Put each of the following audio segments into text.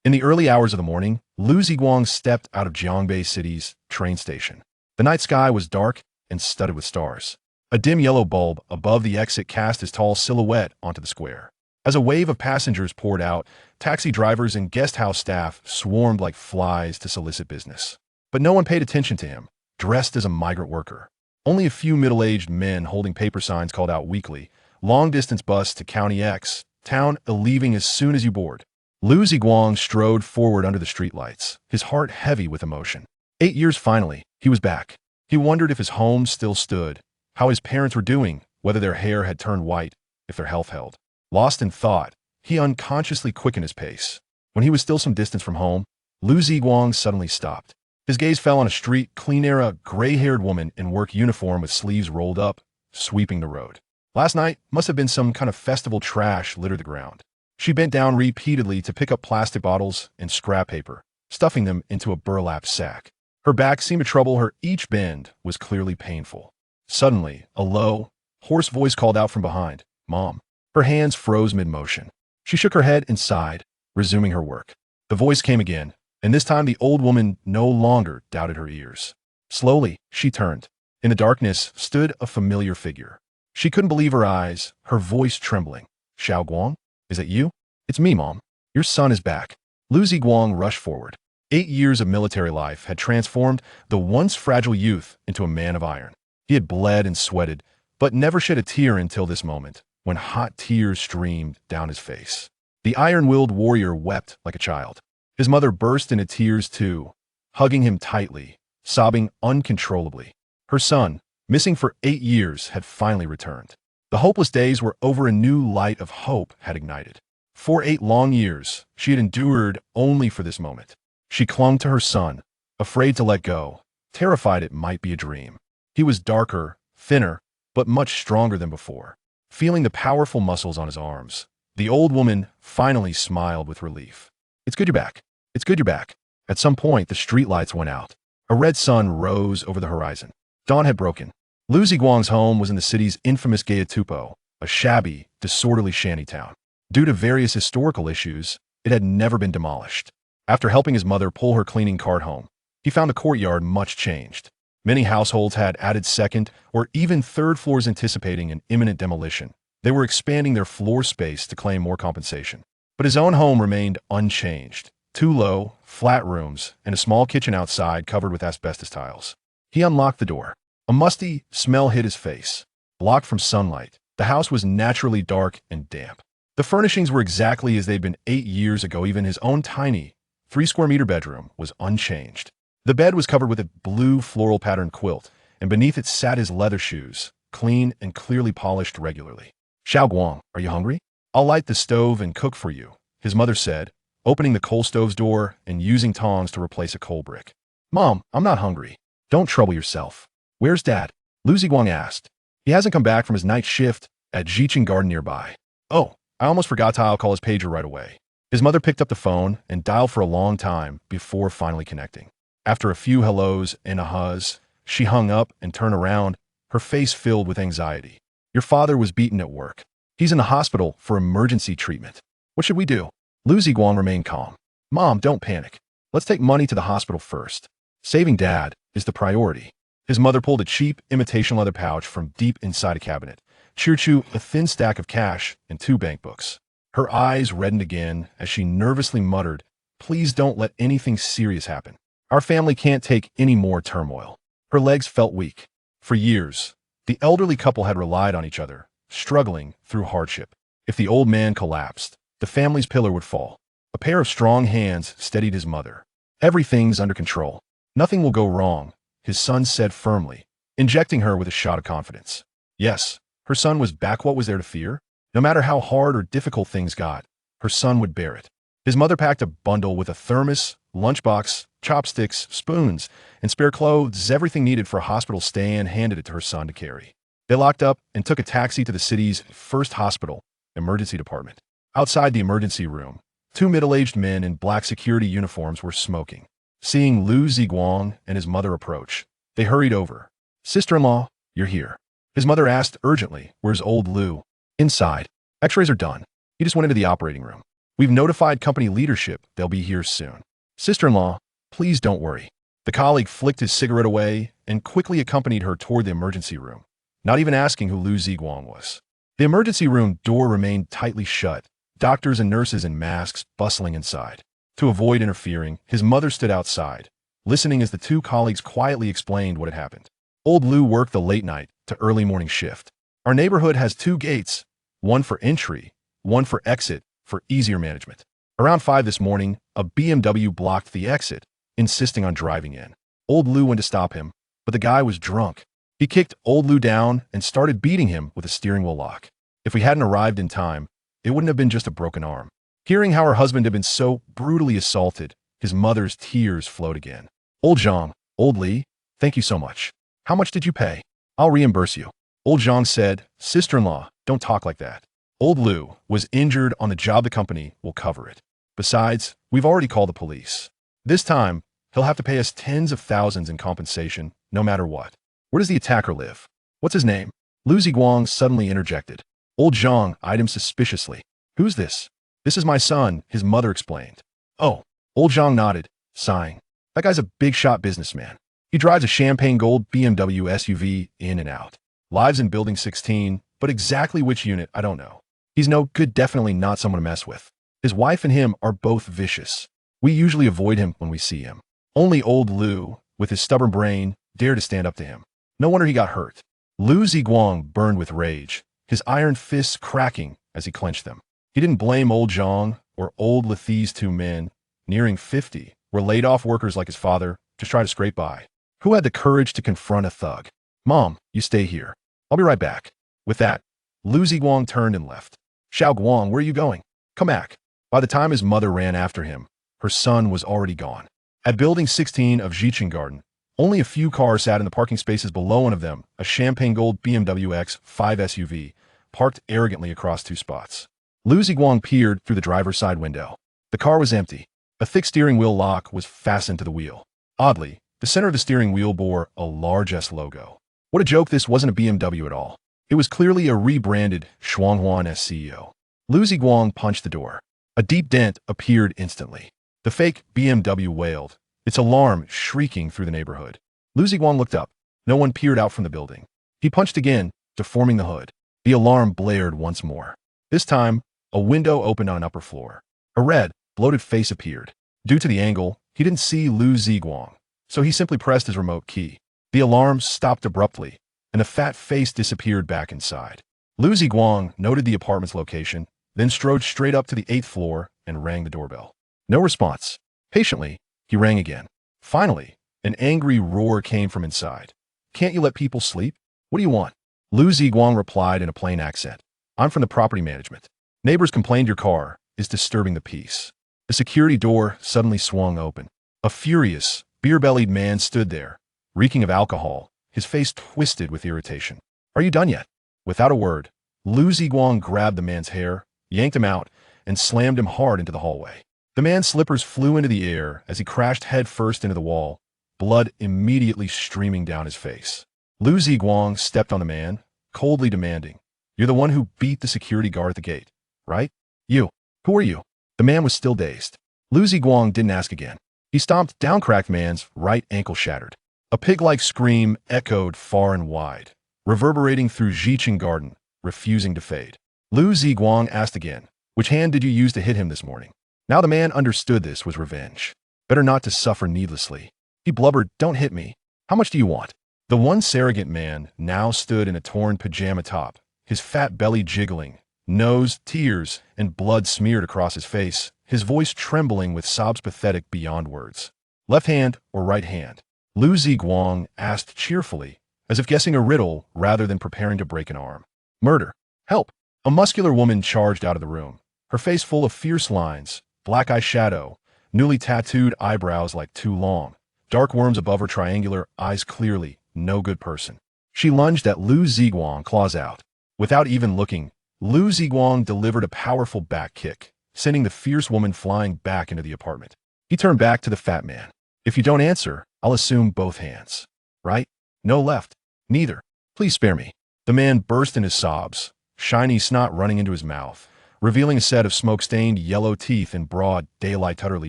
In the early hours of the morning, Liu Ziguang stepped out of Jiangbei City's train station. The night sky was dark and studded with stars. A dim yellow bulb above the exit cast his tall silhouette onto the square. As a wave of passengers poured out, taxi drivers and guest house staff swarmed like flies to solicit business. But no one paid attention to him, dressed as a migrant worker. Only a few middle-aged men holding paper signs called out weekly, long-distance bus to County X, town leaving as soon as you board. Liu Ziguang strode forward under the streetlights, his heart heavy with emotion. 8 years finally, he was back. He wondered if his home still stood, how his parents were doing, whether their hair had turned white, if their health held. Lost in thought, he unconsciously quickened his pace. When he was still some distance from home, Liu Ziguang suddenly stopped. His gaze fell on a street cleaner, a gray-haired woman in work uniform with sleeves rolled up, sweeping the road. Last night must have been some kind of festival trash littered the ground. She bent down repeatedly to pick up plastic bottles and scrap paper, stuffing them into a burlap sack. Her back seemed to trouble her. Each bend was clearly painful. Suddenly, a low, hoarse voice called out from behind, "Mom." Her hands froze mid-motion. She shook her head and sighed, resuming her work. The voice came again, and this time the old woman no longer doubted her ears. Slowly, she turned. In the darkness stood a familiar figure. She couldn't believe her eyes, her voice trembling. "Xiao Guang? Is it you?" "It's me, Mom. Your son is back." Liu Ziguang rushed forward. 8 years of military life had transformed the once fragile youth into a man of iron. He had bled and sweated, but never shed a tear until this moment, when hot tears streamed down his face. The iron-willed warrior wept like a child. His mother burst into tears too, hugging him tightly, sobbing uncontrollably. Her son, missing for 8 years, had finally returned. The hopeless days were over. A new light of hope had ignited. For 8 long years, she had endured only for this moment. She clung to her son, afraid to let go, terrified it might be a dream. He was darker, thinner, but much stronger than before. Feeling the powerful muscles on his arms, the old woman finally smiled with relief. "It's good you're back. It's good you're back." At some point, the streetlights went out. A red sun rose over the horizon. Dawn had broken. Liu Ziguang's home was in the city's infamous Gayatupo, a shabby, disorderly shantytown. Due to various historical issues, it had never been demolished. After helping his mother pull her cleaning cart home, he found the courtyard much changed. Many households had added second or even third floors anticipating an imminent demolition. They were expanding their floor space to claim more compensation. But his own home remained unchanged. 2 low, flat rooms and a small kitchen outside covered with asbestos tiles. He unlocked the door. A musty smell hit his face. Blocked from sunlight, the house was naturally dark and damp. The furnishings were exactly as they'd been 8 years ago. Even his own tiny, 3-square-meter bedroom was unchanged. The bed was covered with a blue floral patterned quilt, and beneath it sat his leather shoes, clean and clearly polished regularly. "Xiao Guang, are you hungry? I'll light the stove and cook for you," his mother said, opening the coal stove's door and using tongs to replace a coal brick. "Mom, I'm not hungry. Don't trouble yourself." "Where's Dad?" Liu Ziguang asked. "He hasn't come back from his night shift at Jiqing Garden nearby." "Oh, I almost forgot to. I'll call his pager right away." His mother picked up the phone and dialed for a long time before finally connecting. After a few hellos and ahas, she hung up and turned around, her face filled with anxiety. "Your father was beaten at work. He's in the hospital for emergency treatment. What should we do?" Liu Ziguang remained calm. "Mom, don't panic. Let's take money to the hospital first. Saving Dad is the priority." His mother pulled a cheap, imitation leather pouch from deep inside a cabinet, cheered a thin stack of cash and 2 bank books. Her eyes reddened again as she nervously muttered, "Please don't let anything serious happen. Our family can't take any more turmoil." Her legs felt weak. For years, the elderly couple had relied on each other, struggling through hardship. If the old man collapsed, the family's pillar would fall. A pair of strong hands steadied his mother. "Everything's under control. Nothing will go wrong," his son said firmly, injecting her with a shot of confidence. Yes, her son was back. What was there to fear? No matter how hard or difficult things got, her son would bear it. His mother packed a bundle with a thermos, lunchbox, chopsticks, spoons, and spare clothes, everything needed for a hospital stay, and handed it to her son to carry. They locked up and took a taxi to the city's first hospital emergency department. Outside the emergency room, 2 middle-aged men in black security uniforms were smoking. Seeing Liu Ziguang and his mother approach, they hurried over. "Sister-in-law, you're here." His mother asked urgently, "Where's old Liu?" "Inside. X-rays are done. He just went into the operating room." We've notified company leadership they'll be here soon. Sister-in-law, please don't worry. The colleague flicked his cigarette away and quickly accompanied her toward the emergency room, not even asking who Liu Ziguang was. The emergency room door remained tightly shut, doctors and nurses in masks bustling inside. To avoid interfering, his mother stood outside, listening as the two colleagues quietly explained what had happened. Old Liu worked the late night to early morning shift. Our neighborhood has two gates, one for entry, one for exit, for easier management. Around 5 this morning, a BMW blocked the exit, insisting on driving in. Old Liu went to stop him, but the guy was drunk. He kicked Old Liu down and started beating him with a steering wheel lock. If we hadn't arrived in time, it wouldn't have been just a broken arm. Hearing how her husband had been so brutally assaulted, his mother's tears flowed again. Old Zhang, Old Li, thank you so much. How much did you pay? I'll reimburse you. Old Zhang said, sister-in-law, don't talk like that. Old Liu was injured on the job. The company will cover it. Besides, we've already called the police. This time, he'll have to pay us tens of thousands in compensation, no matter what. Where does the attacker live? What's his name? Liu Ziguang suddenly interjected. Old Zhang eyed him suspiciously. Who's this? This is my son, his mother explained. Oh, Old Zhang nodded, sighing. That guy's a big-shot businessman. He drives a champagne gold BMW SUV in and out. Lives in Building 16, but exactly which unit, I don't know. He's no good, definitely not someone to mess with. His wife and him are both vicious. We usually avoid him when we see him. Only Old Liu, with his stubborn brain, dared to stand up to him. No wonder he got hurt. Liu Ziguang burned with rage, his iron fists cracking as he clenched them. He didn't blame Old Zhang or Old Li. These two men, nearing 50, were laid-off workers like his father, just try to scrape by. Who had the courage to confront a thug? Mom, you stay here. I'll be right back. With that, Liu Ziguang turned and left. Xiao Guang, where are you going? Come back. By the time his mother ran after him, her son was already gone. At Building 16 of Jiqing Garden, only a few cars sat in the parking spaces below. One of them, a champagne gold BMW X5 SUV, parked arrogantly across 2 spots. Liu Ziguang peered through the driver's side window. The car was empty. A thick steering wheel lock was fastened to the wheel. Oddly, the center of the steering wheel bore a large S logo. What a joke, this wasn't a BMW at all. It was clearly a rebranded Shuanghuan SCEO. Liu Ziguang punched the door. A deep dent appeared instantly. The fake BMW wailed, its alarm shrieking through the neighborhood. Liu Ziguang looked up. No one peered out from the building. He punched again, deforming the hood. The alarm blared once more. This time, a window opened on an upper floor. A red, bloated face appeared. Due to the angle, he didn't see Liu Ziguang, so he simply pressed his remote key. The alarm stopped abruptly, and the fat face disappeared back inside. Liu Ziguang noted the apartment's location, then strode straight up to the 8th floor and rang the doorbell. No response. Patiently, he rang again. Finally, an angry roar came from inside. Can't you let people sleep? What do you want? Liu Ziguang replied in a plain accent. I'm from the property management. Neighbors complained your car is disturbing the peace. The security door suddenly swung open. A furious, beer-bellied man stood there, reeking of alcohol, his face twisted with irritation. Are you done yet? Without a word, Liu Ziguang grabbed the man's hair, yanked him out, and slammed him hard into the hallway. The man's slippers flew into the air as he crashed headfirst into the wall, blood immediately streaming down his face. Liu Ziguang stepped on the man, coldly demanding, You're the one who beat the security guard at the gate, right? You. Who are you? The man was still dazed. Liu Ziguang didn't ask again. He stomped down cracked man's right ankle shattered. A pig-like scream echoed far and wide, reverberating through Jiqing Garden, refusing to fade. Liu Ziguang asked again, Which hand did you use to hit him this morning? Now the man understood this was revenge. Better not to suffer needlessly. He blubbered, Don't hit me. How much do you want? The once arrogant man now stood in a torn pajama top, his fat belly jiggling, nose, tears, and blood smeared across his face, his voice trembling with sobs pathetic beyond words. Left hand or right hand? Liu Ziguang asked cheerfully, as if guessing a riddle rather than preparing to break an arm. Murder. Help. A muscular woman charged out of the room, her face full of fierce lines, black eyeshadow, newly tattooed eyebrows like too long, dark worms above her triangular eyes clearly no good person. She lunged at Liu Ziguang, claws out. Without even looking, Liu Ziguang delivered a powerful back kick, sending the fierce woman flying back into the apartment. He turned back to the fat man. If you don't answer, I'll assume both hands. Right? No left. Neither. Please spare me. The man burst into sobs, shiny snot running into his mouth, revealing a set of smoke-stained yellow teeth in broad daylight, utterly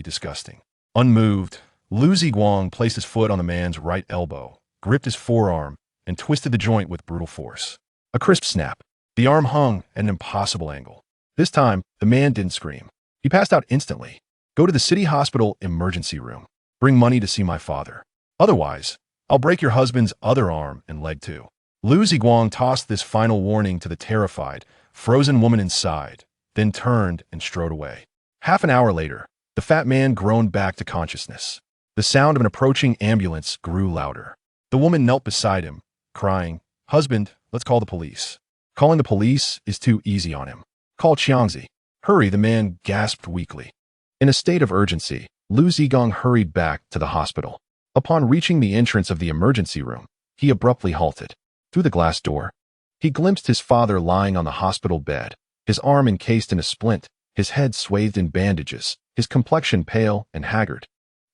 disgusting. Unmoved, Liu Ziguang placed his foot on the man's right elbow, gripped his forearm, and twisted the joint with brutal force. A crisp snap. The arm hung at an impossible angle. This time, the man didn't scream. He passed out instantly. Go to the city hospital emergency room. Bring money to see my father. Otherwise, I'll break your husband's other arm and leg too. Liu Ziguang tossed this final warning to the terrified, frozen woman inside, then turned and strode away. Half an hour later, the fat man groaned back to consciousness. The sound of an approaching ambulance grew louder. The woman knelt beside him, crying, "Husband, let's call the police." Calling the police is too easy on him. Call Qiangzi. Hurry, the man gasped weakly. In a state of urgency, Liu Ziguang hurried back to the hospital. Upon reaching the entrance of the emergency room, he abruptly halted. Through the glass door, he glimpsed his father lying on the hospital bed, his arm encased in a splint, his head swathed in bandages, his complexion pale and haggard,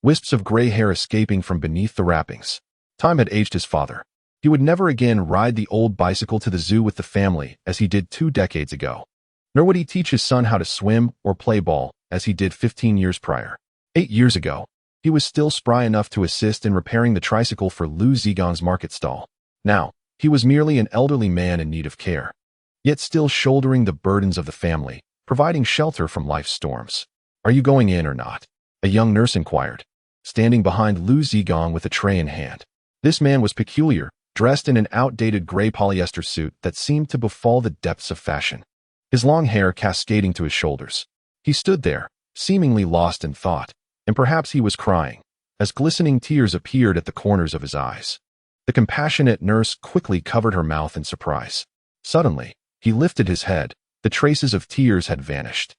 wisps of gray hair escaping from beneath the wrappings. Time had aged his father. He would never again ride the old bicycle to the zoo with the family as he did 2 decades ago. Nor would he teach his son how to swim or play ball as he did 15 years prior. 8 years ago, he was still spry enough to assist in repairing the tricycle for Liu Ziguang's market stall. Now, he was merely an elderly man in need of care, yet still shouldering the burdens of the family, providing shelter from life's storms. "Are you going in or not?" a young nurse inquired, standing behind Liu Ziguang with a tray in hand. This man was peculiar, dressed in an outdated gray polyester suit that seemed to befall the depths of fashion, his long hair cascading to his shoulders. He stood there, seemingly lost in thought, and perhaps he was crying, as glistening tears appeared at the corners of his eyes. The compassionate nurse quickly covered her mouth in surprise. Suddenly, he lifted his head. The traces of tears had vanished,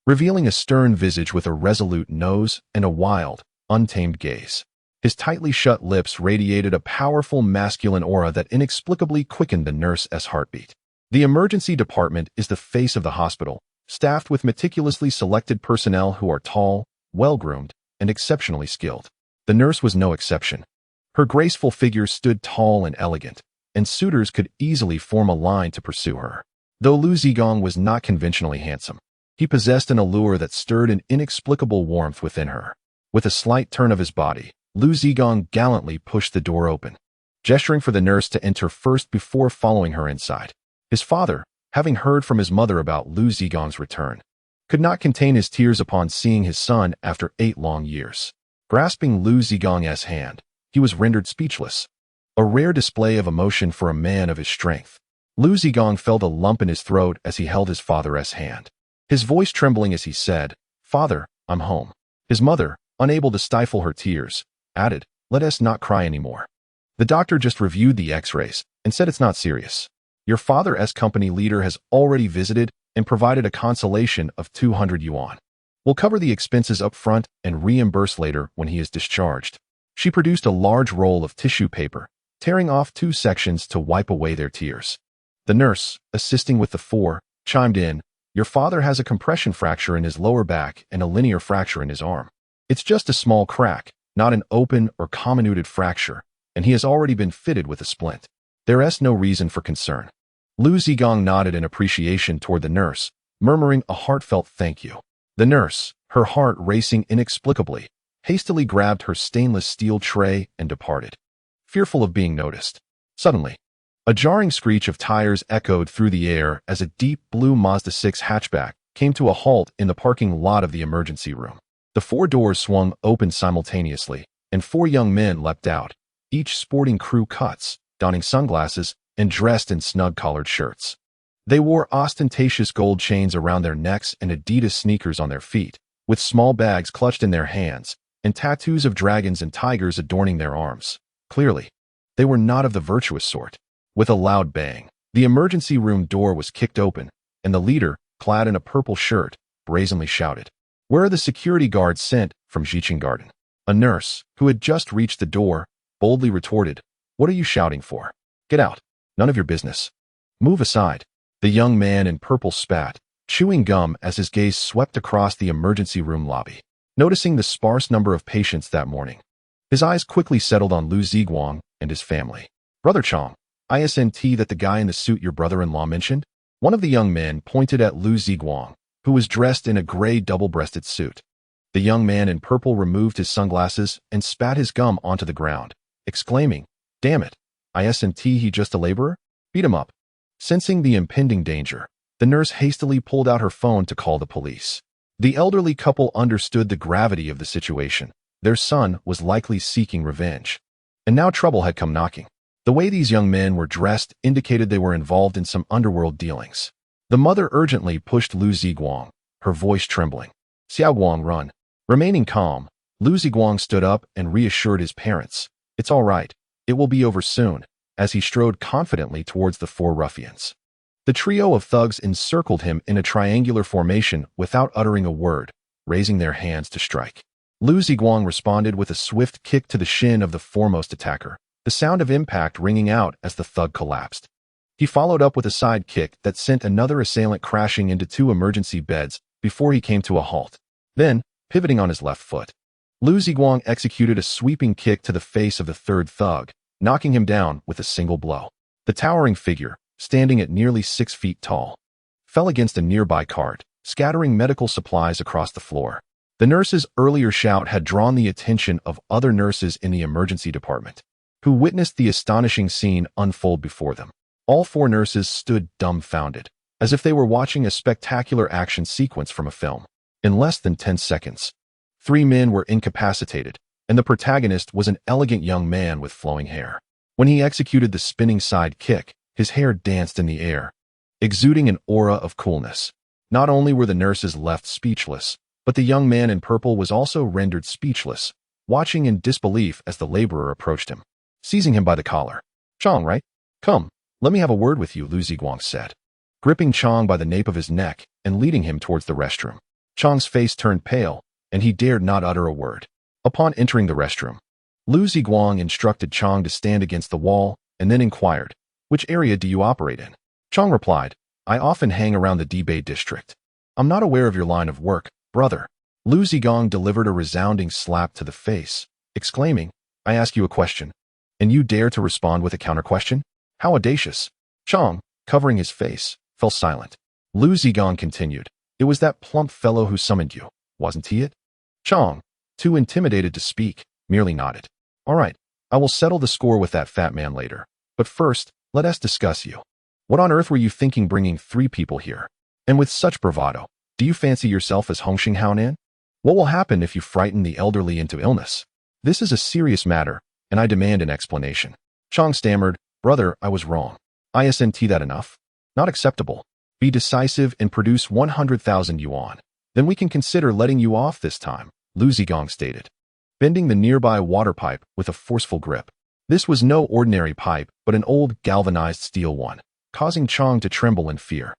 revealing a stern visage with a resolute nose and a wild, untamed gaze. His tightly shut lips radiated a powerful masculine aura that inexplicably quickened the nurse's heartbeat. The emergency department is the face of the hospital, staffed with meticulously selected personnel who are tall, well-groomed, and exceptionally skilled. The nurse was no exception. Her graceful figure stood tall and elegant, and suitors could easily form a line to pursue her. Though Liu Ziguang was not conventionally handsome, he possessed an allure that stirred an inexplicable warmth within her. With a slight turn of his body, Liu Ziguang gallantly pushed the door open, gesturing for the nurse to enter first before following her inside. His father, having heard from his mother about Liu Ziguang's return, could not contain his tears upon seeing his son after 8 long years. Grasping Liu Ziguang's hand, he was rendered speechless, a rare display of emotion for a man of his strength. Liu Ziguang felt a lump in his throat as he held his father's hand, his voice trembling as he said, "Father, I'm home." His mother, unable to stifle her tears, added, "Let us not cry anymore. The doctor just reviewed the x-rays and said it's not serious. Your father's company leader has already visited and provided a consolation of 200 yuan. We'll cover the expenses up front and reimburse later when he is discharged." She produced a large roll of tissue paper, tearing off 2 sections to wipe away their tears. The nurse, assisting with the 4, chimed in, "Your father has a compression fracture in his lower back and a linear fracture in his arm. It's just a small crack, not an open or comminuted fracture, and he has already been fitted with a splint. There's no reason for concern." Liu Ziguang nodded in appreciation toward the nurse, murmuring a heartfelt thank you. The nurse, her heart racing inexplicably, hastily grabbed her stainless steel tray and departed, fearful of being noticed. Suddenly, a jarring screech of tires echoed through the air as a deep blue Mazda 6 hatchback came to a halt in the parking lot of the emergency room. The 4 doors swung open simultaneously, and 4 young men leapt out, each sporting crew cuts, donning sunglasses, and dressed in snug-collared shirts. They wore ostentatious gold chains around their necks and Adidas sneakers on their feet, with small bags clutched in their hands, and tattoos of dragons and tigers adorning their arms. Clearly, they were not of the virtuous sort. With a loud bang, the emergency room door was kicked open, and the leader, clad in a purple shirt, brazenly shouted, "Where are the security guards sent from Jiqing Garden?" A nurse, who had just reached the door, boldly retorted, "What are you shouting for? Get out. None of your business. Move aside." The young man in purple spat, chewing gum as his gaze swept across the emergency room lobby. Noticing the sparse number of patients that morning, his eyes quickly settled on Liu Ziguang and his family. "Brother Chong, isn't that the guy in the suit your brother-in-law mentioned?" One of the young men pointed at Liu Ziguang, who was dressed in a gray double-breasted suit. The young man in purple removed his sunglasses and spat his gum onto the ground, exclaiming, "Damn it, isn't he just a laborer? Beat him up." Sensing the impending danger, the nurse hastily pulled out her phone to call the police. The elderly couple understood the gravity of the situation. Their son was likely seeking revenge. And now trouble had come knocking. The way these young men were dressed indicated they were involved in some underworld dealings. The mother urgently pushed Liu Ziguang, her voice trembling. "Xiaoguang, run." Remaining calm, Liu Ziguang stood up and reassured his parents. "It's all right. It will be over soon," as he strode confidently towards the four ruffians. The trio of thugs encircled him in a triangular formation without uttering a word, raising their hands to strike. Liu Ziguang responded with a swift kick to the shin of the foremost attacker, the sound of impact ringing out as the thug collapsed. He followed up with a side kick that sent another assailant crashing into two emergency beds before he came to a halt. Then, pivoting on his left foot, Liu Ziguang executed a sweeping kick to the face of the third thug, knocking him down with a single blow. The towering figure, standing at nearly 6 feet tall, fell against a nearby cart, scattering medical supplies across the floor. The nurse's earlier shout had drawn the attention of other nurses in the emergency department, who witnessed the astonishing scene unfold before them. All four nurses stood dumbfounded, as if they were watching a spectacular action sequence from a film. In less than 10 seconds, 3 men were incapacitated, and the protagonist was an elegant young man with flowing hair. When he executed the spinning side kick, his hair danced in the air, exuding an aura of coolness. Not only were the nurses left speechless, but the young man in purple was also rendered speechless, watching in disbelief as the laborer approached him, seizing him by the collar. "Chong, right? Come, let me have a word with you," Liu Ziguang said, gripping Chong by the nape of his neck and leading him towards the restroom. Chong's face turned pale, and he dared not utter a word. Upon entering the restroom, Liu Ziguang instructed Chong to stand against the wall and then inquired, "Which area do you operate in?" Chong replied, "I often hang around the Debei district." "I'm not aware of your line of work, brother." Liu Ziguang delivered a resounding slap to the face, exclaiming, "I ask you a question, and you dare to respond with a counter-question? How audacious." Chong, covering his face, fell silent. Liu Ziguang continued, "It was that plump fellow who summoned you, wasn't he it?" Chong, too intimidated to speak, merely nodded. "All right, I will settle the score with that fat man later. But first, let us discuss you. What on earth were you thinking bringing 3 people here? And with such bravado, do you fancy yourself as Hongxing Haonan? What will happen if you frighten the elderly into illness? This is a serious matter, and I demand an explanation." Chong stammered, "Brother, I was wrong. Isn't that enough? Not acceptable. Be decisive and produce 100,000 yuan. Then we can consider letting you off this time," Liu Ziguang stated, bending the nearby water pipe with a forceful grip. This was no ordinary pipe, but an old galvanized steel one, causing Chong to tremble in fear,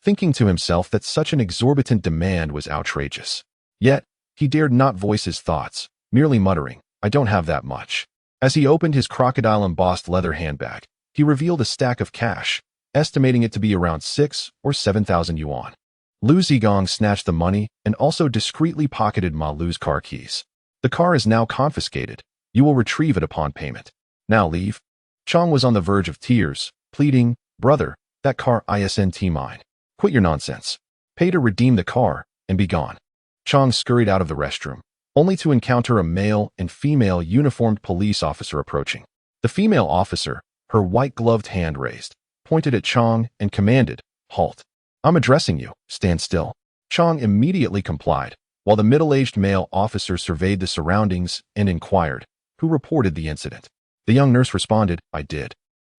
thinking to himself that such an exorbitant demand was outrageous. Yet, he dared not voice his thoughts, merely muttering, "I don't have that much." As he opened his crocodile-embossed leather handbag, he revealed a stack of cash, estimating it to be around 6 or 7,000 yuan. Liu Ziguang snatched the money and also discreetly pocketed Ma Lu's car keys. "The car is now confiscated. You will retrieve it upon payment. Now leave." Chong was on the verge of tears, pleading, "Brother, that car isn't mine. Quit your nonsense. Pay to redeem the car and be gone." Chong scurried out of the restroom, only to encounter a male and female uniformed police officer approaching. The female officer, her white-gloved hand raised, pointed at Chong and commanded, "Halt. I'm addressing you. Stand still." Chong immediately complied, while the middle-aged male officer surveyed the surroundings and inquired, "Who reported the incident?" The young nurse responded, "I did."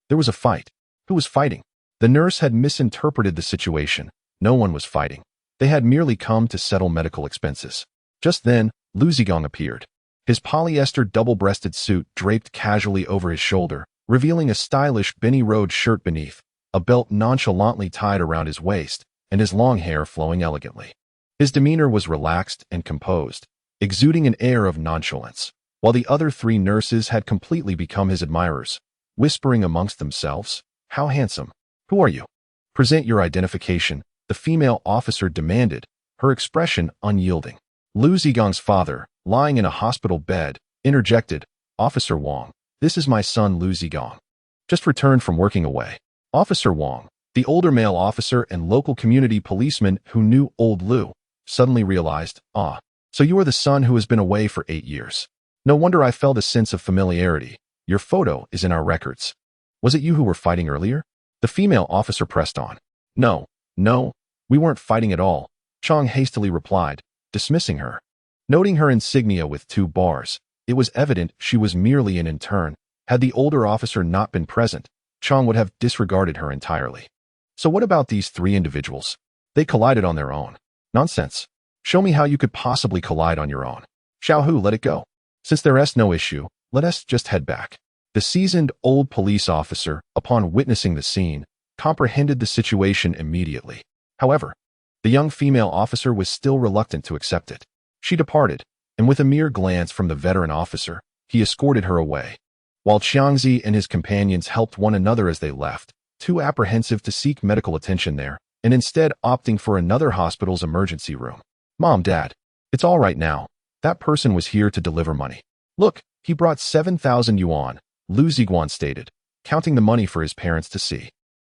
"There was a fight. Who was fighting?" The nurse had misinterpreted the situation. No one was fighting. They had merely come to settle medical expenses. Just then, Liu Ziguang appeared. His polyester double-breasted suit draped casually over his shoulder, revealing a stylish Benny Road shirt beneath, a belt nonchalantly tied around his waist, and his long hair flowing elegantly. His demeanor was relaxed and composed, exuding an air of nonchalance, while the other 3 nurses had completely become his admirers, whispering amongst themselves, "How handsome! Who are you? Present your identification," the female officer demanded, her expression unyielding. Liu Ziguang's father, lying in a hospital bed, interjected, "Officer Wang, this is my son Liu Ziguang. Just returned from working away." "Officer Wang," The older male officer and local community policeman who knew old Liu suddenly realized, so you are the son who has been away for 8 years. No wonder I felt a sense of familiarity. Your photo is in our records. Was it you who were fighting earlier? The female officer pressed on. No, we weren't fighting at all, Chang hastily replied, dismissing her. Noting her insignia with 2 bars, it was evident she was merely an intern. Had the older officer not been present, Chang would have disregarded her entirely. So what about these 3 individuals? They collided on their own. Nonsense. Show me how you could possibly collide on your own. Xiaohu, let it go. Since there's no issue, let us just head back. The seasoned old police officer, upon witnessing the scene, comprehended the situation immediately. However, the young female officer was still reluctant to accept it. She departed, and with a mere glance from the veteran officer, he escorted her away. While Xiangzi and his companions helped one another as they left, too apprehensive to seek medical attention there, and instead opting for another hospital's emergency room. Mom, Dad, it's all right now. That person was here to deliver money. Look, he brought 7,000 yuan, Liu Ziguang stated, counting the money for his parents to see.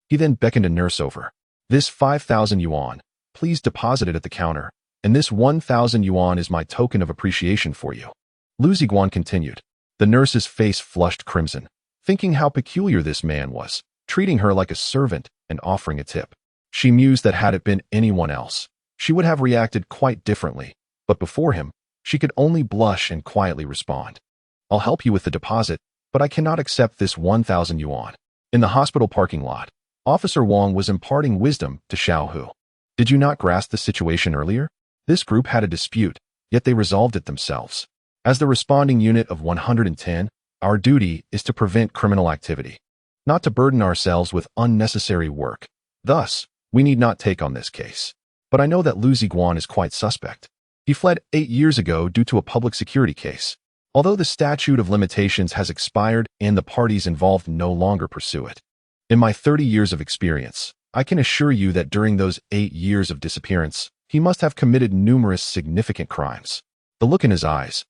He then beckoned a nurse over. This 5,000 yuan, please deposit it at the counter, and this 1,000 yuan is my token of appreciation for you. Liu Ziguang continued. The nurse's face flushed crimson, thinking how peculiar this man was, treating her like a servant and offering a tip. She mused that had it been anyone else, she would have reacted quite differently, but before him, she could only blush and quietly respond. I'll help you with the deposit, but I cannot accept this 1,000 yuan. In the hospital parking lot, Officer Wang was imparting wisdom to Xiaohu. Did you not grasp the situation earlier? This group had a dispute, yet they resolved it themselves. As the responding unit of 110, our duty is to prevent criminal activity, not to burden ourselves with unnecessary work. Thus, we need not take on this case. But I know that Liu Ziguang is quite suspect. He fled 8 years ago due to a public security case. Although the statute of limitations has expired and the parties involved no longer pursue it. In my 30 years of experience, I can assure you that during those 8 years of disappearance, he must have committed numerous significant crimes. The look in his eyes,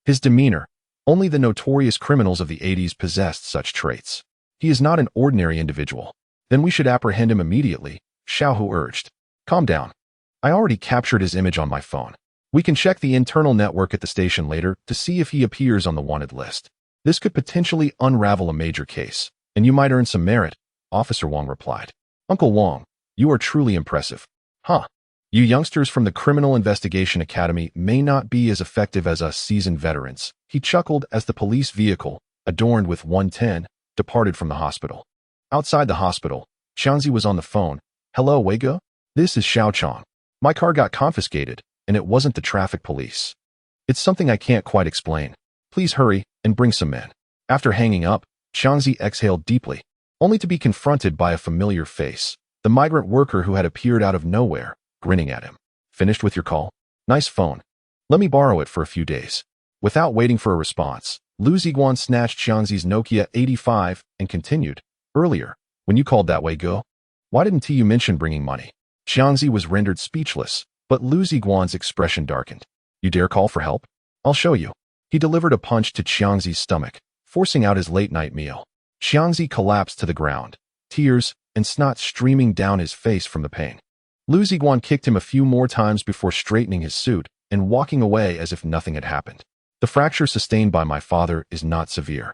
his demeanor, only the notorious criminals of the 80s possessed such traits. He is not an ordinary individual. Then we should apprehend him immediately, Xiaohu urged. Calm down. I already captured his image on my phone. We can check the internal network at the station later to see if he appears on the wanted list. This could potentially unravel a major case, and you might earn some merit, Officer Wang replied. Uncle Wang, you are truly impressive. You youngsters from the Criminal Investigation Academy may not be as effective as us seasoned veterans, he chuckled as the police vehicle, adorned with 110, departed from the hospital. Outside the hospital, Xiangzi was on the phone. Hello, Weigo? This is Xiao Chong. My car got confiscated, and it wasn't the traffic police. It's something I can't quite explain. Please hurry and bring some men. After hanging up, Xiangzi exhaled deeply, only to be confronted by a familiar face, the migrant worker who had appeared out of nowhere, grinning at him. Finished with your call? Nice phone. Let me borrow it for a few days. Without waiting for a response, Liu Ziguang snatched Xiangzi's Nokia 85 and continued. Earlier, when you called that way, go. Why didn't you mention bringing money? Xiangzi was rendered speechless, but Liu Ziguang's expression darkened. You dare call for help? I'll show you. He delivered a punch to Xiangzi's stomach, forcing out his late-night meal. Xiangzi collapsed to the ground, tears and snot streaming down his face from the pain. Liu Ziguang kicked him a few more times before straightening his suit and walking away as if nothing had happened. The fracture sustained by my father is not severe.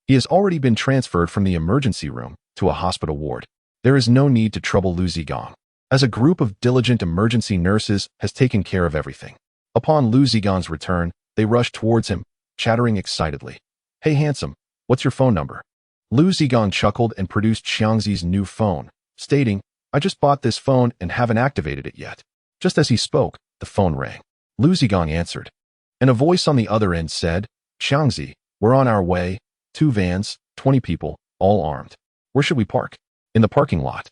He has already been transferred from the emergency room to a hospital ward. There is no need to trouble Liu Ziguang, as a group of diligent emergency nurses has taken care of everything. Upon Liu Ziguang's return, they rushed towards him, chattering excitedly. Hey handsome, what's your phone number? Liu Ziguang chuckled and produced Xiangzi's new phone, stating, I just bought this phone and haven't activated it yet. Just as he spoke, the phone rang. Liu Ziguang answered, and a voice on the other end said, Xiangzi, we're on our way, 2 vans, 20 people, all armed. Where should we park? In the parking lot.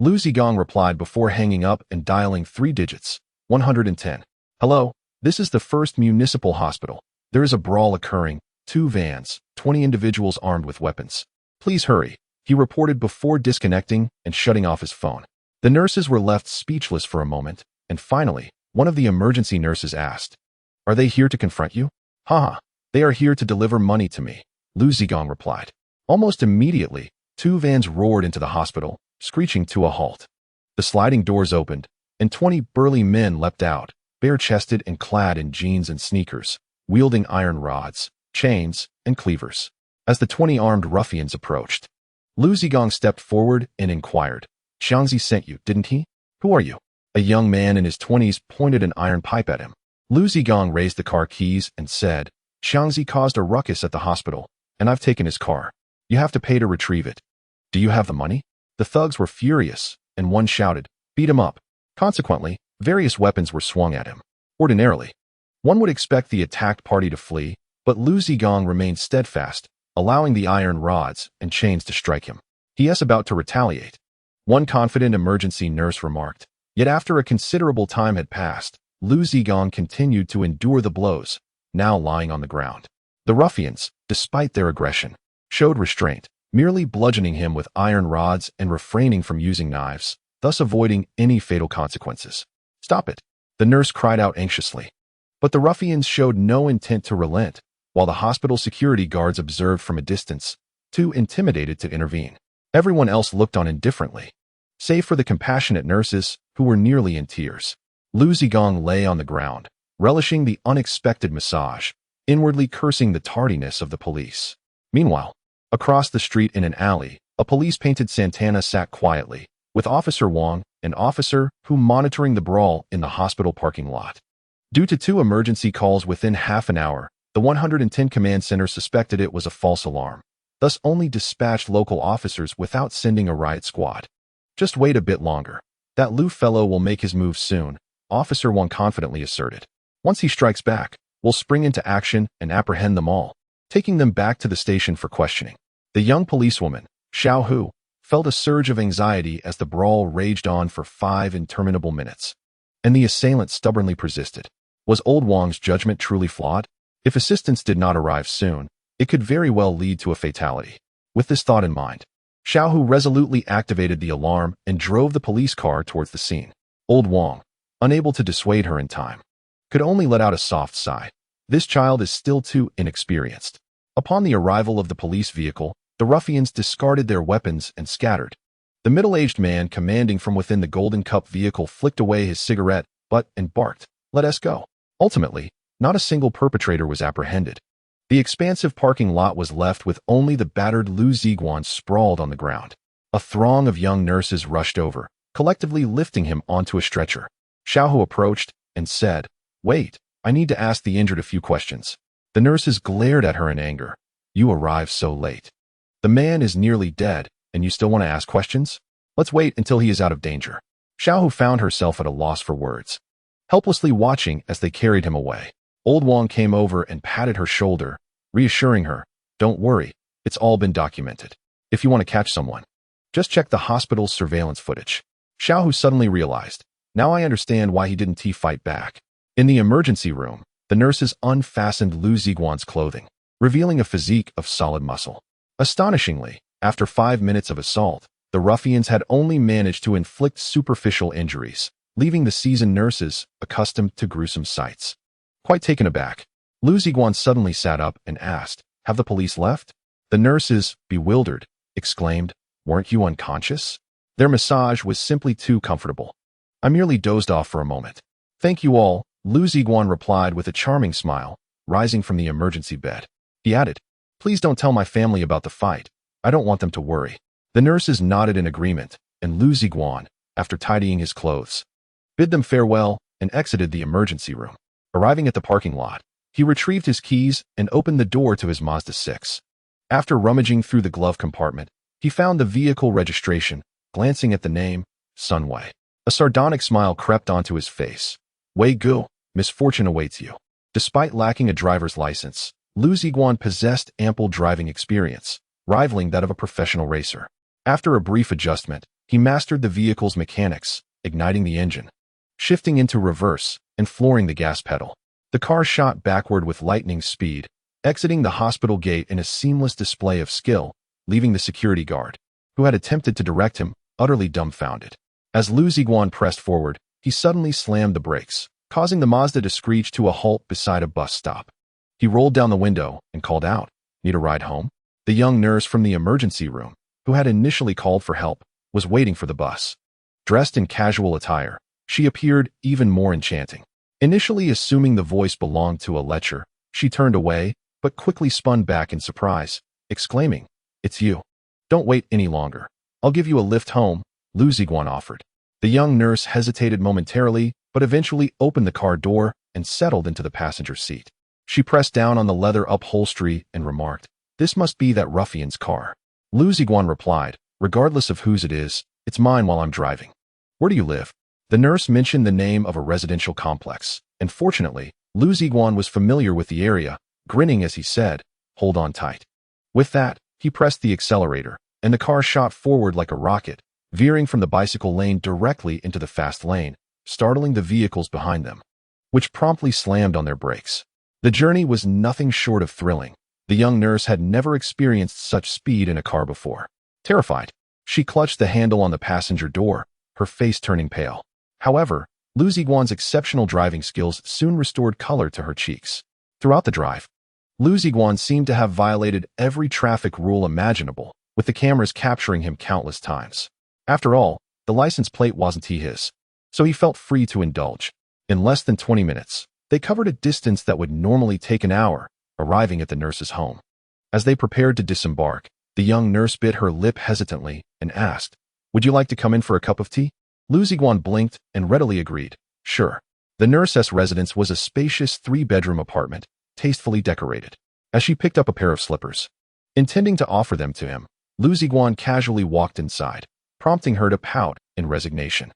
Liu Ziguang replied before hanging up and dialing 3 digits, 110. Hello, this is the First Municipal Hospital. There is a brawl occurring, 2 vans, 20 individuals armed with weapons. Please hurry, he reported before disconnecting and shutting off his phone. The nurses were left speechless for a moment, and finally, one of the emergency nurses asked, Are they here to confront you? They are here to deliver money to me, Liu Ziguang replied. Almost immediately, 2 vans roared into the hospital, screeching to a halt. The sliding doors opened, and 20 burly men leapt out, bare-chested and clad in jeans and sneakers, wielding iron rods, chains, and cleavers. As the 20 armed ruffians approached, Liu Ziguang stepped forward and inquired, "Xiangzi sent you, didn't he? Who are you?" A young man in his 20s pointed an iron pipe at him. Liu Ziguang raised the car keys and said, "Xiangzi caused a ruckus at the hospital, and I've taken his car. You have to pay to retrieve it. Do you have the money?" The thugs were furious, and one shouted, "Beat him up." Consequently, various weapons were swung at him. Ordinarily, one would expect the attacked party to flee, but Liu Ziguang remained steadfast, allowing the iron rods and chains to strike him. He is about to retaliate. One confident emergency nurse remarked. Yet after a considerable time had passed, Liu Ziguang continued to endure the blows, now lying on the ground. The ruffians, despite their aggression, showed restraint, merely bludgeoning him with iron rods and refraining from using knives, thus avoiding any fatal consequences. "Stop it," the nurse cried out anxiously. But the ruffians showed no intent to relent, while the hospital security guards observed from a distance, too intimidated to intervene. Everyone else looked on indifferently, save for the compassionate nurses, who were nearly in tears. Liu Ziguang lay on the ground, relishing the unexpected massage, inwardly cursing the tardiness of the police. Meanwhile, across the street in an alley, a police-painted Santana sat quietly, with Officer Wang, an officer who monitoring the brawl in the hospital parking lot. Due to 2 emergency calls within half an hour, the 110 Command Center suspected it was a false alarm, thus only dispatched local officers without sending a riot squad. "Just wait a bit longer. That Liu fellow will make his move soon," Officer Wang confidently asserted. "Once he strikes back, we'll spring into action and apprehend them all, taking them back to the station for questioning." The young policewoman, Xiao Hu, felt a surge of anxiety as the brawl raged on for 5 interminable minutes. And the assailant stubbornly persisted. Was old Wang's judgment truly flawed? If assistance did not arrive soon, it could very well lead to a fatality. With this thought in mind, Xiao Hu resolutely activated the alarm and drove the police car towards the scene. Old Wang, unable to dissuade her in time, could only let out a soft sigh. This child is still too inexperienced. Upon the arrival of the police vehicle, the ruffians discarded their weapons and scattered. The middle-aged man commanding from within the Golden Cup vehicle flicked away his cigarette butt and barked, "Let us go." Ultimately, not a single perpetrator was apprehended. The expansive parking lot was left with only the battered Liu Ziguang sprawled on the ground. A throng of young nurses rushed over, collectively lifting him onto a stretcher. Xiao Hu approached and said, "Wait, I need to ask the injured a few questions." The nurses glared at her in anger. "You arrived so late. The man is nearly dead, and you still want to ask questions? Let's wait until he is out of danger." Xiao Hu found herself at a loss for words, helplessly watching as they carried him away. Old Wang came over and patted her shoulder, reassuring her, "Don't worry, it's all been documented. If you want to catch someone, just check the hospital's surveillance footage." Xiao Hu suddenly realized, now I understand why he didn't fight back. In the emergency room, the nurses unfastened Liu Ziguang's clothing, revealing a physique of solid muscle. Astonishingly, after 5 minutes of assault, the ruffians had only managed to inflict superficial injuries, leaving the seasoned nurses accustomed to gruesome sights. Quite taken aback, Liu Ziguang suddenly sat up and asked, "Have the police left?" The nurses, bewildered, exclaimed, "Weren't you unconscious?" Their massage was simply too comfortable. "I merely dozed off for a moment." "Thank you all," Liu Ziguang replied with a charming smile, rising from the emergency bed. He added, "Please don't tell my family about the fight. I don't want them to worry." The nurses nodded in agreement, and Liu Ziguang, after tidying his clothes, bid them farewell and exited the emergency room. Arriving at the parking lot, he retrieved his keys and opened the door to his Mazda 6. After rummaging through the glove compartment, he found the vehicle registration, glancing at the name, Sunway. A sardonic smile crept onto his face. "Wei Gu, misfortune awaits you." Despite lacking a driver's license, Liu Ziguang possessed ample driving experience, rivaling that of a professional racer. After a brief adjustment, he mastered the vehicle's mechanics, igniting the engine, shifting into reverse, and flooring the gas pedal. The car shot backward with lightning speed, exiting the hospital gate in a seamless display of skill, leaving the security guard, who had attempted to direct him, utterly dumbfounded. As Liu Ziguang pressed forward, he suddenly slammed the brakes, causing the Mazda to screech to a halt beside a bus stop. He rolled down the window and called out, "Need a ride home?" The young nurse from the emergency room, who had initially called for help, was waiting for the bus. Dressed in casual attire, she appeared even more enchanting. Initially assuming the voice belonged to a lecher, she turned away, but quickly spun back in surprise, exclaiming, "It's you. Don't wait any longer. I'll give you a lift home," Liu Ziguang offered. The young nurse hesitated momentarily, but eventually opened the car door and settled into the passenger seat. She pressed down on the leather upholstery and remarked, "This must be that ruffian's car." Liu Ziguang replied, "Regardless of whose it is, it's mine while I'm driving." "Where do you live?" The nurse mentioned the name of a residential complex, and fortunately, Liu Ziguang was familiar with the area, grinning as he said, "Hold on tight." With that, he pressed the accelerator, and the car shot forward like a rocket, veering from the bicycle lane directly into the fast lane, startling the vehicles behind them, which promptly slammed on their brakes. The journey was nothing short of thrilling. The young nurse had never experienced such speed in a car before. Terrified, she clutched the handle on the passenger door, her face turning pale. However, Liu Ziguang's exceptional driving skills soon restored color to her cheeks. Throughout the drive, Liu Ziguang seemed to have violated every traffic rule imaginable, with the cameras capturing him countless times. After all, the license plate wasn't his, so he felt free to indulge. In less than 20 minutes, they covered a distance that would normally take an hour, arriving at the nurse's home. As they prepared to disembark, the young nurse bit her lip hesitantly and asked, "Would you like to come in for a cup of tea?" Liu Ziguang blinked and readily agreed, "Sure." The nurse's residence was a spacious 3-bedroom apartment, tastefully decorated. As she picked up a pair of slippers, intending to offer them to him, Liu Ziguang casually walked inside, prompting her to pout in resignation.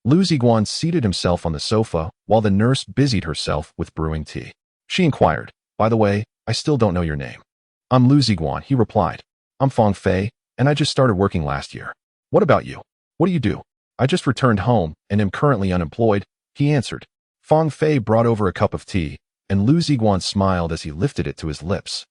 Liu Ziguang seated himself on the sofa while the nurse busied herself with brewing tea. She inquired, "By the way, I still don't know your name." "I'm Liu Ziguang," he replied. "I'm Fang Fei, and I just started working last year." "What about you? What do you do?" "I just returned home and am currently unemployed," he answered. Fang Fei brought over a cup of tea, and Liu Ziguang smiled as he lifted it to his lips,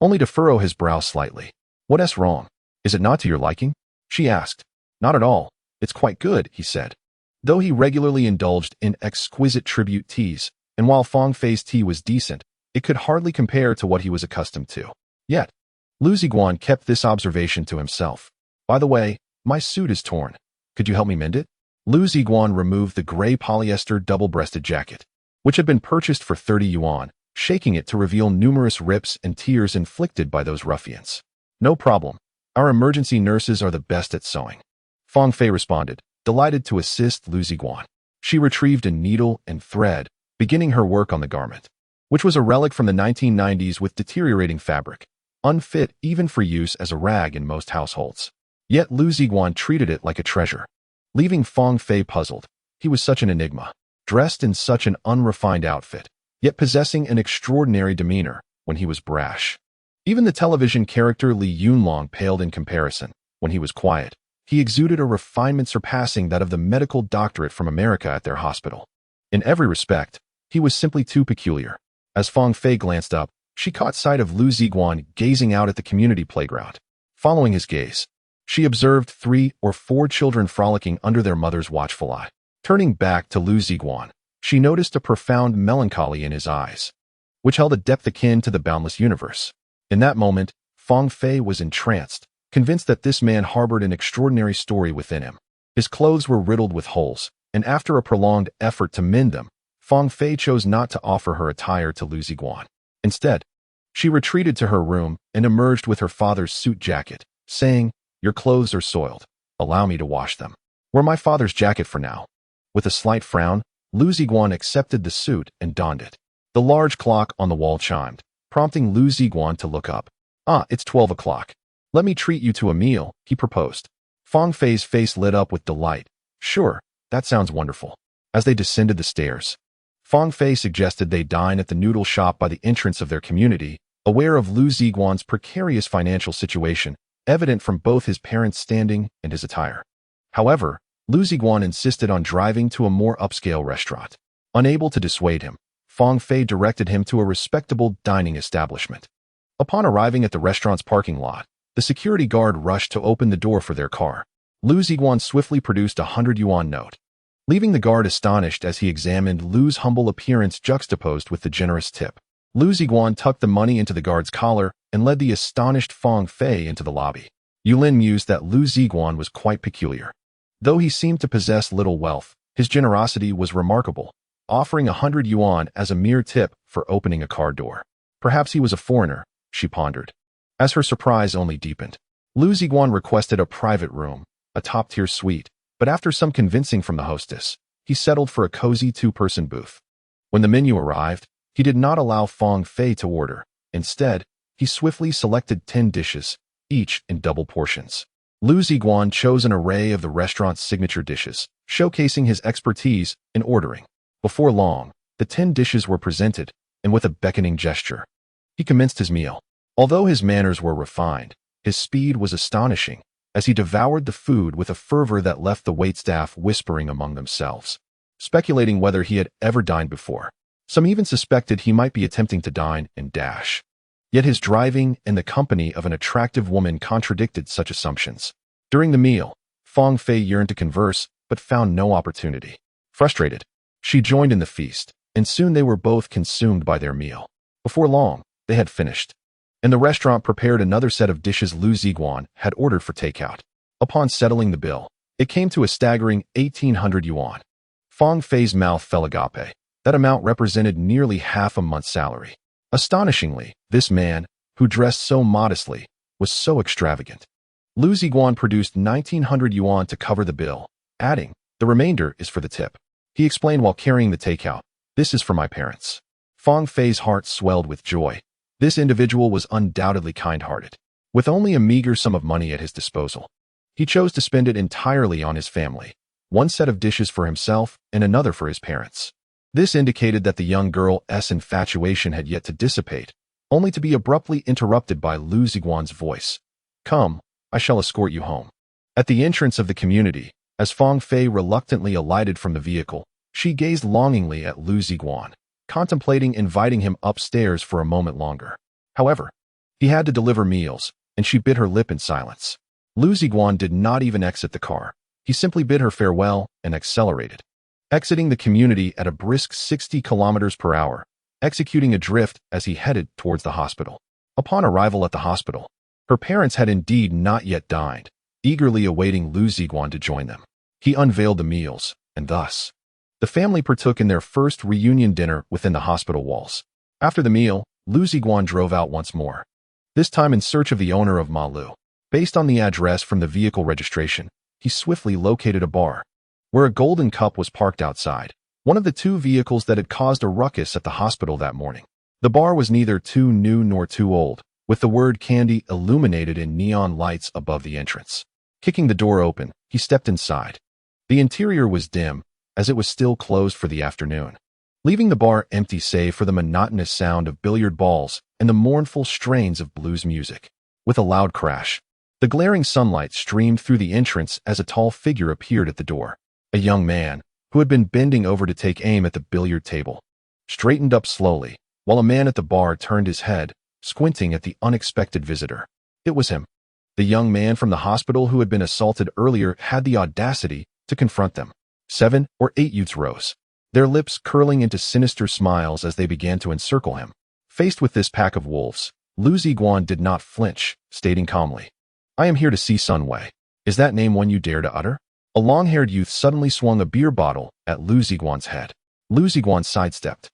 only to furrow his brow slightly. "What's wrong? Is it not to your liking?" she asked. "Not at all. It's quite good," he said. Though he regularly indulged in exquisite tribute teas, and while Fang Fei's tea was decent, it could hardly compare to what he was accustomed to. Yet, Liu Ziguang kept this observation to himself. "By the way, my suit is torn. Could you help me mend it?" Liu Ziguang removed the gray polyester double-breasted jacket, which had been purchased for 30 yuan, shaking it to reveal numerous rips and tears inflicted by those ruffians. "No problem. Our emergency nurses are the best at sewing," Fang Fei responded, delighted to assist Liu Ziguang. She retrieved a needle and thread, beginning her work on the garment, which was a relic from the 1990s with deteriorating fabric, unfit even for use as a rag in most households. Yet Liu Ziguang treated it like a treasure, leaving Fang Fei puzzled. He was such an enigma, dressed in such an unrefined outfit, yet possessing an extraordinary demeanor when he was brash. Even the television character Li Yunlong paled in comparison. When he was quiet, he exuded a refinement surpassing that of the medical doctorate from America at their hospital. In every respect, he was simply too peculiar. As Fang Fei glanced up, she caught sight of Liu Ziguang gazing out at the community playground. Following his gaze, she observed 3 or 4 children frolicking under their mother's watchful eye. Turning back to Liu Ziguang, she noticed a profound melancholy in his eyes, which held a depth akin to the boundless universe. In that moment, Fang Fei was entranced, convinced that this man harbored an extraordinary story within him. His clothes were riddled with holes, and after a prolonged effort to mend them, Fang Fei chose not to offer her attire to Liu Ziguang. Instead, she retreated to her room and emerged with her father's suit jacket, saying, "Your clothes are soiled. Allow me to wash them." "Wear my father's jacket for now." With a slight frown, Liu Ziguang accepted the suit and donned it. The large clock on the wall chimed, prompting Liu Ziguang to look up. "Ah, it's 12 o'clock. Let me treat you to a meal," he proposed. Fang Fei's face lit up with delight. "Sure, that sounds wonderful." As they descended the stairs, Fang Fei suggested they dine at the noodle shop by the entrance of their community, aware of Liu Ziguang's precarious financial situation, evident from both his parents' standing and his attire. However, Liu Ziguang insisted on driving to a more upscale restaurant. Unable to dissuade him, Fang Fei directed him to a respectable dining establishment. Upon arriving at the restaurant's parking lot, the security guard rushed to open the door for their car. Liu Ziguang swiftly produced a 100 yuan note, leaving the guard astonished as he examined Liu's humble appearance juxtaposed with the generous tip. Liu Ziguang tucked the money into the guard's collar and led the astonished Fang Fei into the lobby. Yulin mused that Liu Ziguang was quite peculiar. Though he seemed to possess little wealth, his generosity was remarkable, offering 100 yuan as a mere tip for opening a car door. Perhaps he was a foreigner, she pondered. As her surprise only deepened, Liu Ziguang requested a private room, a top-tier suite, but after some convincing from the hostess, he settled for a cozy two-person booth. When the menu arrived, he did not allow Fang Fei to order. Instead, he swiftly selected 10 dishes, each in double portions. Liu Ziguang chose an array of the restaurant's signature dishes, showcasing his expertise in ordering. Before long, the 10 dishes were presented, and with a beckoning gesture, he commenced his meal. Although his manners were refined, his speed was astonishing, as he devoured the food with a fervor that left the waitstaff whispering among themselves, speculating whether he had ever dined before. Some even suspected he might be attempting to dine and dash. Yet his driving and the company of an attractive woman contradicted such assumptions. During the meal, Fang Fei yearned to converse, but found no opportunity. Frustrated, she joined in the feast, and soon they were both consumed by their meal. Before long, they had finished, and the restaurant prepared another set of dishes Liu Ziguang had ordered for takeout. Upon settling the bill, it came to a staggering 1,800 yuan. Fang Fei's mouth fell agape. That amount represented nearly half a month's salary. Astonishingly, this man, who dressed so modestly, was so extravagant. Liu Ziguang produced 1,900 yuan to cover the bill, adding, "The remainder is for the tip." He explained while carrying the takeout, "This is for my parents." Fang Fei's heart swelled with joy. This individual was undoubtedly kind-hearted. With only a meager sum of money at his disposal, he chose to spend it entirely on his family, one set of dishes for himself and another for his parents. This indicated that the young girl's infatuation had yet to dissipate, only to be abruptly interrupted by Liu Ziguang's voice. "Come, I shall escort you home." At the entrance of the community, as Fang Fei reluctantly alighted from the vehicle, she gazed longingly at Liu Ziguang, contemplating inviting him upstairs for a moment longer. However, he had to deliver meals, and she bit her lip in silence. Liu Ziguang did not even exit the car. He simply bid her farewell and accelerated, exiting the community at a brisk 60 kilometers per hour, executing a drift as he headed towards the hospital. Upon arrival at the hospital, her parents had indeed not yet dined, eagerly awaiting Liu Ziguang to join them. He unveiled the meals, and thus, the family partook in their first reunion dinner within the hospital walls. After the meal, Liu Ziguang drove out once more, this time in search of the owner of Ma Lu. Based on the address from the vehicle registration, he swiftly located a bar, where a golden cup was parked outside, one of the two vehicles that had caused a ruckus at the hospital that morning. The bar was neither too new nor too old, with the word candy illuminated in neon lights above the entrance. Kicking the door open, he stepped inside. The interior was dim, as it was still closed for the afternoon, leaving the bar empty save for the monotonous sound of billiard balls and the mournful strains of blues music. With a loud crash, the glaring sunlight streamed through the entrance as a tall figure appeared at the door. A young man, who had been bending over to take aim at the billiard table, straightened up slowly, while a man at the bar turned his head, squinting at the unexpected visitor. It was him. The young man from the hospital who had been assaulted earlier had the audacity to confront them. 7 or 8 youths rose, their lips curling into sinister smiles as they began to encircle him. Faced with this pack of wolves, Liu Ziguang did not flinch, stating calmly, "I am here to see Sun Wei. Is that name one you dare to utter?" A long-haired youth suddenly swung a beer bottle at Liu Ziguang's head. Liu Ziguang sidestepped,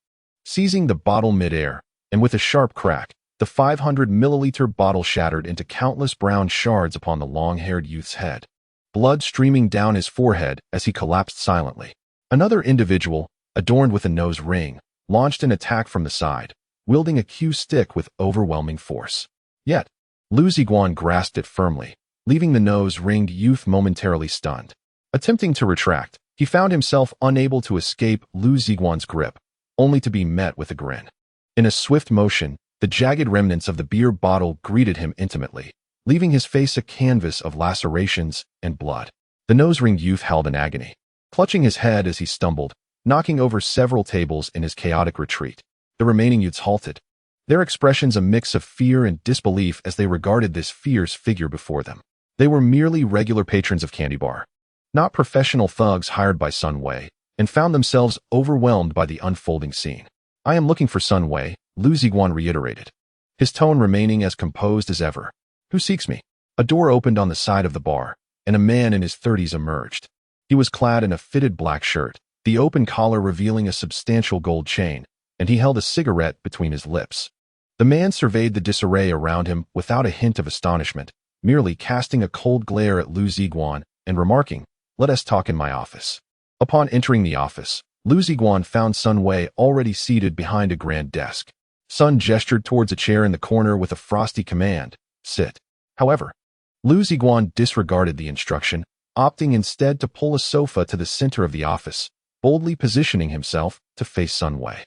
seizing the bottle mid-air, and with a sharp crack, the 500-milliliter bottle shattered into countless brown shards upon the long-haired youth's head, blood streaming down his forehead as he collapsed silently. Another individual, adorned with a nose ring, launched an attack from the side, wielding a cue stick with overwhelming force. Yet, Liu Ziguang grasped it firmly, leaving the nose-ringed youth momentarily stunned. Attempting to retract, he found himself unable to escape Liu Ziguang's grip, only to be met with a grin. In a swift motion, the jagged remnants of the beer bottle greeted him intimately, leaving his face a canvas of lacerations and blood. The nose-ringed youth howled in agony, clutching his head as he stumbled, knocking over several tables in his chaotic retreat. The remaining youths halted, their expressions a mix of fear and disbelief as they regarded this fierce figure before them. They were merely regular patrons of Candy Bar, not professional thugs hired by Sun Wei, and found themselves overwhelmed by the unfolding scene. "I am looking for Sun Wei," Liu Ziguang reiterated, his tone remaining as composed as ever. "Who seeks me?" A door opened on the side of the bar, and a man in his 30s emerged. He was clad in a fitted black shirt, the open collar revealing a substantial gold chain, and he held a cigarette between his lips. The man surveyed the disarray around him without a hint of astonishment, merely casting a cold glare at Liu Ziguang and remarking, "Let us talk in my office." Upon entering the office, Liu Ziguang found Sun Wei already seated behind a grand desk. Sun gestured towards a chair in the corner with a frosty command, "Sit." However, Liu Ziguang disregarded the instruction, opting instead to pull a sofa to the center of the office, boldly positioning himself to face Sun Wei.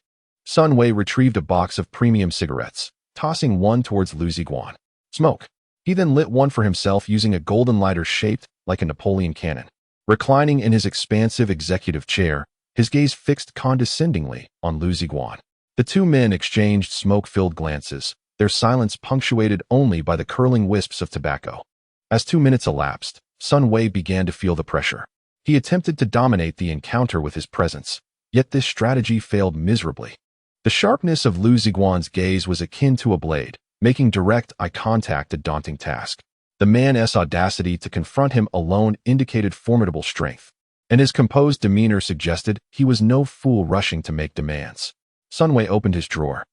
Sun Wei retrieved a box of premium cigarettes, tossing one towards Liu Ziguang. "Smoke." He then lit one for himself using a golden lighter shaped like a Napoleon cannon. Reclining in his expansive executive chair, his gaze fixed condescendingly on Liu Ziguang. The two men exchanged smoke-filled glances, their silence punctuated only by the curling wisps of tobacco. As 2 minutes elapsed, Sun Wei began to feel the pressure. He attempted to dominate the encounter with his presence, yet this strategy failed miserably. The sharpness of Liu Ziguang's gaze was akin to a blade, making direct eye contact a daunting task. The man's audacity to confront him alone indicated formidable strength, and his composed demeanor suggested he was no fool rushing to make demands. Sun Wei opened his drawer,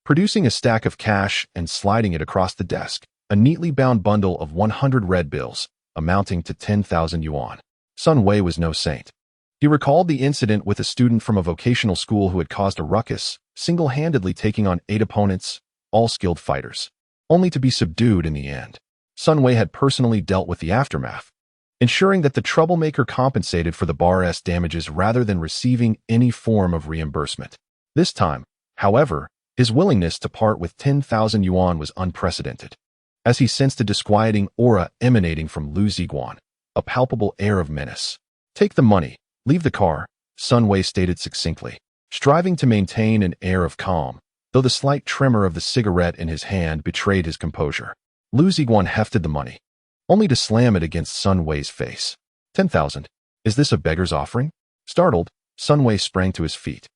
producing a stack of cash and sliding it across the desk, a neatly bound bundle of 100 red bills, amounting to 10,000 yuan. Sun Wei was no saint. He recalled the incident with a student from a vocational school who had caused a ruckus, single-handedly taking on 8 opponents, all skilled fighters, only to be subdued in the end. Sun Wei had personally dealt with the aftermath, ensuring that the troublemaker compensated for the bar's damages rather than receiving any form of reimbursement. This time, however, his willingness to part with 10,000 yuan was unprecedented, as he sensed a disquieting aura emanating from Liu Ziguang, a palpable air of menace. "Take the money, leave the car," Sun Wei stated succinctly, striving to maintain an air of calm, though the slight tremor of the cigarette in his hand betrayed his composure. Liu Ziguang hefted the money, only to slam it against Sun Wei's face. 10,000? Is this a beggar's offering?" Startled, Sun Wei sprang to his feet,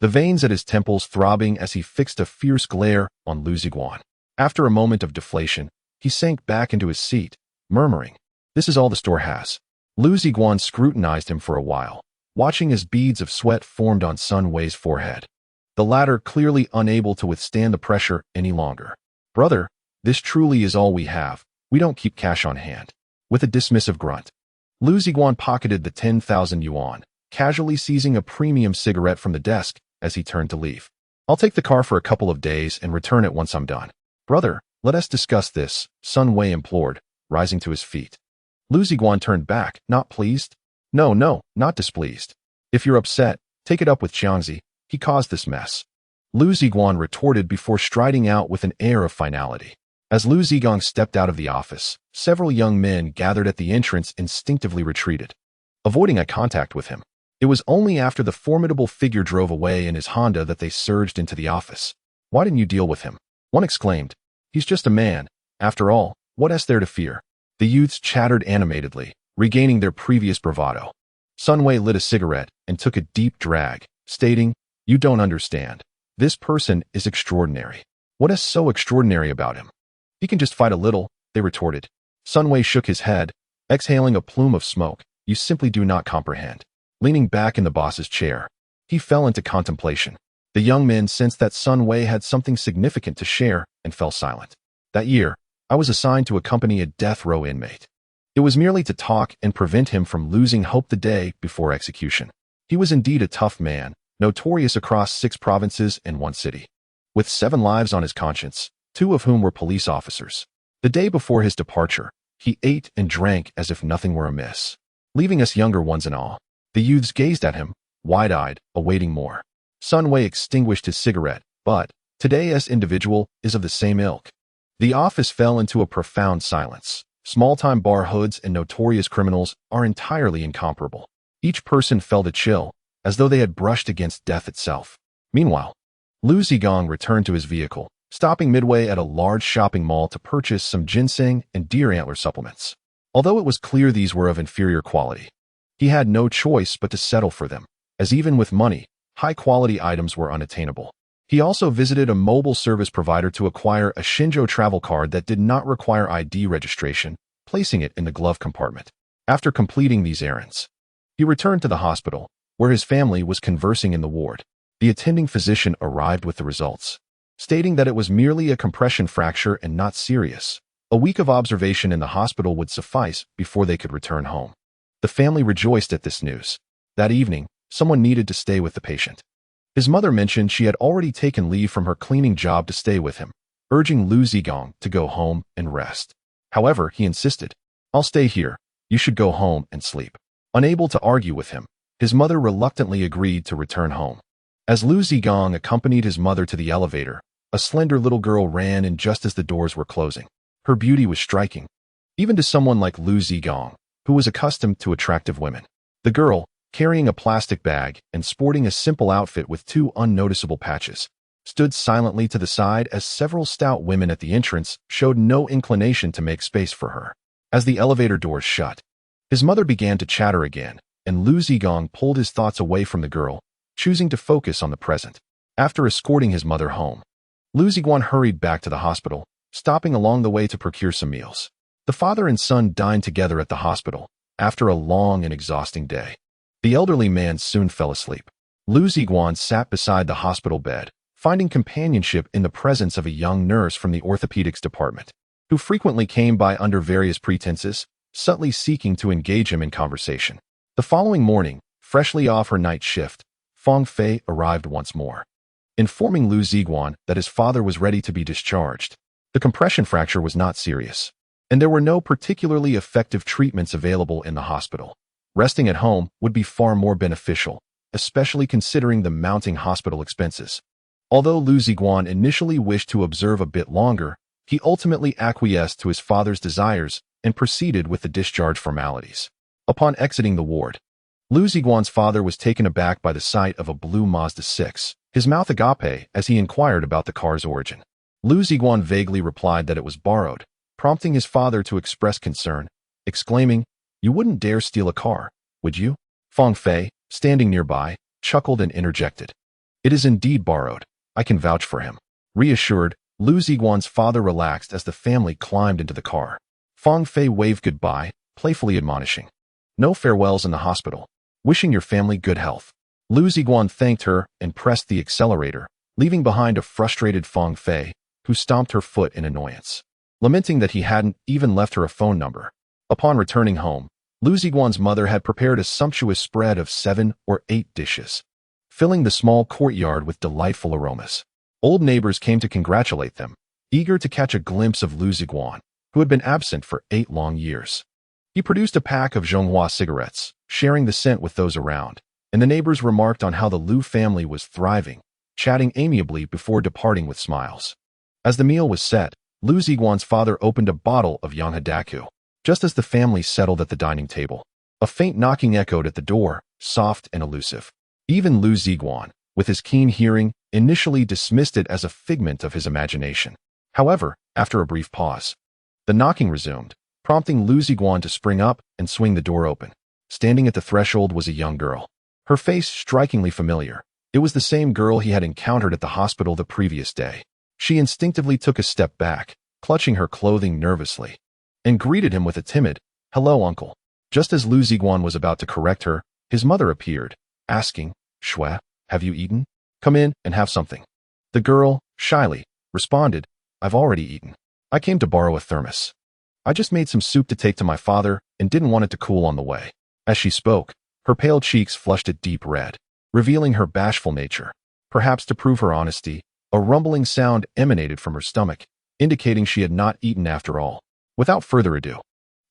the veins at his temples throbbing as he fixed a fierce glare on Liu Ziguang. After a moment of deflation, he sank back into his seat, murmuring, "This is all the store has." Liu Ziguang scrutinized him for a while, watching as beads of sweat formed on Sun Wei's forehead, the latter clearly unable to withstand the pressure any longer. "Brother, this truly is all we have. We don't keep cash on hand." With a dismissive grunt, Liu Ziguang pocketed the 10,000 yuan, casually seizing a premium cigarette from the desk as he turned to leave. "I'll take the car for a couple of days and return it once I'm done." "Brother, let us discuss this," Sun Wei implored, rising to his feet. Liu Ziguang turned back, not pleased. No, not displeased. "If you're upset, take it up with Jiangzi. He caused this mess." Liu Ziguang retorted before striding out with an air of finality. As Liu Ziguang stepped out of the office, several young men gathered at the entrance instinctively retreated, avoiding eye contact with him. It was only after the formidable figure drove away in his Honda that they surged into the office. "Why didn't you deal with him?" one exclaimed. "He's just a man. After all, what is there to fear?" The youths chattered animatedly, regaining their previous bravado. Sun Wei lit a cigarette and took a deep drag, stating, "You don't understand. This person is extraordinary." "What is so extraordinary about him?" "He can just fight a little," they retorted. Sun Wei shook his head, exhaling a plume of smoke. "You simply do not comprehend." Leaning back in the boss's chair, he fell into contemplation. The young men sensed that Sun Wei had something significant to share and fell silent. "That year, I was assigned to accompany a death row inmate. It was merely to talk and prevent him from losing hope the day before execution. He was indeed a tough man, notorious across 6 provinces and 1 city, with 7 lives on his conscience, 2 of whom were police officers. The day before his departure, he ate and drank as if nothing were amiss, leaving us younger ones in awe. The youths gazed at him, wide-eyed, awaiting more. Sun Wei extinguished his cigarette, but today's individual is of the same ilk." The office fell into a profound silence. Small-time bar hoods and notorious criminals are entirely incomparable. Each person felt a chill, as though they had brushed against death itself. Meanwhile, Liu Ziguang returned to his vehicle, stopping midway at a large shopping mall to purchase some ginseng and deer antler supplements. Although it was clear these were of inferior quality, he had no choice but to settle for them, as even with money, high-quality items were unattainable. He also visited a mobile service provider to acquire a Shenzhou travel card that did not require ID registration, placing it in the glove compartment. After completing these errands, he returned to the hospital, where his family was conversing in the ward. The attending physician arrived with the results, stating that it was merely a compression fracture and not serious. A week of observation in the hospital would suffice before they could return home. The family rejoiced at this news. That evening, someone needed to stay with the patient. His mother mentioned she had already taken leave from her cleaning job to stay with him, urging Liu Ziguang to go home and rest. However, he insisted, "I'll stay here. You should go home and sleep." Unable to argue with him, his mother reluctantly agreed to return home. As Liu Ziguang accompanied his mother to the elevator, a slender little girl ran in just as the doors were closing. Her beauty was striking, even to someone like Liu Ziguang, who was accustomed to attractive women. The girl, carrying a plastic bag and sporting a simple outfit with 2 unnoticeable patches, stood silently to the side as several stout women at the entrance showed no inclination to make space for her. As the elevator doors shut, his mother began to chatter again, and Liu Ziguang pulled his thoughts away from the girl, choosing to focus on the present. After escorting his mother home, Liu Ziguang hurried back to the hospital, stopping along the way to procure some meals. The father and son dined together at the hospital, after a long and exhausting day. The elderly man soon fell asleep. Liu Ziguang sat beside the hospital bed, finding companionship in the presence of a young nurse from the orthopedics department, who frequently came by under various pretenses, subtly seeking to engage him in conversation. The following morning, freshly off her night shift, Fang Fei arrived once more, informing Liu Ziguang that his father was ready to be discharged. The compression fracture was not serious, and there were no particularly effective treatments available in the hospital. Resting at home would be far more beneficial, especially considering the mounting hospital expenses. Although Liu Ziguang initially wished to observe a bit longer, he ultimately acquiesced to his father's desires and proceeded with the discharge formalities. Upon exiting the ward, Liu Ziguang's father was taken aback by the sight of a blue Mazda 6, his mouth agape as he inquired about the car's origin. Liu Ziguang vaguely replied that it was borrowed, prompting his father to express concern, exclaiming, "You wouldn't dare steal a car, would you?" Fang Fei, standing nearby, chuckled and interjected, "It is indeed borrowed. I can vouch for him." Reassured, Liu Ziguang's father relaxed as the family climbed into the car. Fang Fei waved goodbye, playfully admonishing, "No farewells in the hospital. Wishing your family good health." Liu Ziguang thanked her and pressed the accelerator, leaving behind a frustrated Fang Fei, who stomped her foot in annoyance, lamenting that he hadn't even left her a phone number. Upon returning home, Liu Ziguang's mother had prepared a sumptuous spread of 7 or 8 dishes, filling the small courtyard with delightful aromas. Old neighbors came to congratulate them, eager to catch a glimpse of Liu Ziguang, who had been absent for 8 long years. He produced a pack of Zhonghua cigarettes, sharing the scent with those around, and the neighbors remarked on how the Liu family was thriving, chatting amiably before departing with smiles. As the meal was set, Liu Ziguang's father opened a bottle of Yanghadaku. Just as the family settled at the dining table, a faint knocking echoed at the door, soft and elusive. Even Liu Ziguang, with his keen hearing, initially dismissed it as a figment of his imagination. However, after a brief pause, the knocking resumed, prompting Liu Ziguang to spring up and swing the door open. Standing at the threshold was a young girl, her face strikingly familiar. It was the same girl he had encountered at the hospital the previous day. She instinctively took a step back, clutching her clothing nervously, and greeted him with a timid, "Hello, uncle." Just as Liu Ziguang was about to correct her, his mother appeared, asking, "Shui, have you eaten? Come in and have something." The girl, shyly, responded, "I've already eaten. I came to borrow a thermos. I just made some soup to take to my father and didn't want it to cool on the way." As she spoke, her pale cheeks flushed a deep red, revealing her bashful nature. Perhaps to prove her honesty, a rumbling sound emanated from her stomach, indicating she had not eaten after all. Without further ado,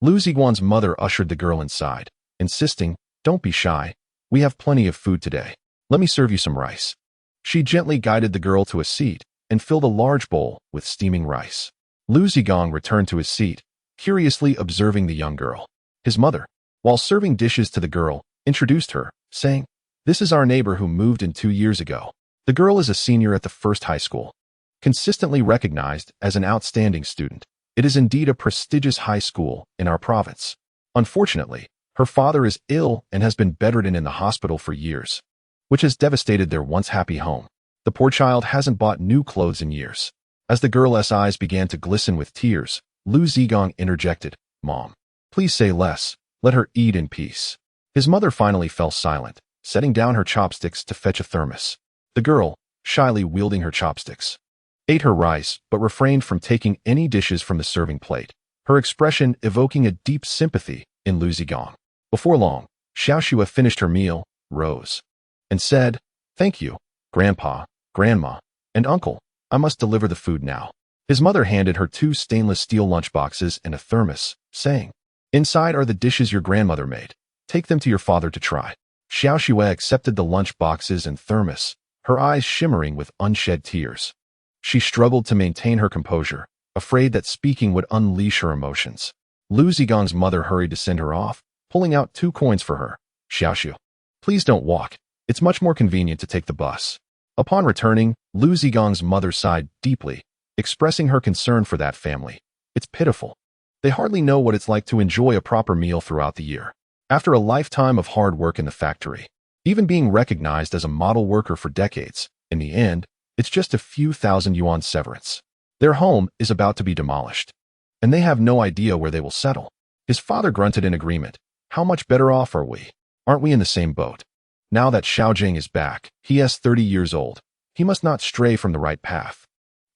Liu Ziguang's mother ushered the girl inside, insisting, "Don't be shy. We have plenty of food today. Let me serve you some rice." She gently guided the girl to a seat and filled a large bowl with steaming rice. Liu Ziguang returned to his seat, curiously observing the young girl. His mother, while serving dishes to the girl, introduced her, saying, "This is our neighbor who moved in 2 years ago." The girl is a senior at the first high school, consistently recognized as an outstanding student. It is indeed a prestigious high school in our province. Unfortunately, her father is ill and has been bedridden in the hospital for years, which has devastated their once happy home. The poor child hasn't bought new clothes in years. As the girl's eyes began to glisten with tears, Liu Ziguang interjected, Mom, please say less. Let her eat in peace. His mother finally fell silent, setting down her chopsticks to fetch a thermos. The girl, shyly wielding her chopsticks, ate her rice but refrained from taking any dishes from the serving plate, her expression evoking a deep sympathy in Liu Ziguang. Before long, Xiaoxue finished her meal, rose, and said, "Thank you, Grandpa, Grandma, and Uncle. I must deliver the food now." His mother handed her 2 stainless steel lunchboxes and a thermos, saying, "Inside are the dishes your grandmother made. Take them to your father to try." Xiaoxue accepted the lunchboxes and thermos, her eyes shimmering with unshed tears. She struggled to maintain her composure, afraid that speaking would unleash her emotions. Liu Zigang's mother hurried to send her off, pulling out 2 coins for her. "Xiaoxue, please don't walk. It's much more convenient to take the bus." Upon returning, Liu Zigang's mother sighed deeply, expressing her concern for that family. "It's pitiful. They hardly know what it's like to enjoy a proper meal throughout the year. After a lifetime of hard work in the factory, even being recognized as a model worker for decades, in the end, it's just a few thousand yuan severance. Their home is about to be demolished, and they have no idea where they will settle." His father grunted in agreement. "How much better off are we? Aren't we in the same boat? Now that Xiaojing is back, he is 30 years old. He must not stray from the right path.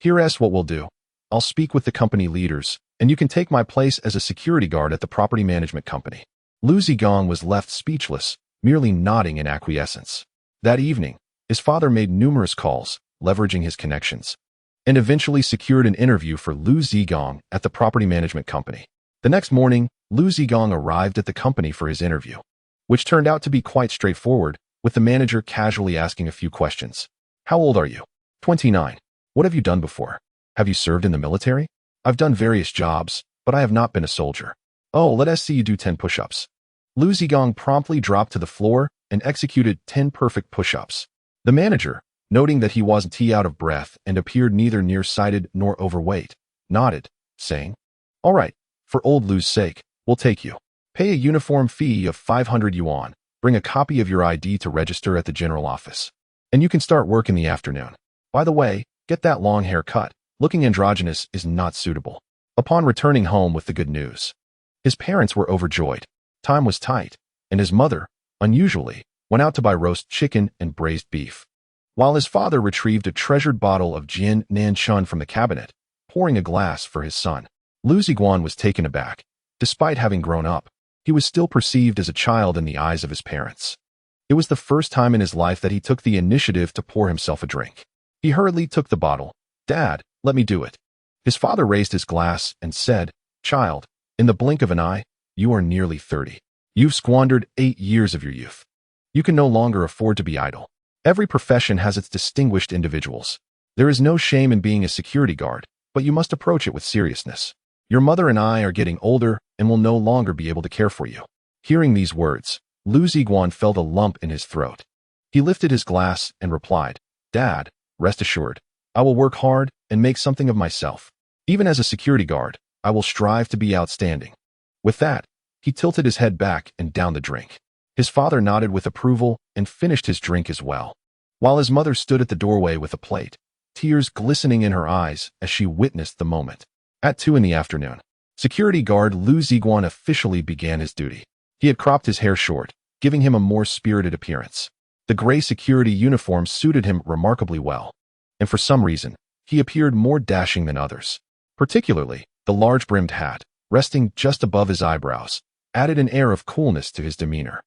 Here's what we'll do. I'll speak with the company leaders, and you can take my place as a security guard at the property management company." Liu Ziguang was left speechless, merely nodding in acquiescence. That evening, his father made numerous calls, leveraging his connections, and eventually secured an interview for Liu Ziguang at the property management company. The next morning, Liu Ziguang arrived at the company for his interview, which turned out to be quite straightforward, with the manager casually asking a few questions. "How old are you?" 29. "What have you done before? Have you served in the military?" "I've done various jobs, but I have not been a soldier." "Oh, let us see you do 10 push-ups." Liu Ziguang promptly dropped to the floor and executed 10 perfect push-ups. The manager, noting that he wasn't out of breath and appeared neither nearsighted nor overweight, nodded, saying, "All right, for old Liu's sake, we'll take you. Pay a uniform fee of 500 yuan, bring a copy of your ID to register at the general office, and you can start work in the afternoon. By the way, get that long hair cut. Looking androgynous is not suitable." Upon returning home with the good news, his parents were overjoyed. Time was tight, and his mother, unusually, went out to buy roast chicken and braised beef, while his father retrieved a treasured bottle of Jin Nanchun from the cabinet, pouring a glass for his son. Liu Ziguang was taken aback. Despite having grown up, he was still perceived as a child in the eyes of his parents. It was the first time in his life that he took the initiative to pour himself a drink. He hurriedly took the bottle. "Dad, let me do it." His father raised his glass and said, "Child, in the blink of an eye, you are nearly 30. You've squandered 8 years of your youth. You can no longer afford to be idle. Every profession has its distinguished individuals. There is no shame in being a security guard, but you must approach it with seriousness. Your mother and I are getting older and will no longer be able to care for you." Hearing these words, Liu Ziguang felt a lump in his throat. He lifted his glass and replied, "Dad, rest assured, I will work hard and make something of myself. Even as a security guard, I will strive to be outstanding." With that, he tilted his head back and downed the drink. His father nodded with approval and finished his drink as well, while his mother stood at the doorway with a plate, tears glistening in her eyes as she witnessed the moment. At 2 in the afternoon, security guard Liu Ziguang officially began his duty. He had cropped his hair short, giving him a more spirited appearance. The gray security uniform suited him remarkably well, and for some reason, he appeared more dashing than others. Particularly, the large-brimmed hat, resting just above his eyebrows, added an air of coolness to his demeanor.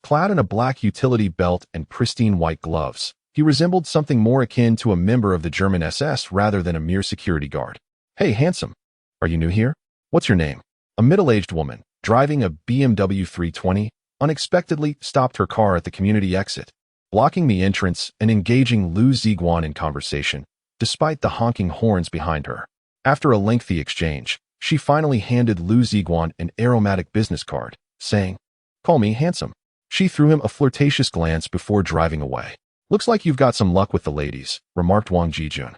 Clad in a black utility belt and pristine white gloves, he resembled something more akin to a member of the German SS rather than a mere security guard. "Hey, handsome. Are you new here? What's your name?" A middle-aged woman, driving a BMW 320, unexpectedly stopped her car at the community exit, blocking the entrance and engaging Liu Ziguang in conversation, despite the honking horns behind her. After a lengthy exchange, she finally handed Liu Ziguang an aromatic business card, saying, "Call me handsome." She threw him a flirtatious glance before driving away. "Looks like you've got some luck with the ladies," remarked Wang Jijun,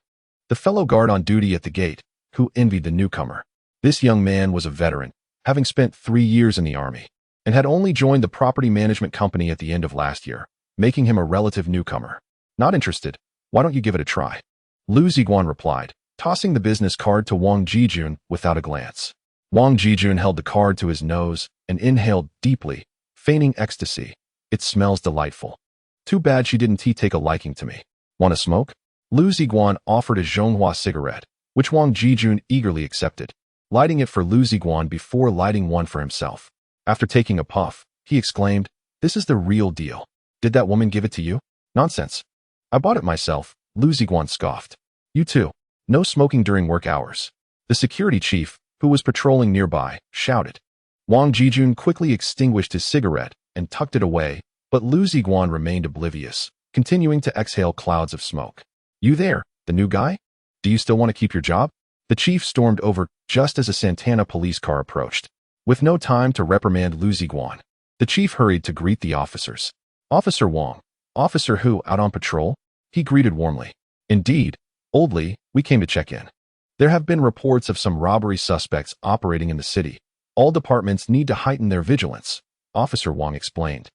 the fellow guard on duty at the gate, who envied the newcomer. This young man was a veteran, having spent 3 years in the army, and had only joined the property management company at the end of last year, making him a relative newcomer. "Not interested. Why don't you give it a try?" Liu Ziguang replied, tossing the business card to Wang Jijun without a glance. Wang Jijun held the card to his nose and inhaled deeply, feigning ecstasy. It smells delightful. Too bad she didn't take a liking to me. Want a smoke? Liu Ziguang offered a Zhonghua cigarette, which Wang Jijun eagerly accepted, lighting it for Liu Ziguang before lighting one for himself. After taking a puff, he exclaimed, "This is the real deal. Did that woman give it to you?" "Nonsense. I bought it myself," Liu Ziguang scoffed. "You too. No smoking during work hours." The security chief, who was patrolling nearby, shouted. Wang Jijun quickly extinguished his cigarette and tucked it away, but Liu Ziguang remained oblivious, continuing to exhale clouds of smoke. "You there, the new guy? Do you still want to keep your job?" The chief stormed over just as a Santana police car approached. With no time to reprimand Liu Ziguang, the chief hurried to greet the officers. "Officer Wang, Officer Hu out on patrol?" he greeted warmly. "Indeed, Old Li, we came to check in. There have been reports of some robbery suspects operating in the city. All departments need to heighten their vigilance," Officer Wang explained,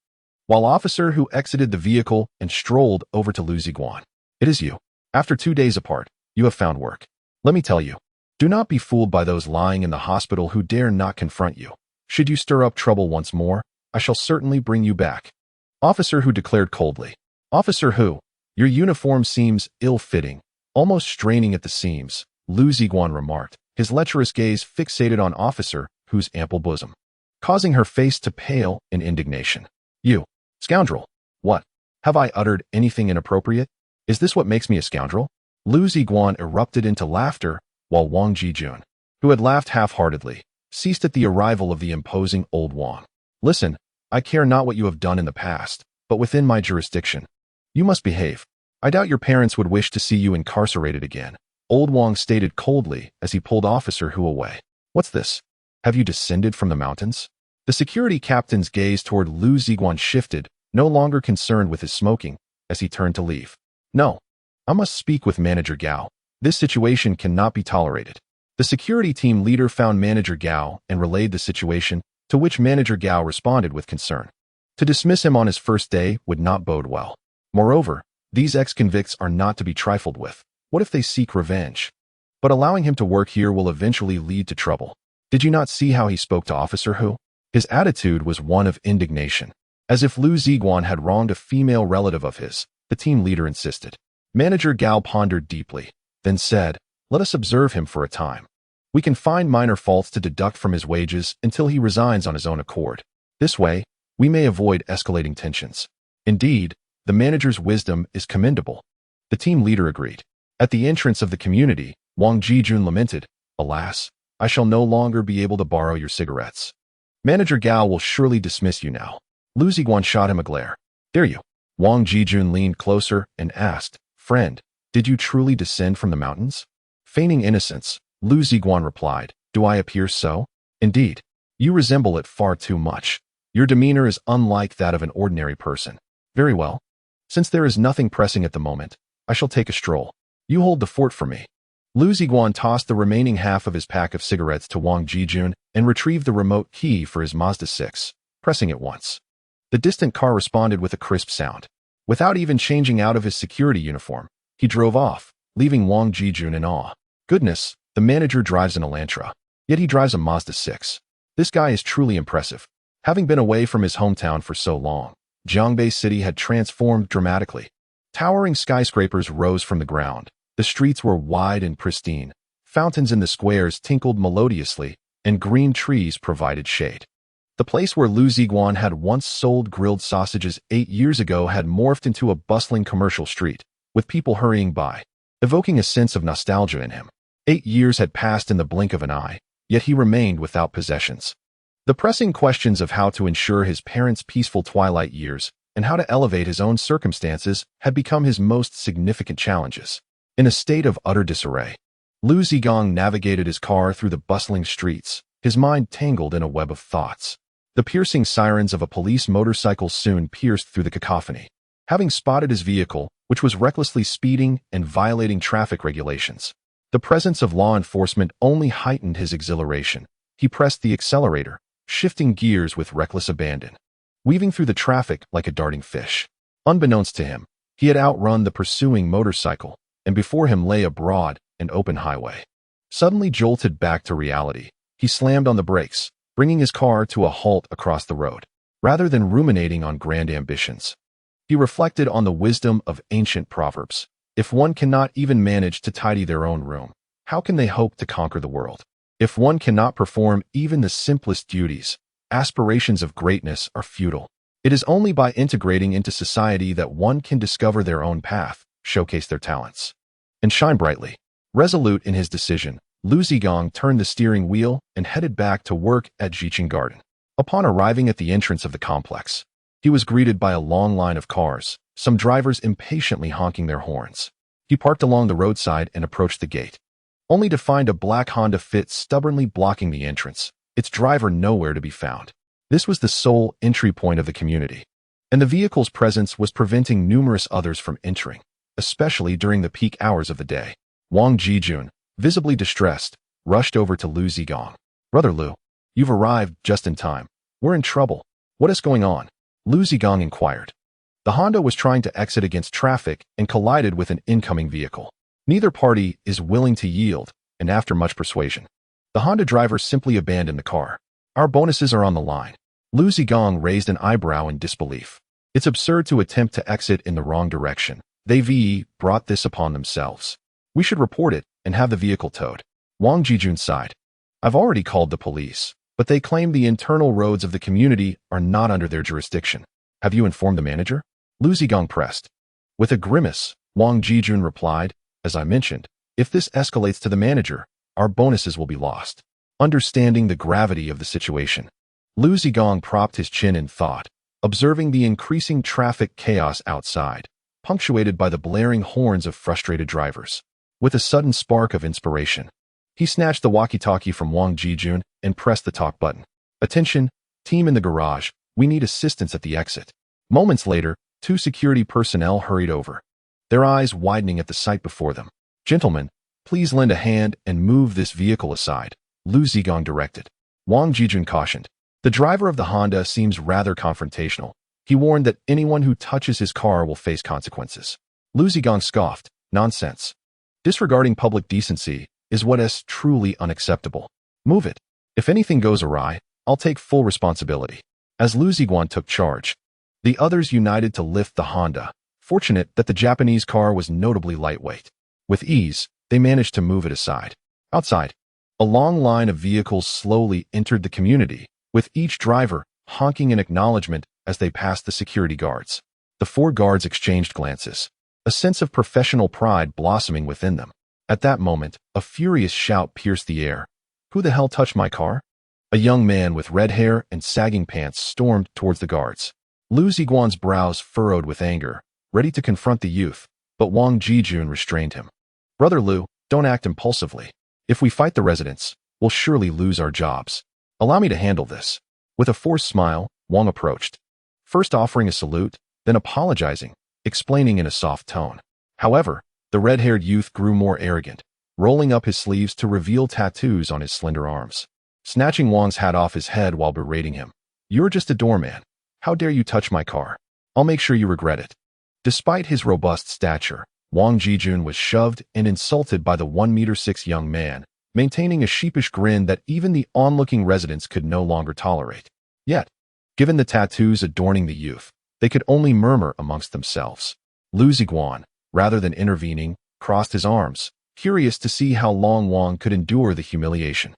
while Officer Hu exited the vehicle and strolled over to Liu Ziguang. "It is you. After 2 days apart, you have found work. Let me tell you, do not be fooled by those lying in the hospital who dare not confront you. Should you stir up trouble once more, I shall certainly bring you back," Officer Hu declared coldly. "Officer Hu, your uniform seems ill-fitting, almost straining at the seams," Liu Ziguang remarked, his lecherous gaze fixated on Officer Hu's ample bosom, causing her face to pale in indignation. "You, scoundrel! What? Have I uttered anything inappropriate? Is this what makes me a scoundrel?" Liu Ziguang erupted into laughter, while Wang Jijun, who had laughed half-heartedly, ceased at the arrival of the imposing old Wang. "Listen, I care not what you have done in the past, but within my jurisdiction, you must behave. I doubt your parents would wish to see you incarcerated again," Old Wang stated coldly as he pulled Officer Hu away. "What's this? Have you descended from the mountains?" The security captain's gaze toward Liu Ziguang shifted, no longer concerned with his smoking, as he turned to leave. "No. I must speak with Manager Gao. This situation cannot be tolerated." The security team leader found Manager Gao and relayed the situation, to which Manager Gao responded with concern. To dismiss him on his first day would not bode well. Moreover, these ex-convicts are not to be trifled with. What if they seek revenge? But allowing him to work here will eventually lead to trouble. Did you not see how he spoke to Officer Hu? His attitude was one of indignation. As if Liu Ziguang had wronged a female relative of his, the team leader insisted. Manager Gao pondered deeply, then said, "Let us observe him for a time. We can find minor faults to deduct from his wages until he resigns on his own accord. This way, we may avoid escalating tensions." Indeed, the manager's wisdom is commendable. The team leader agreed. At the entrance of the community, Wang Jijun lamented, "Alas, I shall no longer be able to borrow your cigarettes. Manager Gao will surely dismiss you now." Liu Ziguang shot him a glare. "Dare you?" Wang Jijun leaned closer and asked, "Friend, did you truly descend from the mountains?" Feigning innocence, Liu Ziguang replied, "Do I appear so?" "Indeed. You resemble it far too much. Your demeanor is unlike that of an ordinary person." "Very well. Since there is nothing pressing at the moment, I shall take a stroll. You hold the fort for me." Liu Ziguang tossed the remaining half of his pack of cigarettes to Wang Jijun and retrieved the remote key for his Mazda 6, pressing it once. The distant car responded with a crisp sound. Without even changing out of his security uniform, he drove off, leaving Wang Jijun in awe. Goodness, the manager drives an Elantra, yet he drives a Mazda 6. This guy is truly impressive. Having been away from his hometown for so long, Jiangbei City had transformed dramatically. Towering skyscrapers rose from the ground. The streets were wide and pristine. Fountains in the squares tinkled melodiously, and green trees provided shade. The place where Liu Ziguang had once sold grilled sausages 8 years ago had morphed into a bustling commercial street, with people hurrying by, evoking a sense of nostalgia in him. 8 years had passed in the blink of an eye, yet he remained without possessions. The pressing questions of how to ensure his parents' peaceful twilight years and how to elevate his own circumstances had become his most significant challenges. In a state of utter disarray, Liu Ziguang navigated his car through the bustling streets, his mind tangled in a web of thoughts. The piercing sirens of a police motorcycle soon pierced through the cacophony. Having spotted his vehicle, which was recklessly speeding and violating traffic regulations, the presence of law enforcement only heightened his exhilaration. He pressed the accelerator, shifting gears with reckless abandon, weaving through the traffic like a darting fish. Unbeknownst to him, he had outrun the pursuing motorcycle, and before him lay a broad and open highway. Suddenly jolted back to reality, He slammed on the brakes, bringing his car to a halt across the road. Rather than ruminating on grand ambitions, he reflected on the wisdom of ancient proverbs. If one cannot even manage to tidy their own room, how can they hope to conquer the world? If one cannot perform even the simplest duties, aspirations of greatness are futile. It is only by integrating into society that one can discover their own path, showcase their talents, and shine brightly. Resolute in his decision, Liu Ziguang turned the steering wheel and headed back to work at Jiqing Garden. Upon arriving at the entrance of the complex, he was greeted by a long line of cars, some drivers impatiently honking their horns. He parked along the roadside and approached the gate, only to find a black Honda Fit stubbornly blocking the entrance, its driver nowhere to be found. This was the sole entry point of the community, and the vehicle's presence was preventing numerous others from entering, especially during the peak hours of the day. Wang Jijun, visibly distressed, rushed over to Liu Ziguang. "Brother Liu, you've arrived just in time. We're in trouble. What is going on?" Liu Ziguang inquired. The Honda was trying to exit against traffic and collided with an incoming vehicle. Neither party is willing to yield, and after much persuasion, the Honda driver simply abandoned the car. "Our bonuses are on the line." Liu Ziguang raised an eyebrow in disbelief. It's absurd to attempt to exit in the wrong direction. They brought this upon themselves. We should report it and have the vehicle towed. Wang Jijun sighed. "I've already called the police, but they claim the internal roads of the community are not under their jurisdiction. Have you informed the manager?" Liu Ziguang pressed. With a grimace, Wang Jijun replied, "As I mentioned, if this escalates to the manager, our bonuses will be lost." Understanding the gravity of the situation, Liu Ziguang propped his chin in thought, observing the increasing traffic chaos outside, punctuated by the blaring horns of frustrated drivers. With a sudden spark of inspiration, he snatched the walkie-talkie from Wang Jijun and pressed the talk button. "Attention, team in the garage, we need assistance at the exit." Moments later, 2 security personnel hurried over, their eyes widening at the sight before them. "Gentlemen, please lend a hand and move this vehicle aside," Liu Ziguang directed. Wang Jijun cautioned. "The driver of the Honda seems rather confrontational." He warned that anyone who touches his car will face consequences. Liu Ziguang scoffed. "Nonsense. Disregarding public decency is what is truly unacceptable. Move it. If anything goes awry, I'll take full responsibility." As Liu Ziguang took charge, the others united to lift the Honda, fortunate that the Japanese car was notably lightweight. With ease, they managed to move it aside. Outside, a long line of vehicles slowly entered the community, with each driver honking in acknowledgement as they passed the security guards. The 4 guards exchanged glances, a sense of professional pride blossoming within them. At that moment, a furious shout pierced the air. "Who the hell touched my car?" A young man with red hair and sagging pants stormed towards the guards. Liu Ziguang's brows furrowed with anger, ready to confront the youth, but Wang Jijun restrained him. "Brother Liu, don't act impulsively. If we fight the residents, we'll surely lose our jobs. Allow me to handle this." With a forced smile, Wang approached, first offering a salute, then apologizing, explaining in a soft tone. However, the red-haired youth grew more arrogant, rolling up his sleeves to reveal tattoos on his slender arms. Snatching Wang's hat off his head while berating him. "You're just a doorman. How dare you touch my car? I'll make sure you regret it." Despite his robust stature, Wang Jijun was shoved and insulted by the 1'6" young man, maintaining a sheepish grin that even the onlooking residents could no longer tolerate. Yet, given the tattoos adorning the youth, they could only murmur amongst themselves. Liu Ziguang, rather than intervening, crossed his arms, curious to see how long Wang could endure the humiliation.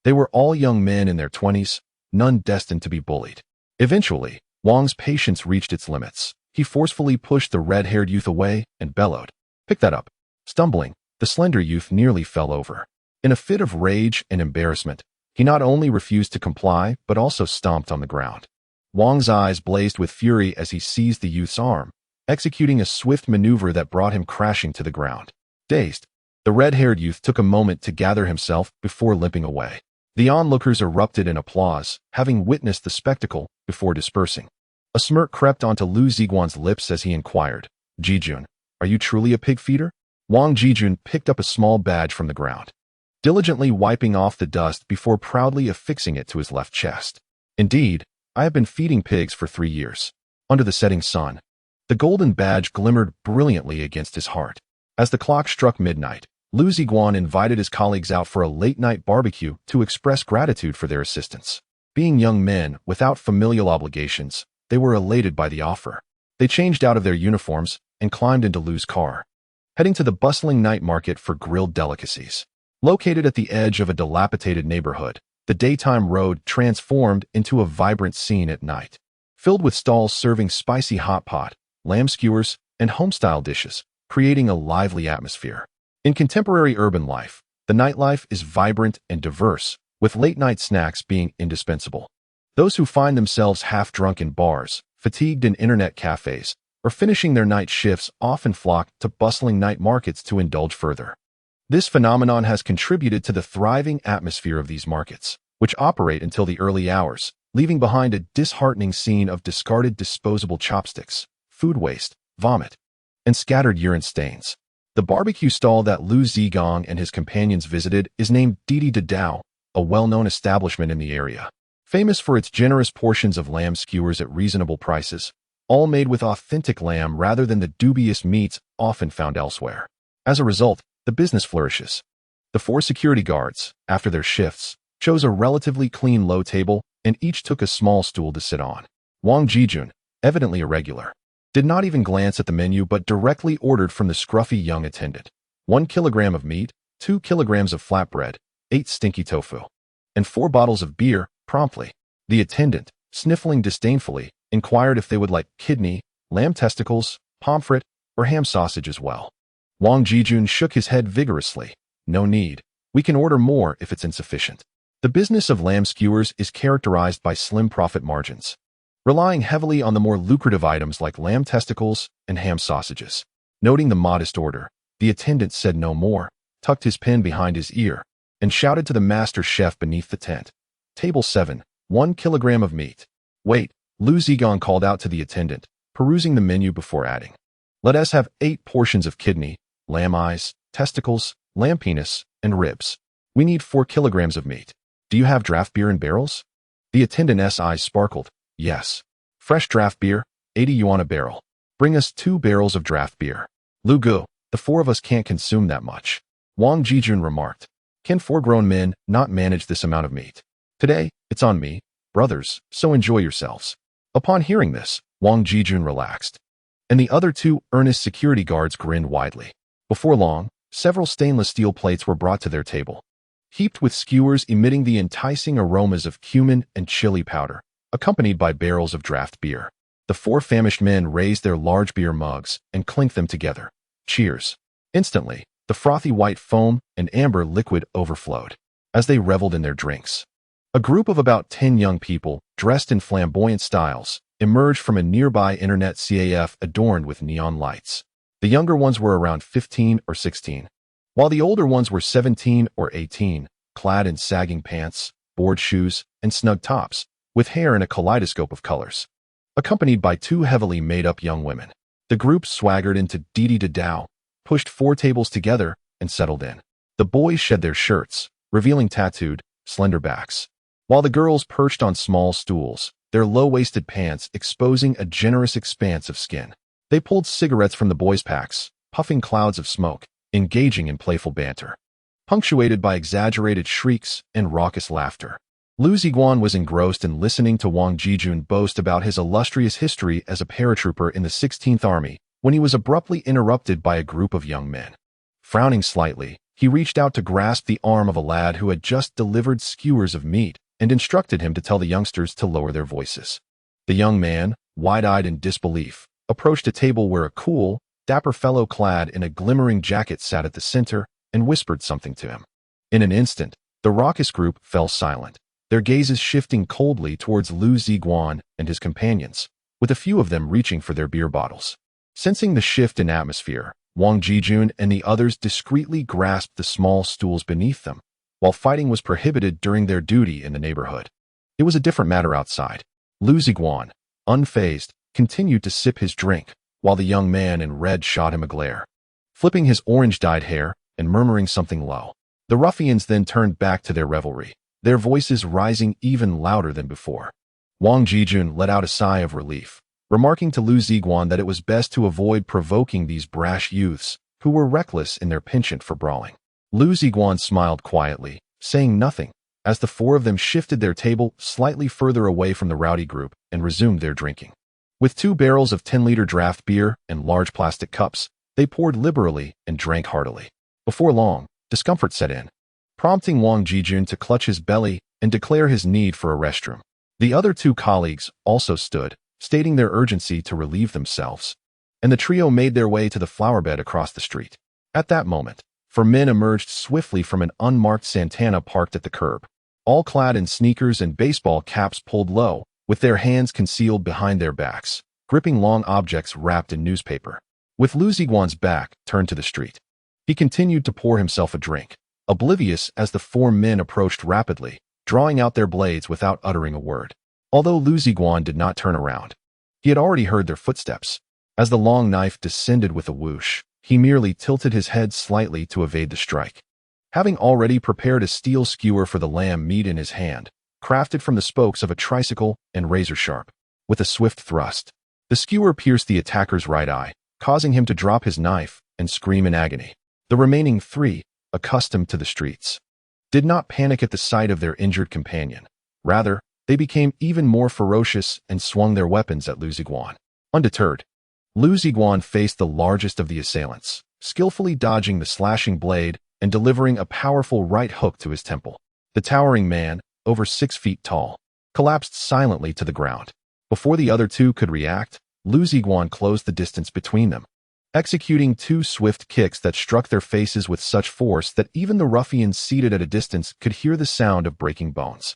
They were all young men in their 20s, none destined to be bullied. Eventually, Wang's patience reached its limits. He forcefully pushed the red-haired youth away and bellowed, "Pick that up." Stumbling, the slender youth nearly fell over. In a fit of rage and embarrassment, he not only refused to comply but also stomped on the ground. Wang's eyes blazed with fury as he seized the youth's arm, executing a swift maneuver that brought him crashing to the ground. Dazed, the red-haired youth took a moment to gather himself before limping away. The onlookers erupted in applause, having witnessed the spectacle, before dispersing. A smirk crept onto Liu Ziguang's lips as he inquired, "Jijun, are you truly a pig feeder?" Wang Jijun picked up a small badge from the ground, diligently wiping off the dust before proudly affixing it to his left chest. "Indeed, I have been feeding pigs for 3 years." Under the setting sun, the golden badge glimmered brilliantly against his heart. As the clock struck midnight, Liu Ziguang invited his colleagues out for a late-night barbecue to express gratitude for their assistance. Being young men without familial obligations, they were elated by the offer. They changed out of their uniforms and climbed into Liu's car, heading to the bustling night market for grilled delicacies. Located at the edge of a dilapidated neighborhood, the daytime road transformed into a vibrant scene at night, filled with stalls serving spicy hot pot, lamb skewers, and home-style dishes, creating a lively atmosphere. In contemporary urban life, the nightlife is vibrant and diverse, with late-night snacks being indispensable. Those who find themselves half-drunk in bars, fatigued in internet cafes, or finishing their night shifts often flock to bustling night markets to indulge further. This phenomenon has contributed to the thriving atmosphere of these markets, which operate until the early hours, leaving behind a disheartening scene of discarded disposable chopsticks, food waste, vomit, and scattered urine stains. The barbecue stall that Liu Ziguang and his companions visited is named Didi Dadao, a well-known establishment in the area. Famous for its generous portions of lamb skewers at reasonable prices, all made with authentic lamb rather than the dubious meats often found elsewhere. As a result, the business flourishes. The 4 security guards, after their shifts, chose a relatively clean low table and each took a small stool to sit on. Wang Jijun, evidently irregular, did not even glance at the menu but directly ordered from the scruffy young attendant. 1 kilogram of meat, 2 kilograms of flatbread, 8 stinky tofu, and 4 bottles of beer, promptly. The attendant, sniffling disdainfully, inquired if they would like kidney, lamb testicles, pomfret, or ham sausage as well. Wang Jijun shook his head vigorously. No need. We can order more if it's insufficient. The business of lamb skewers is characterized by slim profit margins, relying heavily on the more lucrative items like lamb testicles and ham sausages. Noting the modest order, the attendant said no more, tucked his pen behind his ear, and shouted to the master chef beneath the tent. Table 7, 1 kilogram of meat. Wait, Liu Ziguang called out to the attendant, perusing the menu before adding. Let us have 8 portions of kidney, lamb eyes, testicles, lamb penis, and ribs. We need 4 kilograms of meat. Do you have draft beer in barrels? The attendant's eyes sparkled. Yes. Fresh draft beer, 80 yuan a barrel. Bring us 2 barrels of draft beer. Lu Gu, the 4 of us can't consume that much. Wang Jijun remarked. Can 4 grown men not manage this amount of meat? Today, it's on me, brothers, so enjoy yourselves. Upon hearing this, Wang Jijun relaxed, and the other 2 earnest security guards grinned widely. Before long, several stainless steel plates were brought to their table, heaped with skewers emitting the enticing aromas of cumin and chili powder, accompanied by barrels of draft beer. The 4 famished men raised their large beer mugs and clinked them together. Cheers. Instantly, the frothy white foam and amber liquid overflowed as they reveled in their drinks. A group of about 10 young people, dressed in flamboyant styles, emerged from a nearby internet CAF adorned with neon lights. The younger ones were around 15 or 16, while the older ones were 17 or 18, clad in sagging pants, board shoes, and snug tops, with hair in a kaleidoscope of colors. Accompanied by 2 heavily made-up young women, the group swaggered into Didi Dadao, pushed 4 tables together, and settled in. The boys shed their shirts, revealing tattooed, slender backs, while the girls perched on small stools, their low-waisted pants exposing a generous expanse of skin. They pulled cigarettes from the boys' packs, puffing clouds of smoke, engaging in playful banter, punctuated by exaggerated shrieks and raucous laughter. Liu Ziguang was engrossed in listening to Wang Jijun boast about his illustrious history as a paratrooper in the 16th Army when he was abruptly interrupted by a group of young men. Frowning slightly, he reached out to grasp the arm of a lad who had just delivered skewers of meat and instructed him to tell the youngsters to lower their voices. The young man, wide-eyed in disbelief, approached a table where a cool, dapper fellow clad in a glimmering jacket sat at the center and whispered something to him. In an instant, the raucous group fell silent, their gazes shifting coldly towards Liu Ziguang and his companions, with a few of them reaching for their beer bottles. Sensing the shift in atmosphere, Wang Jijun and the others discreetly grasped the small stools beneath them, while fighting was prohibited during their duty in the neighborhood. It was a different matter outside. Liu Ziguang, unfazed, continued to sip his drink, while the young man in red shot him a glare, flipping his orange-dyed hair and murmuring something low. The ruffians then turned back to their revelry, their voices rising even louder than before. Wang Jijun let out a sigh of relief, remarking to Liu Ziguang that it was best to avoid provoking these brash youths, who were reckless in their penchant for brawling. Liu Ziguang smiled quietly, saying nothing, as the four of them shifted their table slightly further away from the rowdy group and resumed their drinking. With 2 barrels of 10-liter draft beer and large plastic cups, they poured liberally and drank heartily. Before long, discomfort set in, prompting Wang Jijun to clutch his belly and declare his need for a restroom. The other 2 colleagues also stood, stating their urgency to relieve themselves, and the trio made their way to the flowerbed across the street. At that moment, 4 men emerged swiftly from an unmarked Santana parked at the curb, all clad in sneakers and baseball caps pulled low, with their hands concealed behind their backs, gripping long objects wrapped in newspaper. With Liu Ziguang's back turned to the street, he continued to pour himself a drink, oblivious as the 4 men approached rapidly, drawing out their blades without uttering a word. Although Liu Ziguang did not turn around, he had already heard their footsteps. As the long knife descended with a whoosh, he merely tilted his head slightly to evade the strike. Having already prepared a steel skewer for the lamb meat in his hand, crafted from the spokes of a tricycle and razor-sharp, with a swift thrust, the skewer pierced the attacker's right eye, causing him to drop his knife and scream in agony. The remaining 3, accustomed to the streets, did not panic at the sight of their injured companion. Rather, they became even more ferocious and swung their weapons at Liu Ziguang. Undeterred, Liu Ziguang faced the largest of the assailants, skillfully dodging the slashing blade and delivering a powerful right hook to his temple. The towering man, over 6 feet tall, collapsed silently to the ground. Before the other 2 could react, Liu Ziguang closed the distance between them, executing 2 swift kicks that struck their faces with such force that even the ruffians seated at a distance could hear the sound of breaking bones.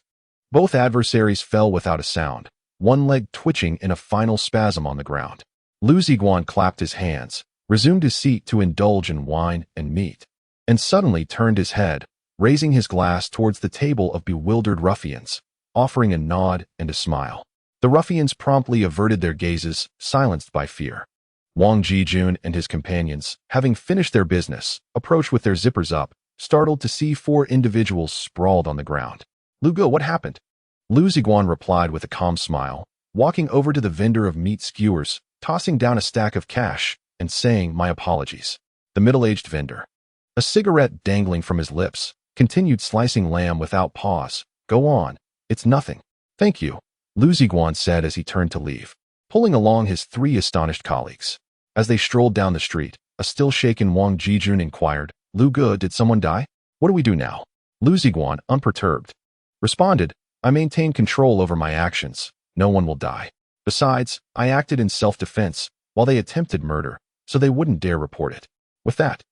Both adversaries fell without a sound, one leg twitching in a final spasm on the ground. Liu Ziguang clapped his hands, resumed his seat to indulge in wine and meat, and suddenly turned his head, raising his glass towards the table of bewildered ruffians, offering a nod and a smile. The ruffians promptly averted their gazes, silenced by fear. Wang Jijun and his companions, having finished their business, approached with their zippers up, startled to see 4 individuals sprawled on the ground. "Liu Ge, what happened?" Liu Ziguang replied with a calm smile, walking over to the vendor of meat skewers, tossing down a stack of cash, and saying, "My apologies." The middle-aged vendor, a cigarette dangling from his lips, continued slicing lamb without pause. "Go on, it's nothing." "Thank you," Liu Ziguang said as he turned to leave, pulling along his 3 astonished colleagues. As they strolled down the street, a still-shaken Wang Jijun inquired, "Liu Ge, did someone die? What do we do now?" Liu Ziguang, unperturbed, responded, "I maintain control over my actions. No one will die. Besides, I acted in self-defense while they attempted murder, so they wouldn't dare report it." With that,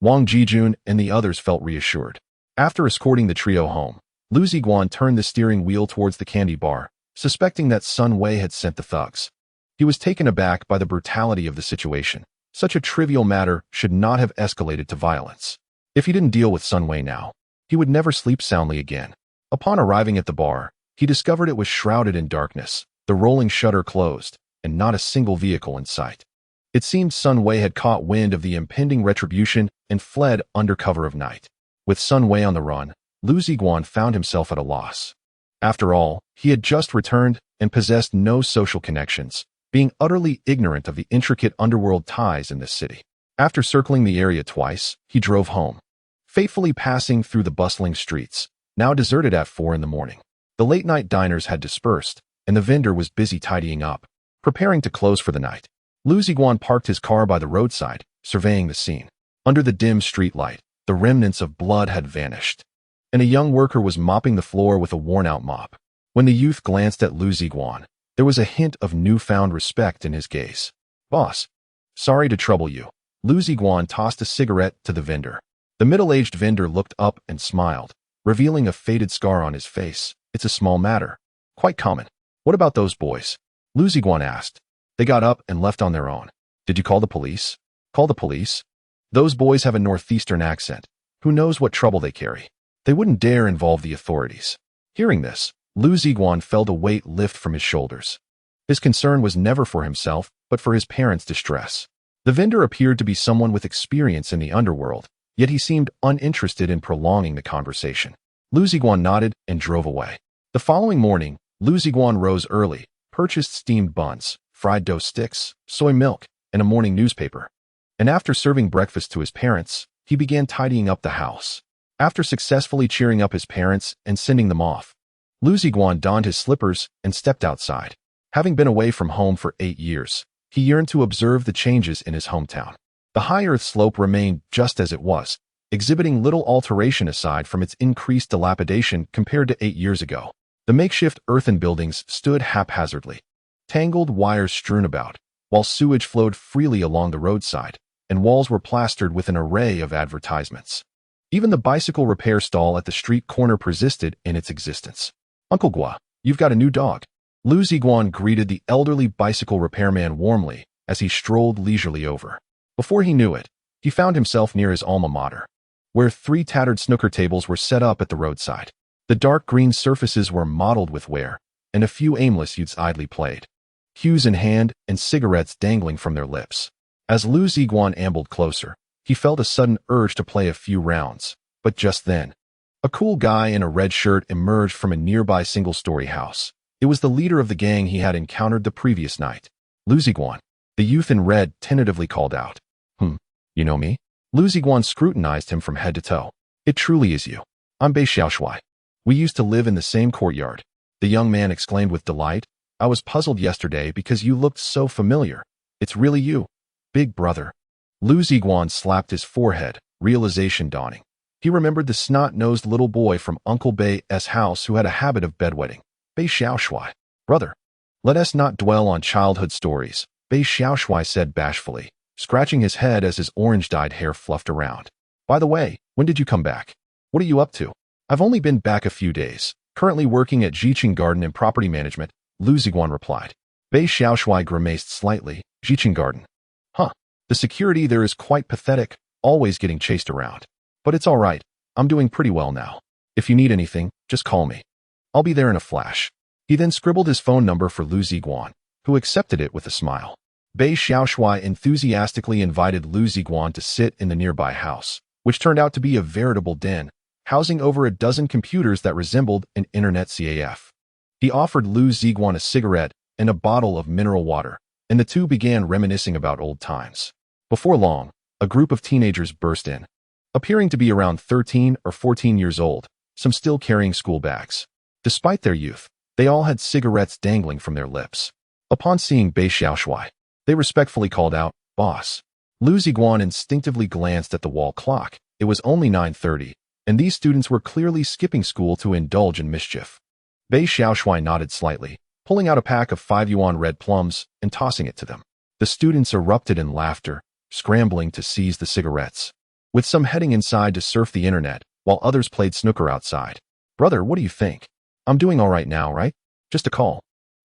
Wang Jijun and the others felt reassured. After escorting the trio home, Liu Ziguang turned the steering wheel towards the candy bar, suspecting that Sun Wei had sent the thugs. He was taken aback by the brutality of the situation. Such a trivial matter should not have escalated to violence. If he didn't deal with Sun Wei now, he would never sleep soundly again. Upon arriving at the bar, he discovered it was shrouded in darkness, the rolling shutter closed, and not a single vehicle in sight. It seemed Sun Wei had caught wind of the impending retribution and fled under cover of night. With Sun Wei on the run, Liu Ziguang found himself at a loss. After all, he had just returned and possessed no social connections, being utterly ignorant of the intricate underworld ties in this city. After circling the area twice, he drove home, faithfully passing through the bustling streets, now deserted at 4 in the morning. The late-night diners had dispersed, and the vendor was busy tidying up, preparing to close for the night. Liu Ziguang parked his car by the roadside, surveying the scene. Under the dim streetlight, the remnants of blood had vanished, and a young worker was mopping the floor with a worn-out mop. When the youth glanced at Liu Ziguang, there was a hint of newfound respect in his gaze. "Boss, sorry to trouble you." Liu Ziguang tossed a cigarette to the vendor. The middle-aged vendor looked up and smiled, revealing a faded scar on his face. "It's a small matter. Quite common." "What about those boys?" Liu Ziguang asked. "They got up and left on their own." "Did you call the police?" "Call the police? Those boys have a northeastern accent. Who knows what trouble they carry? They wouldn't dare involve the authorities." Hearing this, Liu Ziguang felt a weight lift from his shoulders. His concern was never for himself, but for his parents' distress. The vendor appeared to be someone with experience in the underworld, yet he seemed uninterested in prolonging the conversation. Liu Ziguang nodded and drove away. The following morning, Liu Ziguang rose early, purchased steamed buns, fried dough sticks, soy milk, and a morning newspaper. And after serving breakfast to his parents, he began tidying up the house. After successfully cheering up his parents and sending them off, Liu Ziguang donned his slippers and stepped outside. Having been away from home for 8 years, he yearned to observe the changes in his hometown. The high earth slope remained just as it was, exhibiting little alteration aside from its increased dilapidation compared to 8 years ago. The makeshift earthen buildings stood haphazardly, tangled wires strewn about, while sewage flowed freely along the roadside, and walls were plastered with an array of advertisements. Even the bicycle repair stall at the street corner persisted in its existence. "Uncle Gua, you've got a new dog." Liu Ziguang greeted the elderly bicycle repairman warmly as he strolled leisurely over. Before he knew it, he found himself near his alma mater, where 3 tattered snooker tables were set up at the roadside. The dark green surfaces were mottled with wear, and a few aimless youths idly played, cues in hand and cigarettes dangling from their lips. As Liu Ziguang ambled closer, he felt a sudden urge to play a few rounds, but just then, a cool guy in a red shirt emerged from a nearby single-story house. It was the leader of the gang he had encountered the previous night. "Liu Ziguang," the youth in red tentatively called out. You know me?" Liu Ziguang scrutinized him from head to toe. "It truly is you. I'm Bei Xiaoshui. We used to live in the same courtyard," the young man exclaimed with delight. "I was puzzled yesterday because you looked so familiar. It's really you, big brother." Liu Ziguang slapped his forehead, realization dawning. He remembered the snot-nosed little boy from Uncle Bei's house who had a habit of bedwetting. "Bei Xiaoshui, brother. Let us not dwell on childhood stories," Bei Xiaoshui said bashfully, scratching his head as his orange-dyed hair fluffed around. "By the way, when did you come back? What are you up to?" "I've only been back a few days, currently working at Jiqing Garden in property management," Liu Ziguang replied. Bei Xiaoshui grimaced slightly. "Jiqing Garden? Huh. The security there is quite pathetic, always getting chased around. But it's all right. I'm doing pretty well now. If you need anything, just call me. I'll be there in a flash." He then scribbled his phone number for Liu Ziguang, who accepted it with a smile. Bei Xiaoshui enthusiastically invited Liu Ziguang to sit in the nearby house, which turned out to be a veritable den, housing over a dozen computers that resembled an internet CAF. He offered Liu Ziguang a cigarette and a bottle of mineral water, and the two began reminiscing about old times. Before long, a group of teenagers burst in, appearing to be around 13 or 14 years old, some still carrying school bags. Despite their youth, they all had cigarettes dangling from their lips. Upon seeing Bei Xiaoshui, they respectfully called out, "Boss." Liu Ziguang instinctively glanced at the wall clock. It was only 9:30, and these students were clearly skipping school to indulge in mischief. Bei Xiaoshui nodded slightly, pulling out a pack of 5 yuan red plums and tossing it to them. The students erupted in laughter, scrambling to seize the cigarettes, with some heading inside to surf the internet, while others played snooker outside. "Brother, what do you think? I'm doing all right now, right? Just a call.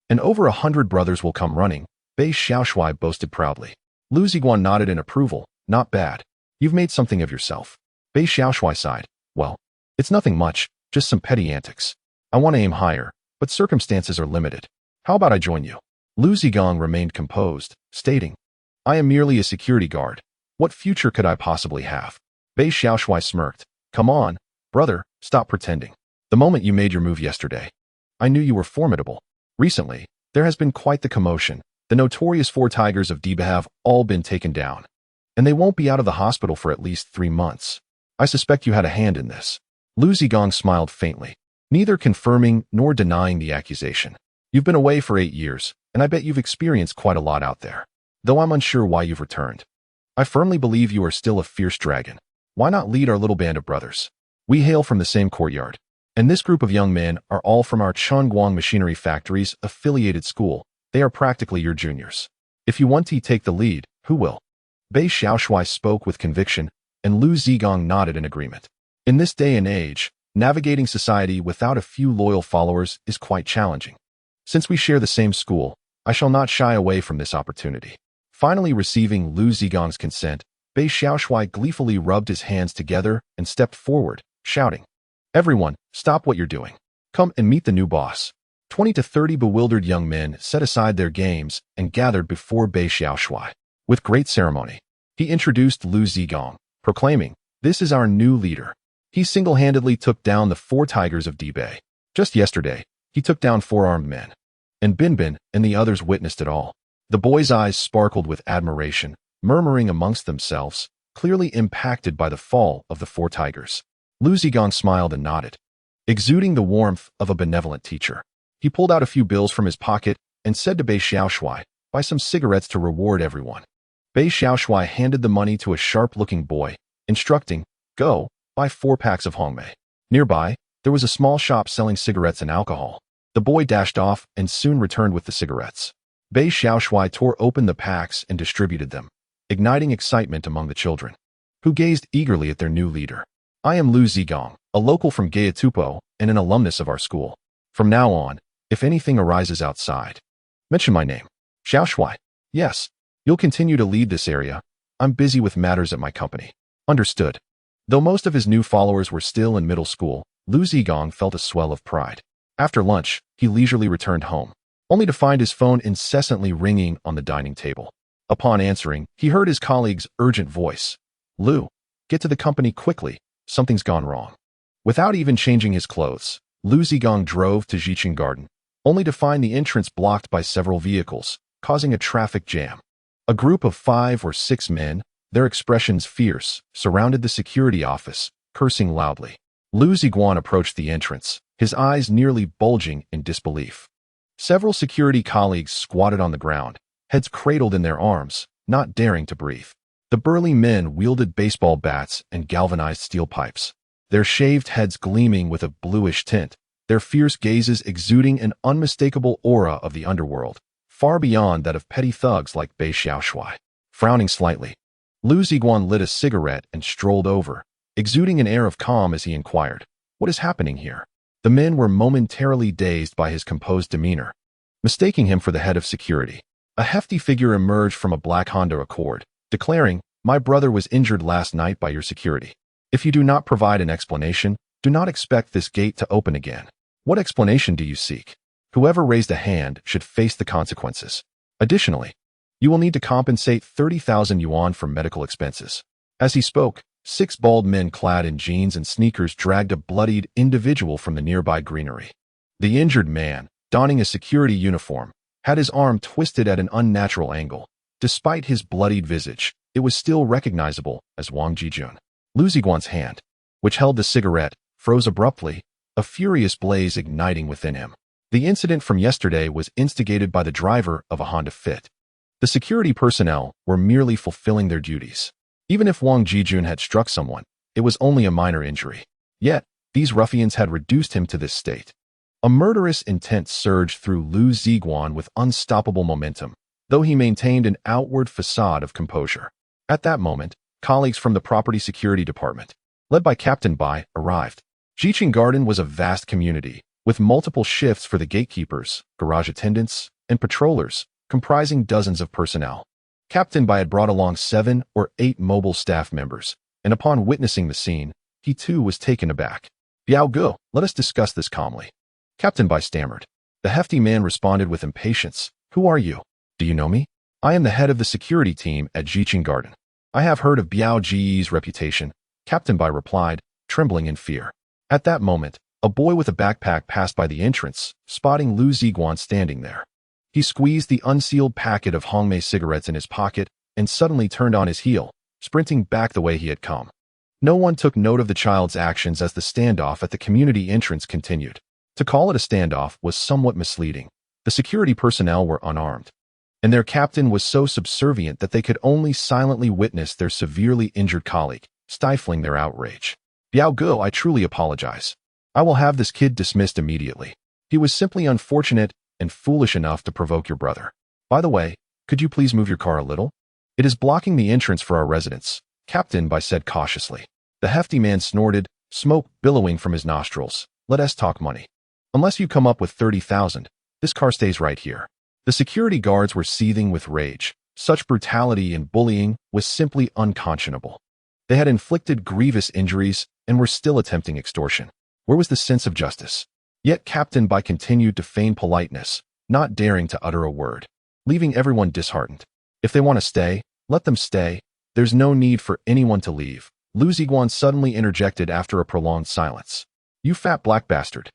And over 100 brothers will come running," Bei Xiaoshui boasted proudly. Liu Ziguang nodded in approval. "Not bad. You've made something of yourself." Bei Xiaoshui sighed. "Well, it's nothing much, just some petty antics. I want to aim higher, but circumstances are limited. How about I join you?" Liu Ziguang remained composed, stating, "I am merely a security guard. What future could I possibly have?" Bei Xiaoshui smirked. "Come on, brother, stop pretending. The moment you made your move yesterday, I knew you were formidable. Recently, there has been quite the commotion. The notorious 4 tigers of Diba have all been taken down, and they won't be out of the hospital for at least 3 months. I suspect you had a hand in this." Liu Ziguang smiled faintly, neither confirming nor denying the accusation. "You've been away for 8 years, and I bet you've experienced quite a lot out there. Though I'm unsure why you've returned. I firmly believe you are still a fierce dragon. Why not lead our little band of brothers? We hail from the same courtyard, and this group of young men are all from our Chongguang Machinery Factory's affiliated school. They are practically your juniors. If you want to take the lead, who will?" Bei Xiaoshui spoke with conviction, and Liu Ziguang nodded in agreement. In this day and age, navigating society without a few loyal followers is quite challenging. Since we share the same school, I shall not shy away from this opportunity. Finally receiving Liu Ziguang's consent, Bei Xiaoshui gleefully rubbed his hands together and stepped forward, shouting, "Everyone, stop what you're doing. Come and meet the new boss." 20 to 30 bewildered young men set aside their games and gathered before Bei Xiaoshui. With great ceremony, he introduced Liu Ziguang, proclaiming, "This is our new leader. He single-handedly took down the 4 tigers of Dibei. Just yesterday, he took down 4 armed men. And Binbin and the others witnessed it all." The boys' eyes sparkled with admiration, murmuring amongst themselves, clearly impacted by the fall of the four tigers. Liu Ziguang smiled and nodded, exuding the warmth of a benevolent teacher. He pulled out a few bills from his pocket and said to Bei Xiaoshui, "Buy some cigarettes to reward everyone." Bei Xiaoshui handed the money to a sharp-looking boy, instructing, "Go, buy 4 packs of Hongmei." Nearby, there was a small shop selling cigarettes and alcohol. The boy dashed off and soon returned with the cigarettes. Bei Xiaoshui tore open the packs and distributed them, igniting excitement among the children, who gazed eagerly at their new leader. "I am Liu Ziguang, a local from Gaetupo and an alumnus of our school. From now on, if anything arises outside, mention my name." "Xiaoshui, yes, you'll continue to lead this area. I'm busy with matters at my company." "Understood." Though most of his new followers were still in middle school, Liu Ziguang felt a swell of pride. After lunch, he leisurely returned home, only to find his phone incessantly ringing on the dining table. Upon answering, he heard his colleague's urgent voice. "Liu, get to the company quickly. Something's gone wrong." Without even changing his clothes, Liu Ziguang drove to Jiqing Garden, only to find the entrance blocked by several vehicles, causing a traffic jam. A group of 5 or 6 men, their expressions fierce, surrounded the security office, cursing loudly. Liu Ziguang approached the entrance, his eyes nearly bulging in disbelief. Several security colleagues squatted on the ground, heads cradled in their arms, not daring to breathe. The burly men wielded baseball bats and galvanized steel pipes, their shaved heads gleaming with a bluish tint, their fierce gazes exuding an unmistakable aura of the underworld, far beyond that of petty thugs like Bei Xiaoshui. Frowning slightly, Liu Ziguang lit a cigarette and strolled over, exuding an air of calm as he inquired, "What is happening here?" The men were momentarily dazed by his composed demeanor. Mistaking him for the head of security, a hefty figure emerged from a black Honda Accord, declaring, "My brother was injured last night by your security. If you do not provide an explanation, do not expect this gate to open again." "What explanation do you seek?" Whoever raised a hand should face the consequences. Additionally, you will need to compensate 30,000 yuan for medical expenses. As he spoke, 6 bald men clad in jeans and sneakers dragged a bloodied individual from the nearby greenery. The injured man, donning a security uniform, had his arm twisted at an unnatural angle. Despite his bloodied visage, it was still recognizable as Wang Jijun. Liu Ziguang's hand, which held the cigarette, froze abruptly, a furious blaze igniting within him. The incident from yesterday was instigated by the driver of a Honda Fit. The security personnel were merely fulfilling their duties. Even if Wang Jijun had struck someone, it was only a minor injury. Yet, these ruffians had reduced him to this state. A murderous intent surged through Liu Ziguang with unstoppable momentum, though he maintained an outward facade of composure. At that moment, colleagues from the property security department, led by Captain Bai, arrived. Jiqing Garden was a vast community, with multiple shifts for the gatekeepers, garage attendants, and patrollers, comprising dozens of personnel. Captain Bai had brought along 7 or 8 mobile staff members, and upon witnessing the scene, he too was taken aback. "Biao Ge, let us discuss this calmly." Captain Bai stammered. The hefty man responded with impatience. "Who are you? Do you know me? I am the head of the security team at Jiqing Garden." "I have heard of Biao Ji's reputation," Captain Bai replied, trembling in fear. At that moment, a boy with a backpack passed by the entrance, spotting Liu Ziguang standing there. He squeezed the unsealed packet of Hongmei cigarettes in his pocket and suddenly turned on his heel, sprinting back the way he had come. No one took note of the child's actions as the standoff at the community entrance continued. To call it a standoff was somewhat misleading. The security personnel were unarmed, and their captain was so subservient that they could only silently witness their severely injured colleague, stifling their outrage. "Biao Ge, I truly apologize. I will have this kid dismissed immediately. He was simply unfortunate and foolish enough to provoke your brother. By the way, could you please move your car a little? It is blocking the entrance for our residents," Captain Bai said cautiously. The hefty man snorted, smoke billowing from his nostrils. "Let us talk money. Unless you come up with 30,000, this car stays right here." The security guards were seething with rage. Such brutality and bullying was simply unconscionable. They had inflicted grievous injuries and were still attempting extortion. Where was the sense of justice? Yet Captain Bai continued to feign politeness, not daring to utter a word, leaving everyone disheartened. "If they want to stay, let them stay. There's no need for anyone to leave," Liu Ziguang suddenly interjected after a prolonged silence. "You fat black bastard."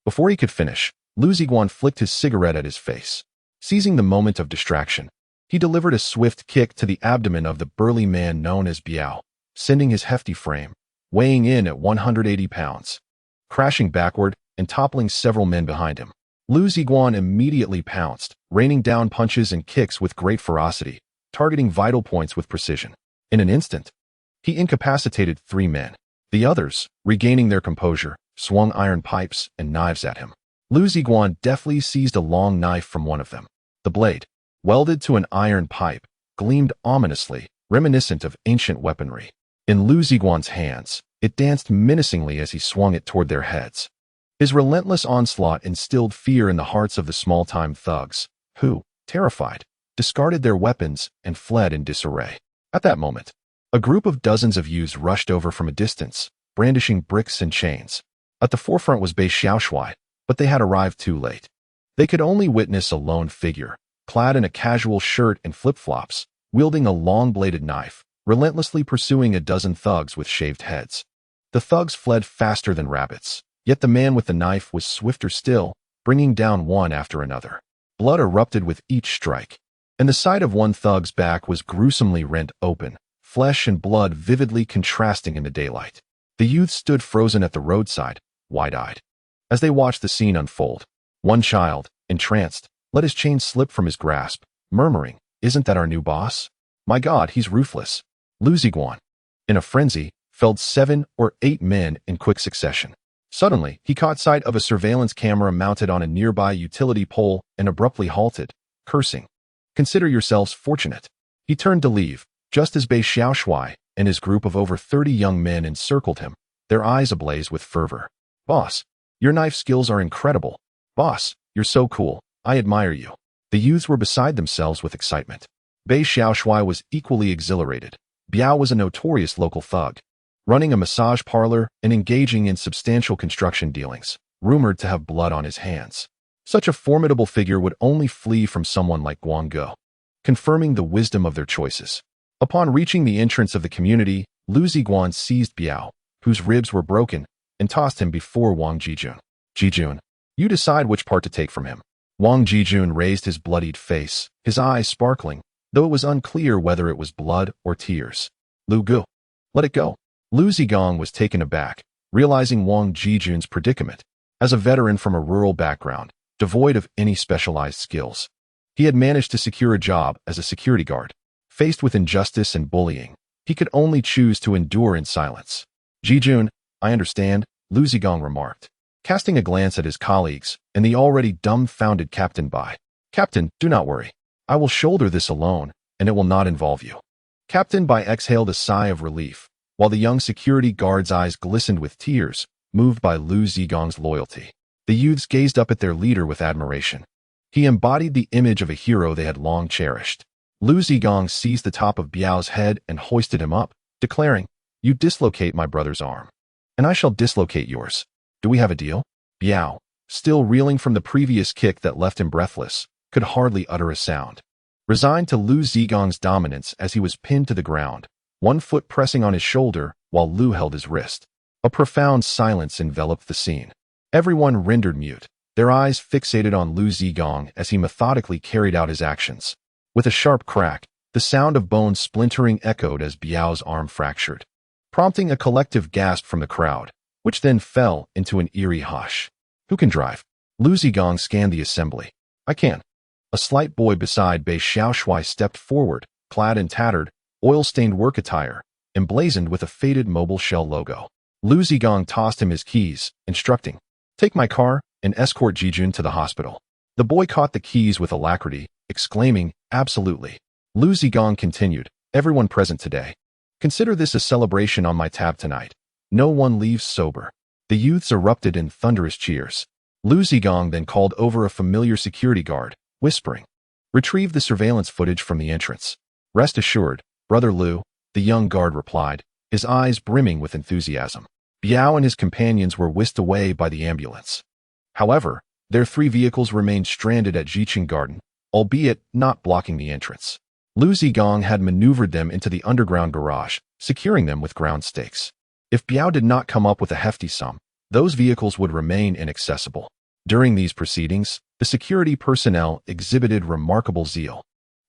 Before he could finish, Liu Ziguang flicked his cigarette at his face. Seizing the moment of distraction, he delivered a swift kick to the abdomen of the burly man known as Biao, sending his hefty frame, weighing in at 180 pounds, crashing backward and toppling several men behind him. Liu Ziguang immediately pounced, raining down punches and kicks with great ferocity, targeting vital points with precision. In an instant, he incapacitated 3 men. The others, regaining their composure, swung iron pipes and knives at him. Liu Ziguang deftly seized a long knife from one of them. The blade, welded to an iron pipe, gleamed ominously, reminiscent of ancient weaponry. In Liu Ziguang's hands, it danced menacingly as he swung it toward their heads. His relentless onslaught instilled fear in the hearts of the small-time thugs, who, terrified, discarded their weapons and fled in disarray. At that moment, a group of dozens of youths rushed over from a distance, brandishing bricks and chains. At the forefront was Bei Xiaoshui, but they had arrived too late. They could only witness a lone figure, clad in a casual shirt and flip-flops, wielding a long-bladed knife, relentlessly pursuing a dozen thugs with shaved heads. The thugs fled faster than rabbits, yet the man with the knife was swifter still, bringing down one after another. Blood erupted with each strike, and the side of one thug's back was gruesomely rent open, flesh and blood vividly contrasting in the daylight. The youth stood frozen at the roadside, wide-eyed. As they watched the scene unfold, one child, entranced, let his chain slip from his grasp, murmuring, "Isn't that our new boss? My God, he's ruthless." Liu Ziguang, in a frenzy, felled 7 or 8 men in quick succession. Suddenly, he caught sight of a surveillance camera mounted on a nearby utility pole and abruptly halted, cursing. "Consider yourselves fortunate." He turned to leave, just as Bei Xiaoshui and his group of over 30 young men encircled him, their eyes ablaze with fervor. "Boss, your knife skills are incredible. Boss, you're so cool. I admire you." The youths were beside themselves with excitement. Bei Xiaoshui was equally exhilarated. Biao was a notorious local thug, running a massage parlor and engaging in substantial construction dealings, rumored to have blood on his hands. Such a formidable figure would only flee from someone like Guanggo, confirming the wisdom of their choices. Upon reaching the entrance of the community, Liu Ziguang seized Biao, whose ribs were broken, and tossed him before Wang Jijun. "Jijun, you decide which part to take from him." Wang Jijun raised his bloodied face, his eyes sparkling, though it was unclear whether it was blood or tears. "Liu Gu, let it go." Liu Ziguang was taken aback, realizing Wang Jijun's predicament. As a veteran from a rural background, devoid of any specialized skills, he had managed to secure a job as a security guard. Faced with injustice and bullying, he could only choose to endure in silence. "Jijun, I understand," Liu Ziguang remarked, casting a glance at his colleagues and the already dumbfounded Captain Bai. "Captain, do not worry. I will shoulder this alone, and it will not involve you." Captain Bai exhaled a sigh of relief, while the young security guard's eyes glistened with tears, moved by Liu Ziguang's loyalty. The youths gazed up at their leader with admiration. He embodied the image of a hero they had long cherished. Liu Ziguang seized the top of Biao's head and hoisted him up, declaring, "You dislocate my brother's arm, and I shall dislocate yours. Do we have a deal?" Biao, still reeling from the previous kick that left him breathless, could hardly utter a sound. Resigned to Liu Ziguang's dominance as he was pinned to the ground, one foot pressing on his shoulder while Liu held his wrist. A profound silence enveloped the scene. Everyone rendered mute, their eyes fixated on Liu Ziguang as he methodically carried out his actions. With a sharp crack, the sound of bones splintering echoed as Biao's arm fractured, prompting a collective gasp from the crowd, which then fell into an eerie hush. "Who can drive?" Liu Ziguang scanned the assembly. "I can." A slight boy beside Bei Xiaoshui stepped forward, clad in tattered, oil-stained work attire, emblazoned with a faded mobile shell logo. Liu Ziguang tossed him his keys, instructing, "Take my car and escort Jijun to the hospital." The boy caught the keys with alacrity, exclaiming, "Absolutely." Liu Ziguang continued, "Everyone present today, consider this a celebration on my tab tonight. No one leaves sober." The youths erupted in thunderous cheers. Liu Ziguang then called over a familiar security guard, whispering, "Retrieve the surveillance footage from the entrance." "Rest assured, Brother Liu," the young guard replied, his eyes brimming with enthusiasm. Biao and his companions were whisked away by the ambulance. However, their 3 vehicles remained stranded at Jiqing Garden, albeit not blocking the entrance. Liu Ziguang had maneuvered them into the underground garage, securing them with ground stakes. If Biao did not come up with a hefty sum, those vehicles would remain inaccessible. During these proceedings, the security personnel exhibited remarkable zeal,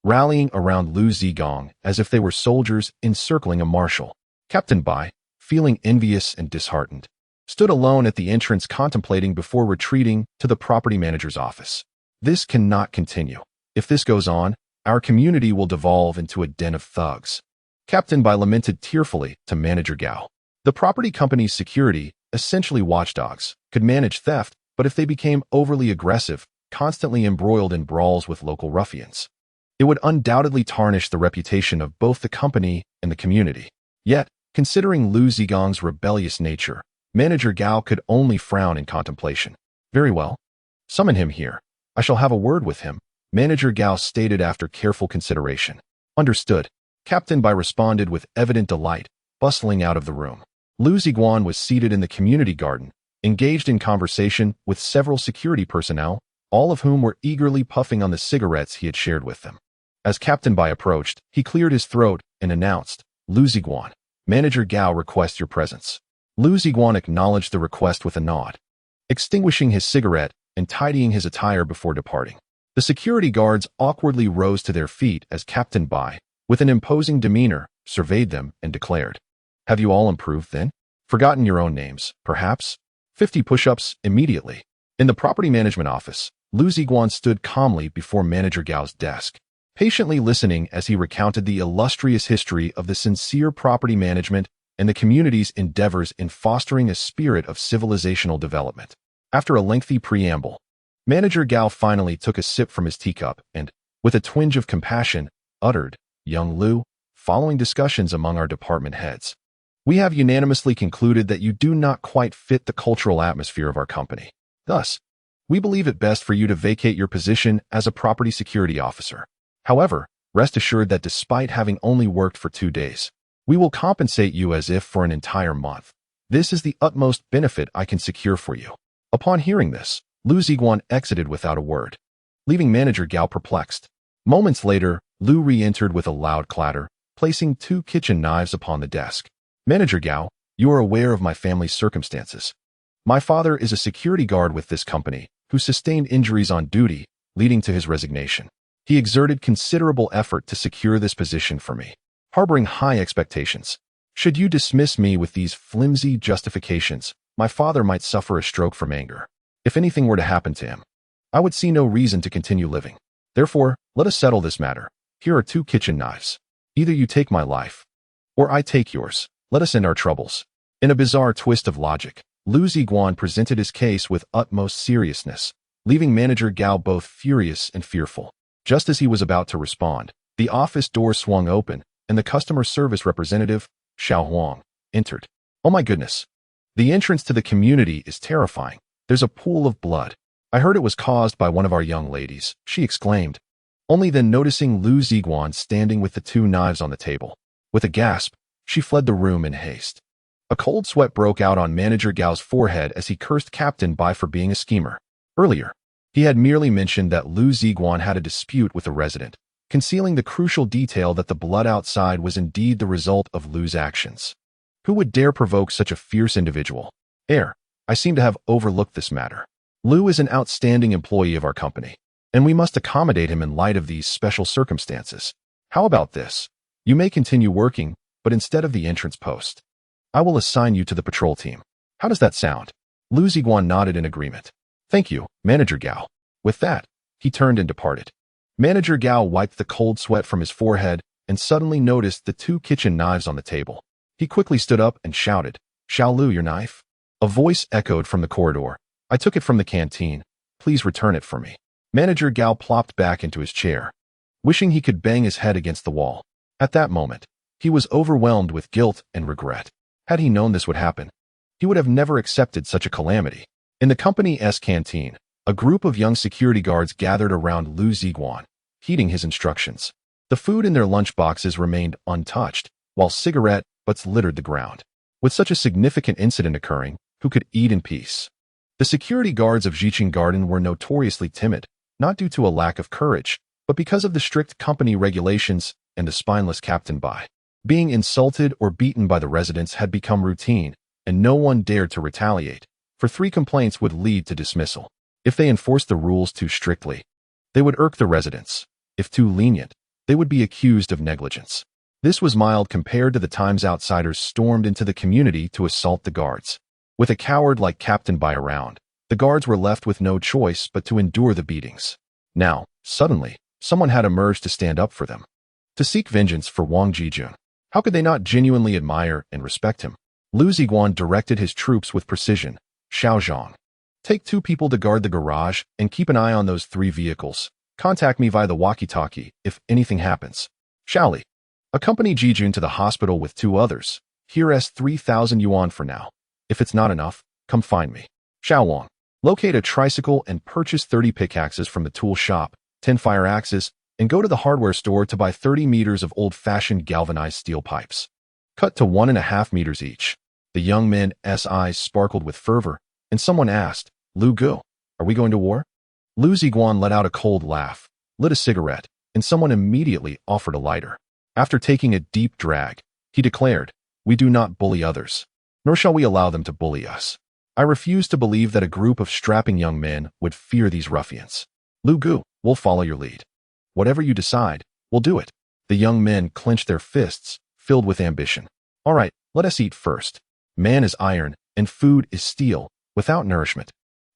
rallying around Liu Ziguang as if they were soldiers encircling a marshal. Captain Bai, feeling envious and disheartened, stood alone at the entrance contemplating before retreating to the property manager's office. This cannot continue. If this goes on, our community will devolve into a den of thugs. Captain Bai lamented tearfully to Manager Gao. The property company's security, essentially watchdogs, could manage theft, but if they became overly aggressive, constantly embroiled in brawls with local ruffians, it would undoubtedly tarnish the reputation of both the company and the community. Yet, considering Liu Ziguang's rebellious nature, Manager Gao could only frown in contemplation. Very well. Summon him here. I shall have a word with him, Manager Gao stated after careful consideration. Understood. Captain Bai responded with evident delight, bustling out of the room. Liu Ziguang was seated in the community garden, engaged in conversation with several security personnel, all of whom were eagerly puffing on the cigarettes he had shared with them. As Captain Bai approached, he cleared his throat and announced, Liu Ziguang, Manager Gao requests your presence. Liu Ziguang acknowledged the request with a nod, extinguishing his cigarette and tidying his attire before departing. The security guards awkwardly rose to their feet as Captain Bai, with an imposing demeanor, surveyed them and declared, Have you all improved then? Forgotten your own names, perhaps? 50 push-ups immediately. In the property management office, Liu Ziguang stood calmly before Manager Gao's desk, patiently listening as he recounted the illustrious history of the sincere property management and the community's endeavors in fostering a spirit of civilizational development. After a lengthy preamble, Manager Gao finally took a sip from his teacup and, with a twinge of compassion, uttered, Young Liu, following discussions among our department heads, we have unanimously concluded that you do not quite fit the cultural atmosphere of our company. Thus, we believe it best for you to vacate your position as a property security officer. However, rest assured that despite having only worked for 2 days, we will compensate you as if for an entire month. This is the utmost benefit I can secure for you. Upon hearing this, Liu Ziguang exited without a word, leaving Manager Gao perplexed. Moments later, Liu re-entered with a loud clatter, placing 2 kitchen knives upon the desk. Manager Gao, you are aware of my family's circumstances. My father is a security guard with this company, who sustained injuries on duty, leading to his resignation. He exerted considerable effort to secure this position for me, harboring high expectations. Should you dismiss me with these flimsy justifications, my father might suffer a stroke from anger. If anything were to happen to him, I would see no reason to continue living. Therefore, let us settle this matter. Here are 2 kitchen knives. Either you take my life, or I take yours. Let us end our troubles. In a bizarre twist of logic, Liu Ziguang presented his case with utmost seriousness, leaving Manager Gao both furious and fearful. Just as he was about to respond, the office door swung open, and the customer service representative, Xiao Huang, entered. Oh my goodness. The entrance to the community is terrifying. There's a pool of blood. I heard it was caused by one of our young ladies, she exclaimed. Only then noticing Liu Ziguang standing with the 2 knives on the table. With a gasp, she fled the room in haste. A cold sweat broke out on Manager Gao's forehead as he cursed Captain Bai for being a schemer. Earlier, he had merely mentioned that Liu Ziguang had a dispute with a resident, concealing the crucial detail that the blood outside was indeed the result of Liu's actions. Who would dare provoke such a fierce individual? I seem to have overlooked this matter. Liu is an outstanding employee of our company, and we must accommodate him in light of these special circumstances. How about this? You may continue working, but instead of the entrance post, I will assign you to the patrol team. How does that sound? Liu Ziguang nodded in agreement. Thank you, Manager Gao. With that, he turned and departed. Manager Gao wiped the cold sweat from his forehead and suddenly noticed the 2 kitchen knives on the table. He quickly stood up and shouted, Xiao Liu, your knife? A voice echoed from the corridor. I took it from the canteen. Please return it for me. Manager Gao plopped back into his chair, wishing he could bang his head against the wall. At that moment, he was overwhelmed with guilt and regret. Had he known this would happen, he would have never accepted such a calamity. In the company's canteen, a group of young security guards gathered around Liu Ziguang, heeding his instructions. The food in their lunchboxes remained untouched, while cigarette butts littered the ground. With such a significant incident occurring, who could eat in peace? The security guards of Jiqing Garden were notoriously timid, not due to a lack of courage, but because of the strict company regulations and the spineless Captain Bai. Being insulted or beaten by the residents had become routine, and no one dared to retaliate, for 3 complaints would lead to dismissal. If they enforced the rules too strictly, they would irk the residents. If too lenient, they would be accused of negligence. This was mild compared to the times outsiders stormed into the community to assault the guards. With a coward like Captain by around, the guards were left with no choice but to endure the beatings. Now, suddenly, someone had emerged to stand up for them, to seek vengeance for Wang Jijun. How could they not genuinely admire and respect him? Liu Ziguang directed his troops with precision. Xiaozhang, take 2 people to guard the garage and keep an eye on those 3 vehicles. Contact me via the walkie-talkie if anything happens. Xiaoli, accompany Jijun to the hospital with 2 others. Here's 3,000 yuan for now. If it's not enough, come find me. Xiaowang, locate a tricycle and purchase 30 pickaxes from the tool shop, 10 fire axes, and go to the hardware store to buy 30 meters of old-fashioned galvanized steel pipes. Cut to 1.5 meters each. The young men's eyes sparkled with fervor, and someone asked, Lu Gu, are we going to war? Liu Ziguang let out a cold laugh, lit a cigarette, and someone immediately offered a lighter. After taking a deep drag, he declared, we do not bully others, nor shall we allow them to bully us. I refuse to believe that a group of strapping young men would fear these ruffians. Lu Gu, we'll follow your lead. Whatever you decide, we'll do it. The young men clenched their fists, filled with ambition. All right, let us eat first. Man is iron, and food is steel, without nourishment.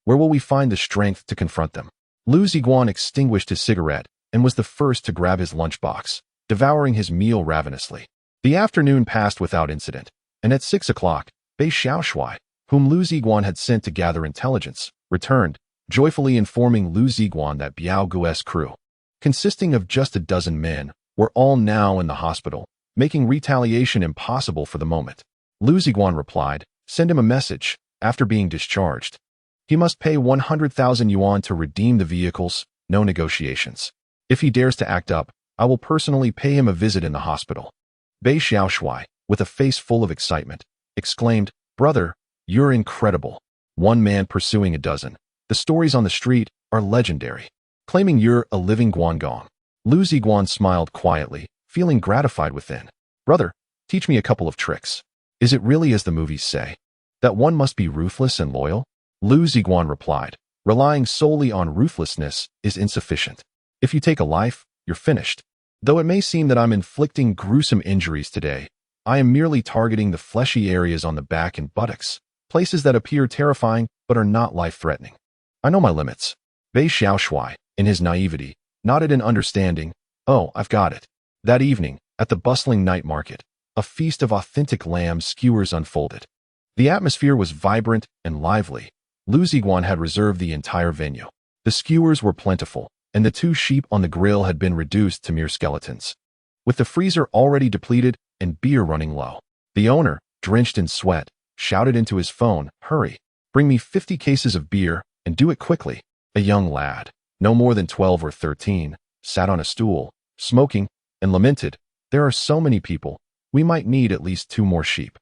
Where will we find the strength to confront them? Liu Ziguang extinguished his cigarette and was the first to grab his lunchbox, devouring his meal ravenously. The afternoon passed without incident, and at 6 o'clock, Bei Xiaoshui, whom Liu Ziguang had sent to gather intelligence, returned, joyfully informing Liu Ziguang that Biao Guo's crew, consisting of just a dozen men, were all now in the hospital, making retaliation impossible for the moment. Liu Ziguang replied, send him a message, after being discharged. He must pay 100,000 yuan to redeem the vehicles, no negotiations. If he dares to act up, I will personally pay him a visit in the hospital. Bei Xiaoshui, with a face full of excitement, exclaimed, brother, you're incredible. One man pursuing a dozen. The stories on the street are legendary. Claiming you're a living Guangong. Liu Ziguang smiled quietly, feeling gratified within. Brother, teach me a couple of tricks. Is it really as the movies say, that one must be ruthless and loyal? Liu Ziguang replied, relying solely on ruthlessness is insufficient. If you take a life, you're finished. Though it may seem that I'm inflicting gruesome injuries today, I am merely targeting the fleshy areas on the back and buttocks, places that appear terrifying but are not life-threatening. I know my limits. Bei Xiaoshui, in his naivety, nodded in understanding. Oh, I've got it. That evening, at the bustling night market, a feast of authentic lamb skewers unfolded. The atmosphere was vibrant and lively. Liu Ziguang had reserved the entire venue. The skewers were plentiful, and the 2 sheep on the grill had been reduced to mere skeletons. With the freezer already depleted and beer running low, the owner, drenched in sweat, shouted into his phone, hurry, bring me 50 cases of beer, and do it quickly. A young lad, no more than 12 or 13, sat on a stool, smoking, and lamented, there are so many people, we might need at least 2 more sheep.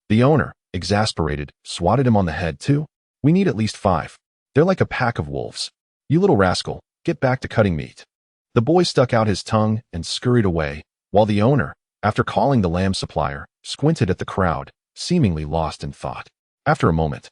The owner, exasperated, swatted him on the head too. We need at least 5. They're like a pack of wolves. You little rascal, get back to cutting meat. The boy stuck out his tongue and scurried away, while the owner, after calling the lamb supplier, squinted at the crowd, seemingly lost in thought. After a moment,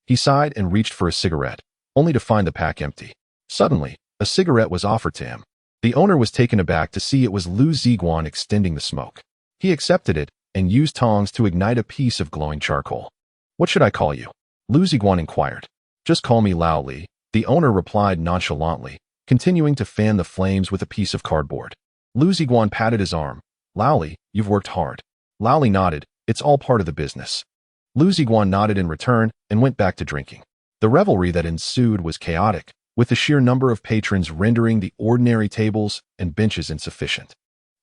he sighed and reached for a cigarette, only to find the pack empty. Suddenly, a cigarette was offered to him. The owner was taken aback to see it was Liu Ziguang extending the smoke. He accepted it and used tongs to ignite a piece of glowing charcoal. What should I call you? Liu Ziguang inquired. Just call me Lao Li, the owner replied nonchalantly, continuing to fan the flames with a piece of cardboard. Liu Ziguang patted his arm. Lao Li, you've worked hard. Lao Li nodded, it's all part of the business. Liu Ziguang nodded in return and went back to drinking. The revelry that ensued was chaotic, with the sheer number of patrons rendering the ordinary tables and benches insufficient.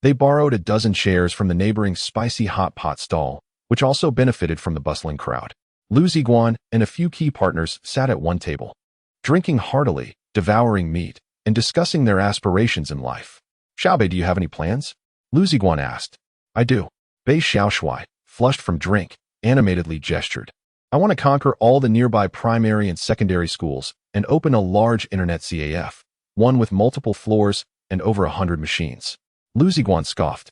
They borrowed a dozen chairs from the neighboring spicy hot pot stall, which also benefited from the bustling crowd. Liu Ziguang and a few key partners sat at one table, drinking heartily, devouring meat, and discussing their aspirations in life. Xiaobei, do you have any plans? Liu Ziguang asked. I do. Bei Xiaoshui, flushed from drink, animatedly gestured. I want to conquer all the nearby primary and secondary schools and open a large internet CAF, one with multiple floors and over 100 machines. Liu Ziguang scoffed.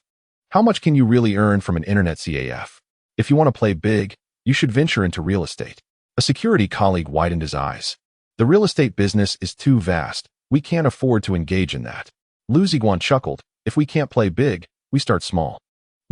How much can you really earn from an internet CAF? If you want to play big, you should venture into real estate. A security colleague widened his eyes. The real estate business is too vast. We can't afford to engage in that. Liu Ziguang chuckled. If we can't play big, we start small.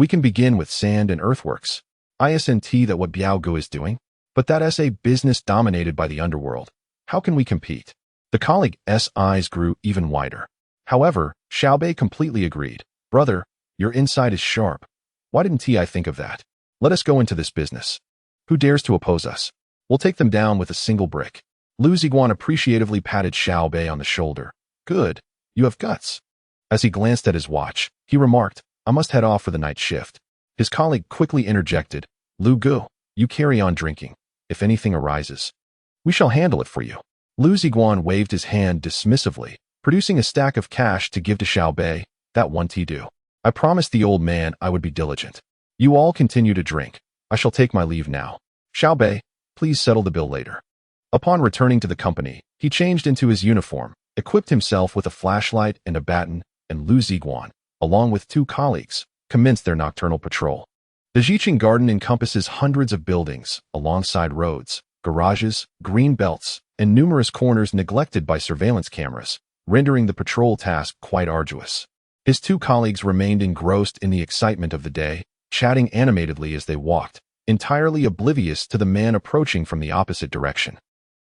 We can begin with sand and earthworks. Isn't that what Biaogu is doing? But that's a business dominated by the underworld. How can we compete? The colleague's eyes grew even wider. However, Xiaobei completely agreed. Brother, your insight is sharp. Why didn't I think of that? Let us go into this business. Who dares to oppose us? We'll take them down with a single brick. Liu Ziguang appreciatively patted Xiaobei on the shoulder. Good. You have guts. As he glanced at his watch, he remarked, I must head off for the night shift. His colleague quickly interjected, Lu Gu, you carry on drinking. If anything arises, we shall handle it for you. Liu Ziguang waved his hand dismissively, producing a stack of cash to give to Xiaobei. That won't do. I promised the old man I would be diligent. You all continue to drink. I shall take my leave now. Xiaobei, please settle the bill later. Upon returning to the company, he changed into his uniform, equipped himself with a flashlight and a baton, and Liu Ziguang, along with 2 colleagues, commenced their nocturnal patrol. The Jiqing Garden encompasses hundreds of buildings, alongside roads, garages, green belts, and numerous corners neglected by surveillance cameras, rendering the patrol task quite arduous. His 2 colleagues remained engrossed in the excitement of the day, chatting animatedly as they walked, entirely oblivious to the man approaching from the opposite direction.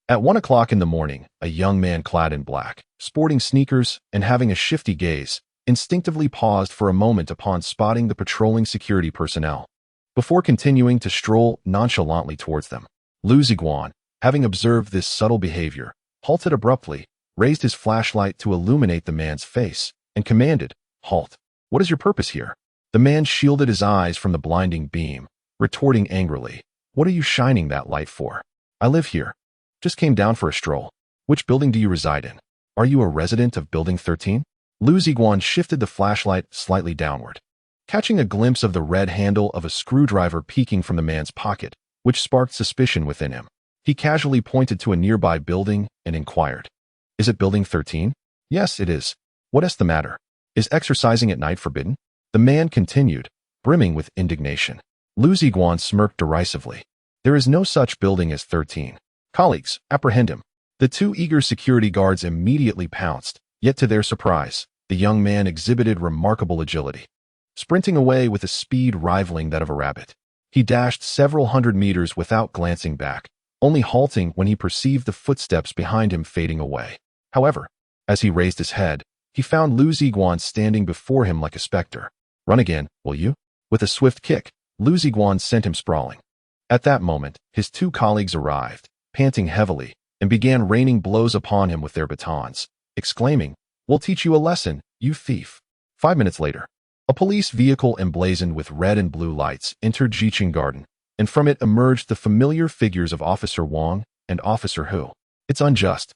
At 1 o'clock in the morning, a young man clad in black, sporting sneakers and having a shifty gaze, instinctively paused for a moment upon spotting the patrolling security personnel. Before continuing to stroll nonchalantly towards them, Liu Ziguang, having observed this subtle behavior, halted abruptly, raised his flashlight to illuminate the man's face, and commanded, Halt. What is your purpose here? The man shielded his eyes from the blinding beam, retorting angrily, What are you shining that light for? I live here. Just came down for a stroll. Which building do you reside in? Are you a resident of Building 13? Liu Ziguang shifted the flashlight slightly downward, catching a glimpse of the red handle of a screwdriver peeking from the man's pocket, which sparked suspicion within him. He casually pointed to a nearby building and inquired, Is it Building 13? Yes, it is. What is the matter? Is exercising at night forbidden? The man continued, brimming with indignation. Liu Ziguang smirked derisively. There is no such building as 13. Colleagues, apprehend him. The 2 eager security guards immediately pounced, yet to their surprise, the young man exhibited remarkable agility. Sprinting away with a speed rivaling that of a rabbit, he dashed several hundred meters without glancing back, only halting when he perceived the footsteps behind him fading away. However, as he raised his head, he found Liu Ziguang standing before him like a specter. Run again, will you? With a swift kick, Liu Ziguang sent him sprawling. At that moment, his 2 colleagues arrived, panting heavily, and began raining blows upon him with their batons, exclaiming, We'll teach you a lesson, you thief. 5 minutes later, a police vehicle emblazoned with red and blue lights entered Jiqing Garden, and from it emerged the familiar figures of Officer Wang and Officer Hu. It's unjust.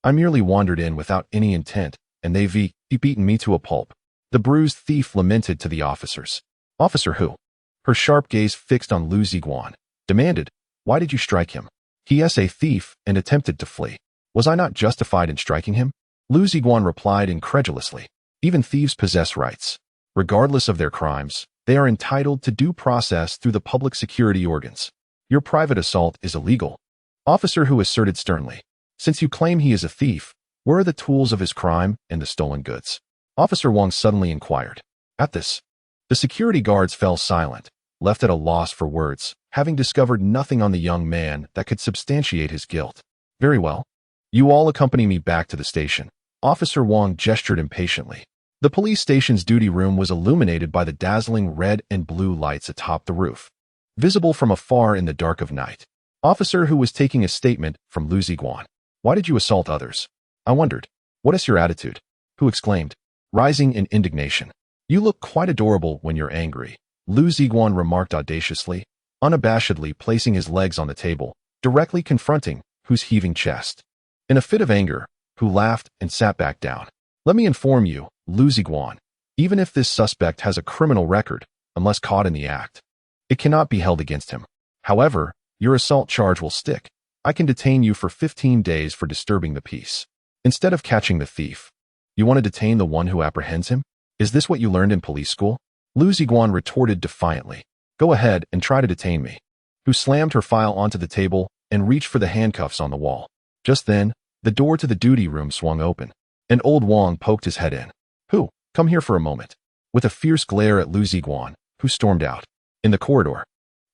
I merely wandered in without any intent, and they've beaten me to a pulp. The bruised thief lamented to the officers. Officer Hu, her sharp gaze fixed on Liu Ziguang, demanded, Why did you strike him? He is a thief and attempted to flee. Was I not justified in striking him? Liu Ziguang replied incredulously, Even thieves possess rights. Regardless of their crimes, they are entitled to due process through the public security organs. Your private assault is illegal. Officer Hu asserted sternly, Since you claim he is a thief, where are the tools of his crime and the stolen goods? Officer Wang suddenly inquired. At this, the security guards fell silent, left at a loss for words, having discovered nothing on the young man that could substantiate his guilt. Very well. You all accompany me back to the station. Officer Wang gestured impatiently. The police station's duty room was illuminated by the dazzling red and blue lights atop the roof, visible from afar in the dark of night. Officer Hu was taking a statement from Liu Ziguang. Why did you assault others? I wondered. What is your attitude? Hu exclaimed, rising in indignation. You look quite adorable when you're angry, Liu Ziguang remarked audaciously, unabashedly placing his legs on the table, directly confronting Hu's heaving chest. In a fit of anger, Hu laughed and sat back down. Let me inform you, Liu Ziguang, even if this suspect has a criminal record, unless caught in the act, it cannot be held against him. However, your assault charge will stick. I can detain you for 15 days for disturbing the peace. Instead of catching the thief, you want to detain the one who apprehends him? Is this what you learned in police school? Liu Ziguang retorted defiantly. Go ahead and try to detain me. Hu slammed her file onto the table and reached for the handcuffs on the wall. Just then, the door to the duty room swung open, and old Wang poked his head in. Hu, come here for a moment. With a fierce glare at Liu Ziguang, who stormed out. In the corridor,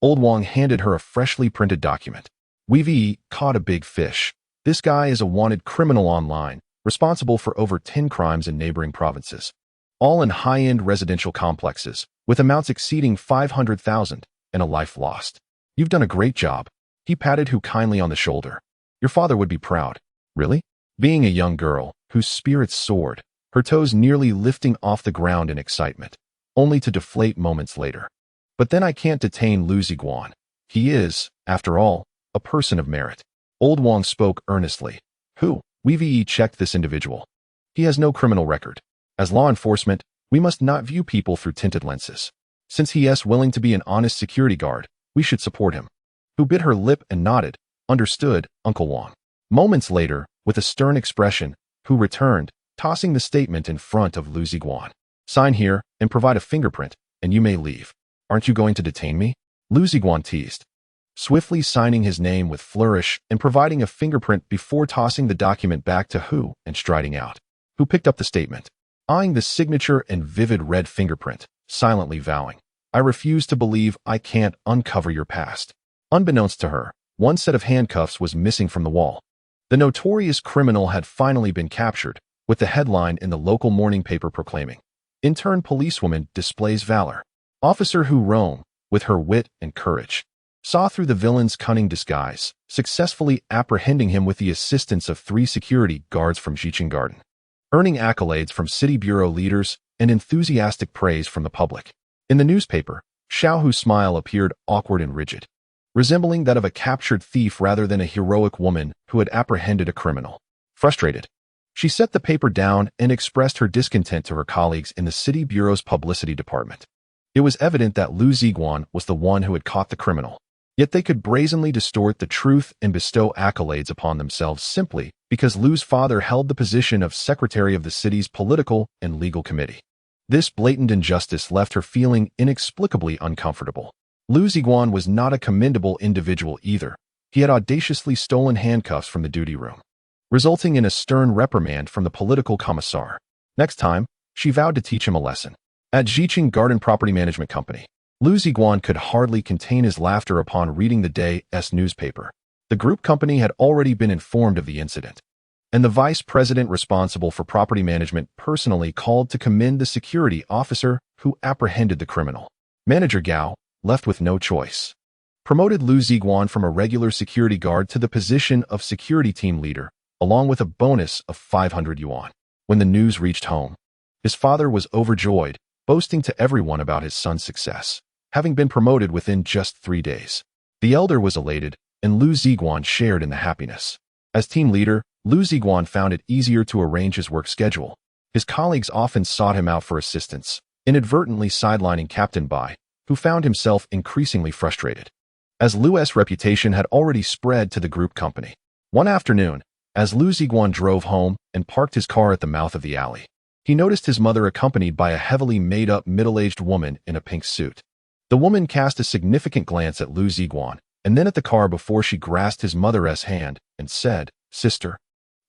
Old Wang handed her a freshly printed document. "We've caught a big fish. This guy is a wanted criminal online, responsible for over 10 crimes in neighboring provinces, all in high-end residential complexes, with amounts exceeding 500,000 and a life lost. You've done a great job." He patted Hu kindly on the shoulder. "Your father would be proud." "Really?" Being a young girl, whose spirits soared, her toes nearly lifting off the ground in excitement, only to deflate moments later. "But then I can't detain Liu Ziguang. He is, after all, a person of merit." Old Wang spoke earnestly. "Who? We've checked this individual. He has no criminal record. As law enforcement, we must not view people through tinted lenses. Since he is willing to be an honest security guard, we should support him." Hu bit her lip and nodded. "Understood, Uncle Wang." Moments later, with a stern expression, Hu returned, tossing the statement in front of Liu Ziguang. "Sign here and provide a fingerprint, and you may leave." "Aren't you going to detain me?" Liu Ziguang teased, swiftly signing his name with flourish and providing a fingerprint before tossing the document back to Hu and striding out. Hu picked up the statement, eyeing the signature and vivid red fingerprint, silently vowing, "I refuse to believe I can't uncover your past." Unbeknownst to her, one set of handcuffs was missing from the wall. The notorious criminal had finally been captured, with the headline in the local morning paper proclaiming, "Intern policewoman displays valor." Officer Hu Rong, with her wit and courage, saw through the villain's cunning disguise, successfully apprehending him with the assistance of 3 security guards from Jiqing Garden, earning accolades from city bureau leaders and enthusiastic praise from the public. In the newspaper, Xiao Hu's smile appeared awkward and rigid, resembling that of a captured thief rather than a heroic woman who had apprehended a criminal. Frustrated, she set the paper down and expressed her discontent to her colleagues in the city bureau's publicity department. It was evident that Liu Ziguang was the one who had caught the criminal, yet they could brazenly distort the truth and bestow accolades upon themselves simply because Liu's father held the position of secretary of the city's political and legal committee. This blatant injustice left her feeling inexplicably uncomfortable. Liu Ziguang was not a commendable individual either. He had audaciously stolen handcuffs from the duty room, resulting in a stern reprimand from the political commissar. Next time, she vowed to teach him a lesson. At Jiqing Garden Property Management Company, Liu Ziguang could hardly contain his laughter upon reading the day's newspaper. The group company had already been informed of the incident, and the vice president responsible for property management personally called to commend the security officer who apprehended the criminal. Manager Gao, left with no choice, promoted Liu Ziguang from a regular security guard to the position of security team leader, along with a bonus of 500 yuan. When the news reached home, his father was overjoyed, boasting to everyone about his son's success, having been promoted within just 3 days. The elder was elated, and Liu Ziguang shared in the happiness. As team leader, Liu Ziguang found it easier to arrange his work schedule. His colleagues often sought him out for assistance, inadvertently sidelining Captain Bai, who found himself increasingly frustrated, as Liu's reputation had already spread to the group company. One afternoon, as Liu Ziguang drove home and parked his car at the mouth of the alley, he noticed his mother accompanied by a heavily made-up middle-aged woman in a pink suit. The woman cast a significant glance at Liu Ziguang and then at the car before she grasped his mother's hand and said, "Sister,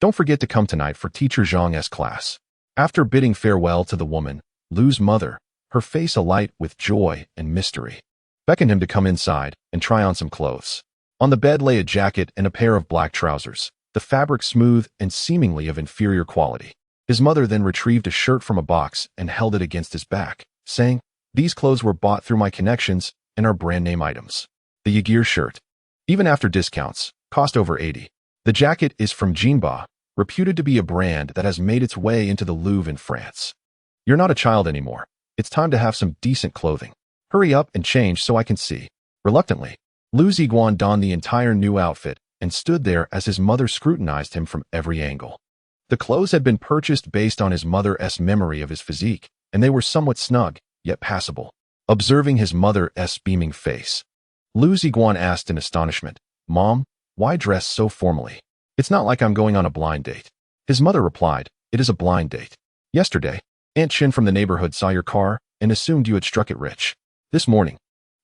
don't forget to come tonight for Teacher Zhang's class." After bidding farewell to the woman, Liu's mother, her face alight with joy and mystery, beckoned him to come inside and try on some clothes. On the bed lay a jacket and a pair of black trousers, the fabric smooth and seemingly of inferior quality. His mother then retrieved a shirt from a box and held it against his back, saying, "These clothes were bought through my connections and are brand-name items." The Yagir shirt, even after discounts, cost over 80. The jacket is from Jinba, reputed to be a brand that has made its way into the Louvre in France. "You're not a child anymore. It's time to have some decent clothing. Hurry up and change so I can see." Reluctantly, Liu Ziguang donned the entire new outfit and stood there as his mother scrutinized him from every angle. The clothes had been purchased based on his mother's memory of his physique, and they were somewhat snug, yet passable. Observing his mother's beaming face, Liu Ziguang asked in astonishment, "Mom, why dress so formally? It's not like I'm going on a blind date." His mother replied, "It is a blind date. Yesterday, Aunt Chin from the neighborhood saw your car and assumed you had struck it rich. This morning,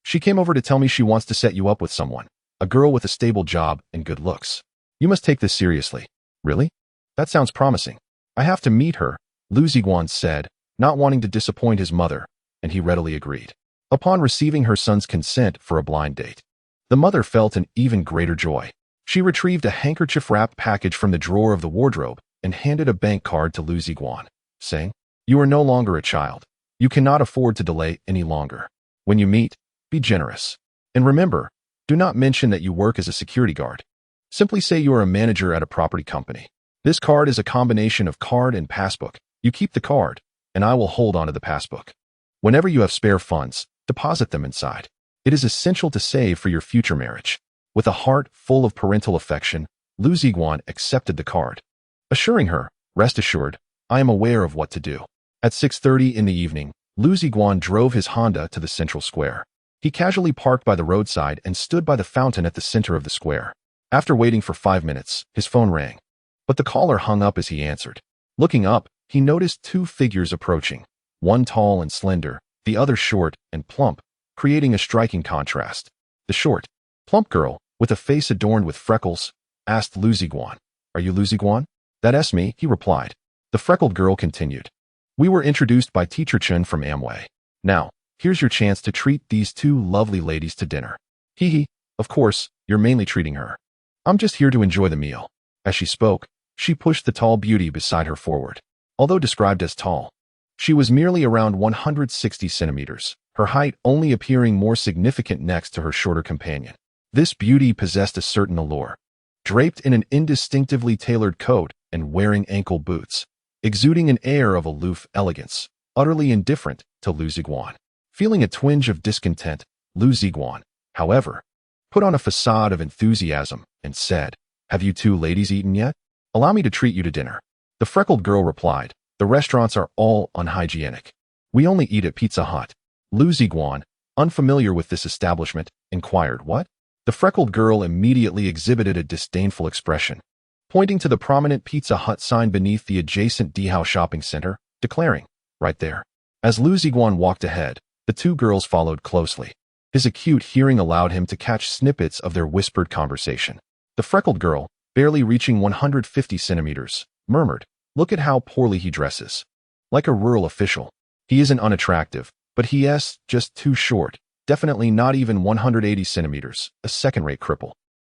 she came over to tell me she wants to set you up with someone, a girl with a stable job and good looks. You must take this seriously." "Really? That sounds promising. I have to meet her," Liu Ziguang said, not wanting to disappoint his mother, and he readily agreed. Upon receiving her son's consent for a blind date, the mother felt an even greater joy. She retrieved a handkerchief-wrapped package from the drawer of the wardrobe and handed a bank card to Liu Ziguang, saying, "You are no longer a child. You cannot afford to delay any longer. When you meet, be generous. And remember, do not mention that you work as a security guard. Simply say you are a manager at a property company. This card is a combination of card and passbook. You keep the card, and I will hold onto the passbook. Whenever you have spare funds, deposit them inside. It is essential to save for your future marriage." With a heart full of parental affection, Liu Ziguang accepted the card, assuring her, "Rest assured, I am aware of what to do." At 6:30 in the evening, Liu Ziguang drove his Honda to the central square. He casually parked by the roadside and stood by the fountain at the center of the square. After waiting for 5 minutes, his phone rang, but the caller hung up as he answered. Looking up, he noticed two figures approaching, one tall and slender, the other short and plump, creating a striking contrast. The short, plump girl, with a face adorned with freckles, asked Liu Ziguang, "Are you Liu Ziguang?" "That's me," he replied. The freckled girl continued, "We were introduced by Teacher Chen from Amway. Now, here's your chance to treat these two lovely ladies to dinner." "Hee hee, of course, you're mainly treating her. I'm just here to enjoy the meal." As she spoke, she pushed the tall beauty beside her forward. Although described as tall, she was merely around 160 centimeters, her height only appearing more significant next to her shorter companion. This beauty possessed a certain allure. Draped in an indistinctively tailored coat and wearing ankle boots, exuding an air of aloof elegance, utterly indifferent to Liu Ziguang. Feeling a twinge of discontent, Liu Ziguang, however, put on a facade of enthusiasm and said, "Have you two ladies eaten yet? Allow me to treat you to dinner." The freckled girl replied, "The restaurants are all unhygienic. We only eat at Pizza Hut." Liu Ziguang, unfamiliar with this establishment, inquired, "What?" The freckled girl immediately exhibited a disdainful expression, pointing to the prominent Pizza Hut sign beneath the adjacent Dihao shopping center, declaring, "Right there." As Liu Ziguang walked ahead, the two girls followed closely. His acute hearing allowed him to catch snippets of their whispered conversation. The freckled girl, barely reaching 150 centimeters, murmured, "Look at how poorly he dresses. Like a rural official. He isn't unattractive, but he's just too short. Definitely not even 180 centimeters, a second-rate cripple."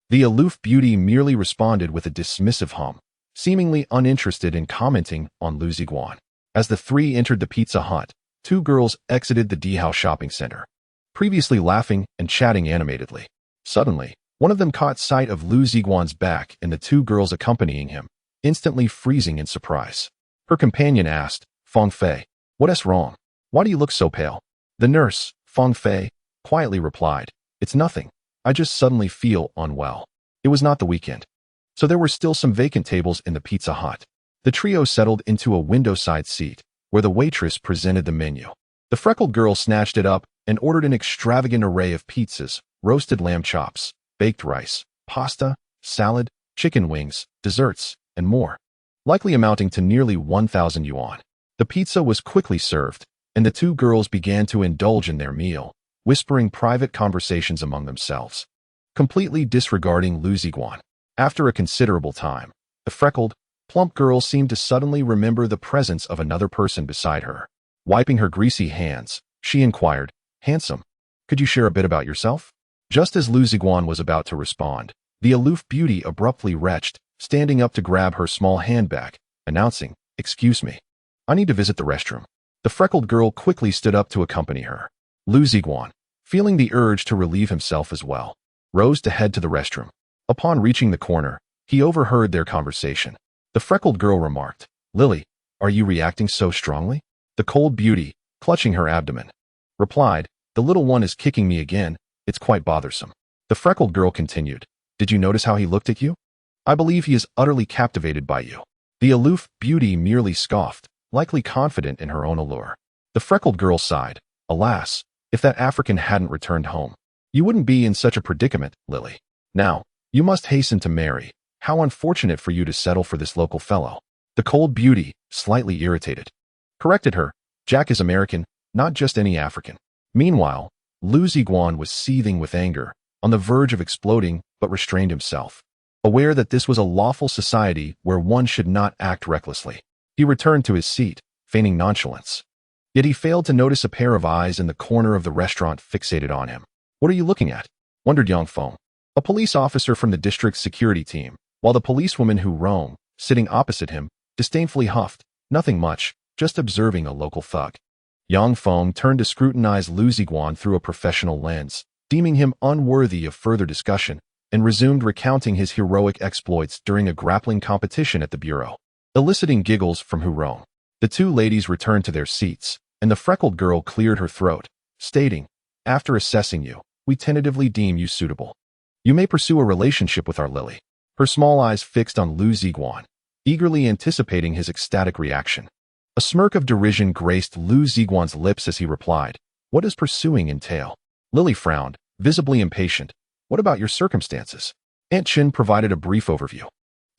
The aloof beauty merely responded with a dismissive hum, seemingly uninterested in commenting on Liu Ziguang. As the three entered the Pizza Hut, two girls exited the Dihao shopping center, previously laughing and chatting animatedly. Suddenly, one of them caught sight of Liu Ziguang's back and the two girls accompanying him, instantly freezing in surprise. Her companion asked, "Feng Fei, what's wrong? Why do you look so pale?" The nurse, Feng Fei, quietly replied, "It's nothing. I just suddenly feel unwell." It was not the weekend, so there were still some vacant tables in the Pizza Hut. The trio settled into a window-side seat, where the waitress presented the menu. The freckled girl snatched it up and ordered an extravagant array of pizzas, roasted lamb chops, baked rice, pasta, salad, chicken wings, desserts, and more, likely amounting to nearly 1,000 yuan. The pizza was quickly served, and the two girls began to indulge in their meal, whispering private conversations among themselves, completely disregarding Liu Ziguang. After a considerable time, the freckled, plump girl seemed to suddenly remember the presence of another person beside her. Wiping her greasy hands, she inquired, "Handsome, could you share a bit about yourself?" Just as Liu Ziguang was about to respond, the aloof beauty abruptly retched, standing up to grab her small handbag, announcing, "Excuse me, I need to visit the restroom." The freckled girl quickly stood up to accompany her. Liu Ziguang, feeling the urge to relieve himself as well, rose to head to the restroom. Upon reaching the corner, he overheard their conversation. The freckled girl remarked, "Lily, are you reacting so strongly?" The cold beauty, clutching her abdomen, replied, "The little one is kicking me again. It's quite bothersome." The freckled girl continued, "Did you notice how he looked at you? I believe he is utterly captivated by you." The aloof beauty merely scoffed, likely confident in her own allure. The freckled girl sighed, "Alas, if that African hadn't returned home, you wouldn't be in such a predicament, Lily. Now, you must hasten to marry. How unfortunate for you to settle for this local fellow." The cold beauty, slightly irritated, corrected her, "Jack is American, not just any African." Meanwhile, Liu Ziguang was seething with anger, on the verge of exploding, but restrained himself, aware that this was a lawful society where one should not act recklessly. He returned to his seat, feigning nonchalance. Yet he failed to notice a pair of eyes in the corner of the restaurant fixated on him. "What are you looking at?" wondered Yang Feng, a police officer from the district's security team, while the policewoman Hu Rong, sitting opposite him, disdainfully huffed, "Nothing much, just observing a local thug." Yang Feng turned to scrutinize Liu Ziguang through a professional lens, deeming him unworthy of further discussion, and resumed recounting his heroic exploits during a grappling competition at the bureau, eliciting giggles from Hu Rong. The two ladies returned to their seats, and the freckled girl cleared her throat, stating, "After assessing you, we tentatively deem you suitable. You may pursue a relationship with our Lily." Her small eyes fixed on Liu Ziguang, eagerly anticipating his ecstatic reaction. A smirk of derision graced Liu Ziguang's lips as he replied, "What does pursuing entail?" Lily frowned, visibly impatient. "What about your circumstances?" Aunt Chin provided a brief overview.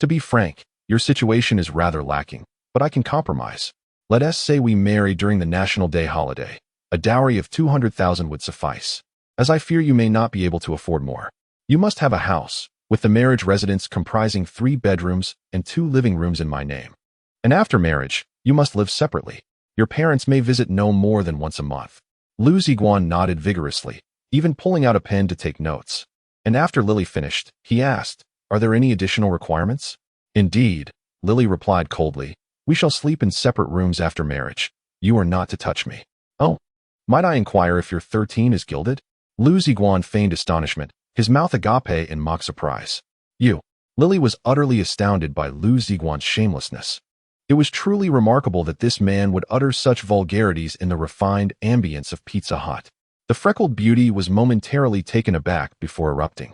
"To be frank, your situation is rather lacking, but I can compromise. Let us say we marry during the National Day holiday. A dowry of 200,000 would suffice, as I fear you may not be able to afford more. You must have a house, with the marriage residence comprising 3 bedrooms and 2 living rooms in my name. And after marriage, you must live separately. Your parents may visit no more than once a month." Liu Ziguang nodded vigorously, even pulling out a pen to take notes. And after Lily finished, he asked, "Are there any additional requirements?" "Indeed," Lily replied coldly. "We shall sleep in separate rooms after marriage. You are not to touch me." "Oh, might I inquire if your 13 is gilded?" Liu Ziguang feigned astonishment, his mouth agape in mock surprise. "You." Lily was utterly astounded by Liu Ziguang's shamelessness. It was truly remarkable that this man would utter such vulgarities in the refined ambience of Pizza Hut. The freckled beauty was momentarily taken aback before erupting,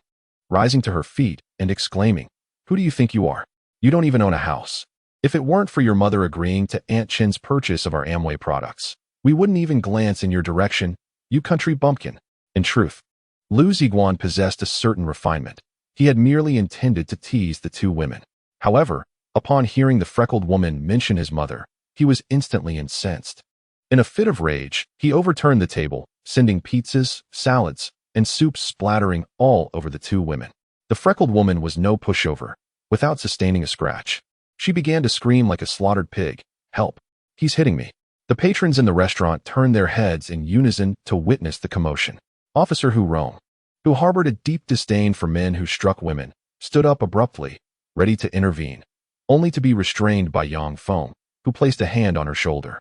rising to her feet and exclaiming, "Who do you think you are? You don't even own a house. If it weren't for your mother agreeing to Aunt Chin's purchase of our Amway products, we wouldn't even glance in your direction, you country bumpkin." In truth, Liu Ziguang possessed a certain refinement. He had merely intended to tease the two women. However, upon hearing the freckled woman mention his mother, he was instantly incensed. In a fit of rage, he overturned the table, sending pizzas, salads, and soups splattering all over the two women. The freckled woman was no pushover. Without sustaining a scratch, she began to scream like a slaughtered pig, "Help! He's hitting me!" The patrons in the restaurant turned their heads in unison to witness the commotion. Officer Hu Rong, who harbored a deep disdain for men who struck women, stood up abruptly, ready to intervene, only to be restrained by Yang Feng, who placed a hand on her shoulder,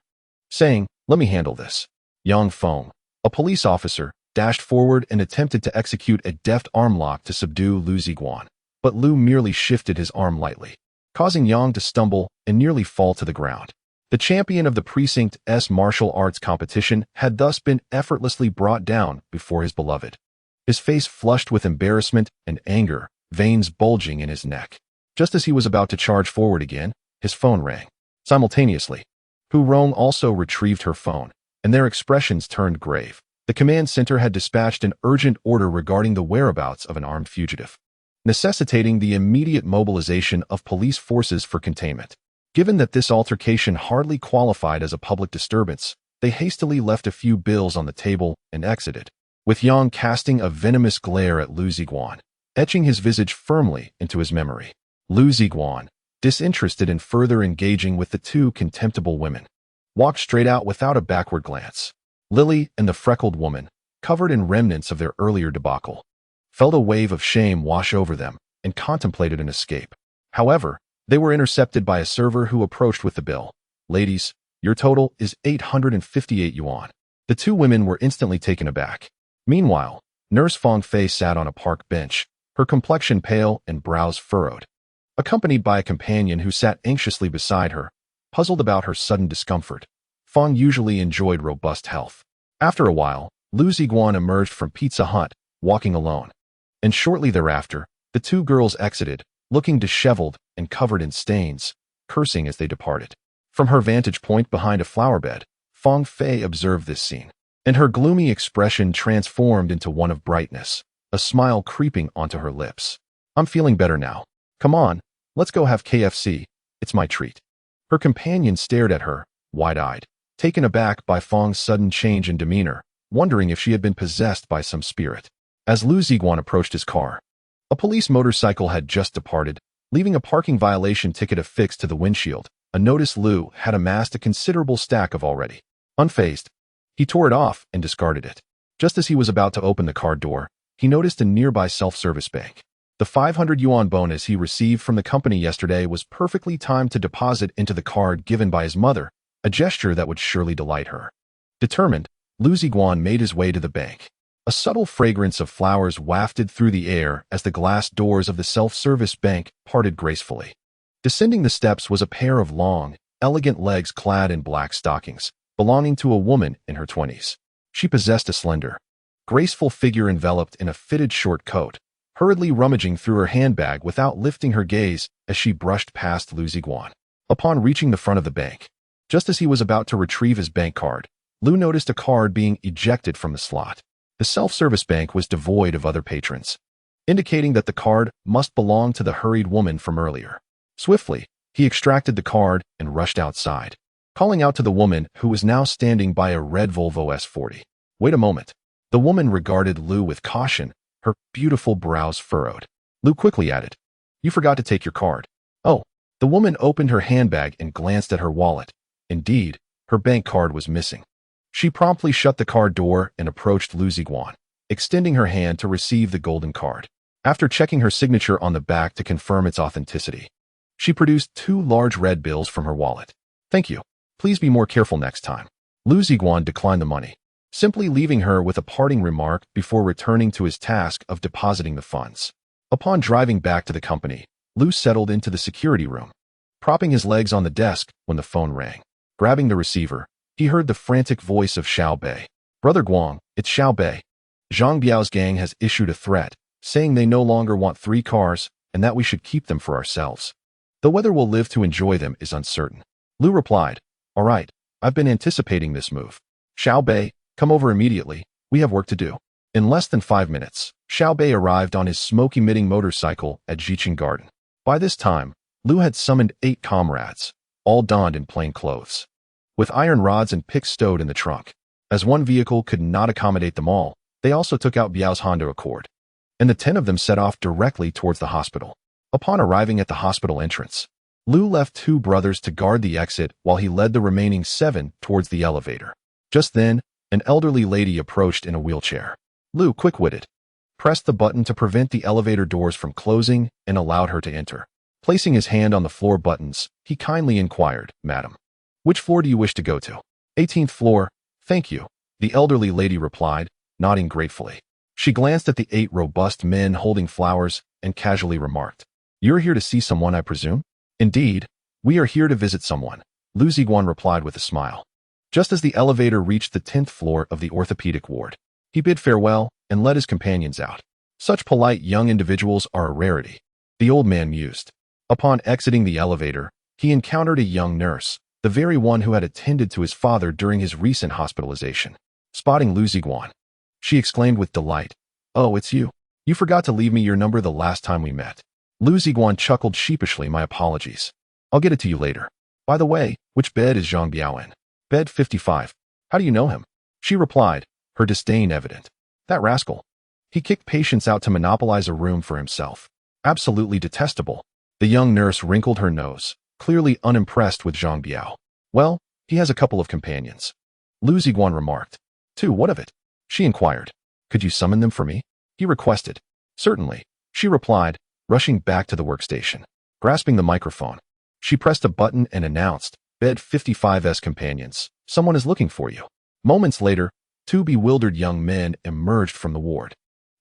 saying, "Let me handle this." Yang Feng, a police officer, dashed forward and attempted to execute a deft arm lock to subdue Liu Ziguang, but Liu merely shifted his arm lightly, causing Yang to stumble and nearly fall to the ground. The champion of the precinct's martial arts competition had thus been effortlessly brought down before his beloved. His face flushed with embarrassment and anger, veins bulging in his neck. Just as he was about to charge forward again, his phone rang. Simultaneously, Hu Rong also retrieved her phone, and their expressions turned grave. The command center had dispatched an urgent order regarding the whereabouts of an armed fugitive, necessitating the immediate mobilization of police forces for containment. Given that this altercation hardly qualified as a public disturbance, they hastily left a few bills on the table and exited, with Yang casting a venomous glare at Liu Ziguang, etching his visage firmly into his memory. Liu Ziguang, disinterested in further engaging with the two contemptible women, walked straight out without a backward glance. Lily and the freckled woman, covered in remnants of their earlier debacle, felt a wave of shame wash over them and contemplated an escape. However, they were intercepted by a server who approached with the bill. "Ladies, your total is 858 yuan. The two women were instantly taken aback. Meanwhile, Nurse Fong Fei sat on a park bench, her complexion pale and brows furrowed, accompanied by a companion who sat anxiously beside her, puzzled about her sudden discomfort. Fong usually enjoyed robust health. After a while, Liu Ziguang emerged from Pizza Hut, walking alone. And shortly thereafter, the two girls exited, looking disheveled and covered in stains, cursing as they departed. From her vantage point behind a flower bed, Fong Fei observed this scene, and her gloomy expression transformed into one of brightness, a smile creeping onto her lips. "I'm feeling better now. Come on, let's go have KFC. It's my treat." Her companion stared at her, wide-eyed, taken aback by Fong's sudden change in demeanor, wondering if she had been possessed by some spirit. As Liu Ziguang approached his car, a police motorcycle had just departed, leaving a parking violation ticket affixed to the windshield, a notice Liu had amassed a considerable stack of already. Unfazed, he tore it off and discarded it. Just as he was about to open the card door, he noticed a nearby self-service bank. The 500 yuan bonus he received from the company yesterday was perfectly timed to deposit into the card given by his mother, a gesture that would surely delight her. Determined, Liu Ziguang made his way to the bank. A subtle fragrance of flowers wafted through the air as the glass doors of the self-service bank parted gracefully. Descending the steps was a pair of long, elegant legs clad in black stockings, belonging to a woman in her 20s. She possessed a slender, graceful figure enveloped in a fitted short coat, hurriedly rummaging through her handbag without lifting her gaze as she brushed past Liu Ziguang. Upon reaching the front of the bank, just as he was about to retrieve his bank card, Liu noticed a card being ejected from the slot. The self-service bank was devoid of other patrons, indicating that the card must belong to the hurried woman from earlier. Swiftly, he extracted the card and rushed outside, calling out to the woman who was now standing by a red Volvo S40. Wait a moment. The woman regarded Liu with caution, her beautiful brows furrowed. Liu quickly added, "You forgot to take your card." Oh. The woman opened her handbag and glanced at her wallet. Indeed, her bank card was missing. She promptly shut the card door and approached Liu Ziguang, extending her hand to receive the golden card. After checking her signature on the back to confirm its authenticity, she produced 2 large red bills from her wallet. "Thank you. Please be more careful next time." Liu Ziguang declined the money, simply leaving her with a parting remark before returning to his task of depositing the funds. Upon driving back to the company, Liu settled into the security room, propping his legs on the desk when the phone rang. Grabbing the receiver, he heard the frantic voice of Xiao Bei. "Brother Guang, it's Xiao Bei. Zhang Biao's gang has issued a threat, saying they no longer want 3 cars and that we should keep them for ourselves. Though whether we'll live to enjoy them is uncertain." Liu replied, "All right, I've been anticipating this move. Xiao Bei, come over immediately, we have work to do." In less than 5 minutes, Xiao Bei arrived on his smoke-emitting motorcycle at Jiqing Garden. By this time, Liu had summoned 8 comrades, all donned in plain clothes, with iron rods and picks stowed in the trunk. As one vehicle could not accommodate them all, they also took out Biao's Honda Accord, and the 10 of them set off directly towards the hospital. Upon arriving at the hospital entrance, Liu left 2 brothers to guard the exit while he led the remaining 7 towards the elevator. Just then, an elderly lady approached in a wheelchair. Liu, quick-witted, pressed the button to prevent the elevator doors from closing and allowed her to enter. Placing his hand on the floor buttons, he kindly inquired, "Madam, which floor do you wish to go to?" 18th floor, thank you," the elderly lady replied, nodding gratefully. She glanced at the 8 robust men holding flowers and casually remarked, "You're here to see someone, I presume?" "Indeed, we are here to visit someone," Liu Ziguang replied with a smile. Just as the elevator reached the 10th floor of the orthopedic ward, he bid farewell and led his companions out. Such polite young individuals are a rarity, the old man mused. Upon exiting the elevator, he encountered a young nurse, the very one who had attended to his father during his recent hospitalization. Spotting Liu Ziguang, she exclaimed with delight, "Oh, it's you. You forgot to leave me your number the last time we met." Liu Ziguang chuckled sheepishly, "My apologies. I'll get it to you later. By the way, which bed is Zhang Biao in?" "Bed 55. How do you know him?" She replied, her disdain evident. "That rascal. He kicked patients out to monopolize a room for himself. Absolutely detestable." The young nurse wrinkled her nose, clearly unimpressed with Zhang Biao. "Well, he has a couple of companions," Liu Ziguang remarked. "2, what of it?" she inquired. "Could you summon them for me?" he requested. "Certainly," she replied, rushing back to the workstation. Grasping the microphone, she pressed a button and announced, "Bed 55's companions, someone is looking for you." Moments later, 2 bewildered young men emerged from the ward.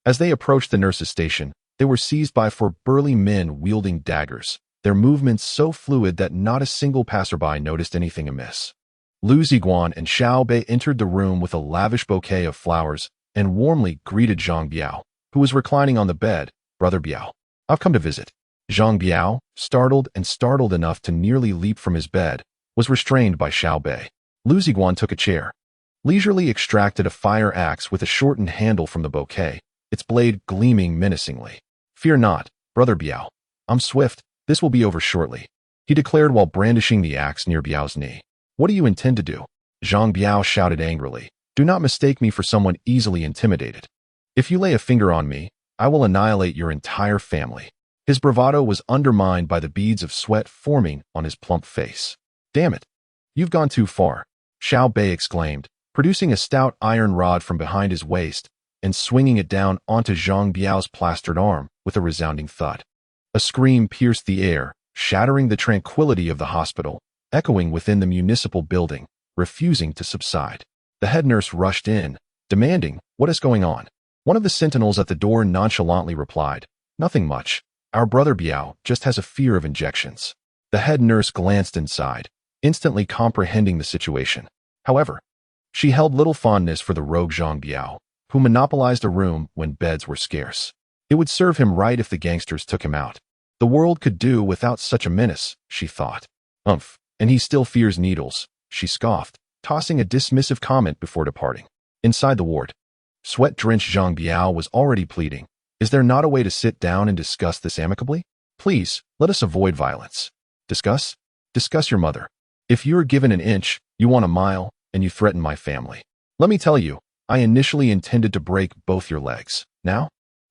As they approached the nurse's station, they were seized by 4 burly men wielding daggers, their movements so fluid that not a single passerby noticed anything amiss. Liu Ziguang and Xiao Bei entered the room with a lavish bouquet of flowers and warmly greeted Zhang Biao, who was reclining on the bed. "Brother Biao, I've come to visit." Zhang Biao, startled enough to nearly leap from his bed, was restrained by Xiao Bei. Liu Ziguang took a chair, leisurely extracted a fire axe with a shortened handle from the bouquet, its blade gleaming menacingly. "Fear not, Brother Biao. I'm swift, this will be over shortly," he declared while brandishing the axe near Biao's knee. "What do you intend to do?" Zhang Biao shouted angrily. "Do not mistake me for someone easily intimidated. If you lay a finger on me, I will annihilate your entire family." His bravado was undermined by the beads of sweat forming on his plump face. "Damn it. You've gone too far," Xiao Bei exclaimed, producing a stout iron rod from behind his waist and swinging it down onto Zhang Biao's plastered arm with a resounding thud. A scream pierced the air, shattering the tranquility of the hospital, echoing within the municipal building, refusing to subside. The head nurse rushed in, demanding, "What is going on?" One of the sentinels at the door nonchalantly replied, "Nothing much. Our brother Biao just has a fear of injections." The head nurse glanced inside, instantly comprehending the situation. However, she held little fondness for the rogue Zhang Biao, who monopolized a room when beds were scarce. It would serve him right if the gangsters took him out. The world could do without such a menace, she thought. "Umph, and he still fears needles," she scoffed, tossing a dismissive comment before departing. Inside the ward, sweat-drenched Zhang Biao was already pleading, "Is there not a way to sit down and discuss this amicably? Please, let us avoid violence." "Discuss? Discuss your mother. If you're given an inch, you want a mile, and you threaten my family. Let me tell you, I initially intended to break both your legs. Now,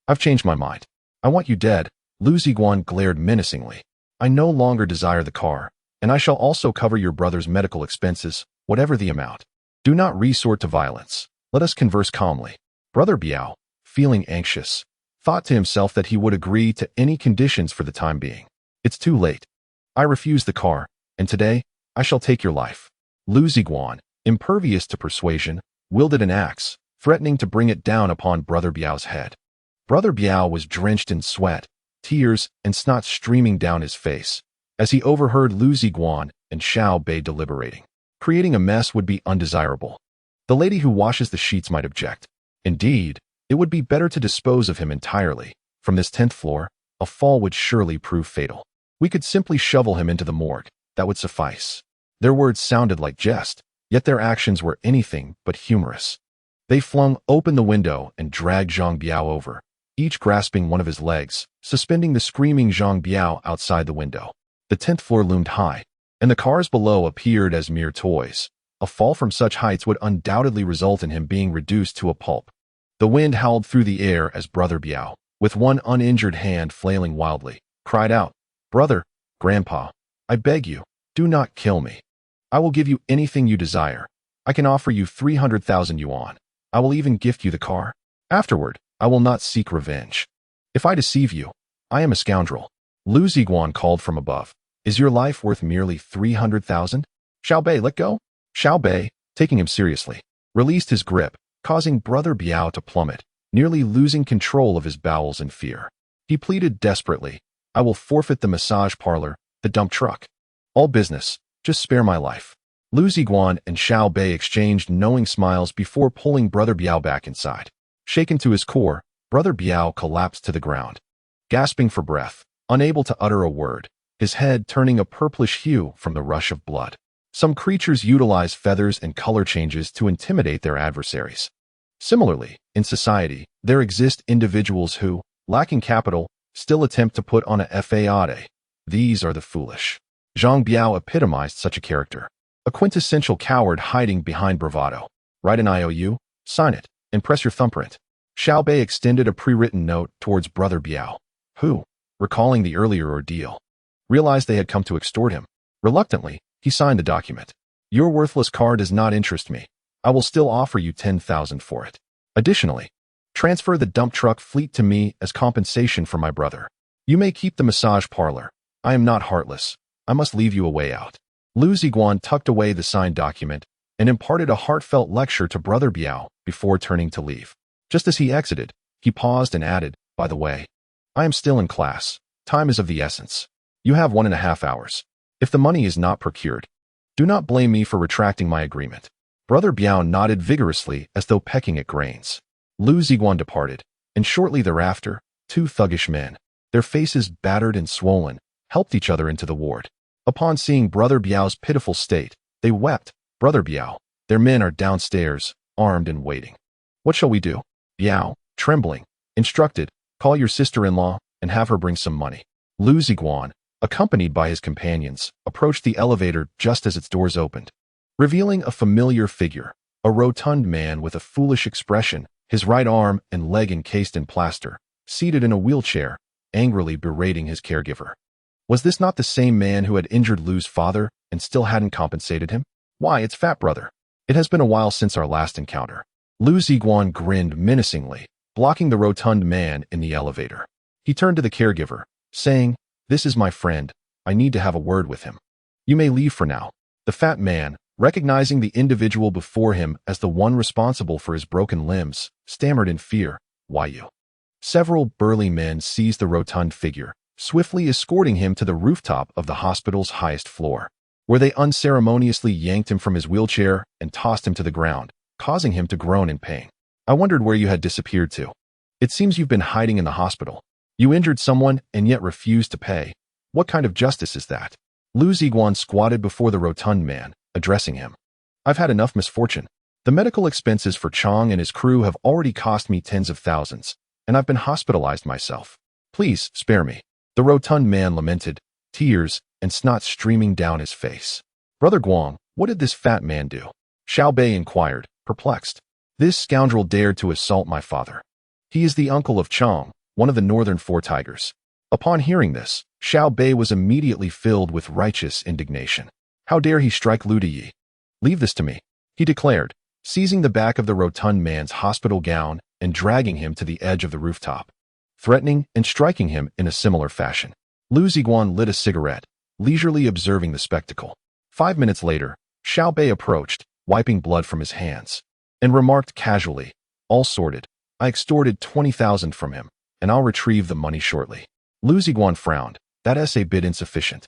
I've changed my mind. I want you dead." Liu Ziguang glared menacingly. "I no longer desire the car, and I shall also cover your brother's medical expenses, whatever the amount. Do not resort to violence. Let us converse calmly." Brother Biao, feeling anxious, thought to himself that he would agree to any conditions for the time being. "It's too late. I refuse the car, and today, I shall take your life." Liu Ziguang, impervious to persuasion, wielded an axe, threatening to bring it down upon Brother Biao's head. Brother Biao was drenched in sweat, tears, and snot streaming down his face, as he overheard Liu Ziguang and Xiao Bei deliberating. Creating a mess would be undesirable. The lady who washes the sheets might object. Indeed, it would be better to dispose of him entirely. From this 10th floor, a fall would surely prove fatal. We could simply shovel him into the morgue. That would suffice. Their words sounded like jest, yet their actions were anything but humorous. They flung open the window and dragged Zhang Biao over, each grasping one of his legs, suspending the screaming Zhang Biao outside the window. The 10th floor loomed high, and the cars below appeared as mere toys. A fall from such heights would undoubtedly result in him being reduced to a pulp. The wind howled through the air as Brother Biao, with one uninjured hand flailing wildly, cried out, "Brother, Grandpa, I beg you, do not kill me. I will give you anything you desire. I can offer you 300,000 yuan. I will even gift you the car. Afterward, I will not seek revenge. If I deceive you, I am a scoundrel." Liu Ziguang called from above, "Is your life worth merely 300,000? Xiao Bei, let go." Xiao Bei, taking him seriously, released his grip, causing Brother Biao to plummet, nearly losing control of his bowels in fear. He pleaded desperately, "I will forfeit the massage parlor, the dump truck. All business, just spare my life." Liu Ziguang and Xiao Bei exchanged knowing smiles before pulling Brother Biao back inside. Shaken to his core, Brother Biao collapsed to the ground, gasping for breath, unable to utter a word, his head turning a purplish hue from the rush of blood. Some creatures utilize feathers and color changes to intimidate their adversaries. Similarly, in society, there exist individuals who, lacking capital, still attempt to put on a facade. These are the foolish. Zhang Biao epitomized such a character. A quintessential coward hiding behind bravado. Write an IOU, sign it, and press your thumbprint. Xiao Bei extended a pre-written note towards Brother Biao, who, recalling the earlier ordeal, realized they had come to extort him. Reluctantly, he signed the document. "Your worthless car does not interest me. I will still offer you 10,000 for it. Additionally, transfer the dump truck fleet to me as compensation for my brother. You may keep the massage parlor. I am not heartless. I must leave you a way out." Liu Ziguang tucked away the signed document and imparted a heartfelt lecture to Brother Biao before turning to leave. Just as he exited, he paused and added, "By the way, I am still in class. Time is of the essence. You have 1.5 hours. If the money is not procured, do not blame me for retracting my agreement." Brother Biao nodded vigorously as though pecking at grains. Liu Ziguang departed, and shortly thereafter, two thuggish men, their faces battered and swollen, helped each other into the ward. Upon seeing Brother Biao's pitiful state, they wept. "Brother Biao, their men are downstairs, armed and waiting. What shall we do?" Biao, trembling, instructed, "Call your sister-in-law and have her bring some money." Liu Ziguang, accompanied by his companions, approached the elevator just as its doors opened, revealing a familiar figure, a rotund man with a foolish expression, his right arm and leg encased in plaster, seated in a wheelchair, angrily berating his caregiver. Was this not the same man who had injured Liu's father and still hadn't compensated him? "Why, it's Fat Brother. It has been a while since our last encounter. Liu Ziguang grinned menacingly, blocking the rotund man in the elevator. He turned to the caregiver, saying, "This is my friend. I need to have a word with him. You may leave for now." The fat man, recognizing the individual before him as the one responsible for his broken limbs, stammered in fear, "Why you?" Several burly men seized the rotund figure, swiftly escorting him to the rooftop of the hospital's highest floor, where they unceremoniously yanked him from his wheelchair and tossed him to the ground, causing him to groan in pain. "I wondered where you had disappeared to. It seems you've been hiding in the hospital. You injured someone and yet refused to pay. What kind of justice is that?" Liu Ziguang squatted before the rotund man, addressing him. "I've had enough misfortune. The medical expenses for Chong and his crew have already cost me tens of thousands, and I've been hospitalized myself. Please spare me." The rotund man lamented, tears and snot streaming down his face. "Brother Guang, what did this fat man do?" Xiao Bei inquired, perplexed. "This scoundrel dared to assault my father. He is the uncle of Chong, one of the northern four tigers." Upon hearing this, Xiao Bei was immediately filled with righteous indignation. How dare he strike Liu Yi? "Leave this to me," he declared, seizing the back of the rotund man's hospital gown and dragging him to the edge of the rooftop, threatening and striking him in a similar fashion. Liu Ziguang lit a cigarette, leisurely observing the spectacle. 5 minutes later, Xiao Bei approached, wiping blood from his hands, and remarked casually, "All sorted. I extorted 20,000 from him, and I'll retrieve the money shortly." Liu Ziguang frowned. "That's a bit insufficient.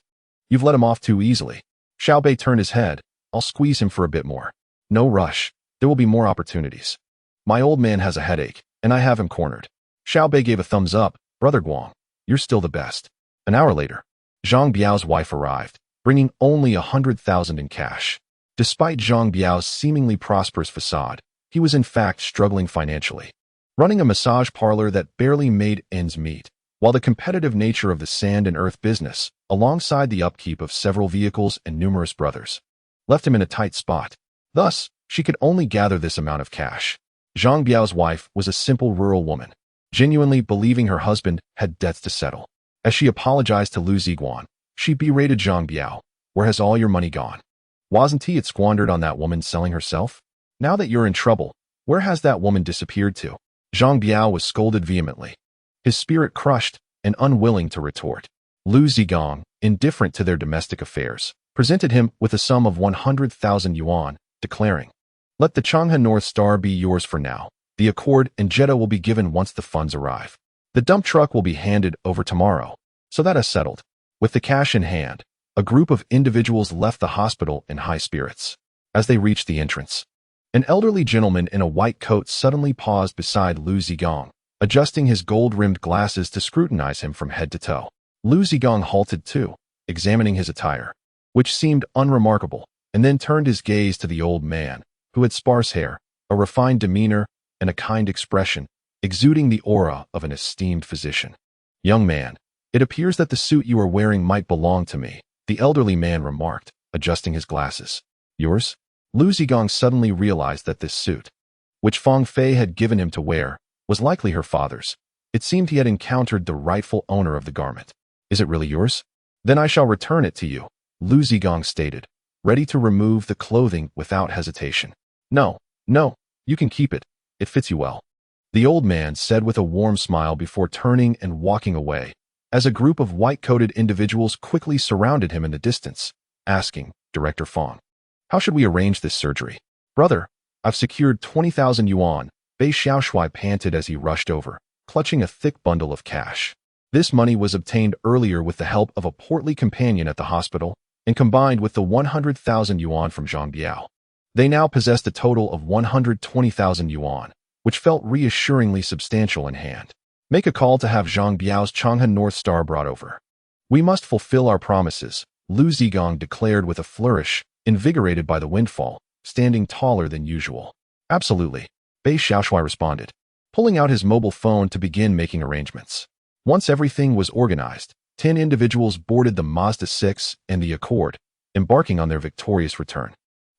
You've let him off too easily." Xiao Bei turned his head. "I'll squeeze him for a bit more. No rush. There will be more opportunities. My old man has a headache, and I have him cornered." Xiao Bei gave a thumbs up. "Brother Guang, you're still the best." An hour later, Zhang Biao's wife arrived, bringing only 100,000 in cash. Despite Zhang Biao's seemingly prosperous facade, he was in fact struggling financially, running a massage parlor that barely made ends meet, while the competitive nature of the sand and earth business, alongside the upkeep of several vehicles and numerous brothers, left him in a tight spot. Thus, she could only gather this amount of cash. Zhang Biao's wife was a simple rural woman, genuinely believing her husband had debts to settle. As she apologized to Liu Ziguang, she berated Zhang Biao. "Where has all your money gone? Wasn't it squandered on that woman selling herself? Now that you're in trouble, where has that woman disappeared to?" Zhang Biao was scolded vehemently, his spirit crushed and unwilling to retort. Liu Ziguang, indifferent to their domestic affairs, presented him with a sum of 100,000 yuan, declaring, "Let the Changhe North Star be yours for now. The Accord and Jetta will be given once the funds arrive. The dump truck will be handed over tomorrow." So that is settled. With the cash in hand, a group of individuals left the hospital in high spirits. As they reached the entrance, an elderly gentleman in a white coat suddenly paused beside Liu Ziguang, adjusting his gold-rimmed glasses to scrutinize him from head to toe. Liu Ziguang halted too, examining his attire, which seemed unremarkable, and then turned his gaze to the old man, who had sparse hair, a refined demeanor, and a kind expression, exuding the aura of an esteemed physician. "Young man, it appears that the suit you are wearing might belong to me," the elderly man remarked, adjusting his glasses. "Yours?" Liu Ziguang suddenly realized that this suit, which Fang Fei had given him to wear, was likely her father's. It seemed he had encountered the rightful owner of the garment. "Is it really yours? Then I shall return it to you," Liu Ziguang stated, ready to remove the clothing without hesitation. No, you can keep it. It fits you well," the old man said with a warm smile before turning and walking away, as a group of white-coated individuals quickly surrounded him in the distance, asking, "Director Fang, how should we arrange this surgery?" "Brother, I've secured 20,000 yuan, Bei Xiaoshui panted as he rushed over, clutching a thick bundle of cash. This money was obtained earlier with the help of a portly companion at the hospital, and combined with the 100,000 yuan from Zhang Biao. They now possessed a total of 120,000 yuan, which felt reassuringly substantial in hand. "Make a call to have Zhang Biao's Changhe North Star brought over. We must fulfill our promises," Liu Ziguang declared with a flourish, invigorated by the windfall, standing taller than usual. "Absolutely," Bei Xiaoshui responded, pulling out his mobile phone to begin making arrangements. Once everything was organized, 10 individuals boarded the Mazda 6 and the Accord, embarking on their victorious return.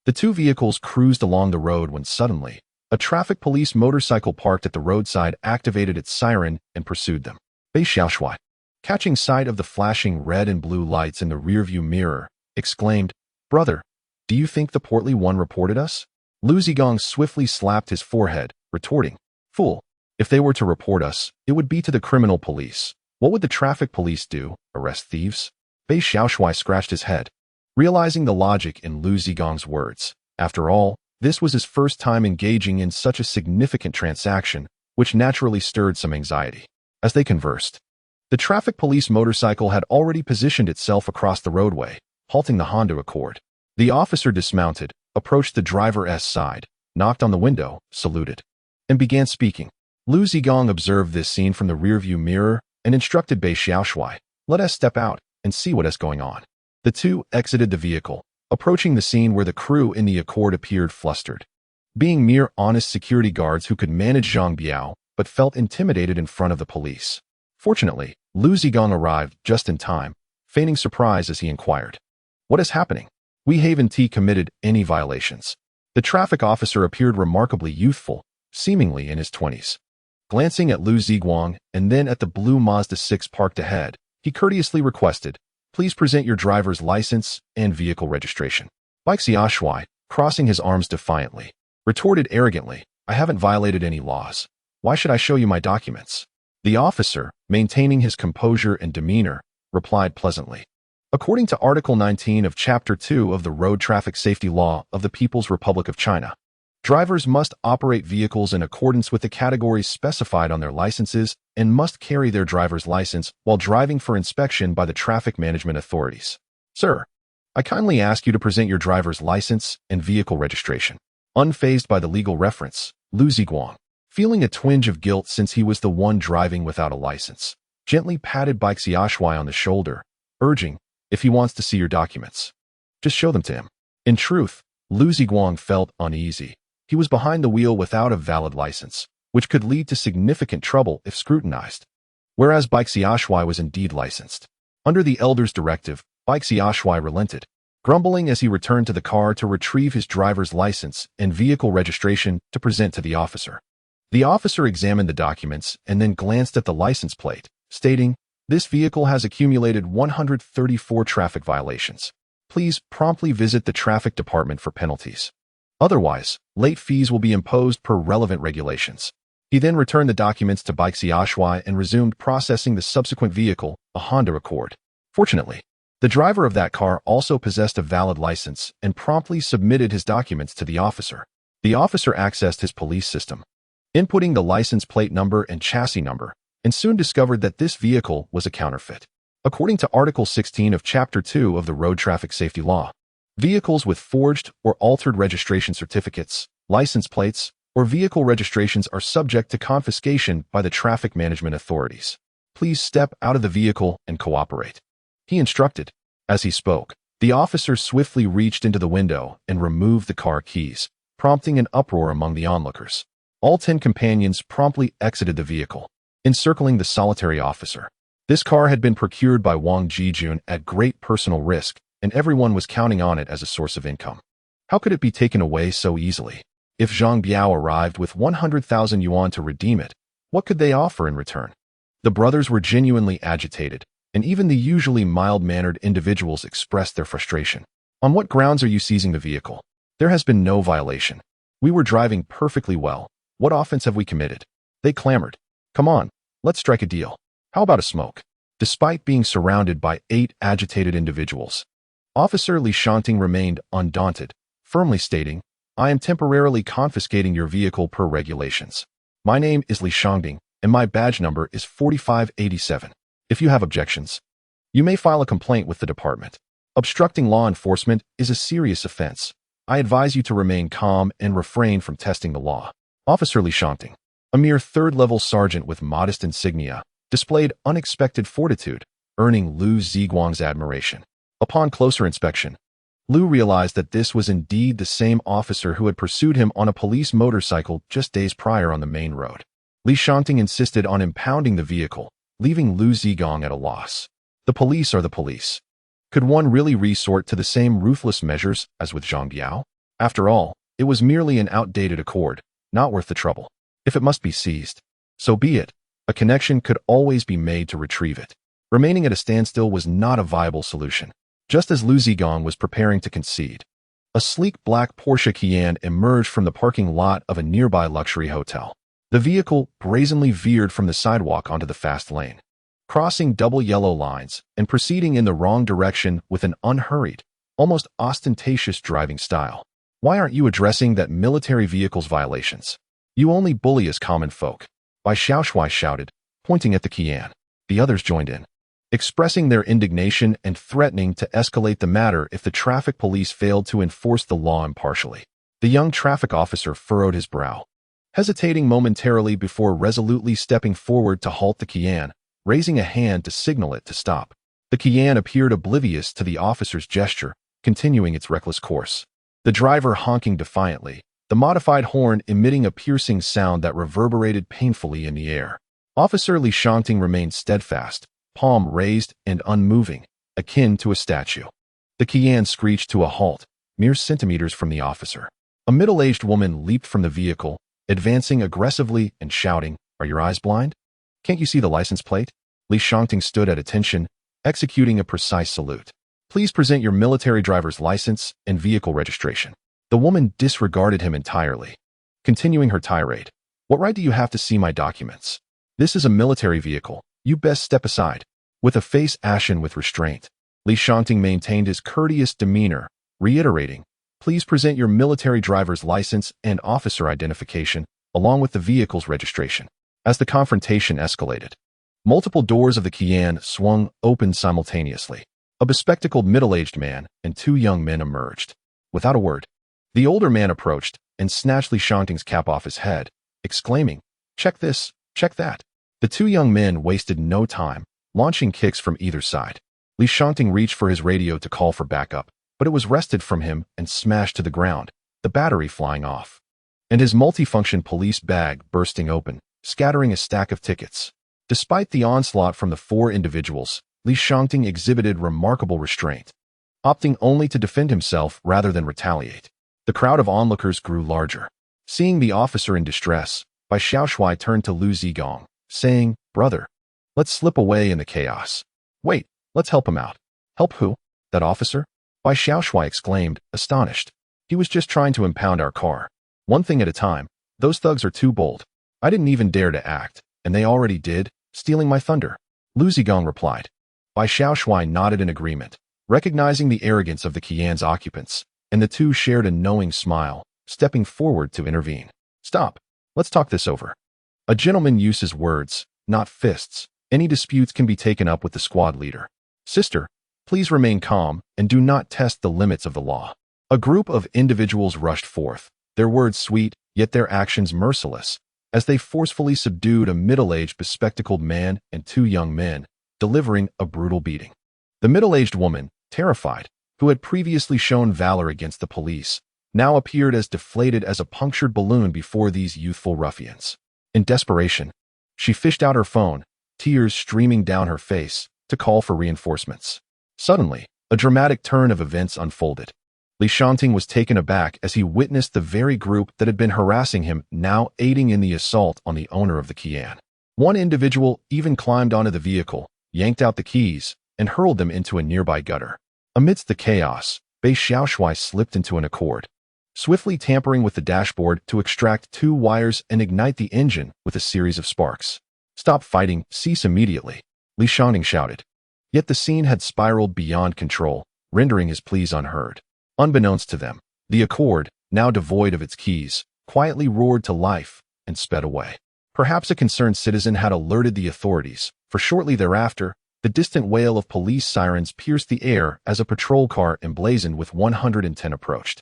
The two vehicles cruised along the road when suddenly, a traffic police motorcycle parked at the roadside activated its siren and pursued them. Bei Xiaoshui, catching sight of the flashing red and blue lights in the rearview mirror, exclaimed, "Brother, do you think the portly one reported us?" Liu Ziguang swiftly slapped his forehead, retorting, "Fool. If they were to report us, it would be to the criminal police. What would the traffic police do? Arrest thieves?" Bei Xiaoshui scratched his head, realizing the logic in Liu Ziguang's words. After all, this was his first time engaging in such a significant transaction, which naturally stirred some anxiety. As they conversed, the traffic police motorcycle had already positioned itself across the roadway, halting the Honda Accord. The officer dismounted, approached the driver's side, knocked on the window, saluted, and began speaking. Liu Ziguang observed this scene from the rearview mirror and instructed Bei Xiaoshui, "Let us step out and see what is going on." The two exited the vehicle, approaching the scene where the crew in the Accord appeared flustered. Being mere honest security guards who could manage Zhang Biao, but felt intimidated in front of the police. Fortunately, Liu Ziguang arrived just in time, feigning surprise as he inquired, "What is happening? We haven't committed any violations." The traffic officer appeared remarkably youthful, seemingly in his 20s. Glancing at Liu Ziguang and then at the blue Mazda 6 parked ahead, he courteously requested, "Please present your driver's license and vehicle registration." Bei Xiaoshui, crossing his arms defiantly, retorted arrogantly, "I haven't violated any laws. Why should I show you my documents?" The officer, maintaining his composure and demeanor, replied pleasantly, "According to Article 19 of Chapter 2 of the Road Traffic Safety Law of the People's Republic of China, drivers must operate vehicles in accordance with the categories specified on their licenses and must carry their driver's license while driving for inspection by the traffic management authorities. Sir, I kindly ask you to present your driver's license and vehicle registration." Unfazed by the legal reference, Liu Ziguang, feeling a twinge of guilt since he was the one driving without a license, gently patted Bei Xiaoshui on the shoulder, urging, "If he wants to see your documents, just show them to him." In truth, Liu Ziguang felt uneasy. He was behind the wheel without a valid license, which could lead to significant trouble if scrutinized. Whereas Bei Xiaoshui was indeed licensed. Under the elder's directive, Bei Xiaoshui relented, grumbling as he returned to the car to retrieve his driver's license and vehicle registration to present to the officer. The officer examined the documents and then glanced at the license plate, stating, "This vehicle has accumulated 134 traffic violations. Please promptly visit the traffic department for penalties. Otherwise, late fees will be imposed per relevant regulations." He then returned the documents to Bei Xiaoshui and resumed processing the subsequent vehicle, a Honda Accord. Fortunately, the driver of that car also possessed a valid license and promptly submitted his documents to the officer. The officer accessed his police system, inputting the license plate number and chassis number, and soon discovered that this vehicle was a counterfeit. According to Article 16 of Chapter 2 of the Road Traffic Safety Law, vehicles with forged or altered registration certificates, license plates, or vehicle registrations are subject to confiscation by the traffic management authorities. "Please step out of the vehicle and cooperate," he instructed. As he spoke, the officer swiftly reached into the window and removed the car keys, prompting an uproar among the onlookers. All 10 companions promptly exited the vehicle, encircling the solitary officer. This car had been procured by Wang Jijun at great personal risk, and everyone was counting on it as a source of income. How could it be taken away so easily? If Zhang Biao arrived with 100,000 yuan to redeem it, what could they offer in return? The brothers were genuinely agitated, and even the usually mild-mannered individuals expressed their frustration. "On what grounds are you seizing the vehicle? There has been no violation. We were driving perfectly well. What offense have we committed?" They clamored. "Come on, let's strike a deal. How about a smoke?" Despite being surrounded by 8 agitated individuals, Officer Li Shanting remained undaunted, firmly stating, "I am temporarily confiscating your vehicle per regulations. My name is Li Shanting, and my badge number is 4587. If you have objections, you may file a complaint with the department. Obstructing law enforcement is a serious offense. I advise you to remain calm and refrain from testing the law." Officer Li Shanting, a mere third-level sergeant with modest insignia, displayed unexpected fortitude, earning Liu Ziguang's admiration. Upon closer inspection, Liu realized that this was indeed the same officer who had pursued him on a police motorcycle just days prior on the main road. Li Shanting insisted on impounding the vehicle, leaving Liu Ziguang at a loss. The police are the police. Could one really resort to the same ruthless measures as with Zhang Biao? After all, it was merely an outdated Accord, not worth the trouble. If it must be seized, so be it. A connection could always be made to retrieve it. Remaining at a standstill was not a viable solution. Just as Liu Ziguang was preparing to concede, A sleek black Porsche Cayenne emerged from the parking lot of a nearby luxury hotel. The vehicle brazenly veered from the sidewalk onto the fast lane, crossing double yellow lines and proceeding in the wrong direction with an unhurried, almost ostentatious driving style. Why aren't you addressing that military vehicle's violations? You only bully us common folk. Bai Xiaoshui shouted, pointing at the Cayenne. The others joined in, expressing their indignation and threatening to escalate the matter if the traffic police failed to enforce the law impartially. The young traffic officer furrowed his brow, hesitating momentarily before resolutely stepping forward to halt the Cayenne, raising a hand to signal it to stop. The Cayenne appeared oblivious to the officer's gesture, continuing its reckless course. The driver honking defiantly, the modified horn emitting a piercing sound that reverberated painfully in the air. Officer Li Shangting remained steadfast, palm raised and unmoving, akin to a statue. The Cayenne screeched to a halt, mere centimeters from the officer. A middle-aged woman leaped from the vehicle, advancing aggressively and shouting, "Are your eyes blind? Can't you see the license plate?" Li Shangting stood at attention, executing a precise salute. "Please present your military driver's license and vehicle registration." The woman disregarded him entirely, continuing her tirade. "What right do you have to see my documents? This is a military vehicle. You best step aside." With a face ashen with restraint, Li Shangting maintained his courteous demeanor, reiterating, "Please present your military driver's license and officer identification, along with the vehicle's registration." As the confrontation escalated, multiple doors of the Cayenne swung open simultaneously. A bespectacled middle-aged man and two young men emerged. Without a word, the older man approached and snatched Li Shangting's cap off his head, exclaiming, "Check this, check that." The two young men wasted no time, launching kicks from either side. Li Shangting reached for his radio to call for backup, but it was wrested from him and smashed to the ground, the battery flying off, and his multifunction police bag bursting open, scattering a stack of tickets. Despite the onslaught from the four individuals, Li Shangting exhibited remarkable restraint, opting only to defend himself rather than retaliate. The crowd of onlookers grew larger. Seeing the officer in distress, Bai Xiaoshui turned to Liu Ziguang, saying, "Brother, let's slip away in the chaos. Wait, let's help him out." "Help who? That officer?" Bai Xiaoshui exclaimed, astonished. "He was just trying to impound our car. One thing at a time. Those thugs are too bold. I didn't even dare to act, and they already did, stealing my thunder." Liu Ziguang replied. Bai Xiaoshui nodded in agreement, recognizing the arrogance of the Cayenne's occupants, and the two shared a knowing smile, stepping forward to intervene. "Stop. Let's talk this over. A gentleman uses words, not fists. Any disputes can be taken up with the squad leader. Sister, please remain calm and do not test the limits of the law." A group of individuals rushed forth, their words sweet, yet their actions merciless, as they forcefully subdued a middle-aged bespectacled man and two young men, delivering a brutal beating. The middle-aged woman, terrified, who had previously shown valor against the police, now appeared as deflated as a punctured balloon before these youthful ruffians. In desperation, she fished out her phone, tears streaming down her face, to call for reinforcements. Suddenly, a dramatic turn of events unfolded. Li Shangting was taken aback as he witnessed the very group that had been harassing him now aiding in the assault on the owner of the Cayenne. One individual even climbed onto the vehicle, yanked out the keys, and hurled them into a nearby gutter. Amidst the chaos, Bai Xiaoshui slipped into an accord, swiftly tampering with the dashboard to extract two wires and ignite the engine with a series of sparks. "Stop fighting, cease immediately," Li Shangting shouted. Yet the scene had spiraled beyond control, rendering his pleas unheard. Unbeknownst to them, the Accord, now devoid of its keys, quietly roared to life and sped away. Perhaps a concerned citizen had alerted the authorities, for shortly thereafter, the distant wail of police sirens pierced the air as a patrol car emblazoned with 110 approached.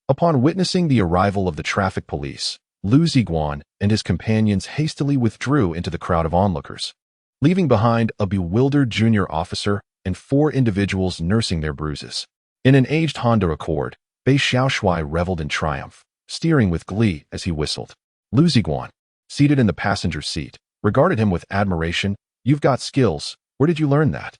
Upon witnessing the arrival of the traffic police, Liu Ziguang and his companions hastily withdrew into the crowd of onlookers, leaving behind a bewildered junior officer and four individuals nursing their bruises. In an aged Honda Accord, Bai Xiaoshui reveled in triumph, steering with glee as he whistled. Liu Ziguang, seated in the passenger seat, regarded him with admiration. "You've got skills. Where did you learn that?"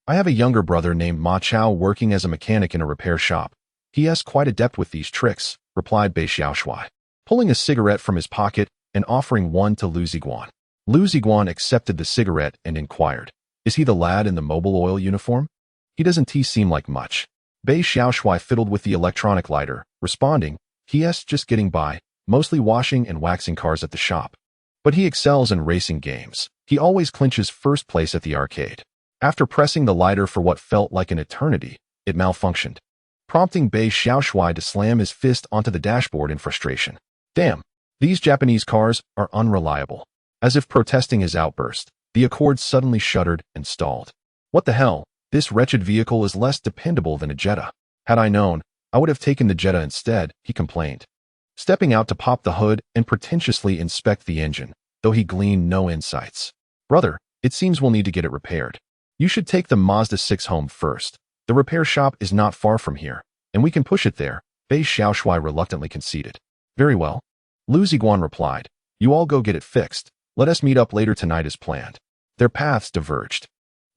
"I have a younger brother named Ma Chao working as a mechanic in a repair shop. He is quite adept with these tricks," replied Bai Xiaoshui, pulling a cigarette from his pocket and offering one to Liu Ziguang. Liu Ziguang accepted the cigarette and inquired, "Is he the lad in the mobile oil uniform? He doesn't seem like much." Bei Xiaoshui fiddled with the electronic lighter, responding, "He.s. just getting by, mostly washing and waxing cars at the shop. But he excels in racing games. He always clinches first place at the arcade." After pressing the lighter for what felt like an eternity, it malfunctioned, prompting Bei Xiaoshui to slam his fist onto the dashboard in frustration. "Damn, these Japanese cars are unreliable." As if protesting his outburst, the Accord suddenly shuddered and stalled. "What the hell? This wretched vehicle is less dependable than a Jetta. Had I known, I would have taken the Jetta instead," he complained, stepping out to pop the hood and pretentiously inspect the engine, though he gleaned no insights. "Brother, it seems we'll need to get it repaired. You should take the Mazda 6 home first. The repair shop is not far from here, and we can push it there," Bei Xiaoshui reluctantly conceded. "Very well," Liu Ziguang replied. "You all go get it fixed. Let us meet up later tonight as planned." Their paths diverged.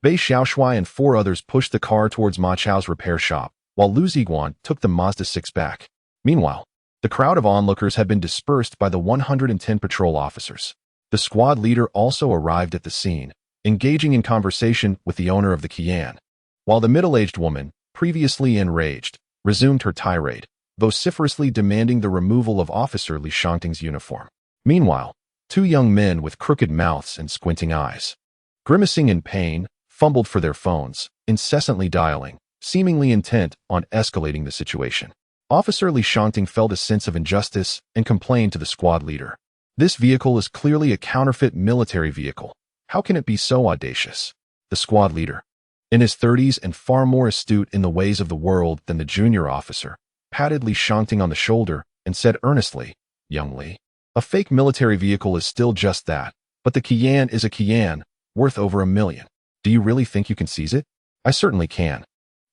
Bei Xiaoshui and 4 others pushed the car towards Ma Chao's repair shop, while Liu Ziguang took the Mazda 6 back. Meanwhile, the crowd of onlookers had been dispersed by the 110 patrol officers. The squad leader also arrived at the scene, engaging in conversation with the owner of the Kian, while the middle-aged woman, previously enraged, resumed her tirade, vociferously demanding the removal of Officer Li Shanting's uniform. Meanwhile, 2 young men with crooked mouths and squinting eyes, grimacing in pain, fumbled for their phones, incessantly dialing, seemingly intent on escalating the situation. Officer Li Shanting felt a sense of injustice and complained to the squad leader. "This vehicle is clearly a counterfeit military vehicle. How can it be so audacious?" The squad leader, in his 30s and far more astute in the ways of the world than the junior officer, patted Li Shanting on the shoulder and said earnestly, "Young Li, a fake military vehicle is still just that, but the Kian is a Kian, worth over $1 million. Do you really think you can seize it?" "I certainly can,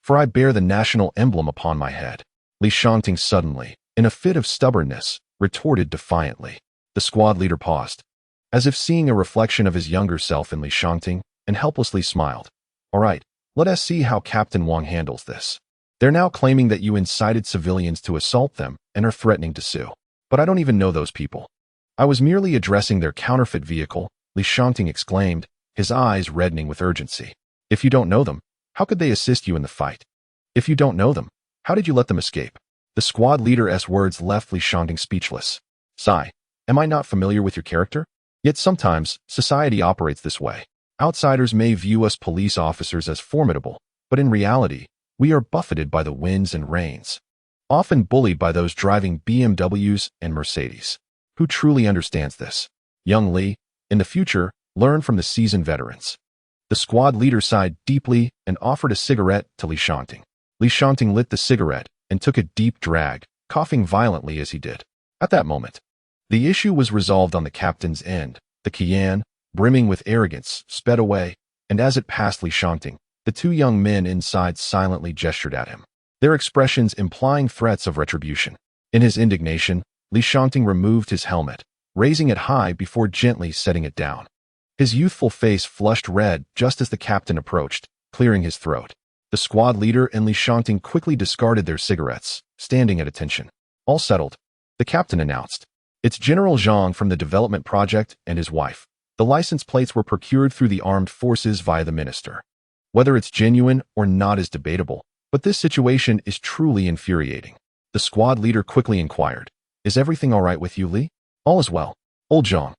for I bear the national emblem upon my head," Li Shanting suddenly, in a fit of stubbornness, retorted defiantly. The squad leader paused, as if seeing a reflection of his younger self in Li Shanting, and helplessly smiled. "All right, let us see how Captain Wang handles this. They're now claiming that you incited civilians to assault them and are threatening to sue. But I don't even know those people. I was merely addressing their counterfeit vehicle," Li Shanting exclaimed, his eyes reddening with urgency. "If you don't know them, how could they assist you in the fight? If you don't know them, how did you let them escape?" The squad leader's words left Li Shanting speechless. "Sigh, am I not familiar with your character? Yet sometimes, society operates this way. Outsiders may view us police officers as formidable, but in reality, we are buffeted by the winds and rains, often bullied by those driving BMWs and Mercedes. Who truly understands this? Young Li, in the future, learn from the seasoned veterans." The squad leader sighed deeply and offered a cigarette to Li Shanting. Li Shanting lit the cigarette and took a deep drag, coughing violently as he did. At that moment, the issue was resolved on the captain's end. The Kian, brimming with arrogance, sped away, and as it passed Li Shanting, the 2 young men inside silently gestured at him, their expressions implying threats of retribution. In his indignation, Li Shanting removed his helmet, raising it high before gently setting it down. His youthful face flushed red just as the captain approached, clearing his throat. The squad leader and Li Shanting quickly discarded their cigarettes, standing at attention. "All settled," the captain announced. "It's General Zhang from the development project and his wife. The license plates were procured through the armed forces via the minister. Whether it's genuine or not is debatable, but this situation is truly infuriating." The squad leader quickly inquired, "Is everything all right with you, Li?" "All is well. Old Zhang,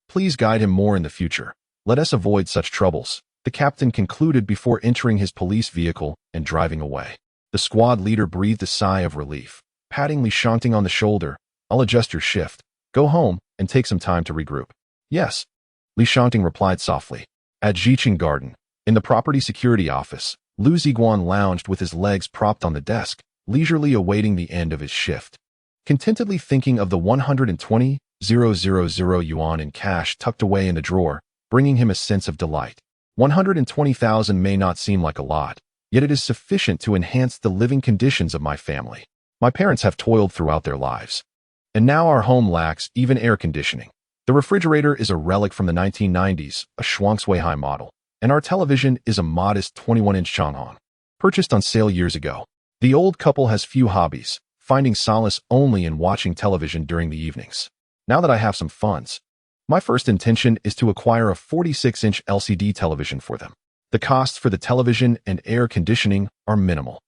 please guide him more in the future. Let us avoid such troubles," the captain concluded before entering his police vehicle and driving away. The squad leader breathed a sigh of relief, patting Li Shanting on the shoulder. "I'll adjust your shift. Go home and take some time to regroup." "Yes," Li Shanting replied softly. At Jiqing Garden, in the property security office, Liu Ziguang lounged with his legs propped on the desk, leisurely awaiting the end of his shift, contentedly thinking of the 120,000 yuan in cash tucked away in the drawer, bringing him a sense of delight. 120,000 may not seem like a lot, yet it is sufficient to enhance the living conditions of my family. My parents have toiled throughout their lives, and now our home lacks even air conditioning. The refrigerator is a relic from the 1990s, a Shuangshuihai model, and our television is a modest 21-inch Changhong, purchased on sale years ago. The old couple has few hobbies, finding solace only in watching television during the evenings. Now that I have some funds, my first intention is to acquire a 46-inch LCD television for them. The costs for the television and air conditioning are minimal.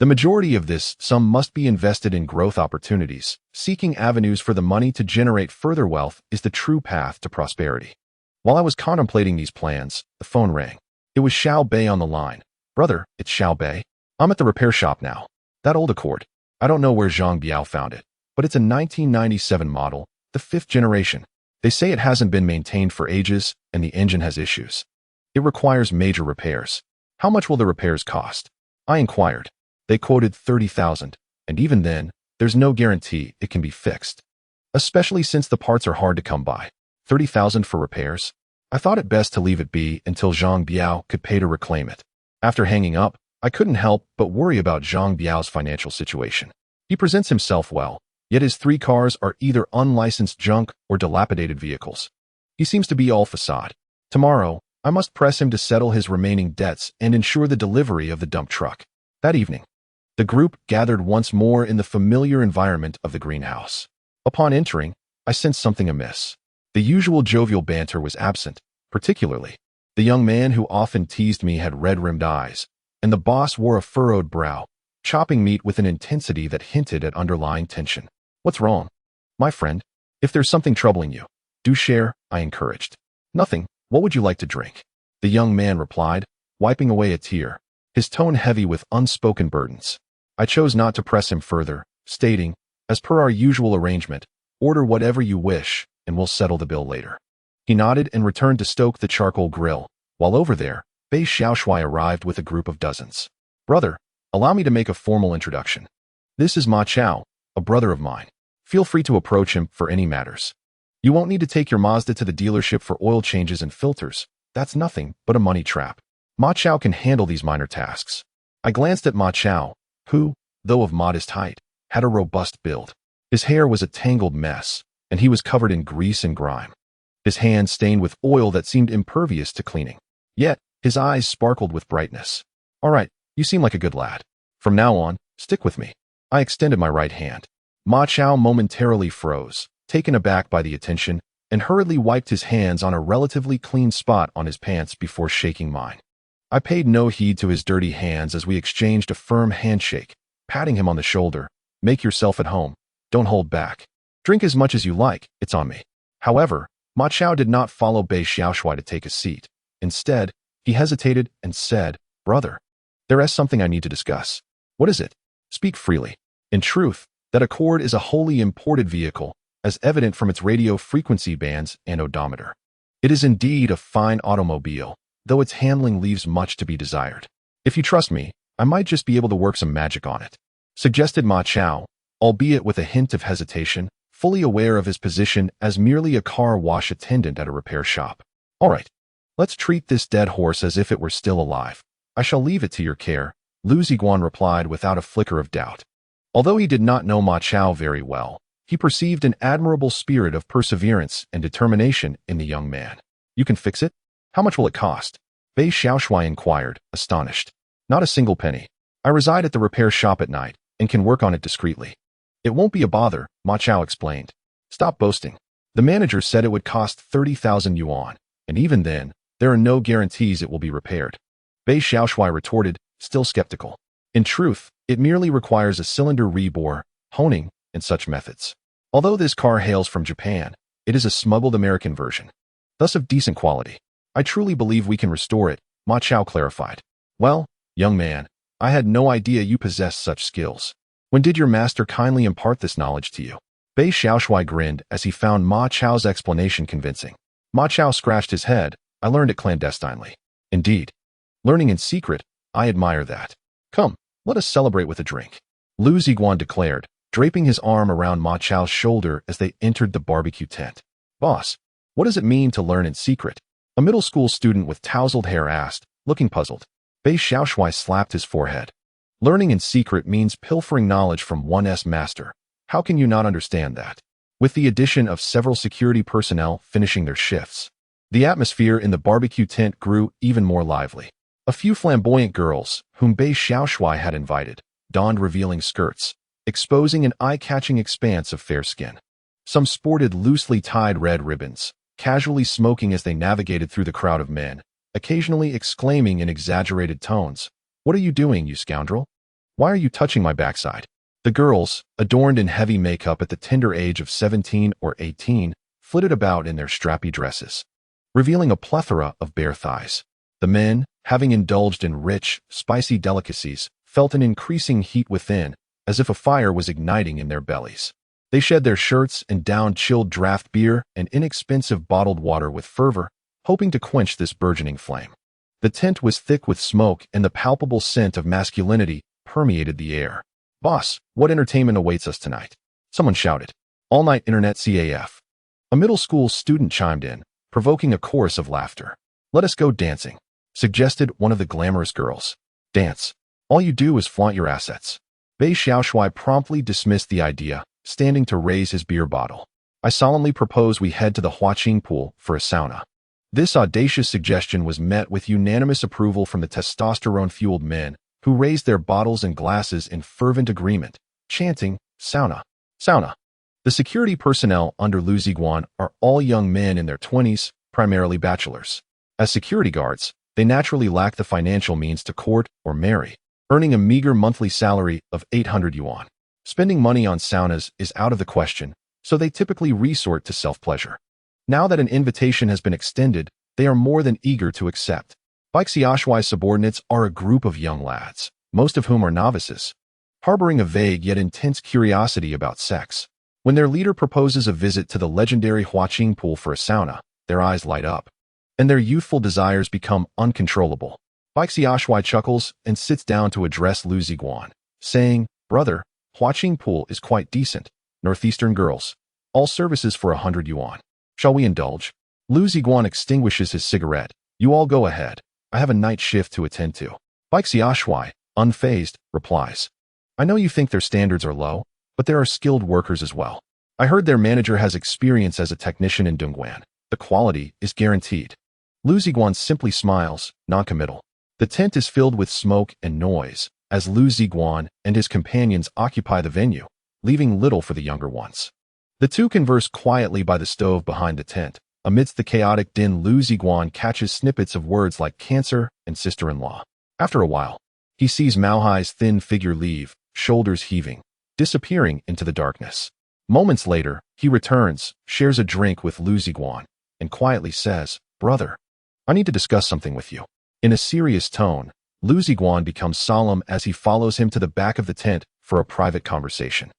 The majority of this sum must be invested in growth opportunities. Seeking avenues for the money to generate further wealth is the true path to prosperity. While I was contemplating these plans, the phone rang. It was Xiao Bei on the line. Brother, it's Xiao Bei. I'm at the repair shop now. That old Accord. I don't know where Zhang Biao found it, but it's a 1997 model, the 5th generation. They say it hasn't been maintained for ages and the engine has issues. It requires major repairs. How much will the repairs cost? I inquired. They quoted 30,000, and even then, there's no guarantee it can be fixed. Especially since the parts are hard to come by. 30,000 for repairs? I thought it best to leave it be until Zhang Biao could pay to reclaim it. After hanging up, I couldn't help but worry about Zhang Biao's financial situation. He presents himself well, yet his 3 cars are either unlicensed junk or dilapidated vehicles. He seems to be all facade. Tomorrow, I must press him to settle his remaining debts and ensure the delivery of the dump truck. That evening, the group gathered once more in the familiar environment of the greenhouse. Upon entering, I sensed something amiss. The usual jovial banter was absent, particularly the young man who often teased me had red-rimmed eyes, and the boss wore a furrowed brow, chopping meat with an intensity that hinted at underlying tension. What's wrong? My friend, if there's something troubling you, do share, I encouraged. Nothing. What would you like to drink? The young man replied, wiping away a tear, his tone heavy with unspoken burdens. I chose not to press him further, stating, as per our usual arrangement, order whatever you wish, and we'll settle the bill later. He nodded and returned to stoke the charcoal grill, while over there, Bei Xiaoshui arrived with a group of dozens. Brother, allow me to make a formal introduction. This is Ma Chao, a brother of mine. Feel free to approach him for any matters. You won't need to take your Mazda to the dealership for oil changes and filters. That's nothing but a money trap. Ma Chao can handle these minor tasks. I glanced at Ma Chao, who, though of modest height, had a robust build. His hair was a tangled mess, and he was covered in grease and grime. His hands stained with oil that seemed impervious to cleaning. Yet, his eyes sparkled with brightness. All right, you seem like a good lad. From now on, stick with me. I extended my right hand. Ma Chao momentarily froze, taken aback by the attention, and hurriedly wiped his hands on a relatively clean spot on his pants before shaking mine. I paid no heed to his dirty hands as we exchanged a firm handshake, patting him on the shoulder. Make yourself at home. Don't hold back. Drink as much as you like, it's on me. However, Ma Chao did not follow Bei Xiaoshui to take a seat. Instead, he hesitated and said, Brother, there is something I need to discuss. What is it? Speak freely. In truth, that Accord is a wholly imported vehicle, as evident from its radio frequency bands and odometer. It is indeed a fine automobile, though its handling leaves much to be desired. If you trust me, I might just be able to work some magic on it, suggested Ma Chao, albeit with a hint of hesitation, fully aware of his position as merely a car wash attendant at a repair shop. All right, let's treat this dead horse as if it were still alive. I shall leave it to your care, Liu Ziguang replied without a flicker of doubt. Although he did not know Ma Chao very well, he perceived an admirable spirit of perseverance and determination in the young man. You can fix it? How much will it cost? Bei Xiaoshui inquired, astonished. Not a single penny. I reside at the repair shop at night and can work on it discreetly. It won't be a bother, Ma Chao explained. Stop boasting. The manager said it would cost 30,000 yuan, and even then, there are no guarantees it will be repaired. Bei Xiaoshui retorted, still skeptical. In truth, it merely requires a cylinder rebore, honing, and such methods. Although this car hails from Japan, it is a smuggled American version, thus of decent quality. I truly believe we can restore it, Ma Chao clarified. Well, young man, I had no idea you possessed such skills. When did your master kindly impart this knowledge to you? Bei Xiaoshui grinned as he found Ma Chao's explanation convincing. Ma Chao scratched his head. I learned it clandestinely. Indeed. Learning in secret, I admire that. Come, let us celebrate with a drink. Liu Ziguang declared, draping his arm around Ma Chao's shoulder as they entered the barbecue tent. Boss, what does it mean to learn in secret? A middle school student with tousled hair asked, looking puzzled. Bei Xiaoshui slapped his forehead. Learning in secret means pilfering knowledge from one's master. How can you not understand that? With the addition of several security personnel finishing their shifts, the atmosphere in the barbecue tent grew even more lively. A few flamboyant girls, whom Bei Xiaoshui had invited, donned revealing skirts, exposing an eye-catching expanse of fair skin. Some sported loosely tied red ribbons, casually smoking as they navigated through the crowd of men, occasionally exclaiming in exaggerated tones, "What are you doing, you scoundrel?" Why are you touching my backside? The girls, adorned in heavy makeup at the tender age of 17 or 18, flitted about in their strappy dresses, revealing a plethora of bare thighs. The men, having indulged in rich, spicy delicacies, felt an increasing heat within, as if a fire was igniting in their bellies. They shed their shirts and downed chilled draft beer and inexpensive bottled water with fervor, hoping to quench this burgeoning flame. The tent was thick with smoke, and the palpable scent of masculinity permeated the air. "Boss, what entertainment awaits us tonight?" someone shouted. "All-night internet CAF." A middle school student chimed in, provoking a chorus of laughter. "Let us go dancing," suggested one of the glamorous girls. "Dance. All you do is flaunt your assets." Bei Xiaoshui promptly dismissed the idea, standing to raise his beer bottle. "I solemnly propose we head to the Huaqing pool for a sauna." This audacious suggestion was met with unanimous approval from the testosterone-fueled men, who raised their bottles and glasses in fervent agreement, chanting, "Sauna! Sauna!" The security personnel under Liu Ziguang are all young men in their 20s, primarily bachelors. As security guards, they naturally lack the financial means to court or marry, earning a meager monthly salary of 800 yuan. Spending money on saunas is out of the question, so they typically resort to self-pleasure. Now that an invitation has been extended, they are more than eager to accept. Bei Xiaoshui's subordinates are a group of young lads, most of whom are novices, harboring a vague yet intense curiosity about sex. When their leader proposes a visit to the legendary Huaqing pool for a sauna, their eyes light up, and their youthful desires become uncontrollable. Bei Xiaoshui chuckles and sits down to address Liu Ziguang, saying, "Brother, Huaqing pool is quite decent. Northeastern girls. All services for 100 yuan. Shall we indulge?" Liu Ziguang extinguishes his cigarette. "You all go ahead. I have a night shift to attend to." Bei Xiaoshui, unfazed, replies, "I know you think their standards are low, but there are skilled workers as well. I heard their manager has experience as a technician in Dongguan. The quality is guaranteed." Liu Ziguang simply smiles, non-committal. The tent is filled with smoke and noise, as Liu Ziguang and his companions occupy the venue, leaving little for the younger ones. The two converse quietly by the stove behind the tent. Amidst the chaotic din, Liu Ziguang catches snippets of words like cancer and sister-in-law. After a while, he sees Mao Hai's thin figure leave, shoulders heaving, disappearing into the darkness. Moments later, he returns, shares a drink with Liu Ziguang, and quietly says, "Brother, I need to discuss something with you." In a serious tone, Liu Ziguang becomes solemn as he follows him to the back of the tent for a private conversation.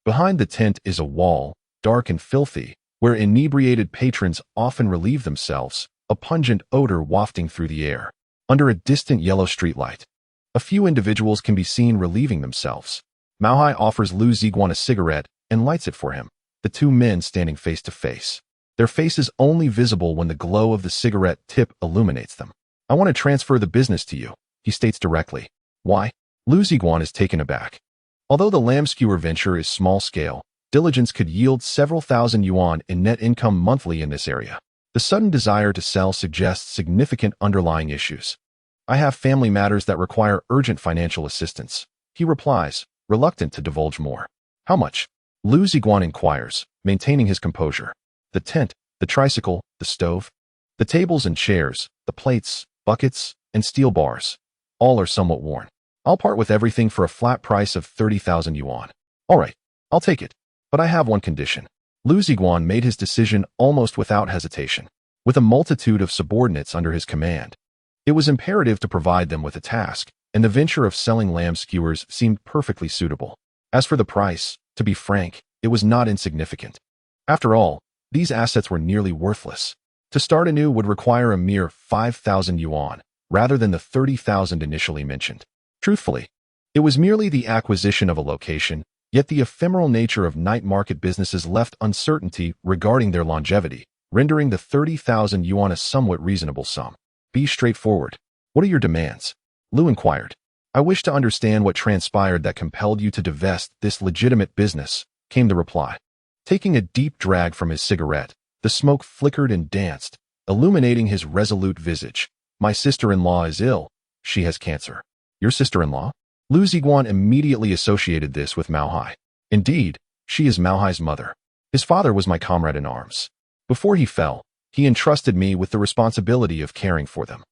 Behind the tent is a wall, dark and filthy, where inebriated patrons often relieve themselves, a pungent odor wafting through the air. Under a distant yellow streetlight, a few individuals can be seen relieving themselves. Mao Hai offers Liu Ziguang a cigarette and lights it for him, the two men standing face to face, their faces only visible when the glow of the cigarette tip illuminates them. "I want to transfer the business to you," he states directly. "Why?" Liu Ziguang is taken aback. Although the lamb skewer venture is small-scale, diligence could yield several thousand yuan in net income monthly in this area. The sudden desire to sell suggests significant underlying issues. "I have family matters that require urgent financial assistance," he replies, reluctant to divulge more. "How much?" Liu Ziguang inquires, maintaining his composure. "The tent, the tricycle, the stove, the tables and chairs, the plates, buckets, and steel bars. All are somewhat worn. I'll part with everything for a flat price of 30,000 yuan. All right, I'll take it. But I have one condition." Liu Ziguang made his decision almost without hesitation. With a multitude of subordinates under his command, it was imperative to provide them with a task, and the venture of selling lamb skewers seemed perfectly suitable. As for the price, to be frank, it was not insignificant. After all, these assets were nearly worthless. To start anew would require a mere 5,000 yuan, rather than the 30,000 initially mentioned. Truthfully, it was merely the acquisition of a location, yet the ephemeral nature of night market businesses left uncertainty regarding their longevity, rendering the 30,000 yuan a somewhat reasonable sum. "Be straightforward. What are your demands?" Liu inquired. "I wish to understand what transpired that compelled you to divest this legitimate business," came the reply. Taking a deep drag from his cigarette, the smoke flickered and danced, illuminating his resolute visage. "My sister-in-law is ill. She has cancer." "Your sister-in-law?" Liu Ziguang immediately associated this with Mao Hai. "Indeed, she is Mao Hai's mother. His father was my comrade in arms. Before he fell, he entrusted me with the responsibility of caring for them.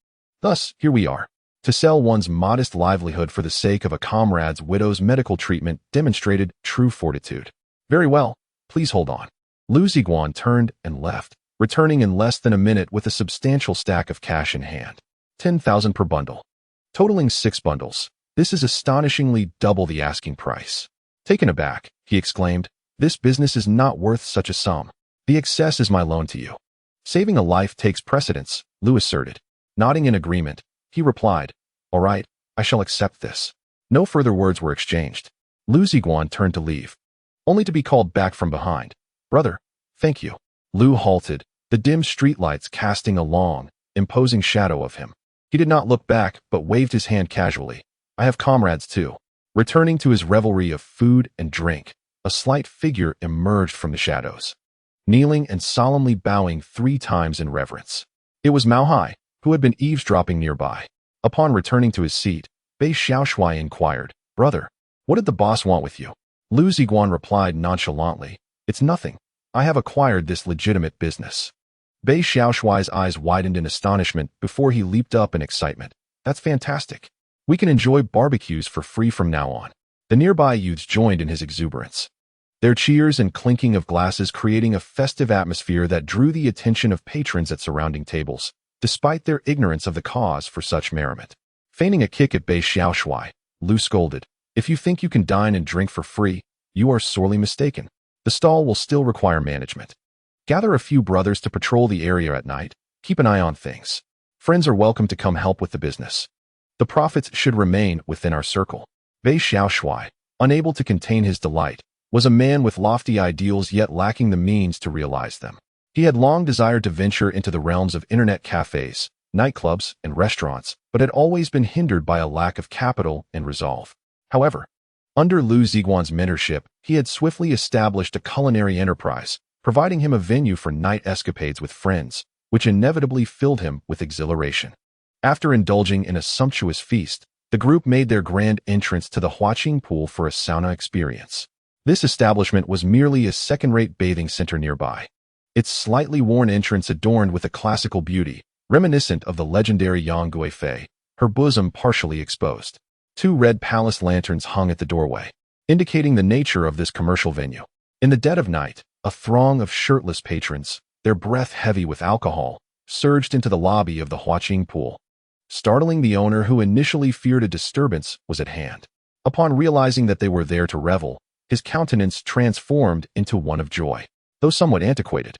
Thus, here we are." To sell one's modest livelihood for the sake of a comrade's widow's medical treatment demonstrated true fortitude. Very well, please hold on. Liu Ziguang turned and left, returning in less than a minute with a substantial stack of cash in hand. 10,000 per bundle. Totaling 6 bundles. This is astonishingly double the asking price. Taken aback, he exclaimed, "This business is not worth such a sum. The excess is my loan to you." "Saving a life takes precedence," Liu asserted. Nodding in agreement, he replied, "All right, I shall accept this." No further words were exchanged. Liu Ziguang turned to leave, only to be called back from behind. "Brother, thank you." Liu halted, the dim streetlights casting a long, imposing shadow of him. He did not look back, but waved his hand casually. "I have comrades too." Returning to his revelry of food and drink, a slight figure emerged from the shadows, kneeling and solemnly bowing 3 times in reverence. It was Mao Hai, who had been eavesdropping nearby. Upon returning to his seat, Bei Xiaoshui inquired, "Brother, what did the boss want with you?" Liu Ziguang replied nonchalantly, "It's nothing. I have acquired this legitimate business." Bei Xiaoshui's eyes widened in astonishment before he leaped up in excitement. "That's fantastic. We can enjoy barbecues for free from now on." The nearby youths joined in his exuberance, their cheers and clinking of glasses creating a festive atmosphere that drew the attention of patrons at surrounding tables, despite their ignorance of the cause for such merriment. Feigning a kick at Bei Xiaoshui, Liu scolded, "If you think you can dine and drink for free, you are sorely mistaken. The stall will still require management. Gather a few brothers to patrol the area at night. Keep an eye on things. Friends are welcome to come help with the business. The profits should remain within our circle." Bei Xiaoshui, unable to contain his delight, was a man with lofty ideals yet lacking the means to realize them. He had long desired to venture into the realms of internet cafes, nightclubs, and restaurants, but had always been hindered by a lack of capital and resolve. However, under Liu Ziguang's mentorship, he had swiftly established a culinary enterprise, providing him a venue for night escapades with friends, which inevitably filled him with exhilaration. After indulging in a sumptuous feast, the group made their grand entrance to the Huaqing pool for a sauna experience. This establishment was merely a second-rate bathing center nearby, its slightly worn entrance adorned with a classical beauty, reminiscent of the legendary Yang Guifei, her bosom partially exposed. 2 red palace lanterns hung at the doorway, indicating the nature of this commercial venue. In the dead of night, a throng of shirtless patrons, their breath heavy with alcohol, surged into the lobby of the Huaqing pool. Startling the owner, who initially feared a disturbance was at hand. Upon realizing that they were there to revel, his countenance transformed into one of joy, though somewhat antiquated.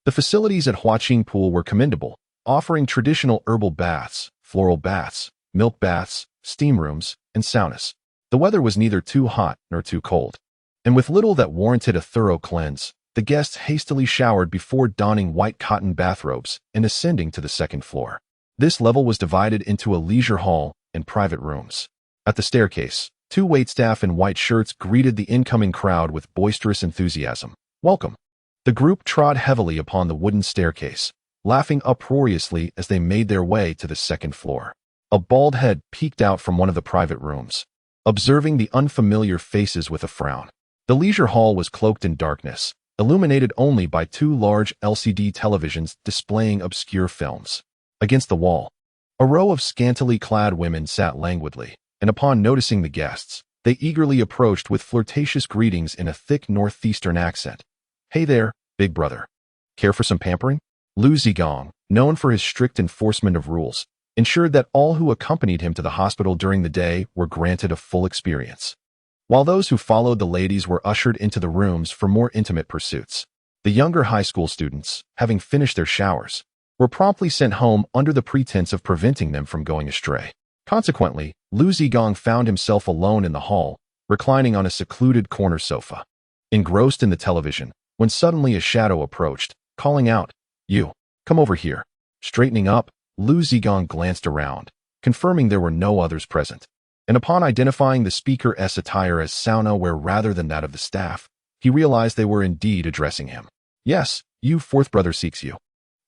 The facilities at Huaqing pool were commendable, offering traditional herbal baths, floral baths, milk baths, steam rooms, and saunas. The weather was neither too hot nor too cold, and with little that warranted a thorough cleanse, the guests hastily showered before donning white cotton bathrobes and ascending to the 2nd floor. This level was divided into a leisure hall and private rooms. At the staircase, 2 waitstaff in white shirts greeted the incoming crowd with boisterous enthusiasm. "Welcome." The group trod heavily upon the wooden staircase, laughing uproariously as they made their way to the 2nd floor. A bald head peeked out from one of the private rooms, observing the unfamiliar faces with a frown. The leisure hall was cloaked in darkness, illuminated only by 2 large LCD televisions displaying obscure films. Against the wall, a row of scantily clad women sat languidly, and upon noticing the guests, they eagerly approached with flirtatious greetings in a thick northeastern accent. "Hey there, big brother. Care for some pampering?" Liu Ziguang, known for his strict enforcement of rules, ensured that all who accompanied him to the hospital during the day were granted a full experience, while those who followed the ladies were ushered into the rooms for more intimate pursuits. The younger high school students, having finished their showers, were promptly sent home under the pretense of preventing them from going astray. Consequently, Liu Ziguang found himself alone in the hall, reclining on a secluded corner sofa, engrossed in the television, when suddenly a shadow approached, calling out, "You, come over here." Straightening up, Liu Ziguang glanced around, confirming there were no others present, and upon identifying the speaker's attire as sauna wear rather than that of the staff, he realized they were indeed addressing him. "Yes, you, 4th brother seeks you.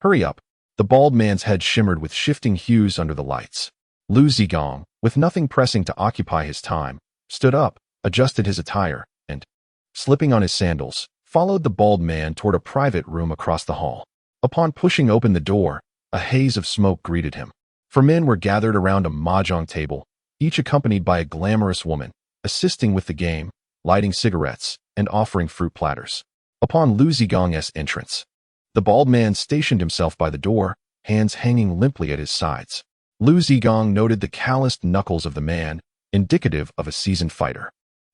Hurry up." The bald man's head shimmered with shifting hues under the lights. Liu Ziguang, with nothing pressing to occupy his time, stood up, adjusted his attire, and, slipping on his sandals, followed the bald man toward a private room across the hall. Upon pushing open the door, a haze of smoke greeted him, For men were gathered around a mahjong table, each accompanied by a glamorous woman, assisting with the game, lighting cigarettes, and offering fruit platters. Upon Liu Ziguang's entrance, the bald man stationed himself by the door, hands hanging limply at his sides. Liu Ziguang noted the calloused knuckles of the man, indicative of a seasoned fighter.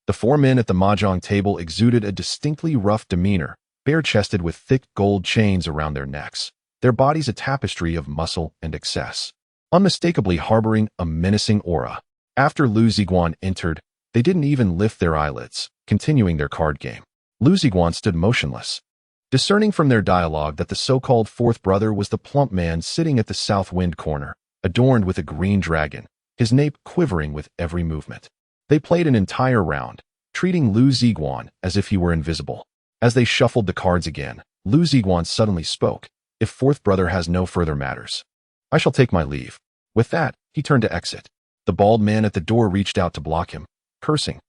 The four men at the mahjong table exuded a distinctly rough demeanor, bare-chested with thick gold chains around their necks, their bodies a tapestry of muscle and excess, unmistakably harboring a menacing aura. After Liu Ziguang entered, they didn't even lift their eyelids, continuing their card game. Liu Ziguang stood motionless, discerning from their dialogue that the so-called fourth brother was the plump man sitting at the south wind corner, adorned with a green dragon, his nape quivering with every movement. They played an entire round, treating Liu Ziguang as if he were invisible. As they shuffled the cards again, Liu Ziguang suddenly spoke. If fourth brother has no further matters, I shall take my leave. With that, he turned to exit. The bald man at the door reached out to block him, cursing.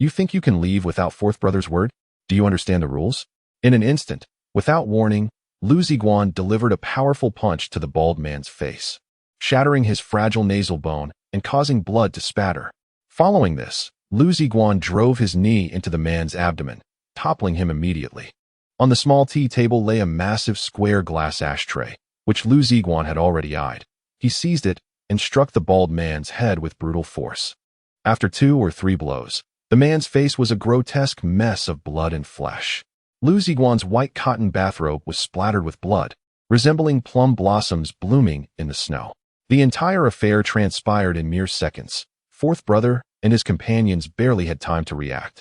You think you can leave without fourth brother's word? Do you understand the rules? In an instant, without warning, Liu Ziguang delivered a powerful punch to the bald man's face, shattering his fragile nasal bone and causing blood to spatter. Following this, Liu Ziguang drove his knee into the man's abdomen, toppling him immediately. On the small tea table lay a massive square glass ashtray, which Liu Ziguang had already eyed. He seized it and struck the bald man's head with brutal force. After 2 or 3 blows, the man's face was a grotesque mess of blood and flesh. Liu Ziguang's white cotton bathrobe was splattered with blood, resembling plum blossoms blooming in the snow. The entire affair transpired in mere seconds. Fourth brother and his companions barely had time to react,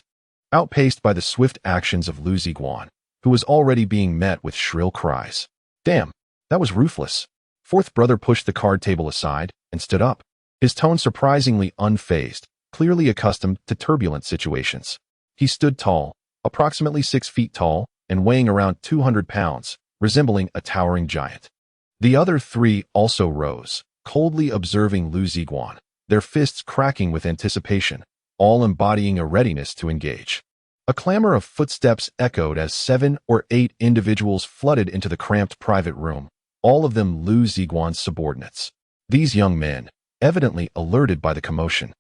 outpaced by the swift actions of Liu Ziguang, who was already being met with shrill cries. Damn, that was ruthless. Fourth brother pushed the card table aside and stood up, his tone surprisingly unfazed, clearly accustomed to turbulent situations. He stood tall, approximately 6 feet tall, and weighing around 200 pounds, resembling a towering giant. The other 3 also rose, coldly observing Liu Ziguang, their fists cracking with anticipation, all embodying a readiness to engage. A clamor of footsteps echoed as 7 or 8 individuals flooded into the cramped private room, all of them Liu Ziguang's subordinates. These young men, evidently alerted by the commotion,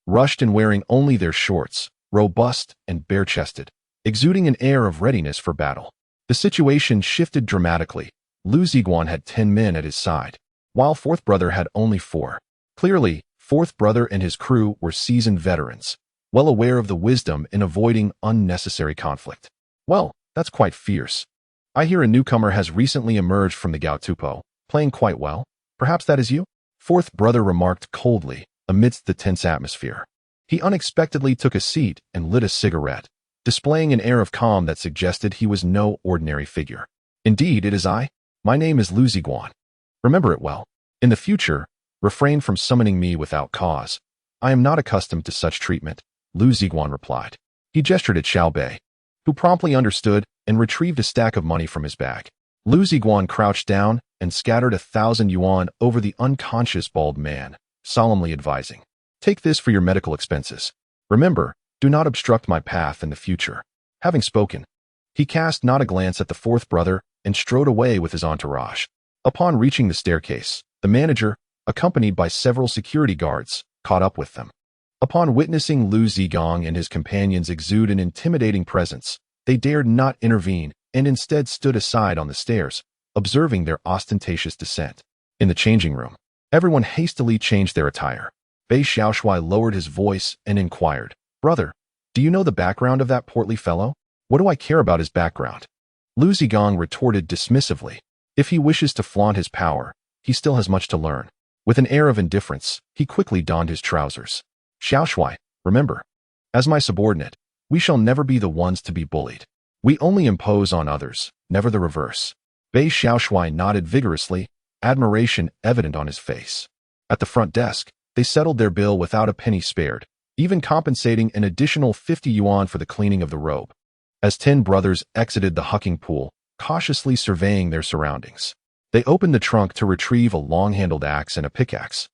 rushed in wearing only their shorts, robust and bare-chested, exuding an air of readiness for battle. The situation shifted dramatically. Liu Ziguang had 10 men at his side, while fourth brother had only 4. Clearly, fourth brother and his crew were seasoned veterans, well aware of the wisdom in avoiding unnecessary conflict. Well, that's quite fierce. I hear a newcomer has recently emerged from the Gaotupo, playing quite well. Perhaps that is you? Fourth brother remarked coldly, amidst the tense atmosphere. He unexpectedly took a seat and lit a cigarette, displaying an air of calm that suggested he was no ordinary figure. Indeed, it is I. My name is Liu Ziguang. Remember it well. In the future, refrain from summoning me without cause. I am not accustomed to such treatment, Liu Ziguang replied. He gestured at Xiao Bei, who promptly understood and retrieved a stack of money from his bag. Liu Ziguang crouched down and scattered 1,000 yuan over the unconscious bald man, solemnly advising, "Take this for your medical expenses. Remember, do not obstruct my path in the future." Having spoken, he cast not a glance at the fourth brother and strode away with his entourage. Upon reaching the staircase, the manager, accompanied by several security guards, caught up with them. Upon witnessing Liu Ziguang and his companions exude an intimidating presence, they dared not intervene and instead stood aside on the stairs, observing their ostentatious descent. In the changing room, everyone hastily changed their attire. Bei Xiaoshui lowered his voice and inquired, "Brother, do you know the background of that portly fellow? What do I care about his background?" Liu Ziguang retorted dismissively, "If he wishes to flaunt his power, he still has much to learn." With an air of indifference, he quickly donned his trousers. "Xiaoshui, remember, as my subordinate, we shall never be the ones to be bullied. We only impose on others, never the reverse." Bei Xiaoshui nodded vigorously, admiration evident on his face. At the front desk, they settled their bill without a penny spared, even compensating an additional 50 yuan for the cleaning of the robe. As 10 brothers exited the hucking pool, cautiously surveying their surroundings, they opened the trunk to retrieve a long-handled axe and a pickaxe,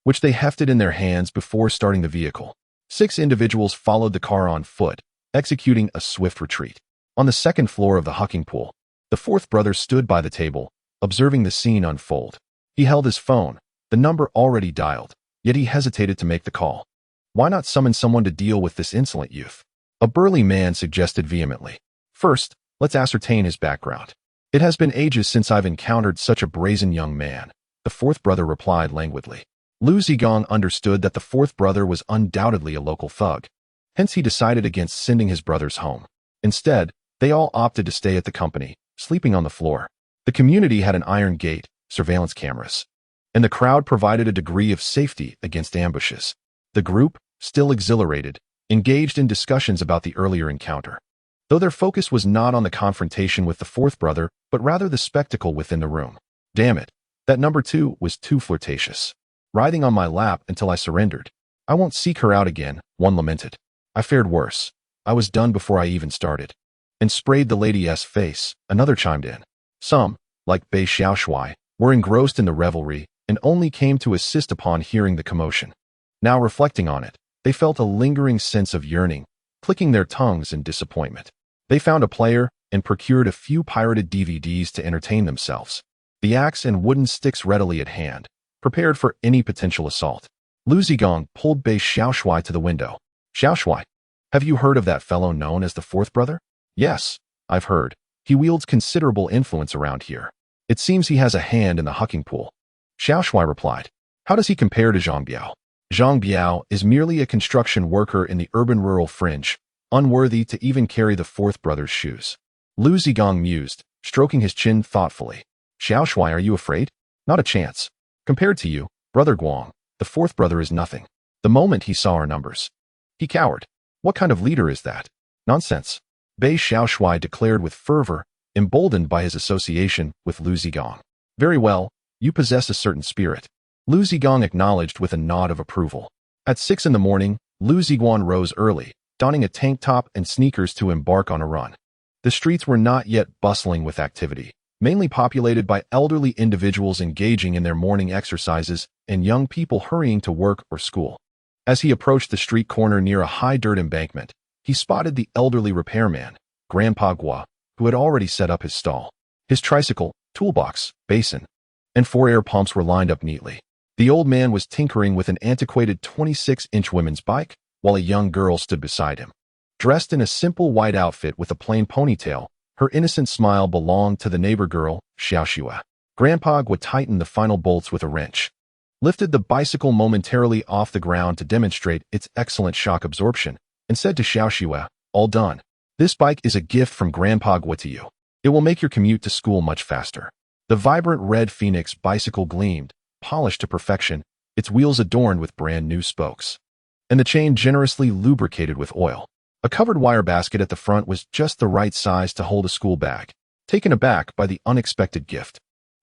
which they hefted in their hands before starting the vehicle. 6 individuals followed the car on foot, executing a swift retreat. On the second floor of the hucking pool, the fourth brother stood by the table, observing the scene unfold. He held his phone, the the number already dialed, yet he hesitated to make the call. Why not summon someone to deal with this insolent youth? A burly man suggested vehemently. First, let's ascertain his background. It has been ages since I've encountered such a brazen young man, the fourth brother replied languidly. Liu Ziguang understood that the fourth brother was undoubtedly a local thug. Hence he decided against sending his brothers home. Instead, they all opted to stay at the company, sleeping on the floor. The community had an iron gate, surveillance cameras, and the crowd provided a degree of safety against ambushes. The group, still exhilarated, engaged in discussions about the earlier encounter, though their focus was not on the confrontation with the fourth brother, but rather the spectacle within the room. Damn it, that number 2 was too flirtatious. Writhing on my lap until I surrendered. I won't seek her out again, one lamented. I fared worse. I was done before I even started. And sprayed the lady's face, another chimed in. Some, like Bei Xiaoshui, were engrossed in the revelry and only came to assist upon hearing the commotion. Now reflecting on it, they felt a lingering sense of yearning, clicking their tongues in disappointment. They found a player and procured a few pirated DVDs to entertain themselves. The axe and wooden sticks readily at hand, prepared for any potential assault. Liu Ziguang pulled Bei Xiaoshui to the window. Xiaoshui, have you heard of that fellow known as the fourth brother? Yes, I've heard. He wields considerable influence around here. It seems he has a hand in the hucking pool. Xiaoshui replied. How does he compare to Zhang Biao? Zhang Biao is merely a construction worker in the urban-rural fringe, unworthy to even carry the fourth brother's shoes. Liu Ziguang mused, stroking his chin thoughtfully. Xiaoshui, are you afraid? Not a chance. Compared to you, Brother Guang, the fourth brother is nothing. The moment he saw our numbers, he cowered. What kind of leader is that? Nonsense. Bei Xiaoshui declared with fervor, emboldened by his association with Liu Ziguang. Very well, you possess a certain spirit. Liu Ziguang acknowledged with a nod of approval. At 6 in the morning, Liu Ziguang rose early, donning a tank top and sneakers to embark on a run. The streets were not yet bustling with activity, mainly populated by elderly individuals engaging in their morning exercises and young people hurrying to work or school. As he approached the street corner near a high dirt embankment, he spotted the elderly repairman, Grandpa Gua, who had already set up his stall. His tricycle, toolbox, basin, and 4 air pumps were lined up neatly. The old man was tinkering with an antiquated 26-inch women's bike, while a young girl stood beside him. Dressed in a simple white outfit with a plain ponytail, her innocent smile belonged to the neighbor girl, Xiaoxue. Grandpa Gua tightened the final bolts with a wrench, lifted the bicycle momentarily off the ground to demonstrate its excellent shock absorption, and said to Xiaoxue, all done. This bike is a gift from Grandpa Gua to you. It will make your commute to school much faster. The vibrant red Phoenix bicycle gleamed, polished to perfection, its wheels adorned with brand new spokes, and the chain generously lubricated with oil. A covered wire basket at the front was just the right size to hold a school bag. Taken aback by the unexpected gift,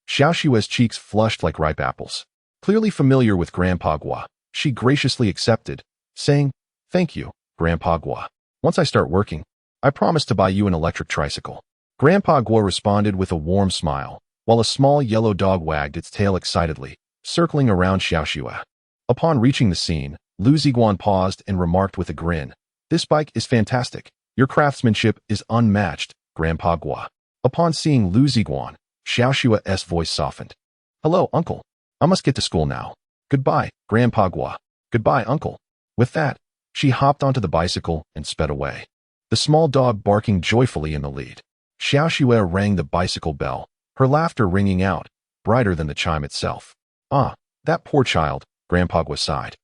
Xiaoxue's cheeks flushed like ripe apples. Clearly familiar with Grandpa Gua, she graciously accepted, saying, Thank you, Grandpa Gua. Once I start working, I promise to buy you an electric tricycle. Grandpa Gua responded with a warm smile, while a small yellow dog wagged its tail excitedly, circling around Xiaoxue. Upon reaching the scene, Liu Ziguang paused and remarked with a grin, This bike is fantastic. Your craftsmanship is unmatched, Grandpa Gua. Upon seeing Liu Ziguang, Xiaoxue's voice softened. Hello, uncle. I must get to school now. Goodbye, Grandpa Gua. Goodbye, uncle. With that, she hopped onto the bicycle and sped away, the small dog barking joyfully in the lead. Xiaoxue rang the bicycle bell, her laughter ringing out, brighter than the chime itself. Ah, that poor child, Grandpa Gua sighed,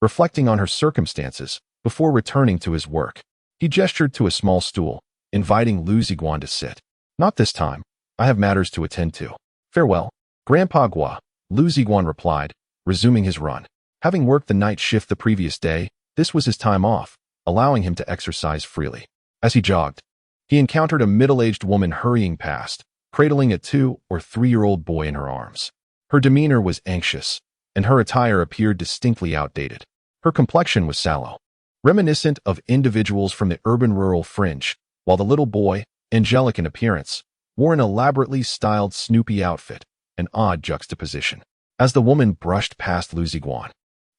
reflecting on her circumstances before returning to his work. He gestured to a small stool, inviting Liu Ziguang to sit. Not this time. I have matters to attend to. Farewell, Grandpa Gua, Liu Ziguang replied, resuming his run. Having worked the night shift the previous day, this was his time off, allowing him to exercise freely. As he jogged, he encountered a middle-aged woman hurrying past, cradling a 2- or 3-year-old boy in her arms. Her demeanor was anxious, and her attire appeared distinctly outdated. Her complexion was sallow, reminiscent of individuals from the urban-rural fringe, while the little boy, angelic in appearance, wore an elaborately styled Snoopy outfit, an odd juxtaposition. As the woman brushed past Liu Ziguang,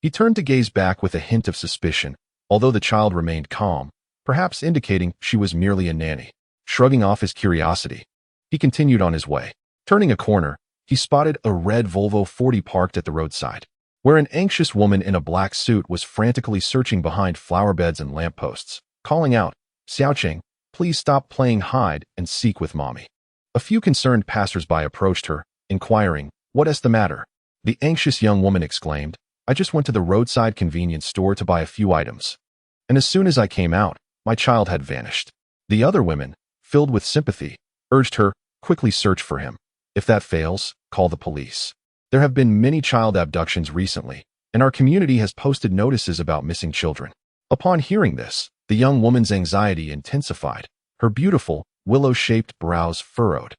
he turned to gaze back with a hint of suspicion, although the child remained calm, perhaps indicating she was merely a nanny. Shrugging off his curiosity, he continued on his way. Turning a corner, he spotted a red Volvo 40 parked at the roadside, where an anxious woman in a black suit was frantically searching behind flower beds and lampposts, calling out, "Xiaoqing, please stop playing hide and seek with mommy." A few concerned passersby approached her, inquiring, "What is the matter?" The anxious young woman exclaimed, "I just went to the roadside convenience store to buy a few items. And as soon as I came out, my child had vanished." The other women, filled with sympathy, urged her, "Quickly search for him. If that fails, call the police. There have been many child abductions recently, and our community has posted notices about missing children." Upon hearing this, the young woman's anxiety intensified, her beautiful, willow-shaped brows furrowed,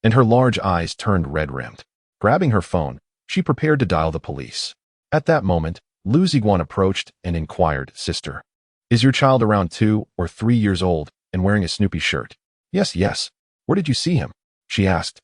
and her large eyes turned red-rimmed. Grabbing her phone, she prepared to dial the police. At that moment, Liu Ziguang approached and inquired, "Sister, is your child around 2 or 3 years old and wearing a Snoopy shirt?" "Yes, yes. Where did you see him?" she asked,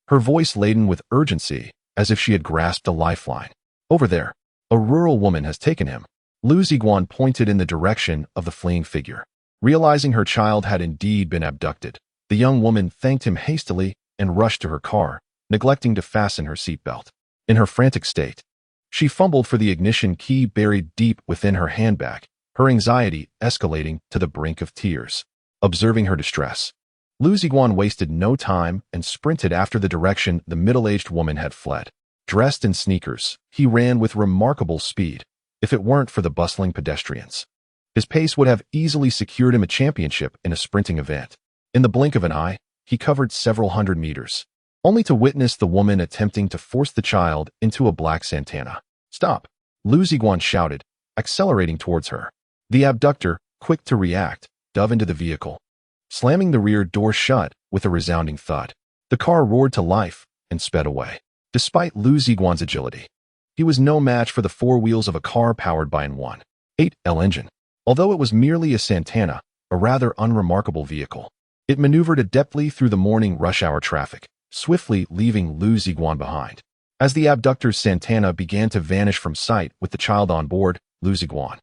her voice laden with urgency, as if she had grasped a lifeline. "Over there. A rural woman has taken him." Liu Ziguang pointed in the direction of the fleeing figure. Realizing her child had indeed been abducted, the young woman thanked him hastily and rushed to her car, neglecting to fasten her seatbelt. In her frantic state, she fumbled for the ignition key buried deep within her handbag, her anxiety escalating to the brink of tears. Observing her distress, Liu Ziguang wasted no time and sprinted after the direction the middle-aged woman had fled. Dressed in sneakers, he ran with remarkable speed, if it weren't for the bustling pedestrians. His pace would have easily secured him a championship in a sprinting event. In the blink of an eye, he covered several hundred meters, only to witness the woman attempting to force the child into a black Santana. "Stop!" Liu Ziguang shouted, accelerating towards her. The abductor, quick to react, dove into the vehicle, slamming the rear door shut with a resounding thud. The car roared to life and sped away. Despite Liu Ziguang's agility, he was no match for the four wheels of a car powered by an 1.8L engine. Although it was merely a Santana, a rather unremarkable vehicle, it maneuvered adeptly through the morning rush-hour traffic, swiftly leaving Liu Ziguang behind. As the abductor's Santana began to vanish from sight with the child on board, Liu Ziguang,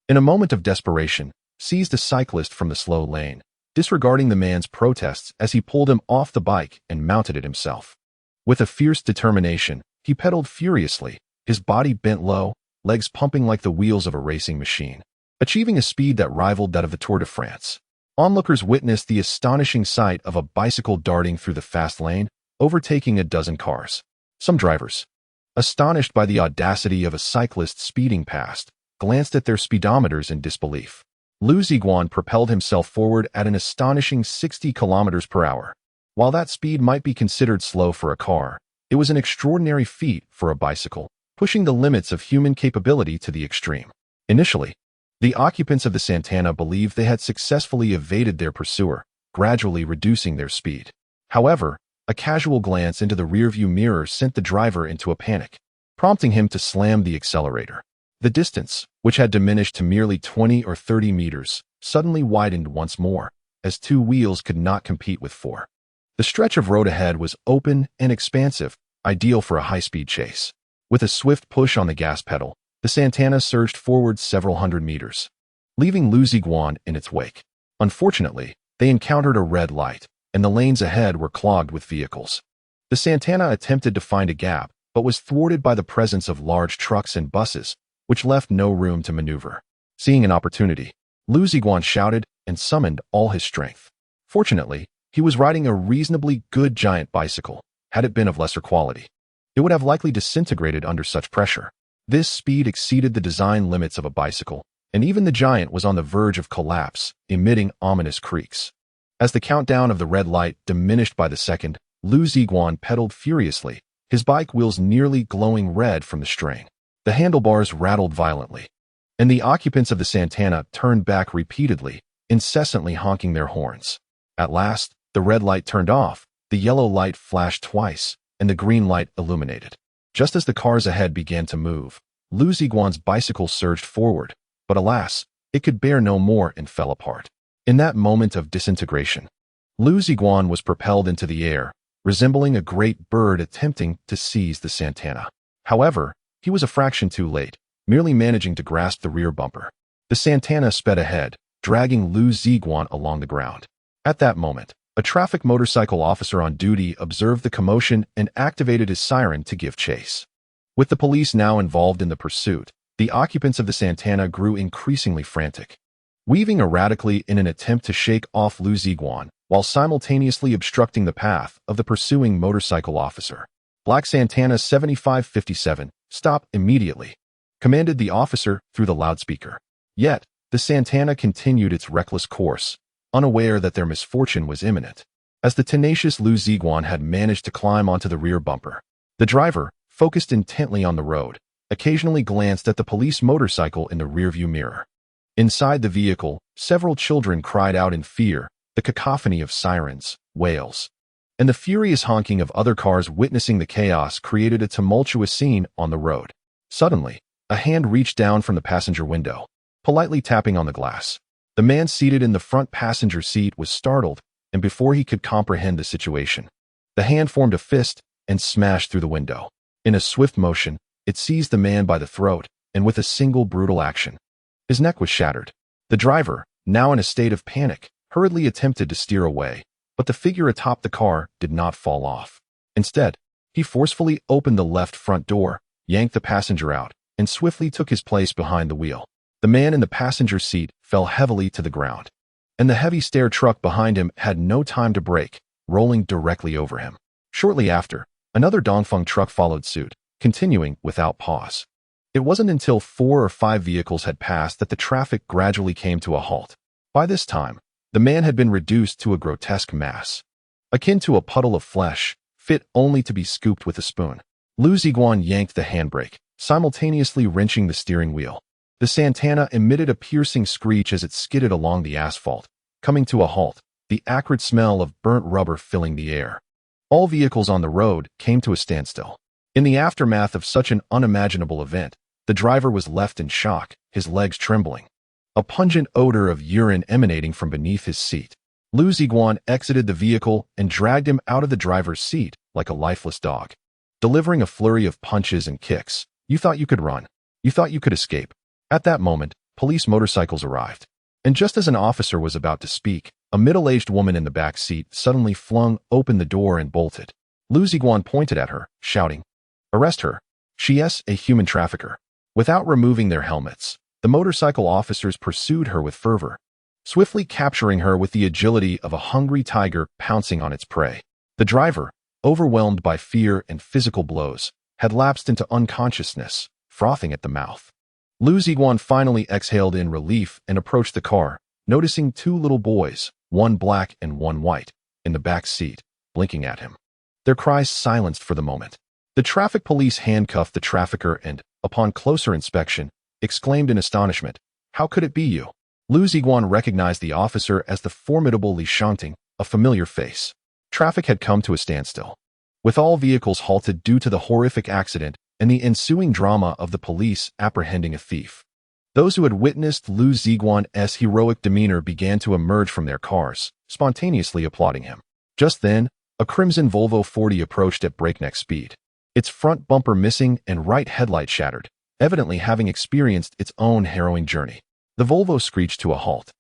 in a moment of desperation, seized a cyclist from the slow lane, disregarding the man's protests as he pulled him off the bike and mounted it himself. With a fierce determination, he pedaled furiously, his body bent low, legs pumping like the wheels of a racing machine, achieving a speed that rivaled that of the Tour de France. Onlookers witnessed the astonishing sight of a bicycle darting through the fast lane, overtaking a dozen cars. Some drivers, astonished by the audacity of a cyclist speeding past, glanced at their speedometers in disbelief. Liu Ziguang propelled himself forward at an astonishing 60 kilometers per hour. While that speed might be considered slow for a car, it was an extraordinary feat for a bicycle, pushing the limits of human capability to the extreme. Initially, the occupants of the Santana believed they had successfully evaded their pursuer, gradually reducing their speed. However, a casual glance into the rearview mirror sent the driver into a panic, prompting him to slam the accelerator. The distance, which had diminished to merely 20 or 30 meters, suddenly widened once more, as two wheels could not compete with four. The stretch of road ahead was open and expansive, ideal for a high-speed chase. With a swift push on the gas pedal, the Santana surged forward several hundred meters, leaving Liu Ziguang in its wake. Unfortunately, they encountered a red light, and the lanes ahead were clogged with vehicles. The Santana attempted to find a gap, but was thwarted by the presence of large trucks and buses, which left no room to maneuver. Seeing an opportunity, Liu Ziguang shouted and summoned all his strength. Fortunately, he was riding a reasonably good giant bicycle. Had it been of lesser quality, it would have likely disintegrated under such pressure. This speed exceeded the design limits of a bicycle, and even the giant was on the verge of collapse, emitting ominous creaks. As the countdown of the red light diminished by the second, Liu Ziguang pedaled furiously, his bike wheels nearly glowing red from the strain. The handlebars rattled violently, and the occupants of the Santana turned back repeatedly, incessantly honking their horns. At last, the red light turned off, the yellow light flashed twice, and the green light illuminated. Just as the cars ahead began to move, Liu Ziguang's bicycle surged forward, but alas, it could bear no more and fell apart. In that moment of disintegration, Liu Ziguang was propelled into the air, resembling a great bird attempting to seize the Santana. However, he was a fraction too late, merely managing to grasp the rear bumper. The Santana sped ahead, dragging Liu Ziguang along the ground. At that moment, A traffic motorcycle officer on duty observed the commotion and activated his siren to give chase. With the police now involved in the pursuit, the occupants of the Santana grew increasingly frantic, weaving erratically in an attempt to shake off Liu Ziguang while simultaneously obstructing the path of the pursuing motorcycle officer. Black Santana 7557, stop immediately, commanded the officer through the loudspeaker. Yet, the Santana continued its reckless course, unaware that their misfortune was imminent. As the tenacious Liu Ziguang had managed to climb onto the rear bumper, the driver, focused intently on the road, occasionally glanced at the police motorcycle in the rearview mirror. Inside the vehicle, several children cried out in fear, the cacophony of sirens, wails, and the furious honking of other cars witnessing the chaos created a tumultuous scene on the road. Suddenly, a hand reached down from the passenger window, politely tapping on the glass. The man seated in the front passenger seat was startled, and before he could comprehend the situation, the hand formed a fist and smashed through the window. In a swift motion, it seized the man by the throat, and with a single brutal action, his neck was shattered. The driver, now in a state of panic, hurriedly attempted to steer away, but the figure atop the car did not fall off. Instead, he forcefully opened the left front door, yanked the passenger out, and swiftly took his place behind the wheel. The man in the passenger seat fell heavily to the ground, and the heavy stair truck behind him had no time to brake, rolling directly over him. Shortly after, another Dongfeng truck followed suit, continuing without pause. It wasn't until 4 or 5 vehicles had passed that the traffic gradually came to a halt. By this time, the man had been reduced to a grotesque mass, akin to a puddle of flesh, fit only to be scooped with a spoon. Liu Ziguang yanked the handbrake, simultaneously wrenching the steering wheel. The Santana emitted a piercing screech as it skidded along the asphalt, coming to a halt, the acrid smell of burnt rubber filling the air. All vehicles on the road came to a standstill. In the aftermath of such an unimaginable event, the driver was left in shock, his legs trembling, a pungent odor of urine emanating from beneath his seat. Liu Ziguang exited the vehicle and dragged him out of the driver's seat like a lifeless dog, delivering a flurry of punches and kicks. You thought you could run. You thought you could escape. At that moment, police motorcycles arrived. And just as an officer was about to speak, a middle-aged woman in the back seat suddenly flung open the door and bolted. Liu Ziguang pointed at her, shouting, "Arrest her. She is a human trafficker." Without removing their helmets, the motorcycle officers pursued her with fervor, swiftly capturing her with the agility of a hungry tiger pouncing on its prey. The driver, overwhelmed by fear and physical blows, had lapsed into unconsciousness, frothing at the mouth. Liu Ziguang finally exhaled in relief and approached the car, noticing 2 little boys, one black and one white, in the back seat, blinking at him. Their cries silenced for the moment. The traffic police handcuffed the trafficker and, upon closer inspection, exclaimed in astonishment, "How could it be you?" Liu Ziguang recognized the officer as the formidable Li Shantytowns, a familiar face. Traffic had come to a standstill, with all vehicles halted due to the horrific accident and the ensuing drama of the police apprehending a thief. Those who had witnessed Liu Ziguang's heroic demeanor began to emerge from their cars, spontaneously applauding him. Just then, a crimson Volvo 40 approached at breakneck speed, its front bumper missing and right headlight shattered, evidently having experienced its own harrowing journey. The Volvo screeched to a halt,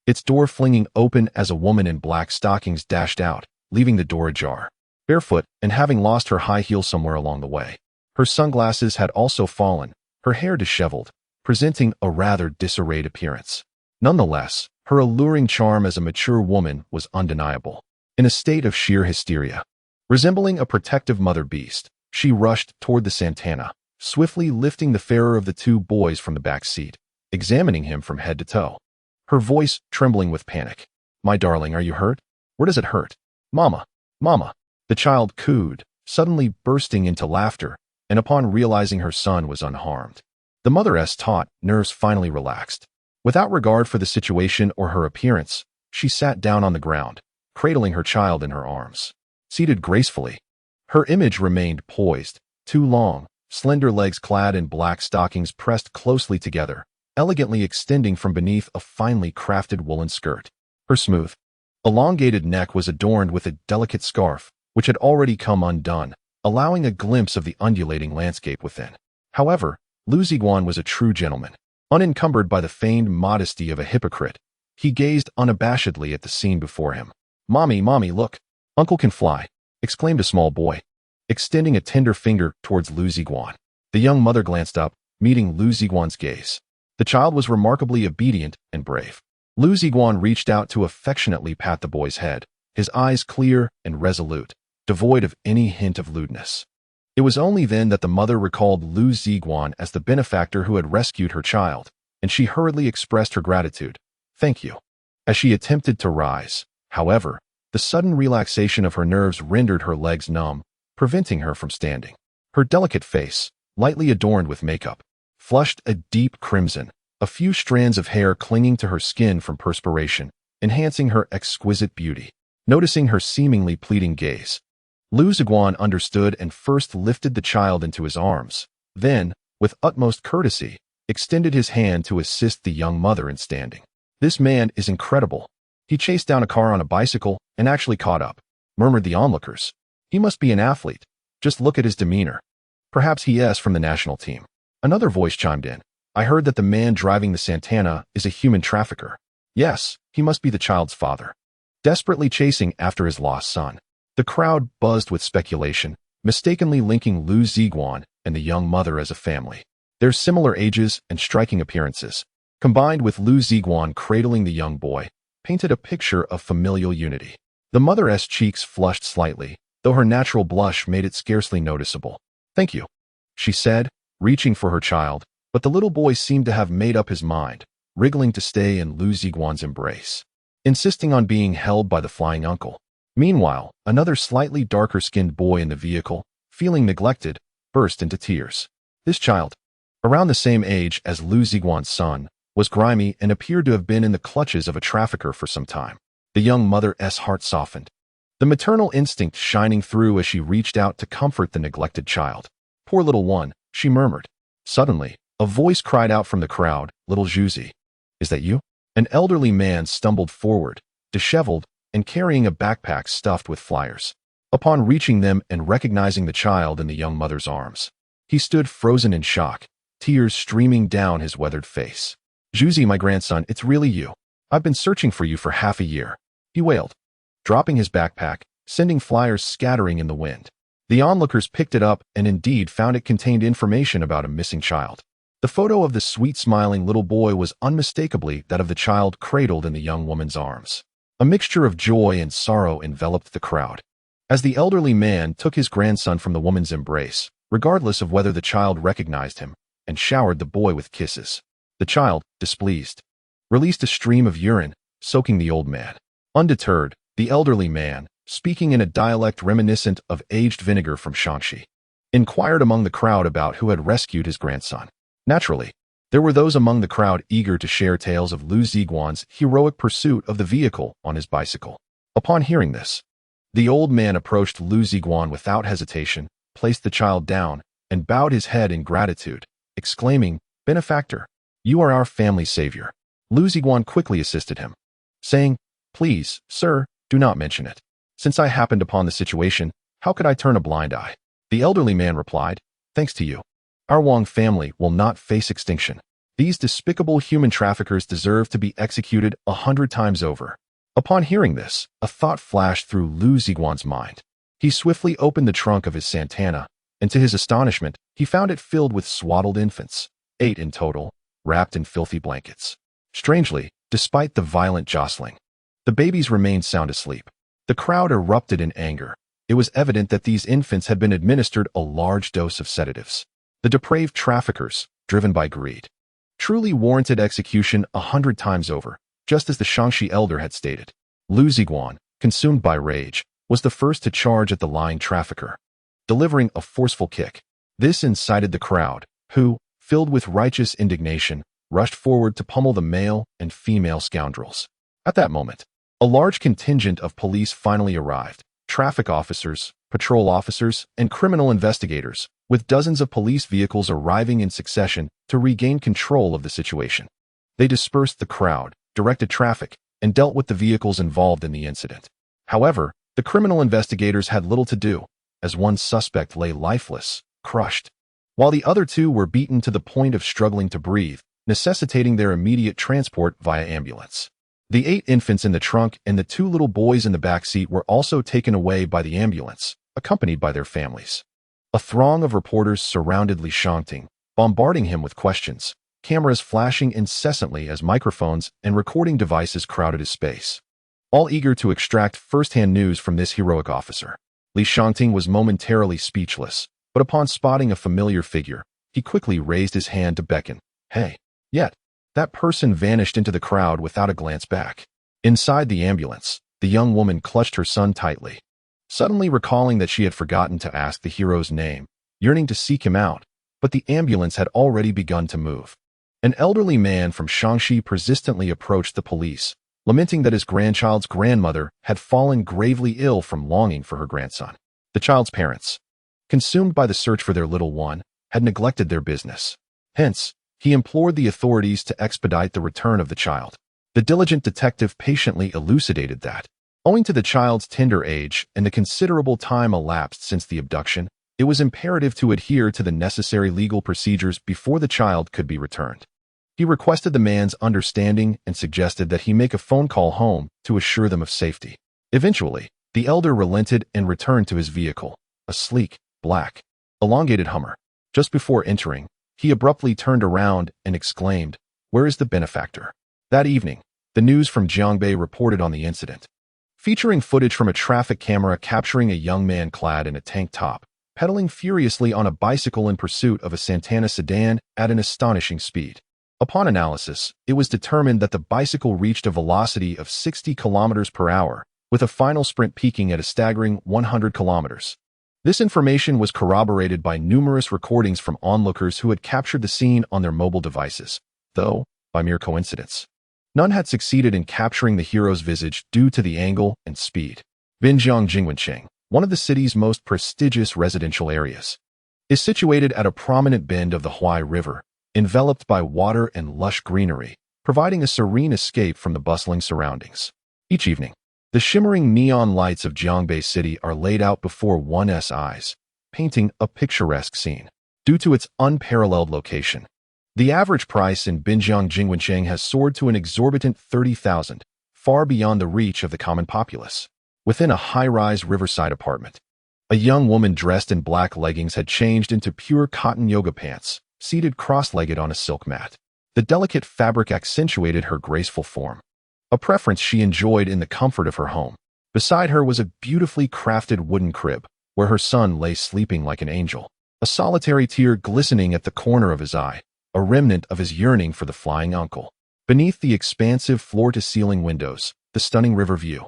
its door flinging open as a woman in black stockings dashed out, leaving the door ajar. Barefoot and having lost her high heel somewhere along the way, her sunglasses had also fallen, her hair disheveled, presenting a rather disarrayed appearance. Nonetheless, her alluring charm as a mature woman was undeniable. In a state of sheer hysteria, resembling a protective mother beast, she rushed toward the Santana, swiftly lifting the fairer of the 2 boys from the back seat, examining him from head to toe, her voice trembling with panic. "My darling, are you hurt? Where does it hurt?" "Mama, Mama," the child cooed, suddenly bursting into laughter, and upon realizing her son was unharmed. The mother's taut nerves finally relaxed. Without regard for the situation or her appearance, she sat down on the ground, cradling her child in her arms. Seated gracefully, her image remained poised, 2 long, slender legs clad in black stockings pressed closely together, elegantly extending from beneath a finely crafted woolen skirt. Her smooth, elongated neck was adorned with a delicate scarf, which had already come undone, allowing a glimpse of the undulating landscape within. However, Liu Ziguang was a true gentleman. Unencumbered by the feigned modesty of a hypocrite, he gazed unabashedly at the scene before him. "Mommy, mommy, look! Uncle can fly!" exclaimed a small boy, extending a tender finger towards Liu Ziguang. The young mother glanced up, meeting Liu Ziguang's gaze. The child was remarkably obedient and brave. Liu Ziguang reached out to affectionately pat the boy's head, his eyes clear and resolute, devoid of any hint of lewdness. It was only then that the mother recalled Liu Ziguang as the benefactor who had rescued her child, and she hurriedly expressed her gratitude. "Thank you." As she attempted to rise, however, the sudden relaxation of her nerves rendered her legs numb, preventing her from standing. Her delicate face, lightly adorned with makeup, flushed a deep crimson, a few strands of hair clinging to her skin from perspiration, enhancing her exquisite beauty. Noticing her seemingly pleading gaze, Liu Ziguang understood and first lifted the child into his arms, then, with utmost courtesy, extended his hand to assist the young mother in standing. "This man is incredible. He chased down a car on a bicycle and actually caught up," murmured the onlookers. "He must be an athlete. Just look at his demeanor. Perhaps he is from the national team." Another voice chimed in. "I heard that the man driving the Santana is a human trafficker. Yes, he must be the child's father, desperately chasing after his lost son." The crowd buzzed with speculation, mistakenly linking Liu Ziguang and the young mother as a family. Their similar ages and striking appearances, combined with Liu Ziguang cradling the young boy, painted a picture of familial unity. The mother's cheeks flushed slightly, though her natural blush made it scarcely noticeable. "Thank you," she said, reaching for her child, but the little boy seemed to have made up his mind, wriggling to stay in Liu Ziguang's embrace, insisting on being held by the flying uncle. Meanwhile, another slightly darker-skinned boy in the vehicle, feeling neglected, burst into tears. This child, around the same age as Liu Ziguang's son, was grimy and appeared to have been in the clutches of a trafficker for some time. The young mother's heart softened, the maternal instinct shining through as she reached out to comfort the neglected child. "Poor little one," she murmured. Suddenly, a voice cried out from the crowd, "Little Zhuzi, is that you?" An elderly man stumbled forward, disheveled, and carrying a backpack stuffed with flyers. Upon reaching them and recognizing the child in the young mother's arms, he stood frozen in shock, tears streaming down his weathered face. "Zhuzi, my grandson, it's really you. I've been searching for you for half a year," he wailed, dropping his backpack, sending flyers scattering in the wind. The onlookers picked it up and indeed found it contained information about a missing child. The photo of the sweet-smiling little boy was unmistakably that of the child cradled in the young woman's arms. A mixture of joy and sorrow enveloped the crowd as the elderly man took his grandson from the woman's embrace, regardless of whether the child recognized him, and showered the boy with kisses. The child, displeased, released a stream of urine, soaking the old man. Undeterred, the elderly man, speaking in a dialect reminiscent of aged vinegar from Shanxi, inquired among the crowd about who had rescued his grandson. Naturally, there were those among the crowd eager to share tales of Liu Ziguang's heroic pursuit of the vehicle on his bicycle. Upon hearing this, the old man approached Liu Ziguang without hesitation, placed the child down, and bowed his head in gratitude, exclaiming, "Benefactor, you are our family's savior." Liu Ziguang quickly assisted him, saying, "Please, sir, do not mention it. Since I happened upon the situation, how could I turn a blind eye?" The elderly man replied, "Thanks to you, our Wang family will not face extinction. These despicable human traffickers deserve to be executed 100 times over." Upon hearing this, a thought flashed through Liu Ziguang's mind. He swiftly opened the trunk of his Santana, and to his astonishment, he found it filled with swaddled infants, 8 in total, wrapped in filthy blankets. Strangely, despite the violent jostling, the babies remained sound asleep. The crowd erupted in anger. It was evident that these infants had been administered a large dose of sedatives. The depraved traffickers, driven by greed, truly warranted execution 100 times over, just as the Shangxi elder had stated. Liu Ziguang, consumed by rage, was the first to charge at the lying trafficker, delivering a forceful kick. This incited the crowd, who, filled with righteous indignation, rushed forward to pummel the male and female scoundrels. At that moment, a large contingent of police finally arrived, traffic officers, patrol officers, and criminal investigators, with dozens of police vehicles arriving in succession to regain control of the situation. They dispersed the crowd, directed traffic, and dealt with the vehicles involved in the incident. However, the criminal investigators had little to do, as one suspect lay lifeless, crushed, while the other 2 were beaten to the point of struggling to breathe, necessitating their immediate transport via ambulance. The 8 infants in the trunk and the 2 little boys in the back seat were also taken away by the ambulance, accompanied by their families. A throng of reporters surrounded Li Shangting, bombarding him with questions, cameras flashing incessantly as microphones and recording devices crowded his space. All eager to extract first-hand news from this heroic officer. Li Shangting was momentarily speechless, but upon spotting a familiar figure, he quickly raised his hand to beckon. Hey! Yet, that person vanished into the crowd without a glance back. Inside the ambulance, the young woman clutched her son tightly, suddenly recalling that she had forgotten to ask the hero's name, yearning to seek him out, but the ambulance had already begun to move. An elderly man from Shaanxi persistently approached the police, lamenting that his grandchild's grandmother had fallen gravely ill from longing for her grandson. The child's parents, consumed by the search for their little one, had neglected their business. Hence, he implored the authorities to expedite the return of the child. The diligent detective patiently elucidated that, owing to the child's tender age and the considerable time elapsed since the abduction, it was imperative to adhere to the necessary legal procedures before the child could be returned. He requested the man's understanding and suggested that he make a phone call home to assure them of safety. Eventually, the elder relented and returned to his vehicle, a sleek, black, elongated Hummer. Just before entering, he abruptly turned around and exclaimed, "Where is the benefactor?" That evening, the news from Jiangbei reported on the incident, featuring footage from a traffic camera capturing a young man clad in a tank top, pedaling furiously on a bicycle in pursuit of a Santana sedan at an astonishing speed. Upon analysis, it was determined that the bicycle reached a velocity of 60 kilometers per hour, with a final sprint peaking at a staggering 100 kilometers. This information was corroborated by numerous recordings from onlookers who had captured the scene on their mobile devices, though, by mere coincidence, none had succeeded in capturing the hero's visage due to the angle and speed. Binjiang Jingwencheng, one of the city's most prestigious residential areas, is situated at a prominent bend of the Huai River, enveloped by water and lush greenery, providing a serene escape from the bustling surroundings. Each evening, the shimmering neon lights of Jiangbei City are laid out before one's eyes, painting a picturesque scene. Due to its unparalleled location, the average price in Binjiang Jingwencheng has soared to an exorbitant 30,000, far beyond the reach of the common populace. Within a high-rise riverside apartment, a young woman dressed in black leggings had changed into pure cotton yoga pants, seated cross-legged on a silk mat. The delicate fabric accentuated her graceful form, a preference she enjoyed in the comfort of her home. Beside her was a beautifully crafted wooden crib, where her son lay sleeping like an angel, a solitary tear glistening at the corner of his eye, a remnant of his yearning for the flying uncle. Beneath the expansive floor-to-ceiling windows, the stunning river view,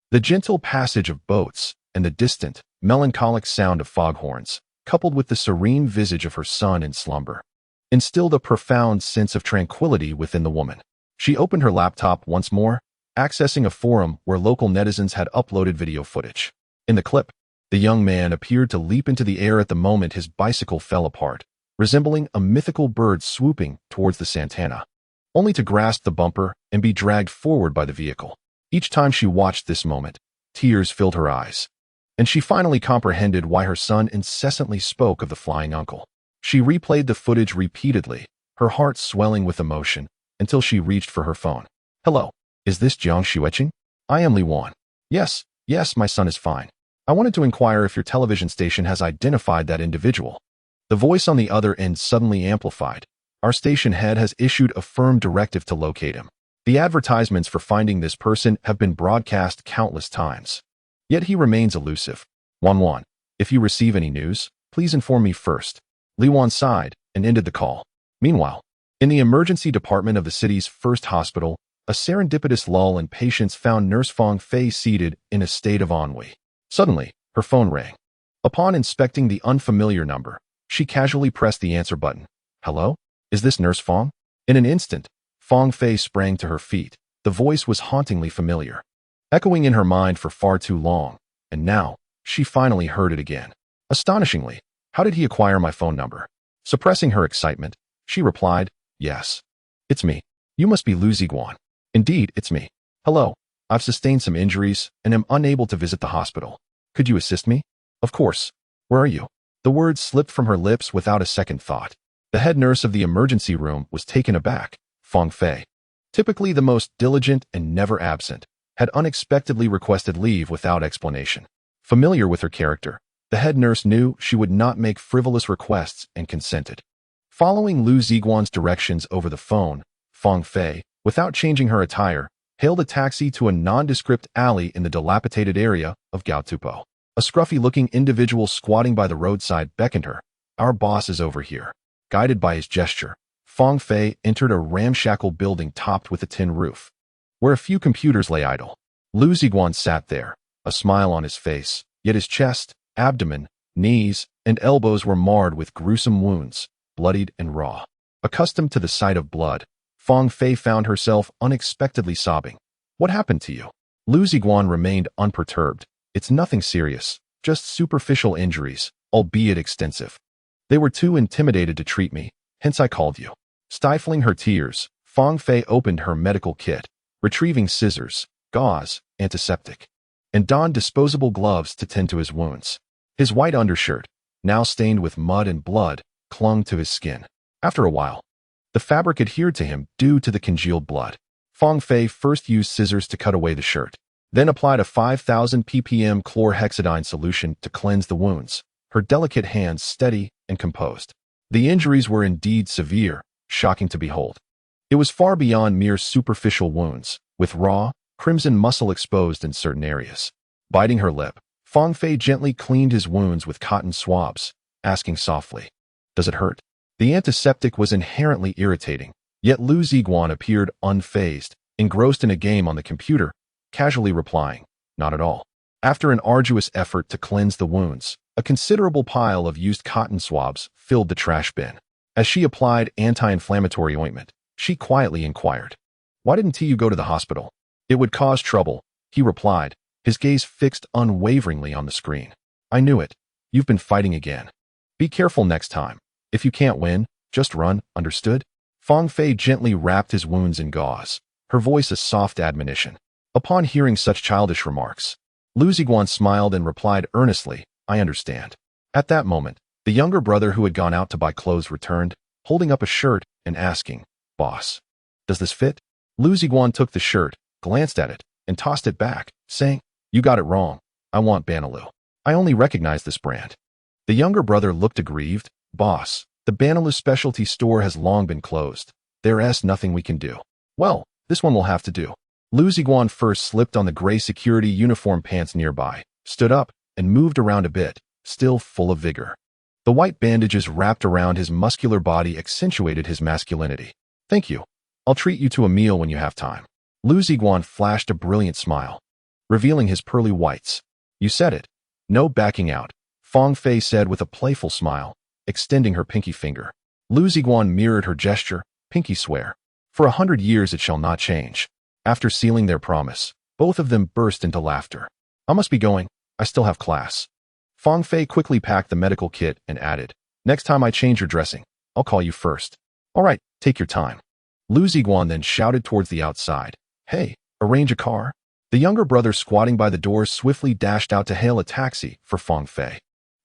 the gentle passage of boats, and the distant, melancholic sound of foghorns, coupled with the serene visage of her son in slumber, instilled a profound sense of tranquility within the woman. She opened her laptop once more, accessing a forum where local netizens had uploaded video footage. In the clip, the young man appeared to leap into the air at the moment his bicycle fell apart, resembling a mythical bird swooping towards the Santana, only to grasp the bumper and be dragged forward by the vehicle. Each time she watched this moment, tears filled her eyes, and she finally comprehended why her son incessantly spoke of the flying uncle. She replayed the footage repeatedly, her heart swelling with emotion, until she reached for her phone. "Hello, is this Jiang Xueqing? I am Li Wan. Yes, my son is fine. I wanted to inquire if your television station has identified that individual." The voice on the other end suddenly amplified. "Our station head has issued a firm directive to locate him. The advertisements for finding this person have been broadcast countless times. Yet he remains elusive. Wan, if you receive any news, please inform me first." Li Wan sighed and ended the call. Meanwhile, in the emergency department of the city's first hospital, a serendipitous lull in patients found Nurse Fang Fei seated in a state of ennui. Suddenly, her phone rang. Upon inspecting the unfamiliar number, she casually pressed the answer button. "Hello? Is this Nurse Fang?" In an instant, Fang Fei sprang to her feet. The voice was hauntingly familiar, echoing in her mind for far too long, and now, she finally heard it again. Astonishingly, how did he acquire my phone number? Suppressing her excitement, she replied, "Yes. It's me. You must be Liu Ziguang." "Indeed, it's me. Hello. I've sustained some injuries and am unable to visit the hospital. Could you assist me?" "Of course. Where are you?" The words slipped from her lips without a second thought. The head nurse of the emergency room was taken aback. "Fang Fei, typically the most diligent and never absent, had unexpectedly requested leave without explanation. Familiar with her character, the head nurse knew she would not make frivolous requests and consented. Following Liu Ziguang's directions over the phone, Fang Fei, without changing her attire, hailed a taxi to a nondescript alley in the dilapidated area of Gaotupo. A scruffy-looking individual squatting by the roadside beckoned her. "Our boss is over here." Guided by his gesture, Fang Fei entered a ramshackle building topped with a tin roof, where a few computers lay idle. Liu Ziguang sat there, a smile on his face, yet his chest, abdomen, knees, and elbows were marred with gruesome wounds, bloodied and raw. Accustomed to the sight of blood, Fang Fei found herself unexpectedly sobbing. "What happened to you?" Liu Ziguang remained unperturbed. "It's nothing serious, just superficial injuries, albeit extensive. They were too intimidated to treat me, hence I called you." Stifling her tears, Fang Fei opened her medical kit, retrieving scissors, gauze, antiseptic, and donned disposable gloves to tend to his wounds. His white undershirt, now stained with mud and blood, clung to his skin. After a while, the fabric adhered to him due to the congealed blood. Fang Fei first used scissors to cut away the shirt, then applied a 5,000 ppm chlorhexidine solution to cleanse the wounds, her delicate hands steady and composed. The injuries were indeed severe, shocking to behold. It was far beyond mere superficial wounds, with raw, crimson muscle exposed in certain areas. Biting her lip, Fang Fei gently cleaned his wounds with cotton swabs, asking softly, "Does it hurt?" The antiseptic was inherently irritating, yet Liu Ziguang appeared unfazed, engrossed in a game on the computer, casually replying, "Not at all." After an arduous effort to cleanse the wounds, a considerable pile of used cotton swabs filled the trash bin. As she applied anti-inflammatory ointment, she quietly inquired, "Why didn't you go to the hospital?" "It would cause trouble," he replied, his gaze fixed unwaveringly on the screen. "I knew it. You've been fighting again. Be careful next time. If you can't win, just run, understood?" Fang Fei gently wrapped his wounds in gauze, her voice a soft admonition. Upon hearing such childish remarks, Liu Ziguang smiled and replied earnestly, "I understand." At that moment, the younger brother who had gone out to buy clothes returned, holding up a shirt and asking, "Boss, does this fit?" Liu Ziguang took the shirt, glanced at it, and tossed it back, saying, "You got it wrong. I want Banaloo. I only recognize this brand." The younger brother looked aggrieved. "Boss, the Banaloo specialty store has long been closed. There's nothing we can do." "Well, this one will have to do." Liu Ziguang first slipped on the gray security uniform pants nearby, stood up, and moved around a bit, still full of vigor. The white bandages wrapped around his muscular body accentuated his masculinity. "Thank you. I'll treat you to a meal when you have time." Liu Ziguang flashed a brilliant smile, revealing his pearly whites. "You said it. No backing out," Fang Fei said with a playful smile, extending her pinky finger. Liu Ziguang mirrored her gesture, "Pinky swear. For 100 years it shall not change." After sealing their promise, both of them burst into laughter. "I must be going. I still have class." Fang Fei quickly packed the medical kit and added, "Next time I change your dressing, I'll call you first." "All right, take your time." Liu Ziguang then shouted towards the outside, "Hey, arrange a car." The younger brother squatting by the door swiftly dashed out to hail a taxi for Fang Fei.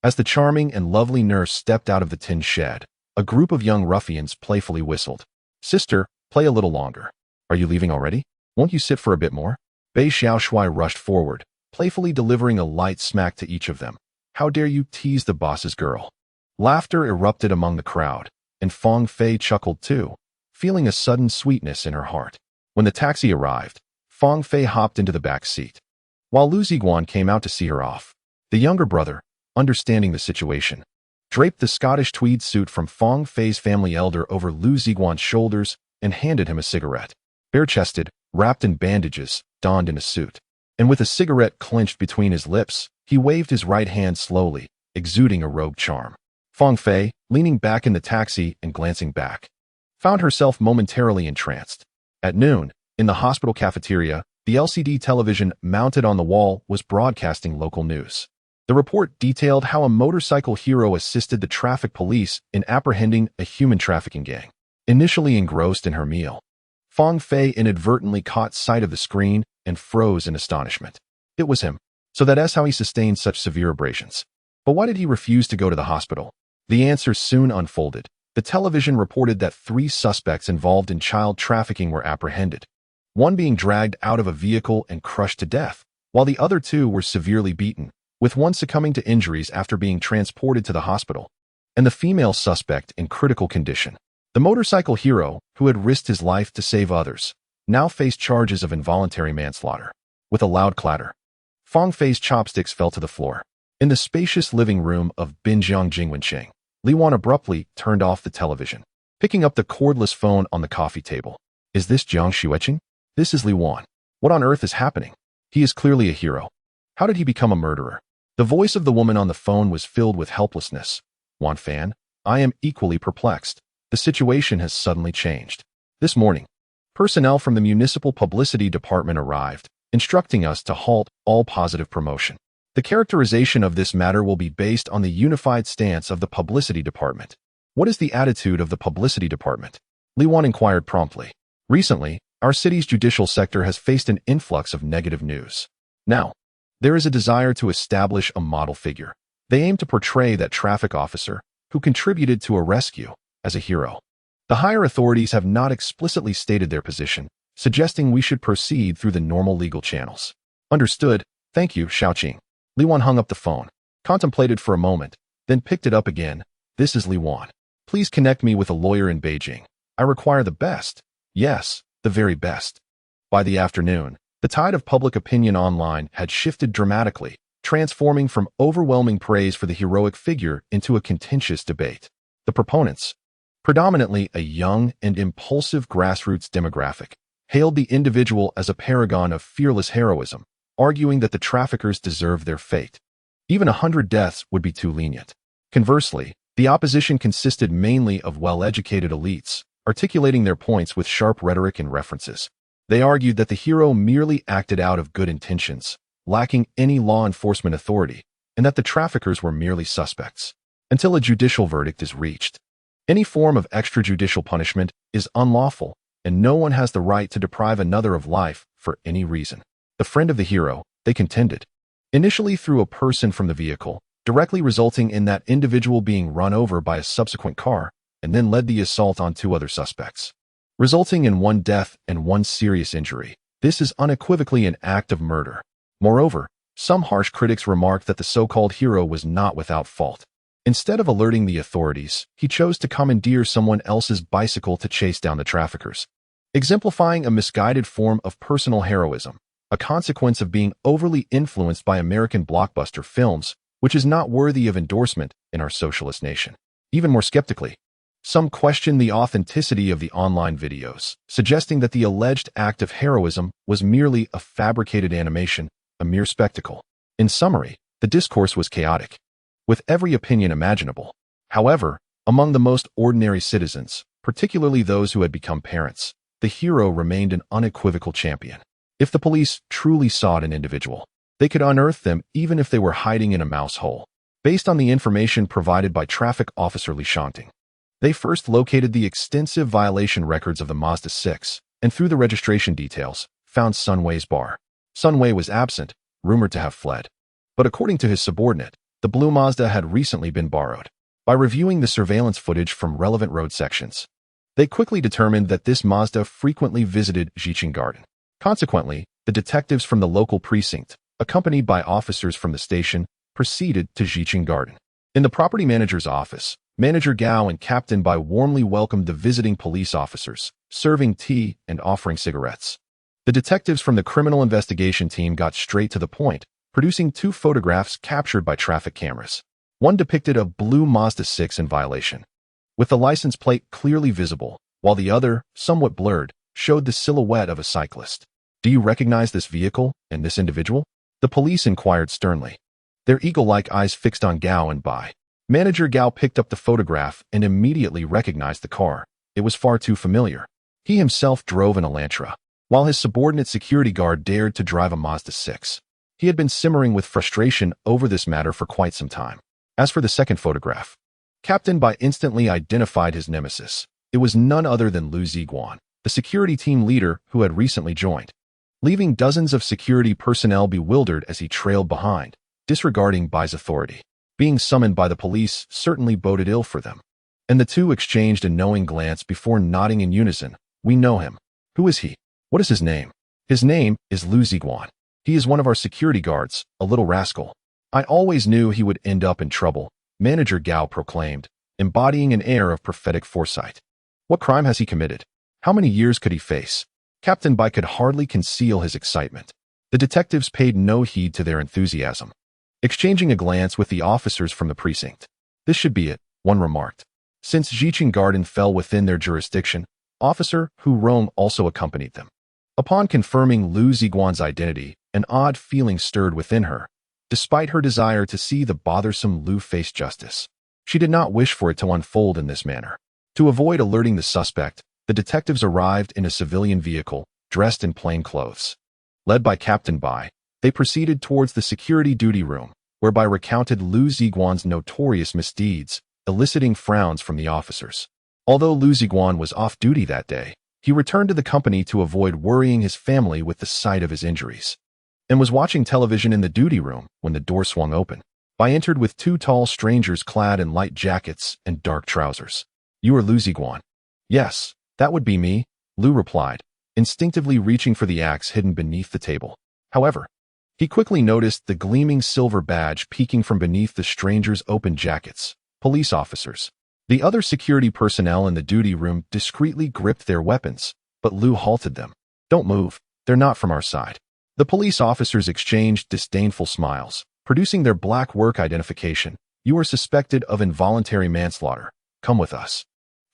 As the charming and lovely nurse stepped out of the tin shed, a group of young ruffians playfully whistled. "Sister, play a little longer." "Are you leaving already? Won't you sit for a bit more?" Bei Xiaoshui rushed forward, playfully delivering a light smack to each of them. "How dare you tease the boss's girl?" Laughter erupted among the crowd, and Fang Fei chuckled too, feeling a sudden sweetness in her heart. When the taxi arrived, Fang Fei hopped into the back seat, while Liu Ziguang came out to see her off. The younger brother, understanding the situation, draped the Scottish tweed suit from Fang Fei's family elder over Liu Ziguang's shoulders and handed him a cigarette. Bare-chested, wrapped in bandages, donned in a suit, and with a cigarette clenched between his lips, he waved his right hand slowly, exuding a rogue charm. Fang Fei, leaning back in the taxi and glancing back, found herself momentarily entranced. At noon, in the hospital cafeteria, the LCD television mounted on the wall was broadcasting local news. The report detailed how a motorcycle hero assisted the traffic police in apprehending a human trafficking gang. Initially engrossed in her meal, Fang Fei inadvertently caught sight of the screen and froze in astonishment. It was him. So that's how he sustained such severe abrasions. But why did he refuse to go to the hospital? The answer soon unfolded. The television reported that 3 suspects involved in child trafficking were apprehended, one being dragged out of a vehicle and crushed to death, while the other 2 were severely beaten, with one succumbing to injuries after being transported to the hospital, and the female suspect in critical condition. The motorcycle hero, who had risked his life to save others, now faced charges of involuntary manslaughter. With a loud clatter, Fang Fei's chopsticks fell to the floor. In the spacious living room of Binjiang Jingwenqing, Liu Wan abruptly turned off the television, picking up the cordless phone on the coffee table. Is this Jiang Xueqing? This is Liu Wan. What on earth is happening? He is clearly a hero. How did he become a murderer? The voice of the woman on the phone was filled with helplessness. Wanfan, I am equally perplexed. The situation has suddenly changed. This morning, personnel from the municipal publicity department arrived, instructing us to halt all positive promotion. The characterization of this matter will be based on the unified stance of the publicity department. What is the attitude of the publicity department? Li Wan inquired promptly. Recently, our city's judicial sector has faced an influx of negative news. Now, there is a desire to establish a model figure. They aim to portray that traffic officer, who contributed to a rescue, as a hero. The higher authorities have not explicitly stated their position, suggesting we should proceed through the normal legal channels. Understood. Thank you, Xiaoqing. Li Wan hung up the phone, contemplated for a moment, then picked it up again. This is Li Wan. Please connect me with a lawyer in Beijing. I require the best. Yes, the very best. By the afternoon, the tide of public opinion online had shifted dramatically, transforming from overwhelming praise for the heroic figure into a contentious debate. The proponents, predominantly a young and impulsive grassroots demographic, hailed the individual as a paragon of fearless heroism, arguing that the traffickers deserved their fate. Even 100 deaths would be too lenient. Conversely, the opposition consisted mainly of well-educated elites, articulating their points with sharp rhetoric and references. They argued that the hero merely acted out of good intentions, lacking any law enforcement authority, and that the traffickers were merely suspects. Until a judicial verdict is reached, any form of extrajudicial punishment is unlawful, and no one has the right to deprive another of life for any reason. The friend of the hero, they contended, initially threw a person from the vehicle, directly resulting in that individual being run over by a subsequent car, and then led the assault on 2 other suspects, resulting in 1 death and 1 serious injury. This is unequivocally an act of murder. Moreover, some harsh critics remarked that the so-called hero was not without fault. Instead of alerting the authorities, he chose to commandeer someone else's bicycle to chase down the traffickers, exemplifying a misguided form of personal heroism, a consequence of being overly influenced by American blockbuster films, which is not worthy of endorsement in our socialist nation. Even more skeptically, some question the authenticity of the online videos, suggesting that the alleged act of heroism was merely a fabricated animation, a mere spectacle. In summary, the discourse was chaotic, with every opinion imaginable. However, among the most ordinary citizens, particularly those who had become parents, the hero remained an unequivocal champion. If the police truly sought an individual, they could unearth them even if they were hiding in a mouse hole. Based on the information provided by Traffic Officer Li Shanting, they first located the extensive violation records of the Mazda 6, and through the registration details, found Sun Wei's bar. Sun Wei was absent, rumored to have fled. But according to his subordinate, the blue Mazda had recently been borrowed. By reviewing the surveillance footage from relevant road sections, they quickly determined that this Mazda frequently visited Jiqing Garden. Consequently, the detectives from the local precinct, accompanied by officers from the station, proceeded to Jiqing Garden. In the property manager's office, Manager Gao and Captain Bai warmly welcomed the visiting police officers, serving tea and offering cigarettes. The detectives from the criminal investigation team got straight to the point, producing 2 photographs captured by traffic cameras. One depicted a blue Mazda 6 in violation, with the license plate clearly visible, while the other, somewhat blurred, showed the silhouette of a cyclist. Do you recognize this vehicle and this individual? The police inquired sternly, their eagle-like eyes fixed on Gao and Bai. Manager Gao picked up the photograph and immediately recognized the car. It was far too familiar. He himself drove an Elantra, while his subordinate security guard dared to drive a Mazda 6. He had been simmering with frustration over this matter for quite some time. As for the second photograph, Captain Bai instantly identified his nemesis. It was none other than Liu Ziguang, the security team leader who had recently joined, leaving dozens of security personnel bewildered as he trailed behind, disregarding Bai's authority. Being summoned by the police certainly boded ill for them. and the two exchanged a knowing glance before nodding in unison. We know him. Who is he? What is his name? His name is Liu Ziguang. He is one of our security guards, a little rascal. I always knew he would end up in trouble, Manager Gao proclaimed, embodying an air of prophetic foresight. What crime has he committed? How many years could he face? Captain Bai could hardly conceal his excitement. The detectives paid no heed to their enthusiasm, exchanging a glance with the officers from the precinct. This should be it, one remarked. Since Jiqing Garden fell within their jurisdiction, Officer Hu Rong also accompanied them. Upon confirming Liu Ziguang's identity, an odd feeling stirred within her. Despite her desire to see the bothersome Liu face justice, she did not wish for it to unfold in this manner. To avoid alerting the suspect, the detectives arrived in a civilian vehicle, dressed in plain clothes. Led by Captain Bai, they proceeded towards the security duty room, whereby recounted Liu Ziguang's notorious misdeeds, eliciting frowns from the officers. Although Liu Ziguang was off duty that day, he returned to the company to avoid worrying his family with the sight of his injuries, and was watching television in the duty room when the door swung open. Bai entered with two tall strangers clad in light jackets and dark trousers. You are Liu Ziguang? Yes, that would be me, Liu replied, instinctively reaching for the axe hidden beneath the table. However, he quickly noticed the gleaming silver badge peeking from beneath the strangers' open jackets. Police officers. The other security personnel in the duty room discreetly gripped their weapons, but Liu halted them. Don't move, they're not from our side. The police officers exchanged disdainful smiles, producing their black work identification. You are suspected of involuntary manslaughter. Come with us.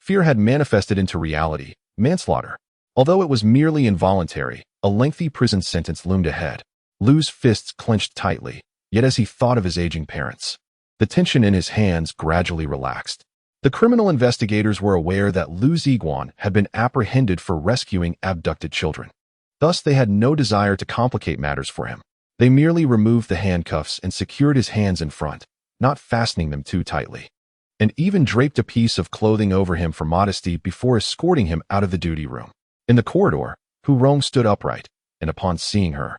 Fear had manifested into reality, manslaughter. Although it was merely involuntary, a lengthy prison sentence loomed ahead. Liu's fists clenched tightly, yet as he thought of his aging parents, the tension in his hands gradually relaxed. The criminal investigators were aware that Liu Ziguang had been apprehended for rescuing abducted children. Thus, they had no desire to complicate matters for him. They merely removed the handcuffs and secured his hands in front, not fastening them too tightly, and even draped a piece of clothing over him for modesty before escorting him out of the duty room. In the corridor, Hu Rong stood upright, and upon seeing her,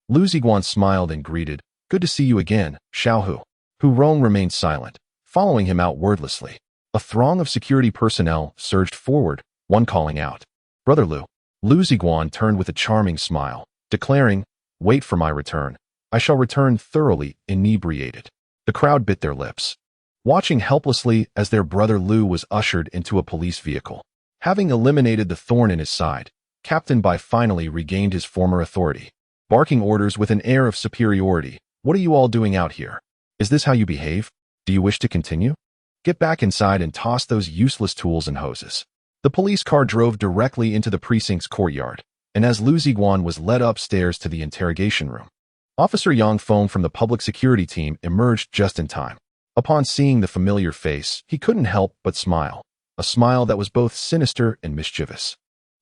Liu Ziguang smiled and greeted, Good to see you again, Xiaohu. Hu Rong remained silent, following him out wordlessly. A throng of security personnel surged forward, one calling out, Brother Liu. Liu Ziguang turned with a charming smile, declaring, Wait for my return. I shall return thoroughly inebriated. The crowd bit their lips, watching helplessly as their brother Liu was ushered into a police vehicle. Having eliminated the thorn in his side, Captain Bai finally regained his former authority, barking orders with an air of superiority. What are you all doing out here? Is this how you behave? Do you wish to continue? Get back inside and toss those useless tools and hoses. The police car drove directly into the precinct's courtyard, and as Liu Ziguang was led upstairs to the interrogation room, Officer Yang Feng from the public security team emerged just in time. Upon seeing the familiar face, he couldn't help but smile, a smile that was both sinister and mischievous.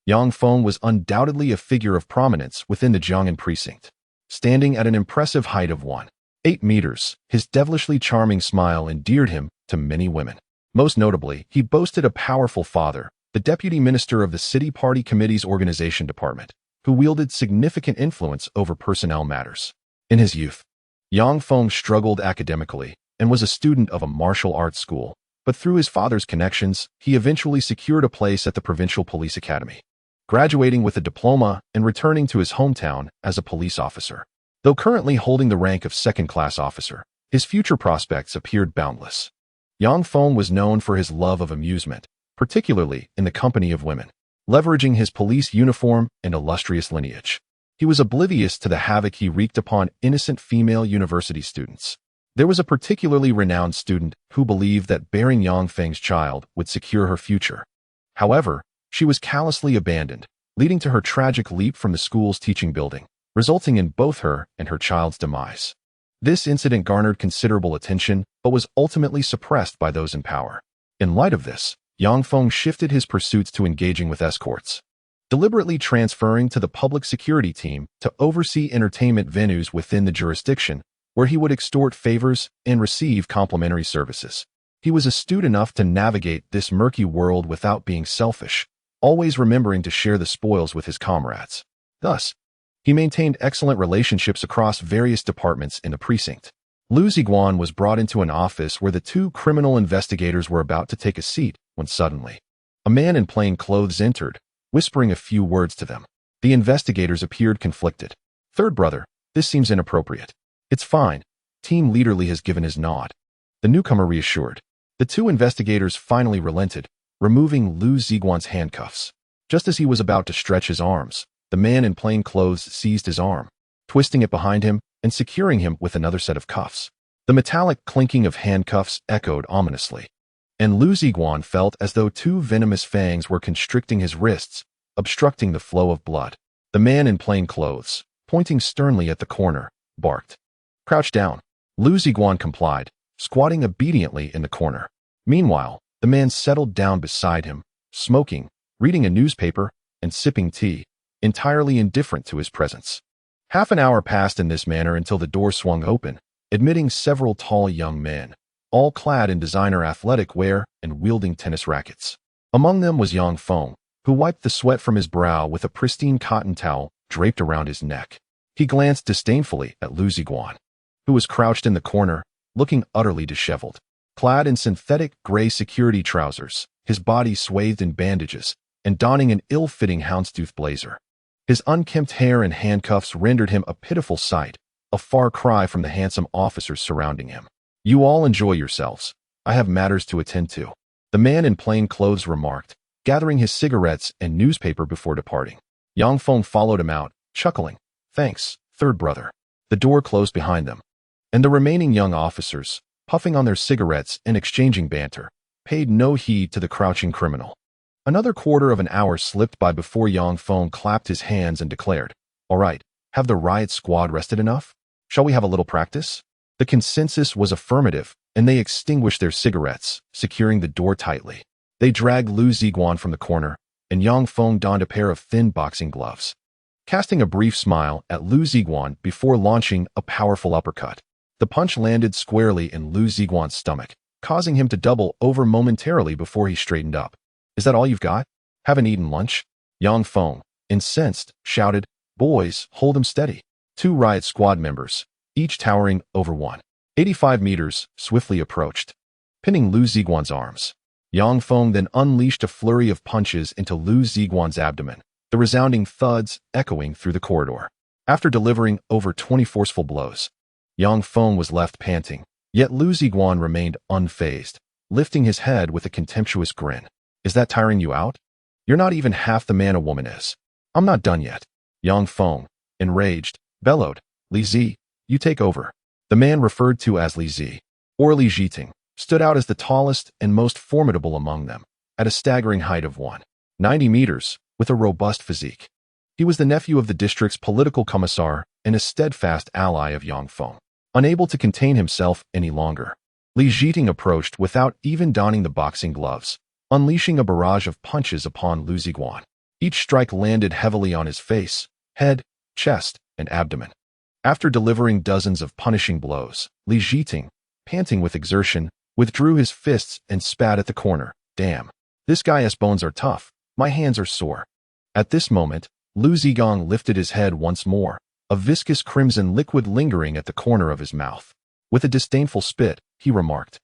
Yang Feng was undoubtedly a figure of prominence within the Jiang'an precinct. Standing at an impressive height of 1.8 meters, his devilishly charming smile endeared him to many women. Most notably, he boasted a powerful father, the deputy minister of the City Party Committee's organization department, who wielded significant influence over personnel matters. In his youth, Yang Feng struggled academically and was a student of a martial arts school, but through his father's connections, he eventually secured a place at the Provincial Police Academy, graduating with a diploma and returning to his hometown as a police officer. Though currently holding the rank of second-class officer, his future prospects appeared boundless. Yang Feng was known for his love of amusement, particularly in the company of women, leveraging his police uniform and illustrious lineage. He was oblivious to the havoc he wreaked upon innocent female university students. There was a particularly renowned student who believed that bearing Yang Feng's child would secure her future. However, she was callously abandoned, leading to her tragic leap from the school's teaching building, resulting in both her and her child's demise. This incident garnered considerable attention, but was ultimately suppressed by those in power. In light of this, Yang Feng shifted his pursuits to engaging with escorts, deliberately transferring to the public security team to oversee entertainment venues within the jurisdiction, where he would extort favors and receive complimentary services. He was astute enough to navigate this murky world without being selfish, always remembering to share the spoils with his comrades. Thus, he maintained excellent relationships across various departments in the precinct. Liu Ziguang was brought into an office where the two criminal investigators were about to take a seat, when suddenly, a man in plain clothes entered, whispering a few words to them. The investigators appeared conflicted. "Third brother, this seems inappropriate." "It's fine." Team leader Li has given his nod. The newcomer reassured. The two investigators finally relented, removing Liu Ziguang's handcuffs. Just as he was about to stretch his arms, the man in plain clothes seized his arm, twisting it behind him and securing him with another set of cuffs. The metallic clinking of handcuffs echoed ominously, and Liu Ziguang felt as though two venomous fangs were constricting his wrists, obstructing the flow of blood. The man in plain clothes, pointing sternly at the corner, barked. "Crouch down." Liu Ziguang complied, squatting obediently in the corner. Meanwhile, the man settled down beside him, smoking, reading a newspaper, and sipping tea, entirely indifferent to his presence. Half an hour passed in this manner until the door swung open, admitting several tall young men, all clad in designer athletic wear and wielding tennis rackets. Among them was Nie Wanfeng, who wiped the sweat from his brow with a pristine cotton towel draped around his neck. He glanced disdainfully at Liu Ziguang, who was crouched in the corner, looking utterly disheveled. Clad in synthetic gray security trousers, his body swathed in bandages, and donning an ill-fitting houndstooth blazer. His unkempt hair and handcuffs rendered him a pitiful sight, a far cry from the handsome officers surrounding him. "You all enjoy yourselves. I have matters to attend to," the man in plain clothes remarked, gathering his cigarettes and newspaper before departing. Nie Wanfeng followed him out, chuckling. "Thanks, third brother." The door closed behind them, and the remaining young officers, puffing on their cigarettes and exchanging banter, paid no heed to the crouching criminal. Another quarter of an hour slipped by before Nie Wanfeng clapped his hands and declared, "All right, have the riot squad rested enough? Shall we have a little practice?" The consensus was affirmative, and they extinguished their cigarettes, securing the door tightly. They dragged Liu Ziguang from the corner, and Nie Wanfeng donned a pair of thin boxing gloves, casting a brief smile at Liu Ziguang before launching a powerful uppercut. The punch landed squarely in Liu Ziguang's stomach, causing him to double over momentarily before he straightened up. "Is that all you've got? Haven't eaten lunch?" Nie Wanfeng, incensed, shouted. "Boys, hold him steady." Two riot squad members, each towering over 185 meters, swiftly approached, pinning Liu Ziguang's arms. Nie Wanfeng then unleashed a flurry of punches into Liu Ziguang's abdomen, the resounding thuds echoing through the corridor. After delivering over 20 forceful blows, Nie Wanfeng was left panting, yet Liu Ziguang remained unfazed, lifting his head with a contemptuous grin. "Is that tiring you out? You're not even half the man a woman is." "I'm not done yet." Nie Wanfeng, enraged, bellowed. "Li Zi, you take over." The man referred to as Li Zi, or Li Zhiting, stood out as the tallest and most formidable among them, at a staggering height of 190 meters, with a robust physique. He was the nephew of the district's political commissar and a steadfast ally of Nie Wanfeng. Unable to contain himself any longer, Li Zhiting approached without even donning the boxing gloves, unleashing a barrage of punches upon Liu Ziguang. Each strike landed heavily on his face, head, chest, and abdomen. After delivering dozens of punishing blows, Li Zhiting, panting with exertion, withdrew his fists and spat at the corner. "Damn. This guy's bones are tough. My hands are sore." At this moment, Liu Ziguang lifted his head once more, a viscous crimson liquid lingering at the corner of his mouth. With a disdainful spit, he remarked,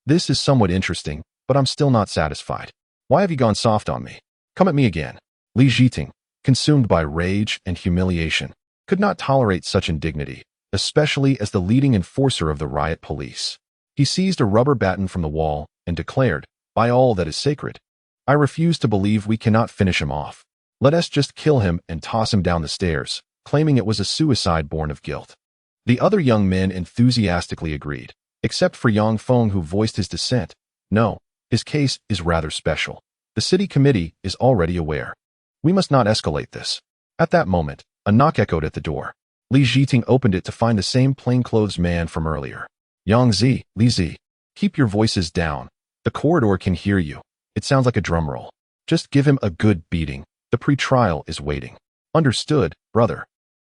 "This is somewhat interesting, but I'm still not satisfied. Why have you gone soft on me? Come at me again." Li Zhiting, consumed by rage and humiliation, could not tolerate such indignity, especially as the leading enforcer of the riot police. He seized a rubber baton from the wall and declared, "By all that is sacred, I refuse to believe we cannot finish him off. Let us just kill him and toss him down the stairs," claiming it was a suicide born of guilt. The other young men enthusiastically agreed, except for Nie Wanfeng, who voiced his dissent. "No, his case is rather special. The city committee is already aware. We must not escalate this." At that moment, a knock echoed at the door. Li Zhiting opened it to find the same plainclothes man from earlier. "Yang Zi, Li Zi, keep your voices down. The corridor can hear you. It sounds like a drum roll. Just give him a good beating. The pre-trial is waiting." "Understood, brother.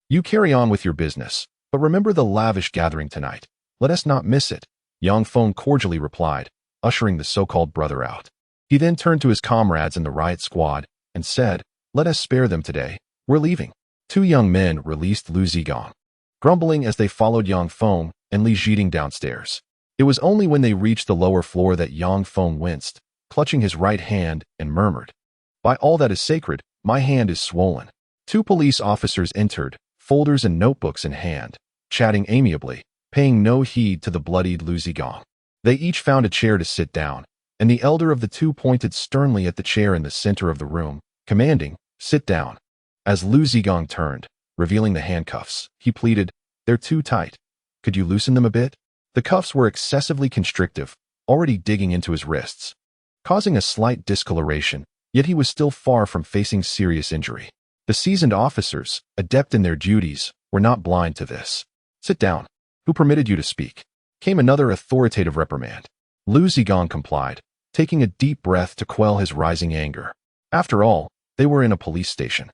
You carry on with your business, but remember the lavish gathering tonight. Let us not miss it," Nie Wanfeng cordially replied, ushering the so-called brother out. He then turned to his comrades in the riot squad and said, "Let us spare them today. We're leaving." Two young men released Liu Ziguang, grumbling as they followed Nie Wanfeng and Li Zhiting downstairs. It was only when they reached the lower floor that Nie Wanfeng winced, clutching his right hand, and murmured, "By all that is sacred, my hand is swollen." Two police officers entered, folders and notebooks in hand, chatting amiably, paying no heed to the bloodied Liu Ziguang. They each found a chair to sit down, and the elder of the two pointed sternly at the chair in the center of the room, commanding, "Sit down." As Liu Ziguang turned, revealing the handcuffs, he pleaded, "They're too tight. Could you loosen them a bit?" The cuffs were excessively constrictive, already digging into his wrists, causing a slight discoloration, yet he was still far from facing serious injury. The seasoned officers, adept in their duties, were not blind to this. "Sit down. Who permitted you to speak?" Came another authoritative reprimand. Liu Ziguang complied, taking a deep breath to quell his rising anger. After all, they were in a police station.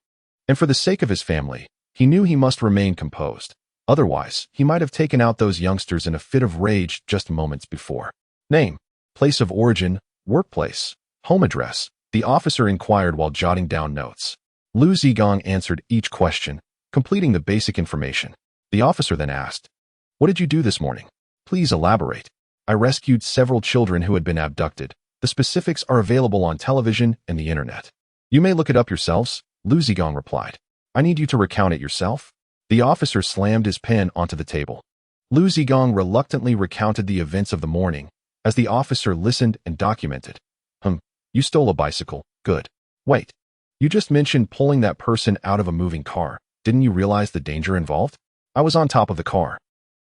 And for the sake of his family, he knew he must remain composed. Otherwise, he might have taken out those youngsters in a fit of rage just moments before. "Name, place of origin, workplace, home address," the officer inquired while jotting down notes. Liu Ziguang answered each question, completing the basic information. The officer then asked, "What did you do this morning? Please elaborate." "I rescued several children who had been abducted. The specifics are available on television and the internet. You may look it up yourselves," Liu Ziguang replied. "I need you to recount it yourself." The officer slammed his pen onto the table. Liu Ziguang reluctantly recounted the events of the morning, as the officer listened and documented. You stole a bicycle. Good. Wait. You just mentioned pulling that person out of a moving car. Didn't you realize the danger involved?" "I was on top of the car.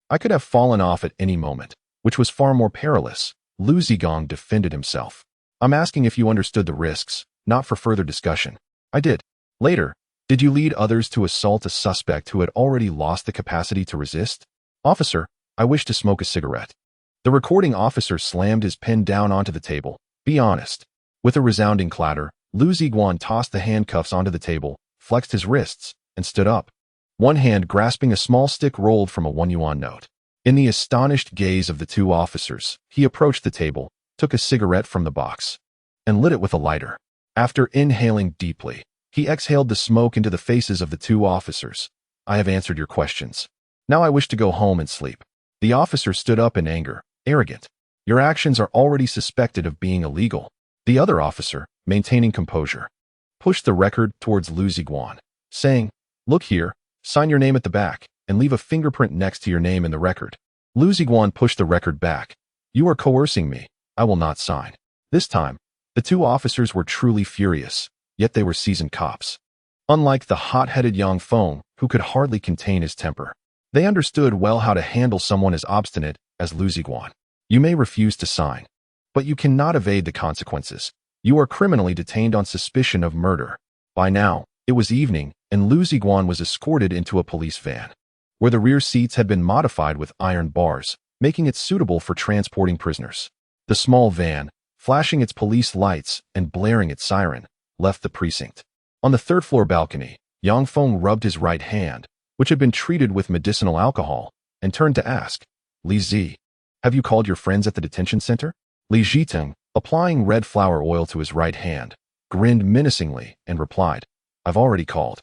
I could have fallen off at any moment, which was far more perilous," Liu Ziguang defended himself. "I'm asking if you understood the risks, not for further discussion." "I did." "Later, did you lead others to assault a suspect who had already lost the capacity to resist?" "Officer, I wish to smoke a cigarette." The recording officer slammed his pen down onto the table. "Be honest." With a resounding clatter, Liu Ziguang tossed the handcuffs onto the table, flexed his wrists, and stood up. One hand grasping a small stick rolled from a 1 yuan note. In the astonished gaze of the two officers, he approached the table, took a cigarette from the box, and lit it with a lighter. After inhaling deeply, he exhaled the smoke into the faces of the two officers. "I have answered your questions. Now I wish to go home and sleep." The officer stood up in anger, arrogant. "Your actions are already suspected of being illegal." The other officer, maintaining composure, pushed the record towards Liu Ziguang, saying, "Look here, sign your name at the back, and leave a fingerprint next to your name in the record." Liu Ziguang pushed the record back. "You are coercing me. I will not sign." This time, the two officers were truly furious, yet they were seasoned cops. Unlike the hot-headed Yang Feng, who could hardly contain his temper, they understood well how to handle someone as obstinate as Liu Ziguang. "You may refuse to sign, but you cannot evade the consequences. You are criminally detained on suspicion of murder." By now, it was evening, and Liu Ziguang was escorted into a police van, where the rear seats had been modified with iron bars, making it suitable for transporting prisoners. The small van, flashing its police lights and blaring its siren, left the precinct. On the third-floor balcony, Yang Feng rubbed his right hand, which had been treated with medicinal alcohol, and turned to ask, "Li Zi, have you called your friends at the detention center?" Li Zhiteng, applying red flower oil to his right hand, grinned menacingly and replied, "I've already called.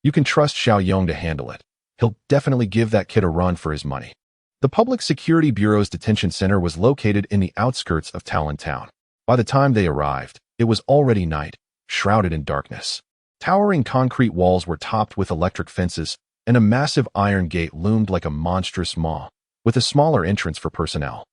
You can trust Xiao Yong to handle it. He'll definitely give that kid a run for his money." The Public Security Bureau's detention center was located in the outskirts of Town. By the time they arrived, it was already night, shrouded in darkness. Towering concrete walls were topped with electric fences, and a massive iron gate loomed like a monstrous maw, with a smaller entrance for personnel.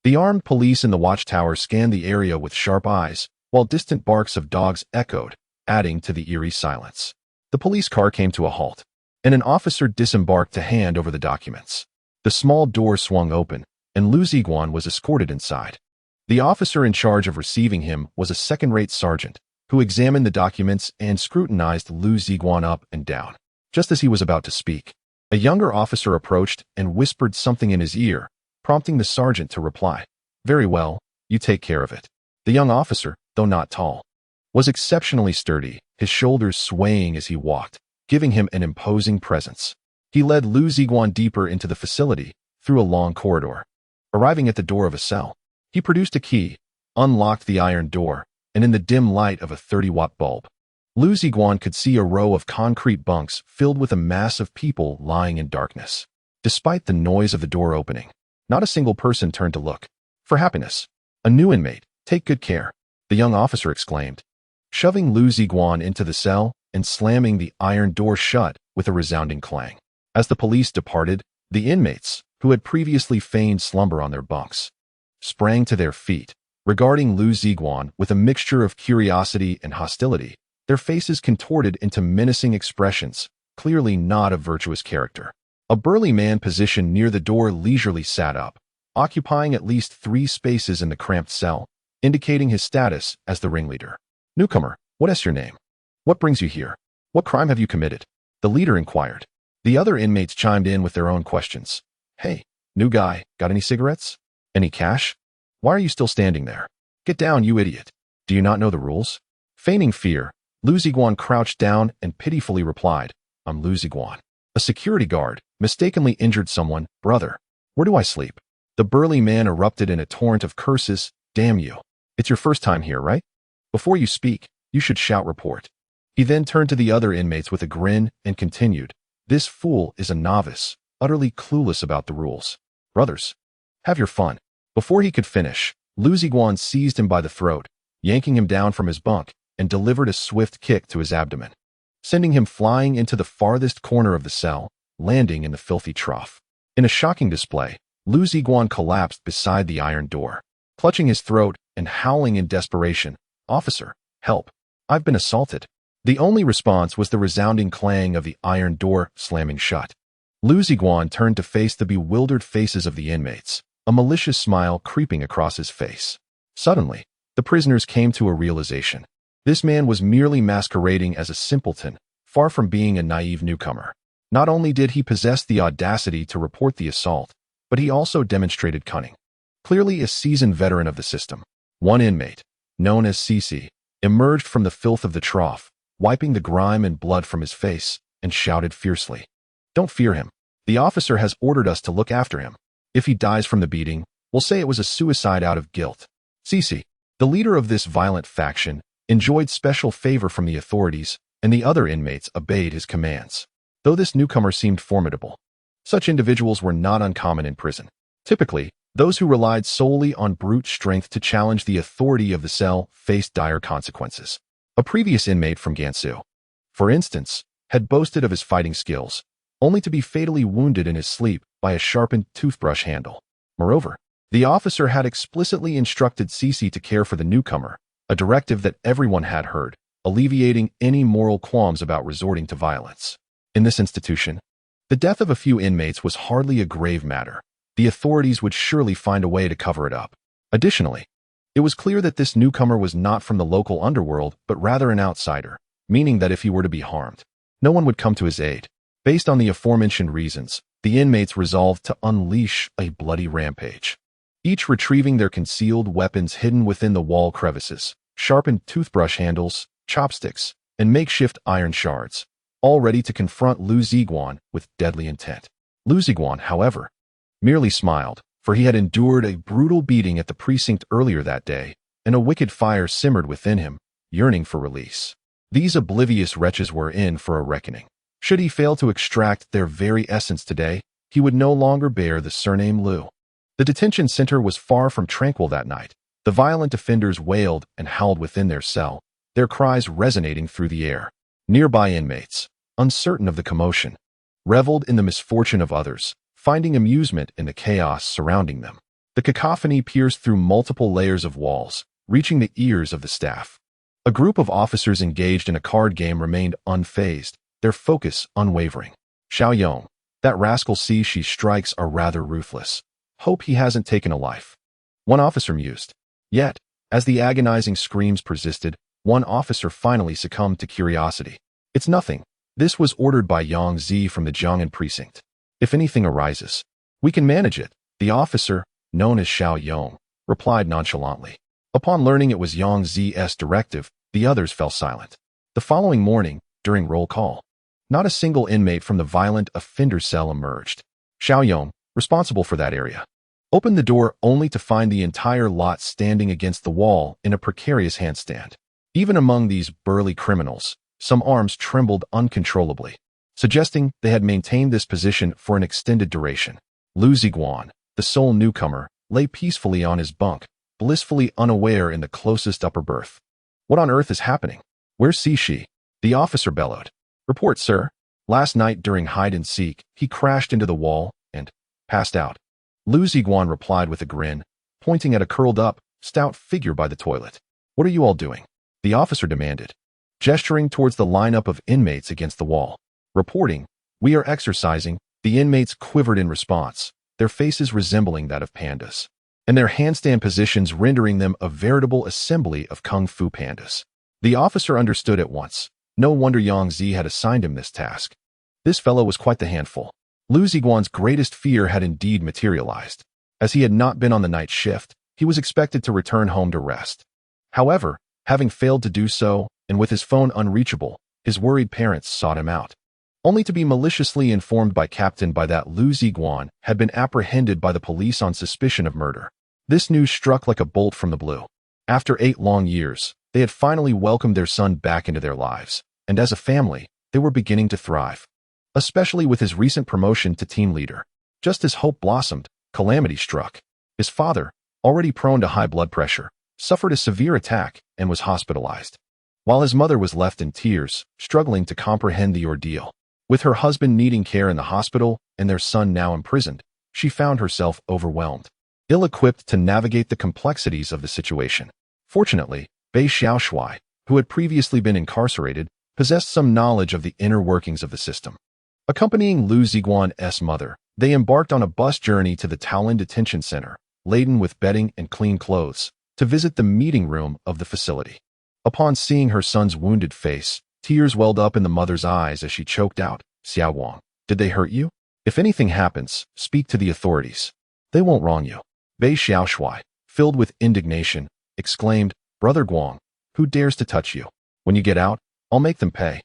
The armed police in the watchtower scanned the area with sharp eyes, while distant barks of dogs echoed, adding to the eerie silence. The police car came to a halt, and an officer disembarked to hand over the documents. The small door swung open, and Liu Ziguang was escorted inside. The officer in charge of receiving him was a second-rate sergeant, who examined the documents and scrutinized Liu Ziguang up and down. Just as he was about to speak, a younger officer approached and whispered something in his ear, prompting the sergeant to reply, "Very well, you take care of it." The young officer, though not tall, was exceptionally sturdy, his shoulders swaying as he walked, giving him an imposing presence. He led Liu Ziguang deeper into the facility, through a long corridor. Arriving at the door of a cell, he produced a key, unlocked the iron door, and in the dim light of a 30-watt bulb, Liu Ziguang could see a row of concrete bunks filled with a mass of people lying in darkness. Despite the noise of the door opening, not a single person turned to look. "For happiness. A new inmate. Take good care." the young officer exclaimed, shoving Liu Ziguang into the cell and slamming the iron door shut with a resounding clang. As the police departed, the inmates, who had previously feigned slumber on their bunks, sprang to their feet, regarding Liu Ziguang with a mixture of curiosity and hostility, their faces contorted into menacing expressions, clearly not of virtuous character. A burly man positioned near the door leisurely sat up, occupying at least 3 spaces in the cramped cell, indicating his status as the ringleader. Newcomer, what is your name? What brings you here? What crime have you committed? The leader inquired. The other inmates chimed in with their own questions. Hey, new guy, got any cigarettes? Any cash? Why are you still standing there? Get down, you idiot. Do you not know the rules? Feigning fear, Liu Ziguang crouched down and pitifully replied, I'm Liu Ziguang. A security guard mistakenly injured someone, brother. Where do I sleep? The burly man erupted in a torrent of curses. Damn you. It's your first time here, right? Before you speak, you should shout report. He then turned to the other inmates with a grin and continued, this fool is a novice, utterly clueless about the rules. Brothers, have your fun. Before he could finish, Liu Ziguang seized him by the throat, yanking him down from his bunk, and delivered a swift kick to his abdomen, sending him flying into the farthest corner of the cell, landing in the filthy trough. In a shocking display, Liu Ziguang collapsed beside the iron door, clutching his throat and howling in desperation, Officer, help. I've been assaulted. The only response was the resounding clang of the iron door slamming shut. Liu Ziguang turned to face the bewildered faces of the inmates, a malicious smile creeping across his face. Suddenly, the prisoners came to a realization. This man was merely masquerading as a simpleton, far from being a naive newcomer. Not only did he possess the audacity to report the assault, but he also demonstrated cunning. Clearly a seasoned veteran of the system. One inmate, known as CC, emerged from the filth of the trough, wiping the grime and blood from his face, and shouted fiercely, Don't fear him. The officer has ordered us to look after him. If he dies from the beating, we'll say it was a suicide out of guilt. CC, the leader of this violent faction, enjoyed special favor from the authorities, and the other inmates obeyed his commands. Though this newcomer seemed formidable, such individuals were not uncommon in prison. Typically, those who relied solely on brute strength to challenge the authority of the cell faced dire consequences. A previous inmate from Gansu, for instance, had boasted of his fighting skills, only to be fatally wounded in his sleep by a sharpened toothbrush handle. Moreover, the officer had explicitly instructed CC to care for the newcomer, a directive that everyone had heard, alleviating any moral qualms about resorting to violence. In this institution, the death of a few inmates was hardly a grave matter. The authorities would surely find a way to cover it up. Additionally, it was clear that this newcomer was not from the local underworld, but rather an outsider, meaning that if he were to be harmed, no one would come to his aid. Based on the aforementioned reasons, the inmates resolved to unleash a bloody rampage, each retrieving their concealed weapons hidden within the wall crevices, sharpened toothbrush handles, chopsticks, and makeshift iron shards, all ready to confront Liu Ziguang with deadly intent. Liu Ziguang, however, merely smiled, for he had endured a brutal beating at the precinct earlier that day, and a wicked fire simmered within him, yearning for release. These oblivious wretches were in for a reckoning. Should he fail to extract their very essence today, he would no longer bear the surname Liu. The detention center was far from tranquil that night. The violent offenders wailed and howled within their cell, their cries resonating through the air. Nearby inmates, uncertain of the commotion, reveled in the misfortune of others, finding amusement in the chaos surrounding them. The cacophony pierced through multiple layers of walls, reaching the ears of the staff. A group of officers engaged in a card game remained unfazed, their focus unwavering. Xiao Yong, that rascal sees she strikes are rather ruthless. Hope he hasn't taken a life. One officer mused. Yet, as the agonizing screams persisted, one officer finally succumbed to curiosity. It's nothing. This was ordered by Yang Zi from the Jiang'an precinct. If anything arises, we can manage it, the officer, known as Xiao Yong, replied nonchalantly. Upon learning it was Yang Zi's directive, the others fell silent. The following morning, during roll call, not a single inmate from the violent offender cell emerged. Xiao Yong, responsible for that area, opened the door only to find the entire lot standing against the wall in a precarious handstand. Even among these burly criminals, some arms trembled uncontrollably, suggesting they had maintained this position for an extended duration. Liu Ziguang, the sole newcomer, lay peacefully on his bunk, blissfully unaware in the closest upper berth. What on earth is happening? Where's Cixi? The officer bellowed. Report, sir. Last night during hide and seek, he crashed into the wall and passed out. Liu Ziguang replied with a grin, pointing at a curled-up, stout figure by the toilet. What are you all doing? The officer demanded, gesturing towards the lineup of inmates against the wall. Reporting, we are exercising. The inmates quivered in response, their faces resembling that of pandas, and their handstand positions rendering them a veritable assembly of kung fu pandas. The officer understood at once. No wonder Yang Zi had assigned him this task. This fellow was quite the handful. Liu Ziguang's greatest fear had indeed materialized. As he had not been on the night shift, he was expected to return home to rest. However, having failed to do so, and with his phone unreachable, his worried parents sought him out. Only to be maliciously informed by Captain that Liu Ziguang had been apprehended by the police on suspicion of murder. This news struck like a bolt from the blue. After 8 long years, they had finally welcomed their son back into their lives, and as a family, they were beginning to thrive. Especially with his recent promotion to team leader. Just as hope blossomed, calamity struck. His father, already prone to high blood pressure, suffered a severe attack and was hospitalized, while his mother was left in tears, struggling to comprehend the ordeal. With her husband needing care in the hospital and their son now imprisoned, she found herself overwhelmed, ill-equipped to navigate the complexities of the situation. Fortunately, Bei Xiaoshui, who had previously been incarcerated, possessed some knowledge of the inner workings of the system. Accompanying Liu Ziguang's mother, they embarked on a bus journey to the Taolin Detention Center, laden with bedding and clean clothes, to visit the meeting room of the facility. Upon seeing her son's wounded face, tears welled up in the mother's eyes as she choked out, Xiaowang, did they hurt you? If anything happens, speak to the authorities. They won't wrong you. Bei Xiaoshui, filled with indignation, exclaimed, Brother Guang, who dares to touch you? When you get out, I'll make them pay.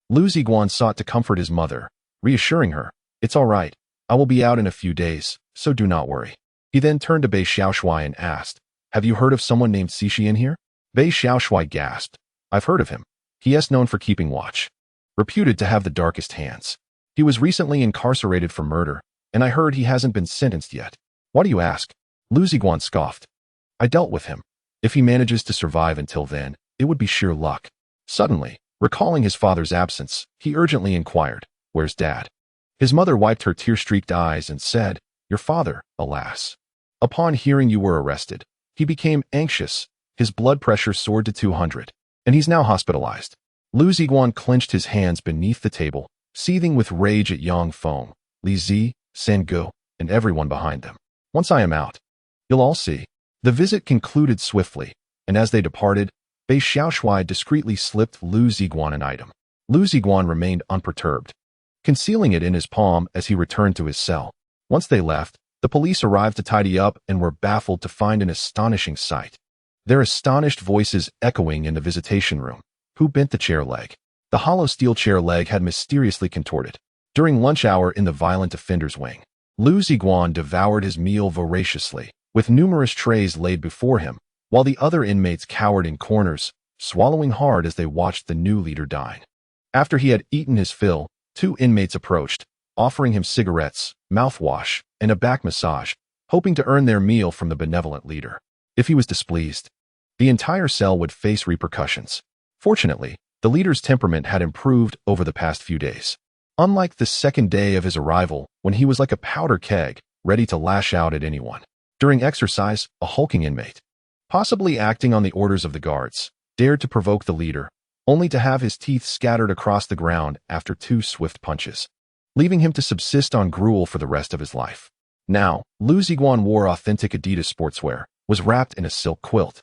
Liu Ziguang sought to comfort his mother, reassuring her, it's all right, I will be out in a few days, so do not worry. He then turned to Bei Xiaoshui and asked, have you heard of someone named Cixi in here? Bei Xiaoshui gasped, I've heard of him. He is known for keeping watch. Reputed to have the darkest hands. He was recently incarcerated for murder, and I heard he hasn't been sentenced yet. Why do you ask? Liu Ziguang scoffed. I dealt with him. If he manages to survive until then, it would be sheer luck. Suddenly, recalling his father's absence, he urgently inquired, where's Dad? His mother wiped her tear-streaked eyes and said, your father, alas. Upon hearing you were arrested, he became anxious, his blood pressure soared to 200, and he's now hospitalized. Liu Ziguang clenched his hands beneath the table, seething with rage at Yang Feng, Li Zi, Sengu, and everyone behind them. Once I am out, you'll all see. The visit concluded swiftly, and as they departed, Bei Xiaoshui discreetly slipped Liu Ziguang an item. Liu Ziguang remained unperturbed, concealing it in his palm as he returned to his cell. Once they left, the police arrived to tidy up and were baffled to find an astonishing sight. Their astonished voices echoing in the visitation room. Who bent the chair leg? The hollow steel chair leg had mysteriously contorted. During lunch hour in the violent offender's wing, Liu Ziguang devoured his meal voraciously, with numerous trays laid before him, while the other inmates cowered in corners, swallowing hard as they watched the new leader dine. After he had eaten his fill, 2 inmates approached, offering him cigarettes, mouthwash, and a back massage, hoping to earn their meal from the benevolent leader. If he was displeased, the entire cell would face repercussions. Fortunately, the leader's temperament had improved over the past few days. Unlike the second day of his arrival, when he was like a powder keg, ready to lash out at anyone. During exercise, a hulking inmate, possibly acting on the orders of the guards, dared to provoke the leader, only to have his teeth scattered across the ground after 2 swift punches, leaving him to subsist on gruel for the rest of his life. Now, Liu Ziguang wore authentic Adidas sportswear, was wrapped in a silk quilt,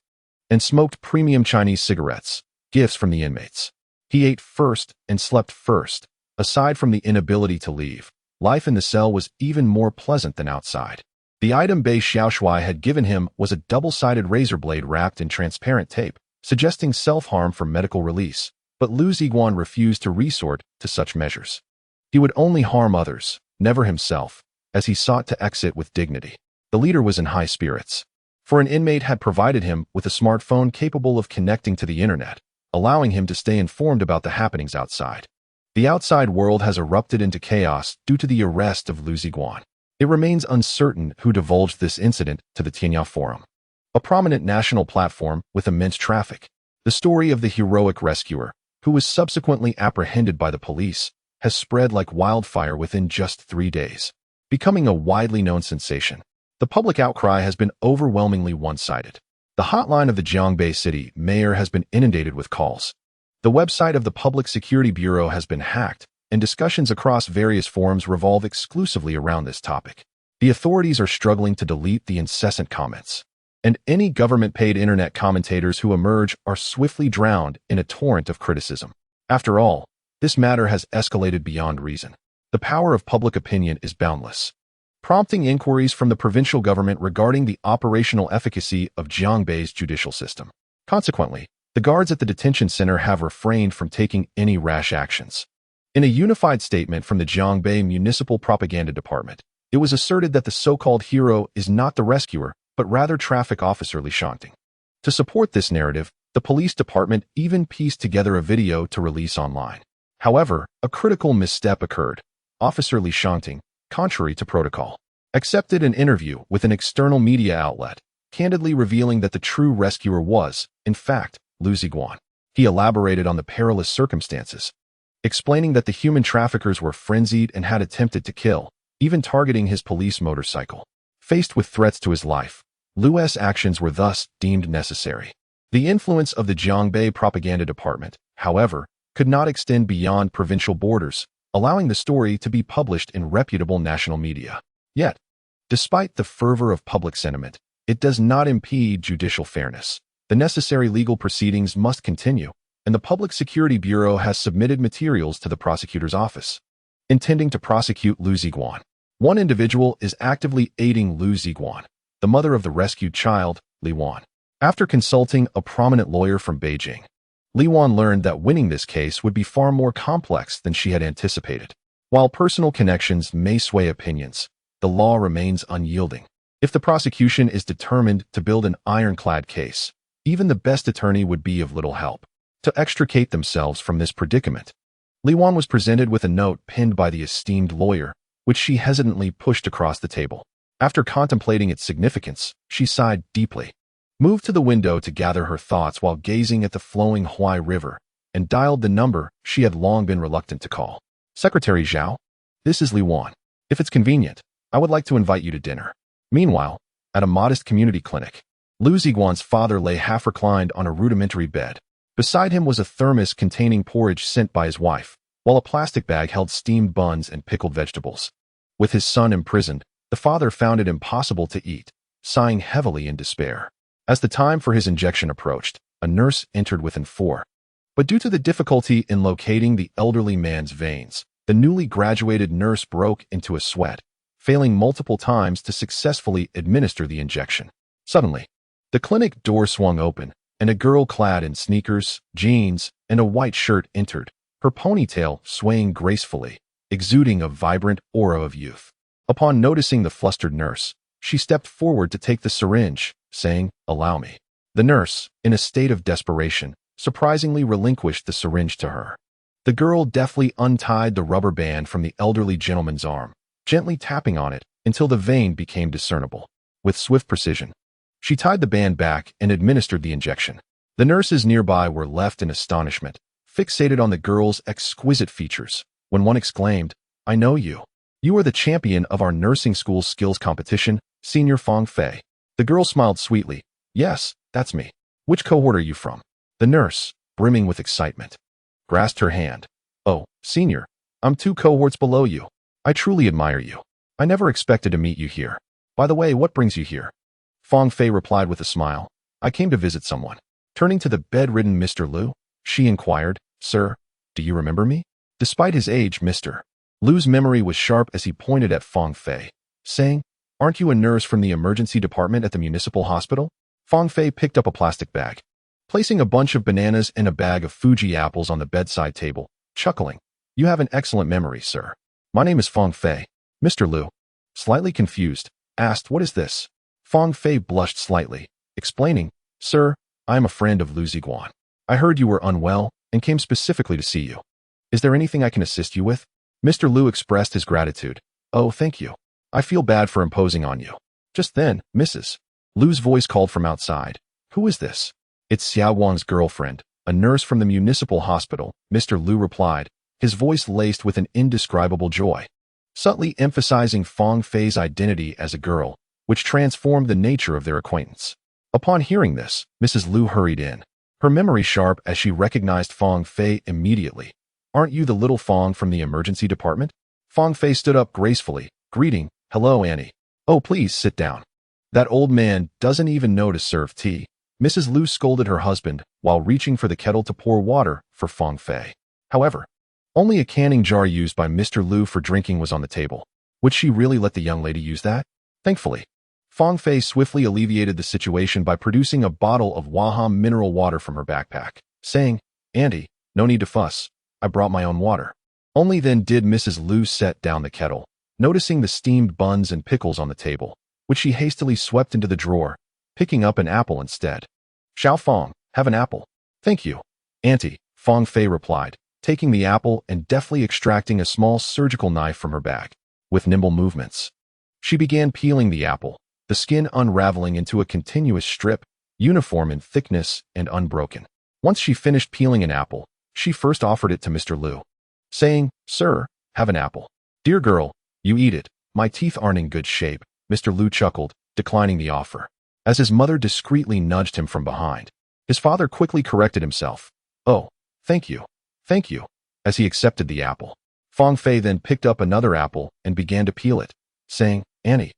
and smoked premium Chinese cigarettes, gifts from the inmates. He ate first and slept first. Aside from the inability to leave, life in the cell was even more pleasant than outside. The item Bei Xiaoshui had given him was a double-sided razor blade wrapped in transparent tape, suggesting self-harm for medical release, but Liu Ziguang refused to resort to such measures. He would only harm others, never himself, as he sought to exit with dignity. The leader was in high spirits, for an inmate had provided him with a smartphone capable of connecting to the internet, allowing him to stay informed about the happenings outside. The outside world has erupted into chaos due to the arrest of Liu Ziguang. It remains uncertain who divulged this incident to the Tianya Forum. a prominent national platform with immense traffic. The story of the heroic rescuer, who was subsequently apprehended by the police, has spread like wildfire within just 3 days, becoming a widely known sensation. The public outcry has been overwhelmingly one-sided. The hotline of the Jiangbei city mayor has been inundated with calls. The website of the Public Security Bureau has been hacked, and discussions across various forums revolve exclusively around this topic. The authorities are struggling to delete the incessant comments, and any government-paid internet commentators who emerge are swiftly drowned in a torrent of criticism. After all, this matter has escalated beyond reason. The power of public opinion is boundless, prompting inquiries from the provincial government regarding the operational efficacy of Jiangbei's judicial system. Consequently, the guards at the detention center have refrained from taking any rash actions. In a unified statement from the Jiangbei Municipal Propaganda Department, it was asserted that the so-called hero is not the rescuer, but rather traffic officer Li Shantytowns. To support this narrative, the police department even pieced together a video to release online. However, a critical misstep occurred. Officer Li Shantytowns, contrary to protocol, accepted an interview with an external media outlet, candidly revealing that the true rescuer was, in fact, Liu Ziguang. He elaborated on the perilous circumstances, explaining that the human traffickers were frenzied and had attempted to kill, even targeting his police motorcycle. Faced with threats to his life, Liu's actions were thus deemed necessary. The influence of the Jiangbei Propaganda Department, however, could not extend beyond provincial borders, allowing the story to be published in reputable national media. Yet, despite the fervor of public sentiment, it does not impede judicial fairness. The necessary legal proceedings must continue, and the Public Security Bureau has submitted materials to the prosecutor's office, intending to prosecute Liu Ziguang. One individual is actively aiding Liu Ziguang, the mother of the rescued child, Li Wan. After consulting a prominent lawyer from Beijing, Li Wan learned that winning this case would be far more complex than she had anticipated. While personal connections may sway opinions, the law remains unyielding. If the prosecution is determined to build an ironclad case, even the best attorney would be of little help. To extricate themselves from this predicament, Li Wan was presented with a note penned by the esteemed lawyer, which she hesitantly pushed across the table. After contemplating its significance, she sighed deeply, moved to the window to gather her thoughts while gazing at the flowing Huai River, and dialed the number she had long been reluctant to call. Secretary Zhao, this is Li Wan. If it's convenient, I would like to invite you to dinner. Meanwhile, at a modest community clinic, Liu Ziguang's father lay half-reclined on a rudimentary bed. Beside him was a thermos containing porridge sent by his wife, while a plastic bag held steamed buns and pickled vegetables. With his son imprisoned, the father found it impossible to eat, sighing heavily in despair. As the time for his injection approached, a nurse entered within 4. But due to the difficulty in locating the elderly man's veins, the newly graduated nurse broke into a sweat, failing multiple times to successfully administer the injection. Suddenly, the clinic door swung open, and a girl clad in sneakers, jeans, and a white shirt entered, her ponytail swaying gracefully, exuding a vibrant aura of youth. Upon noticing the flustered nurse, she stepped forward to take the syringe, saying, "Allow me." The nurse, in a state of desperation, surprisingly relinquished the syringe to her. The girl deftly untied the rubber band from the elderly gentleman's arm, gently tapping on it until the vein became discernible. With swift precision, she tied the band back and administered the injection. The nurses nearby were left in astonishment, fixated on the girl's exquisite features, when one exclaimed, "I know you. You are the champion of our nursing school skills competition, Senior Fang Fei." The girl smiled sweetly. "Yes, that's me. Which cohort are you from?" The nurse, brimming with excitement, grasped her hand. "Oh, Senior, I'm 2 cohorts below you. I truly admire you. I never expected to meet you here. By the way, what brings you here?" Fang Fei replied with a smile. "I came to visit someone." Turning to the bedridden Mr. Liu, she inquired, "Sir, do you remember me?" Despite his age, Mr. Liu's memory was sharp as he pointed at Fang Fei, saying, "Aren't you a nurse from the emergency department at the municipal hospital?" Fang Fei picked up a plastic bag, placing a bunch of bananas and a bag of Fuji apples on the bedside table, chuckling. "You have an excellent memory, sir. My name is Fang Fei." Mr. Liu, slightly confused, asked, "What is this?" Fang Fei blushed slightly, explaining, "Sir, I am a friend of Liu Ziguang. I heard you were unwell and came specifically to see you. Is there anything I can assist you with?" Mr. Liu expressed his gratitude. "Oh, thank you. I feel bad for imposing on you." Just then, Mrs. Lu's voice called from outside. Who is this? It's Xiao Wang's girlfriend, a nurse from the municipal hospital, Mr. Liu replied, his voice laced with an indescribable joy, subtly emphasizing Fang Fei's identity as a girl, which transformed the nature of their acquaintance. Upon hearing this, Mrs. Liu hurried in, her memory sharp as she recognized Fang Fei immediately. Aren't you the little Fang from the emergency department? Fang Fei stood up gracefully, greeting, hello, Annie. Oh, please sit down. That old man doesn't even know to serve tea. Mrs. Liu scolded her husband while reaching for the kettle to pour water for Fang Fei. However, only a canning jar used by Mr. Liu for drinking was on the table. Would she really let the young lady use that? Thankfully, Fang Fei swiftly alleviated the situation by producing a bottle of Waham mineral water from her backpack, saying, Auntie, no need to fuss. I brought my own water. Only then did Mrs. Liu set down the kettle, noticing the steamed buns and pickles on the table, which she hastily swept into the drawer, picking up an apple instead. Xiao Fang, have an apple. Thank you, Auntie, Fang Fei replied, taking the apple and deftly extracting a small surgical knife from her bag. With nimble movements, she began peeling the apple, the skin unraveling into a continuous strip, uniform in thickness and unbroken. Once she finished peeling an apple, she first offered it to Mr. Liu, saying, Sir, have an apple. Dear girl, you eat it. My teeth aren't in good shape, Mr. Liu chuckled, declining the offer. As his mother discreetly nudged him from behind, his father quickly corrected himself. Oh, thank you, as he accepted the apple. Fang Fei then picked up another apple and began to peel it, saying, Annie,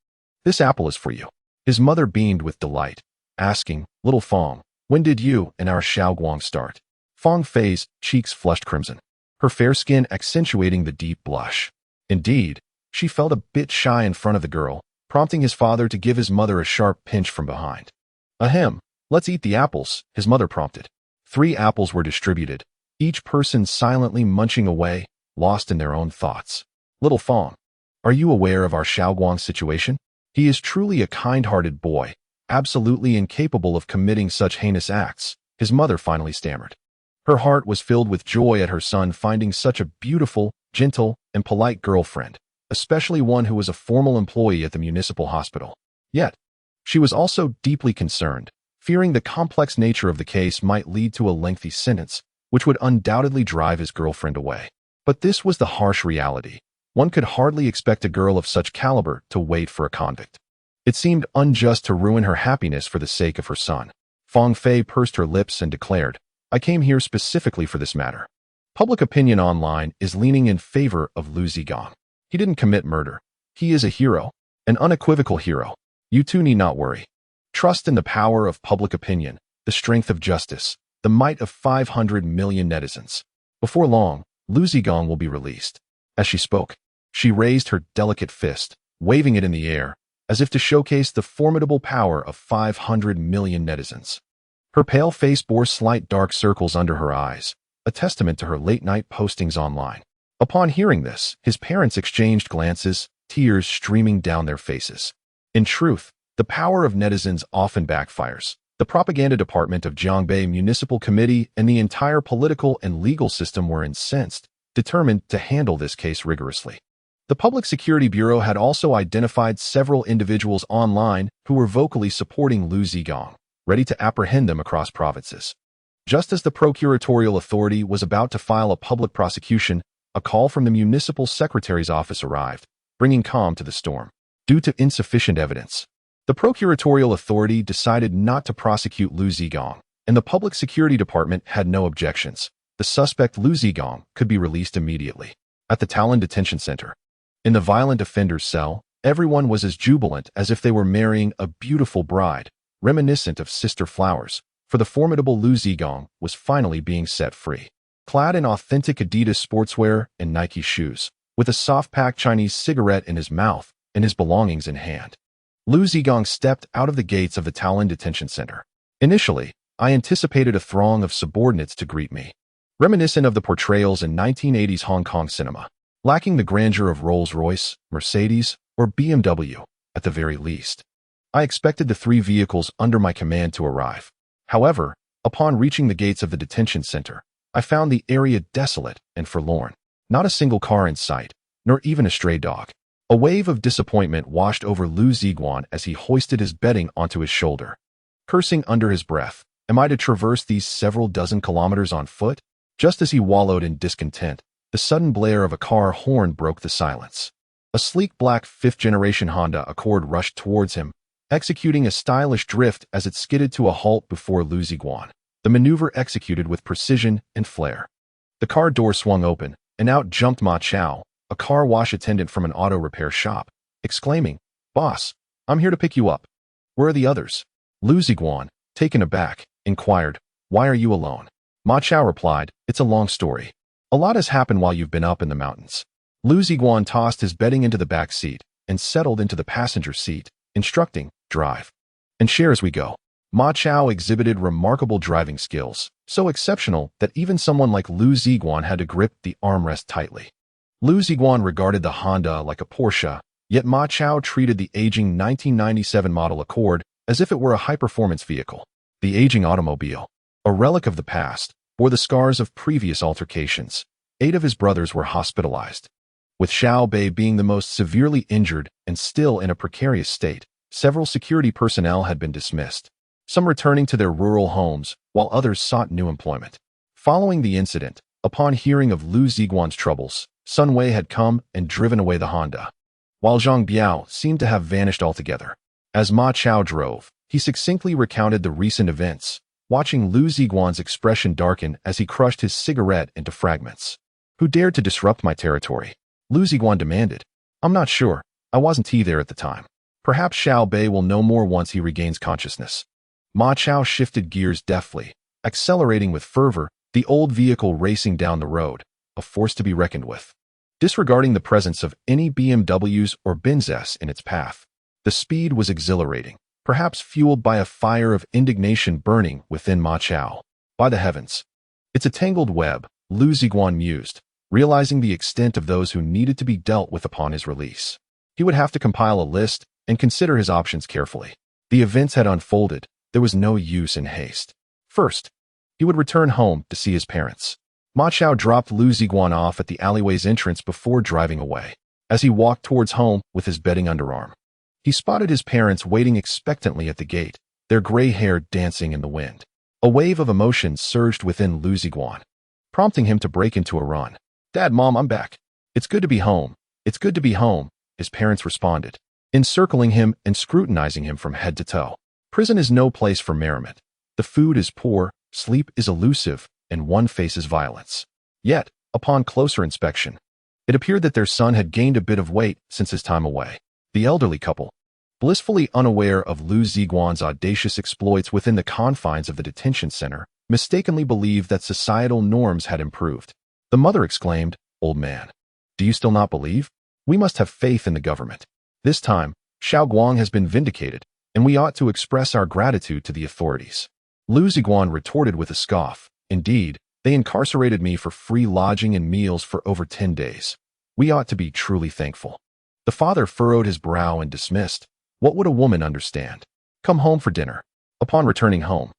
this apple is for you. His mother beamed with delight, asking, Little Fang, when did you and our Xiaoguang start? Fang Fei's cheeks flushed crimson, her fair skin accentuating the deep blush. Indeed, she felt a bit shy in front of the girl, prompting his father to give his mother a sharp pinch from behind. Ahem, let's eat the apples, his mother prompted. 3 apples were distributed, each person silently munching away, lost in their own thoughts. Little Fang, are you aware of our Xiaoguang's situation? He is truly a kind-hearted boy, absolutely incapable of committing such heinous acts, his mother finally stammered. Her heart was filled with joy at her son finding such a beautiful, gentle, and polite girlfriend, especially one who was a formal employee at the municipal hospital. Yet, she was also deeply concerned, fearing the complex nature of the case might lead to a lengthy sentence, which would undoubtedly drive his girlfriend away. But this was the harsh reality. One could hardly expect a girl of such caliber to wait for a convict. It seemed unjust to ruin her happiness for the sake of her son. Fang Fei pursed her lips and declared, I came here specifically for this matter. Public opinion online is leaning in favor of Liu Ziguang. He didn't commit murder. He is a hero, an unequivocal hero. You two need not worry. Trust in the power of public opinion, the strength of justice, the might of 500 million netizens. Before long, Liu Ziguang will be released. As she spoke, she raised her delicate fist, waving it in the air, as if to showcase the formidable power of 500 million netizens. Her pale face bore slight dark circles under her eyes, a testament to her late-night postings online. Upon hearing this, his parents exchanged glances, tears streaming down their faces. In truth, the power of netizens often backfires. The propaganda department of Jiangbei Municipal Committee and the entire political and legal system were incensed, determined to handle this case rigorously. The Public Security Bureau had also identified several individuals online who were vocally supporting Liu Ziguang, ready to apprehend them across provinces. Just as the procuratorial authority was about to file a public prosecution, a call from the municipal secretary's office arrived, bringing calm to the storm. Due to insufficient evidence, the procuratorial authority decided not to prosecute Liu Ziguang, and the Public Security Department had no objections. The suspect Liu Ziguang could be released immediately. At the Talon Detention Center, in the violent offender's cell, everyone was as jubilant as if they were marrying a beautiful bride, reminiscent of sister flowers, for the formidable Liu Ziguang was finally being set free. Clad in authentic Adidas sportswear and Nike shoes, with a soft-packed Chinese cigarette in his mouth and his belongings in hand, Liu Ziguang stepped out of the gates of the Talon Detention Center. Initially, I anticipated a throng of subordinates to greet me, reminiscent of the portrayals in 1980s Hong Kong cinema, lacking the grandeur of Rolls-Royce, Mercedes, or BMW, at the very least. I expected the 3 vehicles under my command to arrive. However, upon reaching the gates of the detention center, I found the area desolate and forlorn. Not a single car in sight, nor even a stray dog. A wave of disappointment washed over Liu Ziguang as he hoisted his bedding onto his shoulder. Cursing under his breath, am I to traverse these several dozen kilometers on foot? Just as he wallowed in discontent, the sudden blare of a car horn broke the silence. A sleek black fifth-generation Honda Accord rushed towards him, executing a stylish drift as it skidded to a halt before Liu Ziguang. The maneuver executed with precision and flair. The car door swung open, and out jumped Ma Chao, a car wash attendant from an auto repair shop, exclaiming, "Boss, I'm here to pick you up. Where are the others?" Liu Ziguang, taken aback, inquired, "Why are you alone?" Ma Chao replied, "It's a long story. A lot has happened while you've been up in the mountains." Liu Ziguang tossed his bedding into the back seat and settled into the passenger seat, instructing, "Drive and share as we go." Ma Chao exhibited remarkable driving skills, so exceptional that even someone like Liu Ziguang had to grip the armrest tightly. Liu Ziguang regarded the Honda like a Porsche, yet Ma Chao treated the aging 1997 model Accord as if it were a high-performance vehicle. The aging automobile, a relic of the past, bore the scars of previous altercations. 8 of his brothers were hospitalized, with Xiao Bei being the most severely injured and still in a precarious state. Several security personnel had been dismissed, some returning to their rural homes, while others sought new employment. Following the incident, upon hearing of Liu Ziguang's troubles, Sun Wei had come and driven away the Honda, while Zhang Biao seemed to have vanished altogether. As Ma Chao drove, he succinctly recounted the recent events, watching Liu Ziguang's expression darken as he crushed his cigarette into fragments. "Who dared to disrupt my territory?" Liu Ziguang demanded. "I'm not sure. I wasn't there at the time. Perhaps Xiao Bei will know more once he regains consciousness." Ma Chao shifted gears deftly, accelerating with fervor, the old vehicle racing down the road, a force to be reckoned with. Disregarding the presence of any BMWs or Benzes in its path, the speed was exhilarating, perhaps fueled by a fire of indignation burning within Ma Chao. By the heavens, it's a tangled web, Liu Ziguang mused, realizing the extent of those who needed to be dealt with upon his release. He would have to compile a list and consider his options carefully. The events had unfolded. There was no use in haste. First, he would return home to see his parents. Ma Chao dropped Liu Ziguang off at the alleyway's entrance before driving away. As he walked towards home with his bedding underarm, he spotted his parents waiting expectantly at the gate, their gray hair dancing in the wind. A wave of emotion surged within Liu Ziguang, prompting him to break into a run. "Dad, Mom, I'm back. It's good to be home. It's good to be home," his parents responded, encircling him and scrutinizing him from head to toe. Prison is no place for merriment. The food is poor, sleep is elusive, and one faces violence. Yet, upon closer inspection, it appeared that their son had gained a bit of weight since his time away. The elderly couple, blissfully unaware of Liu Ziguang's audacious exploits within the confines of the detention center, mistakenly believed that societal norms had improved. The mother exclaimed, "Old man, do you still not believe? We must have faith in the government. This time, Xiao Guang has been vindicated, and we ought to express our gratitude to the authorities." Liu Ziguang retorted with a scoff, "Indeed, they incarcerated me for free lodging and meals for over 10 days. We ought to be truly thankful." The father furrowed his brow and dismissed, "What would a woman understand? Come home for dinner." Upon returning home,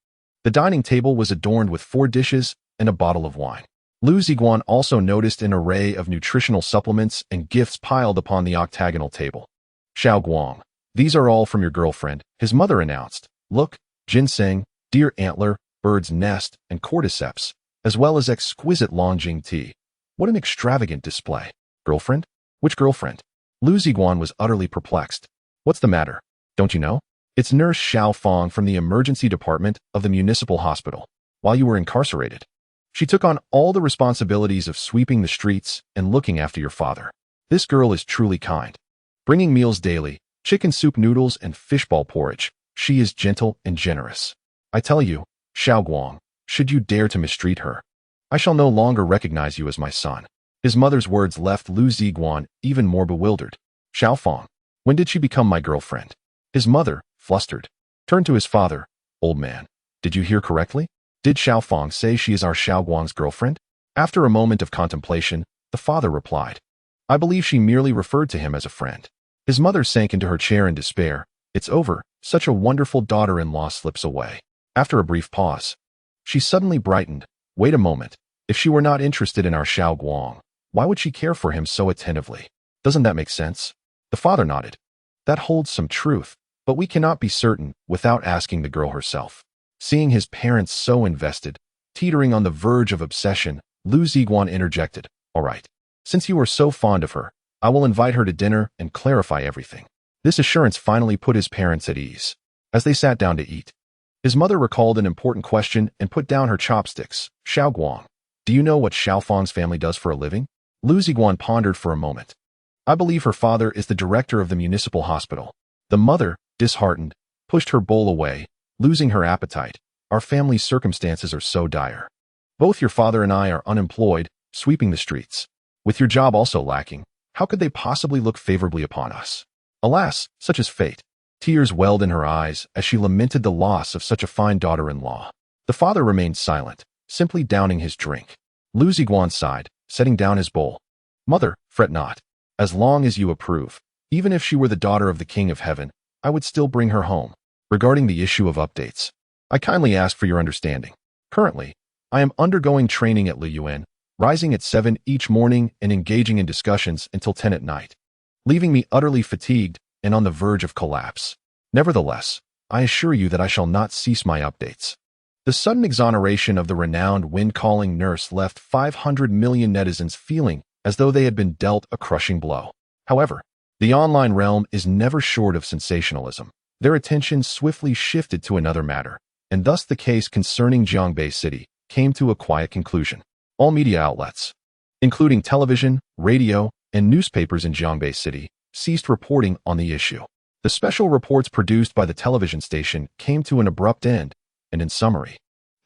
the dining table was adorned with 4 dishes and a bottle of wine. Liu Ziguang also noticed an array of nutritional supplements and gifts piled upon the octagonal table. "Xiao Guang, these are all from your girlfriend," his mother announced. "Look, ginseng, deer antler, bird's nest, and cordyceps, as well as exquisite Longjing tea. What an extravagant display." "Girlfriend? Which girlfriend?" Liu Ziguang was utterly perplexed. "What's the matter? Don't you know? It's Nurse Xiao Fong from the emergency department of the municipal hospital. While you were incarcerated, she took on all the responsibilities of sweeping the streets and looking after your father. This girl is truly kind, bringing meals daily, chicken soup noodles and fishball porridge. She is gentle and generous. I tell you, Xiao Guang, should you dare to mistreat her, I shall no longer recognize you as my son." His mother's words left Liu Ziguang even more bewildered. "Xiao Fong, when did she become my girlfriend?" His mother, flustered, turned to his father. "Old man, did you hear correctly? Did Xiao Fong say she is our Xiao Guang's girlfriend?" After a moment of contemplation, the father replied, "I believe she merely referred to him as a friend." His mother sank into her chair in despair. "It's over. Such a wonderful daughter-in-law slips away." After a brief pause, she suddenly brightened. "Wait a moment. If she were not interested in our Xiao Guang, why would she care for him so attentively? Doesn't that make sense?" The father nodded. That holds some truth, but we cannot be certain without asking the girl herself. Seeing his parents so invested, teetering on the verge of obsession, Liu Ziguang interjected, "All right. Since you are so fond of her, I will invite her to dinner and clarify everything." This assurance finally put his parents at ease. As they sat down to eat, his mother recalled an important question and put down her chopsticks. "Xiao Guang, do you know what Xiao Fang's family does for a living?" Liu Ziguang pondered for a moment. "I believe her father is the director of the municipal hospital." The mother, disheartened, pushed her bowl away, losing her appetite. "Our family's circumstances are so dire. Both your father and I are unemployed, sweeping the streets. With your job also lacking, how could they possibly look favorably upon us? Alas, such is fate." Tears welled in her eyes as she lamented the loss of such a fine daughter-in-law. The father remained silent, simply downing his drink. Liu Ziguang sighed, setting down his bowl. "Mother, fret not. As long as you approve, even if she were the daughter of the King of Heaven, I would still bring her home. Regarding the issue of updates, I kindly ask for your understanding. Currently, I am undergoing training at Liyuan, rising at 7 each morning and engaging in discussions until 10 at night, leaving me utterly fatigued and on the verge of collapse. Nevertheless, I assure you that I shall not cease my updates." The sudden exoneration of the renowned wind-calling nurse left 500 million netizens feeling as though they had been dealt a crushing blow. However, the online realm is never short of sensationalism. Their attention swiftly shifted to another matter, and thus the case concerning Jiangbei City came to a quiet conclusion. All media outlets, including television, radio, and newspapers in Jiangbei City, ceased reporting on the issue. The special reports produced by the television station came to an abrupt end, and in summary,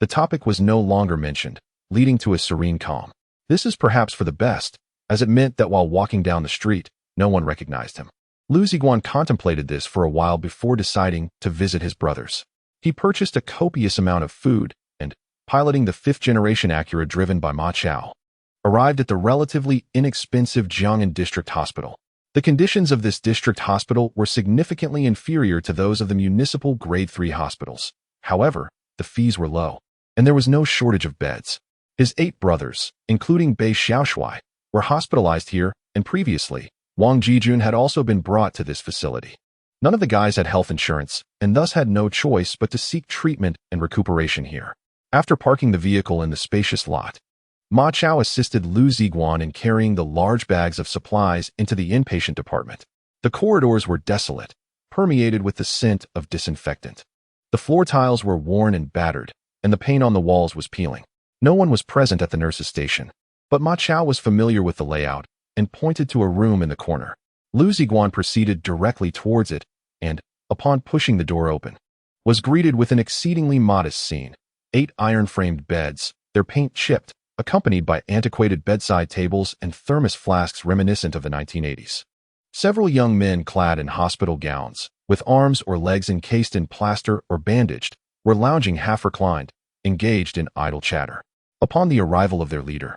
the topic was no longer mentioned, leading to a serene calm. This is perhaps for the best, as it meant that while walking down the street, no one recognized him. Liu Ziguang contemplated this for a while before deciding to visit his brothers. He purchased a copious amount of food and, piloting the 5th-generation Acura driven by Ma Chao, arrived at the relatively inexpensive Jiang'an District Hospital. The conditions of this district hospital were significantly inferior to those of the municipal Grade 3 hospitals. However, the fees were low, and there was no shortage of beds. His 8 brothers, including Bei Xiaoshui, were hospitalized here, and previously, Wang Jijun had also been brought to this facility. None of the guys had health insurance, and thus had no choice but to seek treatment and recuperation here. After parking the vehicle in the spacious lot, Ma Chao assisted Liu Ziguang in carrying the large bags of supplies into the inpatient department. The corridors were desolate, permeated with the scent of disinfectant. The floor tiles were worn and battered, and the paint on the walls was peeling. No one was present at the nurse's station, but Ma Chao was familiar with the layout and pointed to a room in the corner. Liu Ziguang proceeded directly towards it and, upon pushing the door open, was greeted with an exceedingly modest scene. 8 iron-framed beds, their paint chipped, accompanied by antiquated bedside tables and thermos flasks reminiscent of the 1980s. Several young men clad in hospital gowns, with arms or legs encased in plaster or bandaged, were lounging half-reclined, engaged in idle chatter. Upon the arrival of their leader,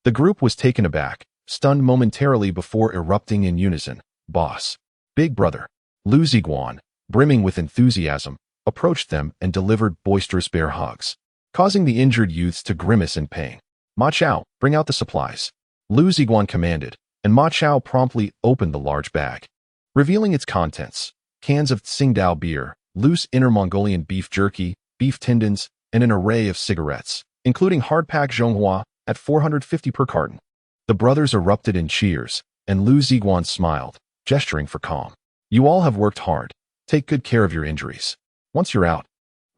the group was taken aback, stunned momentarily before erupting in unison. "Boss, big brother." Liu Ziguang, brimming with enthusiasm, approached them and delivered boisterous bear hugs, causing the injured youths to grimace in pain. "Ma Chao, bring out the supplies," Liu Ziguang commanded, and Ma Chao promptly opened the large bag, revealing its contents: cans of Tsingtao beer, loose Inner Mongolian beef jerky, beef tendons, and an array of cigarettes, including hard-packed Zhonghua at 450 per carton. The brothers erupted in cheers, and Liu Ziguang smiled, gesturing for calm. "You all have worked hard. Take good care of your injuries. Once you're out,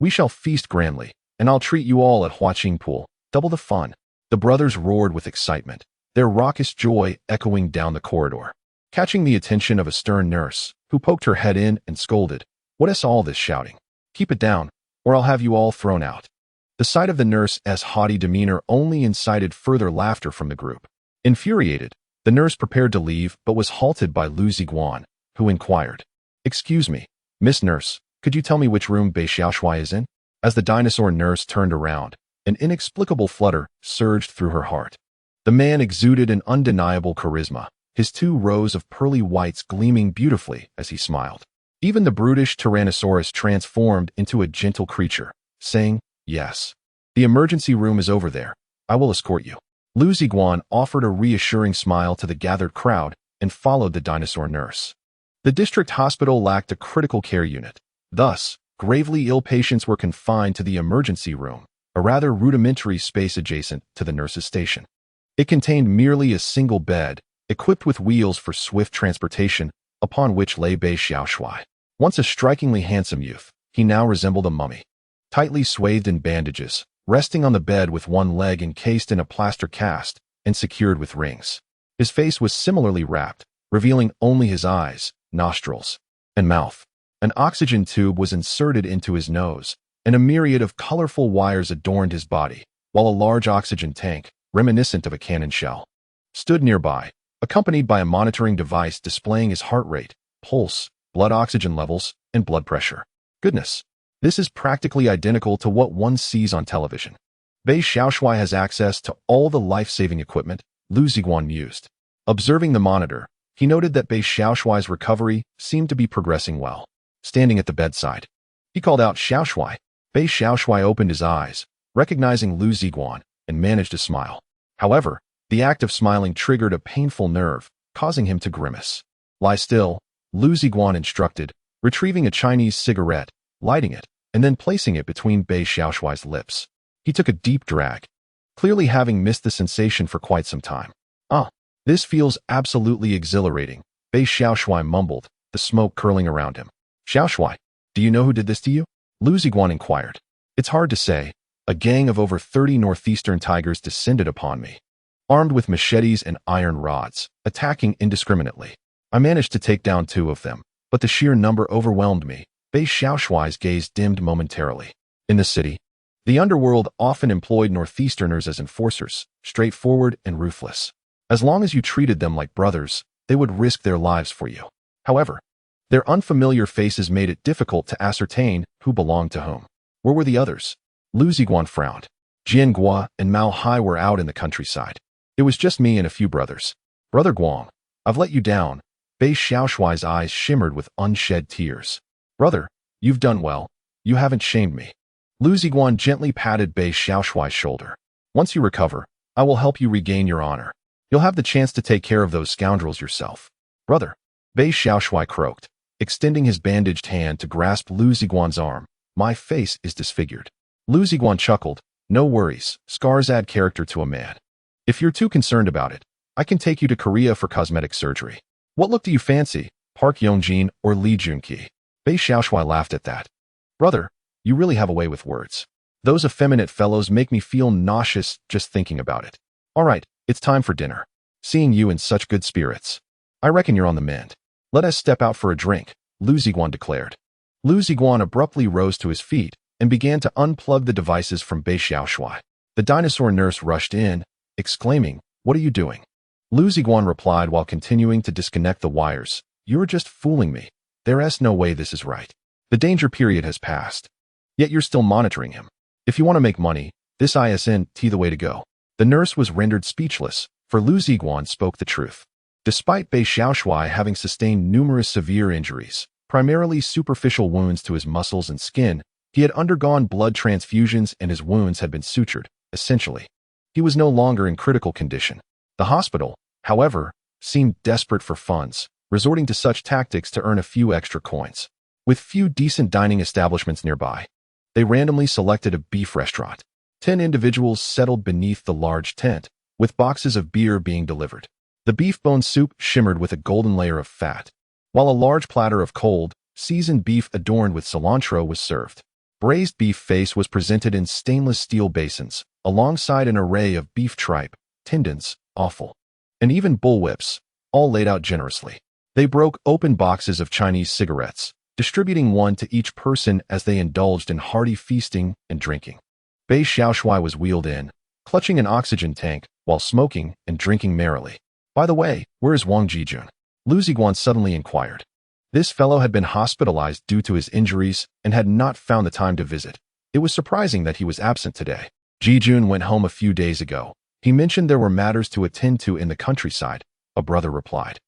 we shall feast grandly, and I'll treat you all at Huaqing Pool. Double the fun." The brothers roared with excitement, their raucous joy echoing down the corridor. Catching the attention of a stern nurse, who poked her head in and scolded, "What is all this shouting? Keep it down, or I'll have you all thrown out." The sight of the nurse's haughty demeanor only incited further laughter from the group. Infuriated, the nurse prepared to leave but was halted by Liu Ziguang, who inquired, "Excuse me, Miss Nurse, could you tell me which room Bei Xiaoshui is in?" As the dinosaur nurse turned around, an inexplicable flutter surged through her heart. The man exuded an undeniable charisma, his 2 rows of pearly whites gleaming beautifully as he smiled. Even the brutish Tyrannosaurus transformed into a gentle creature, saying, "Yes. The emergency room is over there. I will escort you." Liu Ziguang offered a reassuring smile to the gathered crowd and followed the dinosaur nurse. The district hospital lacked a critical care unit. Thus, gravely ill patients were confined to the emergency room, a rather rudimentary space adjacent to the nurse's station. It contained merely a single bed, equipped with wheels for swift transportation, upon which lay Bei Xiaoshui. Once a strikingly handsome youth, he now resembled a mummy. Tightly swathed in bandages, resting on the bed with one leg encased in a plaster cast and secured with rings. His face was similarly wrapped, revealing only his eyes, nostrils, and mouth. An oxygen tube was inserted into his nose, and a myriad of colorful wires adorned his body, while a large oxygen tank, reminiscent of a cannon shell, stood nearby, accompanied by a monitoring device displaying his heart rate, pulse, blood oxygen levels, and blood pressure. Goodness, this is practically identical to what one sees on television. Bei Xiaoshui has access to all the life-saving equipment, Liu Ziguang mused. Observing the monitor, he noted that Bei Xiaoshui's recovery seemed to be progressing well. Standing at the bedside, he called out, "Xiaoshui." Bei Xiaoshui opened his eyes, recognizing Liu Ziguang, and managed to smile. However, the act of smiling triggered a painful nerve, causing him to grimace. "Lie still," Liu Ziguang instructed, retrieving a Chinese cigarette, lighting it, and then placing it between Bei Xiaoshui's lips. He took a deep drag, clearly having missed the sensation for quite some time. This feels absolutely exhilarating," Bei Xiaoshui mumbled, the smoke curling around him. "Xiaoshui, do you know who did this to you?" Liu Ziguang inquired. "It's hard to say. A gang of over 30 northeastern tigers descended upon me, armed with machetes and iron rods, attacking indiscriminately. I managed to take down 2 of them, but the sheer number overwhelmed me." Bei Xiaoshui's gaze dimmed momentarily. In the city, the underworld often employed northeasterners as enforcers, straightforward and ruthless. As long as you treated them like brothers, they would risk their lives for you. However, their unfamiliar faces made it difficult to ascertain who belonged to whom. Where were the others? Liu Ziguang frowned. Jian Gua and Mao Hai were out in the countryside. It was just me and a few brothers. "Brother Guang, I've let you down." Bei Xiaoshui's eyes shimmered with unshed tears. "Brother, you've done well. You haven't shamed me." Liu Ziguang gently patted Bei Xiaoshui's shoulder. "Once you recover, I will help you regain your honor. You'll have the chance to take care of those scoundrels yourself." "Brother," Bei Xiaoshui croaked, extending his bandaged hand to grasp Liu Ziguang's arm. "My face is disfigured." Liu Ziguang chuckled. "No worries, scars add character to a man. If you're too concerned about it, I can take you to Korea for cosmetic surgery." "What look do you fancy, Park Yongjin or Li Junqi?" Bei Xiaoshui laughed at that. "Brother, you really have a way with words. Those effeminate fellows make me feel nauseous just thinking about it. All right, it's time for dinner. Seeing you in such good spirits, I reckon you're on the mend. Let us step out for a drink," Liu Ziguang declared. Liu Ziguang abruptly rose to his feet and began to unplug the devices from Bei Xiaoshui. The dinosaur nurse rushed in, exclaiming, "What are you doing?" Liu Ziguang replied while continuing to disconnect the wires, "You're just fooling me. There's no way this is right. The danger period has passed. Yet you're still monitoring him. If you want to make money, this isn't the way to go." The nurse was rendered speechless, for Liu Ziguang spoke the truth. Despite Bei Xiaoshui having sustained numerous severe injuries, primarily superficial wounds to his muscles and skin, he had undergone blood transfusions and his wounds had been sutured. Essentially, he was no longer in critical condition. The hospital, however, seemed desperate for funds, resorting to such tactics to earn a few extra coins. With few decent dining establishments nearby, they randomly selected a beef restaurant. 10 individuals settled beneath the large tent, with boxes of beer being delivered. The beef bone soup shimmered with a golden layer of fat, while a large platter of cold, seasoned beef adorned with cilantro was served. Braised beef face was presented in stainless steel basins, alongside an array of beef tripe, tendons, offal, and even bullwhips, all laid out generously. They broke open boxes of Chinese cigarettes, distributing one to each person as they indulged in hearty feasting and drinking. Bei Xiaoshui was wheeled in, clutching an oxygen tank, while smoking and drinking merrily. "By the way, where is Wang Jijun?" Liu Ziguang suddenly inquired. This fellow had been hospitalized due to his injuries and had not found the time to visit. It was surprising that he was absent today. "Jijun went home a few days ago. He mentioned there were matters to attend to in the countryside," a brother replied.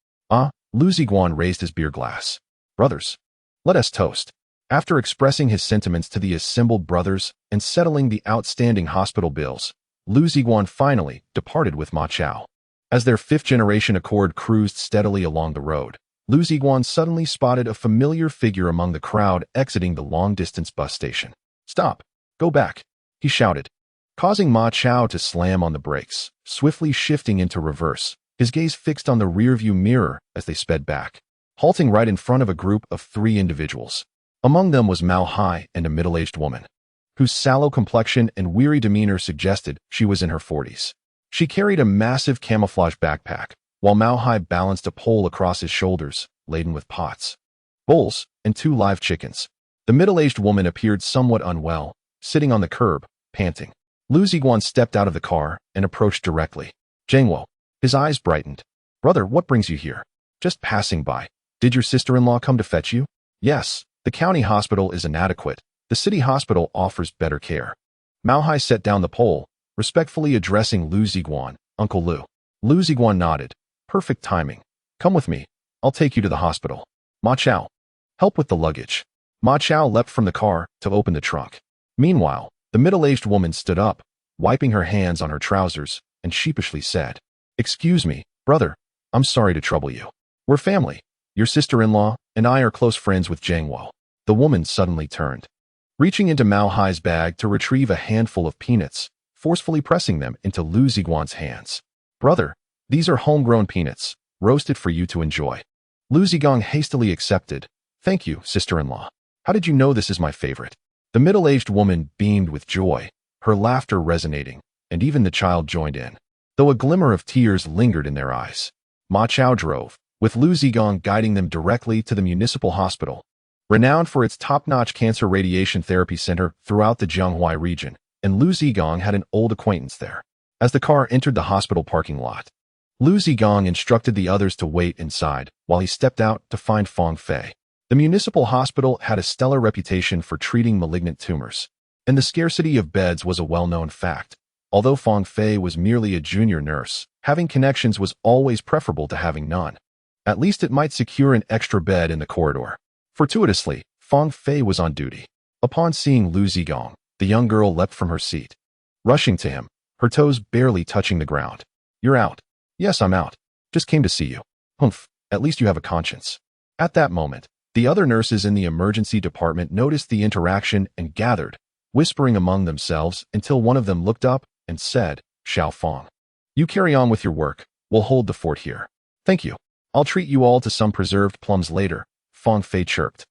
Liu Ziguang raised his beer glass. "Brothers, let us toast." After expressing his sentiments to the assembled brothers and settling the outstanding hospital bills, Liu Ziguang finally departed with Ma Chao. As their 5th-generation Accord cruised steadily along the road, Liu Ziguang suddenly spotted a familiar figure among the crowd exiting the long-distance bus station. "Stop! Go back!" he shouted, causing Ma Chao to slam on the brakes, swiftly shifting into reverse, his gaze fixed on the rearview mirror as they sped back, halting right in front of a group of 3 individuals. Among them was Mao Hai and a middle-aged woman, whose sallow complexion and weary demeanor suggested she was in her 40s. She carried a massive camouflage backpack, while Mao Hai balanced a pole across his shoulders, laden with pots, bowls, and 2 live chickens. The middle-aged woman appeared somewhat unwell, sitting on the curb, panting. Liu Ziguang stepped out of the car and approached directly. "Zhengwo." His eyes brightened. "Brother, what brings you here?" "Just passing by. Did your sister-in-law come to fetch you?" "Yes. The county hospital is inadequate. The city hospital offers better care." Mao Hai set down the pole, respectfully addressing Liu Ziguang. "Uncle Liu." Liu Ziguang nodded. "Perfect timing. Come with me. I'll take you to the hospital." "Ma Chao, help with the luggage." Ma Chao leapt from the car to open the trunk. Meanwhile, the middle-aged woman stood up, wiping her hands on her trousers, and sheepishly said, "Excuse me, brother. I'm sorry to trouble you. We're family. Your sister-in-law and I are close friends with Zhengwo." The woman suddenly turned, reaching into Mao Hai's bag to retrieve a handful of peanuts, forcefully pressing them into Liu Ziguang's hands. "Brother, these are homegrown peanuts, roasted for you to enjoy." Liu Ziguang hastily accepted. "Thank you, sister-in-law. How did you know this is my favorite?" The middle-aged woman beamed with joy, her laughter resonating, and even the child joined in, though a glimmer of tears lingered in their eyes. Ma Chao drove, with Liu Ziguang guiding them directly to the municipal hospital, renowned for its top-notch cancer radiation therapy center throughout the Jianghuai region, and Liu Ziguang had an old acquaintance there. As the car entered the hospital parking lot, Liu Ziguang instructed the others to wait inside while he stepped out to find Fang Fei. The municipal hospital had a stellar reputation for treating malignant tumors, and the scarcity of beds was a well-known fact. Although Fang Fei was merely a junior nurse, having connections was always preferable to having none. At least it might secure an extra bed in the corridor. Fortuitously, Fang Fei was on duty. Upon seeing Liu Ziguang, the young girl leapt from her seat, rushing to him, her toes barely touching the ground. "You're out." "Yes, I'm out. Just came to see you." "Humph, at least you have a conscience." At that moment, the other nurses in the emergency department noticed the interaction and gathered, whispering among themselves until one of them looked up and said, "Xiao Fang, you carry on with your work. We'll hold the fort here." "Thank you. I'll treat you all to some preserved plums later," Fang Fei chirped,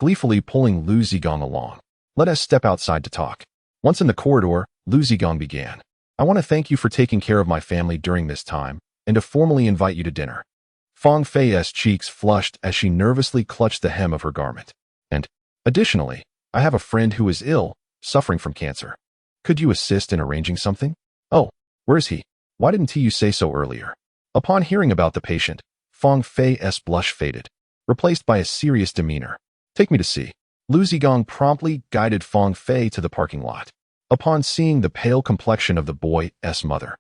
gleefully pulling Liu Ziguang along. "Let us step outside to talk." Once in the corridor, Liu Ziguang began. "I want to thank you for taking care of my family during this time, and to formally invite you to dinner." Fang Fei's cheeks flushed as she nervously clutched the hem of her garment. "And, additionally, I have a friend who is ill, suffering from cancer. Could you assist in arranging something?" "Oh, where is he? Why didn't you say so earlier?" Upon hearing about the patient, Fang Fei's blush faded, replaced by a serious demeanor. "Take me to see." Liu Ziguang promptly guided Fang Fei to the parking lot. Upon seeing the pale complexion of the boy's mother,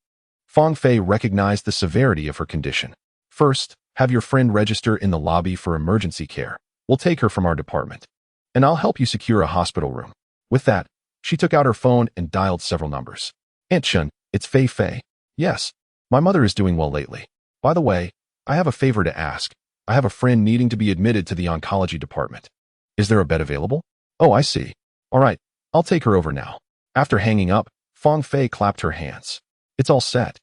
Fang Fei recognized the severity of her condition. "First, have your friend register in the lobby for emergency care. We'll take her from our department, and I'll help you secure a hospital room." With that, she took out her phone and dialed several numbers. "Aunt Chun, it's Fei Fei." "Yes, my mother is doing well lately. By the way, I have a favor to ask. I have a friend needing to be admitted to the oncology department. Is there a bed available?" "Oh, I see. All right, I'll take her over now." After hanging up, Fang Fei clapped her hands. "It's all set."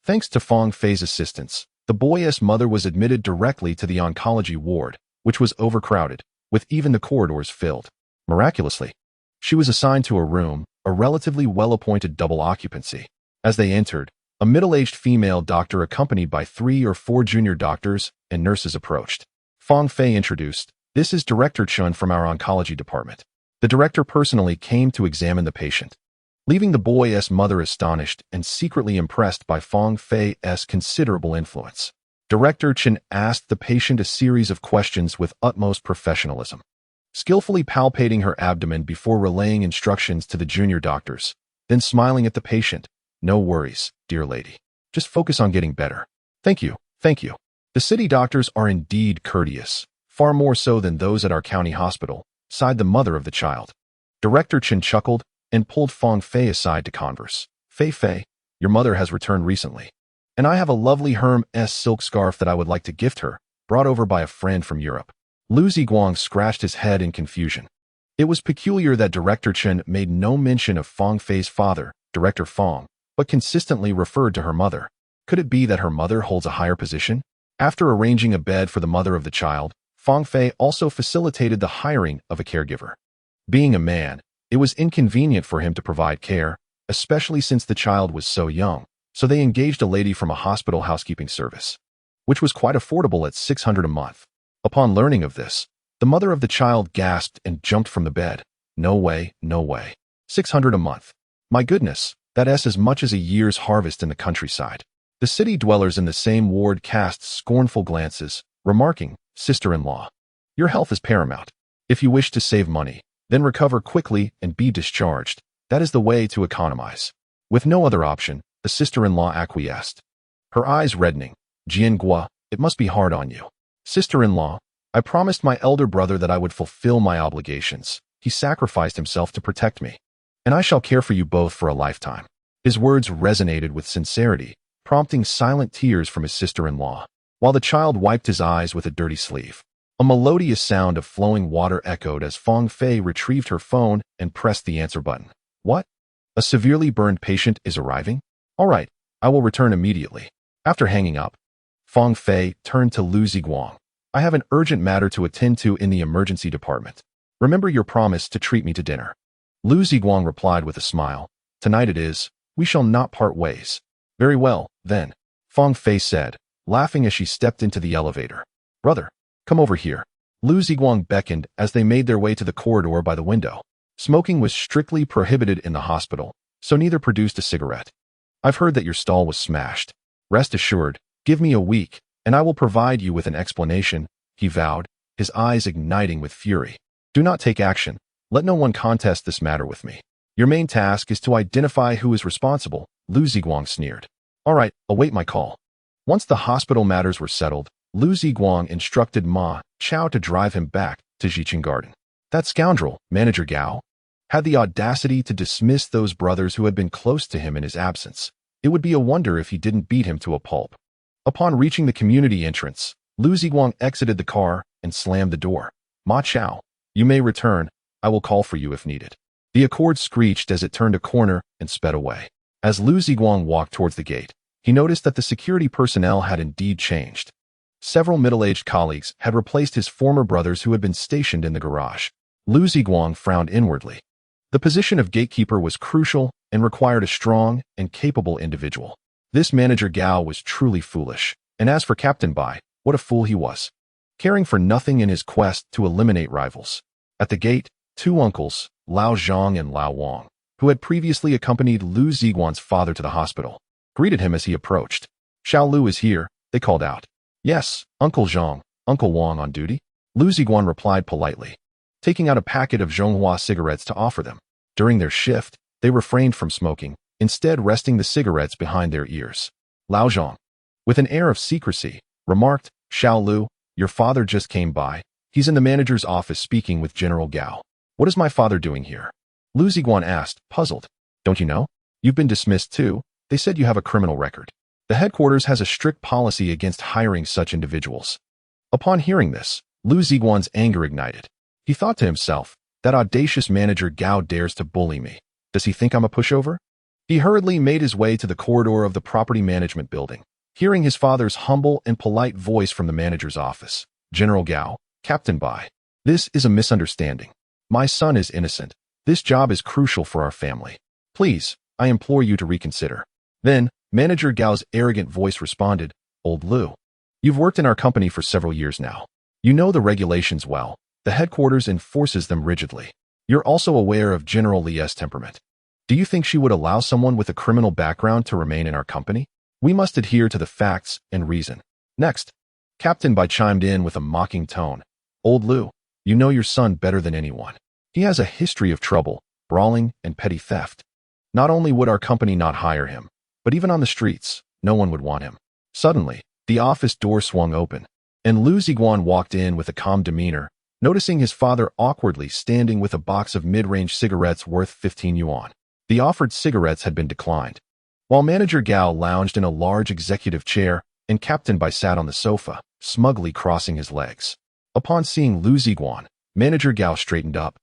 Thanks to Fang Fei's assistance, the boy's mother was admitted directly to the oncology ward, which was overcrowded, with even the corridors filled. Miraculously, she was assigned to a room, a relatively well-appointed double occupancy. As they entered, a middle-aged female doctor accompanied by 3 or 4 junior doctors and nurses approached. Fang Fei introduced, "This is Director Chun from our oncology department." The director personally came to examine the patient, leaving the boy's mother astonished and secretly impressed by Fang Fei's considerable influence. Director Chen asked the patient a series of questions with utmost professionalism, skillfully palpating her abdomen before relaying instructions to the junior doctors, then smiling at the patient. "No worries, dear lady. Just focus on getting better." "Thank you, thank you." The city doctors are indeed courteous, far more so than those at our county hospital, sighed the mother of the child. Director Chen chuckled and pulled Fang Fei aside to converse. "Fei Fei, your mother has returned recently, and I have a lovely Hermes silk scarf that I would like to gift her," brought over by a friend from Europe. Liu Ziguang scratched his head in confusion. It was peculiar that Director Chen made no mention of Fang Fei's father, Director Fang, but consistently referred to her mother. Could it be that her mother holds a higher position? After arranging a bed for the mother of the child, Fang Fei also facilitated the hiring of a caregiver. Being a man, it was inconvenient for him to provide care, especially since the child was so young, so they engaged a lady from a hospital housekeeping service, which was quite affordable at 600 a month. Upon learning of this, the mother of the child gasped and jumped from the bed. No way, no way. 600 a month. My goodness, that's as much as a year's harvest in the countryside. The city dwellers in the same ward cast scornful glances, remarking, "Sister-in-law, your health is paramount. If you wish to save money, then recover quickly and be discharged. That is the way to economize." With no other option, the sister-in-law acquiesced. Her eyes reddening. "Jiangua, it must be hard on you. Sister-in-law, I promised my elder brother that I would fulfill my obligations. He sacrificed himself to protect me. And I shall care for you both for a lifetime." His words resonated with sincerity, prompting silent tears from his sister-in-law, while the child wiped his eyes with a dirty sleeve. A melodious sound of flowing water echoed as Fang Fei retrieved her phone and pressed the answer button. "What? A severely burned patient is arriving? All right, I will return immediately." After hanging up, Fang Fei turned to Liu Ziguang. "I have an urgent matter to attend to in the emergency department. Remember your promise to treat me to dinner." Liu Ziguang replied with a smile. "Tonight it is. We shall not part ways." "Very well, then," Fang Fei said, laughing as she stepped into the elevator. "Brother, come over here." Liu Ziguang beckoned as they made their way to the corridor by the window. Smoking was strictly prohibited in the hospital, so neither produced a cigarette. "I've heard that your stall was smashed. Rest assured, give me a week, and I will provide you with an explanation," he vowed, his eyes igniting with fury. "Do not take action. Let no one contest this matter with me. Your main task is to identify who is responsible," Liu Ziguang sneered. "All right, await my call." Once the hospital matters were settled, Liu Ziguang instructed Ma Chao to drive him back to Jiqing Garden. That scoundrel, Manager Gao, had the audacity to dismiss those brothers who had been close to him in his absence. It would be a wonder if he didn't beat him to a pulp. Upon reaching the community entrance, Liu Ziguang exited the car and slammed the door. "Ma Chao, you may return. I will call for you if needed." The Accord screeched as it turned a corner and sped away. As Liu Ziguang walked towards the gate, he noticed that the security personnel had indeed changed. Several middle-aged colleagues had replaced his former brothers who had been stationed in the garage. Liu Ziguang frowned inwardly. The position of gatekeeper was crucial and required a strong and capable individual. This Manager Gao was truly foolish, and as for Captain Bai, what a fool he was, caring for nothing in his quest to eliminate rivals. At the gate, two uncles, Lao Zhang and Lao Wang, who had previously accompanied Liu Ziguang's father to the hospital, greeted him as he approached. "Xiao Lu is here," they called out. "Yes, Uncle Zhang, Uncle Wang on duty?" Liu Ziguang replied politely, taking out a packet of Zhonghua cigarettes to offer them. During their shift, they refrained from smoking, instead resting the cigarettes behind their ears. Lao Zhang, with an air of secrecy, remarked, "Xiao Lu, your father just came by. He's in the manager's office speaking with General Gao." "What is my father doing here?" Liu Ziguang asked, puzzled. "Don't you know? You've been dismissed too. They said you have a criminal record. The headquarters has a strict policy against hiring such individuals." Upon hearing this, Liu Ziguang's anger ignited. He thought to himself, that audacious Manager Gao dares to bully me. Does he think I'm a pushover? He hurriedly made his way to the corridor of the property management building, hearing his father's humble and polite voice from the manager's office. "General Gao, Captain Bai, this is a misunderstanding. My son is innocent. This job is crucial for our family. Please, I implore you to reconsider." Then, Manager Gao's arrogant voice responded, "Old Liu, you've worked in our company for several years now. You know the regulations well. The headquarters enforces them rigidly. You're also aware of General Li's temperament. Do you think she would allow someone with a criminal background to remain in our company? We must adhere to the facts and reason." Next, Captain Bai chimed in with a mocking tone. "Old Liu, you know your son better than anyone. He has a history of trouble, brawling, and petty theft. Not only would our company not hire him, but even on the streets, no one would want him." Suddenly, the office door swung open, and Liu Ziguang walked in with a calm demeanor, noticing his father awkwardly standing with a box of mid-range cigarettes worth 15 yuan. The offered cigarettes had been declined. While Manager Gao lounged in a large executive chair, and Captain Bai sat on the sofa, smugly crossing his legs. Upon seeing Liu Ziguang, Manager Gao straightened up,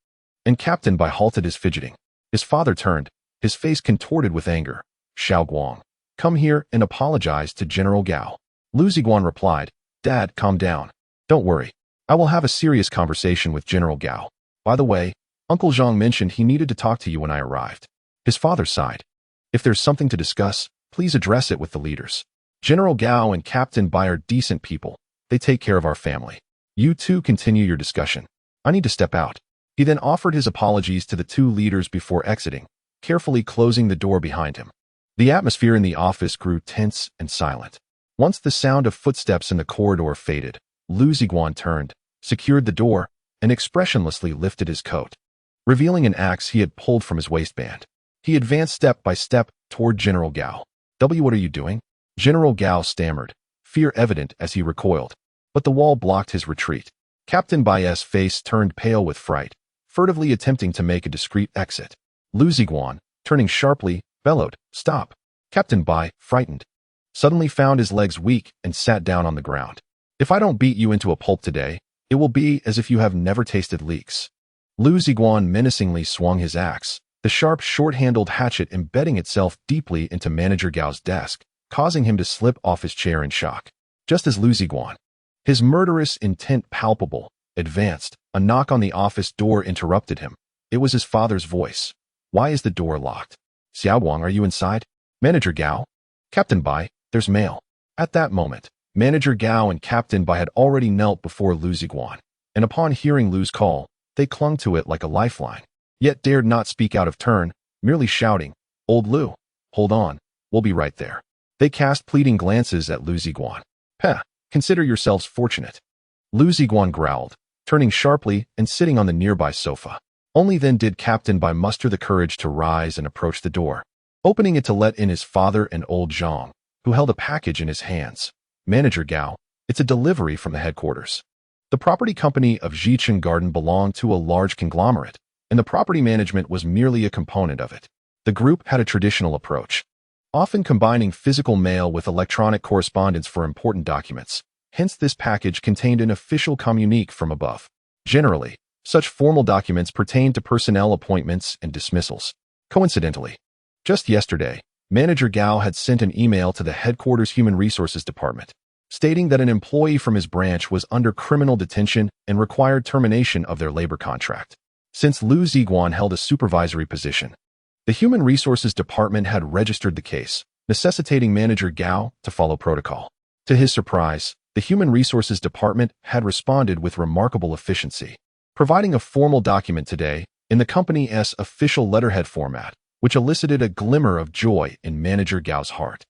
and Captain Bai halted his fidgeting. His father turned, his face contorted with anger. "Xiao Guang, come here and apologize to General Gao." Liu Ziguang replied, "Dad, calm down. Don't worry. I will have a serious conversation with General Gao. By the way, Uncle Zhang mentioned he needed to talk to you when I arrived." His father sighed. "If there's something to discuss, please address it with the leaders. General Gao and Captain Bai are decent people. They take care of our family. You two continue your discussion. I need to step out." He then offered his apologies to the two leaders before exiting, carefully closing the door behind him. The atmosphere in the office grew tense and silent. Once the sound of footsteps in the corridor faded, Liu Ziguang turned, secured the door, and expressionlessly lifted his coat, revealing an axe he had pulled from his waistband. He advanced step by step toward General Gao. "What are you doing?" General Gao stammered, fear evident as he recoiled, but the wall blocked his retreat. Captain Bai's face turned pale with fright, furtively attempting to make a discreet exit. Liu Ziguang, turning sharply, bellowed, "Stop!" Captain Bai, frightened, suddenly found his legs weak and sat down on the ground. "If I don't beat you into a pulp today, it will be as if you have never tasted leeks." Liu Ziguang menacingly swung his axe, the sharp, short-handled hatchet embedding itself deeply into Manager Gao's desk, causing him to slip off his chair in shock. Just as Liu Ziguang, his murderous intent palpable, advanced, a knock on the office door interrupted him. It was his father's voice. "Why is the door locked?" "Xiao Guang, are you inside?" "Manager Gao?" "Captain Bai, there's mail." At that moment, Manager Gao and Captain Bai had already knelt before Liu Ziguang, and upon hearing Liu's call, they clung to it like a lifeline, yet dared not speak out of turn, merely shouting, "Old Liu, hold on, we'll be right there." They cast pleading glances at Liu Ziguang. "Heh, consider yourselves fortunate." Liu Ziguang growled, turning sharply and sitting on the nearby sofa. Only then did Captain Bai muster the courage to rise and approach the door, opening it to let in his father and old Zhang, who held a package in his hands. "Manager Gao, it's a delivery from the headquarters." The property company of Jicheng Garden belonged to a large conglomerate, and the property management was merely a component of it. The group had a traditional approach, often combining physical mail with electronic correspondence for important documents. Hence, this package contained an official communique from above. Generally, such formal documents pertained to personnel appointments and dismissals. Coincidentally, just yesterday, Manager Gao had sent an email to the headquarters Human Resources Department, stating that an employee from his branch was under criminal detention and required termination of their labor contract. Since Liu Ziguang held a supervisory position, the Human Resources Department had registered the case, necessitating Manager Gao to follow protocol. To his surprise, the Human Resources Department had responded with remarkable efficiency, providing a formal document today in the company's official letterhead format, which elicited a glimmer of joy in Manager Gao's heart.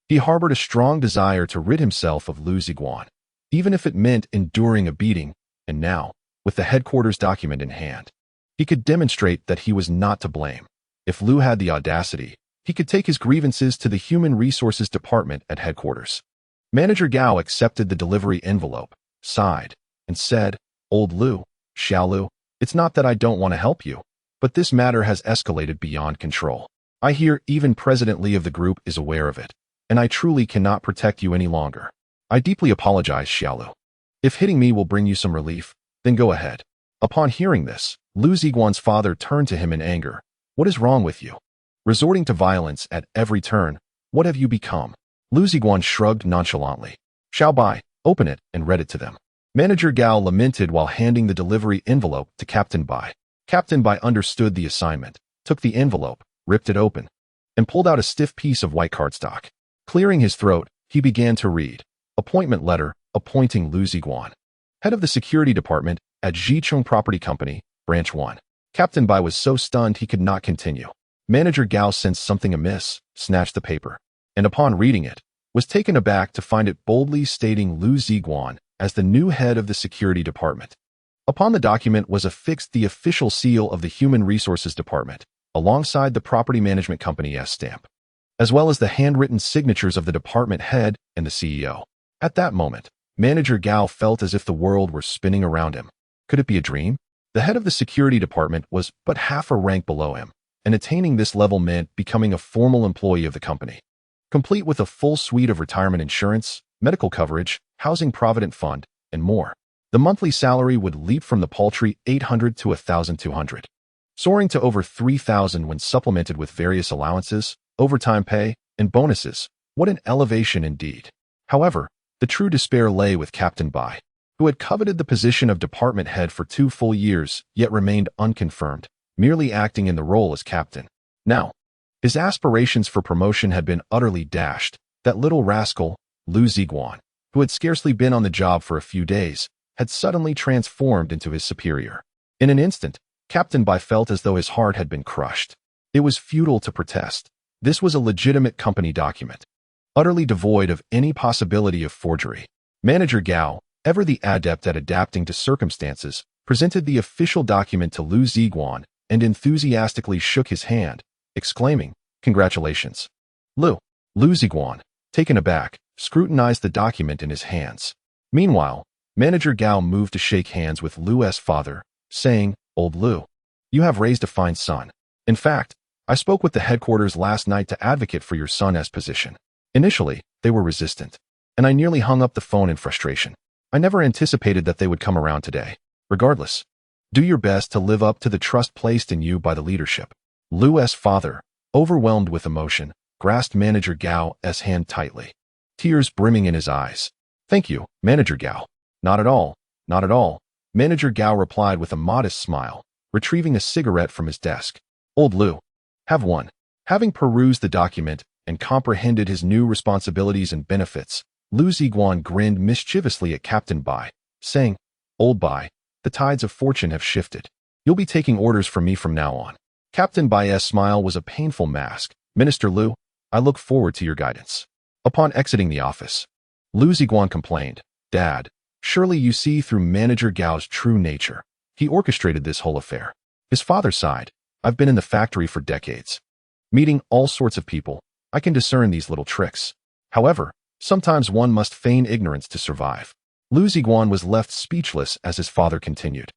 He harbored a strong desire to rid himself of Liu Ziguang, even if it meant enduring a beating, and now, with the headquarters document in hand, he could demonstrate that he was not to blame. If Liu had the audacity, he could take his grievances to the Human Resources Department at headquarters. Manager Gao accepted the delivery envelope, sighed, and said, "Old Liu, Xiao Liu, it's not that I don't want to help you, but this matter has escalated beyond control. I hear even President Li of the group is aware of it, and I truly cannot protect you any longer. I deeply apologize, Xiao Liu. If hitting me will bring you some relief, then go ahead." Upon hearing this, Liu Ziguang's father turned to him in anger. "What is wrong with you? Resorting to violence at every turn, what have you become?" Liu Ziguang shrugged nonchalantly. "Xiao Bai, open it," and read it to them. Manager Gao lamented while handing the delivery envelope to Captain Bai. Captain Bai understood the assignment, took the envelope, ripped it open, and pulled out a stiff piece of white cardstock. Clearing his throat, he began to read. Appointment letter, appointing Liu Ziguang, head of the security department at Jicheng Property Company, Branch 1. Captain Bai was so stunned he could not continue. Manager Gao sensed something amiss, snatched the paper, and upon reading it, was taken aback to find it boldly stating Liu Ziguang as the new head of the security department. Upon the document was affixed the official seal of the Human Resources Department, alongside the property management company's stamp, as well as the handwritten signatures of the department head and the CEO. At that moment, Manager Gao felt as if the world were spinning around him. Could it be a dream? The head of the security department was but half a rank below him, and attaining this level meant becoming a formal employee of the company, complete with a full suite of retirement insurance, medical coverage, housing provident fund, and more. The monthly salary would leap from the paltry 800 to 1,200, soaring to over 3,000 when supplemented with various allowances, overtime pay, and bonuses. What an elevation indeed. However, the true despair lay with Captain Bai, who had coveted the position of department head for 2 full years, yet remained unconfirmed, merely acting in the role as captain. Now, his aspirations for promotion had been utterly dashed. That little rascal, Liu Ziguang, who had scarcely been on the job for a few days, had suddenly transformed into his superior. In an instant, Captain Bai felt as though his heart had been crushed. It was futile to protest. This was a legitimate company document, utterly devoid of any possibility of forgery. Manager Gao, ever the adept at adapting to circumstances, presented the official document to Liu Ziguang and enthusiastically shook his hand, exclaiming, "Congratulations." Liu Ziguang, taken aback, scrutinized the document in his hands. Meanwhile, Manager Gao moved to shake hands with Liu's father, saying, "Old Liu, you have raised a fine son. In fact, I spoke with the headquarters last night to advocate for your son's position. Initially, they were resistant, and I nearly hung up the phone in frustration. I never anticipated that they would come around today. Regardless, do your best to live up to the trust placed in you by the leadership." Liu's father, overwhelmed with emotion, grasped Manager Gao's hand tightly, tears brimming in his eyes. "Thank you, Manager Gao." "Not at all, not at all," Manager Gao replied with a modest smile, retrieving a cigarette from his desk. "Old Liu, have one." Having perused the document and comprehended his new responsibilities and benefits, Liu Ziguang grinned mischievously at Captain Bai, saying, "Old Bai, the tides of fortune have shifted. You'll be taking orders from me from now on." Captain Bai's smile was a painful mask. "Minister Liu, I look forward to your guidance." Upon exiting the office, Liu Ziguang complained, "Dad, surely you see through Manager Gao's true nature. He orchestrated this whole affair." His father sighed, "I've been in the factory for decades, meeting all sorts of people. I can discern these little tricks. However, sometimes one must feign ignorance to survive." Liu Ziguang was left speechless as his father continued,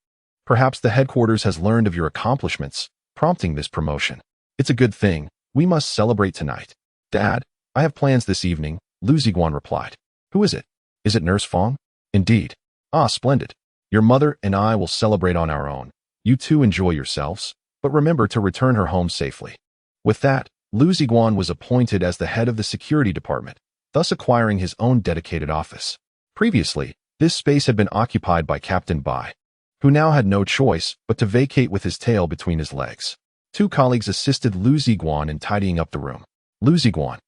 "Perhaps the headquarters has learned of your accomplishments, prompting this promotion. It's a good thing. We must celebrate tonight." "Dad, I have plans this evening," Liu Ziguang replied. "Who is it? Is it Nurse Fong?" "Indeed." "Ah, splendid. Your mother and I will celebrate on our own. You two enjoy yourselves, but remember to return her home safely." With that, Liu Ziguang was appointed as the head of the security department, thus acquiring his own dedicated office. Previously, this space had been occupied by Captain Bai, who now had no choice but to vacate with his tail between his legs. 2 colleagues assisted Liu Ziguang in tidying up the room. Liu Ziguang,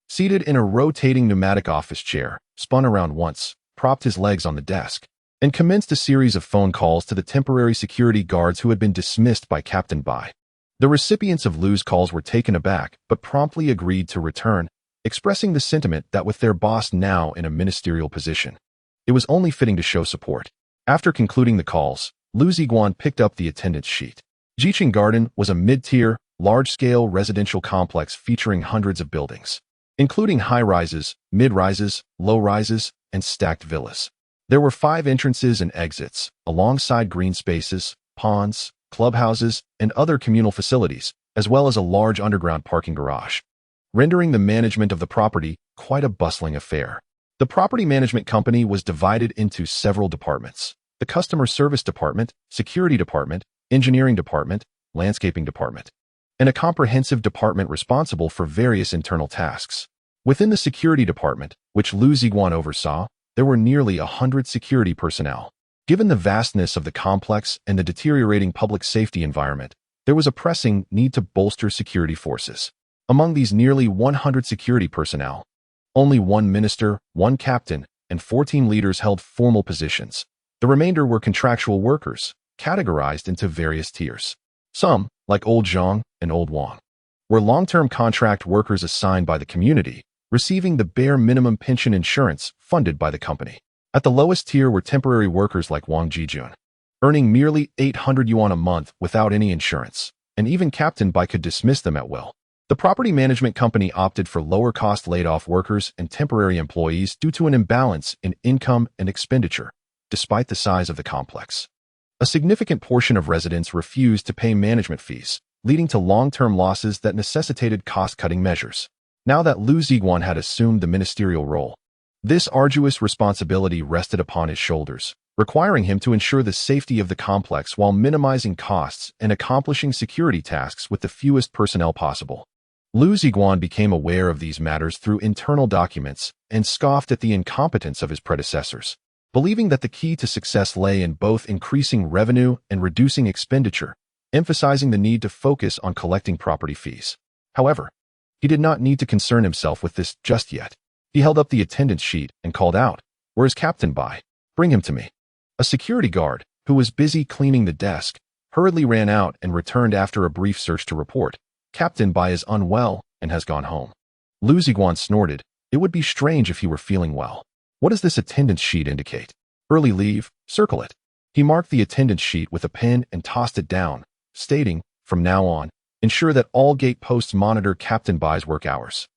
seated in a rotating pneumatic office chair, spun around once, propped his legs on the desk, and commenced a series of phone calls to the temporary security guards who had been dismissed by Captain Bai. The recipients of Liu's calls were taken aback but promptly agreed to return, expressing the sentiment that with their boss now in a ministerial position, it was only fitting to show support. After concluding the calls, Liu Ziguang picked up the attendance sheet. Jiqing Garden was a mid-tier, large-scale residential complex featuring hundreds of buildings, including high-rises, mid-rises, low-rises, and stacked villas. There were 5 entrances and exits, alongside green spaces, ponds, clubhouses, and other communal facilities, as well as a large underground parking garage, rendering the management of the property quite a bustling affair. The property management company was divided into several departments: the customer service department, security department, engineering department, landscaping department, and a comprehensive department responsible for various internal tasks. Within the security department, which Liu Ziguang oversaw, there were nearly 100 security personnel. Given the vastness of the complex and the deteriorating public safety environment, there was a pressing need to bolster security forces. Among these nearly 100 security personnel, only 1 minister, 1 captain, and 14 leaders held formal positions. The remainder were contractual workers, categorized into various tiers. Some, like Old Zhang and Old Wang, were long-term contract workers assigned by the community, receiving the bare minimum pension insurance funded by the company. At the lowest tier were temporary workers like Wang Jijun, earning merely 800 yuan a month without any insurance, and even Captain Bai could dismiss them at will. The property management company opted for lower-cost laid-off workers and temporary employees due to an imbalance in income and expenditure, despite the size of the complex. A significant portion of residents refused to pay management fees, leading to long-term losses that necessitated cost-cutting measures. Now that Liu Ziguang had assumed the ministerial role, This arduous responsibility rested upon his shoulders, requiring him to ensure the safety of the complex while minimizing costs and accomplishing security tasks with the fewest personnel possible. Liu Ziguang became aware of these matters through internal documents and scoffed at the incompetence of his predecessors, believing that the key to success lay in both increasing revenue and reducing expenditure, emphasizing the need to focus on collecting property fees. However, he did not need to concern himself with this just yet. He held up the attendance sheet and called out, "Where is Captain Bai? Bring him to me." A security guard, who was busy cleaning the desk, hurriedly ran out and returned after a brief search to report, "Captain Bai is unwell and has gone home." Liu Ziguang snorted. It would be strange if he were feeling well. What does this attendance sheet indicate? Early leave, circle it. He marked the attendance sheet with a pen and tossed it down, stating, "From now on, ensure that all gate posts monitor Captain Bai's work hours.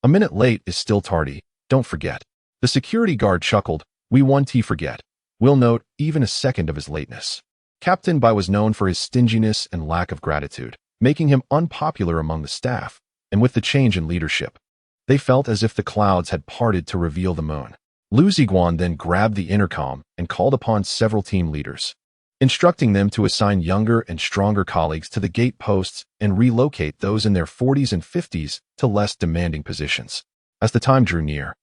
A minute late is still tardy, don't forget." The security guard chuckled, "We won't forget. We'll note even a second of his lateness." Captain Bai was known for his stinginess and lack of gratitude, making him unpopular among the staff, and with the change in leadership, they felt as if the clouds had parted to reveal the moon. Liu Ziguang then grabbed the intercom and called upon several team leaders, instructing them to assign younger and stronger colleagues to the gate posts and relocate those in their 40s and 50s to less demanding positions. As the time drew near,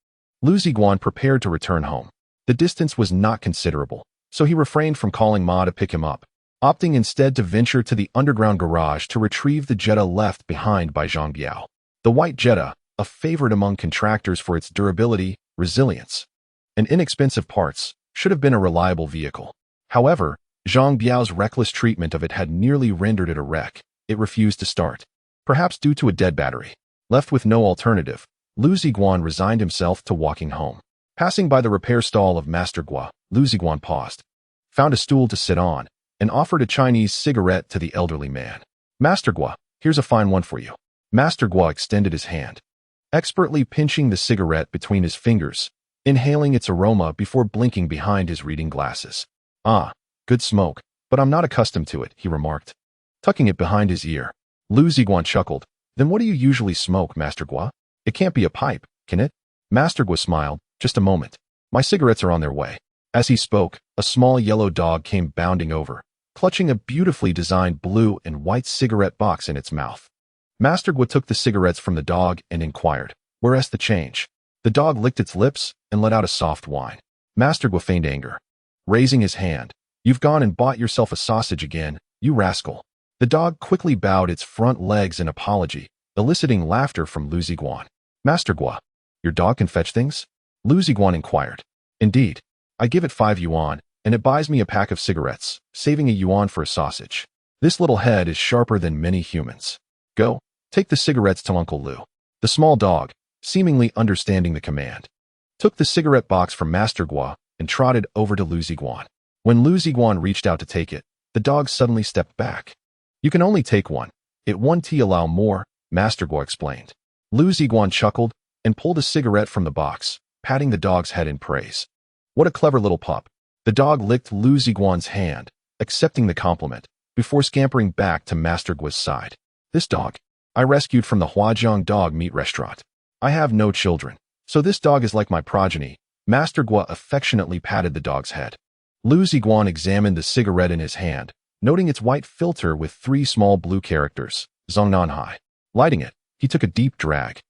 Liu Ziguang prepared to return home. The distance was not considerable, so he refrained from calling Ma to pick him up, opting instead to venture to the underground garage to retrieve the Jetta left behind by Zhang Biao. The white Jetta, a favorite among contractors for its durability, resilience, and inexpensive parts, should have been a reliable vehicle. However, Zhang Biao's reckless treatment of it had nearly rendered it a wreck. It refused to start, perhaps due to a dead battery. Left with no alternative, Liu Ziguang resigned himself to walking home. Passing by the repair stall of Master Gua, Liu Ziguang paused, found a stool to sit on, and offered a Chinese cigarette to the elderly man. "Master Gua, here's a fine one for you." Master Gua extended his hand, expertly pinching the cigarette between his fingers, inhaling its aroma before blinking behind his reading glasses. "Ah, good smoke, but I'm not accustomed to it," he remarked, tucking it behind his ear. Liu Ziguang chuckled. "Then what do you usually smoke, Master Gua? It can't be a pipe, can it?" Master Gua smiled. "Just a moment. My cigarettes are on their way." As he spoke, a small yellow dog came bounding over, clutching a beautifully designed blue and white cigarette box in its mouth. Master Gua took the cigarettes from the dog and inquired, "Where's the change?" The dog licked its lips and let out a soft whine. Master Gua feigned anger, raising his hand. "You've gone and bought yourself a sausage again, you rascal." The dog quickly bowed its front legs in apology, eliciting laughter from Liu Ziguang. "Master Gua, your dog can fetch things?" Liu Ziguang inquired. "Indeed. I give it 5 yuan, and it buys me a pack of cigarettes, saving a yuan for a sausage. This little head is sharper than many humans. Go, take the cigarettes to Uncle Liu." The small dog, seemingly understanding the command, took the cigarette box from Master Gua and trotted over to Liu Ziguang. When Liu Ziguang reached out to take it, the dog suddenly stepped back. "You can only take one. It won't allow more," Master Gua explained. Liu Ziguang chuckled and pulled a cigarette from the box, patting the dog's head in praise. "What a clever little pup." The dog licked Liu Ziguang's hand, accepting the compliment, before scampering back to Master Gua's side. "This dog I rescued from the Huajiang dog meat restaurant. I have no children, so this dog is like my progeny." Master Gua affectionately patted the dog's head. Liu Ziguang examined the cigarette in his hand, noting its white filter with 3 small blue characters, Zongnanhai. Lighting it, he took a deep drag,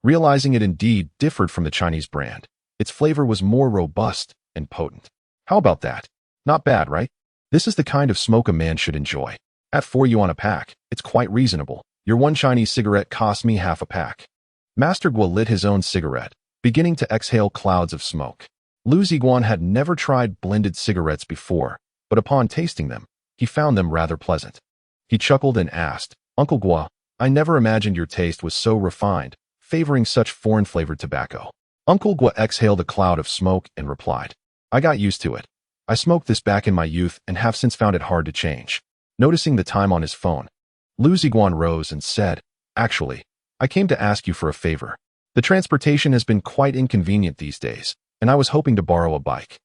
realizing it indeed differed from the Chinese brand. Its flavor was more robust and potent. "How about that? Not bad, right? This is the kind of smoke a man should enjoy. At 4 yuan a pack, it's quite reasonable. Your one Chinese cigarette cost me half a pack." Master Gua lit his own cigarette, beginning to exhale clouds of smoke. Liu Ziguang had never tried blended cigarettes before, but upon tasting them, he found them rather pleasant. He chuckled and asked, "Uncle Gua, I never imagined your taste was so refined, favoring such foreign-flavored tobacco." Uncle Gua exhaled a cloud of smoke and replied, "I got used to it. I smoked this back in my youth and have since found it hard to change." Noticing the time on his phone, Liu Ziguang rose and said, "Actually, I came to ask you for a favor. The transportation has been quite inconvenient these days, and I was hoping to borrow a bike."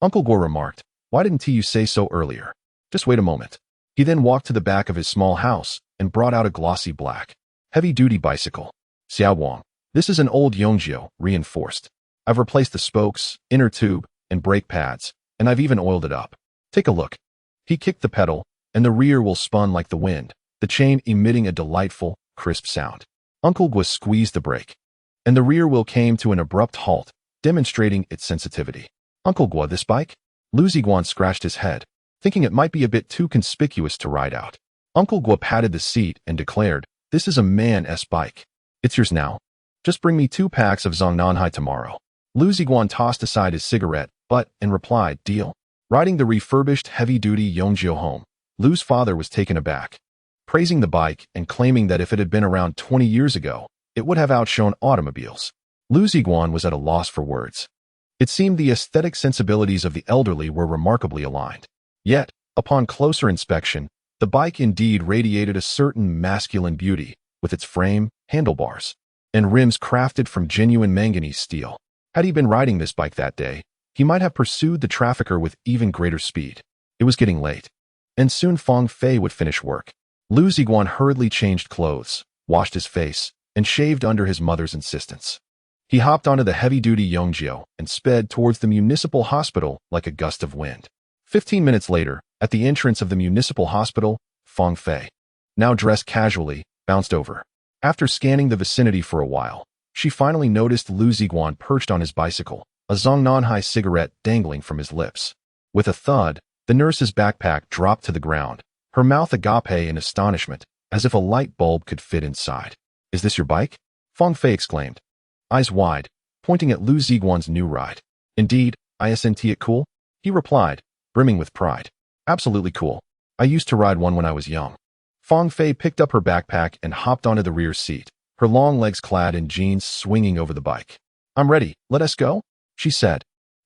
Uncle Gua remarked, "Why didn't you say so earlier? Just wait a moment." He then walked to the back of his small house and brought out a glossy black, heavy-duty bicycle. "Xiao Wang, this is an old Yongjiu, reinforced. I've replaced the spokes, inner tube, and brake pads, and I've even oiled it up. Take a look. He kicked the pedal, and the rear wheel spun like the wind, the chain emitting a delightful, crisp sound. Uncle Gua squeezed the brake, and the rear wheel came to an abrupt halt, demonstrating its sensitivity. Uncle Gua, this bike? Liu Ziguang scratched his head, thinking it might be a bit too conspicuous to ride out. Uncle Gua patted the seat and declared, "This is a man-s bike. It's yours now. Just bring me 2 packs of Zongnanhai tomorrow." Liu Ziguang tossed aside his cigarette, but, and replied, "Deal." Riding the refurbished heavy-duty Yongjio home, Liu's father was taken aback, praising the bike and claiming that if it had been around 20 years ago, it would have outshone automobiles. Liu Ziguang was at a loss for words. It seemed the aesthetic sensibilities of the elderly were remarkably aligned. Yet, upon closer inspection, the bike indeed radiated a certain masculine beauty, with its frame, handlebars, and rims crafted from genuine manganese steel. Had he been riding this bike that day, he might have pursued the trafficker with even greater speed. It was getting late, and soon Fang Fei would finish work. Liu Ziguang hurriedly changed clothes, washed his face, and shaved under his mother's insistence. He hopped onto the heavy-duty Yongjio and sped towards the municipal hospital like a gust of wind. 15 minutes later, at the entrance of the municipal hospital, Fang Fei, now dressed casually, bounced over. After scanning the vicinity for a while, she finally noticed Liu Ziguang perched on his bicycle, a Zongnanhai cigarette dangling from his lips. With a thud, the nurse's backpack dropped to the ground, her mouth agape in astonishment, as if a light bulb could fit inside. "Is this your bike?" Fang Fei exclaimed, eyes wide, pointing at Liu Ziguang's new ride. "Indeed, isn't it cool?" he replied, brimming with pride. "Absolutely cool. I used to ride one when I was young." Fang Fei picked up her backpack and hopped onto the rear seat, her long legs clad in jeans swinging over the bike. "I'm ready, let us go," she said.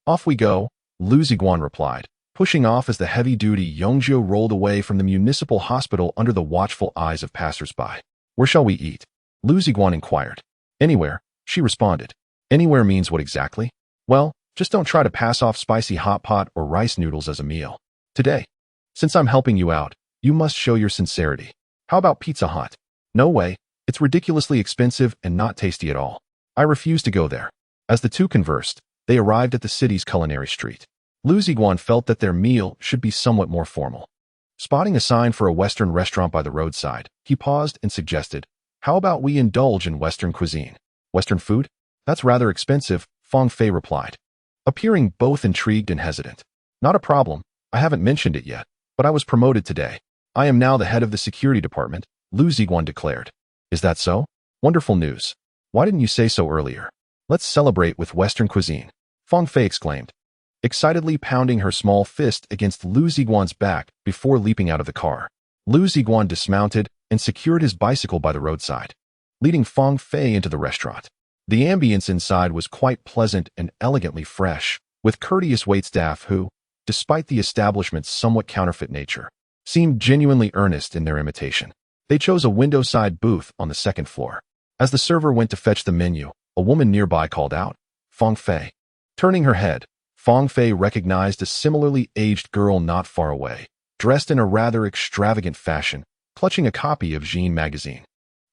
"Off we go," Liu Ziguang replied, pushing off as the heavy-duty Yongjio rolled away from the municipal hospital under the watchful eyes of passers-by. "Where shall we eat?" Liu Ziguang inquired. "Anywhere," she responded. "Anywhere means what exactly?" "Well, just don't try to pass off spicy hot pot or rice noodles as a meal. Today, since I'm helping you out, you must show your sincerity. How about Pizza Hut?" "No way. It's ridiculously expensive and not tasty at all. I refuse to go there." As the two conversed, they arrived at the city's culinary street. Liu Ziguang felt that their meal should be somewhat more formal. Spotting a sign for a Western restaurant by the roadside, he paused and suggested, "How about we indulge in Western cuisine?" "Western food? That's rather expensive," Fang Fei replied, appearing both intrigued and hesitant. "Not a problem. I haven't mentioned it yet, but I was promoted today. I am now the head of the security department," Liu Ziguang declared. "Is that so? Wonderful news. Why didn't you say so earlier? Let's celebrate with Western cuisine," Fang Fei exclaimed, excitedly pounding her small fist against Liu Ziguang's back before leaping out of the car. Liu Ziguang dismounted and secured his bicycle by the roadside, leading Fang Fei into the restaurant. The ambience inside was quite pleasant and elegantly fresh, with courteous waitstaff who, despite the establishment's somewhat counterfeit nature, seemed genuinely earnest in their imitation. They chose a window-side booth on the second floor. As the server went to fetch the menu, a woman nearby called out, "Fang Fei." Turning her head, Fang Fei recognized a similarly aged girl not far away, dressed in a rather extravagant fashion, clutching a copy of Jean magazine.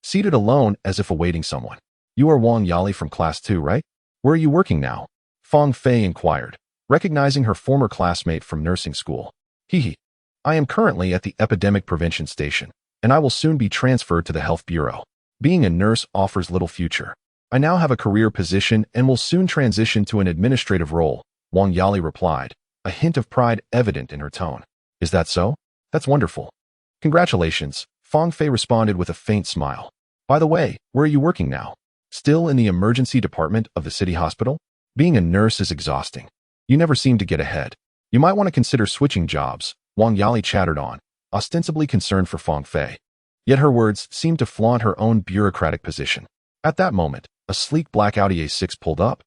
Seated alone as if awaiting someone. "You are Wang Yali from class 2, right? Where are you working now?" Fang Fei inquired, recognizing her former classmate from nursing school. "Hee. I am currently at the epidemic prevention station, and I will soon be transferred to the health bureau. Being a nurse offers little future. I now have a career position and will soon transition to an administrative role," Wang Yali replied, a hint of pride evident in her tone. "Is that so? That's wonderful. Congratulations," Fang Fei responded with a faint smile. "By the way, where are you working now? Still in the emergency department of the city hospital? Being a nurse is exhausting. You never seem to get ahead. You might want to consider switching jobs," Wang Yali chattered on, ostensibly concerned for Fang Fei. Yet her words seemed to flaunt her own bureaucratic position. At that moment, a sleek black Audi A6 pulled up,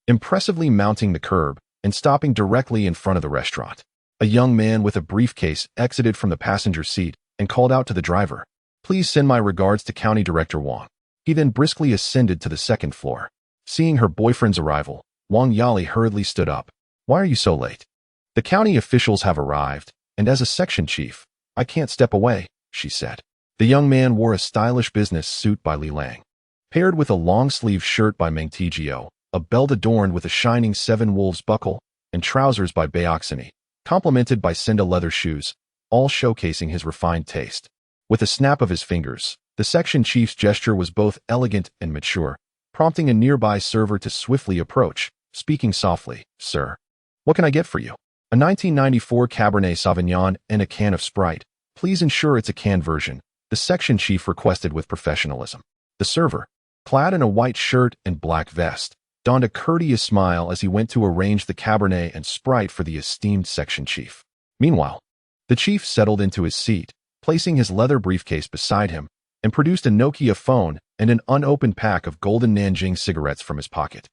impressively mounting the curb and stopping directly in front of the restaurant. A young man with a briefcase exited from the passenger seat and called out to the driver, "Please send my regards to County Director Wang." He then briskly ascended to the second floor. Seeing her boyfriend's arrival, Wang Yali hurriedly stood up. "Why are you so late?" "The county officials have arrived, and as a section chief, I can't step away," she said. The young man wore a stylish business suit by Li Lang, paired with a long-sleeve shirt by Meng Tijio, a belt adorned with a shining seven wolves buckle, and trousers by Baoxany, complemented by Cinda leather shoes, all showcasing his refined taste. With a snap of his fingers, the section chief's gesture was both elegant and mature, prompting a nearby server to swiftly approach, speaking softly, "Sir, what can I get for you?" "A 1994 Cabernet Sauvignon and a can of Sprite. Please ensure it's a canned version," the section chief requested with professionalism. The server, clad in a white shirt and black vest, donned a courteous smile as he went to arrange the Cabernet and Sprite for the esteemed section chief. Meanwhile, the chief settled into his seat, placing his leather briefcase beside him, and produced a Nokia phone and an unopened pack of golden Nanjing cigarettes from his pocket.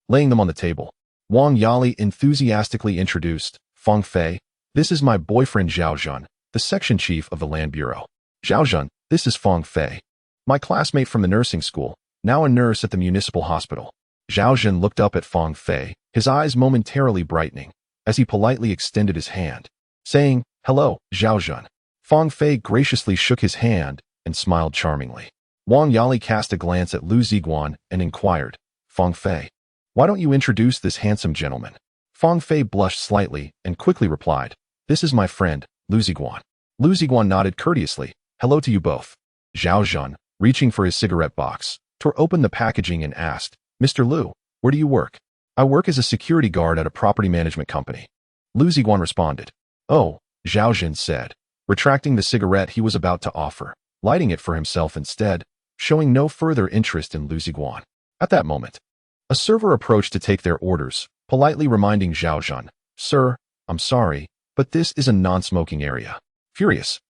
Laying them on the table, Wang Yali enthusiastically introduced, "Feng Fei, this is my boyfriend Zhao Zhun, the section chief of the Land Bureau. Zhao Zhun, this is Feng Fei, my classmate from the nursing school, now a nurse at the municipal hospital." Zhao Zhun looked up at Feng Fei, his eyes momentarily brightening, as he politely extended his hand, saying, "Hello, Zhao Zhun." Feng Fei graciously shook his hand and smiled charmingly. Wang Yali cast a glance at Liu Ziguang and inquired, "Feng Fei, why don't you introduce this handsome gentleman?" Feng Fei blushed slightly and quickly replied, "This is my friend, Liu Ziguang." Liu Ziguang nodded courteously, "Hello to you both." Zhao Zhun, reaching for his cigarette box, tore open the packaging and asked, "Mr. Liu, where do you work?" "I work as a security guard at a property management company." Liu Ziguang responded. "Oh," Zhao Zhun said, retracting the cigarette he was about to offer, lighting it for himself instead, showing no further interest in Liu Ziguang. At that moment, a server approached to take their orders, politely reminding Zhao Zhun, "Sir, I'm sorry, but this is a non-smoking area." Furious,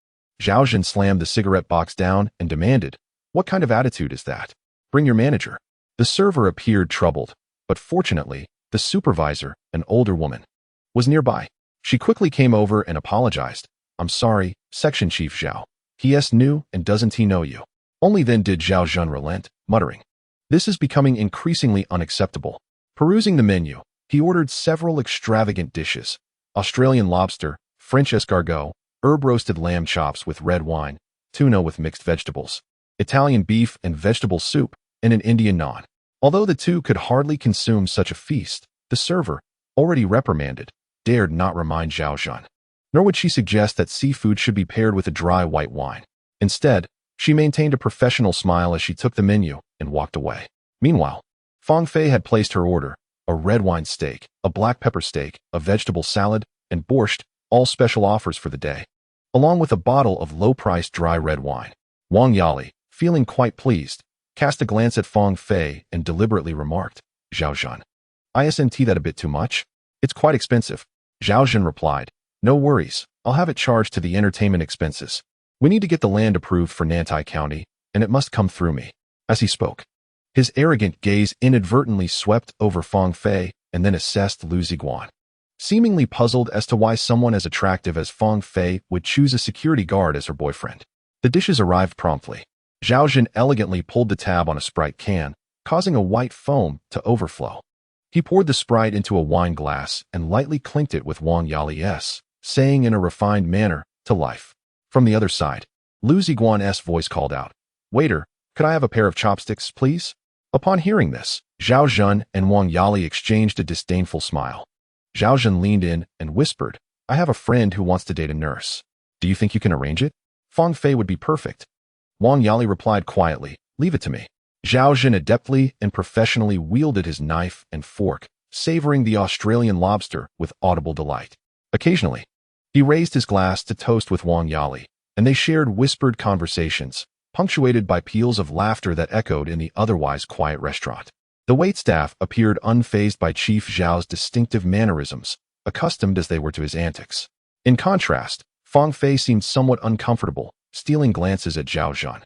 Zhao Zhun slammed the cigarette box down and demanded, "What kind of attitude is that? Bring your manager." The server appeared troubled, but fortunately, the supervisor, an older woman, was nearby. She quickly came over and apologized. "I'm sorry, Section Chief Zhao. He's new and doesn't he know you?" Only then did Zhao Zhun relent, muttering, "This is becoming increasingly unacceptable." Perusing the menu, he ordered several extravagant dishes: Australian lobster, French escargot, herb-roasted lamb chops with red wine, tuna with mixed vegetables, Italian beef and vegetable soup, and an Indian naan. Although the two could hardly consume such a feast, the server, already reprimanded, dared not remind Zhao Zhun. Nor would she suggest that seafood should be paired with a dry white wine. Instead, she maintained a professional smile as she took the menu and walked away. Meanwhile, Feng Fei had placed her order: a red wine steak, a black pepper steak, a vegetable salad, and borscht, all special offers for the day, along with a bottle of low-priced dry red wine. Wang Yali, feeling quite pleased, cast a glance at Feng Fei and deliberately remarked, "Zhao Zhun, isn't that a bit too much? It's quite expensive." Zhao Zhun replied, "No worries, I'll have it charged to the entertainment expenses. We need to get the land approved for Nantai County, and it must come through me." As he spoke, his arrogant gaze inadvertently swept over Feng Fei and then assessed Liu Ziguang. Seemingly puzzled as to why someone as attractive as Feng Fei would choose a security guard as her boyfriend. The dishes arrived promptly. Zhao Zhun elegantly pulled the tab on a Sprite can, causing a white foam to overflow. He poured the Sprite into a wine glass and lightly clinked it with Wang Yali's, saying in a refined manner, "To life." From the other side, Liu Ziguang's voice called out, "Waiter, could I have a pair of chopsticks, please?" Upon hearing this, Zhao Zhun and Wang Yali exchanged a disdainful smile. Zhao Zhun leaned in and whispered, "I have a friend who wants to date a nurse. Do you think you can arrange it? Feng Fei would be perfect." Wang Yali replied quietly, "Leave it to me." Zhao Zhun adeptly and professionally wielded his knife and fork, savoring the Australian lobster with audible delight. Occasionally, he raised his glass to toast with Wang Yali, and they shared whispered conversations, punctuated by peals of laughter that echoed in the otherwise quiet restaurant. The waitstaff appeared unfazed by Chief Zhao's distinctive mannerisms, accustomed as they were to his antics. In contrast, Feng Fei seemed somewhat uncomfortable, stealing glances at Zhao Zhun.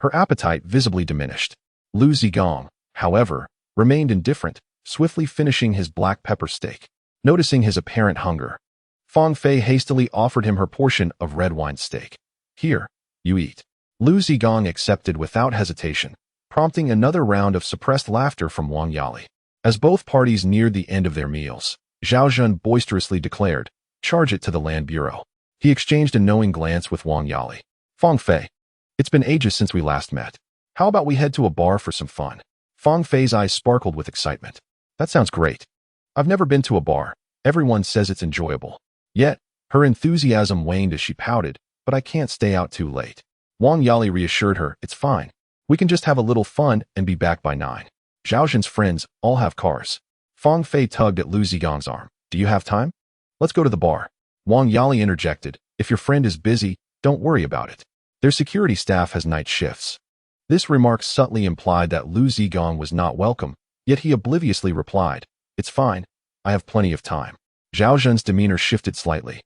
Her appetite visibly diminished. Liu Ziguang, however, remained indifferent, swiftly finishing his black pepper steak. Noticing his apparent hunger, Feng Fei hastily offered him her portion of red wine steak. "Here, you eat." Liu Ziguang accepted without hesitation, prompting another round of suppressed laughter from Wang Yali. As both parties neared the end of their meals, Zhao Zhun boisterously declared, "Charge it to the Land Bureau." He exchanged a knowing glance with Wang Yali. "Feng Fei, it's been ages since we last met. How about we head to a bar for some fun?" Feng Fei's eyes sparkled with excitement. That sounds great. I've never been to a bar. Everyone says it's enjoyable. Yet, her enthusiasm waned as she pouted, but I can't stay out too late. Wang Yali reassured her, it's fine. We can just have a little fun and be back by 9. Zhao Zhen's friends all have cars. Fang Fei tugged at Liu Zigang's arm. Do you have time? Let's go to the bar. Wang Yali interjected, if your friend is busy, don't worry about it. Their security staff has night shifts. This remark subtly implied that Liu Zigang was not welcome, yet he obliviously replied, it's fine, I have plenty of time. Zhao Zhen's demeanor shifted slightly,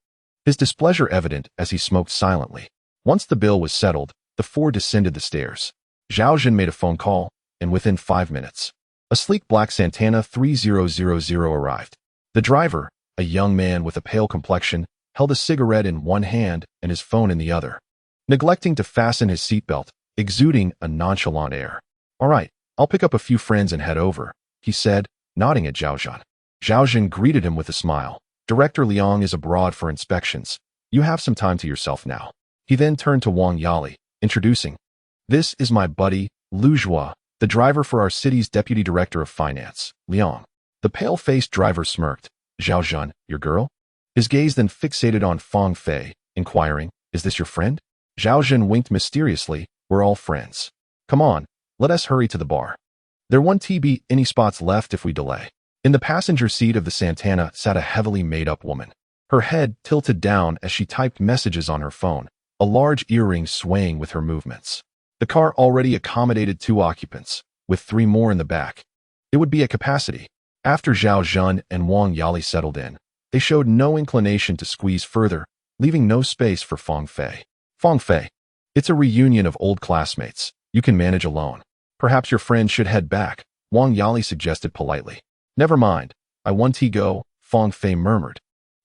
his displeasure evident as he smoked silently. Once the bill was settled, the four descended the stairs. Zhao Zhen made a phone call, and within 5 minutes, a sleek black Santana 3000 arrived. The driver, a young man with a pale complexion, held a cigarette in one hand and his phone in the other, neglecting to fasten his seatbelt, exuding a nonchalant air. All right, I'll pick up a few friends and head over, he said, nodding at Zhao Zhen. Zhao Zhen greeted him with a smile. Director Liang is abroad for inspections. You have some time to yourself now. He then turned to Wang Yali, introducing, this is my buddy, Liu Zhuo, the driver for our city's deputy director of finance, Liang. The pale-faced driver smirked. Zhao Zhen, your girl? His gaze then fixated on Fang Fei, inquiring, is this your friend? Zhao Zhen winked mysteriously, we're all friends. Come on, let us hurry to the bar. There won't be any spots left if we delay. In the passenger seat of the Santana sat a heavily made-up woman. Her head tilted down as she typed messages on her phone, a large earring swaying with her movements. The car already accommodated 2 occupants, with 3 more in the back. It would be at capacity. After Zhao Zhen and Wang Yali settled in, they showed no inclination to squeeze further, leaving no space for Fang Fei. Fang Fei, it's a reunion of old classmates. You can manage alone. Perhaps your friend should head back, Wang Yali suggested politely. Never mind, I want to go, Fang Fei murmured,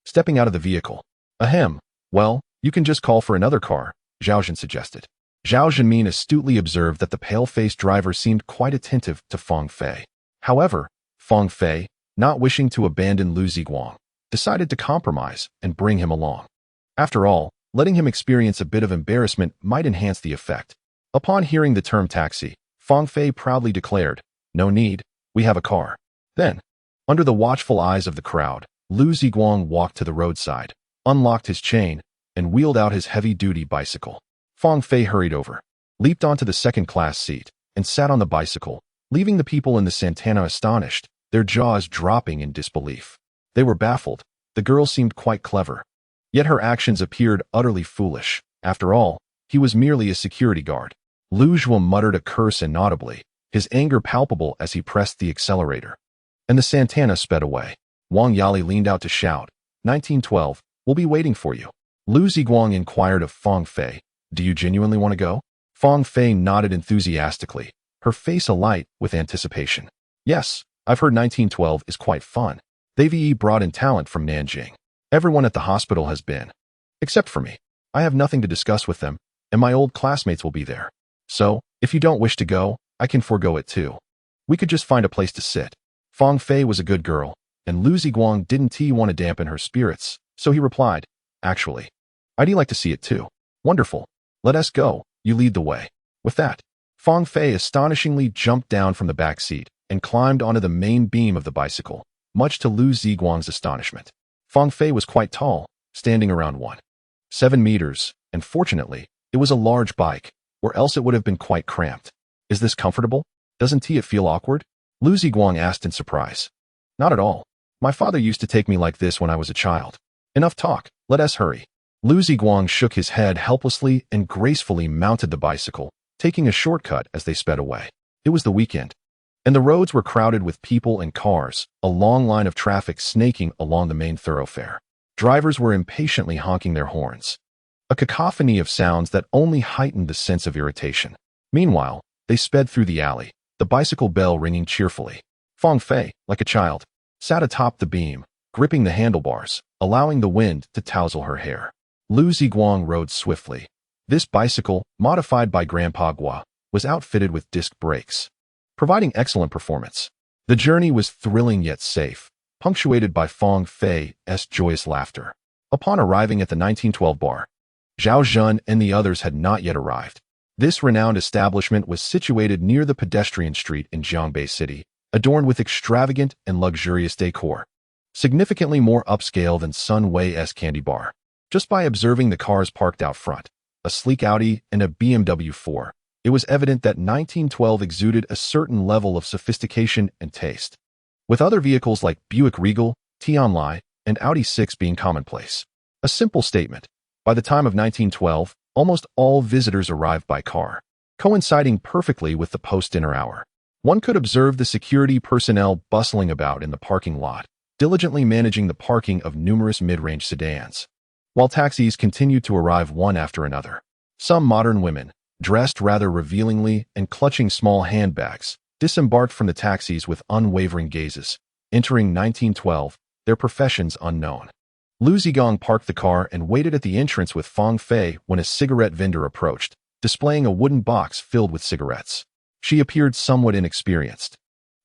stepping out of the vehicle. Ahem, well, you can just call for another car, Zhao Zhen suggested. Zhao Zhenmin astutely observed that the pale-faced driver seemed quite attentive to Fang Fei. However, Fang Fei, not wishing to abandon Liu Ziguang, decided to compromise and bring him along. After all, letting him experience a bit of embarrassment might enhance the effect. Upon hearing the term taxi, Fang Fei proudly declared, no need, we have a car. Then, under the watchful eyes of the crowd, Liu Ziguang walked to the roadside, unlocked his chain, and wheeled out his heavy-duty bicycle. Fang Fei hurried over, leaped onto the second-class seat, and sat on the bicycle, leaving the people in the Santana astonished, their jaws dropping in disbelief. They were baffled. The girl seemed quite clever. Yet her actions appeared utterly foolish. After all, he was merely a security guard. Liu Zhuo muttered a curse inaudibly, his anger palpable as he pressed the accelerator. And the Santana sped away. Wang Yali leaned out to shout, 1912, we'll be waiting for you. Liu Ziguang inquired of Fang Fei, do you genuinely want to go? Fang Fei nodded enthusiastically, her face alight with anticipation. Yes, I've heard 1912 is quite fun. They've brought in talent from Nanjing. Everyone at the hospital has been. Except for me. I have nothing to discuss with them, and my old classmates will be there. So, if you don't wish to go, I can forego it too. We could just find a place to sit. Fang Fei was a good girl, and Liu Ziguang didn't want to dampen her spirits, so he replied, actually, I'd like to see it too. Wonderful. Let us go, you lead the way. With that, Fang Fei astonishingly jumped down from the back seat and climbed onto the main beam of the bicycle, much to Liu Ziguang's astonishment. Fang Fei was quite tall, standing around 1.7 meters, and fortunately, it was a large bike, or else it would have been quite cramped. Is this comfortable? Doesn't it feel awkward? Liu Ziguang asked in surprise. Not at all. My father used to take me like this when I was a child. Enough talk, let us hurry. Liu Ziguang shook his head helplessly and gracefully mounted the bicycle, taking a shortcut as they sped away. It was the weekend, and the roads were crowded with people and cars, a long line of traffic snaking along the main thoroughfare. Drivers were impatiently honking their horns, a cacophony of sounds that only heightened the sense of irritation. Meanwhile, they sped through the alley, the bicycle bell ringing cheerfully. Fang Fei, like a child, sat atop the beam, gripping the handlebars, allowing the wind to tousle her hair. Liu Ziguang rode swiftly. This bicycle, modified by Grandpa Gua, was outfitted with disc brakes, providing excellent performance. The journey was thrilling yet safe, punctuated by Fang Fei's joyous laughter. Upon arriving at the 1912 bar, Zhao Zhen and the others had not yet arrived. This renowned establishment was situated near the pedestrian street in Jiangbei City, adorned with extravagant and luxurious decor, significantly more upscale than Sun Wei's candy bar. Just by observing the cars parked out front, a sleek Audi and a BMW 4, it was evident that 1912 exuded a certain level of sophistication and taste, with other vehicles like Buick Regal, Tianli, and Audi 6 being commonplace. A simple statement. By the time of 1912, almost all visitors arrived by car, coinciding perfectly with the post-dinner hour. One could observe the security personnel bustling about in the parking lot, diligently managing the parking of numerous mid-range sedans, while taxis continued to arrive one after another. Some modern women, dressed rather revealingly and clutching small handbags, disembarked from the taxis with unwavering gazes, entering 1912, their professions unknown. Liu Ziguang parked the car and waited at the entrance with Fang Fei when a cigarette vendor approached, displaying a wooden box filled with cigarettes. She appeared somewhat inexperienced,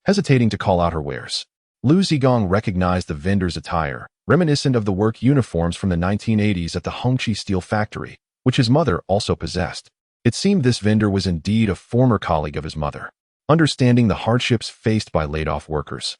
hesitating to call out her wares. Liu Ziguang recognized the vendor's attire, reminiscent of the work uniforms from the 1980s at the Hongqi steel factory, which his mother also possessed. It seemed this vendor was indeed a former colleague of his mother, understanding the hardships faced by laid-off workers.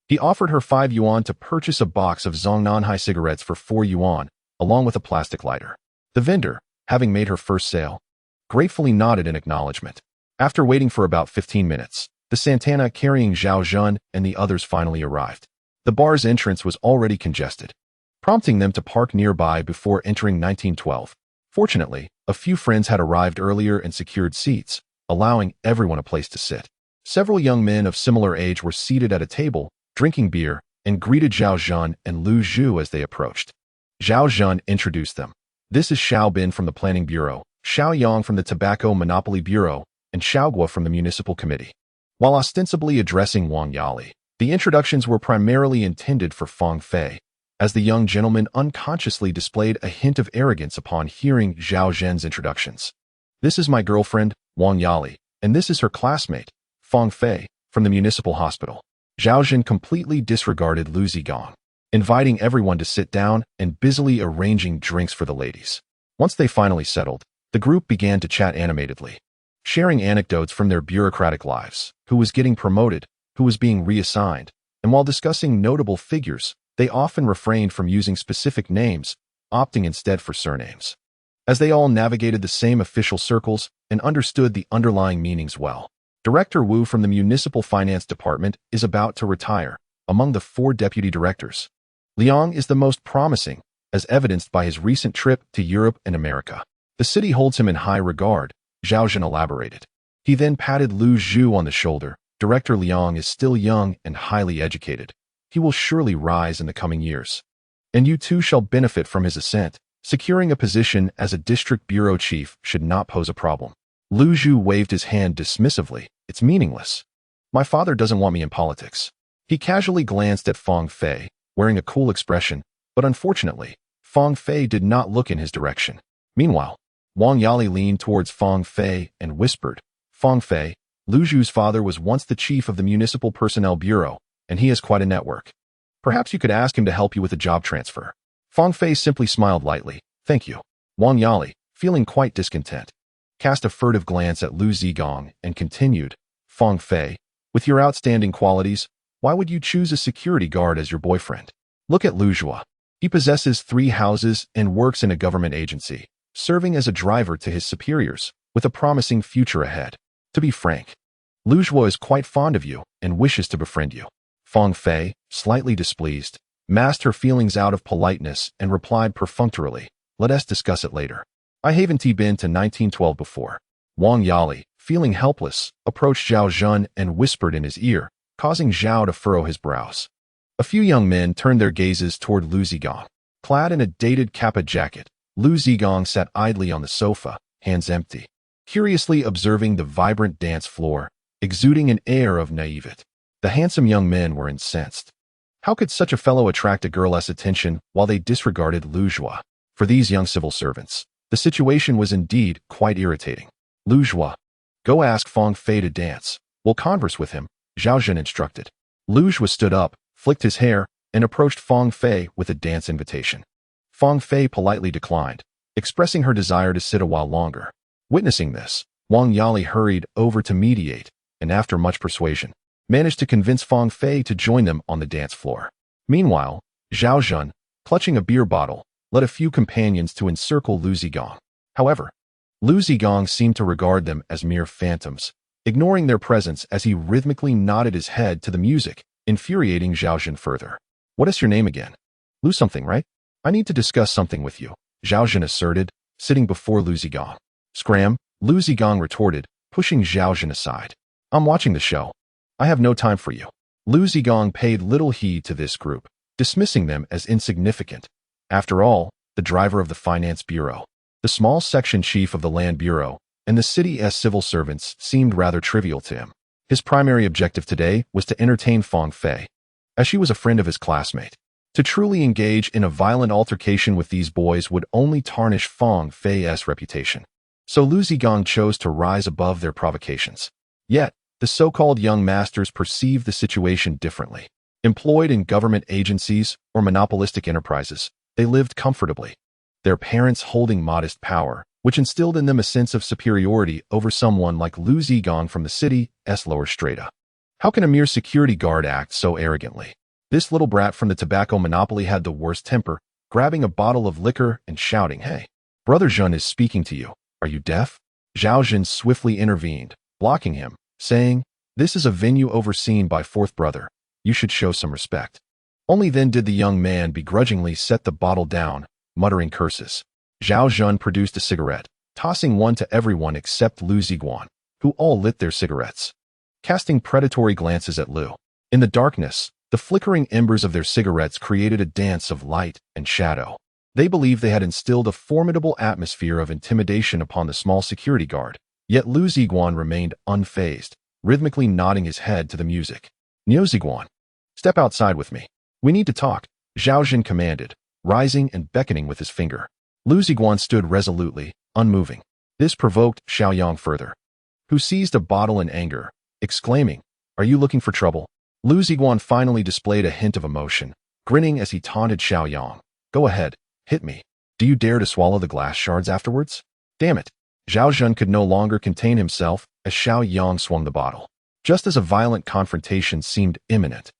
He offered her 5 yuan to purchase a box of Zongnanhai cigarettes for 4 yuan, along with a plastic lighter. The vendor, having made her first sale, gratefully nodded in acknowledgement. After waiting for about 15 minutes, the Santana carrying Zhao Zhen and the others finally arrived. The bar's entrance was already congested, prompting them to park nearby before entering 1912. Fortunately, a few friends had arrived earlier and secured seats, allowing everyone a place to sit. Several young men of similar age were seated at a table, drinking beer, and greeted Zhao Zhen and Lu Zhu as they approached. Zhao Zhen introduced them. This is Xiao Bin from the Planning Bureau, Xiao Yang from the Tobacco Monopoly Bureau, and Xiao Guo from the Municipal Committee. While ostensibly addressing Wang Yali, the introductions were primarily intended for Fang Fei, as the young gentleman unconsciously displayed a hint of arrogance upon hearing Zhao Zhen's introductions. This is my girlfriend, Wang Yali, and this is her classmate, Fang Fei, from the municipal hospital. Zhao Zhen completely disregarded Liu Ziguang, inviting everyone to sit down and busily arranging drinks for the ladies. Once they finally settled, the group began to chat animatedly, sharing anecdotes from their bureaucratic lives, who was getting promoted, who was being reassigned, and while discussing notable figures, they often refrained from using specific names, opting instead for surnames, as they all navigated the same official circles and understood the underlying meanings well. Director Wu from the Municipal Finance Department is about to retire. Among the 4 deputy directors, Liang is the most promising, as evidenced by his recent trip to Europe and America. The city holds him in high regard, Zhao Zhen elaborated. He then patted Lu Zhu on the shoulder. Director Liang is still young and highly educated. He will surely rise in the coming years, and you too shall benefit from his ascent. Securing a position as a district bureau chief should not pose a problem. Lu Zhu waved his hand dismissively. It's meaningless. My father doesn't want me in politics. He casually glanced at Fang Fei, wearing a cool expression, but unfortunately, Fang Fei did not look in his direction. Meanwhile, Wang Yali leaned towards Fang Fei and whispered, Fang Fei, Lu Zhu's father was once the chief of the Municipal Personnel Bureau, and he has quite a network. Perhaps you could ask him to help you with a job transfer. Fang Fei simply smiled lightly. Thank you. Wang Yali, feeling quite discontent, cast a furtive glance at Liu Ziguang and continued, Fang Fei, with your outstanding qualities, why would you choose a security guard as your boyfriend? Look at Lu Zhua. He possesses 3 houses and works in a government agency, serving as a driver to his superiors, with a promising future ahead. To be frank, Lu Zhua is quite fond of you and wishes to befriend you. Fang Fei, slightly displeased, masked her feelings out of politeness and replied perfunctorily, let us discuss it later. I haven't been to 1912 before. Wang Yali, feeling helpless, approached Zhao Zhen and whispered in his ear, causing Zhao to furrow his brows. A few young men turned their gazes toward Liu Ziguang. Clad in a dated kappa jacket, Liu Ziguang sat idly on the sofa, hands empty, curiously observing the vibrant dance floor, exuding an air of naivete. The handsome young men were incensed. How could such a fellow attract a girl's attention while they disregarded Lu Zhua? For these young civil servants, the situation was indeed quite irritating. Lu Zhua, go ask Fang Fei to dance. We'll converse with him, Zhao Zhen instructed. Lu Zhua stood up, flicked his hair, and approached Fang Fei with a dance invitation. Fang Fei politely declined, expressing her desire to sit a while longer. Witnessing this, Wang Yali hurried over to mediate, and after much persuasion, managed to convince Fang Fei to join them on the dance floor. Meanwhile, Zhao Zhen, clutching a beer bottle, led a few companions to encircle Liu Ziguang. However, Liu Ziguang seemed to regard them as mere phantoms, ignoring their presence as he rhythmically nodded his head to the music, infuriating Zhao Zhen further. "What is your name again? Liu something, right? I need to discuss something with you," Zhao Zhen asserted, sitting before Liu Ziguang. "Scram," Liu Ziguang retorted, pushing Zhao Zhen aside. "I'm watching the show. I have no time for you." Liu Ziguang paid little heed to this group, dismissing them as insignificant. After all, the driver of the Finance Bureau, the small section chief of the Land Bureau, and the city's civil servants seemed rather trivial to him. His primary objective today was to entertain Fang Fei, as she was a friend of his classmate. To truly engage in a violent altercation with these boys would only tarnish Fang Fei's reputation. So Liu Ziguang chose to rise above their provocations. Yet, the so-called young masters perceived the situation differently. Employed in government agencies or monopolistic enterprises, they lived comfortably, their parents holding modest power, which instilled in them a sense of superiority over someone like Liu Ziguang from the city's lower strata. How can a mere security guard act so arrogantly? This little brat from the tobacco monopoly had the worst temper, grabbing a bottle of liquor and shouting, "Hey, Brother Zhen is speaking to you. Are you deaf?" Zhao Zhen swiftly intervened, blocking him, saying, "This is a venue overseen by Fourth Brother. You should show some respect." Only then did the young man begrudgingly set the bottle down, muttering curses. Zhao Zhen produced a cigarette, tossing one to everyone except Liu Ziguang, who all lit their cigarettes, casting predatory glances at Liu. In the darkness, the flickering embers of their cigarettes created a dance of light and shadow. They believed they had instilled a formidable atmosphere of intimidation upon the small security guard, yet Liu Ziguang remained unfazed, rhythmically nodding his head to the music. "Nie Ziguang, step outside with me. We need to talk," Zhao Zhen commanded, rising and beckoning with his finger. Liu Ziguang stood resolutely, unmoving. This provoked Xiaoyang further, who seized a bottle in anger, exclaiming, "Are you looking for trouble?" Liu Ziguang finally displayed a hint of emotion, grinning as he taunted Xiaoyang. "Go ahead, hit me. Do you dare to swallow the glass shards afterwards?" "Damn it." Zhao Zhen could no longer contain himself as Xiaoyang swung the bottle. Just as a violent confrontation seemed imminent,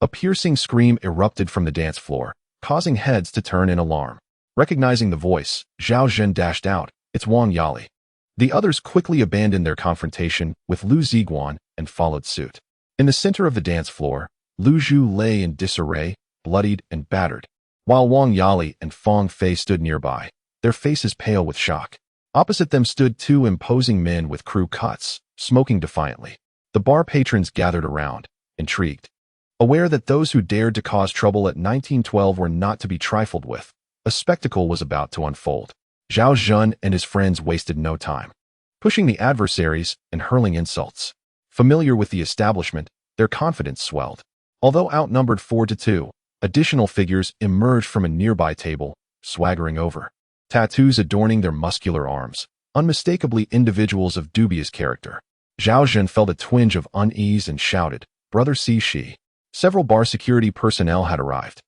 a piercing scream erupted from the dance floor, causing heads to turn in alarm. Recognizing the voice, Zhao Zhen dashed out, "It's Wang Yali." The others quickly abandoned their confrontation with Liu Ziguang and followed suit. In the center of the dance floor, Lu Zhu lay in disarray, bloodied and battered, while Wang Yali and Fang Fei stood nearby, their faces pale with shock. Opposite them stood two imposing men with crew cuts, smoking defiantly. The bar patrons gathered around, intrigued, aware that those who dared to cause trouble at 1912 were not to be trifled with. A spectacle was about to unfold. Zhao Zhen and his friends wasted no time, pushing the adversaries and hurling insults. Familiar with the establishment, their confidence swelled. Although outnumbered 4-2, additional figures emerged from a nearby table, swaggering over, tattoos adorning their muscular arms, unmistakably individuals of dubious character. Zhao Zhen felt a twinge of unease and shouted, "Brother Shi." Several bar security personnel had arrived,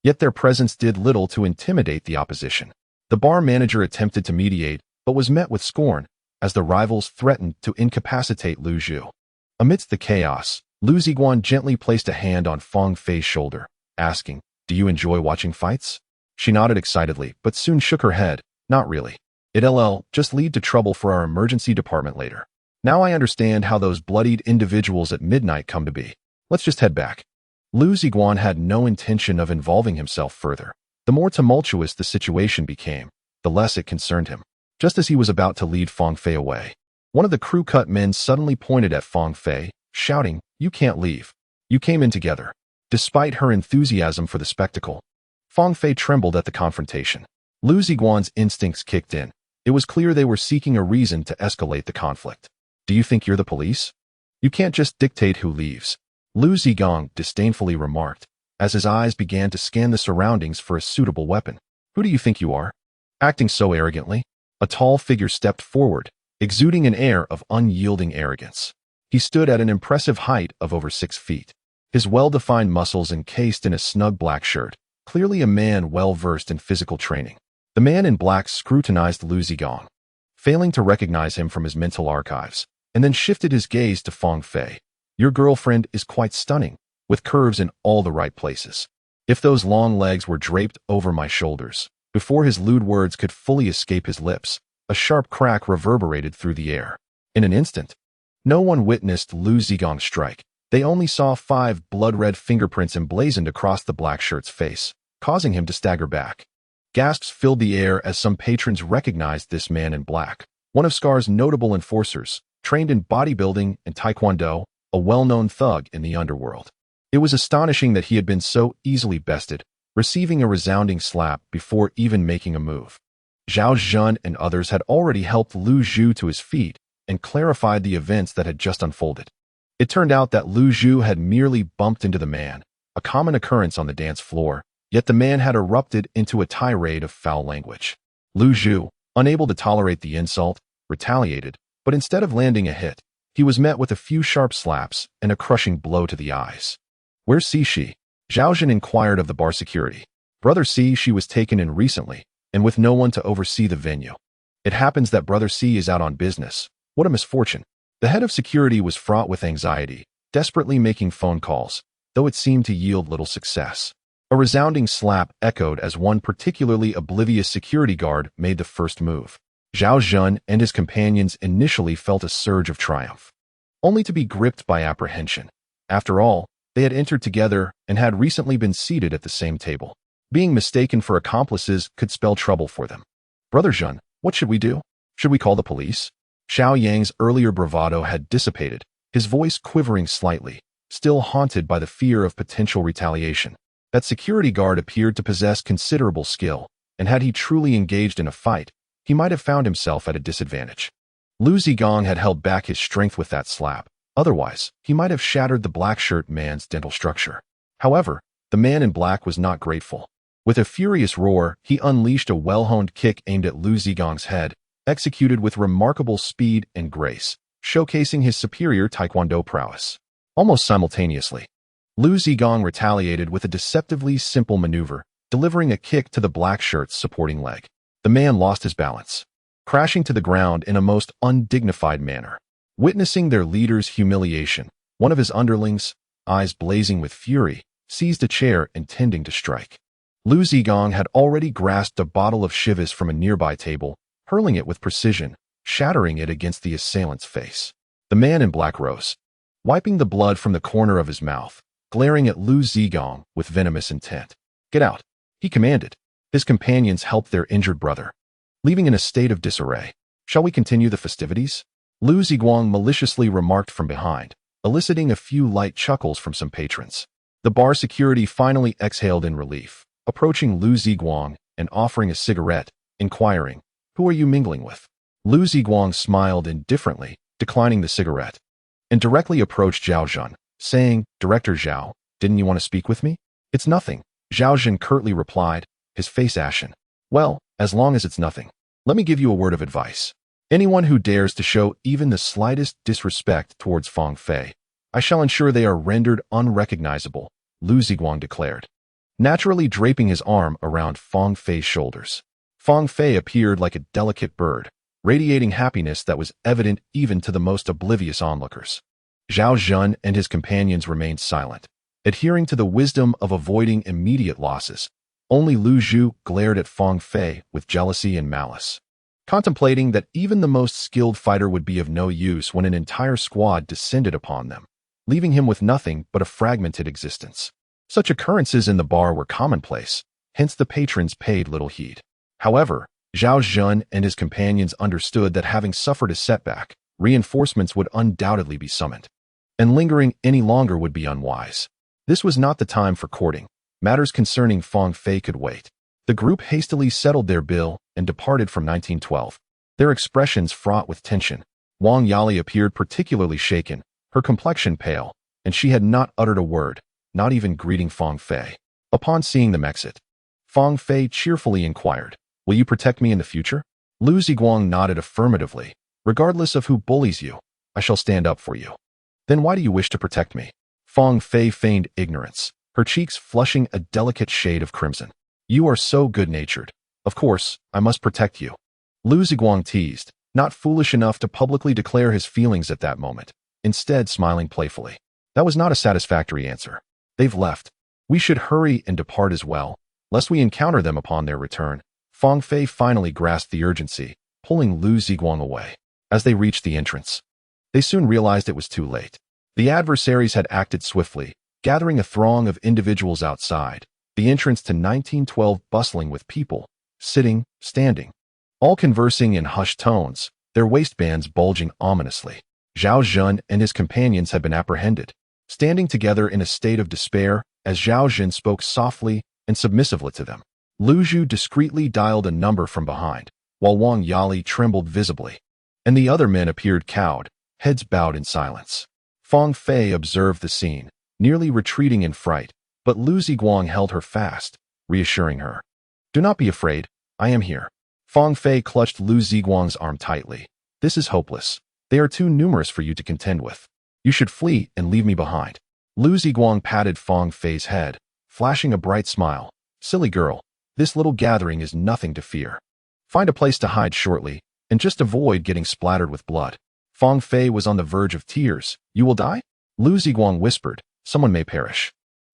yet their presence did little to intimidate the opposition. The bar manager attempted to mediate, but was met with scorn, as the rivals threatened to incapacitate Lu Zhu. Amidst the chaos, Liu Ziguang gently placed a hand on Fang Fei's shoulder, asking, "Do you enjoy watching fights?" She nodded excitedly, but soon shook her head, "Not really. It'll just lead to trouble for our emergency department later. Now I understand how those bloodied individuals at midnight come to be. Let's just head back." Liu Ziguang had no intention of involving himself further. The more tumultuous the situation became, the less it concerned him. Just as he was about to lead Fang Fei away, one of the crew-cut men suddenly pointed at Fang Fei, shouting, "You can't leave. You came in together." Despite her enthusiasm for the spectacle, Fang Fei trembled at the confrontation. Liu Ziguang's instincts kicked in. It was clear they were seeking a reason to escalate the conflict. "Do you think you're the police? You can't just dictate who leaves," Liu Ziguang disdainfully remarked, as his eyes began to scan the surroundings for a suitable weapon. "Who do you think you are? Acting so arrogantly?" A tall figure stepped forward, exuding an air of unyielding arrogance. He stood at an impressive height of over 6 feet, his well-defined muscles encased in a snug black shirt, clearly a man well-versed in physical training. The man in black scrutinized Liu Ziguang, failing to recognize him from his mental archives, and then shifted his gaze to Fang Fei, Your girlfriend is quite stunning, with curves in all the right places. If those long legs were draped over my shoulders, before his lewd words could fully escape his lips, a sharp crack reverberated through the air. In an instant, no one witnessed Liu Ziguang strike. They only saw 5 blood-red fingerprints emblazoned across the black shirt's face, causing him to stagger back. Gasps filled the air as some patrons recognized this man in black, one of Scar's notable enforcers, trained in bodybuilding and taekwondo, a well-known thug in the underworld. It was astonishing that he had been so easily bested, receiving a resounding slap before even making a move. Zhao Zhen and others had already helped Liu Zhu to his feet and clarified the events that had just unfolded. It turned out that Liu Zhu had merely bumped into the man, a common occurrence on the dance floor, yet the man had erupted into a tirade of foul language. Liu Zhu, unable to tolerate the insult, retaliated, but instead of landing a hit, he was met with a few sharp slaps and a crushing blow to the eyes. "Where's Cixi?" Zhao Zhen inquired of the bar security. Brother Cixi was taken in recently, and with no one to oversee the venue. It happens that Brother C is out on business. What a misfortune. The head of security was fraught with anxiety, desperately making phone calls, though it seemed to yield little success. A resounding slap echoed as one particularly oblivious security guard made the first move. Zhao Zhen and his companions initially felt a surge of triumph, only to be gripped by apprehension. After all, they had entered together and had recently been seated at the same table. Being mistaken for accomplices could spell trouble for them. "Brother Zhen, what should we do? Should we call the police?" Xiao Yang's earlier bravado had dissipated, his voice quivering slightly, still haunted by the fear of potential retaliation. That security guard appeared to possess considerable skill, and had he truly engaged in a fight, he might have found himself at a disadvantage. Liu Ziguang had held back his strength with that slap. Otherwise, he might have shattered the black shirt man's dental structure. However, the man in black was not grateful. With a furious roar, he unleashed a well-honed kick aimed at Liu Ziguang's head, executed with remarkable speed and grace, showcasing his superior taekwondo prowess. Almost simultaneously, Liu Ziguang retaliated with a deceptively simple maneuver, delivering a kick to the black shirt's supporting leg. The man lost his balance, crashing to the ground in a most undignified manner. Witnessing their leader's humiliation, one of his underlings, eyes blazing with fury, seized a chair intending to strike. Liu Ziguang had already grasped a bottle of Chivas from a nearby table, hurling it with precision, shattering it against the assailant's face. The man in black rose, wiping the blood from the corner of his mouth, glaring at Liu Ziguang with venomous intent. "Get out," he commanded. His companions helped their injured brother, leaving in a state of disarray. "Shall we continue the festivities?" Liu Ziguang maliciously remarked from behind, eliciting a few light chuckles from some patrons. The bar security finally exhaled in relief, approaching Liu Ziguang and offering a cigarette, inquiring, "Who are you mingling with?" Liu Ziguang smiled indifferently, declining the cigarette, and directly approached Zhao Zhen, saying, "Director Zhao, didn't you want to speak with me?" "It's nothing," Zhao Zhen curtly replied, his face ashen. "Well, as long as it's nothing, let me give you a word of advice. Anyone who dares to show even the slightest disrespect towards Fang Fei, I shall ensure they are rendered unrecognizable," Liu Ziguang declared, naturally draping his arm around Fang Fei's shoulders. Fang Fei appeared like a delicate bird, radiating happiness that was evident even to the most oblivious onlookers. Zhao Zhen and his companions remained silent, adhering to the wisdom of avoiding immediate losses. Only Liu Zhu glared at Fang Fei with jealousy and malice, contemplating that even the most skilled fighter would be of no use when an entire squad descended upon them, leaving him with nothing but a fragmented existence. Such occurrences in the bar were commonplace, hence the patrons paid little heed. However, Zhao Zhen and his companions understood that having suffered a setback, reinforcements would undoubtedly be summoned, and lingering any longer would be unwise. This was not the time for courting. Matters concerning Fang Fei could wait. The group hastily settled their bill and departed from 1912, their expressions fraught with tension. Wang Yali appeared particularly shaken, her complexion pale, and she had not uttered a word, not even greeting Fang Fei. Upon seeing them exit, Fang Fei cheerfully inquired, "Will you protect me in the future?" Liu Ziguang nodded affirmatively. "Regardless of who bullies you, I shall stand up for you." "Then why do you wish to protect me?" Fang Fei feigned ignorance, her cheeks flushing a delicate shade of crimson. "You are so good-natured. Of course, I must protect you." Liu Ziguang teased, not foolish enough to publicly declare his feelings at that moment. instead smiling playfully. That was not a satisfactory answer. They've left. We should hurry and depart as well, lest we encounter them upon their return. Fang Fei finally grasped the urgency, pulling Liu Ziguang away. As they reached the entrance, they soon realized it was too late. The adversaries had acted swiftly, gathering a throng of individuals outside, the entrance to 1912 bustling with people, sitting, standing, all conversing in hushed tones, their waistbands bulging ominously. Zhao Zhen and his companions had been apprehended, standing together in a state of despair as Zhao Zhen spoke softly and submissively to them. Lu Zhu discreetly dialed a number from behind, while Wang Yali trembled visibly, and the other men appeared cowed, heads bowed in silence. Fang Fei observed the scene, nearly retreating in fright, but Liu Ziguang held her fast, reassuring her. "Do not be afraid, I am here." Fang Fei clutched Liu Ziguang's arm tightly. "This is hopeless. They are too numerous for you to contend with. You should flee and leave me behind." Liu Ziguang patted Fang Fei's head, flashing a bright smile. "Silly girl, this little gathering is nothing to fear. Find a place to hide shortly, and just avoid getting splattered with blood." Fang Fei was on the verge of tears. "You will die?" Liu Ziguang whispered. "Someone may perish.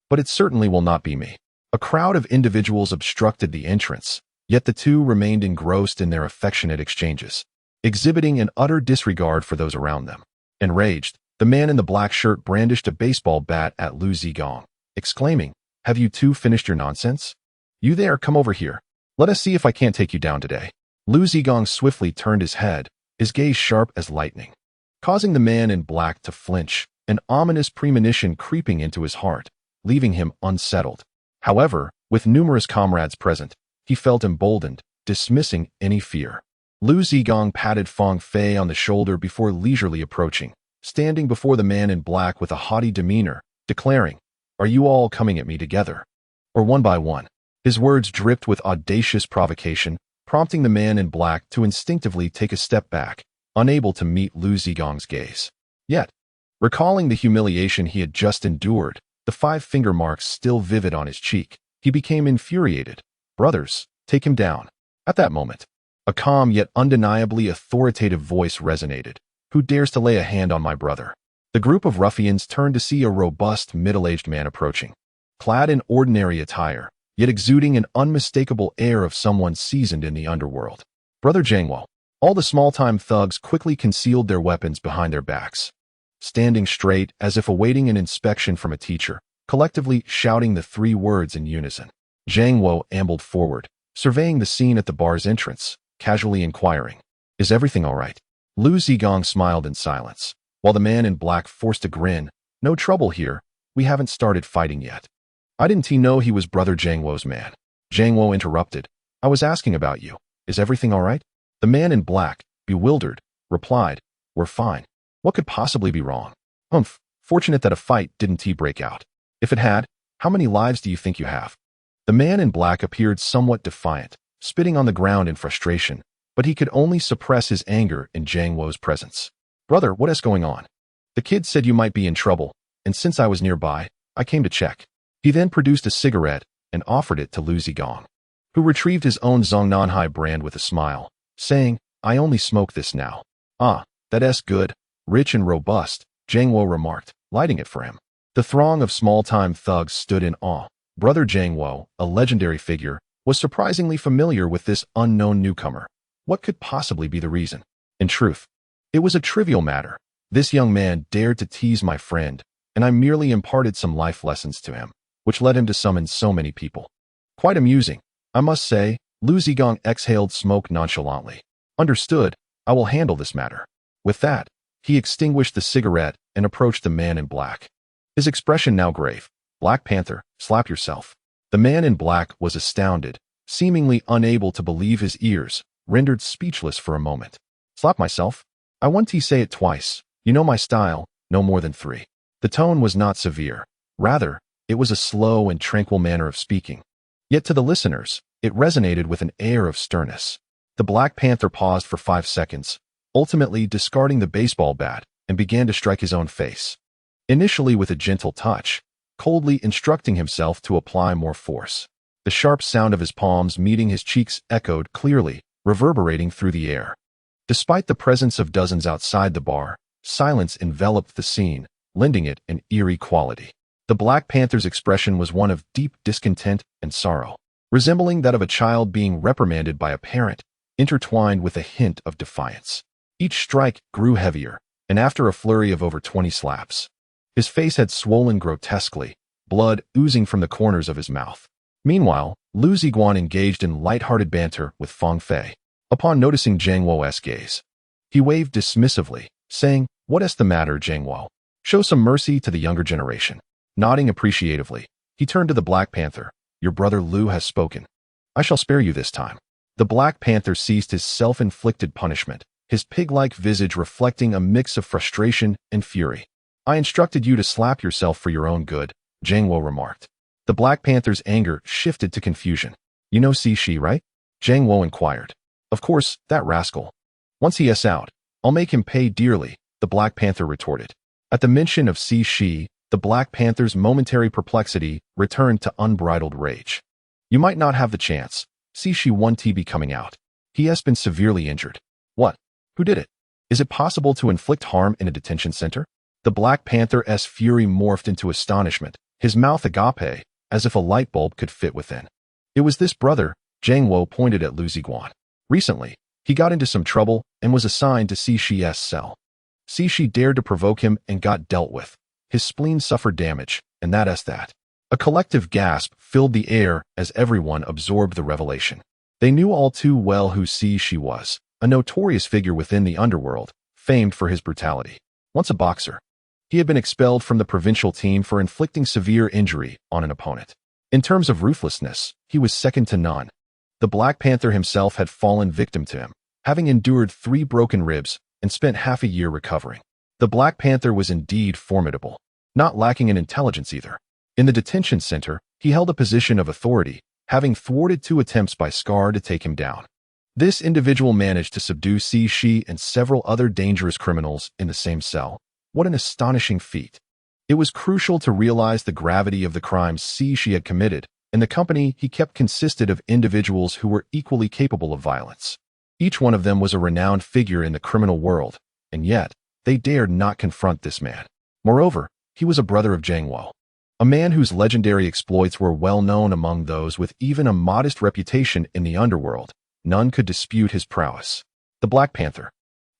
But it certainly will not be me." A crowd of individuals obstructed the entrance, yet the two remained engrossed in their affectionate exchanges, exhibiting an utter disregard for those around them. Enraged, the man in the black shirt brandished a baseball bat at Liu Ziguang, exclaiming, "Have you two finished your nonsense? You there, come over here. Let us see if I can't take you down today." Liu Ziguang swiftly turned his head, his gaze sharp as lightning, causing the man in black to flinch, an ominous premonition creeping into his heart, leaving him unsettled. However, with numerous comrades present, he felt emboldened, dismissing any fear. Liu Ziguang patted Fang Fei on the shoulder before leisurely approaching, standing before the man in black with a haughty demeanor, declaring, "Are you all coming at me together? Or one by one?" His words dripped with audacious provocation, prompting the man in black to instinctively take a step back, unable to meet Liu Ziguang's gaze. Yet, recalling the humiliation he had just endured, the 5 finger marks still vivid on his cheek, he became infuriated. "Brothers, take him down." At that moment, a calm yet undeniably authoritative voice resonated. "Who dares to lay a hand on my brother?" The group of ruffians turned to see a robust, middle-aged man approaching, clad in ordinary attire, yet exuding an unmistakable air of someone seasoned in the underworld. "Brother Jiangwo." All the small-time thugs quickly concealed their weapons behind their backs, standing straight as if awaiting an inspection from a teacher, collectively shouting the 3 words in unison. Jiangwo ambled forward, surveying the scene at the bar's entrance, casually inquiring, "Is everything all right?" Liu Ziguang smiled in silence, while the man in black forced a grin. "No trouble here. We haven't started fighting yet." "I didn't he know he was Brother Jiangwo's man?" Jiangwo interrupted. "I was asking about you. Is everything all right?" The man in black, bewildered, replied, "We're fine. What could possibly be wrong?" "Humph, fortunate that a fight didn't break out. If it had, how many lives do you think you have?" The man in black appeared somewhat defiant, spitting on the ground in frustration, but he could only suppress his anger in Jiangwo's presence. "Brother, what is going on? The kid said you might be in trouble, and since I was nearby, I came to check." He then produced a cigarette and offered it to Liu Ziguang, who retrieved his own Zongnanhai brand with a smile, saying, "I only smoke this now." "Ah, that's good, rich and robust," Jiangwo remarked, lighting it for him. The throng of small-time thugs stood in awe. Brother Jiangwo, a legendary figure, was surprisingly familiar with this unknown newcomer. What could possibly be the reason? In truth, it was a trivial matter. This young man dared to tease my friend, and I merely imparted some life lessons to him, which led him to summon so many people. Quite amusing, I must say. Liu Ziguang exhaled smoke nonchalantly. "Understood, I will handle this matter." With that, he extinguished the cigarette and approached the man in black. His expression now grave. "Black Panther, slap yourself." The man in black was astounded, seemingly unable to believe his ears, rendered speechless for a moment. "Slap myself? I want to say it twice. You know my style, no more than 3. The tone was not severe. Rather, it was a slow and tranquil manner of speaking. Yet to the listeners, it resonated with an air of sternness. The Black Panther paused for 5 seconds, ultimately discarding the baseball bat, and began to strike his own face. Initially with a gentle touch, coldly instructing himself to apply more force. The sharp sound of his palms meeting his cheeks echoed clearly, reverberating through the air. Despite the presence of dozens outside the bar, Silence enveloped the scene, lending it an eerie quality. The Black Panther's expression was one of deep discontent and sorrow, resembling that of a child being reprimanded by a parent, intertwined with a hint of defiance. Each strike grew heavier, and after a flurry of over 20 slaps, his face had swollen grotesquely, blood oozing from the corners of his mouth. Meanwhile, Liu Ziguang engaged in light-hearted banter with Feng Fei. Upon noticing Zhang Wo's gaze, he waved dismissively, saying, "What is the matter, Zhang Wo? Show some mercy to the younger generation." Nodding appreciatively, he turned to the Black Panther. "Your brother Liu has spoken. I shall spare you this time." The Black Panther ceased his self-inflicted punishment, his pig-like visage reflecting a mix of frustration and fury. "I instructed you to slap yourself for your own good," Zhang Wo remarked. The Black Panther's anger shifted to confusion. "You know Shi, right?" Zhang Wo inquired. "Of course, that rascal. Once he is out, I'll make him pay dearly," the Black Panther retorted. At the mention of Shi, the Black Panther's momentary perplexity returned to unbridled rage. "You might not have the chance. Shi won't be coming out. He has been severely injured." "What? Who did it? Is it possible to inflict harm in a detention center?" The Black Panther's fury morphed into astonishment, his mouth agape, as if a light bulb could fit within. "It was this brother," Zhang Wo pointed at Liu Ziguang. "Recently, he got into some trouble and was assigned to Shi's cell. Shi dared to provoke him and got dealt with. His spleen suffered damage, and that is that." A collective gasp filled the air as everyone absorbed the revelation. They knew all too well who Shi was, a notorious figure within the underworld, famed for his brutality. Once a boxer, he had been expelled from the provincial team for inflicting severe injury on an opponent. In terms of ruthlessness, he was second to none. The Black Panther himself had fallen victim to him, having endured 3 broken ribs and spent half a year recovering. The Black Panther was indeed formidable, not lacking in intelligence either. In the detention center, he held a position of authority, having thwarted 2 attempts by Scar to take him down. This individual managed to subdue Shi and several other dangerous criminals in the same cell. What an astonishing feat. It was crucial to realize the gravity of the crimes Shi had committed, and the company he kept consisted of individuals who were equally capable of violence. Each one of them was a renowned figure in the criminal world, and yet, they dared not confront this man. Moreover, he was a brother of Zhang Wo, a man whose legendary exploits were well known among those with even a modest reputation in the underworld. None could dispute his prowess. The Black Panther,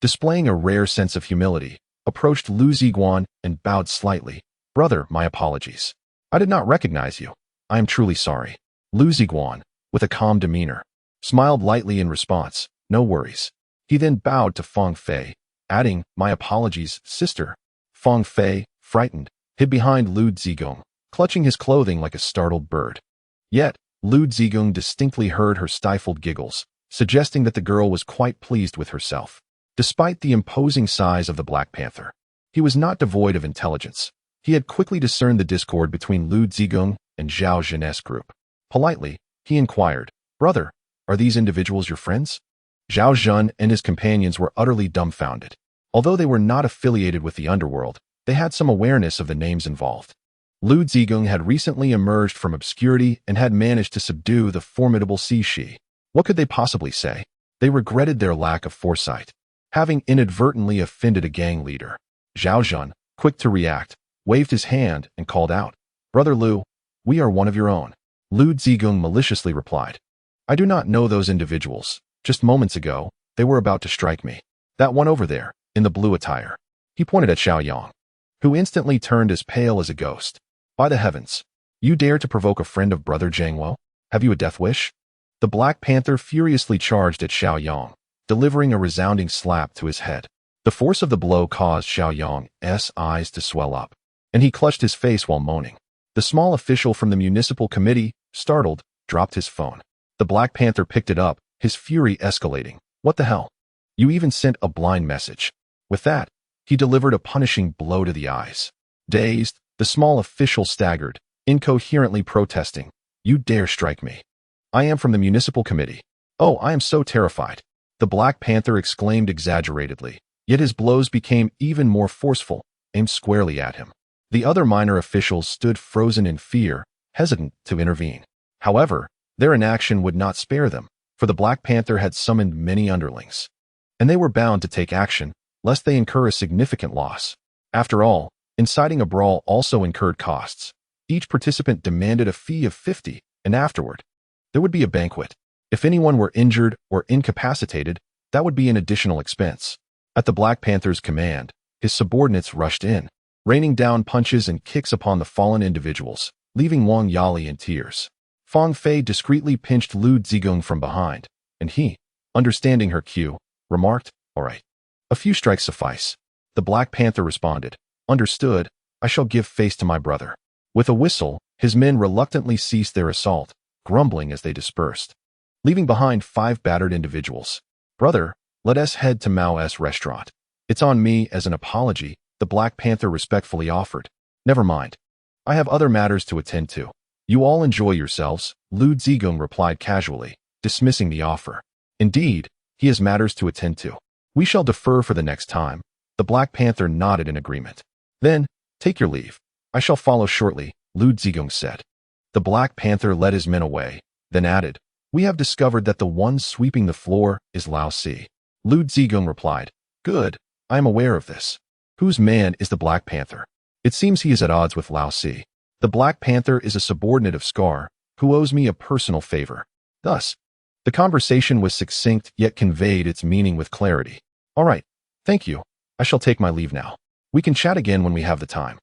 displaying a rare sense of humility, approached Liu Ziguang and bowed slightly. "Brother, my apologies. I did not recognize you. I am truly sorry." Liu Ziguang, with a calm demeanor, smiled lightly in response. "No worries." He then bowed to Feng Fei, adding, "My apologies, sister." Feng Fei, frightened, hid behind Liu Ziguang, clutching his clothing like a startled bird. Yet, Liu Ziguang distinctly heard her stifled giggles, suggesting that the girl was quite pleased with herself. Despite the imposing size of the Black Panther, he was not devoid of intelligence. He had quickly discerned the discord between Liu Ziguang and Zhao Zhen's group. Politely, he inquired, "Brother, are these individuals your friends?" Zhao Zhen and his companions were utterly dumbfounded. Although they were not affiliated with the underworld, they had some awareness of the names involved. Liu Ziguang had recently emerged from obscurity and had managed to subdue the formidable Shi. What could they possibly say? They regretted their lack of foresight, having inadvertently offended a gang leader. Zhao Zhen, quick to react, waved his hand and called out, "Brother Liu, we are one of your own." Liu Ziguang maliciously replied, "I do not know those individuals. Just moments ago, they were about to strike me. That one over there, in the blue attire." He pointed at Xiaoyang, who instantly turned as pale as a ghost. "By the heavens, you dare to provoke a friend of brother Zhang Wo? Have you a death wish?" The Black Panther furiously charged at Xiaoyang, delivering a resounding slap to his head. The force of the blow caused Xiaoyang's eyes to swell up, and he clutched his face while moaning. The small official from the municipal committee, startled, dropped his phone. The Black Panther picked it up, his fury escalating. "What the hell? You even sent a blind message." With that, he delivered a punishing blow to the eyes. Dazed, the small official staggered, incoherently protesting, "You dare strike me? I am from the municipal committee." "Oh, I am so terrified," the Black Panther exclaimed exaggeratedly, yet his blows became even more forceful, aimed squarely at him. The other minor officials stood frozen in fear, hesitant to intervene. However, their inaction would not spare them, for the Black Panther had summoned many underlings, and they were bound to take action, lest they incur a significant loss. After all, inciting a brawl also incurred costs. Each participant demanded a fee of 50, and afterward, there would be a banquet. If anyone were injured or incapacitated, that would be an additional expense. At the Black Panther's command, his subordinates rushed in, raining down punches and kicks upon the fallen individuals, leaving Wang Yali in tears. Fang Fei discreetly pinched Liu Ziguang from behind, and he, understanding her cue, remarked, "All right. A few strikes suffice." The Black Panther responded, "Understood, I shall give face to my brother." With a whistle, his men reluctantly ceased their assault, grumbling as they dispersed, leaving behind 5 battered individuals. "Brother, let us head to Mao's restaurant." "It's on me as an apology," the Black Panther respectfully offered. "Never mind. I have other matters to attend to. You all enjoy yourselves," Liu Ziguang replied casually, dismissing the offer. "Indeed, he has matters to attend to. We shall defer for the next time." The Black Panther nodded in agreement. "Then, take your leave. I shall follow shortly," Liu Ziguang said. The Black Panther led his men away, then added, "We have discovered that the one sweeping the floor is Lao Si." Liu Ziguang replied, "Good, I am aware of this. Whose man is the Black Panther?" "It seems he is at odds with Lao Si. The Black Panther is a subordinate of Scar, who owes me a personal favor." Thus, the conversation was succinct yet conveyed its meaning with clarity. "All right, thank you. I shall take my leave now. We can chat again when we have the time."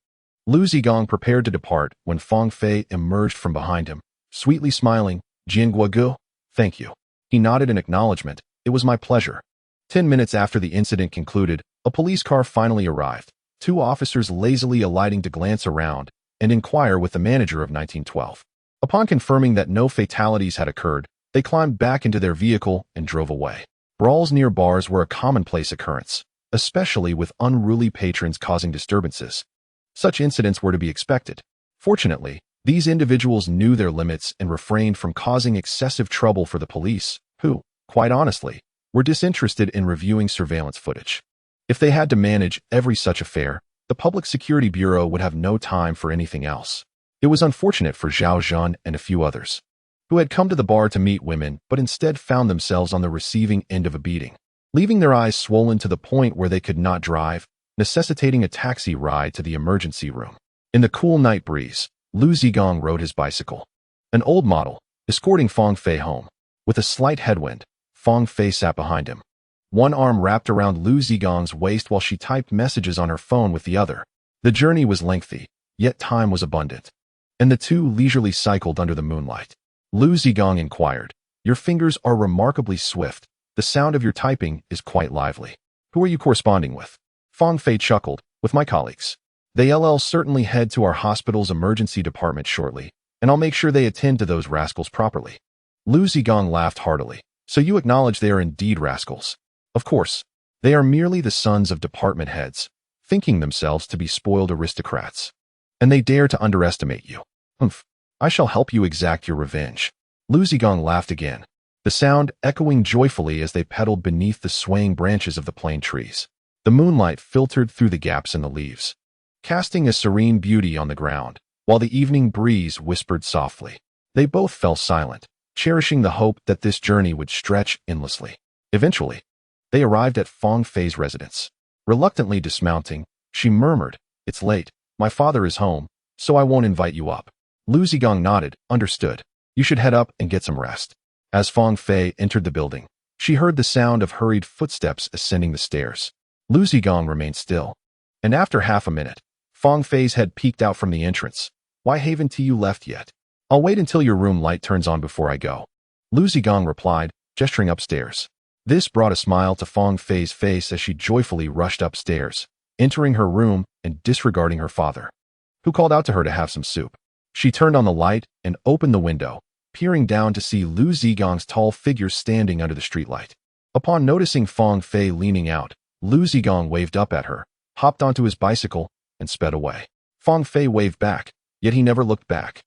Liu Ziguang prepared to depart when Fang Fei emerged from behind him, sweetly smiling. "Jianguogu, thank you." He nodded in acknowledgement. "It was my pleasure." 10 minutes after the incident concluded, a police car finally arrived, 2 officers lazily alighting to glance around and inquire with the manager of 1912. Upon confirming that no fatalities had occurred, they climbed back into their vehicle and drove away. Brawls near bars were a commonplace occurrence, especially with unruly patrons causing disturbances. Such incidents were to be expected. Fortunately, these individuals knew their limits and refrained from causing excessive trouble for the police, who, quite honestly, were disinterested in reviewing surveillance footage. If they had to manage every such affair, the Public Security Bureau would have no time for anything else. It was unfortunate for Zhao Zhan and a few others, who had come to the bar to meet women but instead found themselves on the receiving end of a beating, leaving their eyes swollen to the point where they could not drive, necessitating a taxi ride to the emergency room. In the cool night breeze, Liu Ziguang rode his bicycle, an old model, escorting Fang Fei home. With a slight headwind, Fang Fei sat behind him, one arm wrapped around Liu Ziguang's waist while she typed messages on her phone with the other. The journey was lengthy, yet time was abundant, and the two leisurely cycled under the moonlight. Liu Ziguang inquired, "Your fingers are remarkably swift. The sound of your typing is quite lively. Who are you corresponding with?" Fang Fei chuckled, "With my colleagues. They'll certainly head to our hospital's emergency department shortly, and I'll make sure they attend to those rascals properly." Liu Ziguang laughed heartily. "So you acknowledge they are indeed rascals?" "Of course. They are merely the sons of department heads, thinking themselves to be spoiled aristocrats. And they dare to underestimate you. Humph. I shall help you exact your revenge." Liu Ziguang laughed again, the sound echoing joyfully as they pedaled beneath the swaying branches of the plane trees. The moonlight filtered through the gaps in the leaves, casting a serene beauty on the ground, while the evening breeze whispered softly. They both fell silent, cherishing the hope that this journey would stretch endlessly. Eventually, they arrived at Fang Fei's residence. Reluctantly dismounting, she murmured, "It's late. My father is home, so I won't invite you up." Liu Ziguang nodded, "Understood. You should head up and get some rest." As Fang Fei entered the building, she heard the sound of hurried footsteps ascending the stairs. Liu Ziguang remained still, and after half a minute, Fang Fei's head peeked out from the entrance. "Why haven't you left yet?" "I'll wait until your room light turns on before I go," Liu Ziguang replied, gesturing upstairs. This brought a smile to Fang Fei's face as she joyfully rushed upstairs, entering her room and disregarding her father, who called out to her to have some soup. She turned on the light and opened the window, peering down to see Liu Ziguang's tall figure standing under the streetlight. Upon noticing Fang Fei leaning out, Liu Ziguang waved up at her, hopped onto his bicycle, and sped away. Fang Fei waved back, yet he never looked back,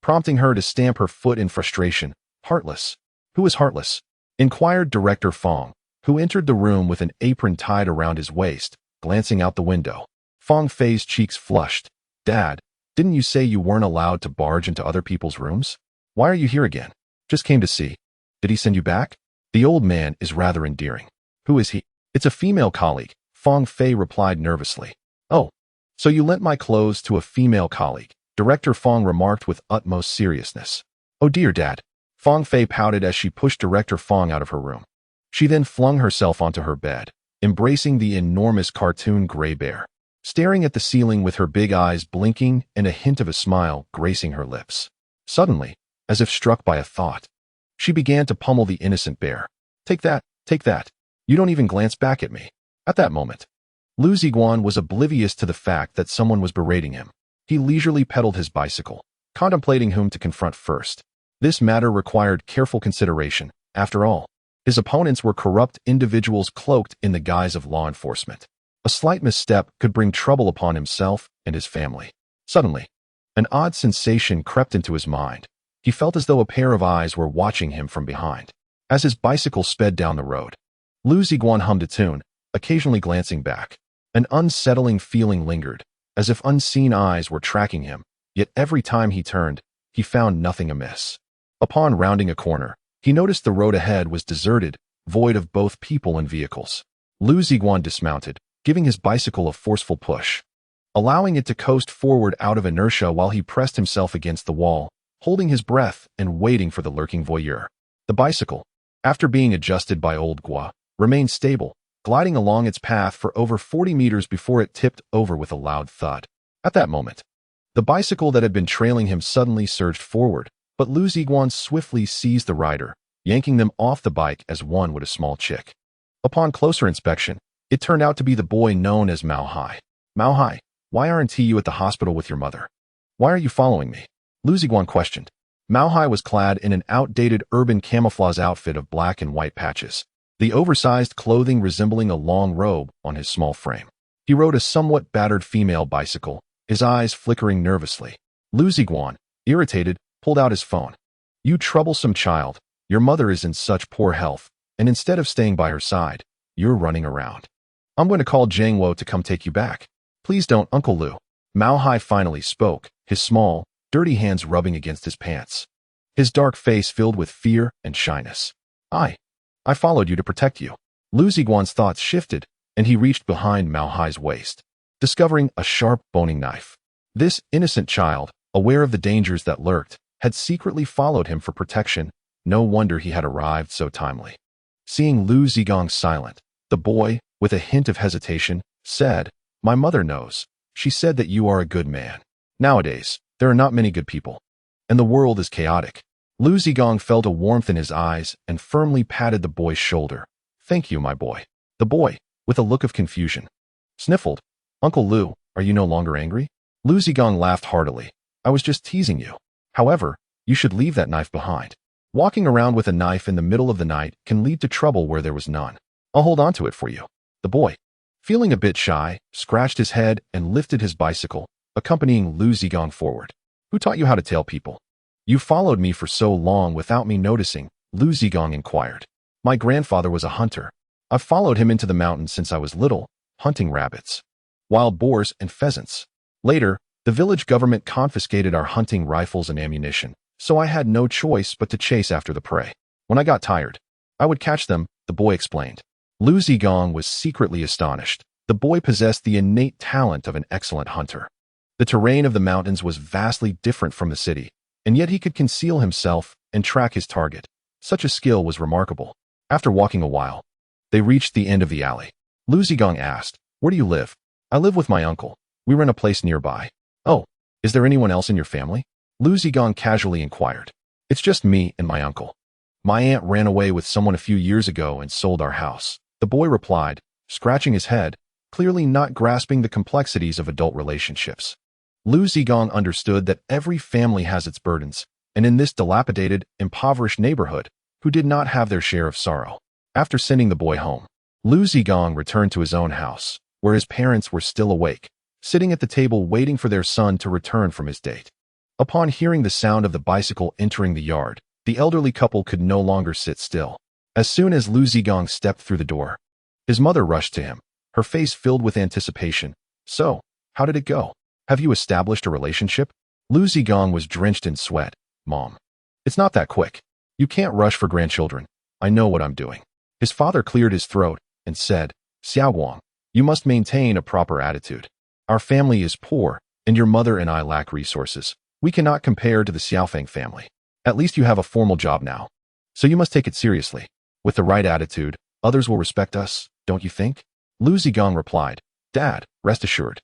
prompting her to stamp her foot in frustration. "Heartless." "Who is heartless?" inquired Director Fang, who entered the room with an apron tied around his waist, glancing out the window. Fang Fei's cheeks flushed. "Dad, didn't you say you weren't allowed to barge into other people's rooms? Why are you here again?" "Just came to see." "Did he send you back?" "The old man is rather endearing." "Who is he?" "It's a female colleague," Fang Fei replied nervously. Oh, so you lent my clothes to a female colleague, Director Fang remarked with utmost seriousness. Oh dear, Dad. Fang Fei pouted as she pushed Director Fang out of her room. She then flung herself onto her bed, embracing the enormous cartoon gray bear, staring at the ceiling with her big eyes blinking and a hint of a smile gracing her lips. Suddenly, as if struck by a thought, she began to pummel the innocent bear. Take that, take that. You don't even glance back at me. At that moment, Liu Ziguang was oblivious to the fact that someone was berating him. He leisurely pedaled his bicycle, contemplating whom to confront first. This matter required careful consideration. After all, his opponents were corrupt individuals cloaked in the guise of law enforcement. A slight misstep could bring trouble upon himself and his family. Suddenly, an odd sensation crept into his mind. He felt as though a pair of eyes were watching him from behind. As his bicycle sped down the road, Liu Ziguang hummed a tune, occasionally glancing back. An unsettling feeling lingered, as if unseen eyes were tracking him, yet every time he turned, he found nothing amiss. Upon rounding a corner, he noticed the road ahead was deserted, void of both people and vehicles. Liu Ziguang dismounted, giving his bicycle a forceful push, allowing it to coast forward out of inertia while he pressed himself against the wall, holding his breath and waiting for the lurking voyeur. The bicycle, after being adjusted by old Gua, remained stable, gliding along its path for over 40 meters before it tipped over with a loud thud. At that moment, the bicycle that had been trailing him suddenly surged forward, but Liu Ziguang swiftly seized the rider, yanking them off the bike as one would a small chick. Upon closer inspection, it turned out to be the boy known as Mao Hai. Mao Hai, why aren't you at the hospital with your mother? Why are you following me? Liu Ziguang questioned. Mao Hai was clad in an outdated urban camouflage outfit of black and white patches, the oversized clothing resembling a long robe on his small frame. He rode a somewhat battered female bicycle, his eyes flickering nervously. Liu Ziguang, irritated, pulled out his phone. You troublesome child, your mother is in such poor health, and instead of staying by her side, you're running around. I'm going to call Zhang Wo to come take you back. Please don't, Uncle Liu. Mao Hai finally spoke, his small, dirty hands rubbing against his pants, his dark face filled with fear and shyness. I followed you to protect you. Liu Ziguang's thoughts shifted, and he reached behind Mao Hai's waist, discovering a sharp, boning knife. This innocent child, aware of the dangers that lurked, had secretly followed him for protection. No wonder he had arrived so timely. Seeing Liu Ziguang silent, the boy, with a hint of hesitation, said, My mother knows. She said that you are a good man. Nowadays, there are not many good people, and the world is chaotic. Liu Ziguang felt a warmth in his eyes and firmly patted the boy's shoulder. Thank you, my boy. The boy, with a look of confusion, sniffled. Uncle Liu, are you no longer angry? Liu Ziguang laughed heartily. I was just teasing you. However, you should leave that knife behind. Walking around with a knife in the middle of the night can lead to trouble where there was none. I'll hold on to it for you. The boy, feeling a bit shy, scratched his head and lifted his bicycle, accompanying Liu Ziguang forward. Who taught you how to tail people? You followed me for so long without me noticing, Liu Ziguang inquired. My grandfather was a hunter. I've followed him into the mountains since I was little, hunting rabbits, wild boars, and pheasants. Later, the village government confiscated our hunting rifles and ammunition, so I had no choice but to chase after the prey. When I got tired, I would catch them, the boy explained. Liu Ziguang was secretly astonished. The boy possessed the innate talent of an excellent hunter. The terrain of the mountains was vastly different from the city, and yet he could conceal himself and track his target. Such a skill was remarkable. After walking a while, they reached the end of the alley. Liu Ziguang asked, Where do you live? I live with my uncle. We rent a place nearby. Oh, is there anyone else in your family? Liu Ziguang casually inquired. It's just me and my uncle. My aunt ran away with someone a few years ago and sold our house. The boy replied, scratching his head, clearly not grasping the complexities of adult relationships. Liu Ziguang understood that every family has its burdens, and in this dilapidated, impoverished neighborhood, who did not have their share of sorrow. After sending the boy home, Liu Ziguang returned to his own house, where his parents were still awake, sitting at the table waiting for their son to return from his date. Upon hearing the sound of the bicycle entering the yard, the elderly couple could no longer sit still. As soon as Liu Ziguang stepped through the door, his mother rushed to him, her face filled with anticipation. So, how did it go? Have you established a relationship? Liu Ziguang was drenched in sweat. Mom, it's not that quick. You can't rush for grandchildren. I know what I'm doing. His father cleared his throat and said, Xiaoguang, You must maintain a proper attitude. Our family is poor, and your mother and I lack resources. We cannot compare to the Xiaofeng family. At least you have a formal job now. So you must take it seriously. With the right attitude, others will respect us, don't you think? Liu Ziguang replied, Dad, rest assured.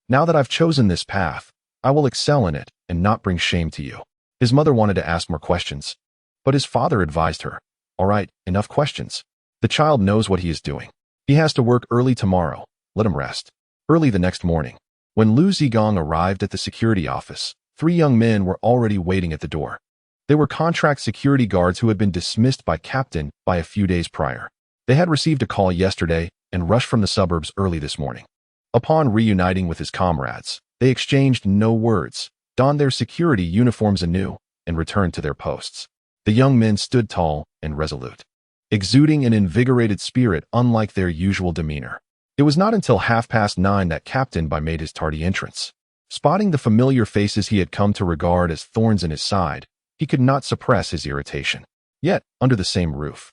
Now that I've chosen this path, I will excel in it and not bring shame to you. His mother wanted to ask more questions, but his father advised her, all right, enough questions. The child knows what he is doing. He has to work early tomorrow. Let him rest. Early the next morning, when Liu Ziguang arrived at the security office, 3 young men were already waiting at the door. They were contract security guards who had been dismissed by Captain by a few days prior. They had received a call yesterday and rushed from the suburbs early this morning. Upon reuniting with his comrades, they exchanged no words, donned their security uniforms anew, and returned to their posts. The young men stood tall and resolute, exuding an invigorated spirit unlike their usual demeanor. It was not until 9:30 that Captain Bai made his tardy entrance. Spotting the familiar faces he had come to regard as thorns in his side, he could not suppress his irritation. Yet, under the same roof,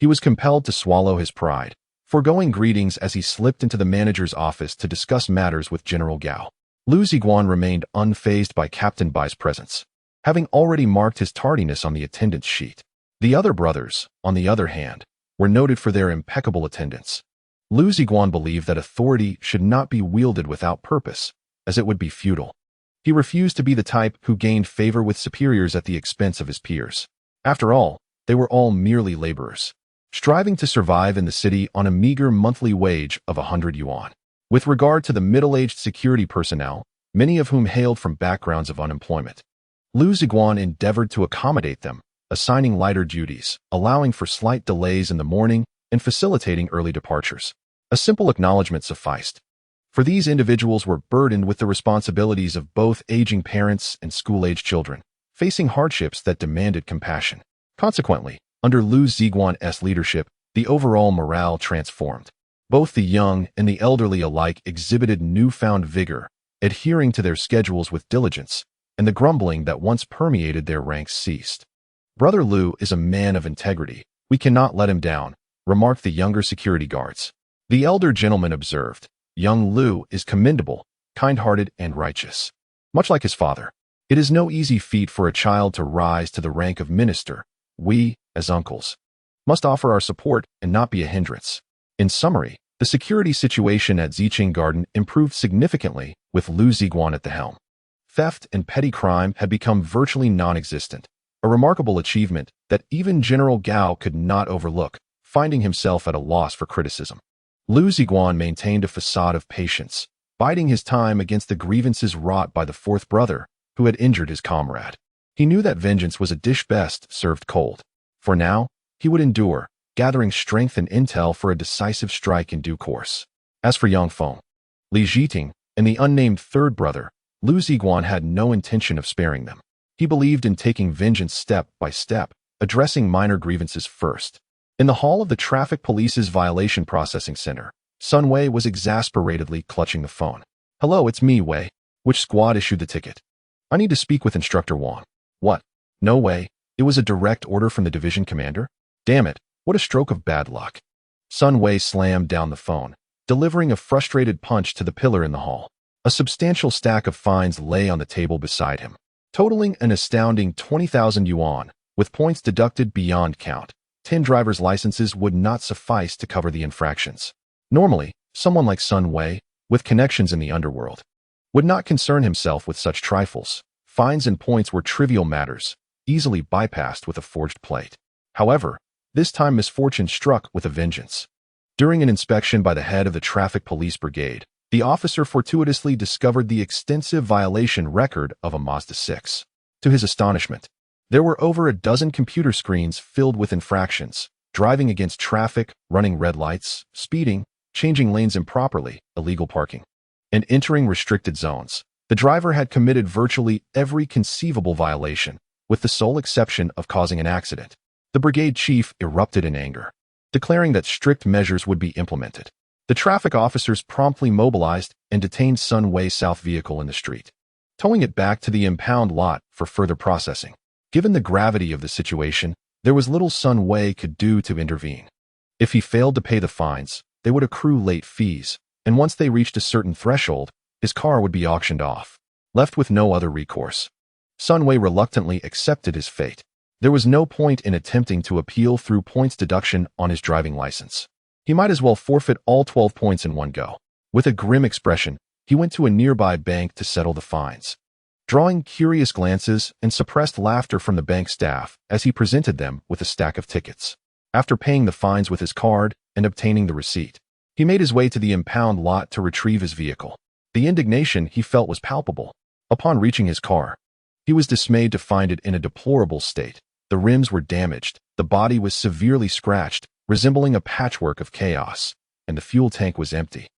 he was compelled to swallow his pride, foregoing greetings as he slipped into the manager's office to discuss matters with General Gao. Liu Ziguang remained unfazed by Captain Bai's presence, having already marked his tardiness on the attendance sheet. The other brothers, on the other hand, were noted for their impeccable attendance. Liu Ziguang believed that authority should not be wielded without purpose, as it would be futile. He refused to be the type who gained favor with superiors at the expense of his peers. After all, they were all merely laborers, striving to survive in the city on a meager monthly wage of 100 yuan. With regard to the middle-aged security personnel, many of whom hailed from backgrounds of unemployment, Liu Ziguang endeavored to accommodate them, assigning lighter duties, allowing for slight delays in the morning, and facilitating early departures. A simple acknowledgement sufficed, for these individuals were burdened with the responsibilities of both aging parents and school-aged children, facing hardships that demanded compassion. Consequently, under Liu Ziguang's leadership, the overall morale transformed. Both the young and the elderly alike exhibited newfound vigor, adhering to their schedules with diligence, and the grumbling that once permeated their ranks ceased. Brother Liu is a man of integrity. We cannot let him down, remarked the younger security guards. The elder gentleman observed, young Liu is commendable, kind-hearted, and righteous. Much like his father, it is no easy feat for a child to rise to the rank of minister. We, as uncles, must offer our support and not be a hindrance. In summary, the security situation at Ziqing Garden improved significantly with Liu Ziguang at the helm. Theft and petty crime had become virtually non-existent, a remarkable achievement that even General Gao could not overlook, finding himself at a loss for criticism. Liu Ziguang maintained a facade of patience, biding his time against the grievances wrought by the 4th brother, who had injured his comrade. He knew that vengeance was a dish best served cold. For now, he would endure, gathering strength and intel for a decisive strike in due course. As for Yangfeng, Li Zhiting, and the unnamed 3rd brother, Liu Ziguang had no intention of sparing them. He believed in taking vengeance step by step, addressing minor grievances first. In the hall of the traffic police's violation processing center, Sun Wei was exasperatedly clutching the phone. Hello, it's me, Wei. Which squad issued the ticket? I need to speak with Instructor Wang. What? No way. It was a direct order from the division commander? Damn it, what a stroke of bad luck. Sun Wei slammed down the phone, delivering a frustrated punch to the pillar in the hall. A substantial stack of fines lay on the table beside him, totaling an astounding 20,000 yuan, with points deducted beyond count. 10 driver's licenses would not suffice to cover the infractions. Normally, someone like Sun Wei, with connections in the underworld, would not concern himself with such trifles. Fines and points were trivial matters, easily bypassed with a forged plate. However, this time misfortune struck with a vengeance. During an inspection by the head of the traffic police brigade, the officer fortuitously discovered the extensive violation record of a Mazda 6. To his astonishment, there were over a dozen computer screens filled with infractions: driving against traffic, running red lights, speeding, changing lanes improperly, illegal parking, and entering restricted zones. The driver had committed virtually every conceivable violation, with the sole exception of causing an accident. The brigade chief erupted in anger, declaring that strict measures would be implemented. The traffic officers promptly mobilized and detained Sun Wei's south vehicle in the street, towing it back to the impound lot for further processing. Given the gravity of the situation, there was little Sun Wei could do to intervene. If he failed to pay the fines, they would accrue late fees, and once they reached a certain threshold, his car would be auctioned off. Left with no other recourse, Sun Wei reluctantly accepted his fate. There was no point in attempting to appeal through points deduction on his driving license. He might as well forfeit all 12 points in one go. With a grim expression, he went to a nearby bank to settle the fines. Drawing curious glances and suppressed laughter from the bank staff as he presented them with a stack of tickets. After paying the fines with his card and obtaining the receipt, he made his way to the impound lot to retrieve his vehicle. The indignation he felt was palpable. Upon reaching his car, he was dismayed to find it in a deplorable state. The rims were damaged, the body was severely scratched, resembling a patchwork of chaos, and the fuel tank was empty,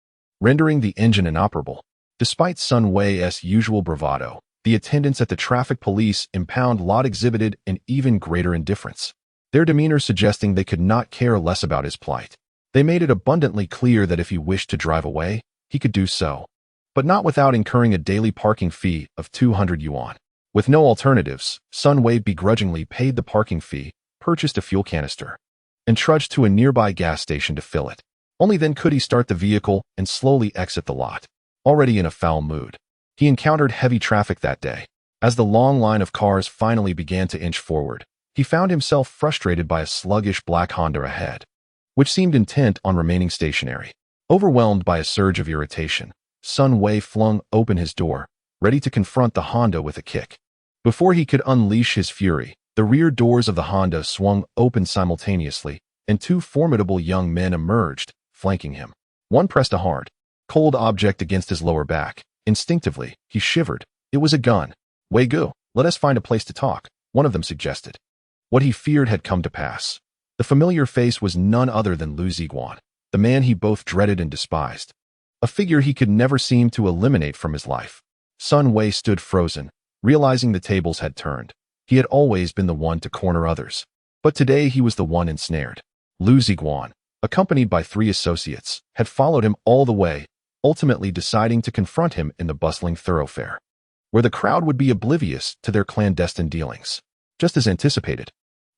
rendering the engine inoperable. Despite Sun Wei's usual bravado, the attendants at the traffic police impound lot exhibited an even greater indifference, their demeanor suggesting they could not care less about his plight. They made it abundantly clear that if he wished to drive away, he could do so, but not without incurring a daily parking fee of 200 yuan. With no alternatives, Sun Wei begrudgingly paid the parking fee, purchased a fuel canister, and trudged to a nearby gas station to fill it. Only then could he start the vehicle and slowly exit the lot. Already in a foul mood, he encountered heavy traffic that day. As the long line of cars finally began to inch forward, he found himself frustrated by a sluggish black Honda ahead, which seemed intent on remaining stationary. Overwhelmed by a surge of irritation, Sun Wei flung open his door, ready to confront the Honda with a kick. Before he could unleash his fury, the rear doors of the Honda swung open simultaneously, and two formidable young men emerged, flanking him. One pressed a hard, cold object against his lower back. Instinctively, he shivered. It was a gun. "Wei Gu, let us find a place to talk," one of them suggested. What he feared had come to pass. The familiar face was none other than Liu Ziguang, the man he both dreaded and despised, a figure he could never seem to eliminate from his life. Sun Wei stood frozen, realizing the tables had turned. He had always been the one to corner others, but today he was the one ensnared. Liu Ziguang, accompanied by 3 associates, had followed him all the way, ultimately deciding to confront him in the bustling thoroughfare, where the crowd would be oblivious to their clandestine dealings. Just as anticipated,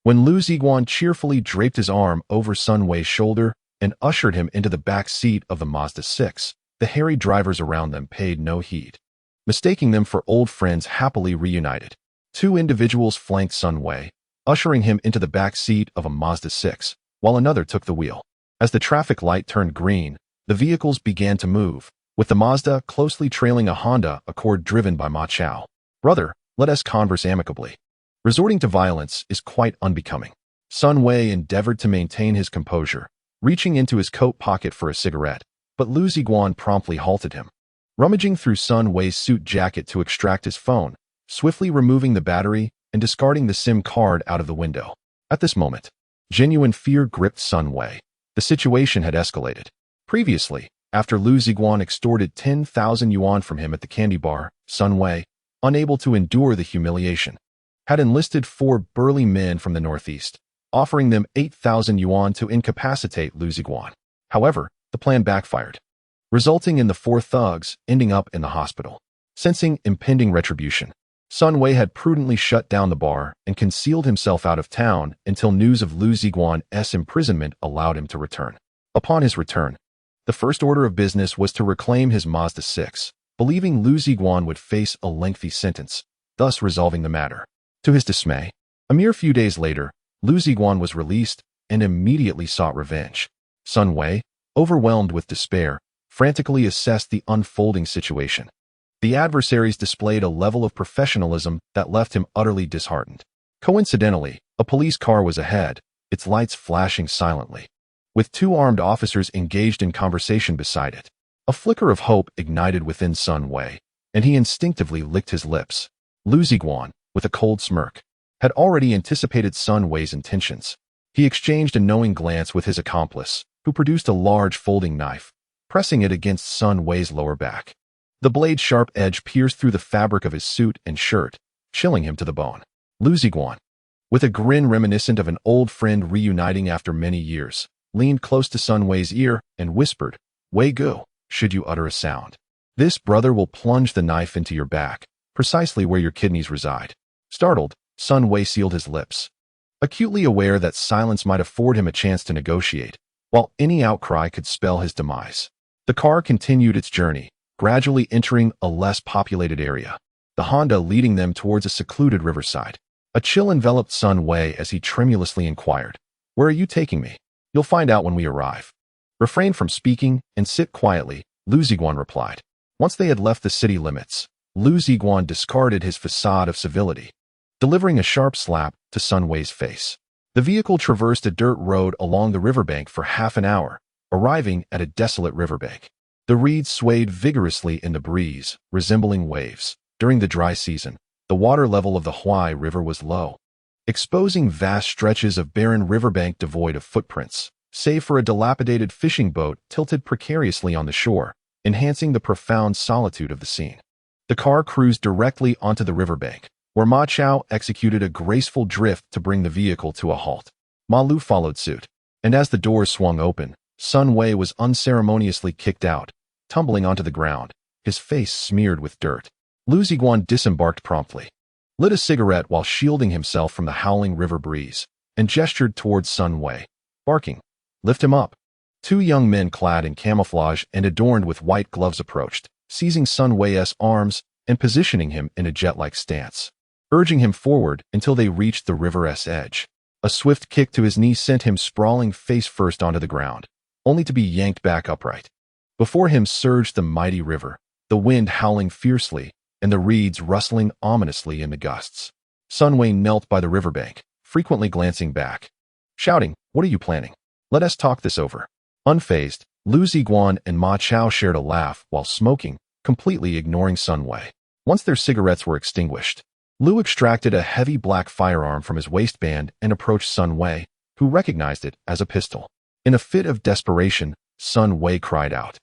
when Liu Ziguang cheerfully draped his arm over Sun Wei's shoulder and ushered him into the back seat of the Mazda 6, the hairy drivers around them paid no heed, mistaking them for old friends happily reunited. 2 individuals flanked Sun Wei, ushering him into the back seat of a Mazda 6, while another took the wheel. As the traffic light turned green, the vehicles began to move, with the Mazda closely trailing a Honda Accord driven by Ma Chao. "Brother, let us converse amicably. Resorting to violence is quite unbecoming." Sun Wei endeavored to maintain his composure, reaching into his coat pocket for a cigarette, but Liu Ziguang promptly halted him. Rummaging through Sun Wei's suit jacket to extract his phone, swiftly removing the battery and discarding the SIM card out of the window. At this moment, genuine fear gripped Sun Wei. The situation had escalated. Previously, after Liu Ziguang extorted 10,000 yuan from him at the candy bar, Sun Wei, unable to endure the humiliation, had enlisted 4 burly men from the northeast, offering them 8,000 yuan to incapacitate Liu Ziguang. However, the plan backfired, resulting in the 4 thugs ending up in the hospital. Sensing impending retribution, Sun Wei had prudently shut down the bar and concealed himself out of town until news of Liu Ziguang's imprisonment allowed him to return. Upon his return, the first order of business was to reclaim his Mazda 6, believing Liu Ziguang would face a lengthy sentence, thus resolving the matter. To his dismay, a mere few days later, Liu Ziguang was released and immediately sought revenge. Sun Wei, overwhelmed with despair, frantically assessed the unfolding situation. The adversaries displayed a level of professionalism that left him utterly disheartened. Coincidentally, a police car was ahead, its lights flashing silently, with 2 armed officers engaged in conversation beside it. A flicker of hope ignited within Sun Wei, and he instinctively licked his lips. Liu Ziguang, with a cold smirk, had already anticipated Sun Wei's intentions. He exchanged a knowing glance with his accomplice, who produced a large folding knife, pressing it against Sun Wei's lower back. The blade's sharp edge pierced through the fabric of his suit and shirt, chilling him to the bone. Liu Ziguang, with a grin reminiscent of an old friend reuniting after many years, leaned close to Sun Wei's ear and whispered, "Wei Gu, should you utter a sound, this brother will plunge the knife into your back, precisely where your kidneys reside." Startled, Sun Wei sealed his lips, acutely aware that silence might afford him a chance to negotiate, while any outcry could spell his demise. The car continued its journey, gradually entering a less populated area, the Honda leading them towards a secluded riverside. A chill enveloped Sun Wei as he tremulously inquired, "Where are you taking me?" "You'll find out when we arrive." "Refrain from speaking and sit quietly," Liu Ziguang replied. Once they had left the city limits, Liu Ziguang discarded his facade of civility, delivering a sharp slap to Sun Wei's face. The vehicle traversed a dirt road along the riverbank for half an hour, arriving at a desolate riverbank. The reeds swayed vigorously in the breeze, resembling waves. During the dry season, the water level of the Huai River was low, exposing vast stretches of barren riverbank devoid of footprints, save for a dilapidated fishing boat tilted precariously on the shore, enhancing the profound solitude of the scene. The car cruised directly onto the riverbank, where Ma Chao executed a graceful drift to bring the vehicle to a halt. Ma Lu followed suit, and as the doors swung open, Sun Wei was unceremoniously kicked out, tumbling onto the ground, his face smeared with dirt. Liu Ziguang disembarked promptly, lit a cigarette while shielding himself from the howling river breeze, and gestured towards Sun Wei, barking, "Lift him up." Two young men clad in camouflage and adorned with white gloves approached, seizing Sun Wei's arms and positioning him in a jet-like stance, urging him forward until they reached the river's edge. A swift kick to his knee sent him sprawling face first onto the ground, only to be yanked back upright. Before him surged the mighty river, the wind howling fiercely and the reeds rustling ominously in the gusts. Sun Wei knelt by the riverbank, frequently glancing back, shouting, "What are you planning? Let us talk this over." Unfazed, Liu Ziguang and Ma Chao shared a laugh while smoking, completely ignoring Sun Wei. Once their cigarettes were extinguished, Liu extracted a heavy black firearm from his waistband and approached Sun Wei, who recognized it as a pistol. In a fit of desperation, Sun Wei cried out,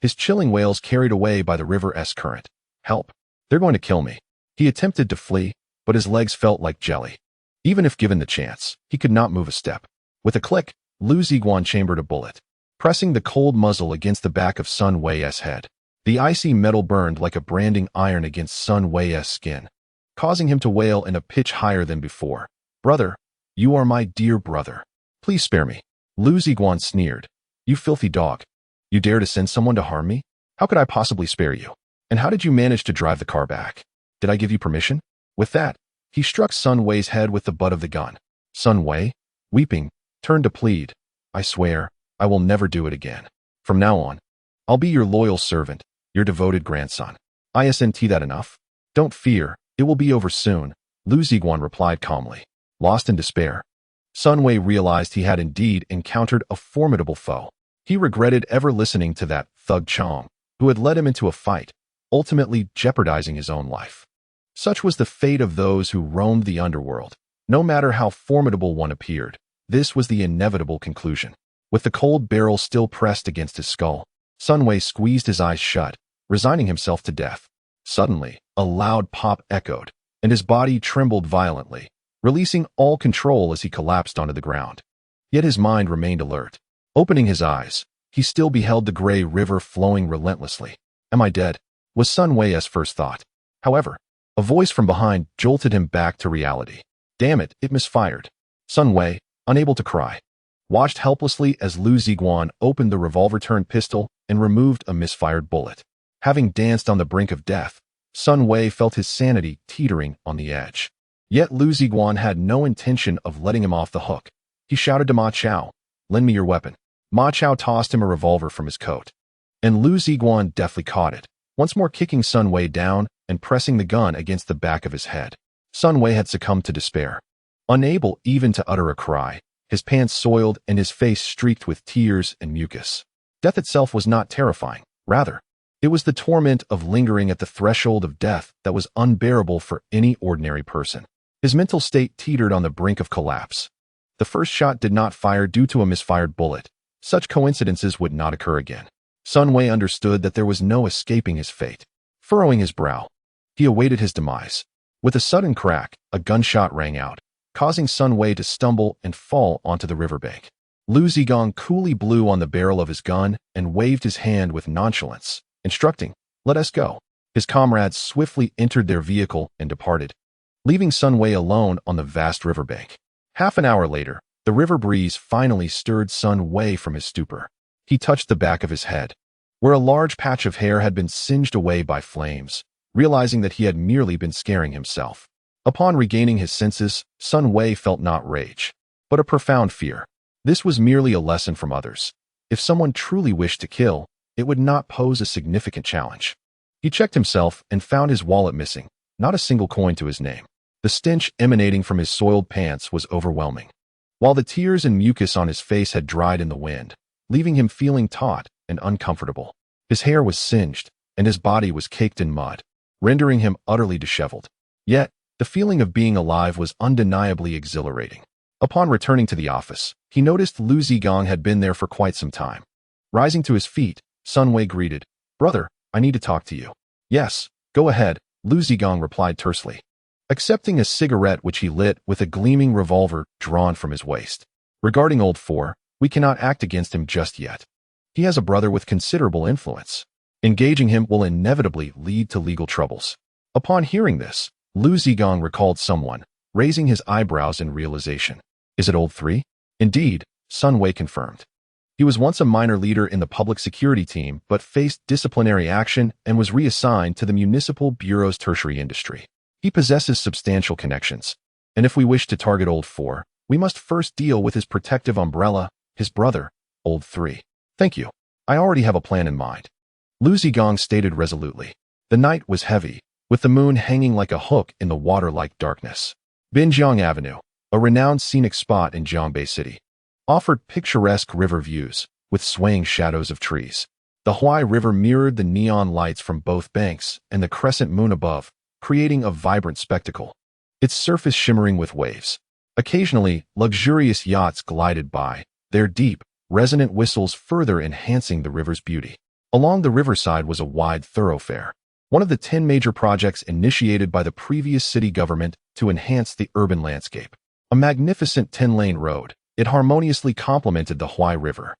his chilling wails carried away by the river's current. "Help! They're going to kill me." He attempted to flee, but his legs felt like jelly. Even if given the chance, he could not move a step. With a click, Liu Ziguang chambered a bullet, pressing the cold muzzle against the back of Sun Wei's head. The icy metal burned like a branding iron against Sun Wei's skin, causing him to wail in a pitch higher than before. "Brother, you are my dear brother. Please spare me." Liu Ziguang sneered, "You filthy dog. You dare to send someone to harm me? How could I possibly spare you? And how did you manage to drive the car back? Did I give you permission?" With that, he struck Sun Wei's head with the butt of the gun. Sun Wei, weeping, turned to plead, "I swear, I will never do it again. From now on, I'll be your loyal servant, your devoted grandson. Isn't that enough?" "Don't fear, it will be over soon," Liu Ziguang replied calmly. Lost in despair, Sun Wei realized he had indeed encountered a formidable foe. He regretted ever listening to that thug Chong, who had led him into a fight, ultimately jeopardizing his own life. Such was the fate of those who roamed the underworld. No matter how formidable one appeared, this was the inevitable conclusion. With the cold barrel still pressed against his skull, Sun Wei squeezed his eyes shut, resigning himself to death. Suddenly, a loud pop echoed, and his body trembled violently, releasing all control as he collapsed onto the ground. Yet his mind remained alert. Opening his eyes, he still beheld the gray river flowing relentlessly. "Am I dead?" was Sun Wei's first thought. However, a voice from behind jolted him back to reality. "Damn it, it misfired." Sun Wei, unable to cry, watched helplessly as Liu Ziguang opened the revolver-turned pistol and removed a misfired bullet. Having danced on the brink of death, Sun Wei felt his sanity teetering on the edge. Yet Liu Ziguang had no intention of letting him off the hook. He shouted to Ma Chao, "Lend me your weapon." Ma Chao tossed him a revolver from his coat, and Liu Ziguang deftly caught it, once more kicking Sun Wei down and pressing the gun against the back of his head. Sun Wei had succumbed to despair. Unable even to utter a cry, his pants soiled and his face streaked with tears and mucus. Death itself was not terrifying. Rather, it was the torment of lingering at the threshold of death that was unbearable for any ordinary person. His mental state teetered on the brink of collapse. The first shot did not fire due to a misfired bullet. Such coincidences would not occur again. Sun Wei understood that there was no escaping his fate. Furrowing his brow, he awaited his demise. With a sudden crack, a gunshot rang out, causing Sun Wei to stumble and fall onto the riverbank. Liu Ziguang coolly blew on the barrel of his gun and waved his hand with nonchalance, instructing, "Let us go." His comrades swiftly entered their vehicle and departed, leaving Sun Wei alone on the vast riverbank. Half an hour later, the river breeze finally stirred Sun Wei from his stupor. He touched the back of his head. where a large patch of hair had been singed away by flames, realizing that he had merely been scaring himself. Upon regaining his senses, Sun Wei felt not rage, but a profound fear. This was merely a lesson from others. If someone truly wished to kill, it would not pose a significant challenge. He checked himself and found his wallet missing, not a single coin to his name. The stench emanating from his soiled pants was overwhelming, while the tears and mucus on his face had dried in the wind, leaving him feeling taut and uncomfortable. His hair was singed, and his body was caked in mud, rendering him utterly disheveled. Yet, the feeling of being alive was undeniably exhilarating. Upon returning to the office, he noticed Liu Ziguang had been there for quite some time. Rising to his feet, Sun Wei greeted, "Brother, I need to talk to you." "Yes, go ahead," Liu Ziguang replied tersely, accepting a cigarette which he lit with a gleaming revolver drawn from his waist. "Regarding Old Four, we cannot act against him just yet. He has a brother with considerable influence. Engaging him will inevitably lead to legal troubles." Upon hearing this, Liu Ziguang recalled someone, raising his eyebrows in realization. "Is it Old Three?" "Indeed," Sun Wei confirmed. He was once a minor leader in the public security team but faced disciplinary action and was reassigned to the Municipal Bureau's tertiary industry. He possesses substantial connections, and if we wish to target Old Four, we must first deal with his protective umbrella, his brother, Old Three. "Thank you. I already have a plan in mind," Liu Ziguang stated resolutely. The night was heavy, with the moon hanging like a hook in the water-like darkness. Binjiang Avenue, a renowned scenic spot in Jiangbei City, offered picturesque river views, with swaying shadows of trees. The Huai River mirrored the neon lights from both banks and the crescent moon above, creating a vibrant spectacle, its surface shimmering with waves. Occasionally, luxurious yachts glided by, their deep, resonant whistles further enhancing the river's beauty. Along the riverside was a wide thoroughfare, one of the 10 major projects initiated by the previous city government to enhance the urban landscape. A magnificent 10-lane road, it harmoniously complemented the Huai River.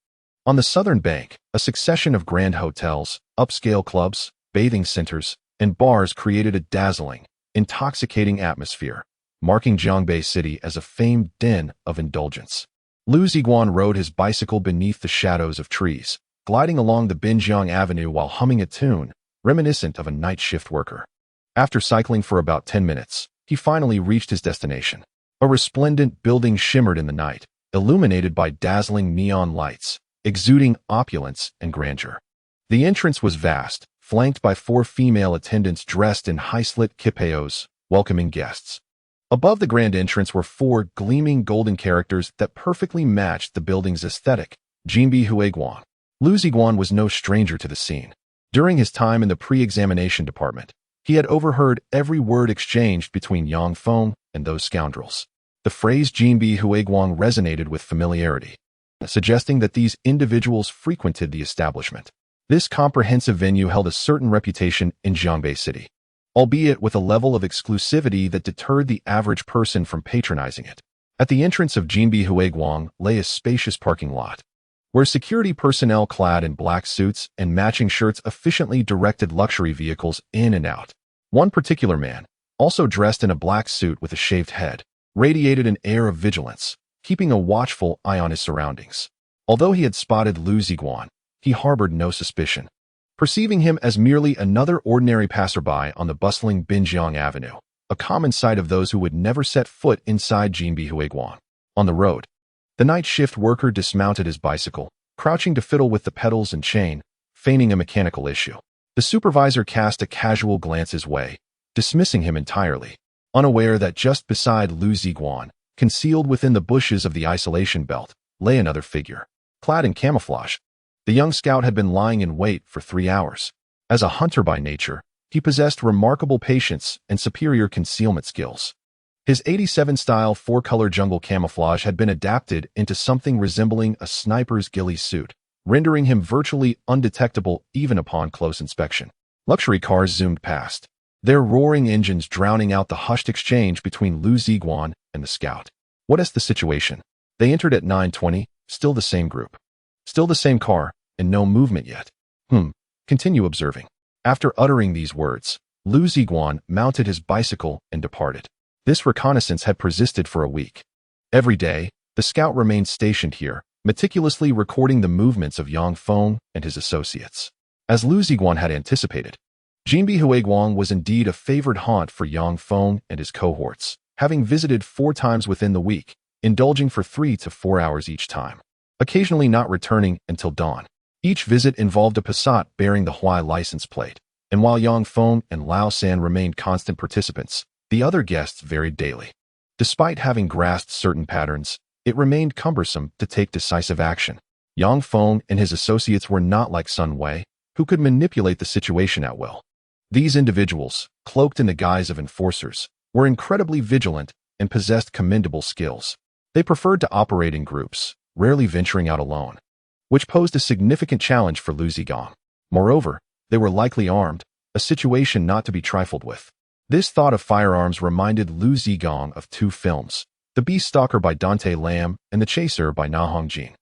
On the southern bank, a succession of grand hotels, upscale clubs, bathing centers, and bars created a dazzling, intoxicating atmosphere, marking Jiangbei City as a famed den of indulgence. Liu Ziguang rode his bicycle beneath the shadows of trees, gliding along the Binjiang Avenue while humming a tune, reminiscent of a night shift worker. After cycling for about 10 minutes, he finally reached his destination. A resplendent building shimmered in the night, illuminated by dazzling neon lights, exuding opulence and grandeur. The entrance was vast, flanked by 4 female attendants dressed in high-slit kipeos, welcoming guests. Above the grand entrance were 4 gleaming golden characters that perfectly matched the building's aesthetic. Jinbi Huiguang. Liu Ziguang was no stranger to the scene. During his time in the pre-examination department, he had overheard every word exchanged between Yang Feng and those scoundrels. The phrase Jinbi Huiguang resonated with familiarity, suggesting that these individuals frequented the establishment. This comprehensive venue held a certain reputation in Jiangbei City, albeit with a level of exclusivity that deterred the average person from patronizing it. At the entrance of Jinbi Huiguang lay a spacious parking lot, where security personnel clad in black suits and matching shirts efficiently directed luxury vehicles in and out. One particular man, also dressed in a black suit with a shaved head, radiated an air of vigilance, keeping a watchful eye on his surroundings. Although he had spotted Liu Ziguang, he harbored no suspicion, perceiving him as merely another ordinary passerby on the bustling Binjiang Avenue, a common sight of those who would never set foot inside Jinbi Huiguang. On the road, the night shift worker dismounted his bicycle, crouching to fiddle with the pedals and chain, feigning a mechanical issue. The supervisor cast a casual glance his way, dismissing him entirely, unaware that just beside Liu Ziguang, concealed within the bushes of the isolation belt, lay another figure, clad in camouflage. The young scout had been lying in wait for 3 hours. As a hunter by nature, he possessed remarkable patience and superior concealment skills. His 87-style 4-color jungle camouflage had been adapted into something resembling a sniper's ghillie suit, rendering him virtually undetectable even upon close inspection. Luxury cars zoomed past, their roaring engines drowning out the hushed exchange between Liu Ziguang and the scout. What is the situation? They entered at 9:20, still the same group. Still the same car, and no movement yet. Continue observing. After uttering these words, Liu Ziguang mounted his bicycle and departed. This reconnaissance had persisted for a week. Every day, the scout remained stationed here, meticulously recording the movements of Yang Feng and his associates. As Liu Ziguang had anticipated, Jinbi Huiguang was indeed a favored haunt for Yang Feng and his cohorts, having visited 4 times within the week, indulging for 3 to 4 hours each time, occasionally not returning until dawn. Each visit involved a Passat bearing the Huai license plate, and while Yang Feng and Lao San remained constant participants, the other guests varied daily. Despite having grasped certain patterns, it remained cumbersome to take decisive action. Yang Feng and his associates were not like Sun Wei, who could manipulate the situation at will. These individuals, cloaked in the guise of enforcers, were incredibly vigilant and possessed commendable skills. They preferred to operate in groups, rarely venturing out alone, which posed a significant challenge for Liu Ziguang. Moreover, they were likely armed, a situation not to be trifled with. This thought of firearms reminded Liu Ziguang of 2 films, The Beast Stalker by Dante Lam and The Chaser by Na Hongjin.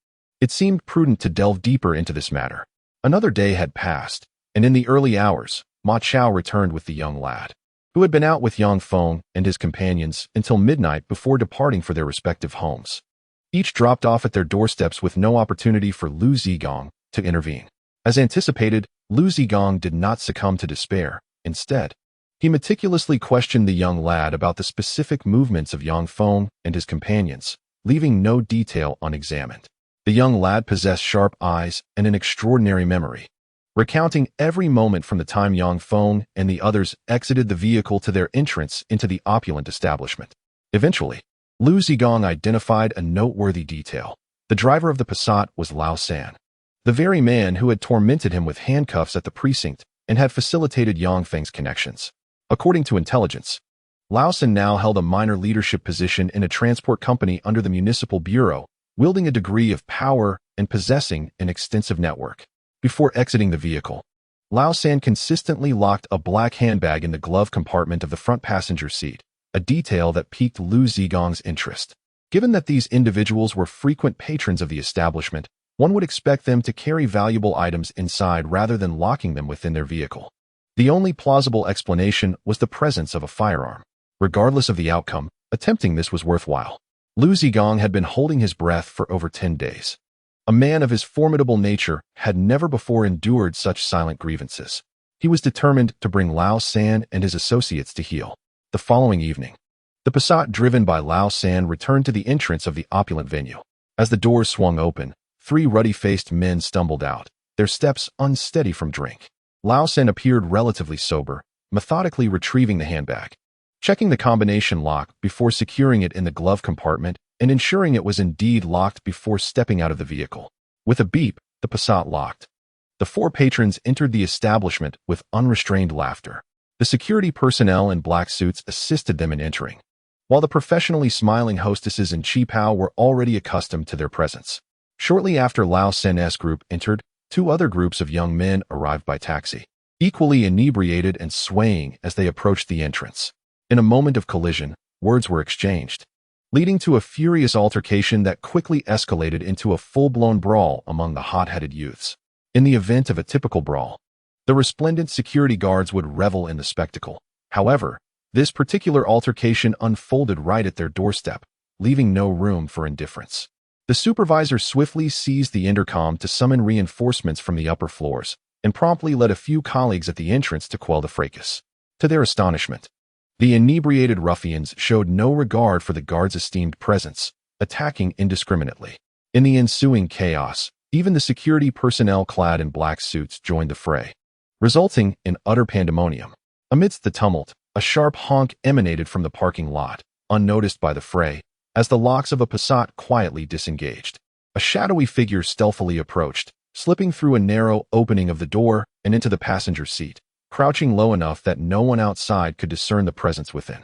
It seemed prudent to delve deeper into this matter. Another day had passed, and in the early hours, Ma Chao returned with the young lad, who had been out with Yang Feng and his companions until midnight before departing for their respective homes. Each dropped off at their doorsteps with no opportunity for Liu Ziguang to intervene. As anticipated, Liu Ziguang did not succumb to despair. Instead, he meticulously questioned the young lad about the specific movements of Yang Feng and his companions, leaving no detail unexamined. The young lad possessed sharp eyes and an extraordinary memory, recounting every moment from the time Yang Feng and the others exited the vehicle to their entrance into the opulent establishment. Eventually, Liu Ziguang identified a noteworthy detail. The driver of the Passat was Lao San, the very man who had tormented him with handcuffs at the precinct and had facilitated Yang Feng's connections. According to intelligence, Lao San now held a minor leadership position in a transport company under the municipal bureau, wielding a degree of power and possessing an extensive network. Before exiting the vehicle, Lao San consistently locked a black handbag in the glove compartment of the front passenger seat, a detail that piqued Liu Ziguang's interest. Given that these individuals were frequent patrons of the establishment, one would expect them to carry valuable items inside rather than locking them within their vehicle. The only plausible explanation was the presence of a firearm. Regardless of the outcome, attempting this was worthwhile. Liu Ziguang had been holding his breath for over 10 days. A man of his formidable nature had never before endured such silent grievances. He was determined to bring Lao San and his associates to heel. The following evening, the Passat driven by Lao San returned to the entrance of the opulent venue. As the doors swung open, 3 ruddy-faced men stumbled out, their steps unsteady from drink. Lao San appeared relatively sober, methodically retrieving the handbag, checking the combination lock before securing it in the glove compartment and ensuring it was indeed locked before stepping out of the vehicle. With a beep, the Passat locked. The 4 patrons entered the establishment with unrestrained laughter. The security personnel in black suits assisted them in entering, while the professionally smiling hostesses in Qipao were already accustomed to their presence. Shortly after Lao Sen's group entered, 2 other groups of young men arrived by taxi, equally inebriated and swaying as they approached the entrance. In a moment of collision, words were exchanged, leading to a furious altercation that quickly escalated into a full-blown brawl among the hot-headed youths. In the event of a typical brawl, the resplendent security guards would revel in the spectacle. However, this particular altercation unfolded right at their doorstep, leaving no room for indifference. The supervisor swiftly seized the intercom to summon reinforcements from the upper floors and promptly led a few colleagues at the entrance to quell the fracas. To their astonishment, the inebriated ruffians showed no regard for the guards' esteemed presence, attacking indiscriminately. In the ensuing chaos, even the security personnel clad in black suits joined the fray, resulting in utter pandemonium. Amidst the tumult, a sharp honk emanated from the parking lot, unnoticed by the fray, as the locks of a Passat quietly disengaged. A shadowy figure stealthily approached, slipping through a narrow opening of the door and into the passenger seat, crouching low enough that no one outside could discern the presence within.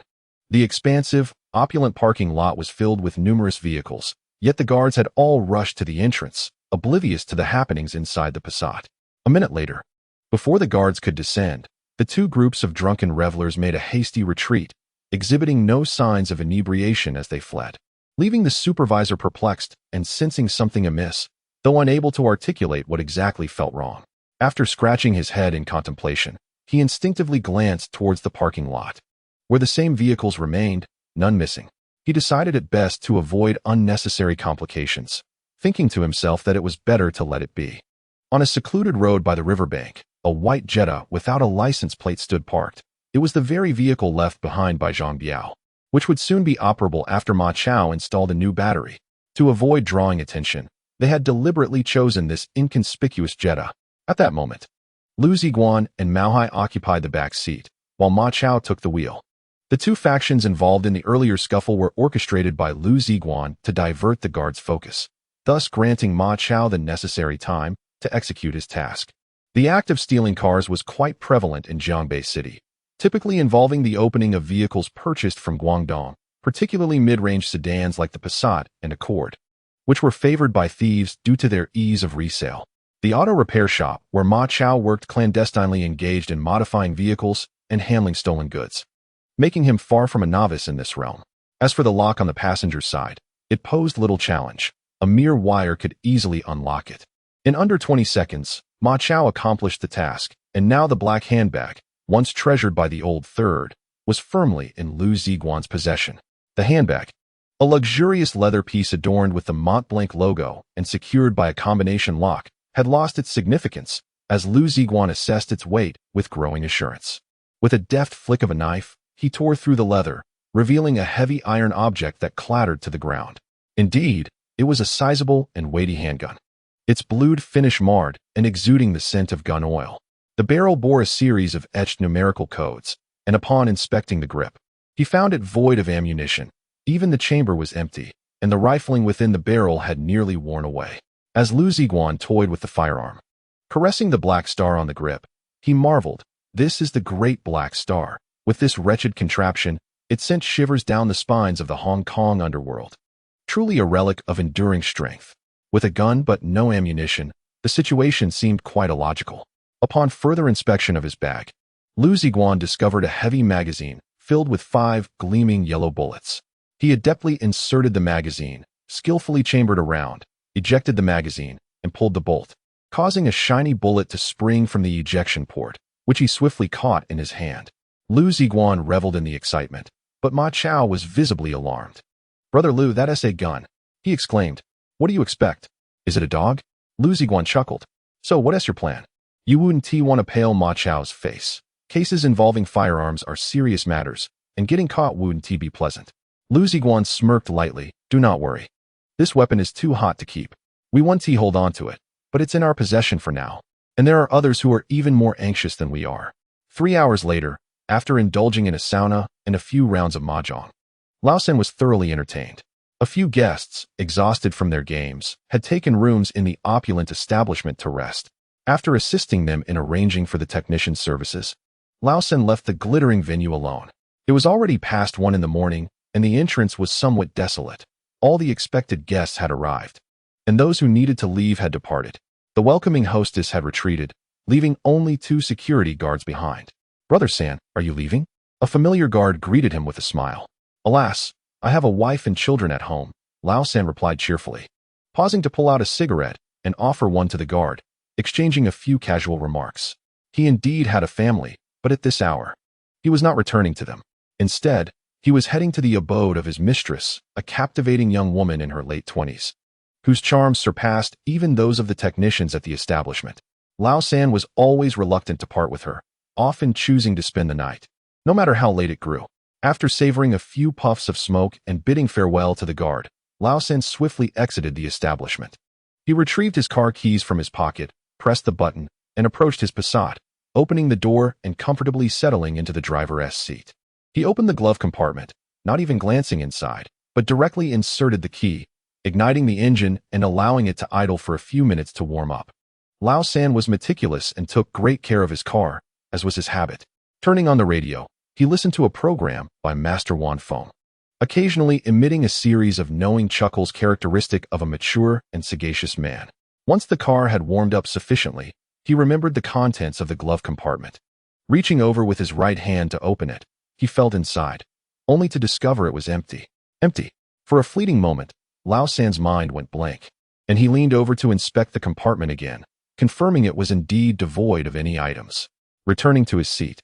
The expansive, opulent parking lot was filled with numerous vehicles, yet the guards had all rushed to the entrance, oblivious to the happenings inside the Passat. A minute later, before the guards could descend, the 2 groups of drunken revelers made a hasty retreat, exhibiting no signs of inebriation as they fled, leaving the supervisor perplexed and sensing something amiss, though unable to articulate what exactly felt wrong. After scratching his head in contemplation, he instinctively glanced towards the parking lot, where the same vehicles remained, none missing. He decided it best to avoid unnecessary complications, thinking to himself that it was better to let it be. On a secluded road by the riverbank, a white Jetta without a license plate stood parked. It was the very vehicle left behind by Zhang Biao, which would soon be operable after Ma Chao installed a new battery. To avoid drawing attention, they had deliberately chosen this inconspicuous Jetta. At that moment, Liu Ziguang and Mao Hai occupied the back seat, while Ma Chao took the wheel. The two factions involved in the earlier scuffle were orchestrated by Liu Ziguang to divert the guard's focus, thus granting Ma Chao the necessary time to execute his task. The act of stealing cars was quite prevalent in Jiangbei City, typically involving the opening of vehicles purchased from Guangdong, particularly mid-range sedans like the Passat and Accord, which were favored by thieves due to their ease of resale. The auto repair shop where Ma Chao worked clandestinely engaged in modifying vehicles and handling stolen goods, making him far from a novice in this realm. As for the lock on the passenger side, it posed little challenge. A mere wire could easily unlock it. In under 20 seconds, Ma Chao accomplished the task, and now the black handbag, once treasured by the old third, was firmly in Liu Ziguang's possession. The handbag, a luxurious leather piece adorned with the Mont Blanc logo and secured by a combination lock, had lost its significance as Liu Ziguang assessed its weight with growing assurance. With a deft flick of a knife, he tore through the leather, revealing a heavy iron object that clattered to the ground. Indeed, it was a sizable and weighty handgun, its blued finish marred and exuding the scent of gun oil. The barrel bore a series of etched numerical codes, and upon inspecting the grip, he found it void of ammunition. Even the chamber was empty, and the rifling within the barrel had nearly worn away. As Liu Ziguang toyed with the firearm, caressing the black star on the grip, he marveled. This is the Great Black Star. With this wretched contraption, it sent shivers down the spines of the Hong Kong underworld. Truly a relic of enduring strength. With a gun but no ammunition, the situation seemed quite illogical. Upon further inspection of his bag, Liu Ziguang discovered a heavy magazine filled with 5 gleaming yellow bullets. He adeptly inserted the magazine, skillfully chambered a round, ejected the magazine, and pulled the bolt, causing a shiny bullet to spring from the ejection port, which he swiftly caught in his hand. Liu Ziguang reveled in the excitement, but Ma Chao was visibly alarmed. "Brother Liu, that SA gun," he exclaimed. "What do you expect? Is it a dog?" Liu Ziguang chuckled. "So what is your plan?" You wouldn't want to pale Ma Chao's face. Cases involving firearms are serious matters, and getting caught wouldn't be pleasant. Liu Ziguang smirked lightly. "Do not worry. This weapon is too hot to keep. We want to hold on to it, but it's in our possession for now. And there are others who are even more anxious than we are." 3 hours later, after indulging in a sauna and a few rounds of mahjong, Laosen was thoroughly entertained. A few guests, exhausted from their games, had taken rooms in the opulent establishment to rest. After assisting them in arranging for the technician's services, Laosen left the glittering venue alone. It was already past 1 in the morning, and the entrance was somewhat desolate. All the expected guests had arrived, and those who needed to leave had departed. The welcoming hostess had retreated, leaving only 2 security guards behind. "Brother San, are you leaving?" A familiar guard greeted him with a smile. "Alas, I have a wife and children at home," Lao San replied cheerfully, pausing to pull out a cigarette and offer one to the guard, exchanging a few casual remarks. He indeed had a family, but at this hour, he was not returning to them. Instead, he was heading to the abode of his mistress, a captivating young woman in her late 20s, whose charms surpassed even those of the technicians at the establishment. Lao San was always reluctant to part with her, often choosing to spend the night, no matter how late it grew. After savoring a few puffs of smoke and bidding farewell to the guard, Lao San swiftly exited the establishment. He retrieved his car keys from his pocket, pressed the button, and approached his Passat, opening the door and comfortably settling into the driver's seat. He opened the glove compartment, not even glancing inside, but directly inserted the key, igniting the engine and allowing it to idle for a few minutes to warm up. Lao San was meticulous and took great care of his car, as was his habit. Turning on the radio, he listened to a program by Master Nie Wanfeng, occasionally emitting a series of knowing chuckles characteristic of a mature and sagacious man. Once the car had warmed up sufficiently, he remembered the contents of the glove compartment. Reaching over with his right hand to open it, he felt inside, only to discover it was empty. Empty. For a fleeting moment, Lao San's mind went blank, and he leaned over to inspect the compartment again, confirming it was indeed devoid of any items. Returning to his seat,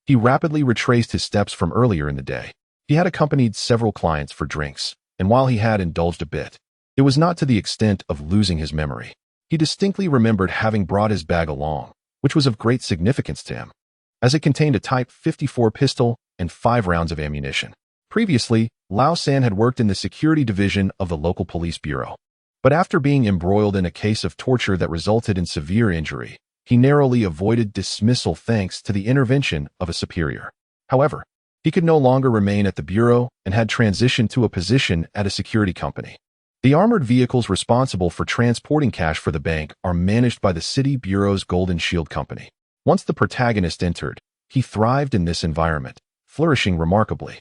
he rapidly retraced his steps from earlier in the day. He had accompanied several clients for drinks, and while he had indulged a bit, it was not to the extent of losing his memory. He distinctly remembered having brought his bag along, which was of great significance to him, as it contained a Type 54 pistol and 5 rounds of ammunition. Previously, Lao San had worked in the security division of the local police bureau. But after being embroiled in a case of torture that resulted in severe injury, he narrowly avoided dismissal thanks to the intervention of a superior. However, he could no longer remain at the bureau and had transitioned to a position at a security company. The armored vehicles responsible for transporting cash for the bank are managed by the city bureau's Golden Shield Company. Once the protagonist entered, he thrived in this environment, flourishing remarkably.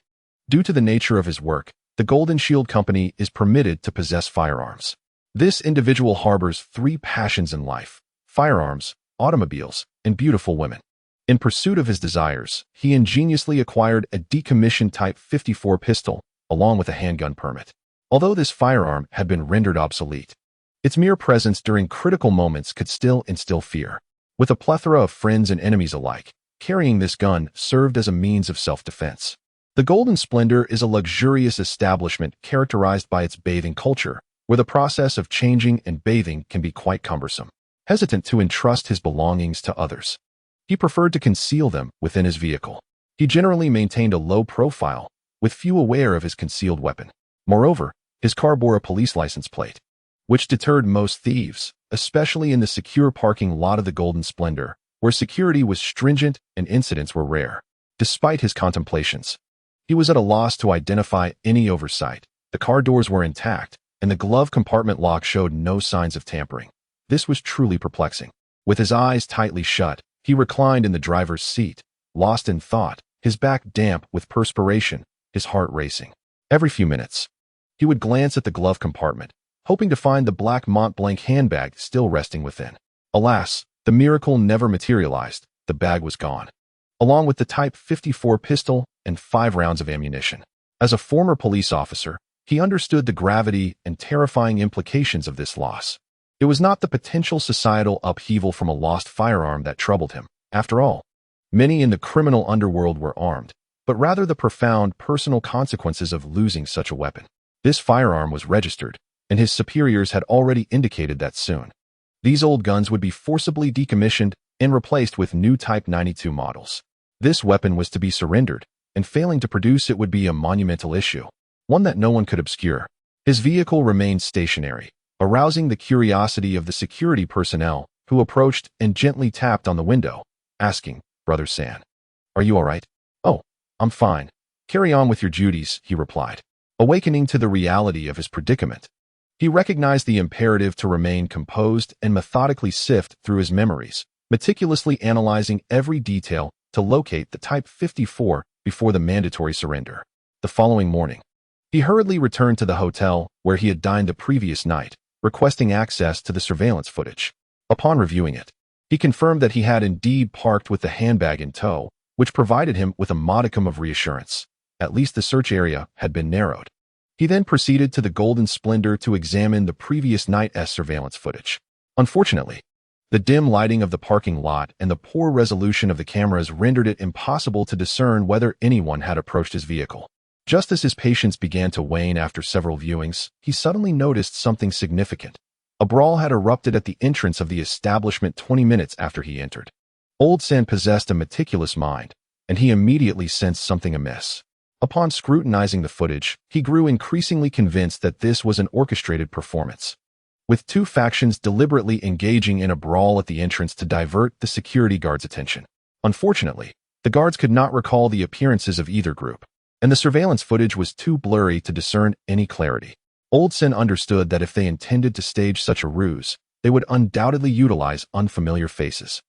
Due to the nature of his work, the Golden Shield Company is permitted to possess firearms. This individual harbors 3 passions in life: firearms, automobiles, and beautiful women. In pursuit of his desires, he ingeniously acquired a decommissioned Type 54 pistol, along with a handgun permit. Although this firearm had been rendered obsolete, its mere presence during critical moments could still instill fear. With a plethora of friends and enemies alike, carrying this gun served as a means of self-defense. The Golden Splendor is a luxurious establishment characterized by its bathing culture, where the process of changing and bathing can be quite cumbersome. Hesitant to entrust his belongings to others, he preferred to conceal them within his vehicle. He generally maintained a low profile, with few aware of his concealed weapon. Moreover, his car bore a police license plate, which deterred most thieves, especially in the secure parking lot of the Golden Splendor, where security was stringent and incidents were rare. Despite his contemplations, he was at a loss to identify any oversight. The car doors were intact, and the glove compartment lock showed no signs of tampering. This was truly perplexing. With his eyes tightly shut, he reclined in the driver's seat, lost in thought, his back damp with perspiration, his heart racing. Every few minutes, he would glance at the glove compartment, hoping to find the black Mont Blanc handbag still resting within. Alas, the miracle never materialized. The bag was gone, along with the Type 54 pistol and 5 rounds of ammunition. As a former police officer, he understood the gravity and terrifying implications of this loss. It was not the potential societal upheaval from a lost firearm that troubled him. After all, many in the criminal underworld were armed, but rather the profound personal consequences of losing such a weapon. This firearm was registered, and his superiors had already indicated that soon these old guns would be forcibly decommissioned and replaced with new Type 92 models. This weapon was to be surrendered, and failing to produce it would be a monumental issue, one that no one could obscure. His vehicle remained stationary, arousing the curiosity of the security personnel, who approached and gently tapped on the window, asking, "Brother San, are you all right?" "Oh, I'm fine. Carry on with your duties," he replied. Awakening to the reality of his predicament, he recognized the imperative to remain composed and methodically sift through his memories, meticulously analyzing every detail to locate the Type 54 before the mandatory surrender. The following morning, he hurriedly returned to the hotel where he had dined the previous night, requesting access to the surveillance footage. Upon reviewing it, he confirmed that he had indeed parked with the handbag in tow, which provided him with a modicum of reassurance. At least the search area had been narrowed. He then proceeded to the Golden Splendor to examine the previous night's surveillance footage. Unfortunately, the dim lighting of the parking lot and the poor resolution of the cameras rendered it impossible to discern whether anyone had approached his vehicle. Just as his patience began to wane after several viewings, he suddenly noticed something significant. A brawl had erupted at the entrance of the establishment 20 minutes after he entered. Old San possessed a meticulous mind, and he immediately sensed something amiss. Upon scrutinizing the footage, he grew increasingly convinced that this was an orchestrated performance, with 2 factions deliberately engaging in a brawl at the entrance to divert the security guards' attention. Unfortunately, the guards could not recall the appearances of either group, and the surveillance footage was too blurry to discern any clarity. Old Sin understood that if they intended to stage such a ruse, they would undoubtedly utilize unfamiliar faces,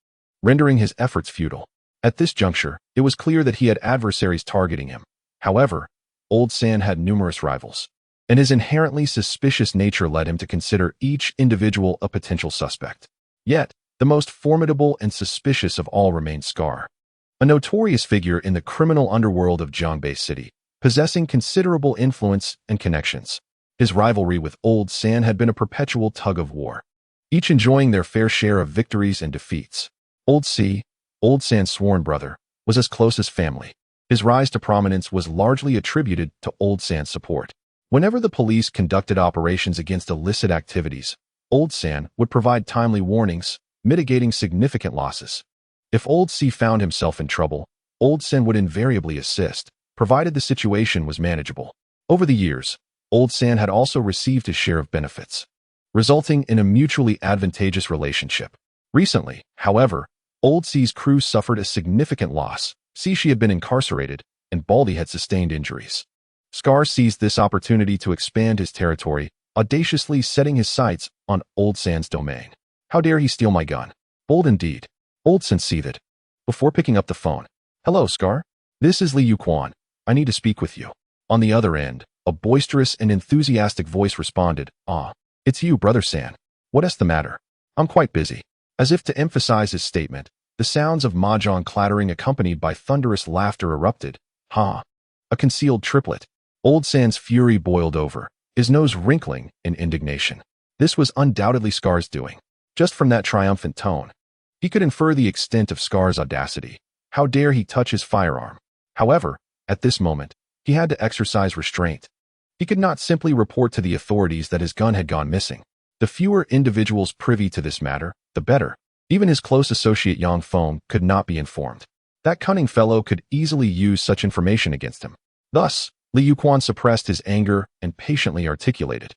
rendering his efforts futile. At this juncture, it was clear that he had adversaries targeting him. However, Old San had numerous rivals, and his inherently suspicious nature led him to consider each individual a potential suspect. Yet, the most formidable and suspicious of all remained Scar, a notorious figure in the criminal underworld of Jiangbei City, possessing considerable influence and connections. His rivalry with Old San had been a perpetual tug-of-war, each enjoying their fair share of victories and defeats. Old San's sworn brother, was as close as family. His rise to prominence was largely attributed to Old San's support. Whenever the police conducted operations against illicit activities, Old San would provide timely warnings, mitigating significant losses. If Old C found himself in trouble, Old Sen would invariably assist, provided the situation was manageable. Over the years, Old San had also received his share of benefits, resulting in a mutually advantageous relationship. Recently, however, Old C's crew suffered a significant loss. She had been incarcerated, and Baldy had sustained injuries. Scar seized this opportunity to expand his territory, audaciously setting his sights on Old San's domain. How dare he steal my gun? Bold indeed. Old San seethed. Before picking up the phone, "Hello, Scar. This is Liu Ziguang. I need to speak with you." On the other end, a boisterous and enthusiastic voice responded, "Ah, it's you, Brother San. What's the matter? I'm quite busy." As if to emphasize his statement, the sounds of mahjong clattering accompanied by thunderous laughter erupted. Ha! A concealed triplet. Old San's fury boiled over, his nose wrinkling in indignation. This was undoubtedly Scar's doing. Just from that triumphant tone, he could infer the extent of Scar's audacity. How dare he touch his firearm? However, at this moment, he had to exercise restraint. He could not simply report to the authorities that his gun had gone missing. The fewer individuals privy to this matter, the better. Even his close associate Yang Feng could not be informed. That cunning fellow could easily use such information against him. Thus, Liu Quan suppressed his anger and patiently articulated,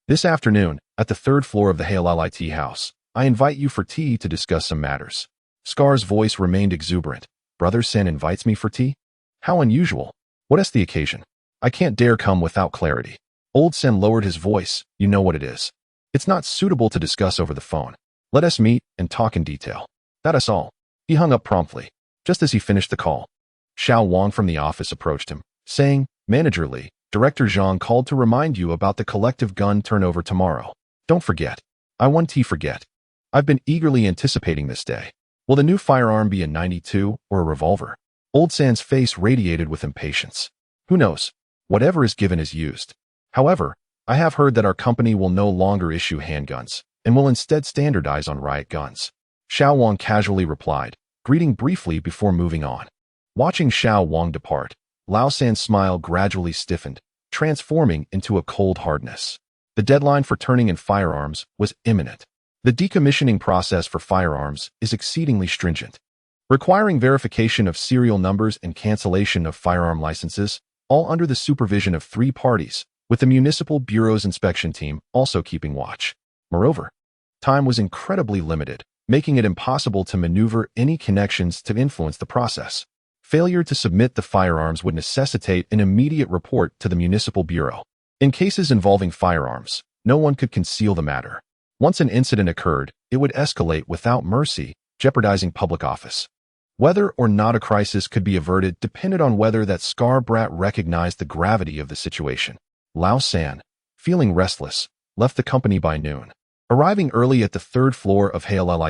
"This afternoon, at the third floor of the Tea house, I invite you for tea to discuss some matters." Scar's voice remained exuberant. "Brother Sen invites me for tea? How unusual. What is the occasion? I can't dare come without clarity." Old Sen lowered his voice. "You know what it is. It's not suitable to discuss over the phone. Let us meet and talk in detail. That is all." He hung up promptly. Just as he finished the call, Xiao Wang from the office approached him, saying, "Manager Li, Director Zhang called to remind you about the collective gun turnover tomorrow. Don't forget." "I won't forget. I've been eagerly anticipating this day. Will the new firearm be a 92 or a revolver?" Old San's face radiated with impatience. "Who knows? Whatever is given is used. However, I have heard that our company will no longer issue handguns and will instead standardize on riot guns." Xiao Wang casually replied, greeting briefly before moving on. Watching Xiao Wang depart, Lao San's smile gradually stiffened, transforming into a cold hardness. The deadline for turning in firearms was imminent. The decommissioning process for firearms is exceedingly stringent, requiring verification of serial numbers and cancellation of firearm licenses, all under the supervision of 3 parties, with the Municipal Bureau's inspection team also keeping watch. Moreover, time was incredibly limited, making it impossible to maneuver any connections to influence the process. Failure to submit the firearms would necessitate an immediate report to the Municipal Bureau. In cases involving firearms, no one could conceal the matter. Once an incident occurred, it would escalate without mercy, jeopardizing public office. Whether or not a crisis could be averted depended on whether that Scar brat recognized the gravity of the situation. Lao San, feeling restless, left the company by noon, arriving early at the 3rd floor of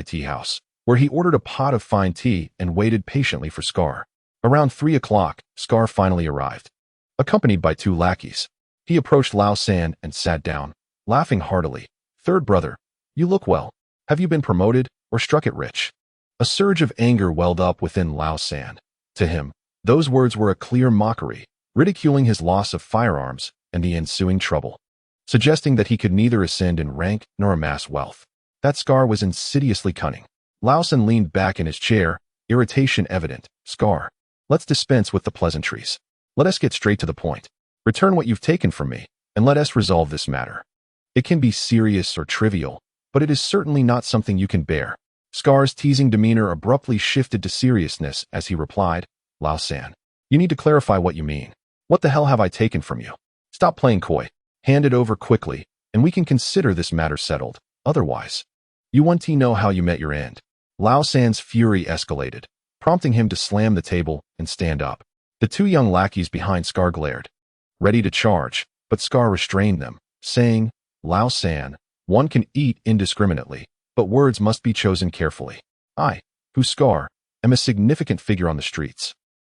Tea house, where he ordered a pot of fine tea and waited patiently for Scar. Around 3 o'clock, Scar finally arrived, accompanied by 2 lackeys. He approached Lao San and sat down, laughing heartily. "Third brother, you look well. Have you been promoted or struck it rich?" A surge of anger welled up within Lao San. To him, those words were a clear mockery, ridiculing his loss of firearms and the ensuing trouble, suggesting that he could neither ascend in rank nor amass wealth. That Scar was insidiously cunning. Lao San leaned back in his chair, irritation evident. "Scar, let's dispense with the pleasantries. Let us get straight to the point. Return what you've taken from me, and let us resolve this matter. It can be serious or trivial, but it is certainly not something you can bear." Scar's teasing demeanor abruptly shifted to seriousness as he replied, "Lao San, you need to clarify what you mean. What the hell have I taken from you? Stop playing coy. Hand it over quickly, and we can consider this matter settled. Otherwise, you want to know how you met your end." Lao San's fury escalated, prompting him to slam the table and stand up. The 2 young lackeys behind Scar glared, ready to charge, but Scar restrained them, saying, "Lao San, one can eat indiscriminately, but words must be chosen carefully. I, who Scar, am a significant figure on the streets.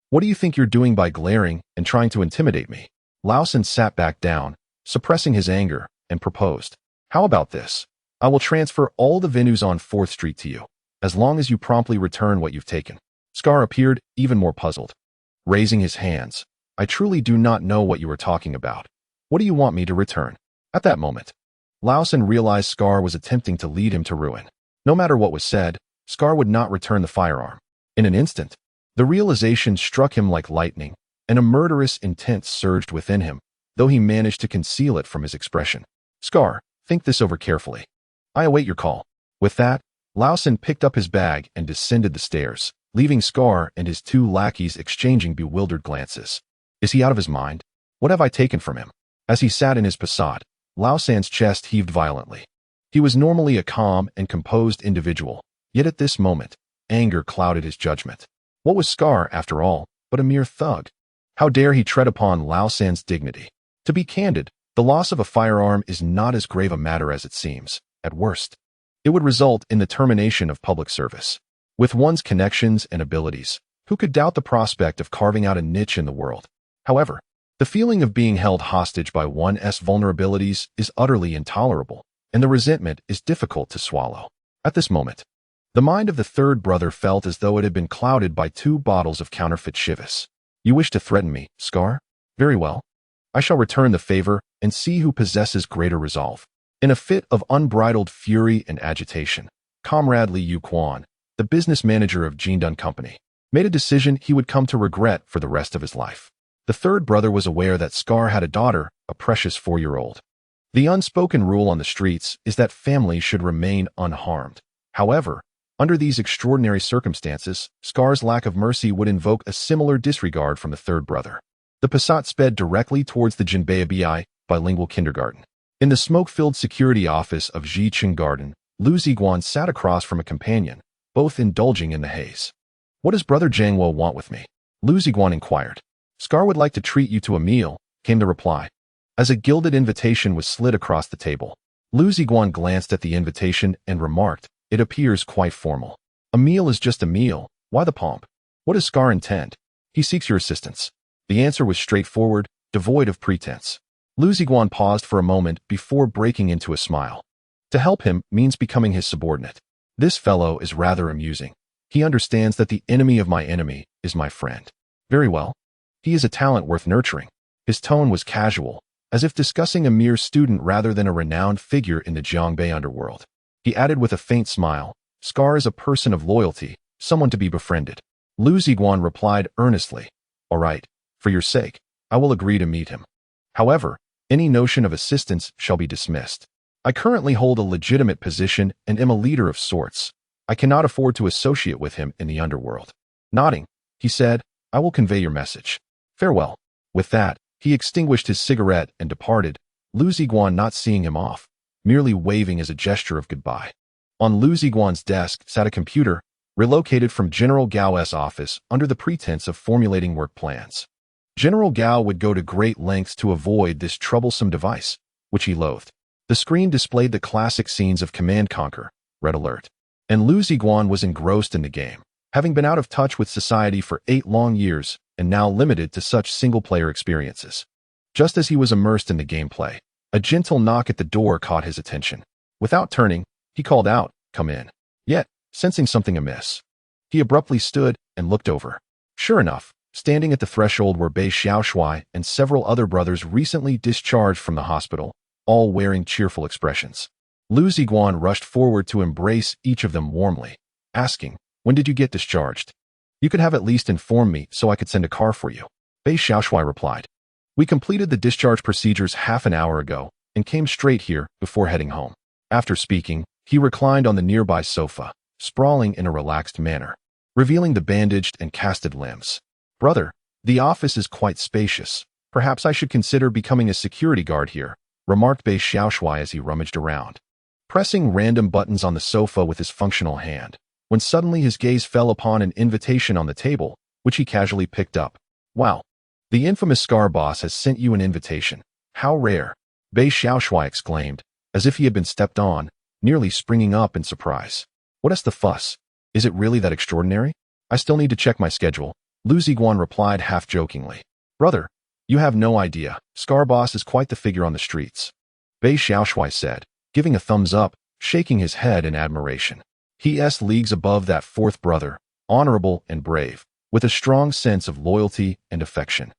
What do you think you're doing by glaring and trying to intimidate me?" Lao San sat back down, suppressing his anger, and proposed, "How about this? I will transfer all the venues on 4th Street to you, as long as you promptly return what you've taken." Scar appeared even more puzzled, raising his hands. "I truly do not know what you are talking about. What do you want me to return?" At that moment, Lao San realized Scar was attempting to lead him to ruin. No matter what was said, Scar would not return the firearm. In an instant, the realization struck him like lightning, and a murderous intent surged within him, though he managed to conceal it from his expression. Scar, think this over carefully. I await your call. With that, Lausen picked up his bag and descended the stairs, leaving Scar and his two lackeys exchanging bewildered glances. Is he out of his mind? What have I taken from him? As he sat in his Passat, Lausan's chest heaved violently. He was normally a calm and composed individual, yet at this moment, anger clouded his judgment. What was Scar, after all, but a mere thug? How dare he tread upon Lausan's dignity? To be candid, the loss of a firearm is not as grave a matter as it seems. At worst, it would result in the termination of public service. With one's connections and abilities, who could doubt the prospect of carving out a niche in the world? However, the feeling of being held hostage by one's vulnerabilities is utterly intolerable, and the resentment is difficult to swallow. At this moment, the mind of the third brother felt as though it had been clouded by 2 bottles of counterfeit Chivas. You wish to threaten me, Scar? Very well. I shall return the favor and see who possesses greater resolve. In a fit of unbridled fury and agitation, Comrade Liu Ziguang, the business manager of Jindun Company, made a decision he would come to regret for the rest of his life. The third brother was aware that Scar had a daughter, a precious 4-year-old. The unspoken rule on the streets is that families should remain unharmed. However, under these extraordinary circumstances, Scar's lack of mercy would invoke a similar disregard from the third brother. The Passat sped directly towards the Jinbei bilingual kindergarten. In the smoke-filled security office of Zhicheng Garden, Liu Ziguang sat across from a companion, both indulging in the haze. What does Brother Zhangwo want with me? Liu Ziguang inquired. Scar would like to treat you to a meal, came the reply. As a gilded invitation was slid across the table, Liu Ziguang glanced at the invitation and remarked, it appears quite formal. A meal is just a meal, why the pomp? What does Scar intend? He seeks your assistance. The answer was straightforward, devoid of pretense. Liu Ziguang paused for a moment before breaking into a smile. To help him means becoming his subordinate. This fellow is rather amusing. He understands that the enemy of my enemy is my friend. Very well. He is a talent worth nurturing. His tone was casual, as if discussing a mere student rather than a renowned figure in the Jiangbei underworld. He added with a faint smile, Scar is a person of loyalty, someone to be befriended. Liu Ziguang replied earnestly, all right, for your sake, I will agree to meet him. However, any notion of assistance shall be dismissed. I currently hold a legitimate position and am a leader of sorts. I cannot afford to associate with him in the underworld. Nodding, he said, I will convey your message. Farewell. With that, he extinguished his cigarette and departed, Liu Ziguang not seeing him off, merely waving as a gesture of goodbye. On Liu Ziguang's desk sat a computer, relocated from General Gao's office under the pretense of formulating work plans. General Gao would go to great lengths to avoid this troublesome device, which he loathed. The screen displayed the classic scenes of Command Conquer, Red Alert, and Liu Ziguang was engrossed in the game, having been out of touch with society for 8 long years and now limited to such single-player experiences. Just as he was immersed in the gameplay, a gentle knock at the door caught his attention. Without turning, he called out, come in. Yet, sensing something amiss, he abruptly stood and looked over. Sure enough, standing at the threshold were Bei Xiaoshui and several other brothers recently discharged from the hospital, all wearing cheerful expressions. Liu Ziguang rushed forward to embrace each of them warmly, asking, when did you get discharged? You could have at least informed me so I could send a car for you. Bei Xiaoshui replied. We completed the discharge procedures half an hour ago and came straight here before heading home. After speaking, he reclined on the nearby sofa, sprawling in a relaxed manner, revealing the bandaged and casted limbs. Brother, the office is quite spacious. Perhaps I should consider becoming a security guard here, remarked Bei Xiaoshui as he rummaged around, pressing random buttons on the sofa with his functional hand, when suddenly his gaze fell upon an invitation on the table, which he casually picked up. Wow. The infamous Scar boss has sent you an invitation. How rare. Bei Xiaoshui exclaimed, as if he had been stepped on, nearly springing up in surprise. What is the fuss? Is it really that extraordinary? I still need to check my schedule, Liu Ziguang replied half-jokingly. Brother, you have no idea. Scar boss is quite the figure on the streets. Bei Xiaoshui said, giving a thumbs up, shaking his head in admiration. He is leagues above that fourth brother, honorable and brave, with a strong sense of loyalty and affection.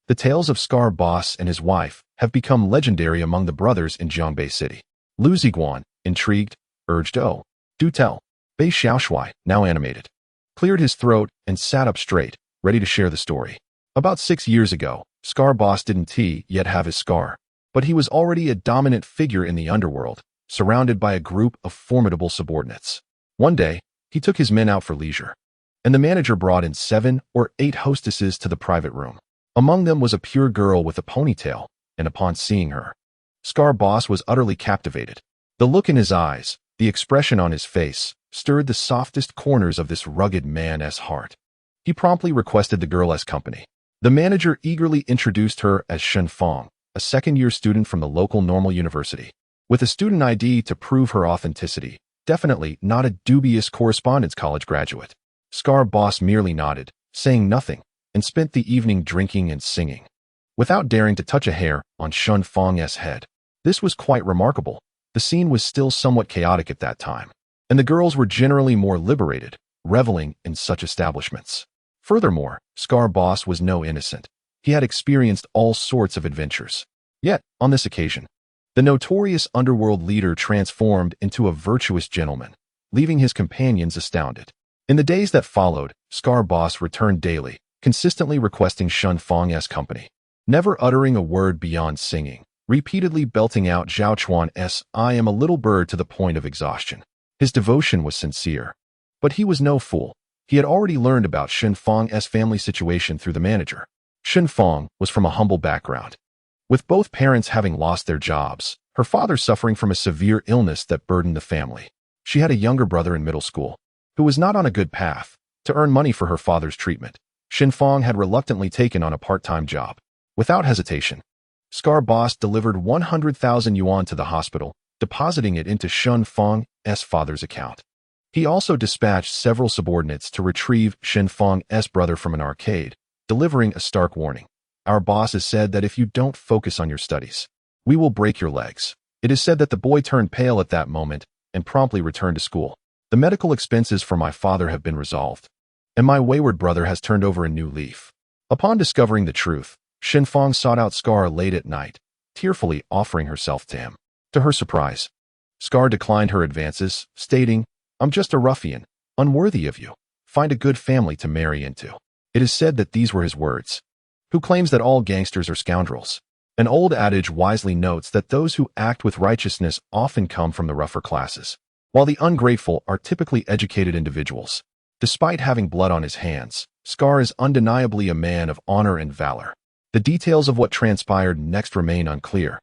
The tales of Scar boss and his wife have become legendary among the brothers in Jiangbei City. Liu Ziguang, intrigued, urged, oh, Do tell. Bei Xiaoshui, now animated, cleared his throat and sat up straight, ready to share the story. About 6 years ago, Scar Boss didn't yet have his scar, but he was already a dominant figure in the underworld, surrounded by a group of formidable subordinates. One day, he took his men out for leisure, and the manager brought in 7 or 8 hostesses to the private room. Among them was a pure girl with a ponytail, and upon seeing her, Scar Boss was utterly captivated. The look in his eyes, the expression on his face, stirred the softest corners of this rugged man's heart. He promptly requested the girl as company. The manager eagerly introduced her as Shen Fong, a second-year student from the local normal university, with a student ID to prove her authenticity. Definitely not a dubious correspondence college graduate. Scar Boss merely nodded, saying nothing, and spent the evening drinking and singing, without daring to touch a hair on Shen Fong's head. This was quite remarkable. The scene was still somewhat chaotic at that time, and the girls were generally more liberated, reveling in such establishments. Furthermore, Scar Boss was no innocent. He had experienced all sorts of adventures. Yet, on this occasion, the notorious underworld leader transformed into a virtuous gentleman, leaving his companions astounded. In the days that followed, Scar Boss returned daily, consistently requesting Shen Fong's company, never uttering a word beyond singing, repeatedly belting out Zhao Chuan's "I am a little bird" to the point of exhaustion. His devotion was sincere. But he was no fool. He had already learned about Shen Fong's family situation through the manager. Shen Fong was from a humble background, with both parents having lost their jobs, her father suffering from a severe illness that burdened the family. She had a younger brother in middle school, who was not on a good path. To earn money for her father's treatment, Shen Fong had reluctantly taken on a part-time job. Without hesitation, Scar Boss delivered 100,000 yuan to the hospital, depositing it into Shen Fong's father's account. He also dispatched several subordinates to retrieve Shen Fong's brother from an arcade, delivering a stark warning. Our boss has said that if you don't focus on your studies, we will break your legs. It is said that the boy turned pale at that moment and promptly returned to school. The medical expenses for my father have been resolved, and my wayward brother has turned over a new leaf. Upon discovering the truth, Shen Fong sought out Scar late at night, tearfully offering herself to him. To her surprise, Scar declined her advances, stating, "I'm just a ruffian, unworthy of you. Find a good family to marry into." It is said that these were his words. Who claims that all gangsters are scoundrels? An old adage wisely notes that those who act with righteousness often come from the rougher classes, while the ungrateful are typically educated individuals. Despite having blood on his hands, Scar is undeniably a man of honor and valor. The details of what transpired next remain unclear,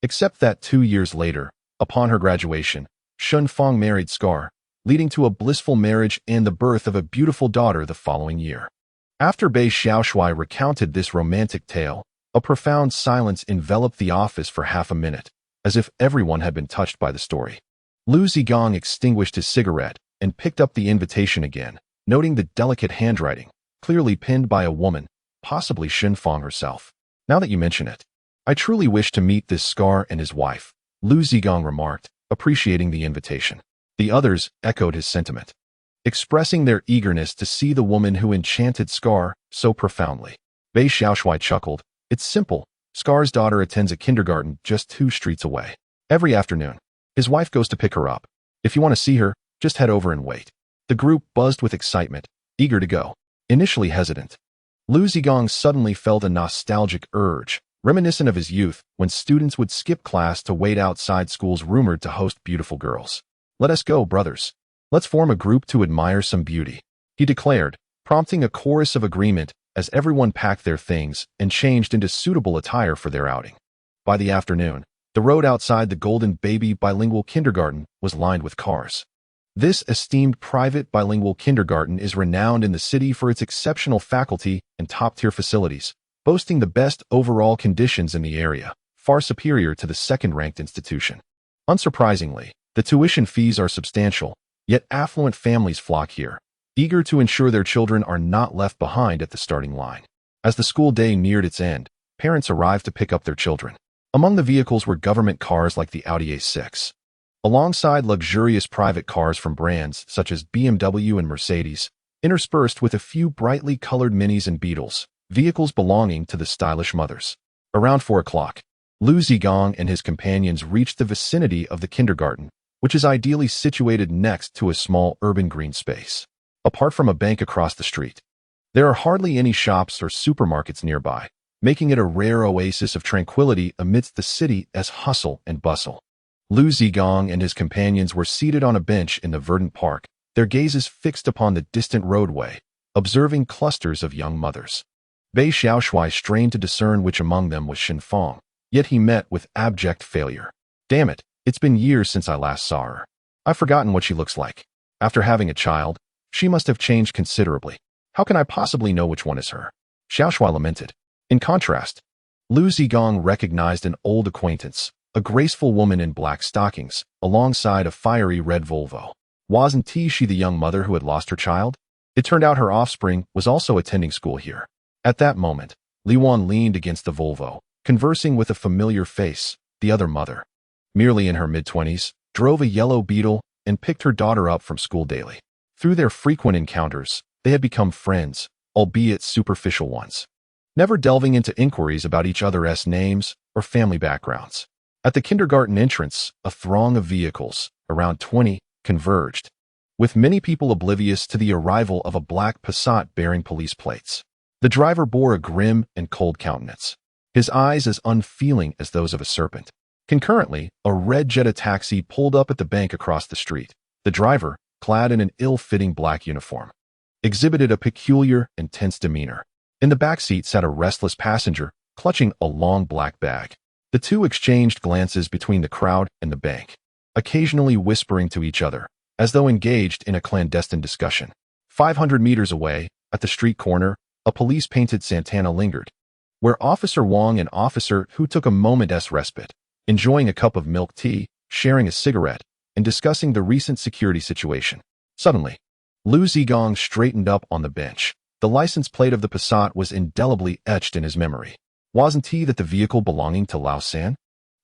except that 2 years later, upon her graduation, Shen Fong married Scar, leading to a blissful marriage and the birth of a beautiful daughter the following year. After Bei Xiaoshui recounted this romantic tale, a profound silence enveloped the office for half a minute, as if everyone had been touched by the story. Liu Ziguang extinguished his cigarette and picked up the invitation again, noting the delicate handwriting, clearly penned by a woman, possibly Shen Fong herself. "Now that you mention it, I truly wish to meet this Scar and his wife," Liu Ziguang remarked, appreciating the invitation. The others echoed his sentiment, expressing their eagerness to see the woman who enchanted Scar so profoundly. Bei Xiaoshui chuckled. "It's simple. Scar's daughter attends a kindergarten just 2 streets away. Every afternoon, his wife goes to pick her up. If you want to see her, just head over and wait." The group buzzed with excitement, eager to go. Initially hesitant, Liu Ziguang suddenly felt a nostalgic urge, reminiscent of his youth, when students would skip class to wait outside schools rumored to host beautiful girls. "Let us go, brothers. Let's form a group to admire some beauty," he declared, prompting a chorus of agreement as everyone packed their things and changed into suitable attire for their outing. By the afternoon, the road outside the Golden Baby Bilingual Kindergarten was lined with cars. This esteemed private bilingual kindergarten is renowned in the city for its exceptional faculty and top-tier facilities, boasting the best overall conditions in the area, far superior to the second-ranked institution. Unsurprisingly, the tuition fees are substantial, yet affluent families flock here, eager to ensure their children are not left behind at the starting line. As the school day neared its end, parents arrived to pick up their children. Among the vehicles were government cars like the Audi A6, alongside luxurious private cars from brands such as BMW and Mercedes, interspersed with a few brightly colored Minis and Beetles, vehicles belonging to the stylish mothers. Around 4 o'clock, Liu Ziguang and his companions reached the vicinity of the kindergarten, which is ideally situated next to a small urban green space. Apart from a bank across the street, there are hardly any shops or supermarkets nearby, making it a rare oasis of tranquility amidst the city's hustle and bustle. Liu Ziguang and his companions were seated on a bench in the verdant park, their gazes fixed upon the distant roadway, observing clusters of young mothers. Bei Xiaoshui strained to discern which among them was Shanfang, yet he met with abject failure. Damn it, it's been years since I last saw her. I've forgotten what she looks like. After having a child, she must have changed considerably. How can I possibly know which one is her? Xiaoshui lamented. In contrast, Liu Ziguang recognized an old acquaintance, a graceful woman in black stockings, alongside a fiery red Volvo. Wasn't she the young mother who had lost her child? It turned out her offspring was also attending school here. At that moment, Liwan leaned against the Volvo, conversing with a familiar face, the other mother. Merely in her mid-20s, drove a yellow Beetle and picked her daughter up from school daily. Through their frequent encounters, they had become friends, albeit superficial ones, never delving into inquiries about each other's names or family backgrounds. At the kindergarten entrance, a throng of vehicles, around 20, converged, with many people oblivious to the arrival of a black Passat bearing police plates. The driver bore a grim and cold countenance, his eyes as unfeeling as those of a serpent. Concurrently, a red Jetta taxi pulled up at the bank across the street. The driver, clad in an ill-fitting black uniform, exhibited a peculiar and tense demeanor. In the back seat sat a restless passenger, clutching a long black bag. The two exchanged glances between the crowd and the bank, occasionally whispering to each other, as though engaged in a clandestine discussion. 500 meters away, at the street corner, a police-painted Santana lingered, where Officer Wong and Officer Hu took a moment's respite, enjoying a cup of milk tea, sharing a cigarette, and discussing the recent security situation. Suddenly, Liu Ziguang straightened up on the bench. The license plate of the Passat was indelibly etched in his memory. Wasn't he that the vehicle belonging to Lao San?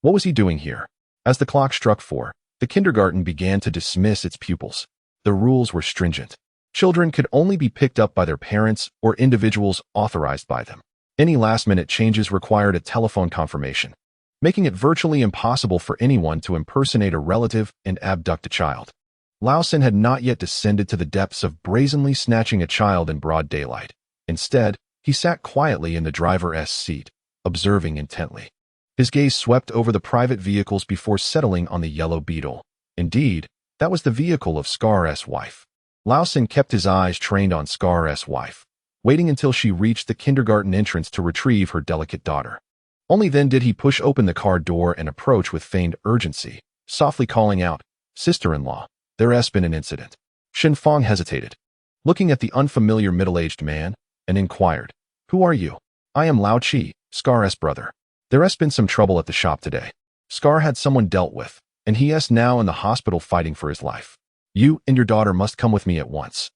What was he doing here? As the clock struck 4, the kindergarten began to dismiss its pupils. The rules were stringent. Children could only be picked up by their parents or individuals authorized by them. Any last-minute changes required a telephone confirmation, making it virtually impossible for anyone to impersonate a relative and abduct a child. Lao San had not yet descended to the depths of brazenly snatching a child in broad daylight. Instead, he sat quietly in the driver's seat, observing intently. His gaze swept over the private vehicles before settling on the yellow Beetle. Indeed, that was the vehicle of Scar's wife. Lao San kept his eyes trained on Scar's wife, waiting until she reached the kindergarten entrance to retrieve her delicate daughter. Only then did he push open the car door and approach with feigned urgency, softly calling out, "Sister-in-law, there's been an incident." Shanfang hesitated, looking at the unfamiliar middle-aged man, and inquired, "Who are you?" "I am Lao Chi, Scar's brother. There's been some trouble at the shop today. Scar had someone dealt with, and he's now in the hospital fighting for his life. You and your daughter must come with me at once."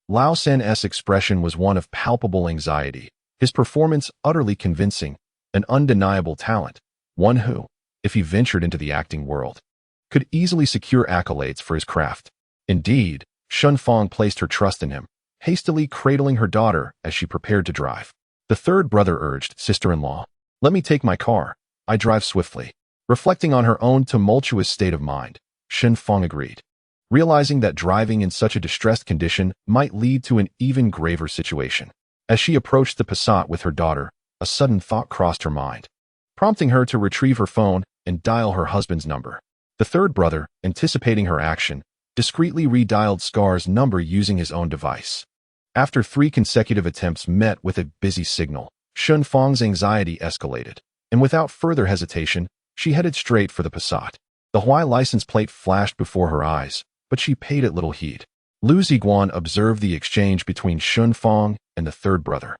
Lao San's expression was one of palpable anxiety, his performance utterly convincing, an undeniable talent, one who, if he ventured into the acting world, could easily secure accolades for his craft. Indeed, Shanfang placed her trust in him, hastily cradling her daughter as she prepared to drive. The third brother urged, "Sister-in-law, let me take my car. I drive swiftly." Reflecting on her own tumultuous state of mind, Shanfang agreed, realizing that driving in such a distressed condition might lead to an even graver situation. As she approached the Passat with her daughter, a sudden thought crossed her mind, prompting her to retrieve her phone and dial her husband's number. The third brother, anticipating her action, discreetly redialed Scar's number using his own device. After 3 consecutive attempts met with a busy signal, Shanfang's anxiety escalated, and without further hesitation, she headed straight for the Passat. The Hawaii license plate flashed before her eyes, but she paid it little heed. Liu Ziguang observed the exchange between Shanfang and the third brother.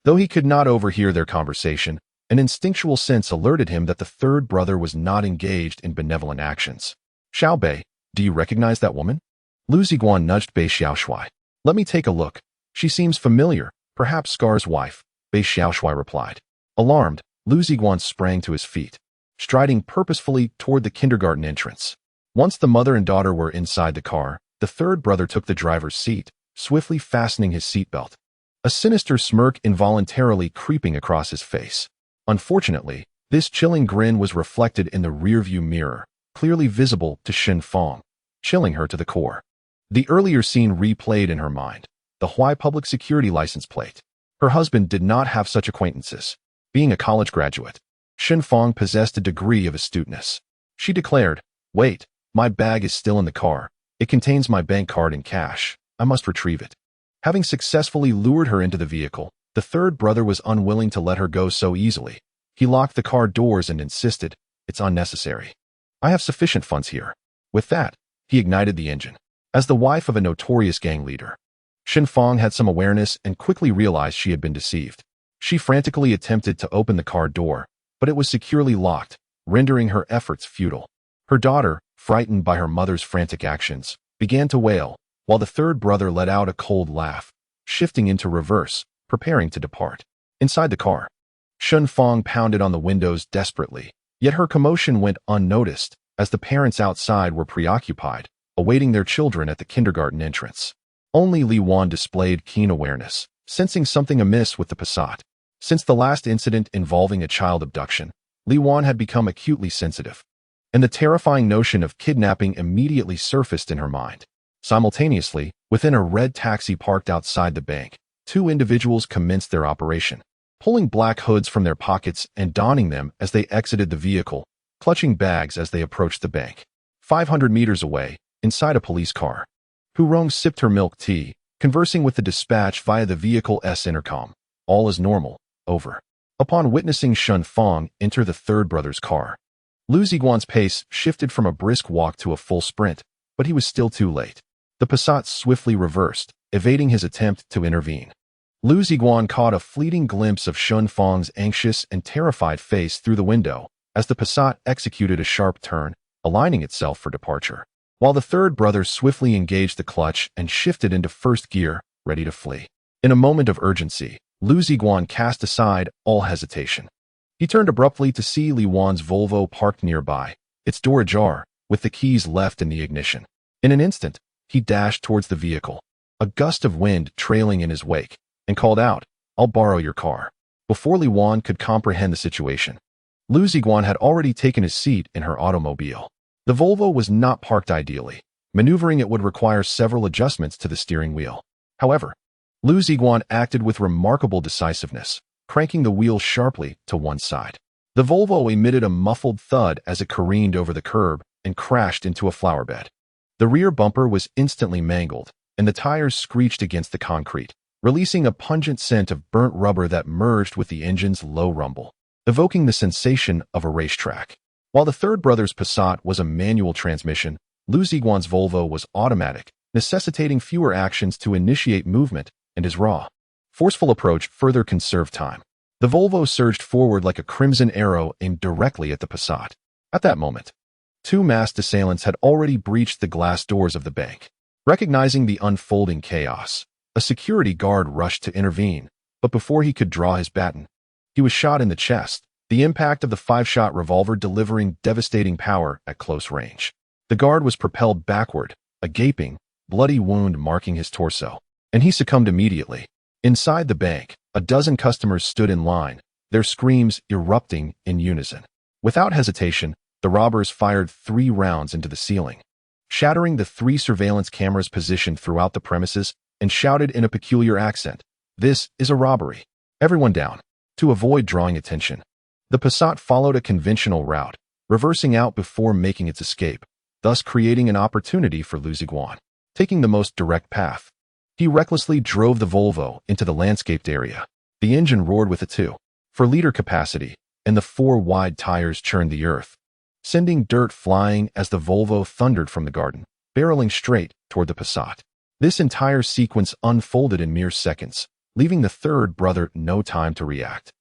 Though he could not overhear their conversation, an instinctual sense alerted him that the third brother was not engaged in benevolent actions. "Xiao Bei, do you recognize that woman?" Liu Ziguang nudged Bei Xiaoshui. "Let me take a look. She seems familiar, perhaps Scar's wife," Bei Xiaoshui replied. Alarmed, Liu Ziguang sprang to his feet, striding purposefully toward the kindergarten entrance. Once the mother and daughter were inside the car, the third brother took the driver's seat, swiftly fastening his seatbelt, a sinister smirk involuntarily creeping across his face. Unfortunately, this chilling grin was reflected in the rearview mirror, clearly visible to Shanfang, chilling her to the core. The earlier scene replayed in her mind, the Hawaii public security license plate. Her husband did not have such acquaintances. Being a college graduate, Shen Fong possessed a degree of astuteness. She declared, "Wait, my bag is still in the car. It contains my bank card and cash. I must retrieve it." Having successfully lured her into the vehicle, the third brother was unwilling to let her go so easily. He locked the car doors and insisted, "It's unnecessary. I have sufficient funds here." With that, he ignited the engine. As the wife of a notorious gang leader, Shen Fong had some awareness and quickly realized she had been deceived. She frantically attempted to open the car door, but it was securely locked, rendering her efforts futile. Her daughter, frightened by her mother's frantic actions, began to wail, while the third brother let out a cold laugh, shifting into reverse, preparing to depart. Inside the car, Shen Fong pounded on the windows desperately, yet her commotion went unnoticed as the parents outside were preoccupied, awaiting their children at the kindergarten entrance. Only Li Wan displayed keen awareness, sensing something amiss with the Passat. Since the last incident involving a child abduction, Li Wan had become acutely sensitive, and the terrifying notion of kidnapping immediately surfaced in her mind. Simultaneously, within a red taxi parked outside the bank, two individuals commenced their operation, pulling black hoods from their pockets and donning them as they exited the vehicle, clutching bags as they approached the bank. 500 meters away, inside a police car, Hu Rong sipped her milk tea, conversing with the dispatch via the vehicle's intercom. "All is normal. Over." Upon witnessing Shen Fong enter the third brother's car, Liu Ziguang's pace shifted from a brisk walk to a full sprint, but he was still too late. The Passat swiftly reversed, evading his attempt to intervene. Liu Ziguang caught a fleeting glimpse of Shen Fong's anxious and terrified face through the window as the Passat executed a sharp turn, aligning itself for departure, while the third brother swiftly engaged the clutch and shifted into first gear, ready to flee. In a moment of urgency, Liu Ziguang cast aside all hesitation. He turned abruptly to see Li Wan's Volvo parked nearby, its door ajar, with the keys left in the ignition. In an instant, he dashed towards the vehicle, a gust of wind trailing in his wake, and called out, "I'll borrow your car." Before Li Wan could comprehend the situation, Liu Ziguang had already taken his seat in her automobile. The Volvo was not parked ideally. Maneuvering it would require several adjustments to the steering wheel. However, Liu Ziguang acted with remarkable decisiveness, cranking the wheel sharply to one side. The Volvo emitted a muffled thud as it careened over the curb and crashed into a flower bed. The rear bumper was instantly mangled, and the tires screeched against the concrete, releasing a pungent scent of burnt rubber that merged with the engine's low rumble, evoking the sensation of a racetrack. While the third brother's Passat was a manual transmission, Liu Ziguang's Volvo was automatic, necessitating fewer actions to initiate movement, and his raw, forceful approach further conserved time. The Volvo surged forward like a crimson arrow aimed directly at the Passat. At that moment, two masked assailants had already breached the glass doors of the bank. Recognizing the unfolding chaos, a security guard rushed to intervene, but before he could draw his baton, he was shot in the chest, the impact of the 5-shot revolver delivering devastating power at close range. The guard was propelled backward, a gaping, bloody wound marking his torso, and he succumbed immediately. Inside the bank, a dozen customers stood in line, their screams erupting in unison. Without hesitation, the robbers fired 3 rounds into the ceiling, shattering the 3 surveillance cameras positioned throughout the premises, and shouted in a peculiar accent, "This is a robbery. Everyone down." To avoid drawing attention, the Passat followed a conventional route, reversing out before making its escape, thus creating an opportunity for Liu Ziguang. Taking the most direct path, he recklessly drove the Volvo into the landscaped area. The engine roared with a 2.4-liter capacity, and the 4 wide tires churned the earth, sending dirt flying as the Volvo thundered from the garden, barreling straight toward the Passat. This entire sequence unfolded in mere seconds, leaving the third brother no time to react.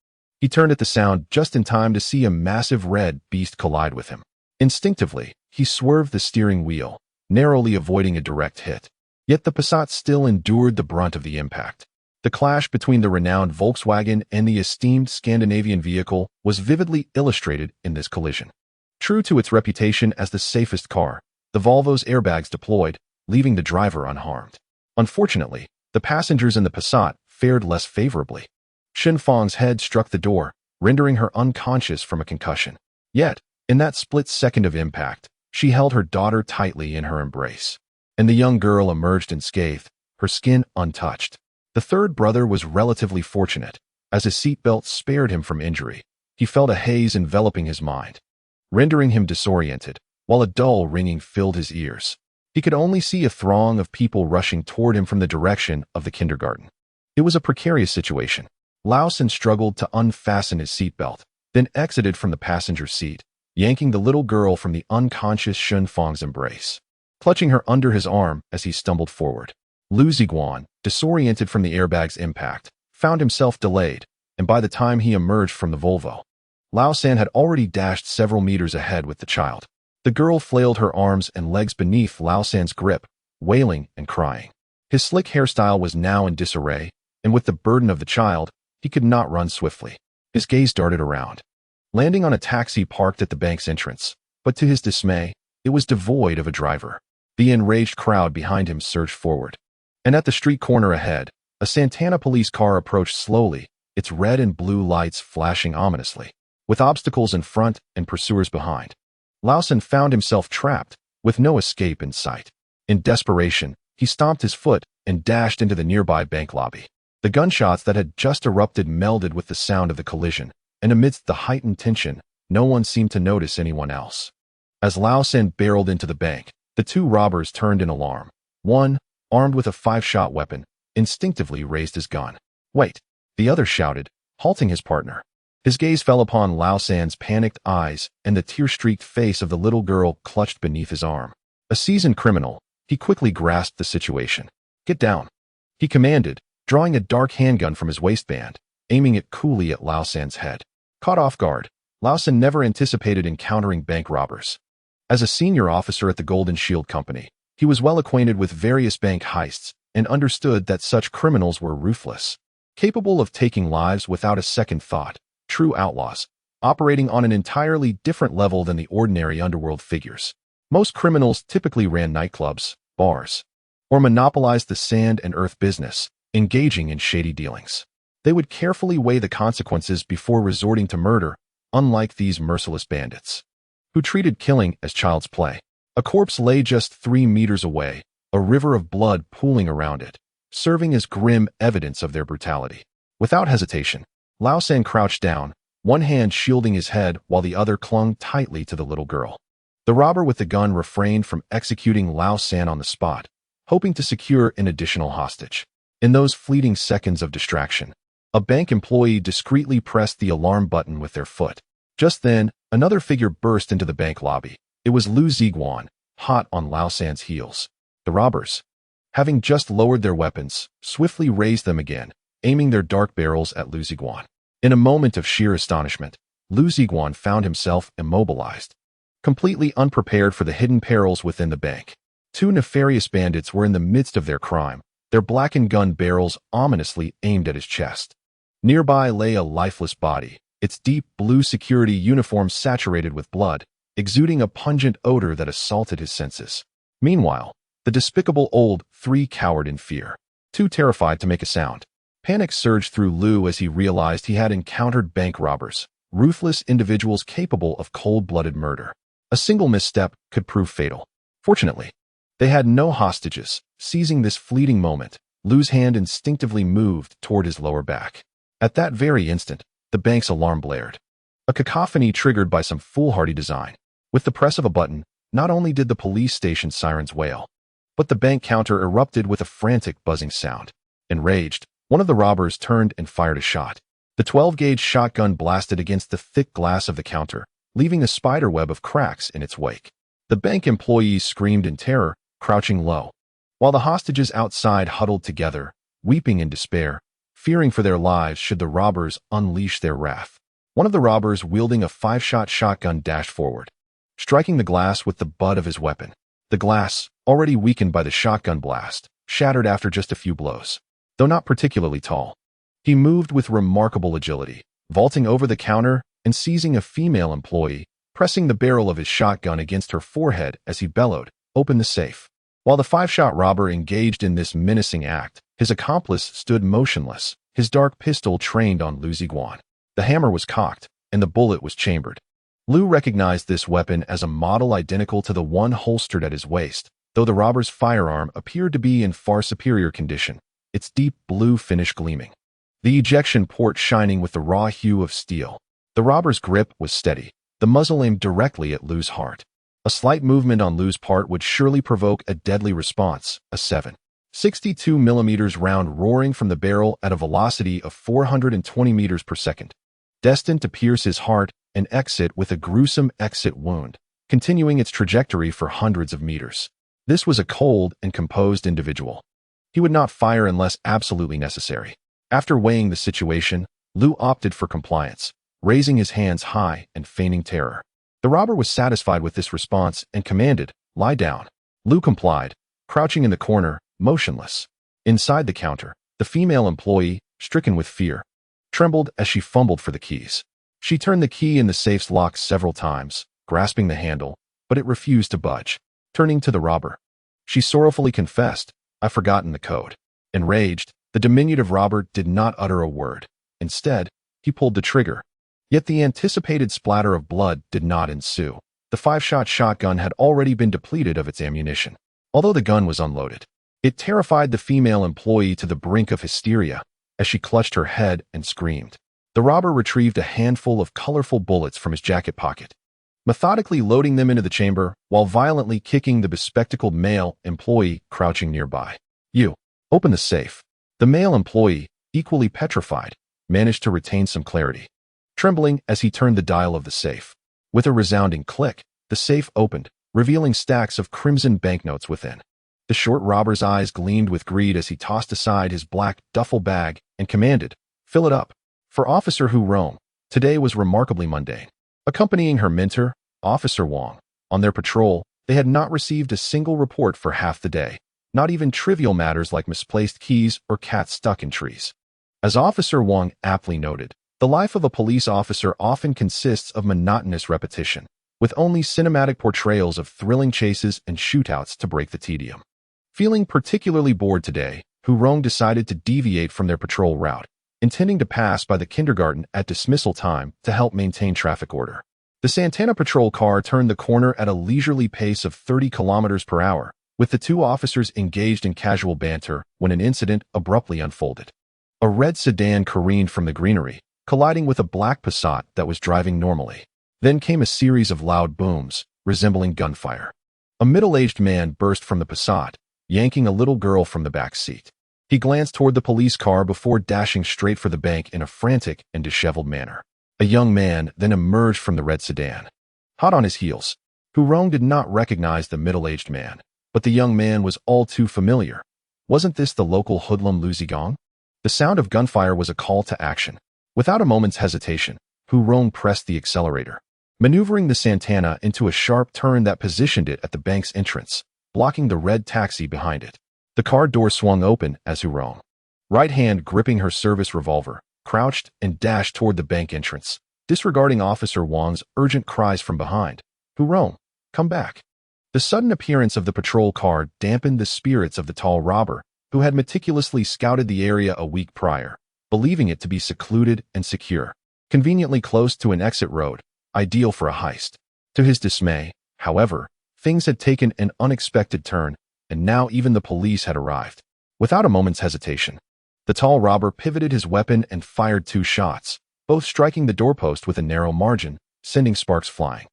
He turned at the sound just in time to see a massive red beast collide with him. Instinctively, he swerved the steering wheel, narrowly avoiding a direct hit. Yet the Passat still endured the brunt of the impact. The clash between the renowned Volkswagen and the esteemed Scandinavian vehicle was vividly illustrated in this collision. True to its reputation as the safest car, the Volvo's airbags deployed, leaving the driver unharmed. Unfortunately, the passengers in the Passat fared less favorably. Shen Fong's head struck the door, rendering her unconscious from a concussion. Yet, in that split second of impact, She held her daughter tightly in her embrace, and the young girl emerged unscathed, her skin untouched. The third brother was relatively fortunate, as his seatbelt spared him from injury. He felt a haze enveloping his mind, rendering him disoriented, while a dull ringing filled his ears. He could only see a throng of people rushing toward him from the direction of the kindergarten. It was a precarious situation. Lao San struggled to unfasten his seatbelt, then exited from the passenger seat, yanking the little girl from the unconscious Shun Fang's embrace, clutching her under his arm as he stumbled forward. Liu Ziguang, disoriented from the airbag's impact, found himself delayed, and by the time he emerged from the Volvo, Lao San had already dashed several meters ahead with the child. The girl flailed her arms and legs beneath Lao San's grip, wailing and crying. His slick hairstyle was now in disarray, and with the burden of the child, he could not run swiftly. His gaze darted around, landing on a taxi parked at the bank's entrance, but to his dismay, it was devoid of a driver. The enraged crowd behind him surged forward, and at the street corner ahead, a Santana police car approached slowly, its red and blue lights flashing ominously, with obstacles in front and pursuers behind. Lao San found himself trapped, with no escape in sight. In desperation, he stomped his foot and dashed into the nearby bank lobby. The gunshots that had just erupted melded with the sound of the collision, and amidst the heightened tension, no one seemed to notice anyone else. As Lao San barreled into the bank, the two robbers turned in alarm. One, armed with a 5-shot weapon, instinctively raised his gun. "Wait!" the other shouted, halting his partner. His gaze fell upon Lao San's panicked eyes and the tear-streaked face of the little girl clutched beneath his arm. A seasoned criminal, he quickly grasped the situation. "Get down," he commanded, drawing a dark handgun from his waistband, aiming it coolly at Lao San's head. Caught off guard, Lao San never anticipated encountering bank robbers. As a senior officer at the Golden Shield Company, he was well acquainted with various bank heists and understood that such criminals were ruthless, capable of taking lives without a second thought, true outlaws, operating on an entirely different level than the ordinary underworld figures. Most criminals typically ran nightclubs, bars, or monopolized the sand and earth business, engaging in shady dealings. They would carefully weigh the consequences before resorting to murder, unlike these merciless bandits, who treated killing as child's play. A corpse lay just 3 meters away, a river of blood pooling around it, serving as grim evidence of their brutality. Without hesitation, Lao San crouched down, one hand shielding his head while the other clung tightly to the little girl. The robber with the gun refrained from executing Lao San on the spot, hoping to secure an additional hostage. In those fleeting seconds of distraction, a bank employee discreetly pressed the alarm button with their foot. Just then, another figure burst into the bank lobby. It was Liu Ziguang, hot on Lao San's heels. The robbers, having just lowered their weapons, swiftly raised them again, aiming their dark barrels at Liu Ziguang. In a moment of sheer astonishment, Liu Ziguang found himself immobilized, completely unprepared for the hidden perils within the bank. Two nefarious bandits were in the midst of their crime, their blackened gun barrels ominously aimed at his chest. Nearby lay a lifeless body, its deep blue security uniform saturated with blood, exuding a pungent odor that assaulted his senses. Meanwhile, the despicable old three cowered in fear, too terrified to make a sound. Panic surged through Liu as he realized he had encountered bank robbers, ruthless individuals capable of cold-blooded murder. A single misstep could prove fatal. Fortunately, they had no hostages. Seizing this fleeting moment, Liu's hand instinctively moved toward his lower back. At that very instant, the bank's alarm blared, a cacophony triggered by some foolhardy design. With the press of a button, not only did the police station sirens wail, but the bank counter erupted with a frantic buzzing sound. Enraged, one of the robbers turned and fired a shot. The 12-gauge shotgun blasted against the thick glass of the counter, leaving a spiderweb of cracks in its wake. The bank employees screamed in terror, crouching low, while the hostages outside huddled together, weeping in despair, fearing for their lives should the robbers unleash their wrath. One of the robbers, wielding a 5-shot shotgun, dashed forward, striking the glass with the butt of his weapon. The glass, already weakened by the shotgun blast, shattered after just a few blows. Though not particularly tall, he moved with remarkable agility, vaulting over the counter and seizing a female employee, pressing the barrel of his shotgun against her forehead as he bellowed, "Open the safe." While the 5-shot robber engaged in this menacing act, his accomplice stood motionless, his dark pistol trained on Liu Ziguang. The hammer was cocked, and the bullet was chambered. Liu recognized this weapon as a model identical to the one holstered at his waist, though the robber's firearm appeared to be in far superior condition, its deep blue finish gleaming. The ejection port shining with the raw hue of steel. The robber's grip was steady, the muzzle aimed directly at Liu's heart. A slight movement on Liu's part would surely provoke a deadly response, a 7.62mm round roaring from the barrel at a velocity of 420 meters per second, destined to pierce his heart and exit with a gruesome exit wound, continuing its trajectory for hundreds of meters. This was a cold and composed individual. He would not fire unless absolutely necessary. After weighing the situation, Liu opted for compliance, raising his hands high and feigning terror. The robber was satisfied with this response and commanded, "Lie down." Liu complied, crouching in the corner, motionless. Inside the counter, the female employee, stricken with fear, trembled as she fumbled for the keys. She turned the key in the safe's lock several times, grasping the handle, but it refused to budge. Turning to the robber, she sorrowfully confessed, "I've forgotten the code." Enraged, the diminutive robber did not utter a word. Instead, he pulled the trigger. Yet the anticipated splatter of blood did not ensue. The 5-shot shotgun had already been depleted of its ammunition. Although the gun was unloaded, it terrified the female employee to the brink of hysteria as she clutched her head and screamed. The robber retrieved a handful of colorful bullets from his jacket pocket, methodically loading them into the chamber while violently kicking the bespectacled male employee crouching nearby. "You, open the safe." The male employee, equally petrified, managed to retain some clarity, trembling as he turned the dial of the safe. With a resounding click, the safe opened, revealing stacks of crimson banknotes within. The short robber's eyes gleamed with greed as he tossed aside his black duffel bag and commanded, "Fill it up." For Officer Hu Rong, today was remarkably mundane. Accompanying her mentor, Officer Wang, on their patrol, they had not received a single report for half the day, not even trivial matters like misplaced keys or cats stuck in trees. As Officer Wang aptly noted, the life of a police officer often consists of monotonous repetition, with only cinematic portrayals of thrilling chases and shootouts to break the tedium. Feeling particularly bored today, Hu Rong decided to deviate from their patrol route, intending to pass by the kindergarten at dismissal time to help maintain traffic order. The Santana patrol car turned the corner at a leisurely pace of 30 kilometers per hour, with the two officers engaged in casual banter when an incident abruptly unfolded. A red sedan careened from the greenery, colliding with a black Passat that was driving normally. Then came a series of loud booms, resembling gunfire. A middle-aged man burst from the Passat, yanking a little girl from the back seat. He glanced toward the police car before dashing straight for the bank in a frantic and disheveled manner. A young man then emerged from the red sedan. Hot on his heels, Hu Rong did not recognize the middle-aged man, but the young man was all too familiar. Wasn't this the local hoodlum Liu Ziguang? The sound of gunfire was a call to action. Without a moment's hesitation, Hu Rong pressed the accelerator, maneuvering the Santana into a sharp turn that positioned it at the bank's entrance, blocking the red taxi behind it. The car door swung open as Hu Rong, right hand gripping her service revolver, crouched and dashed toward the bank entrance, disregarding Officer Wang's urgent cries from behind. "Hu Rong, come back." The sudden appearance of the patrol car dampened the spirits of the tall robber, who had meticulously scouted the area a week prior, believing it to be secluded and secure, conveniently close to an exit road, ideal for a heist. To his dismay, however, things had taken an unexpected turn, and now even the police had arrived. Without a moment's hesitation, the tall robber pivoted his weapon and fired 2 shots, both striking the doorpost with a narrow margin, sending sparks flying.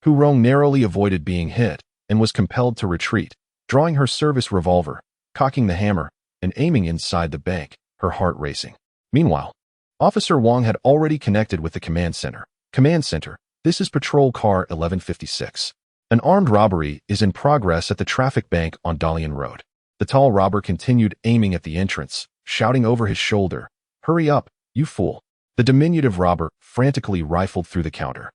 Hu Rong narrowly avoided being hit and was compelled to retreat, drawing her service revolver, cocking the hammer, and aiming inside the bank, her heart racing. Meanwhile, Officer Wang had already connected with the command center. "Command center, this is Patrol Car 1156. An armed robbery is in progress at the traffic bank on Dalian Road." The tall robber continued aiming at the entrance, shouting over his shoulder, "Hurry up, you fool." The diminutive robber frantically rifled through the counter,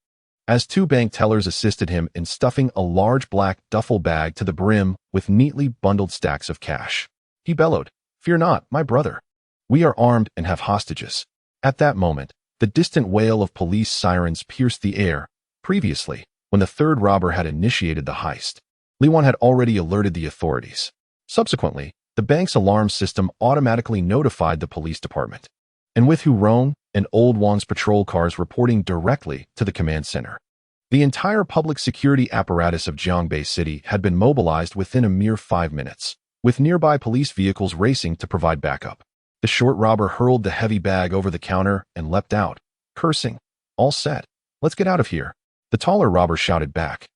as 2 bank tellers assisted him in stuffing a large black duffel bag to the brim with neatly bundled stacks of cash. He bellowed, "Fear not, my brother. We are armed and have hostages." At that moment, the distant wail of police sirens pierced the air. Previously, when the third robber had initiated the heist, Liwan had already alerted the authorities. Subsequently, the bank's alarm system automatically notified the police department. And with Hu Rong and Old Wang's patrol cars reporting directly to the command center, The entire public security apparatus of Jiangbei City had been mobilized within a mere 5 minutes, with nearby police vehicles racing to provide backup. The short robber hurled the heavy bag over the counter and leapt out, cursing. "All set. Let's get out of here." The taller robber shouted back.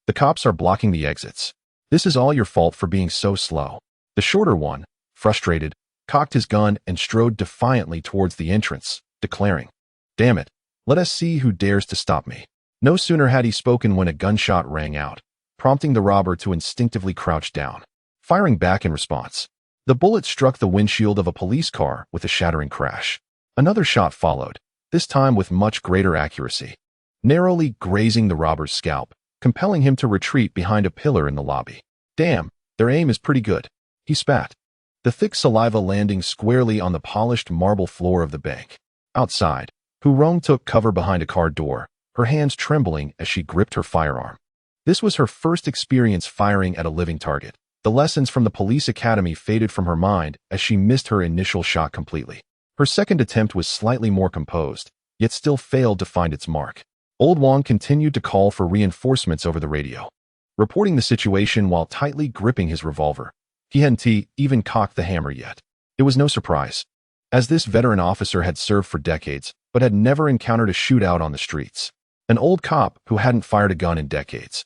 "The cops are blocking the exits. This is all your fault for being so slow." The shorter one, frustrated, cocked his gun and strode defiantly towards the entrance, declaring, "Damn it, let us see who dares to stop me." No sooner had he spoken when a gunshot rang out, prompting the robber to instinctively crouch down, firing back in response. The bullet struck the windshield of a police car with a shattering crash. Another shot followed, this time with much greater accuracy, narrowly grazing the robber's scalp, compelling him to retreat behind a pillar in the lobby. "Damn, their aim is pretty good," he spat, the thick saliva landing squarely on the polished marble floor of the bank. Outside, Hu Rong took cover behind a car door, her hands trembling as she gripped her firearm. This was her first experience firing at a living target. The lessons from the police academy faded from her mind as she missed her initial shot completely. Her second attempt was slightly more composed, yet still failed to find its mark. Old Wang continued to call for reinforcements over the radio, reporting the situation while tightly gripping his revolver. He hadn't even cocked the hammer yet. It was no surprise, as this veteran officer had served for decades but had never encountered a shootout on the streets. An old cop who hadn't fired a gun in decades,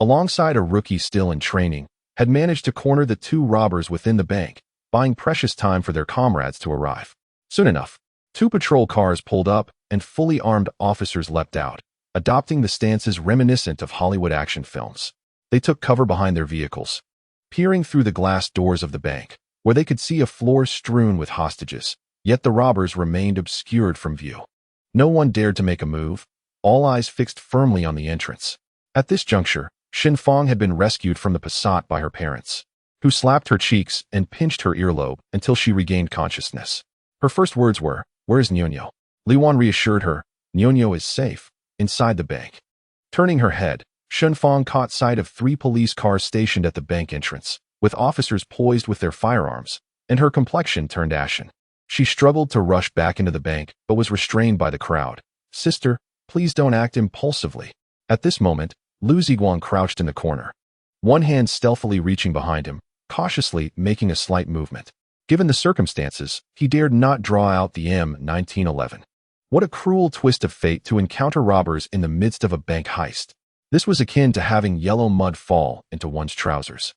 alongside a rookie still in training, had managed to corner the two robbers within the bank, buying precious time for their comrades to arrive. Soon enough, 2 patrol cars pulled up and fully armed officers leapt out, adopting the stances reminiscent of Hollywood action films. They took cover behind their vehicles, peering through the glass doors of the bank, where they could see a floor strewn with hostages, yet the robbers remained obscured from view. No one dared to make a move, all eyes fixed firmly on the entrance. At this juncture, Xinfang had been rescued from the Passat by her parents, who slapped her cheeks and pinched her earlobe until she regained consciousness. Her first words were, "Where is Nyonyo?" Liwan reassured her, "Nyonyo is safe, inside the bank." Turning her head, Xinfang caught sight of 3 police cars stationed at the bank entrance, with officers poised with their firearms, and her complexion turned ashen. She struggled to rush back into the bank, but was restrained by the crowd. "Sister, please don't act impulsively." At this moment, Liu Ziguang crouched in the corner, one hand stealthily reaching behind him, cautiously making a slight movement. Given the circumstances, he dared not draw out the M1911. What a cruel twist of fate to encounter robbers in the midst of a bank heist. This was akin to having yellow mud fall into one's trousers.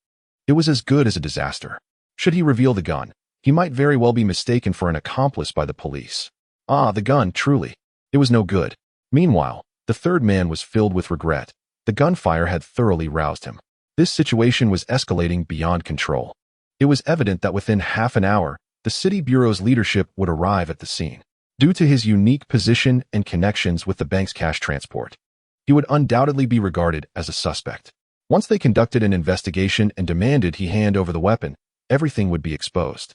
It was as good as a disaster. Should he reveal the gun, he might very well be mistaken for an accomplice by the police. Ah, the gun, truly. It was no good. Meanwhile, the third man was filled with regret. The gunfire had thoroughly roused him. This situation was escalating beyond control. It was evident that within half an hour, the city bureau's leadership would arrive at the scene. Due to his unique position and connections with the bank's cash transport, he would undoubtedly be regarded as a suspect. Once they conducted an investigation and demanded he hand over the weapon, everything would be exposed.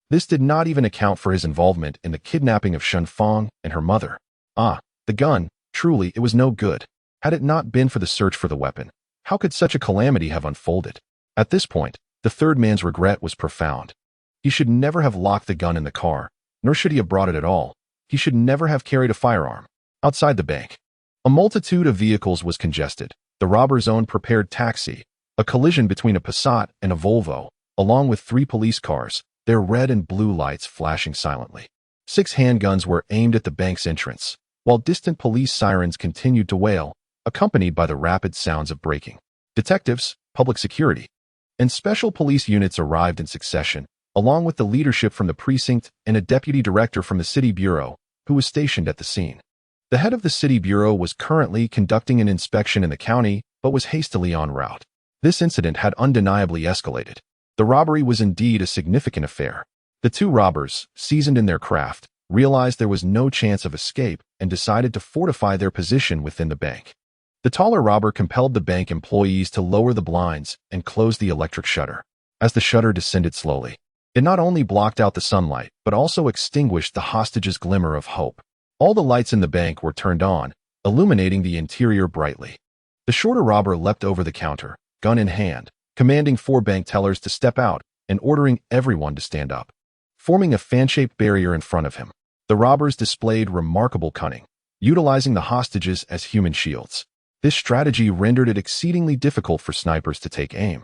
This did not even account for his involvement in the kidnapping of Xinfang and her mother. Ah, the gun, truly, it was no good. Had it not been for the search for the weapon, how could such a calamity have unfolded? At this point, the third man's regret was profound. He should never have locked the gun in the car, nor should he have brought it at all. He should never have carried a firearm. Outside the bank, a multitude of vehicles was congested. The robber's own prepared taxi, a collision between a Passat and a Volvo, along with 3 police cars, their red and blue lights flashing silently. 6 handguns were aimed at the bank's entrance, while distant police sirens continued to wail, accompanied by the rapid sounds of braking. Detectives, public security, and special police units arrived in succession, along with the leadership from the precinct and a deputy director from the city bureau, who was stationed at the scene. The head of the city bureau was currently conducting an inspection in the county, but was hastily en route. This incident had undeniably escalated. The robbery was indeed a significant affair. The 2 robbers, seasoned in their craft, realized there was no chance of escape and decided to fortify their position within the bank. The taller robber compelled the bank employees to lower the blinds and close the electric shutter. As the shutter descended slowly, it not only blocked out the sunlight, but also extinguished the hostage's glimmer of hope. All the lights in the bank were turned on, illuminating the interior brightly. The shorter robber leapt over the counter, gun in hand, commanding 4 bank tellers to step out and ordering everyone to stand up, forming a fan-shaped barrier in front of him. The robbers displayed remarkable cunning, utilizing the hostages as human shields. This strategy rendered it exceedingly difficult for snipers to take aim,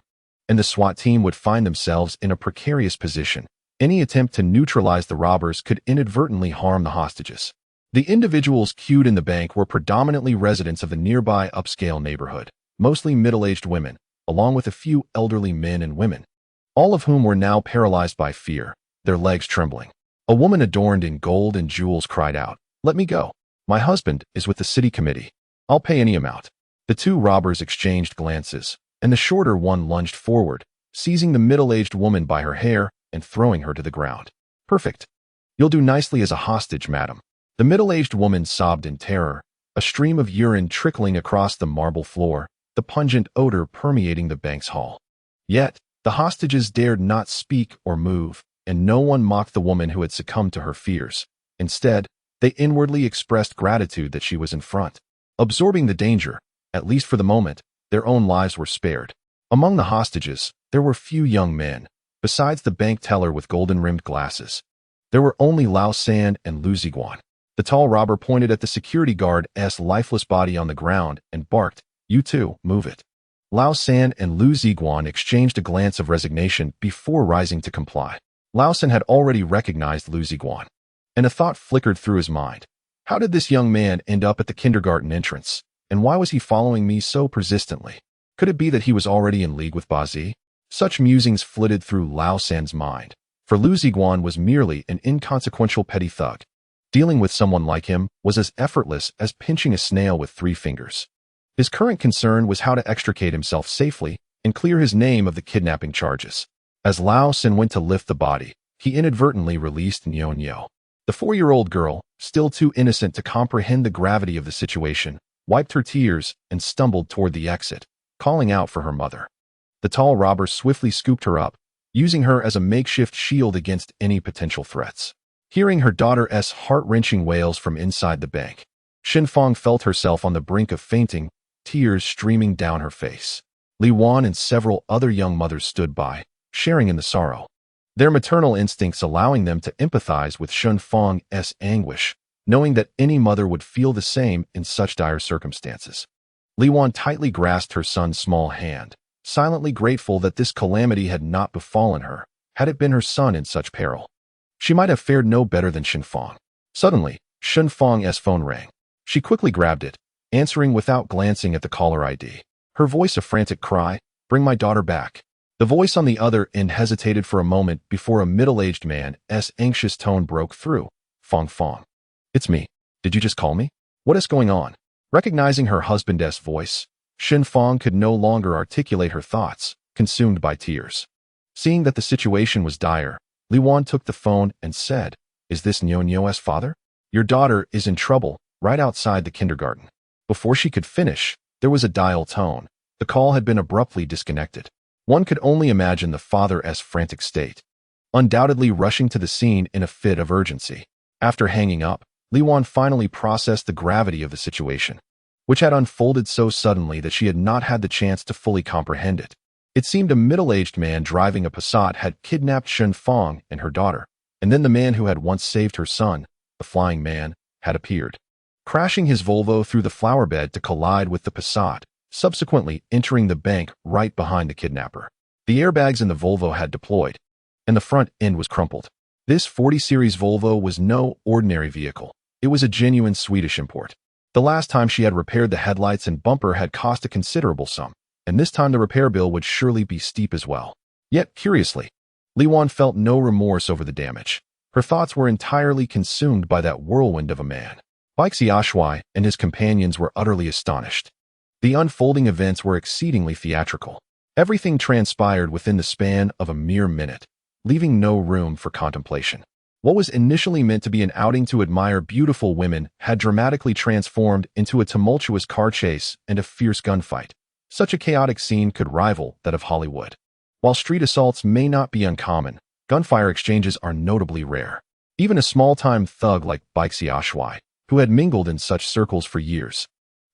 and the SWAT team would find themselves in a precarious position. Any attempt to neutralize the robbers could inadvertently harm the hostages. The individuals queued in the bank were predominantly residents of the nearby upscale neighborhood, mostly middle-aged women, along with a few elderly men and women, all of whom were now paralyzed by fear, their legs trembling. A woman adorned in gold and jewels cried out, "Let me go. My husband is with the city committee. I'll pay any amount." The two robbers exchanged glances, and the shorter one lunged forward, seizing the middle-aged woman by her hair and throwing her to the ground. "Perfect. You'll do nicely as a hostage, madam." The middle-aged woman sobbed in terror, a stream of urine trickling across the marble floor, the pungent odor permeating the bank's hall. Yet, the hostages dared not speak or move, and no one mocked the woman who had succumbed to her fears. Instead, they inwardly expressed gratitude that she was in front. Absorbing the danger, at least for the moment, their own lives were spared. Among the hostages, there were few young men, besides the bank teller with golden-rimmed glasses. There were only Lao San and Liu Ziguang. The tall robber pointed at the security guard's lifeless body on the ground and barked, "You too, move it." Lao San and Liu Ziguang exchanged a glance of resignation before rising to comply. Lao San had already recognized Liu Ziguang, and a thought flickered through his mind. How did this young man end up at the kindergarten entrance, and why was he following me so persistently? Could it be that he was already in league with Bazi? Such musings flitted through Lao San's mind, for Liu Ziguang was merely an inconsequential petty thug. Dealing with someone like him was as effortless as pinching a snail with 3 fingers. His current concern was how to extricate himself safely and clear his name of the kidnapping charges. As Lao San went to lift the body, he inadvertently released Nie. The 4-year-old girl, still too innocent to comprehend the gravity of the situation, wiped her tears and stumbled toward the exit, calling out for her mother. The tall robber swiftly scooped her up, using her as a makeshift shield against any potential threats. Hearing her daughter's heart-wrenching wails from inside the bank, Shinfang felt herself on the brink of fainting, tears streaming down her face. Li Wan and several other young mothers stood by, sharing in the sorrow, their maternal instincts allowing them to empathize with Shinfang's anguish, knowing that any mother would feel the same in such dire circumstances. Li Wan tightly grasped her son's small hand, silently grateful that this calamity had not befallen her, had it been her son in such peril. She might have fared no better than Shinfang. Suddenly, Shinfang's phone rang. She quickly grabbed it, answering without glancing at the caller ID. Her voice a frantic cry, "Bring my daughter back." The voice on the other end hesitated for a moment before a middle-aged man's anxious tone broke through. "Fang. It's me. Did you just call me? What is going on?" Recognizing her husband's voice, Shinfang could no longer articulate her thoughts, consumed by tears. Seeing that the situation was dire, Li Wan took the phone and said, "Is this Nyo's father? Your daughter is in trouble, right outside the kindergarten." Before she could finish, there was a dial tone. The call had been abruptly disconnected. One could only imagine the father's frantic state, undoubtedly rushing to the scene in a fit of urgency. After hanging up, Li Wan finally processed the gravity of the situation, which had unfolded so suddenly that she had not had the chance to fully comprehend it. It seemed a middle-aged man driving a Passat had kidnapped Shinfang and her daughter, and then the man who had once saved her son, the flying man, had appeared, crashing his Volvo through the flower bed to collide with the Passat, subsequently entering the bank right behind the kidnapper. The airbags in the Volvo had deployed, and the front end was crumpled. This 40 Series Volvo was no ordinary vehicle. It was a genuine Swedish import. The last time she had repaired the headlights and bumper had cost a considerable sum, and this time the repair bill would surely be steep as well. Yet, curiously, Li Wan felt no remorse over the damage. Her thoughts were entirely consumed by that whirlwind of a man. Xiaoshui and his companions were utterly astonished. The unfolding events were exceedingly theatrical. Everything transpired within the span of a mere minute, leaving no room for contemplation. What was initially meant to be an outing to admire beautiful women had dramatically transformed into a tumultuous car chase and a fierce gunfight. Such a chaotic scene could rival that of Hollywood. While street assaults may not be uncommon, gunfire exchanges are notably rare. Even a small-time thug like Xiaoshui, who had mingled in such circles for years,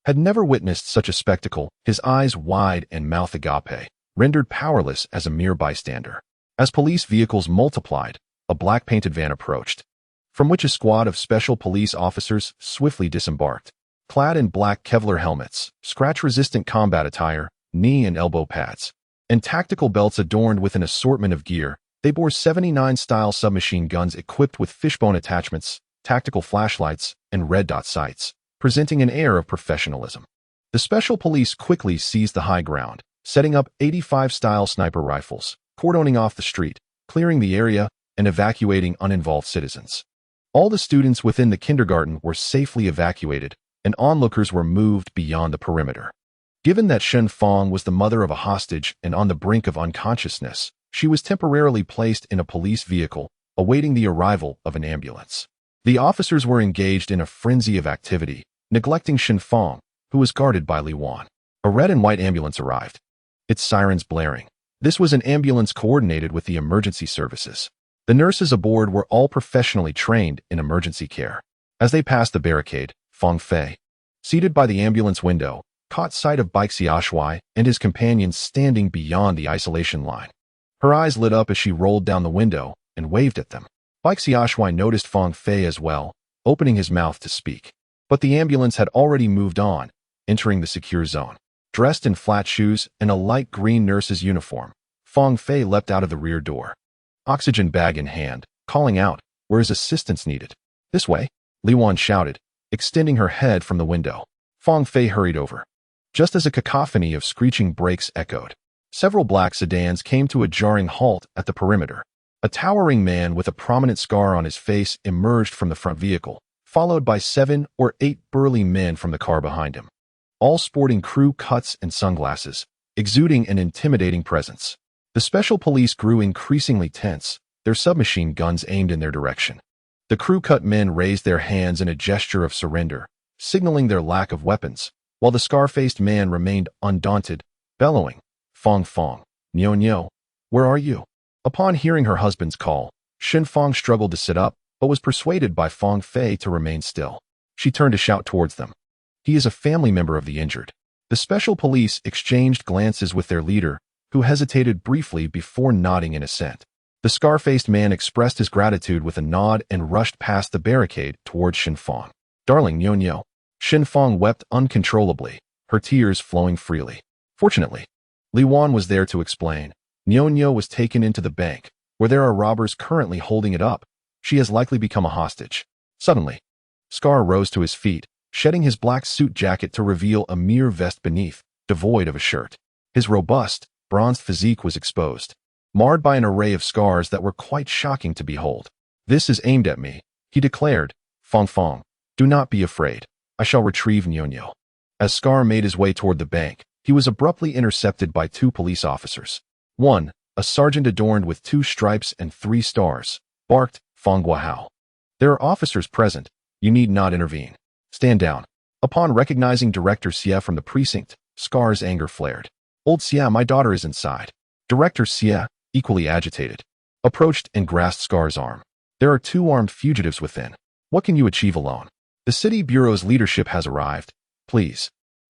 had never witnessed such a spectacle, his eyes wide and mouth agape, rendered powerless as a mere bystander. As police vehicles multiplied, a black-painted van approached, from which a squad of special police officers swiftly disembarked. clad in black Kevlar helmets, scratch-resistant combat attire, knee and elbow pads, and tactical belts adorned with an assortment of gear. They bore 79-style submachine guns equipped with fishbone attachments, tactical flashlights, and red dot sights, presenting an air of professionalism. The special police quickly seized the high ground, setting up 85-style sniper rifles, cordoning off the street, clearing the area, and evacuating uninvolved citizens. All the students within the kindergarten were safely evacuated, and onlookers were moved beyond the perimeter. Given that Shen Fong was the mother of a hostage and on the brink of unconsciousness, she was temporarily placed in a police vehicle, awaiting the arrival of an ambulance. The officers were engaged in a frenzy of activity, neglecting Shen Fong, who was guarded by Li Wan. A red and white ambulance arrived, its sirens blaring. This was an ambulance coordinated with the emergency services. The nurses aboard were all professionally trained in emergency care. As they passed the barricade, Fang Fei, seated by the ambulance window, caught sight of Bai Xiaoshui and his companions standing beyond the isolation line. Her eyes lit up as she rolled down the window and waved at them. Bai Xiaoshui noticed Fang Fei as well, opening his mouth to speak. But the ambulance had already moved on, entering the secure zone. Dressed in flat shoes and a light green nurse's uniform, Fang Fei leapt out of the rear door, oxygen bag in hand, calling out, "Where is assistance needed?" "This way," Li Wan shouted, extending her head from the window. Fang Fei hurried over. Just as a cacophony of screeching brakes echoed, several black sedans came to a jarring halt at the perimeter. A towering man with a prominent scar on his face emerged from the front vehicle, followed by 7 or 8 burly men from the car behind him, all sporting crew cuts and sunglasses, exuding an intimidating presence. The special police grew increasingly tense, their submachine guns aimed in their direction. The crew-cut men raised their hands in a gesture of surrender, signaling their lack of weapons, while the scar-faced man remained undaunted, bellowing, "Fong Fong, Nyo Nyo, where are you?" Upon hearing her husband's call, Shen Fong struggled to sit up, but was persuaded by Fang Fei to remain still. She turned to shout towards them, "He is a family member of the injured." The special police exchanged glances with their leader, who hesitated briefly before nodding in assent. The scar-faced man expressed his gratitude with a nod and rushed past the barricade towards Shen Fong. "Darling Nyo Nyo." Shen Fong wept uncontrollably, her tears flowing freely. Fortunately, Li Wan was there to explain. Nyo Nyo was taken into the bank, where there are robbers currently holding it up. She has likely become a hostage. Suddenly, Scar rose to his feet, shedding his black suit jacket to reveal a mere vest beneath, devoid of a shirt. His robust, bronzed physique was exposed, marred by an array of scars that were quite shocking to behold. "This is aimed at me," he declared. "Fong Fong, do not be afraid. I shall retrieve Nyo Nyo." As Scar made his way toward the bank, he was abruptly intercepted by 2 police officers. One, a sergeant adorned with 2 stripes and 3 stars, barked, "Fong Guahao. There are officers present. You need not intervene. Stand down." Upon recognizing Director Xie from the precinct, Scar's anger flared. "Old Xie, my daughter is inside." Director Xie, equally agitated, approached and grasped Scar's arm. "There are 2 armed fugitives within. What can you achieve alone? The city bureau's leadership has arrived. Please,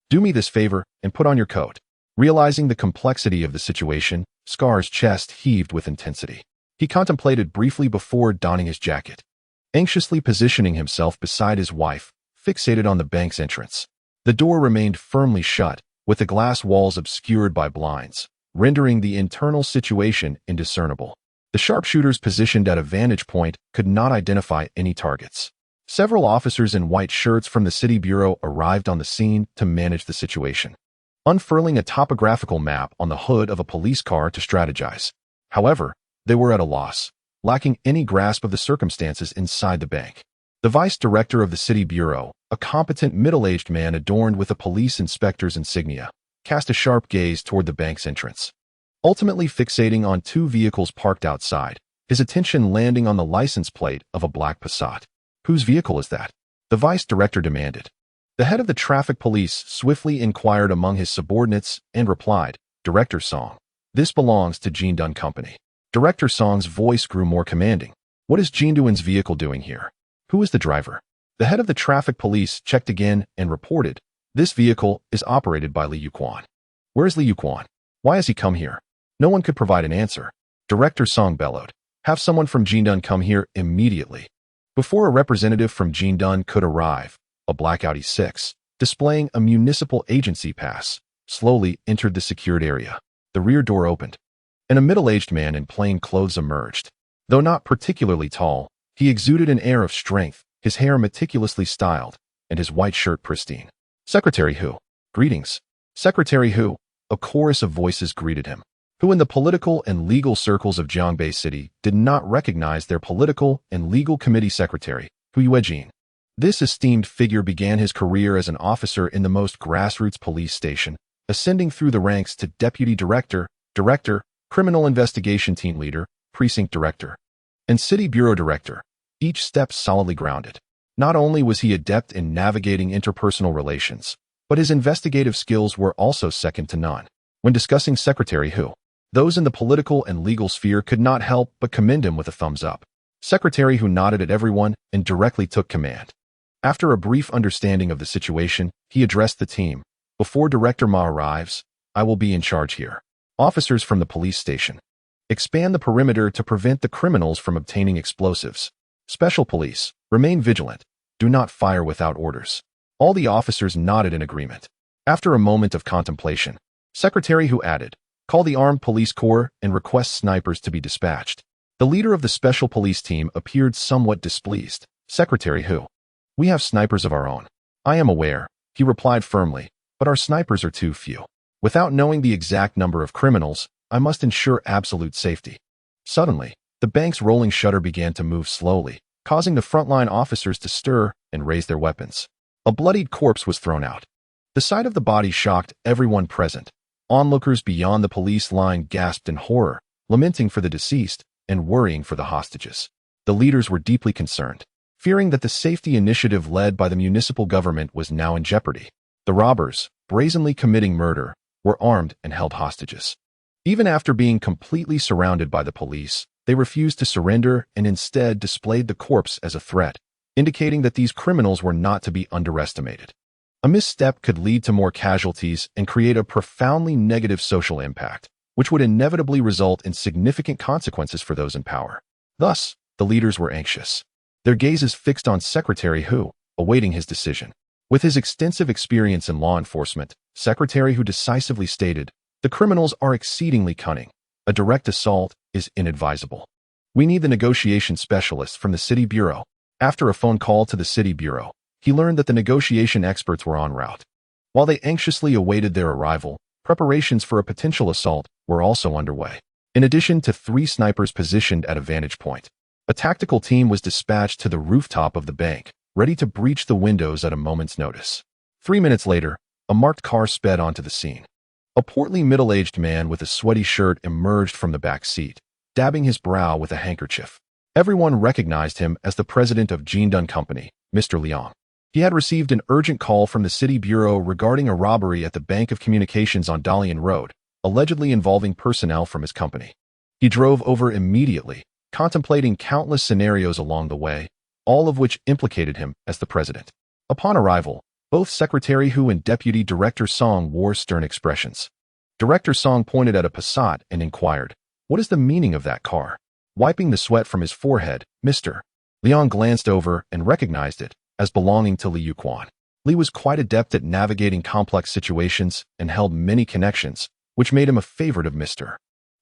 do me this favor and put on your coat." Realizing the complexity of the situation, Scar's chest heaved with intensity. He contemplated briefly before donning his jacket, anxiously positioning himself beside his wife, fixated on the bank's entrance. The door remained firmly shut, with the glass walls obscured by blinds, rendering the internal situation indiscernible. The sharpshooters positioned at a vantage point could not identify any targets. Several officers in white shirts from the city bureau arrived on the scene to manage the situation, unfurling a topographical map on the hood of a police car to strategize. However, they were at a loss, lacking any grasp of the circumstances inside the bank. The vice director of the city bureau, a competent middle-aged man adorned with a police inspector's insignia, cast a sharp gaze toward the bank's entrance, ultimately fixating on 2 vehicles parked outside, his attention landing on the license plate of a black Passat. "Whose vehicle is that?" the vice director demanded. The head of the traffic police swiftly inquired among his subordinates and replied, "Director Song. This belongs to Jindun Company." Director Song's voice grew more commanding. "What is Jindun's vehicle doing here? Who is the driver?" The head of the traffic police checked again and reported, "This vehicle is operated by Liu Ziguang." "Where is Liu Ziguang? Why has he come here?" No one could provide an answer. Director Song bellowed, "Have someone from Jindun come here immediately." Before a representative from Jindun could arrive, a black Audi 6, displaying a municipal agency pass, slowly entered the secured area. The rear door opened, and a middle-aged man in plain clothes emerged. Though not particularly tall, he exuded an air of strength, his hair meticulously styled, and his white shirt pristine. "Secretary Hu." "Greetings." "Secretary Hu." A chorus of voices greeted him, who in the political and legal circles of Jiangbei City did not recognize their political and legal committee secretary, Hu Yuejin. This esteemed figure began his career as an officer in the most grassroots police station, ascending through the ranks to deputy director, criminal investigation team leader, precinct director, and city bureau director, each step solidly grounded. Not only was he adept in navigating interpersonal relations, but his investigative skills were also second to none. When discussing Secretary Hu, those in the political and legal sphere could not help but commend him with a thumbs up. Secretary Hu nodded at everyone and directly took command. After a brief understanding of the situation, he addressed the team. "Before Director Ma arrives, I will be in charge here. Officers from the police station, expand the perimeter to prevent the criminals from obtaining explosives. Special police, remain vigilant. Do not fire without orders." All the officers nodded in agreement. After a moment of contemplation, Secretary Hu added, "Call the armed police corps and request snipers to be dispatched." The leader of the special police team appeared somewhat displeased. "Secretary Hu, we have snipers of our own." "I am aware," he replied firmly, "but our snipers are too few. Without knowing the exact number of criminals, I must ensure absolute safety." Suddenly, the bank's rolling shutter began to move slowly, causing the frontline officers to stir and raise their weapons. A bloodied corpse was thrown out. The sight of the body shocked everyone present. Onlookers beyond the police line gasped in horror, lamenting for the deceased and worrying for the hostages. The leaders were deeply concerned, fearing that the safety initiative led by the municipal government was now in jeopardy. The robbers, brazenly committing murder, were armed and held hostages. Even after being completely surrounded by the police, they refused to surrender and instead displayed the corpse as a threat, indicating that these criminals were not to be underestimated. A misstep could lead to more casualties and create a profoundly negative social impact, which would inevitably result in significant consequences for those in power. Thus, the leaders were anxious, their gazes fixed on Secretary Hu, awaiting his decision. With his extensive experience in law enforcement, Secretary Hu decisively stated, "The criminals are exceedingly cunning. A direct assault is inadvisable. We need the negotiation specialists from the city bureau." After a phone call to the city bureau, he learned that the negotiation experts were en route. While they anxiously awaited their arrival, preparations for a potential assault were also underway. In addition to 3 snipers positioned at a vantage point, a tactical team was dispatched to the rooftop of the bank, ready to breach the windows at a moment's notice. 3 minutes later, a marked car sped onto the scene. A portly middle-aged man with a sweaty shirt emerged from the back seat, dabbing his brow with a handkerchief. Everyone recognized him as the president of Jindun Company, Mr. Liang. He had received an urgent call from the city bureau regarding a robbery at the Bank of Communications on Dalian Road, allegedly involving personnel from his company. He drove over immediately, contemplating countless scenarios along the way, all of which implicated him as the president. Upon arrival, both Secretary Hu and Deputy Director Song wore stern expressions. Director Song pointed at a Passat and inquired, "What is the meaning of that car?" Wiping the sweat from his forehead, Mr. Liang glanced over and recognized it as belonging to Liu Ziguang. Li was quite adept at navigating complex situations and held many connections, which made him a favorite of Mr.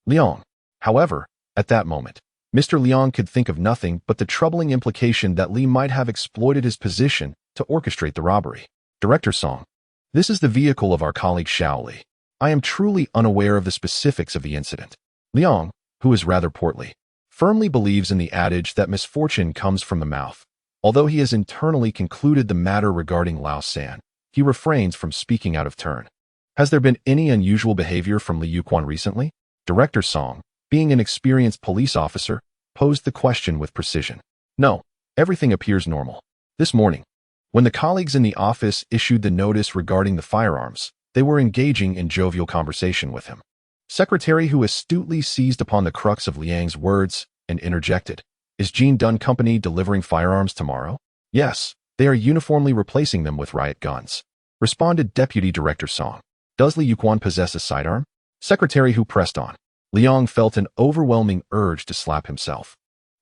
Liang. However, at that moment, Mr. Liang could think of nothing but the troubling implication that Li might have exploited his position to orchestrate the robbery. "Director Song, this is the vehicle of our colleague Xiao Li. I am truly unaware of the specifics of the incident." Liang, who is rather portly, firmly believes in the adage that misfortune comes from the mouth. Although he has internally concluded the matter regarding Lao San, he refrains from speaking out of turn. "Has there been any unusual behavior from Liu Ziguang recently?" Director Song, being an experienced police officer, posed the question with precision. "No, everything appears normal. This morning, when the colleagues in the office issued the notice regarding the firearms, they were engaging in jovial conversation with him." Secretary Hu astutely seized upon the crux of Liang's words and interjected, "Is Jindun Company delivering firearms tomorrow?" "Yes, they are uniformly replacing them with riot guns," responded Deputy Director Song. "Does Liu Ziguang possess a sidearm?" Secretary Hu pressed on. Liang felt an overwhelming urge to slap himself.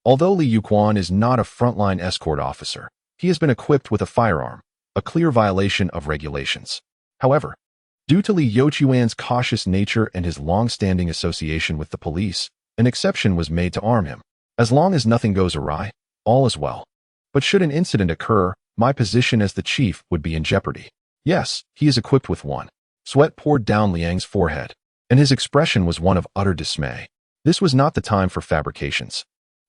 Although Liu Ziguang is not a frontline escort officer, he has been equipped with a firearm, a clear violation of regulations. However, due to Li Youquan's cautious nature and his long-standing association with the police, an exception was made to arm him. As long as nothing goes awry, all is well. But should an incident occur, my position as the chief would be in jeopardy. Yes, he is equipped with one. Sweat poured down Liang's forehead, and his expression was one of utter dismay. This was not the time for fabrications.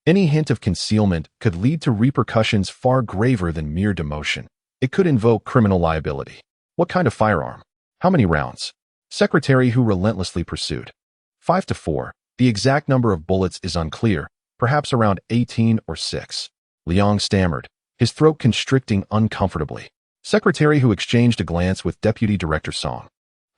Any hint of concealment could lead to repercussions far graver than mere demotion. It could invoke criminal liability. What kind of firearm? How many rounds? Secretary Hu relentlessly pursued. 5 to 4. The exact number of bullets is unclear, perhaps around 18 or 6. Liang stammered, his throat constricting uncomfortably. Secretary Hu exchanged a glance with Deputy Director Song,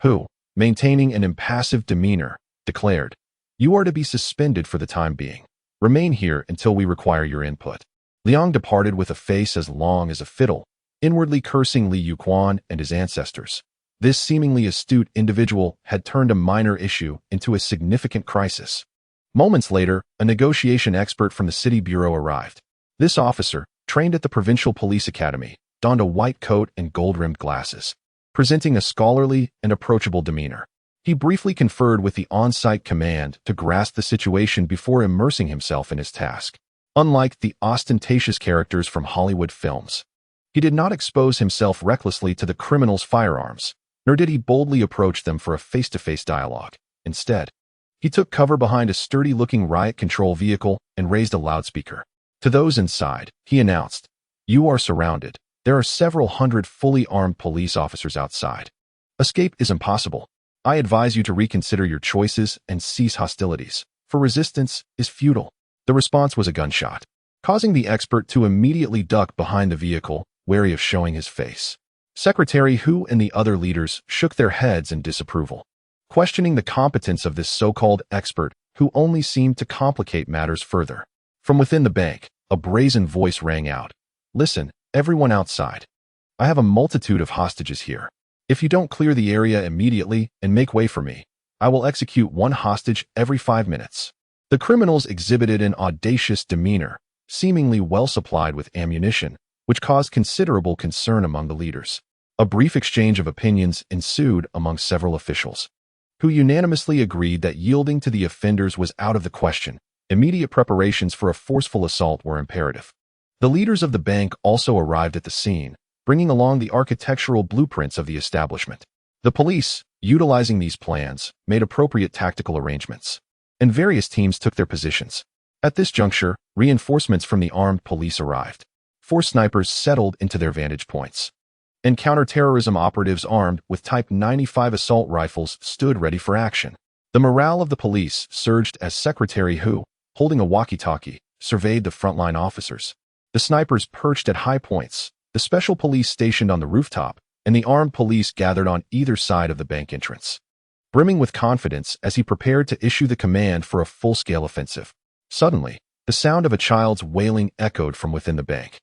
who, maintaining an impassive demeanor, declared, "You are to be suspended for the time being. Remain here until we require your input." Liang departed with a face as long as a fiddle, inwardly cursing Li Youquan and his ancestors. This seemingly astute individual had turned a minor issue into a significant crisis. Moments later, a negotiation expert from the city bureau arrived. This officer, trained at the Provincial Police Academy, donned a white coat and gold-rimmed glasses, presenting a scholarly and approachable demeanor. He briefly conferred with the on-site command to grasp the situation before immersing himself in his task. Unlike the ostentatious characters from Hollywood films, he did not expose himself recklessly to the criminals' firearms, nor did he boldly approach them for a face-to-face dialogue. Instead, he took cover behind a sturdy-looking riot control vehicle and raised a loudspeaker. To those inside, he announced, "You are surrounded. There are several hundred fully armed police officers outside. Escape is impossible. I advise you to reconsider your choices and cease hostilities, for resistance is futile." The response was a gunshot, causing the expert to immediately duck behind the vehicle, wary of showing his face. Secretary Hu and the other leaders shook their heads in disapproval, questioning the competence of this so-called expert who only seemed to complicate matters further. From within the bank, a brazen voice rang out, "Listen, everyone outside. I have a multitude of hostages here. If you don't clear the area immediately and make way for me, I will execute one hostage every 5 minutes." The criminals exhibited an audacious demeanor, seemingly well supplied with ammunition, which caused considerable concern among the leaders. A brief exchange of opinions ensued among several officials, who unanimously agreed that yielding to the offenders was out of the question. Immediate preparations for a forceful assault were imperative. The leaders of the bank also arrived at the scene, bringing along the architectural blueprints of the establishment. The police, utilizing these plans, made appropriate tactical arrangements, and various teams took their positions. At this juncture, reinforcements from the armed police arrived. 4 snipers settled into their vantage points, and counterterrorism operatives armed with Type 95 assault rifles stood ready for action. The morale of the police surged as Secretary Hu, holding a walkie-talkie, surveyed the frontline officers. The snipers perched at high points, the special police stationed on the rooftop, and the armed police gathered on either side of the bank entrance, brimming with confidence as he prepared to issue the command for a full-scale offensive. Suddenly, the sound of a child's wailing echoed from within the bank,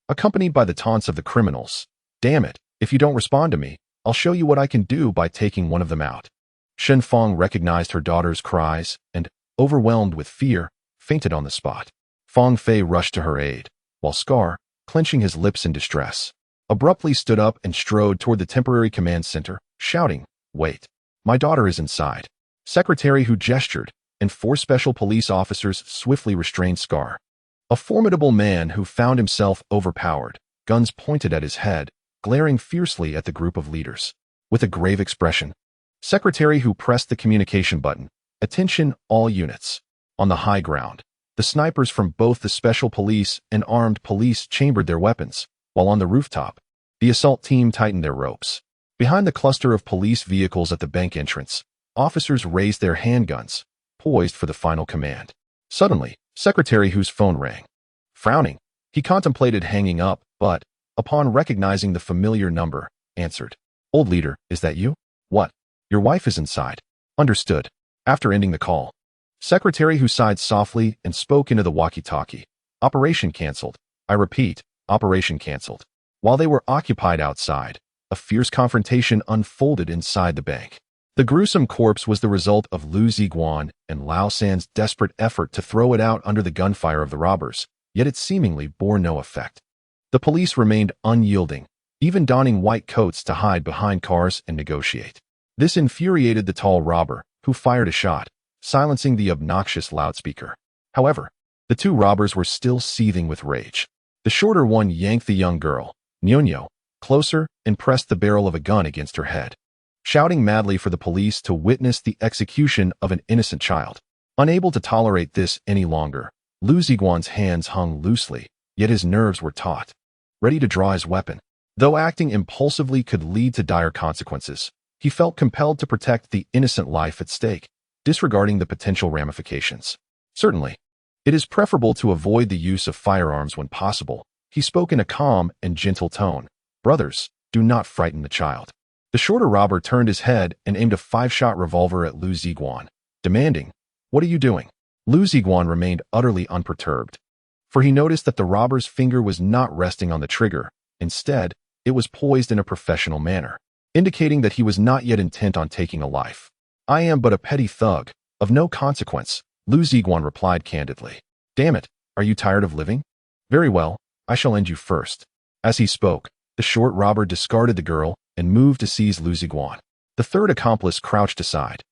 accompanied by the taunts of the criminals. "Damn it, if you don't respond to me, I'll show you what I can do by taking one of them out." Shen Fong recognized her daughter's cries and, overwhelmed with fear, fainted on the spot. Fong Fei rushed to her aid, while Scar, clenching his lips in distress, abruptly stood up and strode toward the temporary command center, shouting, "Wait, my daughter is inside." Secretary Hu gestured, and 4 special police officers swiftly restrained Scar. A formidable man who found himself overpowered, guns pointed at his head, glaring fiercely at the group of leaders. With a grave expression, Secretary Hu pressed the communication button. "Attention, all units." On the high ground, the snipers from both the special police and armed police chambered their weapons, while on the rooftop, the assault team tightened their ropes. Behind the cluster of police vehicles at the bank entrance, officers raised their handguns, poised for the final command. Suddenly, Secretary Hu's phone rang. Frowning, he contemplated hanging up, but, upon recognizing the familiar number, answered. "Old leader, is that you? What? Your wife is inside." "Understood." After ending the call, Secretary Hu sighed softly and spoke into the walkie-talkie. "Operation cancelled. I repeat, operation cancelled." While they were occupied outside, a fierce confrontation unfolded inside the bank. The gruesome corpse was the result of Liu Ziguang and Lao San's desperate effort to throw it out under the gunfire of the robbers, yet it seemingly bore no effect. The police remained unyielding, even donning white coats to hide behind cars and negotiate. This infuriated the tall robber, who fired a shot, silencing the obnoxious loudspeaker. However, the two robbers were still seething with rage. The shorter one yanked the young girl, Nyonyo, closer and pressed the barrel of a gun against her head, shouting madly for the police to witness the execution of an innocent child. Unable to tolerate this any longer, Liu Ziguang's hands hung loosely, yet his nerves were taut, ready to draw his weapon. Though acting impulsively could lead to dire consequences, he felt compelled to protect the innocent life at stake, disregarding the potential ramifications. Certainly, it is preferable to avoid the use of firearms when possible, he spoke in a calm and gentle tone. Brothers, do not frighten the child. The shorter robber turned his head and aimed a 5-shot revolver at Liu Ziguang, demanding, "What are you doing?" Liu Ziguang remained utterly unperturbed, for he noticed that the robber's finger was not resting on the trigger. Instead, it was poised in a professional manner, indicating that he was not yet intent on taking a life. "I am but a petty thug, of no consequence," Liu Ziguang replied candidly. "Damn it, are you tired of living? Very well, I shall end you first." As he spoke, the short robber discarded the girl and moved to seize Liu Ziguang. The third accomplice crouched aside,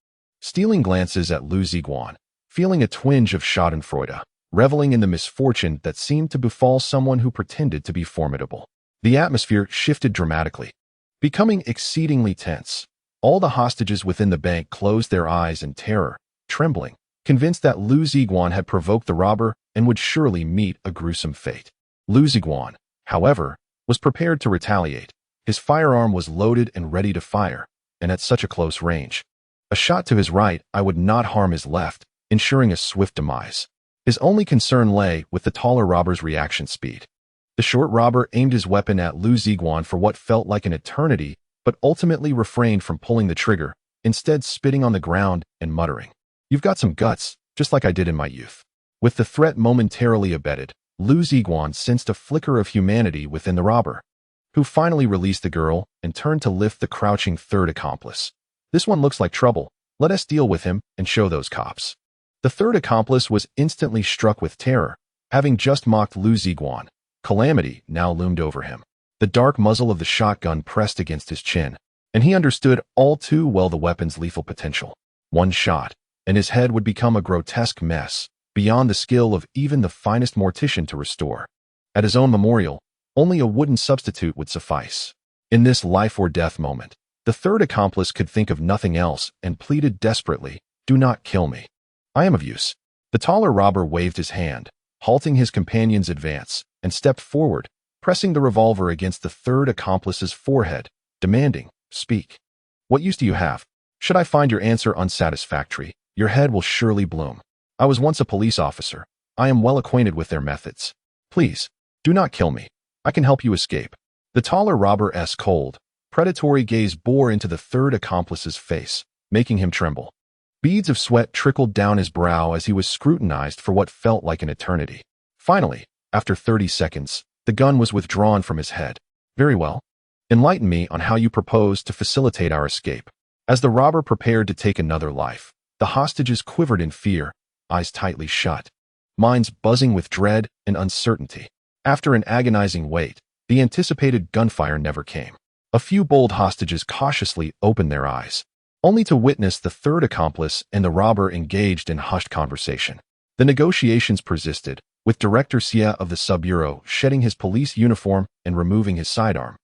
stealing glances at Liu Ziguang, feeling a twinge of schadenfreude, reveling in the misfortune that seemed to befall someone who pretended to be formidable. The atmosphere shifted dramatically, becoming exceedingly tense. All the hostages within the bank closed their eyes in terror, trembling, convinced that Liu Ziguang had provoked the robber and would surely meet a gruesome fate. Liu Ziguang, however, was prepared to retaliate. His firearm was loaded and ready to fire, and at such a close range. A shot to his right would not harm his left, ensuring a swift demise. His only concern lay with the taller robber's reaction speed. The short robber aimed his weapon at Liu Ziguang for what felt like an eternity, but ultimately refrained from pulling the trigger, instead spitting on the ground and muttering, "You've got some guts, just like I did in my youth." With the threat momentarily abated, Liu Ziguang sensed a flicker of humanity within the robber, who finally released the girl and turned to lift the crouching third accomplice. "This one looks like trouble. Let us deal with him and show those cops." The third accomplice was instantly struck with terror, having just mocked Liu Ziguang. Calamity now loomed over him. The dark muzzle of the shotgun pressed against his chin, and he understood all too well the weapon's lethal potential. One shot, and his head would become a grotesque mess, beyond the skill of even the finest mortician to restore. At his own memorial, only a wooden substitute would suffice. In this life-or-death moment, the third accomplice could think of nothing else and pleaded desperately, "Do not kill me. I am of use." The taller robber waved his hand, halting his companion's advance, and stepped forward, pressing the revolver against the third accomplice's forehead, demanding, "Speak. What use do you have? Should I find your answer unsatisfactory, your head will surely bloom. I was once a police officer. I am well acquainted with their methods. Please, do not kill me. I can help you escape." The taller robber's cold, predatory gaze bore into the third accomplice's face, making him tremble. Beads of sweat trickled down his brow as he was scrutinized for what felt like an eternity. Finally, after 30 seconds, the gun was withdrawn from his head. "Very well. Enlighten me on how you propose to facilitate our escape." As the robber prepared to take another life, the hostages quivered in fear, eyes tightly shut, minds buzzing with dread and uncertainty. After an agonizing wait, the anticipated gunfire never came. A few bold hostages cautiously opened their eyes, only to witness the third accomplice and the robber engaged in hushed conversation. The negotiations persisted, with Director Xie of the Sub-Bureau shedding his police uniform and removing his sidearm,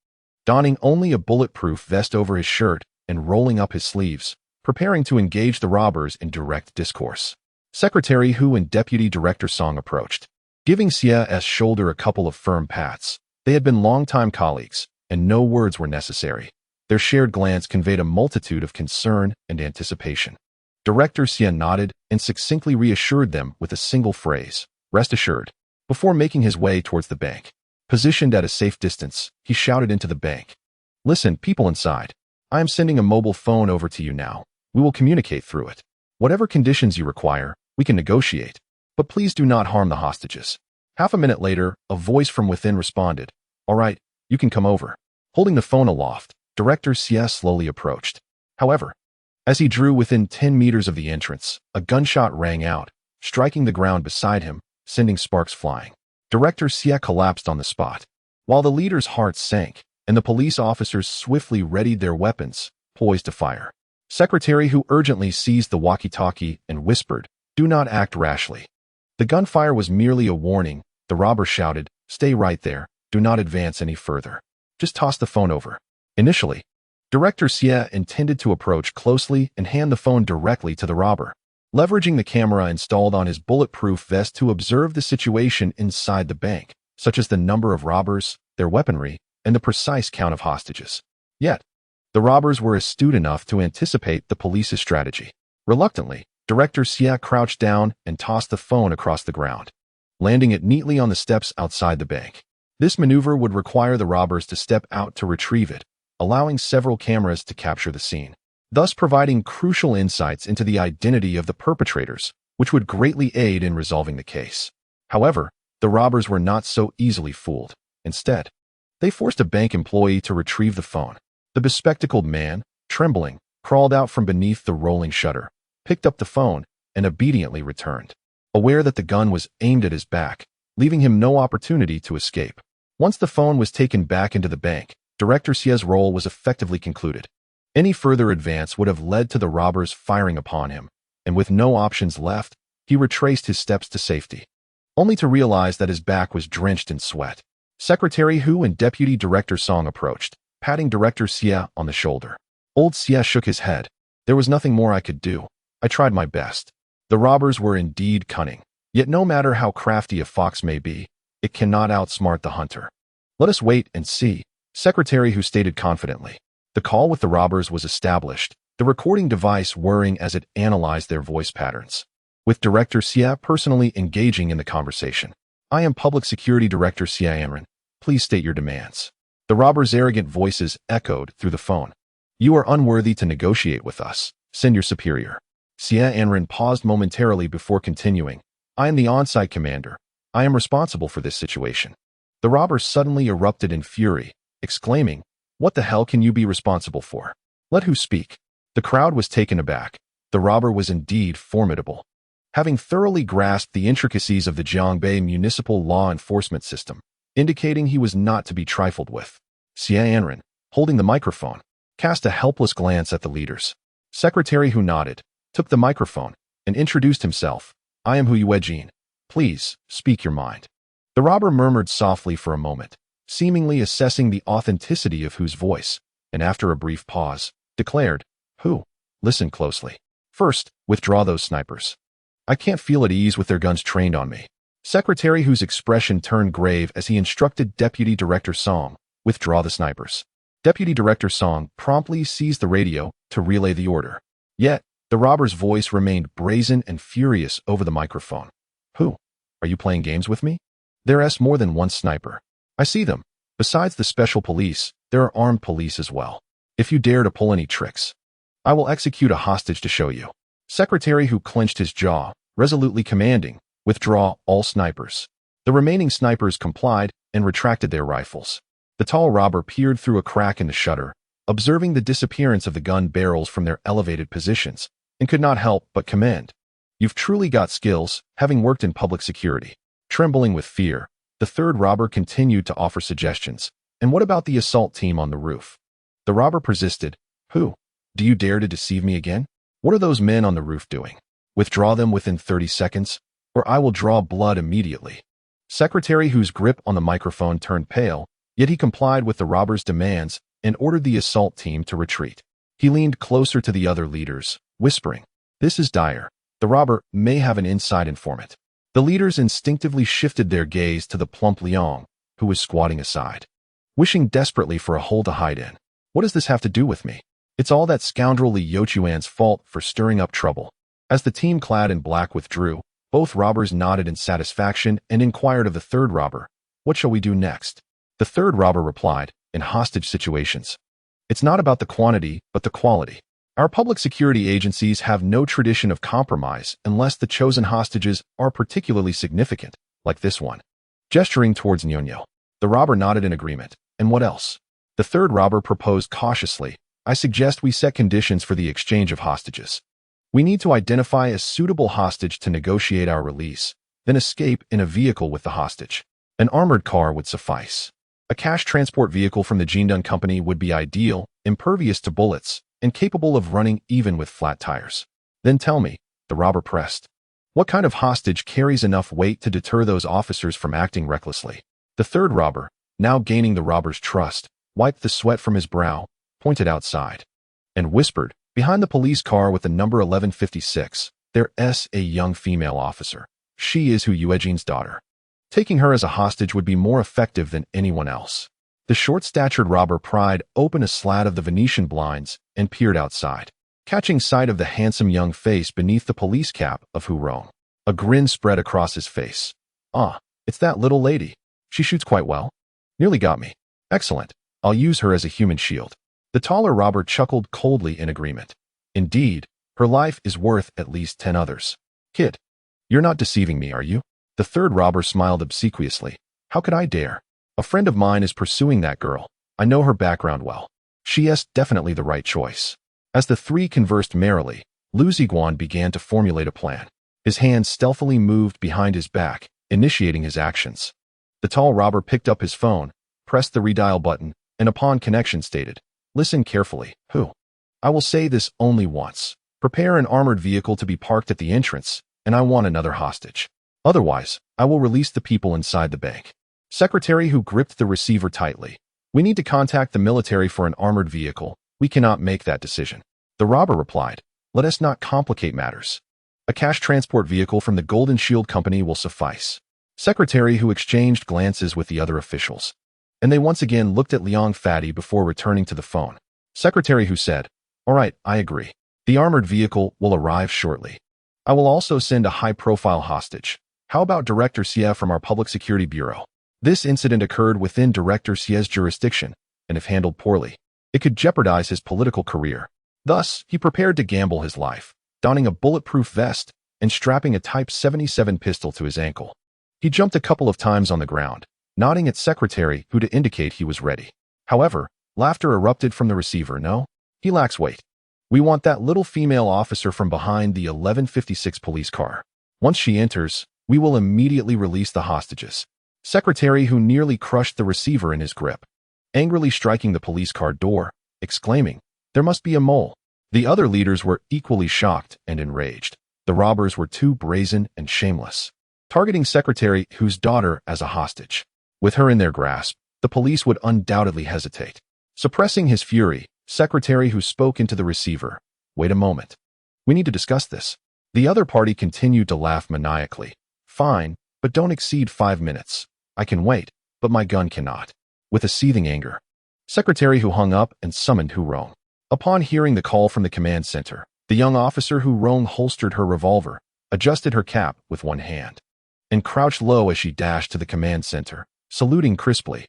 donning only a bulletproof vest over his shirt and rolling up his sleeves, preparing to engage the robbers in direct discourse. Secretary Hu and Deputy Director Song approached, giving Xie's shoulder a couple of firm pats. They had been longtime colleagues, and no words were necessary. Their shared glance conveyed a multitude of concern and anticipation. Director Xie nodded and succinctly reassured them with a single phrase, "Rest assured," before making his way towards the bank. Positioned at a safe distance, he shouted into the bank, "Listen, people inside. I am sending a mobile phone over to you now. We will communicate through it. Whatever conditions you require, we can negotiate. But please do not harm the hostages." Half a minute later, a voice from within responded, "All right, you can come over." Holding the phone aloft, Director Xie slowly approached. However, as he drew within 10 meters of the entrance, a gunshot rang out, striking the ground beside him, sending sparks flying. Director Xie collapsed on the spot. While the leader's heart sank, and the police officers swiftly readied their weapons, poised to fire. Secretary Hu urgently seized the walkie-talkie and whispered, "Do not act rashly." The gunfire was merely a warning. The robber shouted, "Stay right there. Do not advance any further. Just toss the phone over." Initially, Director Xie intended to approach closely and hand the phone directly to the robber, leveraging the camera installed on his bulletproof vest to observe the situation inside the bank, such as the number of robbers, their weaponry, and the precise count of hostages. Yet, the robbers were astute enough to anticipate the police's strategy. Reluctantly, Director Xie crouched down and tossed the phone across the ground, landing it neatly on the steps outside the bank. This maneuver would require the robbers to step out to retrieve it, allowing several cameras to capture the scene, thus providing crucial insights into the identity of the perpetrators, which would greatly aid in resolving the case. However, the robbers were not so easily fooled. Instead, they forced a bank employee to retrieve the phone. The bespectacled man, trembling, crawled out from beneath the rolling shutter, picked up the phone, and obediently returned, aware that the gun was aimed at his back, leaving him no opportunity to escape. Once the phone was taken back into the bank, Director Xie's role was effectively concluded. Any further advance would have led to the robbers firing upon him, and with no options left, he retraced his steps to safety, only to realize that his back was drenched in sweat. Secretary Hu and Deputy Director Song approached, patting Director Xie on the shoulder. Old Xie shook his head. "There was nothing more I could do. I tried my best." The robbers were indeed cunning. Yet no matter how crafty a fox may be, it cannot outsmart the hunter. "Let us wait and see," Secretary Hu stated confidently. The call with the robbers was established, the recording device whirring as it analyzed their voice patterns, with Director Xie personally engaging in the conversation. "I am Public Security Director Xie Anren. Please state your demands." The robbers' arrogant voices echoed through the phone. "You are unworthy to negotiate with us. Send your superior." Xie Anren paused momentarily before continuing. "I am the on-site commander. I am responsible for this situation." The robbers suddenly erupted in fury, exclaiming, "What the hell can you be responsible for? Let who speak?" The crowd was taken aback. The robber was indeed formidable, having thoroughly grasped the intricacies of the Jiangbei municipal law enforcement system, indicating he was not to be trifled with. Xie Anren, holding the microphone, cast a helpless glance at the leaders. Secretary Hu nodded, took the microphone, and introduced himself. "I am Hu Yuejin. Please, speak your mind." The robber murmured softly for a moment, seemingly assessing the authenticity of Hu's voice, and after a brief pause, declared, "Hu, listen closely. First, withdraw those snipers. I can't feel at ease with their guns trained on me." Secretary Hu's expression turned grave as he instructed Deputy Director Song, "Withdraw the snipers." Deputy Director Song promptly seized the radio to relay the order. Yet, the robber's voice remained brazen and furious over the microphone. "Hu, are you playing games with me? There's more than one sniper. I see them. Besides the special police, there are armed police as well. If you dare to pull any tricks, I will execute a hostage to show you." Secretary Hu clenched his jaw, resolutely commanding, "Withdraw all snipers." The remaining snipers complied and retracted their rifles. The tall robber peered through a crack in the shutter, observing the disappearance of the gun barrels from their elevated positions, and could not help but commend. "You've truly got skills, having worked in public security." Trembling with fear, the third robber continued to offer suggestions. "And what about the assault team on the roof?" The robber persisted. "Hu, do you dare to deceive me again? What are those men on the roof doing? Withdraw them within 30 seconds, or I will draw blood immediately." Secretary Hu's grip on the microphone turned pale, yet he complied with the robber's demands and ordered the assault team to retreat. He leaned closer to the other leaders, whispering, "This is dire. The robber may have an inside informant." The leaders instinctively shifted their gaze to the plump Liang, who was squatting aside, wishing desperately for a hole to hide in. "What does this have to do with me? It's all that scoundrel Li Youchuan's fault for stirring up trouble." As the team clad in black withdrew, both robbers nodded in satisfaction and inquired of the third robber, "What shall we do next?" The third robber replied, "In hostage situations, it's not about the quantity, but the quality. Our public security agencies have no tradition of compromise unless the chosen hostages are particularly significant, like this one." Gesturing towards Nyonyo, the robber nodded in agreement. "And what else?" The third robber proposed cautiously, "I suggest we set conditions for the exchange of hostages. We need to identify a suitable hostage to negotiate our release, then escape in a vehicle with the hostage. An armored car would suffice." A cash transport vehicle from the Jindun company would be ideal, impervious to bullets, and capable of running even with flat tires. Then tell me, the robber pressed. What kind of hostage carries enough weight to deter those officers from acting recklessly? The third robber, now gaining the robber's trust, wiped the sweat from his brow, pointed outside, and whispered, behind the police car with the number 1156, there's a young female officer. She is Hu Yuejin's daughter. Taking her as a hostage would be more effective than anyone else. The short-statured robber pried open a slat of the Venetian blinds and peered outside, catching sight of the handsome young face beneath the police cap of Hu Rong. A grin spread across his face. Ah, it's that little lady. She shoots quite well. Nearly got me. Excellent. I'll use her as a human shield. The taller robber chuckled coldly in agreement. Indeed, her life is worth at least 10 others. Kid, you're not deceiving me, are you? The third robber smiled obsequiously. How could I dare? A friend of mine is pursuing that girl. I know her background well. She is definitely the right choice. As the three conversed merrily, Liu Ziguang began to formulate a plan. His hands stealthily moved behind his back, initiating his actions. The tall robber picked up his phone, pressed the redial button, and upon connection stated, "Listen carefully, Hu. I will say this only once. Prepare an armored vehicle to be parked at the entrance, and I want another hostage. Otherwise, I will release the people inside the bank." Secretary Hu gripped the receiver tightly. "We need to contact the military for an armored vehicle. We cannot make that decision." The robber replied, "Let us not complicate matters. A cash transport vehicle from the Golden Shield Company will suffice." Secretary Hu exchanged glances with the other officials, and they once again looked at Liang Fatty before returning to the phone. Secretary Hu said, "All right, I agree. The armored vehicle will arrive shortly. I will also send a high-profile hostage. How about Director Xie from our Public Security Bureau? This incident occurred within Director Xie's jurisdiction, and if handled poorly, it could jeopardize his political career. Thus, he prepared to gamble his life, donning a bulletproof vest and strapping a Type 77 pistol to his ankle. He jumped a couple of times on the ground, nodding at Secretary Hu to indicate he was ready. However, laughter erupted from the receiver. "No, he lacks weight. We want that little female officer from behind the 1156 police car. Once she enters, we will immediately release the hostages." Secretary Hu nearly crushed the receiver in his grip, angrily striking the police car door, exclaiming, "There must be a mole." The other leaders were equally shocked and enraged. The robbers were too brazen and shameless, targeting Secretary Hu's daughter as a hostage. With her in their grasp, the police would undoubtedly hesitate. Suppressing his fury, Secretary Hu spoke into the receiver. "Wait a moment. We need to discuss this." The other party continued to laugh maniacally. "Fine, but don't exceed 5 minutes. I can wait, but my gun cannot." With a seething anger, Secretary Hu hung up and summoned Hu Rong. Upon hearing the call from the command center, the young officer Hu Rong holstered her revolver, adjusted her cap with one hand, and crouched low as she dashed to the command center, saluting crisply.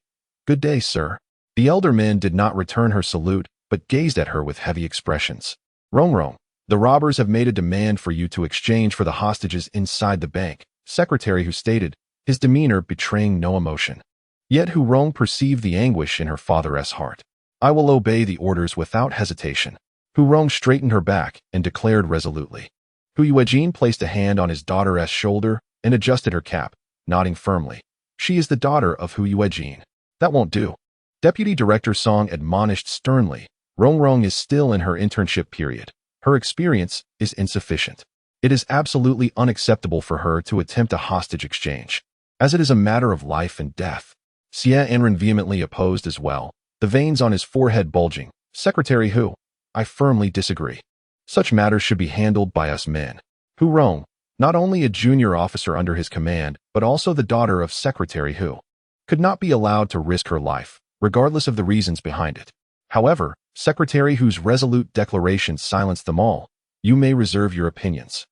"Good day, sir." The elder men did not return her salute, but gazed at her with heavy expressions. "Rong, the robbers have made a demand for you to exchange for the hostages inside the bank," Secretary Hu stated, his demeanor betraying no emotion. Yet Hu Rong perceived the anguish in her father's heart. "I will obey the orders without hesitation." Hu Rong straightened her back and declared resolutely. Hu Yuejin placed a hand on his daughter's shoulder and adjusted her cap, nodding firmly. "She is the daughter of Hu Yuejin. That won't do." Deputy Director Song admonished sternly. Rong is still in her internship period. Her experience is insufficient. It is absolutely unacceptable for her to attempt a hostage exchange, as it is a matter of life and death. Xie Enren vehemently opposed as well, the veins on his forehead bulging. "Secretary Hu, I firmly disagree. Such matters should be handled by us men." Hu Rong, not only a junior officer under his command, but also the daughter of Secretary Hu, could not be allowed to risk her life, regardless of the reasons behind it. However, Secretary Hu's resolute declaration silenced them all. "You may reserve your opinions.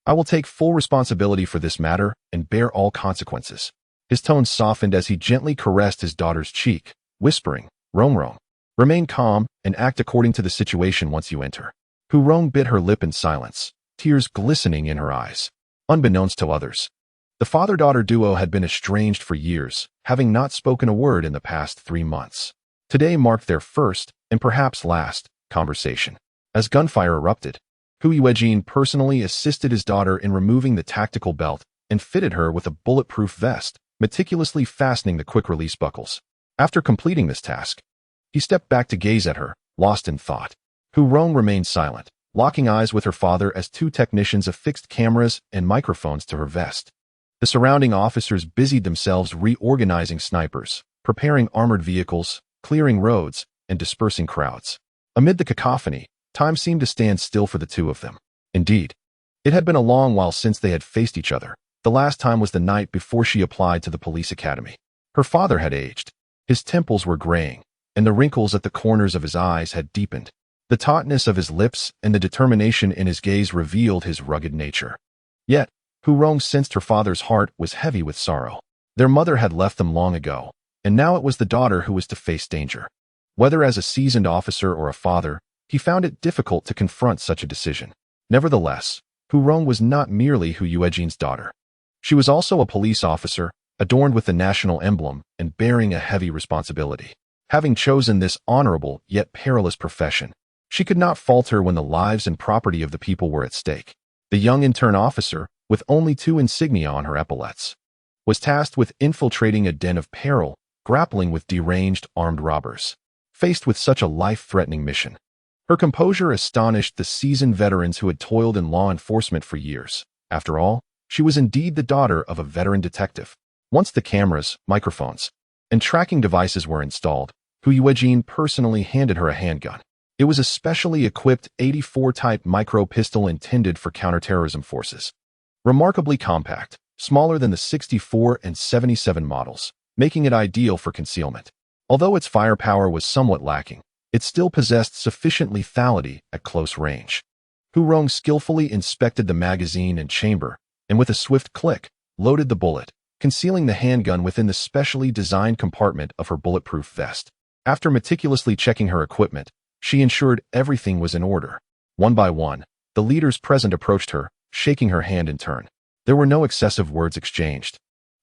I will take full responsibility for this matter and bear all consequences." His tone softened as he gently caressed his daughter's cheek, whispering, Rong, remain calm and act according to the situation once you enter." Hu Rong bit her lip in silence, tears glistening in her eyes. Unbeknownst to others, the father-daughter duo had been estranged for years, having not spoken a word in the past 3 months. Today marked their first, and perhaps last, conversation. As gunfire erupted, Hu Yuejin personally assisted his daughter in removing the tactical belt and fitted her with a bulletproof vest, meticulously fastening the quick-release buckles. After completing this task, he stepped back to gaze at her, lost in thought. Hu Rong remained silent, locking eyes with her father as two technicians affixed cameras and microphones to her vest. The surrounding officers busied themselves reorganizing snipers, preparing armored vehicles, clearing roads, and dispersing crowds. Amid the cacophony, time seemed to stand still for the two of them. Indeed, it had been a long while since they had faced each other. The last time was the night before she applied to the police academy. Her father had aged. His temples were graying, and the wrinkles at the corners of his eyes had deepened. The tautness of his lips and the determination in his gaze revealed his rugged nature. Yet, Hu Rong sensed her father's heart was heavy with sorrow. Their mother had left them long ago, and now it was the daughter who was to face danger. Whether as a seasoned officer or a father, he found it difficult to confront such a decision. Nevertheless, Hu Rong was not merely Hu Yuejin's daughter. She was also a police officer, adorned with the national emblem and bearing a heavy responsibility. Having chosen this honorable yet perilous profession, she could not falter when the lives and property of the people were at stake. The young intern officer, with only 2 insignia on her epaulets, was tasked with infiltrating a den of peril, grappling with deranged armed robbers. Faced with such a life-threatening mission, her composure astonished the seasoned veterans who had toiled in law enforcement for years. After all, she was indeed the daughter of a veteran detective. Once the cameras, microphones, and tracking devices were installed, Hu Yuejin personally handed her a handgun. It was a specially equipped 84-type micro-pistol intended for counterterrorism forces. Remarkably compact, smaller than the 64 and 77 models, making it ideal for concealment. Although its firepower was somewhat lacking, it still possessed sufficient lethality at close range. Hu Rong skillfully inspected the magazine and chamber, and with a swift click, loaded the bullet, concealing the handgun within the specially designed compartment of her bulletproof vest. After meticulously checking her equipment, she ensured everything was in order. One by one, the leaders present approached her, shaking her hand in turn. There were no excessive words exchanged,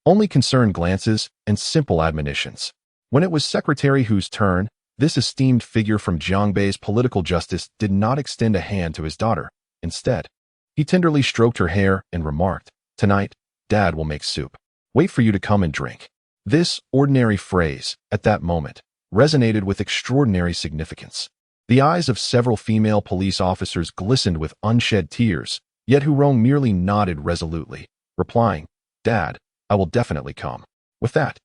only concerned glances and simple admonitions. When it was Secretary Hu's turn, this esteemed figure from Jiangbei's political justice did not extend a hand to his daughter. Instead, he tenderly stroked her hair and remarked, "Tonight, Dad will make soup. Wait for you to come and drink." This ordinary phrase, at that moment, resonated with extraordinary significance. The eyes of several female police officers glistened with unshed tears, yet Hu Rong merely nodded resolutely, replying, "Dad, I will definitely come." With that,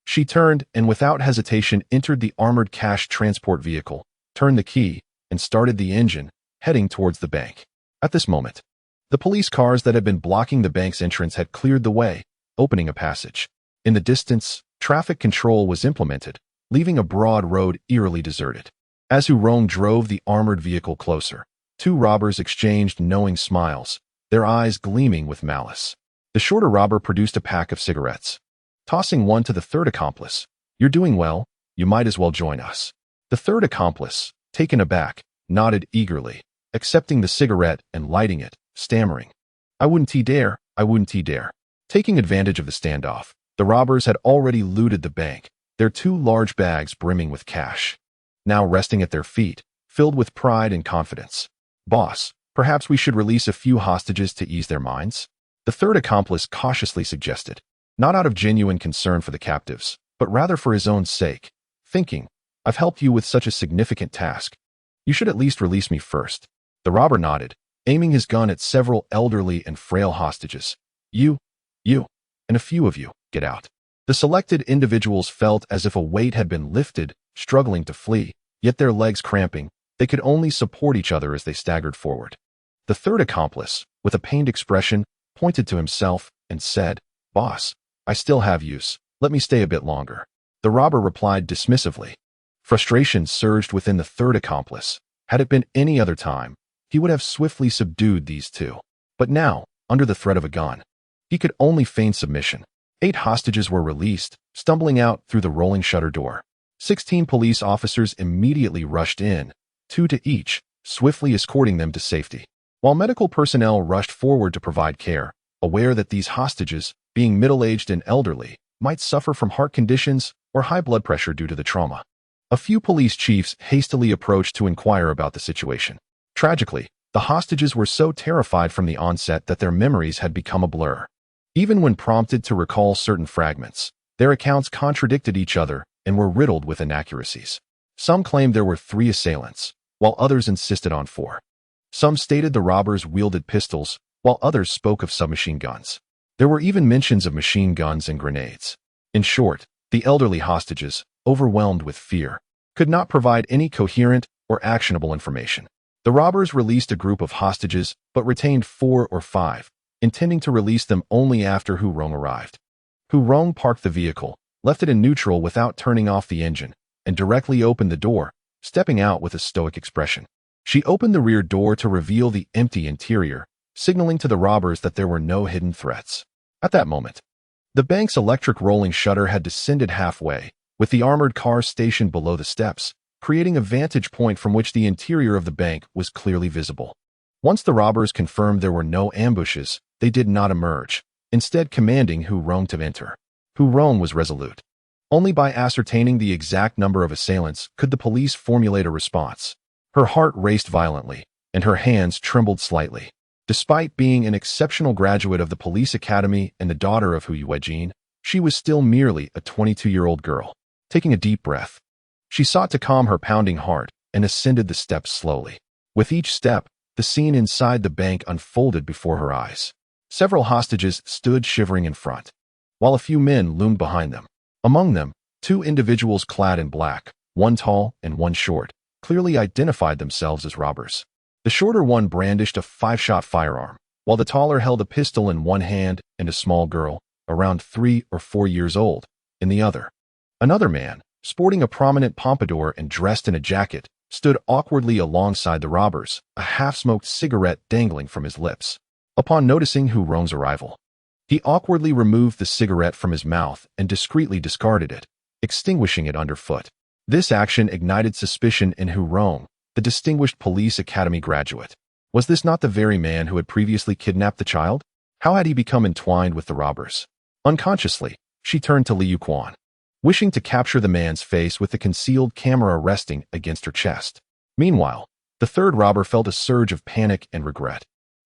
she turned and without hesitation entered the armored cash transport vehicle, turned the key, and started the engine, heading towards the bank. At this moment, the police cars that had been blocking the bank's entrance had cleared the way, opening a passage. In the distance, traffic control was implemented, leaving a broad road eerily deserted. As Hu Rong drove the armored vehicle closer, 2 robbers exchanged knowing smiles, their eyes gleaming with malice. The shorter robber produced a pack of cigarettes. Tossing one to the third accomplice, "You're doing well, you might as well join us." The third accomplice, taken aback, nodded eagerly, accepting the cigarette and lighting it, stammering, I wouldn't dare. Taking advantage of the standoff, the robbers had already looted the bank, their 2 large bags brimming with cash, now resting at their feet, filled with pride and confidence. "Boss, perhaps we should release a few hostages to ease their minds?" The third accomplice cautiously suggested, not out of genuine concern for the captives, but rather for his own sake, thinking, "I've helped you with such a significant task. You should at least release me first." The robber nodded, aiming his gun at several elderly and frail hostages. You, and a few of you, get out." The selected individuals felt as if a weight had been lifted, struggling to flee, yet their legs cramping, they could only support each other as they staggered forward. The third accomplice, with a pained expression, pointed to himself and said, "Boss, I still have use. Let me stay a bit longer." The robber replied dismissively. Frustration surged within the third accomplice. Had it been any other time, he would have swiftly subdued these 2. But now, under the threat of a gun, he could only feign submission. 8 hostages were released, stumbling out through the rolling shutter door. 16 police officers immediately rushed in, 2 to each, swiftly escorting them to safety. While medical personnel rushed forward to provide care, aware that these hostages, being middle-aged and elderly, might suffer from heart conditions or high blood pressure due to the trauma. A few police chiefs hastily approached to inquire about the situation. Tragically, the hostages were so terrified from the onset that their memories had become a blur. Even when prompted to recall certain fragments, their accounts contradicted each other, and were riddled with inaccuracies. Some claimed there were 3 assailants, while others insisted on 4. Some stated the robbers wielded pistols, while others spoke of submachine guns. There were even mentions of machine guns and grenades. In short, the elderly hostages, overwhelmed with fear, could not provide any coherent or actionable information. The robbers released a group of hostages but retained 4 or 5, intending to release them only after Hu Rong arrived. Hu Rong parked the vehicle, left it in neutral without turning off the engine, and directly opened the door, stepping out with a stoic expression. She opened the rear door to reveal the empty interior, signaling to the robbers that there were no hidden threats. At that moment, the bank's electric rolling shutter had descended halfway, with the armored cars stationed below the steps, creating a vantage point from which the interior of the bank was clearly visible. Once the robbers confirmed there were no ambushes, they did not emerge, instead commanding Hu Rong to enter. Hu Rong was resolute. Only by ascertaining the exact number of assailants could the police formulate a response. Her heart raced violently, and her hands trembled slightly. Despite being an exceptional graduate of the police academy and the daughter of Hu Yuejin, she was still merely a 22-year-old girl. Taking a deep breath, she sought to calm her pounding heart and ascended the steps slowly. With each step, the scene inside the bank unfolded before her eyes. Several hostages stood shivering in front, while a few men loomed behind them. Among them, 2 individuals clad in black, one tall and one short, clearly identified themselves as robbers. The shorter one brandished a 5-shot firearm, while the taller held a pistol in one hand and a small girl, around 3 or 4 years old, in the other. Another man, sporting a prominent pompadour and dressed in a jacket, stood awkwardly alongside the robbers, a half-smoked cigarette dangling from his lips. Upon noticing Hu Rong's arrival, he awkwardly removed the cigarette from his mouth and discreetly discarded it, extinguishing it underfoot. This action ignited suspicion in Hu Rong, the distinguished police academy graduate. Was this not the very man who had previously kidnapped the child? How had he become entwined with the robbers? Unconsciously, she turned to Liu Ziguang, wishing to capture the man's face with the concealed camera resting against her chest. Meanwhile, the third robber felt a surge of panic and regret.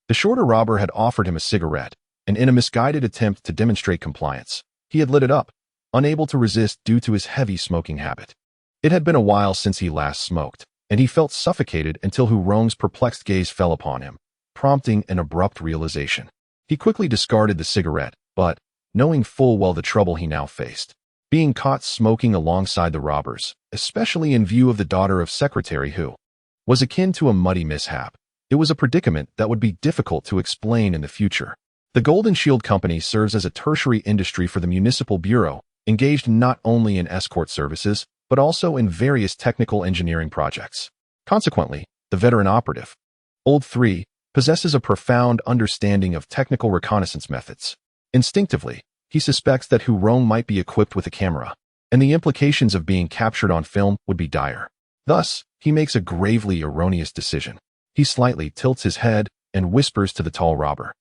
The shorter robber had offered him a cigarette, and in a misguided attempt to demonstrate compliance, he had lit it up, unable to resist due to his heavy smoking habit. It had been a while since he last smoked, and he felt suffocated until Hu Rong's perplexed gaze fell upon him, prompting an abrupt realization. He quickly discarded the cigarette, but, knowing full well the trouble he now faced, being caught smoking alongside the robbers, especially in view of the daughter of Secretary Hu, was akin to a muddy mishap. It was a predicament that would be difficult to explain in the future. The Golden Shield Company serves as a tertiary industry for the Municipal Bureau, engaged not only in escort services, but also in various technical engineering projects. Consequently, the veteran operative, Old 3, possesses a profound understanding of technical reconnaissance methods. Instinctively, he suspects that Hu Rong might be equipped with a camera, and the implications of being captured on film would be dire. Thus, he makes a gravely erroneous decision. He slightly tilts his head and whispers to the tall robber,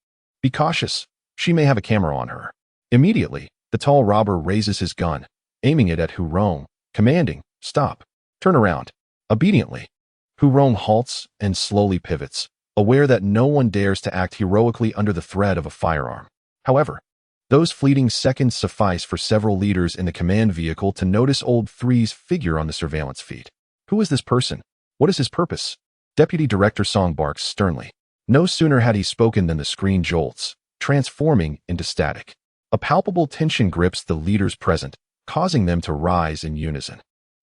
"Be cautious, she may have a camera on her." Immediately, the tall robber raises his gun, aiming it at Hu Rong, commanding, "Stop, turn around." Obediently, Hu Rong halts and slowly pivots, aware that no one dares to act heroically under the threat of a firearm. However, those fleeting seconds suffice for several leaders in the command vehicle to notice Old 3's figure on the surveillance feed. Who is this person? What is his purpose? Deputy Director Song barks sternly. No sooner had he spoken than the screen jolts, transforming into static. A palpable tension grips the leaders present, causing them to rise in unison.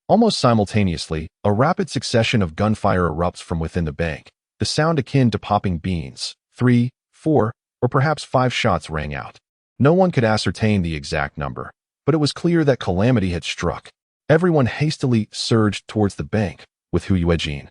Almost simultaneously, a rapid succession of gunfire erupts from within the bank. The sound akin to popping beans. 3, 4, or perhaps 5 shots rang out. No one could ascertain the exact number, but it was clear that calamity had struck. Everyone hastily surged towards the bank, with Hu Yuejin,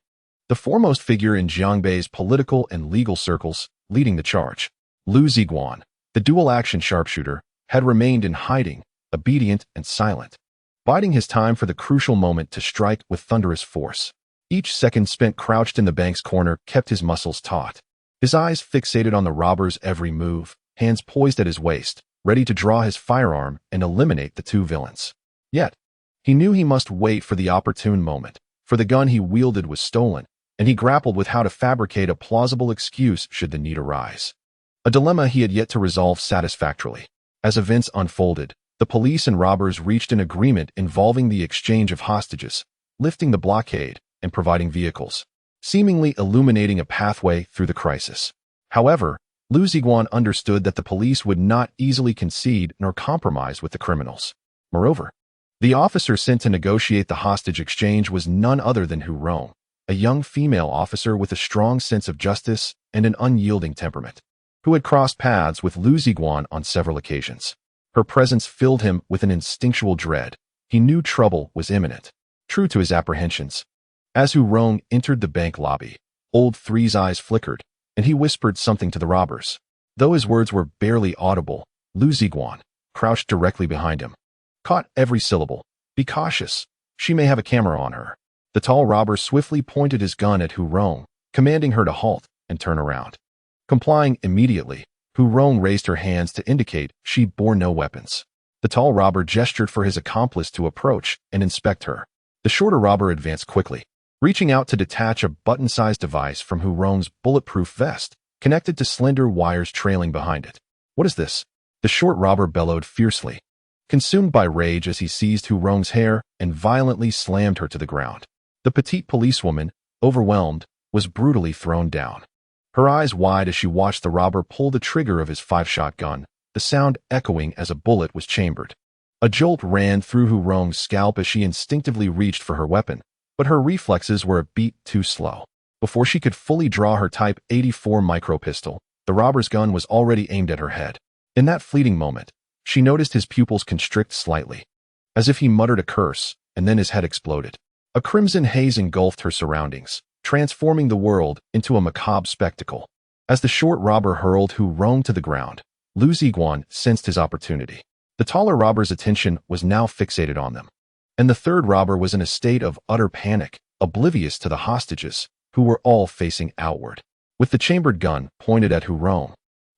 the foremost figure in Jiangbei's political and legal circles, leading the charge. Liu Ziguang, the dual-action sharpshooter, had remained in hiding, obedient and silent, biding his time for the crucial moment to strike with thunderous force. Each second spent crouched in the bank's corner kept his muscles taut, his eyes fixated on the robber's every move, hands poised at his waist, ready to draw his firearm and eliminate the 2 villains. Yet, he knew he must wait for the opportune moment, for the gun he wielded was stolen, and he grappled with how to fabricate a plausible excuse should the need arise. A dilemma he had yet to resolve satisfactorily. As events unfolded, the the police and robbers reached an agreement involving the exchange of hostages, lifting the blockade, and providing vehicles, seemingly illuminating a pathway through the crisis. However, Liu Ziguang understood that the police would not easily concede nor compromise with the criminals. Moreover, the officer sent to negotiate the hostage exchange was none other than Hu Rong, a young female officer with a strong sense of justice and an unyielding temperament, who had crossed paths with Liu Ziguang on several occasions. Her presence filled him with an instinctual dread. He knew trouble was imminent. True to his apprehensions, as Hu Rong entered the bank lobby, Old Three's eyes flickered, and he whispered something to the robbers. Though his words were barely audible, Liu Ziguang, crouched directly behind him, caught every syllable. "Be cautious. She may have a camera on her." The tall robber swiftly pointed his gun at Hu Rong, commanding her to halt and turn around. Complying immediately, Hu Rong raised her hands to indicate she bore no weapons. The tall robber gestured for his accomplice to approach and inspect her. The shorter robber advanced quickly, reaching out to detach a button-sized device from Hu Rong's bulletproof vest, connected to slender wires trailing behind it. "What is this?" The short robber bellowed fiercely, consumed by rage as he seized Hu Rong's hair and violently slammed her to the ground. The petite policewoman, overwhelmed, was brutally thrown down, her eyes wide as she watched the robber pull the trigger of his 5-shot gun, the sound echoing as a bullet was chambered. A jolt ran through Hu Rong's scalp as she instinctively reached for her weapon, but her reflexes were a beat too slow. Before she could fully draw her Type 84 micro-pistol, the robber's gun was already aimed at her head. In that fleeting moment, she noticed his pupils constrict slightly, as if he muttered a curse, and then his head exploded. A crimson haze engulfed her surroundings, transforming the world into a macabre spectacle. As the short robber hurled Hu Rong to the ground, Liu Ziguang sensed his opportunity. The taller robber's attention was now fixated on them, and the third robber was in a state of utter panic, oblivious to the hostages, who were all facing outward, with the chambered gun pointed at Hu Rong.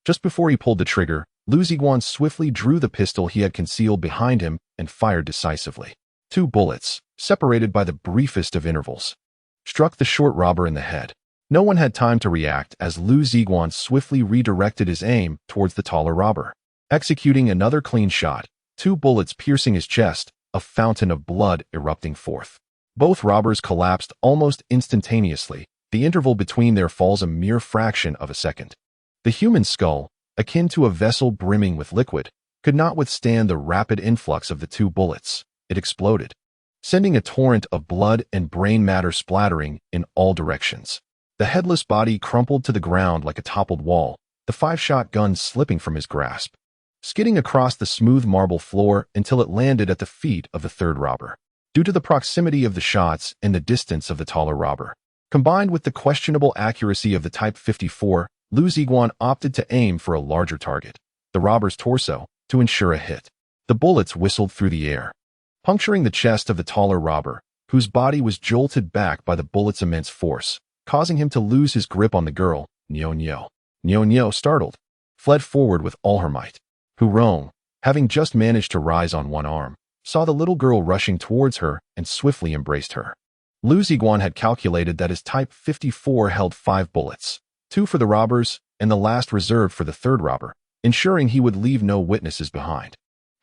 Just before he pulled the trigger, Liu Ziguang swiftly drew the pistol he had concealed behind him and fired decisively. 2 bullets, separated by the briefest of intervals, struck the short robber in the head. No one had time to react as Liu Ziguang swiftly redirected his aim towards the taller robber, executing another clean shot, 2 bullets piercing his chest, a fountain of blood erupting forth. Both robbers collapsed almost instantaneously, the interval between their falls a mere fraction of a second. The human skull, akin to a vessel brimming with liquid, could not withstand the rapid influx of the 2 bullets. It exploded, sending a torrent of blood and brain matter splattering in all directions. The headless body crumpled to the ground like a toppled wall, the 5-shot gun slipping from his grasp, skidding across the smooth marble floor until it landed at the feet of the third robber. Due to the proximity of the shots and the distance of the taller robber, combined with the questionable accuracy of the Type 54, Liu Ziguang opted to aim for a larger target, the robber's torso, to ensure a hit. The bullets whistled through the air, puncturing the chest of the taller robber, whose body was jolted back by the bullet's immense force, causing him to lose his grip on the girl. Nie, startled, fled forward with all her might. Hu Rong, having just managed to rise on one arm, saw the little girl rushing towards her and swiftly embraced her. Liu Ziguang had calculated that his Type 54 held 5 bullets, 2 for the robbers and the last reserved for the third robber, ensuring he would leave no witnesses behind.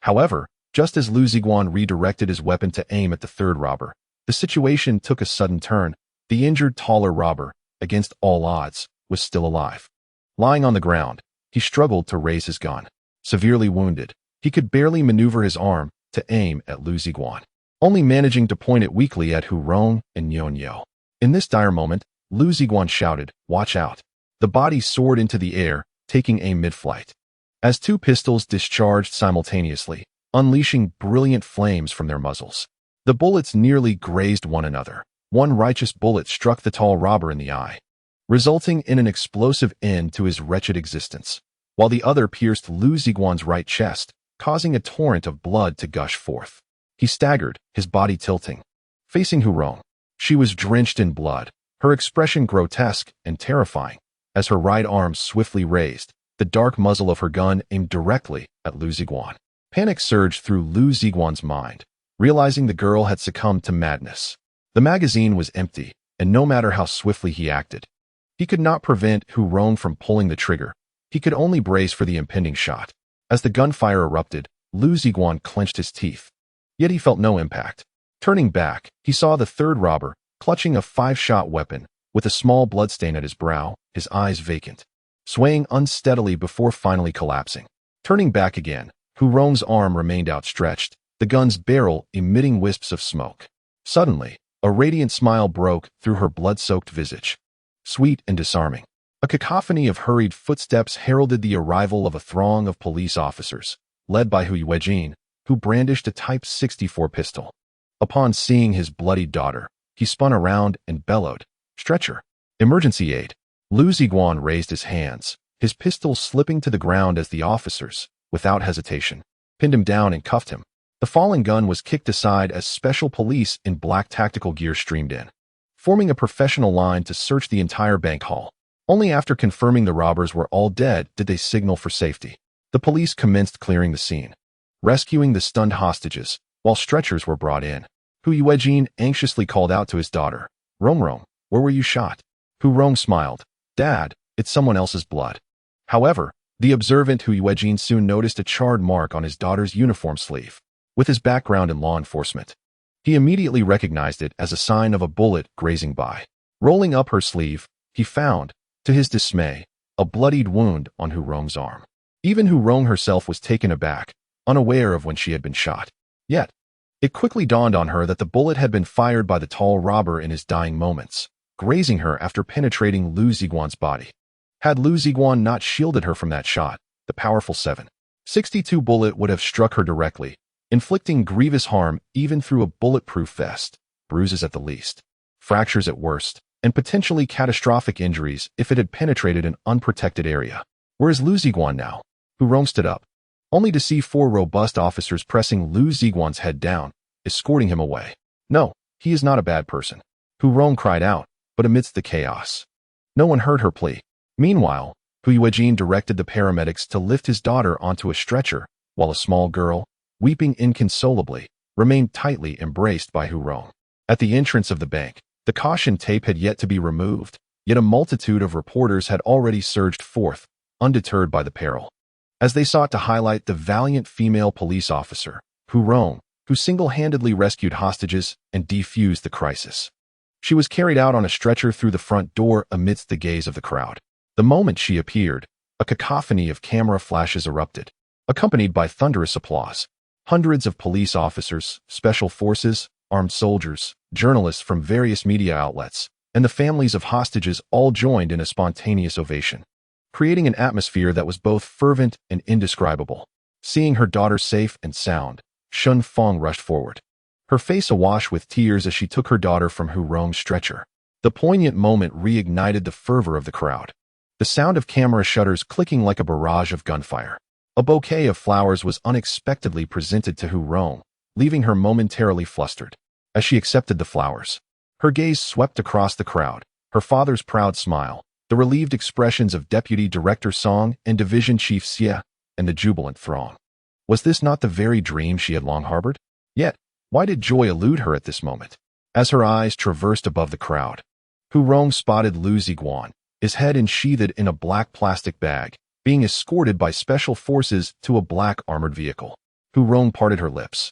However, just as Liu Ziguang redirected his weapon to aim at the third robber, the situation took a sudden turn. The injured taller robber, against all odds, was still alive. Lying on the ground, he struggled to raise his gun. Severely wounded, he could barely maneuver his arm to aim at Liu Ziguang, only managing to point it weakly at Hu Rong and Nie. In this dire moment, Liu Ziguang shouted, "Watch out." The body soared into the air, taking aim mid-flight, as 2 pistols discharged simultaneously, unleashing brilliant flames from their muzzles. The bullets nearly grazed one another. One righteous bullet struck the tall robber in the eye, resulting in an explosive end to his wretched existence, while the other pierced Liu Ziguang's right chest, causing a torrent of blood to gush forth. He staggered, his body tilting, facing Hu Rong. She was drenched in blood, her expression grotesque and terrifying, as her right arm swiftly raised, the dark muzzle of her gun aimed directly at Liu Ziguang. Panic surged through Liu Ziguang's mind, realizing the girl had succumbed to madness. The magazine was empty, and no matter how swiftly he acted, he could not prevent Hu Rong from pulling the trigger. He could only brace for the impending shot. As the gunfire erupted, Liu Ziguang clenched his teeth. Yet he felt no impact. Turning back, he saw the third robber, clutching a 5-shot weapon, with a small bloodstain at his brow, his eyes vacant, swaying unsteadily before finally collapsing. Turning back again, Hu Rong's arm remained outstretched, the gun's barrel emitting wisps of smoke. Suddenly, a radiant smile broke through her blood-soaked visage. Sweet and disarming. A cacophony of hurried footsteps heralded the arrival of a throng of police officers, led by Hu Rong, who brandished a Type 64 pistol. Upon seeing his bloodied daughter, he spun around and bellowed, "Stretcher! Emergency aid!" Liu Ziguang raised his hands, his pistol slipping to the ground as the officers, without hesitation, pinned him down and cuffed him. The fallen gun was kicked aside as special police in black tactical gear streamed in, forming a professional line to search the entire bank hall. Only after confirming the robbers were all dead did they signal for safety. The police commenced clearing the scene, rescuing the stunned hostages, while stretchers were brought in. Hu Rong anxiously called out to his daughter, "Rong, where were you shot?" Hu Rong smiled, "Dad, it's someone else's blood." However, the observant Hu Rong soon noticed a charred mark on his daughter's uniform sleeve. With his background in law enforcement, he immediately recognized it as a sign of a bullet grazing by. Rolling up her sleeve, he found, to his dismay, a bloodied wound on Hu Rong's arm. Even Hu Rong herself was taken aback, unaware of when she had been shot. Yet, it quickly dawned on her that the bullet had been fired by the tall robber in his dying moments, grazing her after penetrating Liu Ziguang's body. Had Liu Ziguang not shielded her from that shot, the powerful 7.62 bullet would have struck her directly, inflicting grievous harm even through a bulletproof vest, bruises at the least, fractures at worst, and potentially catastrophic injuries if it had penetrated an unprotected area. Where is Liu Ziguang now? Hu Rong stood up, only to see 4 robust officers pressing Liu Ziguang's head down, escorting him away. "No, he is not a bad person," Hu Rong cried out, but amidst the chaos, no one heard her plea. Meanwhile, Hu Rong directed the paramedics to lift his daughter onto a stretcher, while a small girl, weeping inconsolably, remained tightly embraced by Hu Rong. At the entrance of the bank, the caution tape had yet to be removed, yet a multitude of reporters had already surged forth, undeterred by the peril, as they sought to highlight the valiant female police officer, Hu Rong, who single-handedly rescued hostages and defused the crisis. She was carried out on a stretcher through the front door amidst the gaze of the crowd. The moment she appeared, a cacophony of camera flashes erupted, accompanied by thunderous applause. Hundreds of police officers, special forces, armed soldiers, journalists from various media outlets, and the families of hostages all joined in a spontaneous ovation, creating an atmosphere that was both fervent and indescribable. Seeing her daughter safe and sound, Shun Feng rushed forward, her face awash with tears as she took her daughter from Hu Rong's stretcher. The poignant moment reignited the fervor of the crowd, the sound of camera shutters clicking like a barrage of gunfire. A bouquet of flowers was unexpectedly presented to Hu Rong, leaving her momentarily flustered. As she accepted the flowers, her gaze swept across the crowd, her father's proud smile, the relieved expressions of Deputy Director Song and Division Chief Xie, and the jubilant throng. Was this not the very dream she had long harbored? Yet, why did joy elude her at this moment? As her eyes traversed above the crowd, Hu Rong spotted Liu Ziguang, his head ensheathed in a black plastic bag, being escorted by special forces to a black armored vehicle. Hu Rong parted her lips,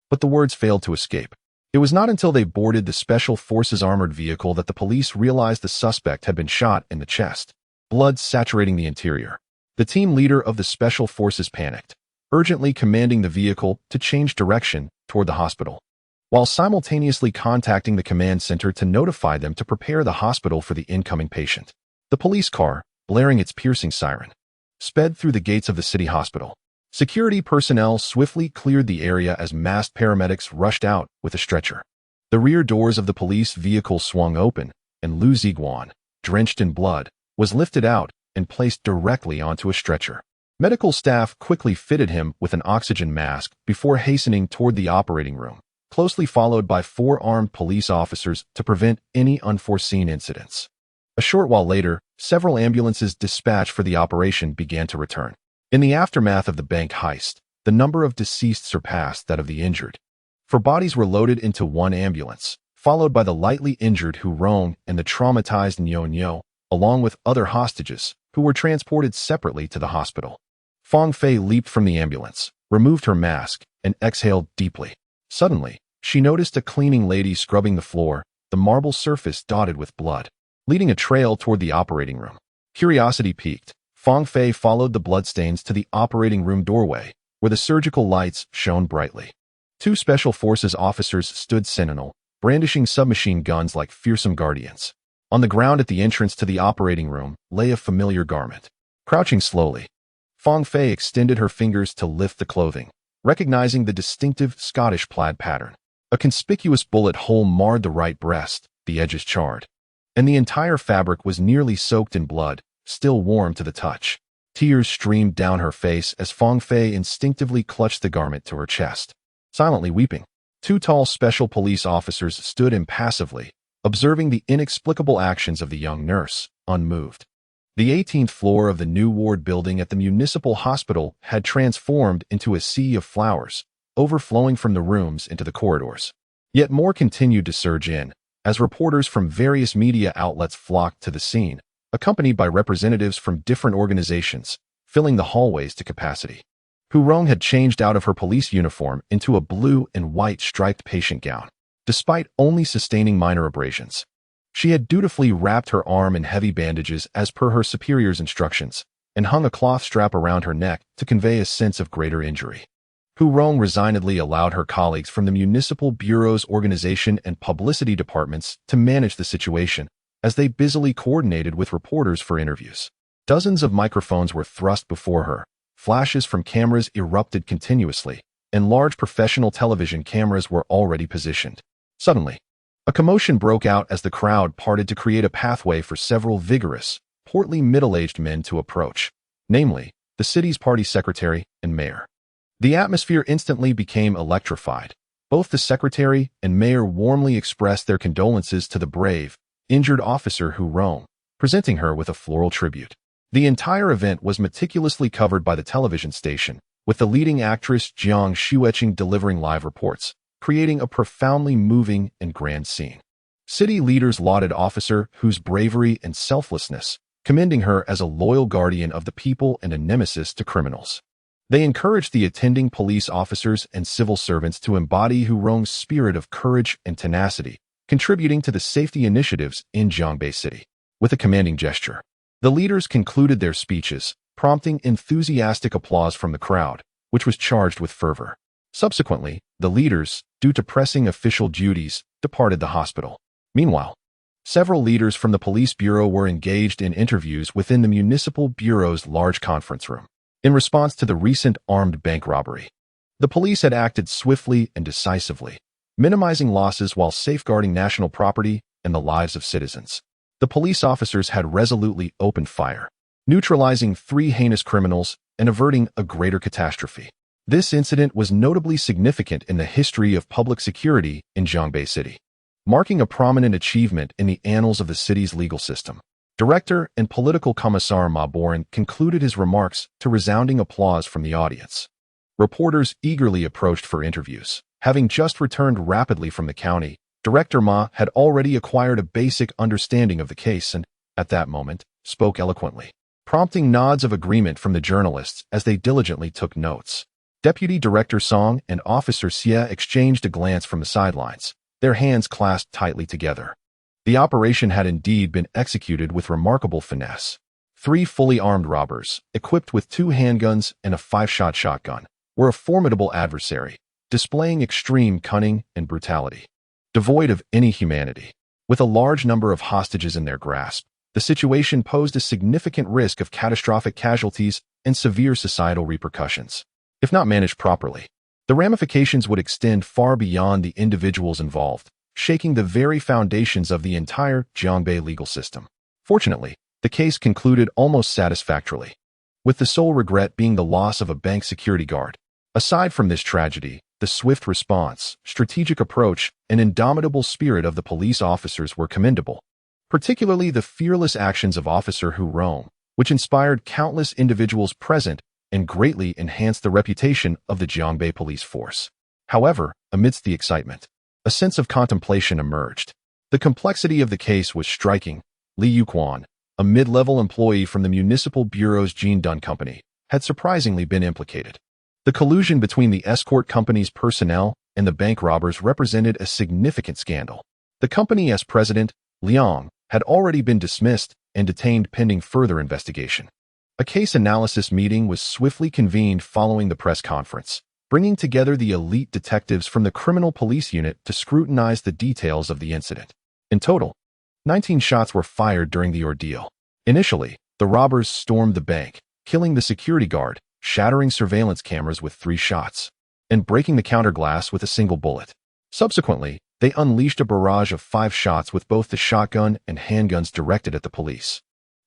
but the words failed to escape. It was not until they boarded the special forces armored vehicle that the police realized the suspect had been shot in the chest, blood saturating the interior. The team leader of the special forces panicked, urgently commanding the vehicle to change direction toward the hospital, while simultaneously contacting the command center to notify them to prepare the hospital for the incoming patient. The police car, blaring its piercing siren, sped through the gates of the city hospital. Security personnel swiftly cleared the area as masked paramedics rushed out with a stretcher. The rear doors of the police vehicle swung open, and Liu Ziguang, drenched in blood, was lifted out and placed directly onto a stretcher. Medical staff quickly fitted him with an oxygen mask before hastening toward the operating room, closely followed by 4 armed police officers to prevent any unforeseen incidents. A short while later, several ambulances dispatched for the operation began to return. In the aftermath of the bank heist, the number of deceased surpassed that of the injured, for bodies were loaded into one ambulance, followed by the lightly injured Hu Rong and the traumatized Nie, along with other hostages, who were transported separately to the hospital. Feng Fei leaped from the ambulance, removed her mask, and exhaled deeply. Suddenly, she noticed a cleaning lady scrubbing the floor, the marble surface dotted with blood, leading a trail toward the operating room. Curiosity piqued, Fang Fei followed the bloodstains to the operating room doorway, where the surgical lights shone brightly. Two Special Forces officers stood sentinel, brandishing submachine guns like fearsome guardians. On the ground at the entrance to the operating room lay a familiar garment. Crouching slowly, Fang Fei extended her fingers to lift the clothing, recognizing the distinctive Scottish plaid pattern. A conspicuous bullet hole marred the right breast, the edges charred, and the entire fabric was nearly soaked in blood, still warm to the touch. Tears streamed down her face as Fang Fei instinctively clutched the garment to her chest. Silently weeping, two tall special police officers stood impassively, observing the inexplicable actions of the young nurse, unmoved. The 18th floor of the new ward building at the municipal hospital had transformed into a sea of flowers, overflowing from the rooms into the corridors. Yet more continued to surge in, as reporters from various media outlets flocked to the scene, accompanied by representatives from different organizations, filling the hallways to capacity. Hu Rong had changed out of her police uniform into a blue and white striped patient gown, despite only sustaining minor abrasions. She had dutifully wrapped her arm in heavy bandages as per her superior's instructions, and hung a cloth strap around her neck to convey a sense of greater injury. Hu Rong resignedly allowed her colleagues from the municipal bureau's organization and publicity departments to manage the situation, as they busily coordinated with reporters for interviews. Dozens of microphones were thrust before her, flashes from cameras erupted continuously, and large professional television cameras were already positioned. Suddenly, a commotion broke out as the crowd parted to create a pathway for several vigorous, portly middle-aged men to approach, namely, the city's party secretary and mayor. The atmosphere instantly became electrified. Both the secretary and mayor warmly expressed their condolences to the brave, injured officer Hu Rong, presenting her with a floral tribute. The entire event was meticulously covered by the television station, with the leading actress Jiang Shueqing delivering live reports, creating a profoundly moving and grand scene. City leaders lauded Officer Hu's bravery and selflessness, commending her as a loyal guardian of the people and a nemesis to criminals. They encouraged the attending police officers and civil servants to embody Hu Rong's spirit of courage and tenacity, contributing to the safety initiatives in Jiangbei City. With a commanding gesture, the leaders concluded their speeches, prompting enthusiastic applause from the crowd, which was charged with fervor. Subsequently, the leaders, due to pressing official duties, departed the hospital. Meanwhile, several leaders from the police bureau were engaged in interviews within the municipal bureau's large conference room. In response to the recent armed bank robbery, the police had acted swiftly and decisively, minimizing losses while safeguarding national property and the lives of citizens. The police officers had resolutely opened fire, neutralizing 3 heinous criminals and averting a greater catastrophe. This incident was notably significant in the history of public security in Jiangbei City, marking a prominent achievement in the annals of the city's legal system. Director and political commissar Ma Boren concluded his remarks to resounding applause from the audience. Reporters eagerly approached for interviews. Having just returned rapidly from the county, Director Ma had already acquired a basic understanding of the case and, at that moment, spoke eloquently, prompting nods of agreement from the journalists as they diligently took notes. Deputy Director Song and Officer Xie exchanged a glance from the sidelines, their hands clasped tightly together. The operation had indeed been executed with remarkable finesse. 3 fully armed robbers, equipped with 2 handguns and a 5-shot shotgun, were a formidable adversary, displaying extreme cunning and brutality. Devoid of any humanity, with a large number of hostages in their grasp, the situation posed a significant risk of catastrophic casualties and severe societal repercussions. If not managed properly, the ramifications would extend far beyond the individuals involved, shaking the very foundations of the entire Jiangbei legal system. Fortunately, the case concluded almost satisfactorily, with the sole regret being the loss of a bank security guard. Aside from this tragedy, the swift response, strategic approach, and indomitable spirit of the police officers were commendable, particularly the fearless actions of Officer Hu Rong, which inspired countless individuals present and greatly enhanced the reputation of the Jiangbei police force. However, amidst the excitement, a sense of contemplation emerged. The complexity of the case was striking. Liu Ziguang, a mid-level employee from the municipal bureau's Jin Dun company, had surprisingly been implicated. The collusion between the escort company's personnel and the bank robbers represented a significant scandal. The company's president, Liang, had already been dismissed and detained pending further investigation. A case analysis meeting was swiftly convened following the press conference, bringing together the elite detectives from the criminal police unit to scrutinize the details of the incident. In total, 19 shots were fired during the ordeal. Initially, the robbers stormed the bank, killing the security guard, shattering surveillance cameras with 3 shots, and breaking the counter glass with a single bullet. Subsequently, they unleashed a barrage of 5 shots with both the shotgun and handguns directed at the police,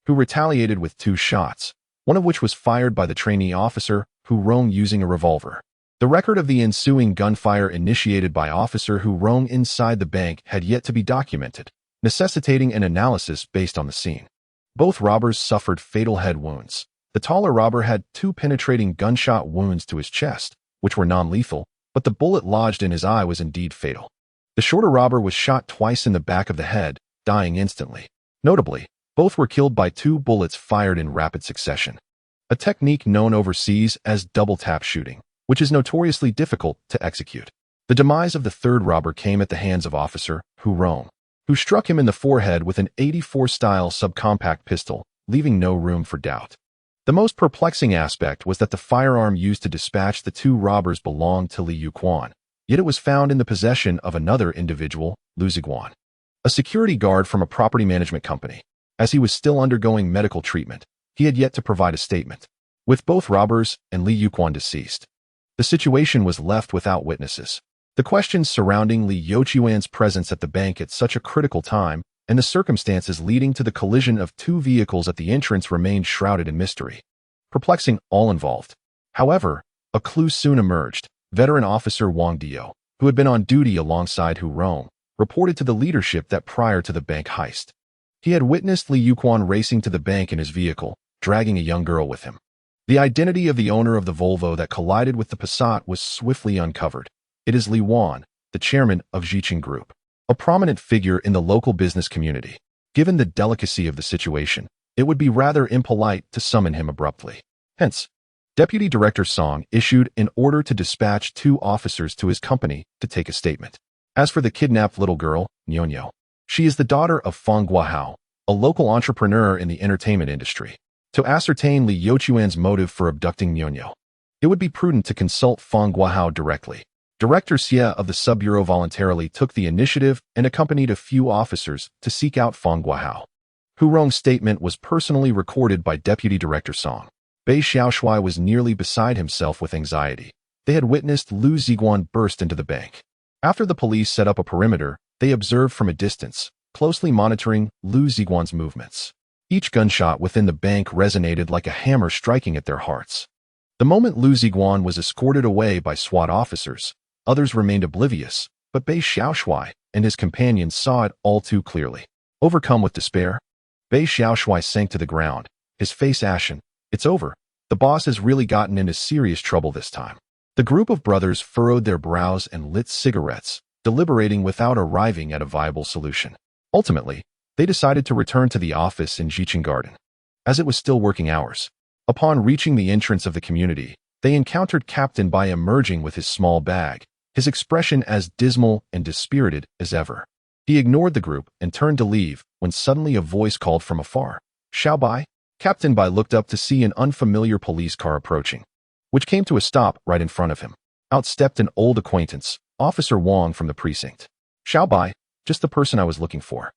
who retaliated with 2 shots, one of which was fired by the trainee officer, Hu Rong, using a revolver. The record of the ensuing gunfire initiated by Officer Hu Rong inside the bank had yet to be documented, necessitating an analysis based on the scene. Both robbers suffered fatal head wounds. The taller robber had 2 penetrating gunshot wounds to his chest, which were non-lethal, but the bullet lodged in his eye was indeed fatal. The shorter robber was shot twice in the back of the head, dying instantly. Notably, both were killed by 2 bullets fired in rapid succession, a technique known overseas as double-tap shooting, which is notoriously difficult to execute. The demise of the third robber came at the hands of Officer Hu Rong, who struck him in the forehead with an 84-style subcompact pistol, leaving no room for doubt. The most perplexing aspect was that the firearm used to dispatch the 2 robbers belonged to Liu Ziguang, yet it was found in the possession of another individual, Liu Ziguang, a security guard from a property management company. As he was still undergoing medical treatment, he had yet to provide a statement. With both robbers and Liu Ziguang deceased, the situation was left without witnesses. The questions surrounding Liu Ziguang's presence at the bank at such a critical time and the circumstances leading to the collision of 2 vehicles at the entrance remained shrouded in mystery, perplexing all involved. However, a clue soon emerged. Veteran Officer Wang Dio, who had been on duty alongside Hu Rong, reported to the leadership that prior to the bank heist, he had witnessed Liu Ziguang racing to the bank in his vehicle, dragging a young girl with him. The identity of the owner of the Volvo that collided with the Passat was swiftly uncovered. It is Li Wan, the chairman of Zhiqing Group, a prominent figure in the local business community. Given the delicacy of the situation, it would be rather impolite to summon him abruptly. Hence, Deputy Director Song issued an order to dispatch 2 officers to his company to take a statement. As for the kidnapped little girl, Nyonyo, she is the daughter of Feng Guahao, a local entrepreneur in the entertainment industry. To ascertain Liu Ziguang's motive for abducting Nyonyo, it would be prudent to consult Feng Guahao directly. Director Xie of the Sub-Bureau voluntarily took the initiative and accompanied a few officers to seek out Feng Guahao. Hu Rong's statement was personally recorded by Deputy Director Song. Bei Xiaoshui was nearly beside himself with anxiety. They had witnessed Liu Ziguang burst into the bank. After the police set up a perimeter, they observed from a distance, closely monitoring Liu Ziguang's movements. Each gunshot within the bank resonated like a hammer striking at their hearts. The moment Liu Ziguang was escorted away by SWAT officers, others remained oblivious, but Bei Xiaoshui and his companions saw it all too clearly. Overcome with despair, Bei Xiaoshui sank to the ground, his face ashen. It's over. The boss has really gotten into serious trouble this time. The group of brothers furrowed their brows and lit cigarettes, deliberating without arriving at a viable solution. Ultimately, they decided to return to the office in Zhiqing Garden, as it was still working hours. Upon reaching the entrance of the community, they encountered Captain Bai emerging with his small bag, his expression as dismal and dispirited as ever. He ignored the group and turned to leave when suddenly a voice called from afar, "Xiao Bai?" Captain Bai looked up to see an unfamiliar police car approaching, which came to a stop right in front of him. Out stepped an old acquaintance, Officer Wang from the precinct. "Xiao Bai, just the person I was looking for.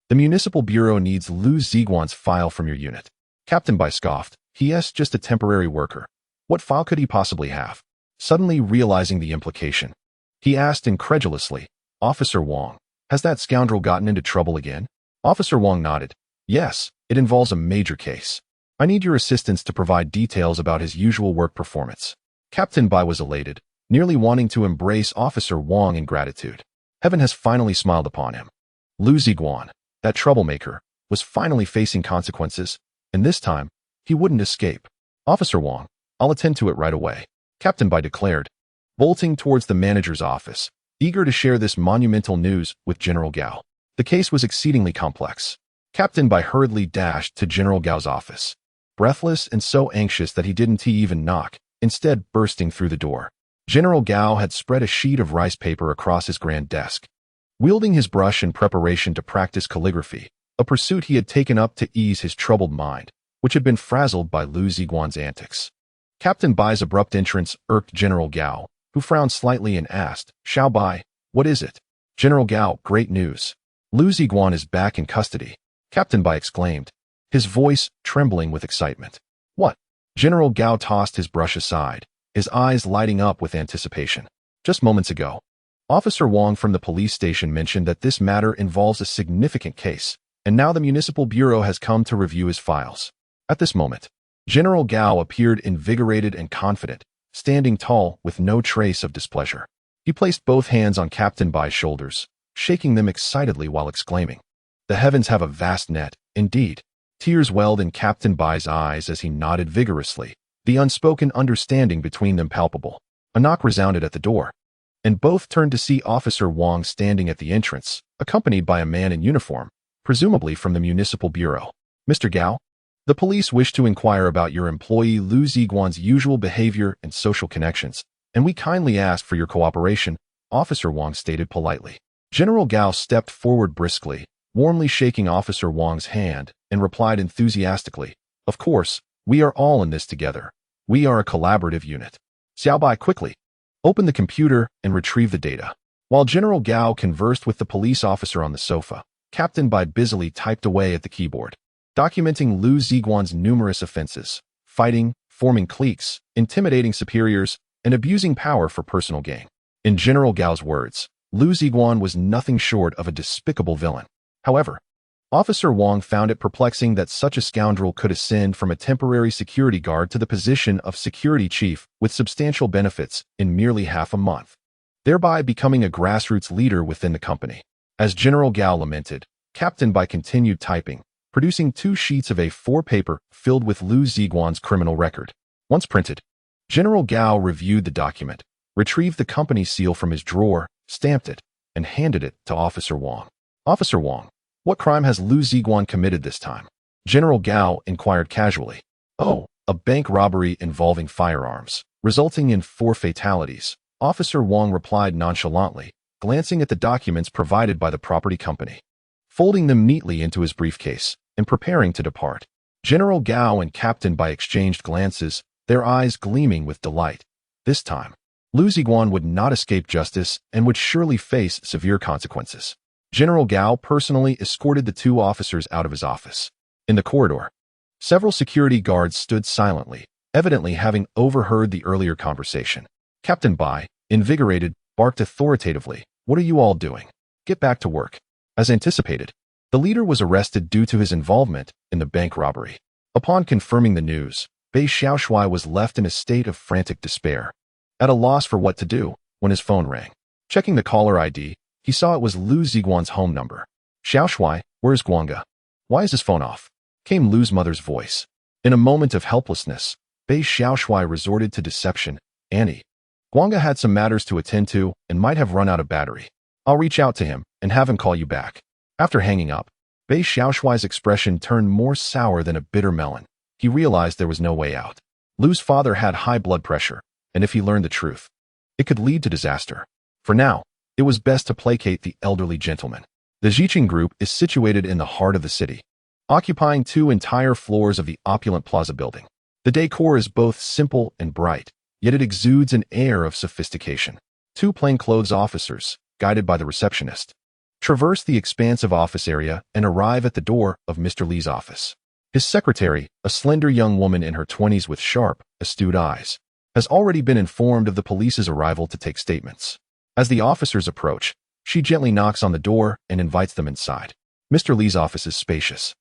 The Municipal Bureau needs Liu Ziguang's file from your unit." Captain Bai scoffed. "He's just a temporary worker. What file could he possibly have?" Suddenly realizing the implication, he asked incredulously, "Officer Wang, has that scoundrel gotten into trouble again?" Officer Wang nodded. "Yes, it involves a major case. I need your assistance to provide details about his usual work performance." Captain Bai was elated, nearly wanting to embrace Officer Wang in gratitude. Heaven has finally smiled upon him. Liu Ziguang, that troublemaker, was finally facing consequences, and this time, he wouldn't escape. "Officer Wang, I'll attend to it right away," Captain Bai declared, bolting towards the manager's office, eager to share this monumental news with General Gao. The case was exceedingly complex. Captain Bai hurriedly dashed to General Gao's office, breathless and so anxious that he didn't even knock. instead bursting through the door. General Gao had spread a sheet of rice paper across his grand desk. Wielding his brush in preparation to practice calligraphy, a pursuit he had taken up to ease his troubled mind, which had been frazzled by Liu Ziguang's antics. Captain Bai's abrupt entrance irked General Gao, who frowned slightly and asked, "Xiao Bai, what is it?" "General Gao, great news. Liu Ziguang is back in custody," Captain Bai exclaimed, his voice trembling with excitement. "What?" General Gao tossed his brush aside, his eyes lighting up with anticipation. "Just moments ago, Officer Wang from the police station mentioned that this matter involves a significant case, and now the Municipal Bureau has come to review his files." At this moment, General Gao appeared invigorated and confident, standing tall with no trace of displeasure. He placed both hands on Captain Bai's shoulders, shaking them excitedly while exclaiming, "The heavens have a vast net, indeed." Tears welled in Captain Bai's eyes as he nodded vigorously, the unspoken understanding between them palpable. A knock resounded at the door, and both turned to see Officer Wang standing at the entrance, accompanied by a man in uniform, presumably from the Municipal Bureau. "Mr. Gao, the police wish to inquire about your employee Liu Ziguang's usual behavior and social connections, and we kindly ask for your cooperation," Officer Wang stated politely. General Gao stepped forward briskly, warmly shaking Officer Wang's hand, and replied enthusiastically, "Of course, we are all in this together. We are a collaborative unit." Xiao Bai quickly opened the computer and retrieved the data. While General Gao conversed with the police officer on the sofa, Captain Bai busily typed away at the keyboard, documenting Liu Ziguang's numerous offenses: fighting, forming cliques, intimidating superiors, and abusing power for personal gain. In General Gao's words, Liu Ziguang was nothing short of a despicable villain. However, Officer Wang found it perplexing that such a scoundrel could ascend from a temporary security guard to the position of security chief with substantial benefits in merely half a month, thereby becoming a grassroots leader within the company. As General Gao lamented, Captain Bai continued typing, producing 2 sheets of A4 paper filled with Liu Ziguang's criminal record. Once printed, General Gao reviewed the document, retrieved the company seal from his drawer, stamped it, and handed it to Officer Wang. "Officer Wang, what crime has Liu Ziguang committed this time?" General Gao inquired casually. "Oh, a bank robbery involving firearms, resulting in 4 fatalities," Officer Wang replied nonchalantly, glancing at the documents provided by the property company. Folding them neatly into his briefcase and preparing to depart, General Gao and Captain Bai exchanged glances, their eyes gleaming with delight. This time, Liu Ziguang would not escape justice and would surely face severe consequences. General Gao personally escorted the 2 officers out of his office. In the corridor, several security guards stood silently, evidently having overheard the earlier conversation. Captain Bai, invigorated, barked authoritatively, "What are you all doing? Get back to work." As anticipated, the leader was arrested due to his involvement in the bank robbery. Upon confirming the news, Bei Xiaoshui was left in a state of frantic despair, at a loss for what to do, when his phone rang. Checking the caller ID, he saw it was Liu Ziguang's home number. "Xiaoshui, where's Guanga? Why is his phone off?" came Liu's mother's voice. In a moment of helplessness, Bei Xiaoshui resorted to deception. "Annie, Guanga had some matters to attend to and might have run out of battery. I'll reach out to him and have him call you back." After hanging up, Bei Xiaoshui's expression turned more sour than a bitter melon. He realized there was no way out. Liu's father had high blood pressure, and if he learned the truth, it could lead to disaster. For now, it was best to placate the elderly gentleman. The Jiqing Group is situated in the heart of the city, occupying 2 entire floors of the opulent plaza building. The decor is both simple and bright, yet it exudes an air of sophistication. 2 plainclothes officers, guided by the receptionist, traverse the expansive office area and arrive at the door of Mr. Li's office. His secretary, a slender young woman in her 20s with sharp, astute eyes, has already been informed of the police's arrival to take statements. As the officers approach, she gently knocks on the door and invites them inside. Mr. Li's office is spacious,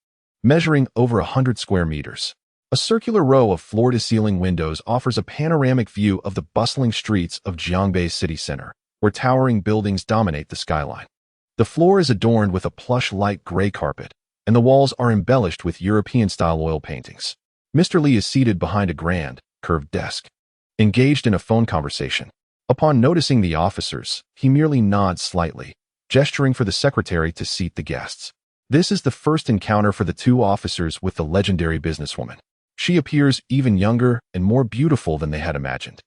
measuring over 100 square meters. A circular row of floor-to-ceiling windows offers a panoramic view of the bustling streets of Jiangbei's city center, where towering buildings dominate the skyline. The floor is adorned with a plush light gray carpet, and the walls are embellished with European-style oil paintings. Mr. Li is seated behind a grand, curved desk, engaged in a phone conversation. Upon noticing the officers, he merely nods slightly, gesturing for the secretary to seat the guests. This is the first encounter for the 2 officers with the legendary businesswoman. She appears even younger and more beautiful than they had imagined.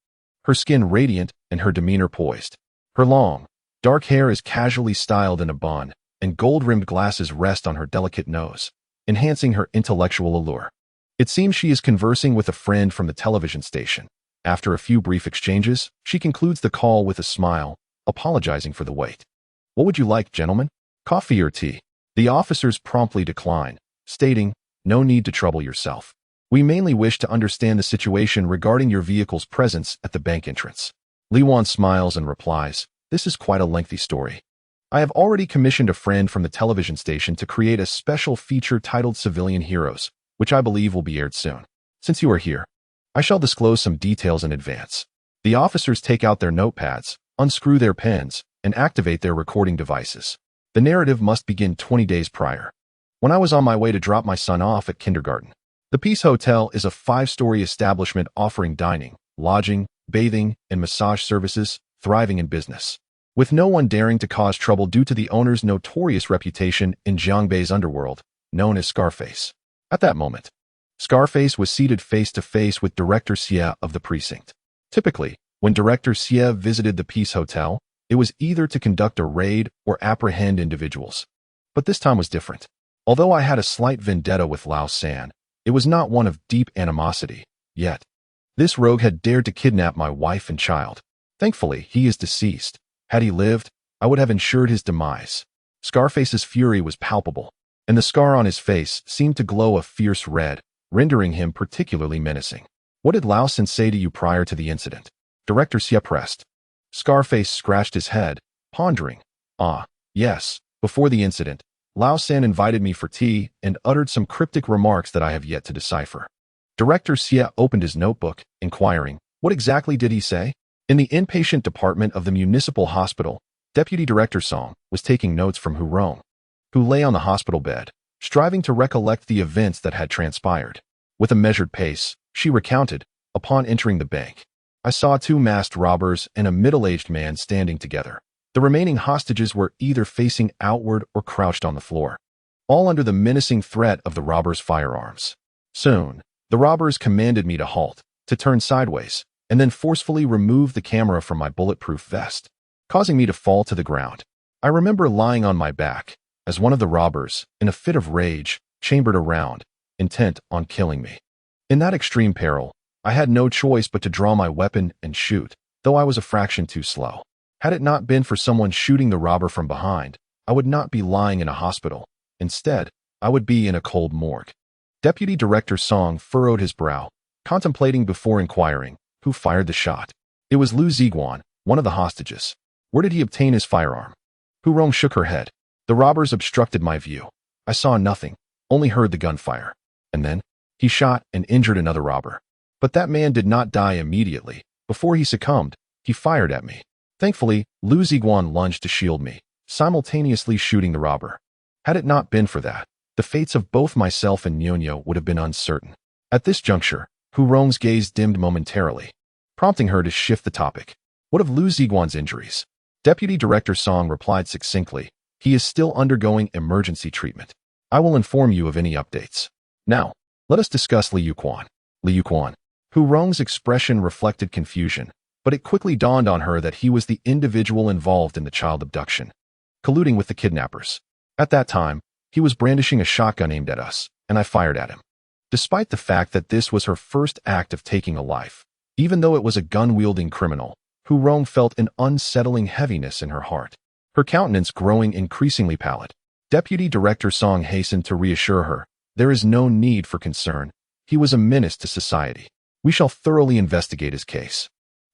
Her skin radiant and her demeanor poised. Her long, dark hair is casually styled in a bun, and gold-rimmed glasses rest on her delicate nose, enhancing her intellectual allure. It seems she is conversing with a friend from the television station. After a few brief exchanges, she concludes the call with a smile, apologizing for the wait. "What would you like, gentlemen? Coffee or tea?" The officers promptly decline, stating, "No need to trouble yourself. We mainly wish to understand the situation regarding your vehicle's presence at the bank entrance." Liu smiles and replies, "This is quite a lengthy story. I have already commissioned a friend from the television station to create a special feature titled Civilian Heroes, which I believe will be aired soon. Since you are here, I shall disclose some details in advance." The officers take out their notepads, unscrew their pens, and activate their recording devices. The narrative must begin 20 days prior. When I was on my way to drop my son off at kindergarten. The Peace Hotel is a 5-story establishment offering dining, lodging, bathing, and massage services, thriving in business, with no one daring to cause trouble due to the owner's notorious reputation in Jiangbei's underworld, known as Scarface. At that moment, Scarface was seated face-to-face with Director Xie of the precinct. Typically, when Director Xie visited the Peace Hotel, it was either to conduct a raid or apprehend individuals. But this time was different. Although I had a slight vendetta with Lao San, it was not one of deep animosity, yet. This rogue had dared to kidnap my wife and child. Thankfully, he is deceased. Had he lived, I would have ensured his demise. Scarface's fury was palpable, and the scar on his face seemed to glow a fierce red, rendering him particularly menacing. "What did Lao San say to you prior to the incident?" Director Xie pressed. Scarface scratched his head, pondering. Yes, before the incident, Lao San invited me for tea and uttered some cryptic remarks that I have yet to decipher." Director Xie opened his notebook, inquiring, "What exactly did he say?" In the inpatient department of the municipal hospital, Deputy Director Song was taking notes from Hu Rong, who lay on the hospital bed, striving to recollect the events that had transpired. With a measured pace, she recounted, "Upon entering the bank, I saw 2 masked robbers and a middle-aged man standing together. The remaining hostages were either facing outward or crouched on the floor, all under the menacing threat of the robbers' firearms. Soon, the robbers commanded me to halt, to turn sideways, and then forcefully remove the camera from my bulletproof vest, causing me to fall to the ground. I remember lying on my back, as one of the robbers, in a fit of rage, chambered around, intent on killing me. In that extreme peril, I had no choice but to draw my weapon and shoot, though I was a fraction too slow. Had it not been for someone shooting the robber from behind, I would not be lying in a hospital. Instead, I would be in a cold morgue." Deputy Director Song furrowed his brow, contemplating before inquiring, "Who fired the shot?" "It was Liu Ziguang, one of the hostages." "Where did he obtain his firearm?" Hu Rong shook her head. "The robbers obstructed my view. I saw nothing, only heard the gunfire. And then, he shot and injured another robber. But that man did not die immediately. Before he succumbed, he fired at me. Thankfully, Liu Ziguang lunged to shield me, simultaneously shooting the robber. Had it not been for that, the fates of both myself and Nyonyo would have been uncertain." At this juncture, Hu Rong's gaze dimmed momentarily, prompting her to shift the topic. "What of Liu Ziguang's injuries?" Deputy Director Song replied succinctly, "He is still undergoing emergency treatment. I will inform you of any updates. Now, let us discuss Liu Quan." Liu Quan. Hu Rong's expression reflected confusion, but it quickly dawned on her that he was the individual involved in the child abduction, colluding with the kidnappers. At that time, he was brandishing a shotgun aimed at us, and I fired at him. Despite the fact that this was her first act of taking a life, even though it was a gun-wielding criminal, Hu Rong felt an unsettling heaviness in her heart, her countenance growing increasingly pallid. Deputy Director Song hastened to reassure her, "There is no need for concern. He was a menace to society. We shall thoroughly investigate his case.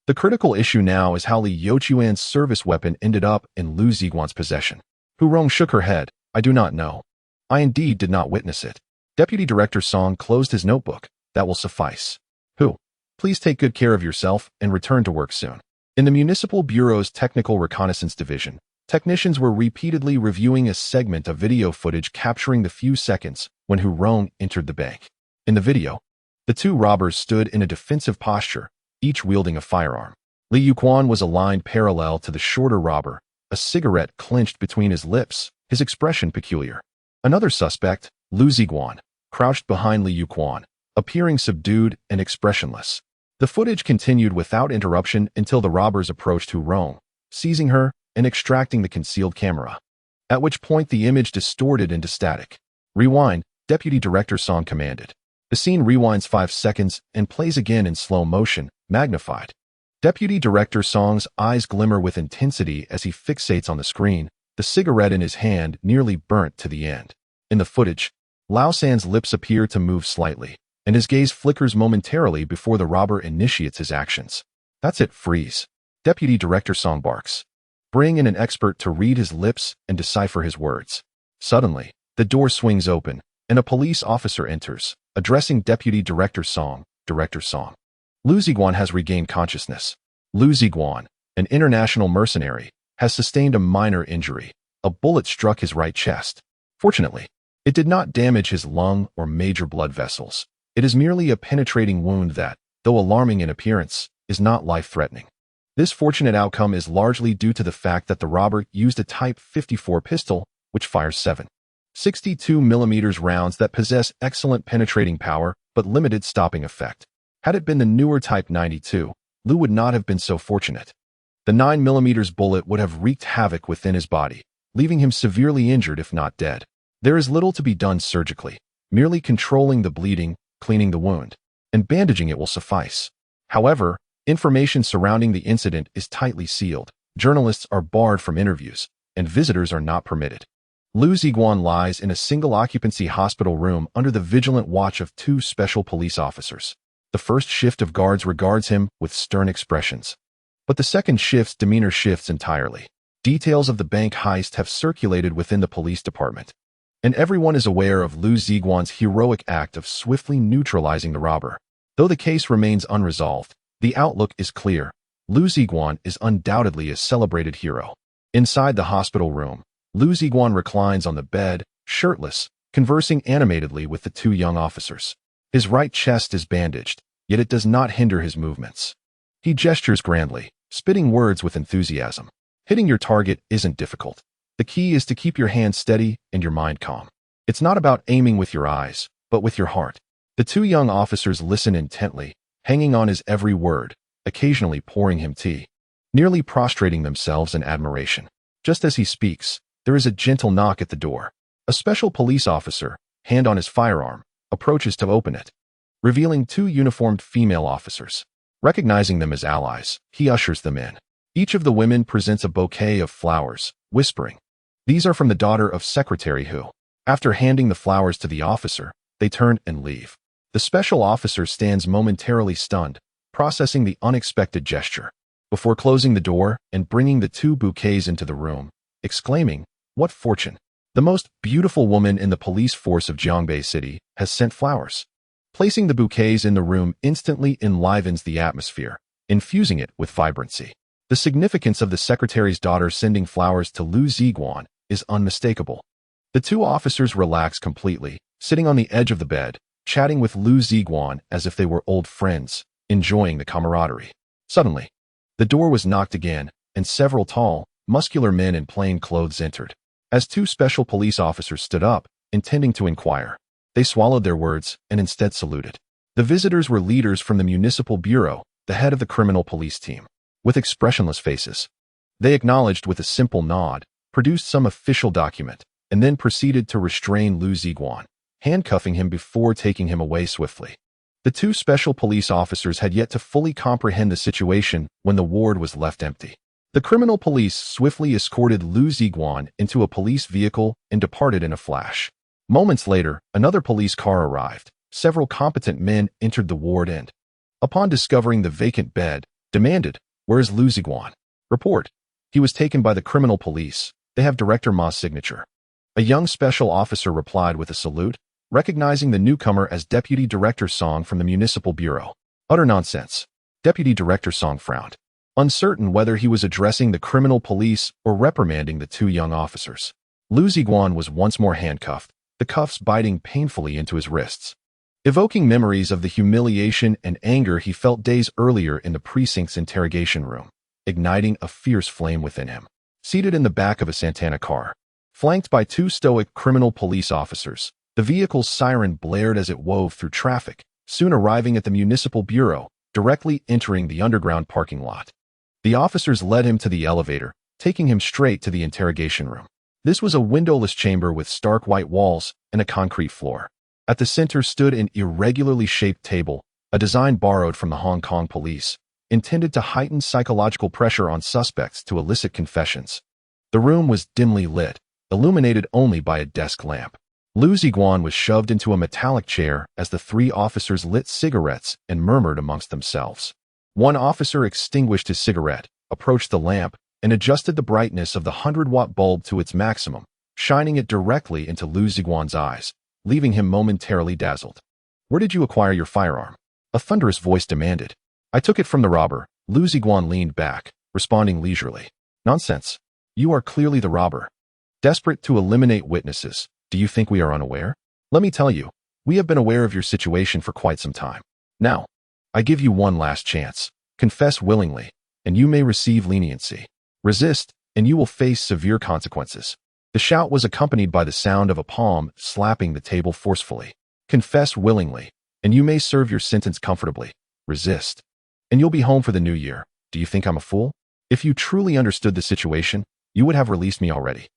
The critical issue now is how Li Youchuan's service weapon ended up in Liu Ziguang's possession." Hu Rong shook her head. "I do not know. I indeed did not witness it." Deputy Director Song closed his notebook. "That will suffice. Hu, please take good care of yourself and return to work soon." In the Municipal Bureau's Technical Reconnaissance Division, technicians were repeatedly reviewing a segment of video footage capturing the few seconds when Hu Rong entered the bank. In the video, the 2 robbers stood in a defensive posture, each wielding a firearm. Liu Quan was aligned parallel to the shorter robber, a cigarette clenched between his lips, his expression peculiar. Another suspect, Liu Ziguang, crouched behind Liu Quan, appearing subdued and expressionless. The footage continued without interruption until the robbers approached Hu Rong, seizing her and extracting the concealed camera, at which point the image distorted into static. Rewind, Deputy Director Song commanded. The scene rewinds 5 seconds and plays again in slow motion, magnified. Deputy Director Song's eyes glimmer with intensity as he fixates on the screen, the cigarette in his hand nearly burnt to the end. In the footage, Lao San's lips appear to move slightly, and his gaze flickers momentarily before the robber initiates his actions. That's it, freeze. Deputy Director Song barks. Bring in an expert to read his lips and decipher his words. Suddenly, the door swings open, and a police officer enters, addressing Deputy Director Song. Director Song. Liu Ziguang has regained consciousness. Liu Ziguang, an international mercenary, has sustained a minor injury. A bullet struck his right chest. Fortunately, it did not damage his lung or major blood vessels. It is merely a penetrating wound that, though alarming in appearance, is not life-threatening. This fortunate outcome is largely due to the fact that the robber used a Type 54 pistol, which fires 7.62mm rounds that possess excellent penetrating power but limited stopping effect. Had it been the newer Type 92, Liu would not have been so fortunate. The 9mm bullet would have wreaked havoc within his body, leaving him severely injured if not dead. There is little to be done surgically. Merely controlling the bleeding, cleaning the wound, and bandaging it will suffice. However, information surrounding the incident is tightly sealed. Journalists are barred from interviews, and visitors are not permitted. Liu Ziguang lies in a single-occupancy hospital room under the vigilant watch of 2 special police officers. The first shift of guards regards him with stern expressions, but the second shift's demeanor shifts entirely. Details of the bank heist have circulated within the police department, and everyone is aware of Liu Ziguang's heroic act of swiftly neutralizing the robber. Though the case remains unresolved, the outlook is clear. Liu Ziguang is undoubtedly a celebrated hero. Inside the hospital room, Liu Ziguang reclines on the bed, shirtless, conversing animatedly with the 2 young officers. His right chest is bandaged, yet it does not hinder his movements. He gestures grandly, spitting words with enthusiasm. Hitting your target isn't difficult. The key is to keep your hands steady and your mind calm. It's not about aiming with your eyes, but with your heart. The 2 young officers listen intently, hanging on his every word, occasionally pouring him tea, nearly prostrating themselves in admiration. Just as he speaks, there is a gentle knock at the door. A special police officer, hand on his firearm, approaches to open it, revealing 2 uniformed female officers. Recognizing them as allies, he ushers them in. Each of the women presents a bouquet of flowers, whispering, "These are from the daughter of Secretary Hu." After handing the flowers to the officer, they turn and leave. The special officer stands momentarily stunned, processing the unexpected gesture, before closing the door and bringing the 2 bouquets into the room, exclaiming, "What fortune! The most beautiful woman in the police force of Jiangbei City has sent flowers." Placing the bouquets in the room instantly enlivens the atmosphere, infusing it with vibrancy. The significance of the secretary's daughter sending flowers to Liu Ziguang is unmistakable. The 2 officers relax completely, sitting on the edge of the bed, chatting with Liu Ziguang as if they were old friends, enjoying the camaraderie. Suddenly, the door was knocked again, and several tall, muscular men in plain clothes entered. As 2 special police officers stood up, intending to inquire, they swallowed their words and instead saluted. The visitors were leaders from the municipal bureau, the head of the criminal police team. With expressionless faces, they acknowledged with a simple nod, produced some official document, and then proceeded to restrain Liu Ziguang, handcuffing him before taking him away swiftly. The 2 special police officers had yet to fully comprehend the situation when the ward was left empty. The criminal police swiftly escorted Liu Ziguang into a police vehicle and departed in a flash. Moments later, another police car arrived. Several competent men entered the ward and, upon discovering the vacant bed, demanded, "Where is Liu Ziguang?" Report. He was taken by the criminal police. They have Director Ma's signature. A young special officer replied with a salute, recognizing the newcomer as Deputy Director Song from the Municipal Bureau. Utter nonsense. Deputy Director Song frowned, uncertain whether he was addressing the criminal police or reprimanding the 2 young officers. Liu Ziguang was once more handcuffed, the cuffs biting painfully into his wrists, evoking memories of the humiliation and anger he felt days earlier in the precinct's interrogation room, igniting a fierce flame within him. Seated in the back of a Santana car, flanked by 2 stoic criminal police officers, the vehicle's siren blared as it wove through traffic, soon arriving at the municipal bureau, directly entering the underground parking lot. The officers led him to the elevator, taking him straight to the interrogation room. This was a windowless chamber with stark white walls and a concrete floor. At the center stood an irregularly shaped table, a design borrowed from the Hong Kong police, intended to heighten psychological pressure on suspects to elicit confessions. The room was dimly lit, illuminated only by a desk lamp. Liu Ziguang was shoved into a metallic chair as the three officers lit cigarettes and murmured amongst themselves. One officer extinguished his cigarette, approached the lamp, and adjusted the brightness of the 100-watt bulb to its maximum, shining it directly into Liu Ziguang's eyes, leaving him momentarily dazzled. "Where did you acquire your firearm?" a thunderous voice demanded. "I took it from the robber." Liu Ziguang leaned back, responding leisurely. "Nonsense. You are clearly the robber. Desperate to eliminate witnesses, do you think we are unaware? Let me tell you, we have been aware of your situation for quite some time. Now, I give you one last chance. Confess willingly, and you may receive leniency. Resist, and you will face severe consequences." The shout was accompanied by the sound of a palm slapping the table forcefully. "Confess willingly, and you may serve your sentence comfortably. Resist, and you'll be home for the new year. Do you think I'm a fool? If you truly understood the situation, you would have released me already.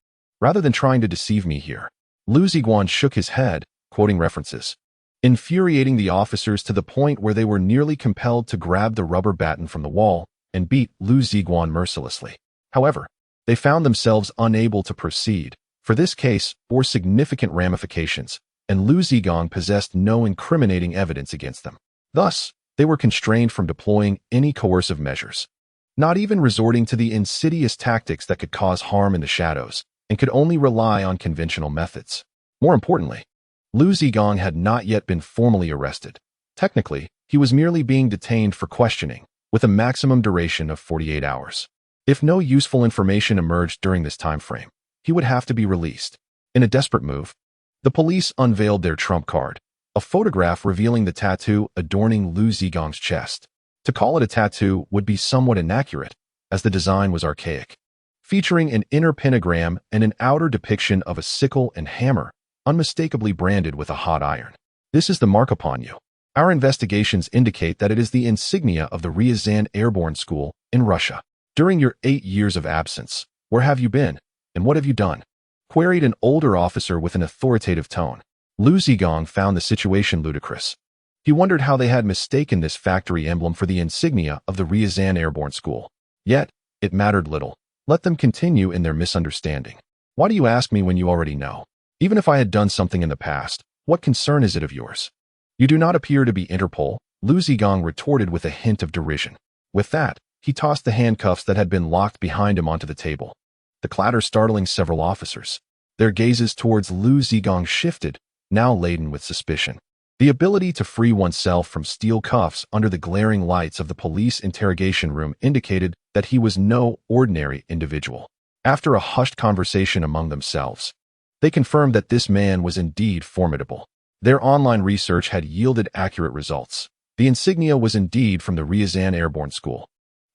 Rather than trying to deceive me here." Liu Ziguang shook his head, quoting references, infuriating the officers to the point where they were nearly compelled to grab the rubber baton from the wall and beat Liu Ziguang mercilessly. However, they found themselves unable to proceed, for this case bore significant ramifications, and Liu Ziguang possessed no incriminating evidence against them. Thus, they were constrained from deploying any coercive measures, not even resorting to the insidious tactics that could cause harm in the shadows, and could only rely on conventional methods. More importantly, Liu Ziguang had not yet been formally arrested. Technically, he was merely being detained for questioning, with a maximum duration of 48 hours. If no useful information emerged during this time frame, he would have to be released. In a desperate move, the police unveiled their trump card, a photograph revealing the tattoo adorning Liu Ziguang's chest. To call it a tattoo would be somewhat inaccurate, as the design was archaic, featuring an inner pentagram and an outer depiction of a sickle and hammer, unmistakably branded with a hot iron. "This is the mark upon you. Our investigations indicate that it is the insignia of the Ryazan Airborne School in Russia. During your 8 years of absence, where have you been, and what have you done?" queried an older officer with an authoritative tone. Liu Ziguang found the situation ludicrous. He wondered how they had mistaken this factory emblem for the insignia of the Ryazan Airborne School. Yet, it mattered little. Let them continue in their misunderstanding. "Why do you ask me when you already know? Even if I had done something in the past, what concern is it of yours? You do not appear to be Interpol," Liu Ziguang retorted with a hint of derision. With that, he tossed the handcuffs that had been locked behind him onto the table, the clatter startling several officers. Their gazes towards Liu Ziguang shifted, now laden with suspicion. The ability to free oneself from steel cuffs under the glaring lights of the police interrogation room indicated that he was no ordinary individual. After a hushed conversation among themselves, they confirmed that this man was indeed formidable. Their online research had yielded accurate results. The insignia was indeed from the Ryazan Airborne School,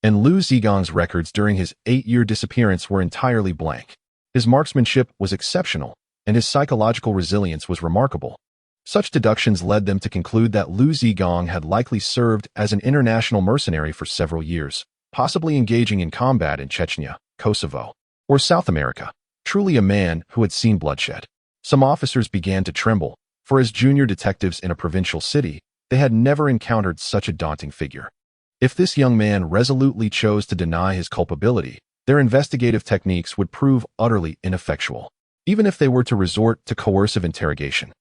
and Liu Ziguang's records during his 8-year disappearance were entirely blank. His marksmanship was exceptional, and his psychological resilience was remarkable. Such deductions led them to conclude that Liu Ziguang had likely served as an international mercenary for several years, possibly engaging in combat in Chechnya, Kosovo, or South America. Truly a man who had seen bloodshed. Some officers began to tremble, for as junior detectives in a provincial city, they had never encountered such a daunting figure. If this young man resolutely chose to deny his culpability, their investigative techniques would prove utterly ineffectual. Even if they were to resort to coercive interrogation,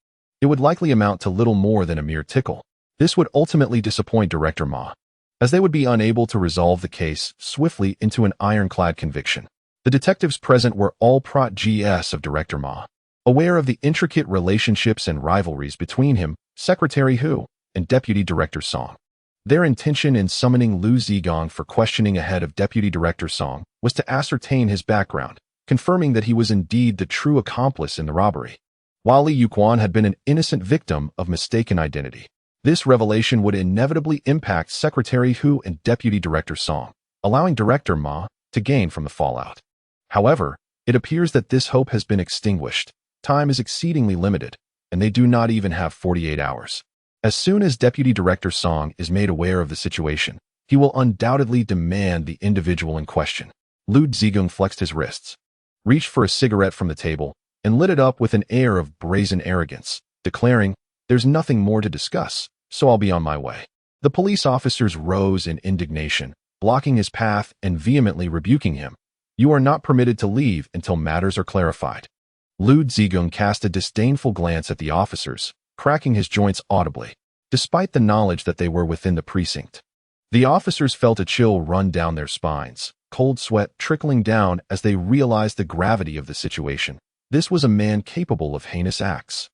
it would likely amount to little more than a mere tickle. This would ultimately disappoint Director Ma, as they would be unable to resolve the case swiftly into an ironclad conviction. The detectives present were all prot-gs of Director Ma, aware of the intricate relationships and rivalries between him, Secretary Hu, and Deputy Director Song. Their intention in summoning Liu Ziguang for questioning ahead of Deputy Director Song was to ascertain his background, confirming that he was indeed the true accomplice in the robbery, while Liu Ziguang had been an innocent victim of mistaken identity. This revelation would inevitably impact Secretary Hu and Deputy Director Song, allowing Director Ma to gain from the fallout. However, it appears that this hope has been extinguished. Time is exceedingly limited, and they do not even have 48 hours. As soon as Deputy Director Song is made aware of the situation, he will undoubtedly demand the individual in question. Liu Ziguang flexed his wrists, reached for a cigarette from the table, and lit it up with an air of brazen arrogance, declaring, "There's nothing more to discuss, so I'll be on my way." The police officers rose in indignation, blocking his path and vehemently rebuking him. "You are not permitted to leave until matters are clarified." Liu Ziguang cast a disdainful glance at the officers, cracking his joints audibly, despite the knowledge that they were within the precinct. The officers felt a chill run down their spines, cold sweat trickling down as they realized the gravity of the situation. This was a man capable of heinous acts,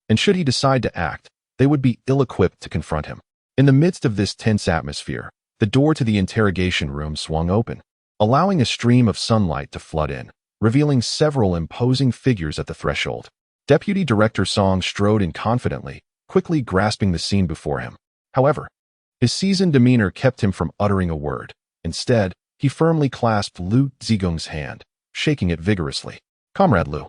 and should he decide to act, they would be ill-equipped to confront him. In the midst of this tense atmosphere, the door to the interrogation room swung open, allowing a stream of sunlight to flood in, revealing several imposing figures at the threshold. Deputy Director Song strode in confidently, quickly grasping the scene before him. However, his seasoned demeanor kept him from uttering a word. Instead, he firmly clasped Liu Ziguang's hand, shaking it vigorously. "Comrade Liu,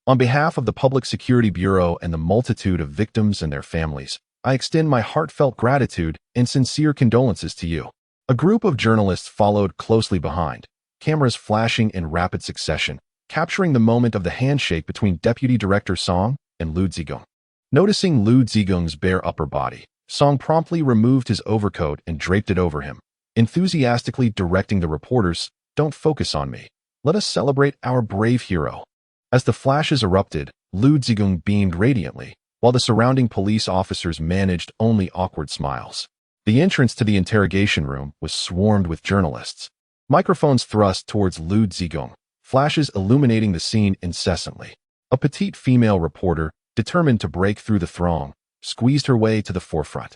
on behalf of the Public Security Bureau and the multitude of victims and their families, I extend my heartfelt gratitude and sincere condolences to you." A group of journalists followed closely behind, cameras flashing in rapid succession, capturing the moment of the handshake between Deputy Director Song and Liu Ziguang. Noticing Liu Ziguang's bare upper body, Song promptly removed his overcoat and draped it over him, enthusiastically directing the reporters, "Don't focus on me. Let us celebrate our brave hero." As the flashes erupted, Liu Ziguang beamed radiantly, while the surrounding police officers managed only awkward smiles. The entrance to the interrogation room was swarmed with journalists. Microphones thrust towards Liu Ziguang, flashes illuminating the scene incessantly. A petite female reporter, determined to break through the throng, squeezed her way to the forefront.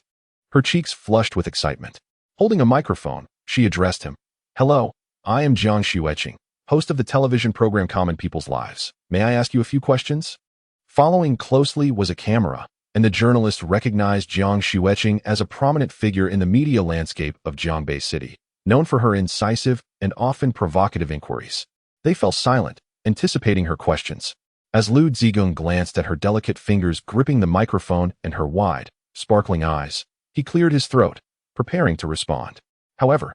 Her cheeks flushed with excitement. Holding a microphone, she addressed him. "Hello, I am Jiang Xueqing, host of the television program Common People's Lives. May I ask you a few questions?" Following closely was a camera, and the journalist recognized Jiang Xueqing as a prominent figure in the media landscape of Jiangbei City, known for her incisive and often provocative inquiries. They fell silent, anticipating her questions. As Liu Ziguang glanced at her delicate fingers gripping the microphone and her wide, sparkling eyes, he cleared his throat, preparing to respond. However,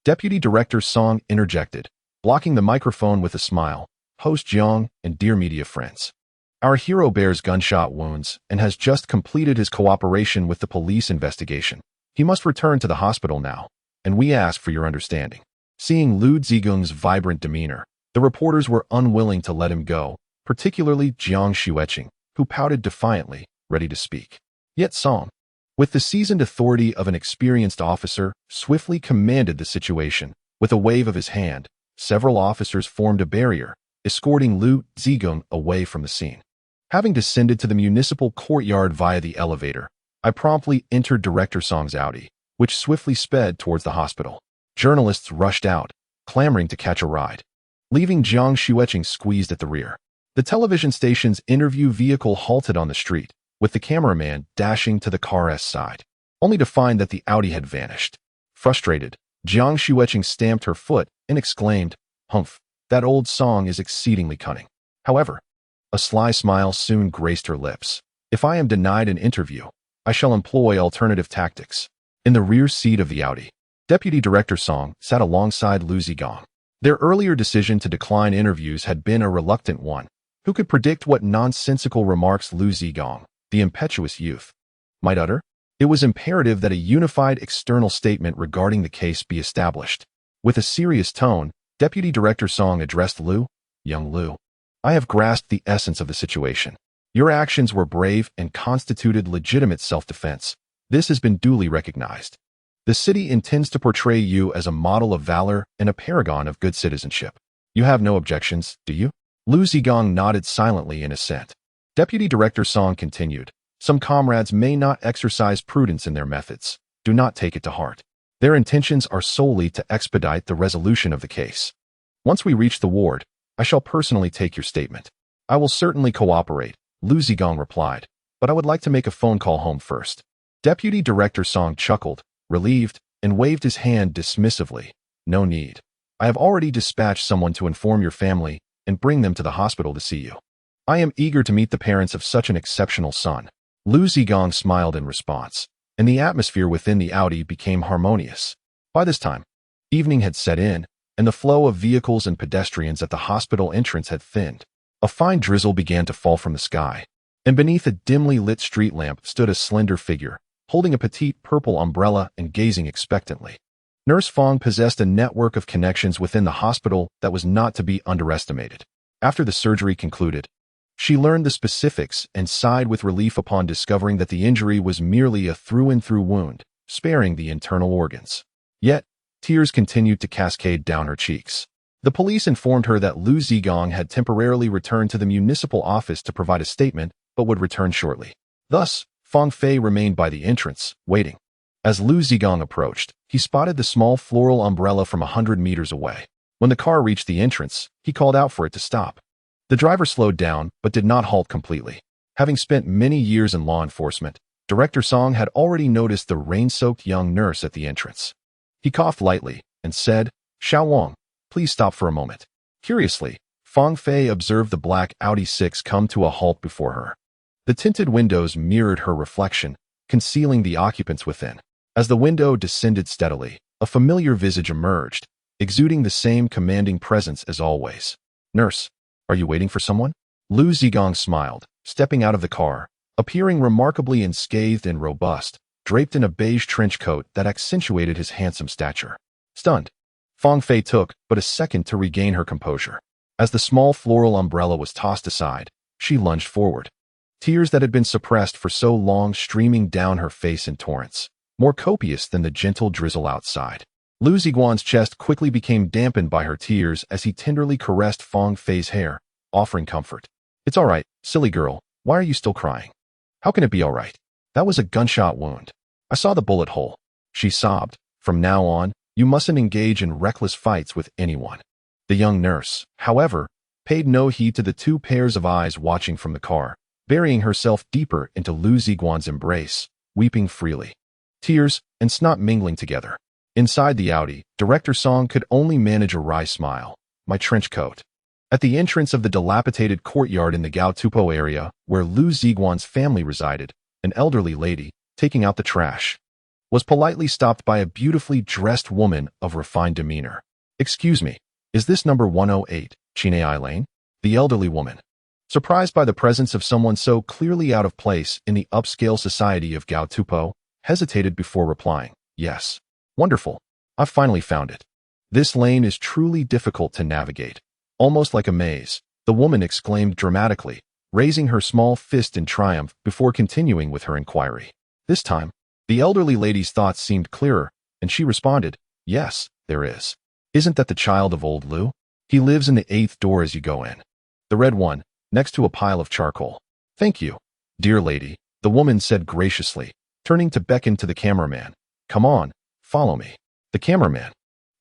Deputy Director Song interjected, blocking the microphone with a smile. "Host Jiang and dear media friends, our hero bears gunshot wounds and has just completed his cooperation with the police investigation. He must return to the hospital now, and we ask for your understanding." Seeing Liu Ziguang's vibrant demeanor, the reporters were unwilling to let him go, particularly Jiang Xueqing, who pouted defiantly, ready to speak. Yet Song, with the seasoned authority of an experienced officer, swiftly commanded the situation. With a wave of his hand, several officers formed a barrier, escorting Liu Ziguang away from the scene. Having descended to the municipal courtyard via the elevator, I promptly entered Director Song's Audi, which swiftly sped towards the hospital. Journalists rushed out, clamoring to catch a ride, leaving Jiang Xueqing squeezed at the rear. The television station's interview vehicle halted on the street, with the cameraman dashing to the car's side, only to find that the Audi had vanished. Frustrated, Jiang Xueqing stamped her foot and exclaimed, "Humph, that old Song is exceedingly cunning." However, a sly smile soon graced her lips. "If I am denied an interview, I shall employ alternative tactics." In the rear seat of the Audi, Deputy Director Song sat alongside Liu Ziguang. Their earlier decision to decline interviews had been a reluctant one. Who could predict what nonsensical remarks Liu Ziguang, the impetuous youth, might utter? It was imperative that a unified external statement regarding the case be established. With a serious tone, Deputy Director Song addressed Liu. "Young Liu, I have grasped the essence of the situation. Your actions were brave and constituted legitimate self-defense. This has been duly recognized. The city intends to portray you as a model of valor and a paragon of good citizenship. You have no objections, do you?" Liu Ziguang nodded silently in assent. Deputy Director Song continued, "Some comrades may not exercise prudence in their methods. Do not take it to heart. Their intentions are solely to expedite the resolution of the case. Once we reach the ward, I shall personally take your statement." "I will certainly cooperate," Liu Ziguang replied, "but I would like to make a phone call home first." Deputy Director Song chuckled, relieved, and waved his hand dismissively. "No need. I have already dispatched someone to inform your family and bring them to the hospital to see you. I am eager to meet the parents of such an exceptional son." Liu Ziguang smiled in response, and the atmosphere within the Audi became harmonious. By this time, evening had set in, and the flow of vehicles and pedestrians at the hospital entrance had thinned. A fine drizzle began to fall from the sky, and beneath a dimly lit street lamp stood a slender figure, holding a petite purple umbrella and gazing expectantly. Nurse Fong possessed a network of connections within the hospital that was not to be underestimated. After the surgery concluded, she learned the specifics and sighed with relief upon discovering that the injury was merely a through-and-through wound, sparing the internal organs. Yet, tears continued to cascade down her cheeks. The police informed her that Liu Ziguang had temporarily returned to the municipal office to provide a statement, but would return shortly. Thus, Fang Fei remained by the entrance, waiting. As Liu Ziguang approached, he spotted the small floral umbrella from 100 meters away. When the car reached the entrance, he called out for it to stop. The driver slowed down, but did not halt completely. Having spent many years in law enforcement, Director Song had already noticed the rain-soaked young nurse at the entrance. He coughed lightly and said, "Xiao Wang, please stop for a moment." Curiously, Fang Fei observed the black Audi 6 come to a halt before her. The tinted windows mirrored her reflection, concealing the occupants within. As the window descended steadily, a familiar visage emerged, exuding the same commanding presence as always. "Nurse, are you waiting for someone?" Liu Ziguang smiled, stepping out of the car, appearing remarkably unscathed and robust, draped in a beige trench coat that accentuated his handsome stature. Stunned, Fang Fei took but a second to regain her composure. As the small floral umbrella was tossed aside, she lunged forward. Tears that had been suppressed for so long streaming down her face in torrents, more copious than the gentle drizzle outside. Liu Ziguang's chest quickly became dampened by her tears as he tenderly caressed Fang Fei's hair, offering comfort. "It's all right, silly girl. Why are you still crying?" "How can it be all right? That was a gunshot wound. I saw the bullet hole," she sobbed. "From now on, you mustn't engage in reckless fights with anyone." The young nurse, however, paid no heed to the two pairs of eyes watching from the car, burying herself deeper into Liu Ziguang's embrace, weeping freely. Tears and snot mingling together. Inside the Audi, Director Song could only manage a wry smile. "My trench coat." At the entrance of the dilapidated courtyard in the Gaotupo area, where Liu Ziguang's family resided, an elderly lady, taking out the trash, was politely stopped by a beautifully dressed woman of refined demeanor. "Excuse me, is this number 108, Chinei Lane?" The elderly woman, surprised by the presence of someone so clearly out of place in the upscale society of Gaotupo, hesitated before replying, "Yes." "Wonderful. I've finally found it. This lane is truly difficult to navigate, almost like a maze," the woman exclaimed dramatically, raising her small fist in triumph before continuing with her inquiry. This time, the elderly lady's thoughts seemed clearer, and she responded, "Yes, there is. Isn't that the child of old Liu? He lives in the 8th door as you go in. The red one, next to a pile of charcoal." "Thank you, dear lady," the woman said graciously, turning to beckon to the cameraman. "Come on, follow me." The cameraman,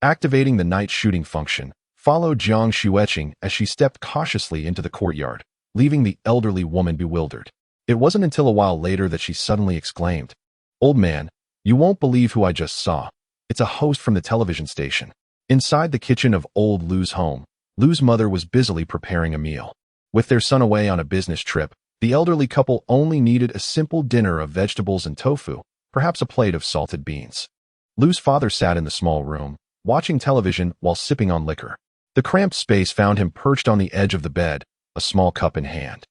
activating the night shooting function, followed Jiang Xueqing as she stepped cautiously into the courtyard, leaving the elderly woman bewildered. It wasn't until a while later that she suddenly exclaimed, "Old man, you won't believe who I just saw. It's a host from the television station." Inside the kitchen of old Liu's home, Liu's mother was busily preparing a meal. With their son away on a business trip, the elderly couple only needed a simple dinner of vegetables and tofu, perhaps a plate of salted beans. Liu's father sat in the small room, watching television while sipping on liquor. The cramped space found him perched on the edge of the bed, a small cup in hand.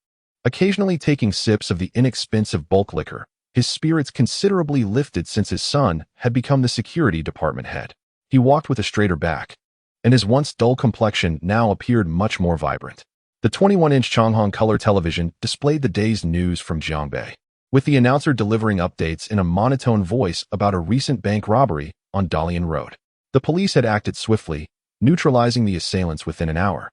Occasionally taking sips of the inexpensive bulk liquor, his spirits considerably lifted since his son had become the security department head. He walked with a straighter back, and his once dull complexion now appeared much more vibrant. The 21-inch Changhong color television displayed the day's news from Jiangbei, with the announcer delivering updates in a monotone voice about a recent bank robbery on Dalian Road. The police had acted swiftly, neutralizing the assailants within an hour,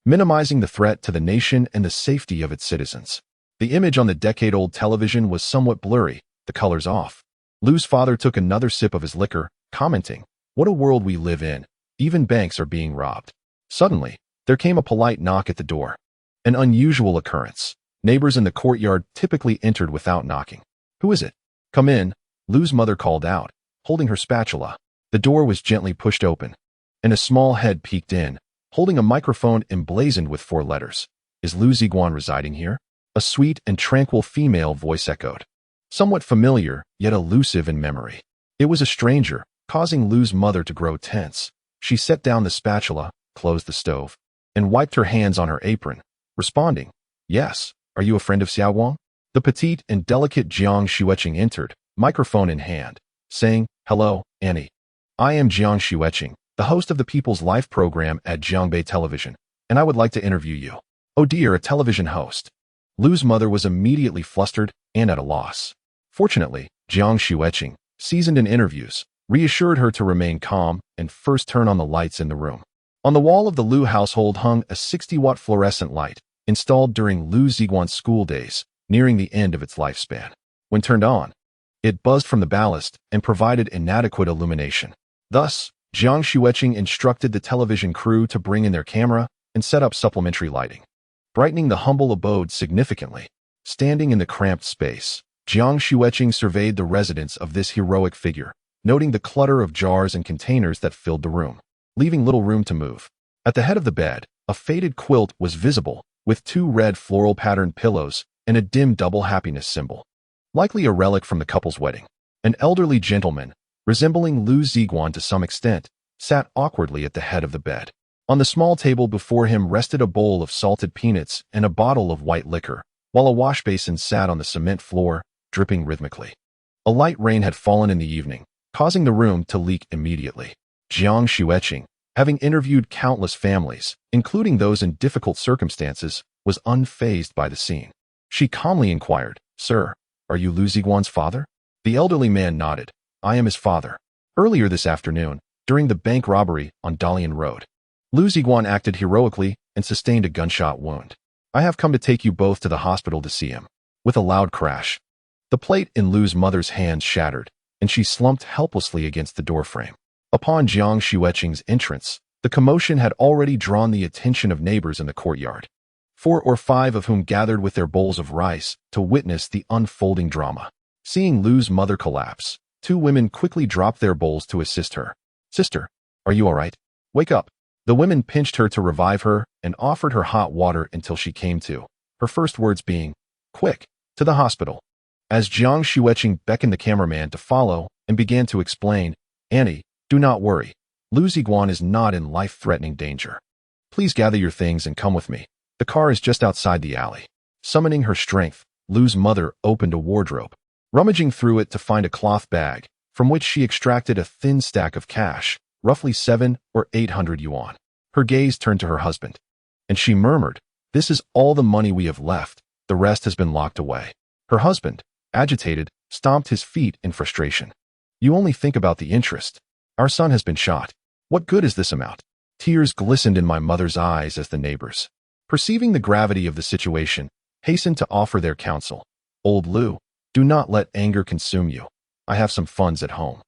minimizing the threat to the nation and the safety of its citizens. The image on the decade-old television was somewhat blurry, the colors off. Liu's father took another sip of his liquor, commenting, "What a world we live in. Even banks are being robbed." Suddenly, there came a polite knock at the door. An unusual occurrence. Neighbors in the courtyard typically entered without knocking. "Who is it?" "Come in," Liu's mother called out, holding her spatula. The door was gently pushed open, and a small head peeked in, holding a microphone emblazoned with 4 letters. "Is Liu Ziguang residing here?" A sweet and tranquil female voice echoed. somewhat familiar yet elusive in memory. It was a stranger, causing Liu's mother to grow tense. She set down the spatula, closed the stove, and wiped her hands on her apron, responding, "Yes, are you a friend of Xiaowang?" The petite and delicate Jiang Xueqing entered, microphone in hand, saying, "Hello, Annie. I am Jiang Xueqing, the host of the People's Life program at Jiangbei Television, and I would like to interview you." "Oh dear, a television host." Liu's mother was immediately flustered and at a loss. Fortunately, Jiang Xueqing, seasoned in interviews, reassured her to remain calm and first turn on the lights in the room. On the wall of the Liu household hung a 60-watt fluorescent light, installed during Liu Ziguang's school days, nearing the end of its lifespan. When turned on, it buzzed from the ballast and provided inadequate illumination. Thus, Jiang Xueqing instructed the television crew to bring in their camera and set up supplementary lighting, brightening the humble abode significantly. Standing in the cramped space, Jiang Xueqing surveyed the residence of this heroic figure, noting the clutter of jars and containers that filled the room, leaving little room to move. At the head of the bed, a faded quilt was visible, with 2 red floral-patterned pillows and a dim double happiness symbol, likely a relic from the couple's wedding. An elderly gentleman, resembling Liu Ziguang to some extent, sat awkwardly at the head of the bed. On the small table before him rested a bowl of salted peanuts and a bottle of white liquor, while a wash basin sat on the cement floor, dripping rhythmically. A light rain had fallen in the evening, causing the room to leak immediately. Jiang Xueqing, having interviewed countless families, including those in difficult circumstances, was unfazed by the scene. She calmly inquired, "Sir, are you Liu Ziguang's father?" The elderly man nodded. "I am his father. Earlier this afternoon, during the bank robbery on Dalian Road, Liu Ziguang acted heroically and sustained a gunshot wound. I have come to take you both to the hospital to see him." With a loud crash, the plate in Liu's mother's hands shattered, and she slumped helplessly against the doorframe. Upon Jiang Xueqing's entrance, the commotion had already drawn the attention of neighbors in the courtyard, 4 or 5 of whom gathered with their bowls of rice to witness the unfolding drama. Seeing Liu's mother collapse, 2 women quickly dropped their bowls to assist her. "Sister, are you all right? Wake up." The women pinched her to revive her and offered her hot water until she came to, her first words being, "Quick, to the hospital." As Jiang Xueqing beckoned the cameraman to follow and began to explain, "Annie, do not worry. Liu Ziguang is not in life-threatening danger. Please gather your things and come with me. The car is just outside the alley." Summoning her strength, Liu's mother opened a wardrobe, rummaging through it to find a cloth bag, from which she extracted a thin stack of cash, roughly 700 or 800 yuan. Her gaze turned to her husband, and she murmured, "This is all the money we have left. The rest has been locked away." Her husband, agitated, stomped his feet in frustration. "You only think about the interest. Our son has been shot. What good is this amount?" Tears glistened in my mother's eyes as the neighbors, perceiving the gravity of the situation, hastened to offer their counsel. "Old Liu, do not let anger consume you. I have some funds at home.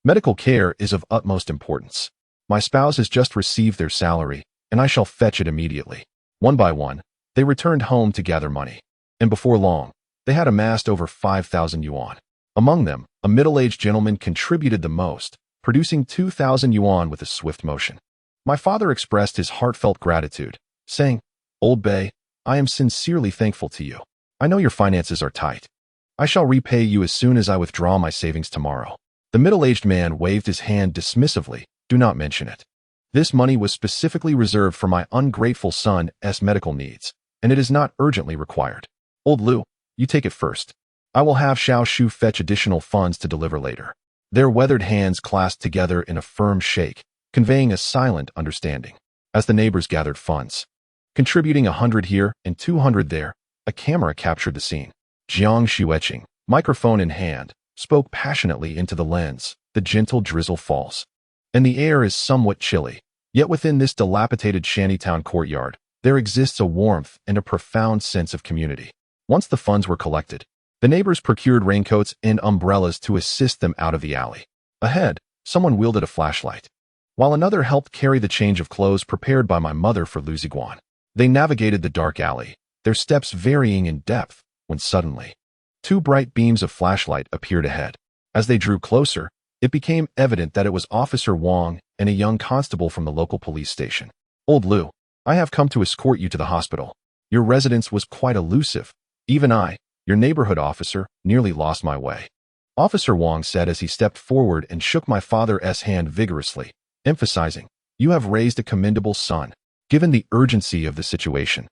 Medical care is of utmost importance. My spouse has just received their salary, and I shall fetch it immediately." One by one, they returned home to gather money, and before long, they had amassed over 5,000 yuan. Among them, a middle-aged gentleman contributed the most, producing 2,000 yuan with a swift motion. My father expressed his heartfelt gratitude, saying, "Old Bei, I am sincerely thankful to you. I know your finances are tight. I shall repay you as soon as I withdraw my savings tomorrow." The middle-aged man waved his hand dismissively. "Do not mention it. This money was specifically reserved for my ungrateful son's medical needs, and it is not urgently required. Old Liu, you take it first. I will have Xiao Shu fetch additional funds to deliver later." Their weathered hands clasped together in a firm shake, conveying a silent understanding. As the neighbors gathered funds, contributing 100 here and 200 there, a camera captured the scene. Jiang Xueqing, microphone in hand, spoke passionately into the lens. The gentle drizzle falls, and the air is somewhat chilly. Yet within this dilapidated shantytown courtyard, there exists a warmth and a profound sense of community. Once the funds were collected, the neighbors procured raincoats and umbrellas to assist them out of the alley. Ahead, someone wielded a flashlight, while another helped carry the change of clothes prepared by my mother for Liu Ziguang. They navigated the dark alley, their steps varying in depth, when suddenly, 2 bright beams of flashlight appeared ahead. As they drew closer, it became evident that it was Officer Wang and a young constable from the local police station. "Old Liu, I have come to escort you to the hospital. Your residence was quite elusive. Even I, Your neighborhood officer nearly lost my way," Officer Wong said as he stepped forward and shook my father's hand vigorously, emphasizing, "You have raised a commendable son." Given the urgency of the situation,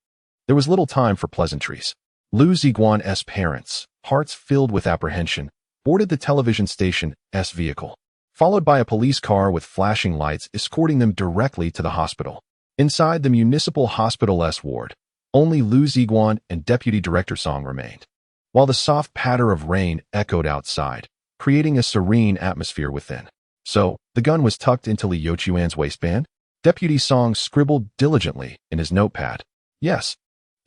there was little time for pleasantries. Liu Ziguang's parents, hearts filled with apprehension, boarded the television station's vehicle, followed by a police car with flashing lights escorting them directly to the hospital. Inside the municipal hospital's ward, only Liu Ziguang and Deputy Director Song remained, while the soft patter of rain echoed outside, creating a serene atmosphere within. "So, the gun was tucked into Liu Ziguang's waistband?" Deputy Song scribbled diligently in his notepad. "Yes.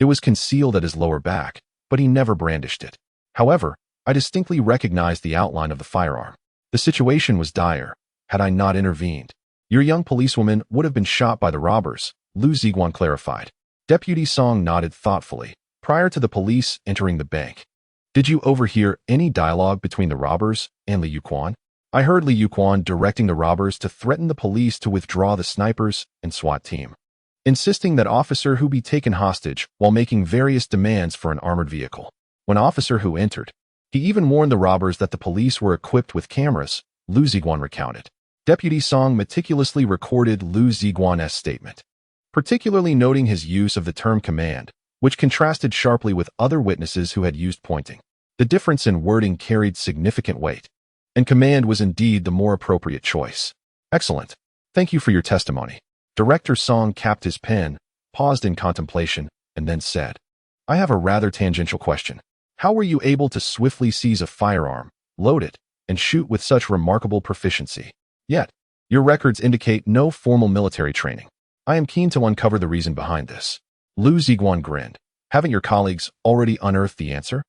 It was concealed at his lower back, but he never brandished it. However, I distinctly recognized the outline of the firearm. The situation was dire. Had I not intervened, your young policewoman would have been shot by the robbers," Liu Ziguang clarified. Deputy Song nodded thoughtfully. "Prior to the police entering the bank, did you overhear any dialogue between the robbers and Liu Ziguang?" "I heard Liu Ziguang directing the robbers to threaten the police to withdraw the snipers and SWAT team, insisting that Officer Hu be taken hostage while making various demands for an armored vehicle. When Officer Hu entered, he even warned the robbers that the police were equipped with cameras," Liu Ziguang recounted. Deputy Song meticulously recorded Liu Ziguang's statement, particularly noting his use of the term command, which contrasted sharply with other witnesses who had used pointing. The difference in wording carried significant weight, and command was indeed the more appropriate choice. "Excellent. Thank you for your testimony." Director Song capped his pen, paused in contemplation, and then said, "I have a rather tangential question. How were you able to swiftly seize a firearm, load it, and shoot with such remarkable proficiency? Yet, your records indicate no formal military training. I am keen to uncover the reason behind this." Liu Ziguang grinned. "Haven't your colleagues already unearthed the answer?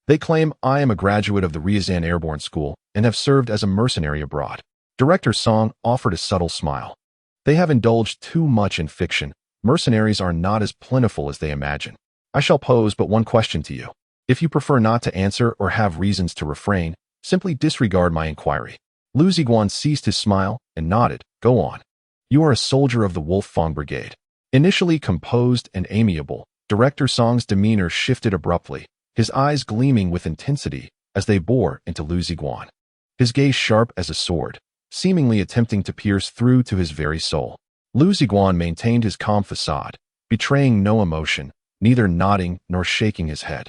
They claim I am a graduate of the Ryazan Airborne School and have served as a mercenary abroad." Director Song offered a subtle smile. "They have indulged too much in fiction. Mercenaries are not as plentiful as they imagine. I shall pose but one question to you. If you prefer not to answer or have reasons to refrain, simply disregard my inquiry." Liu Ziguang ceased his smile and nodded. "Go on." "You are a soldier of the Wolf-Fong Brigade." Initially composed and amiable, Director Song's demeanor shifted abruptly, his eyes gleaming with intensity as they bore into Liu Ziguang, his gaze sharp as a sword, seemingly attempting to pierce through to his very soul. Liu Ziguang maintained his calm facade, betraying no emotion, neither nodding nor shaking his head.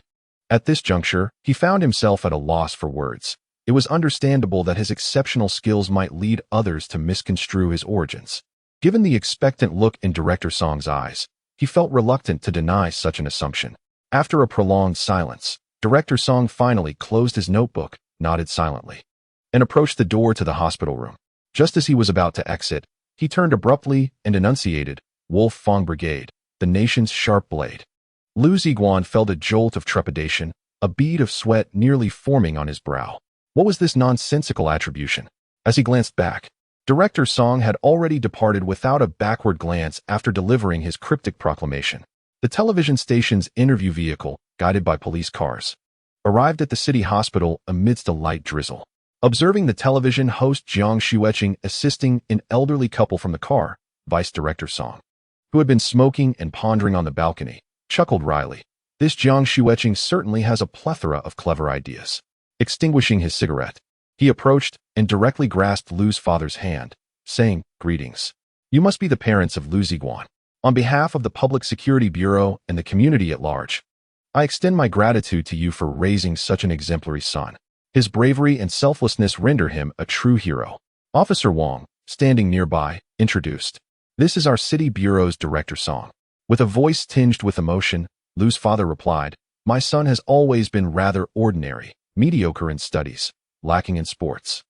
At this juncture, he found himself at a loss for words. It was understandable that his exceptional skills might lead others to misconstrue his origins. Given the expectant look in Director Song's eyes, he felt reluctant to deny such an assumption. After a prolonged silence, Director Song finally closed his notebook, nodded silently, and approached the door to the hospital room. Just as he was about to exit, he turned abruptly and enunciated, "Wolf-Fong Brigade, the nation's sharp blade." Liu Ziguang felt a jolt of trepidation, a bead of sweat nearly forming on his brow. What was this nonsensical attribution? As he glanced back, Director Song had already departed without a backward glance after delivering his cryptic proclamation. The television station's interview vehicle, guided by police cars, arrived at the city hospital amidst a light drizzle. Observing the television host Jiang Shueqing assisting an elderly couple from the car, Vice Director Song, who had been smoking and pondering on the balcony, chuckled wryly. "This Jiang Shueqing certainly has a plethora of clever ideas." Extinguishing his cigarette, he approached and directly grasped Liu's father's hand, saying, "Greetings. You must be the parents of Liu Ziguang. On behalf of the Public Security Bureau and the community at large, I extend my gratitude to you for raising such an exemplary son. His bravery and selflessness render him a true hero." Officer Wong, standing nearby, introduced, "This is our city bureau's Director Song." With a voice tinged with emotion, Liu's father replied, "My son has always been rather ordinary, mediocre in studies, lacking in sports.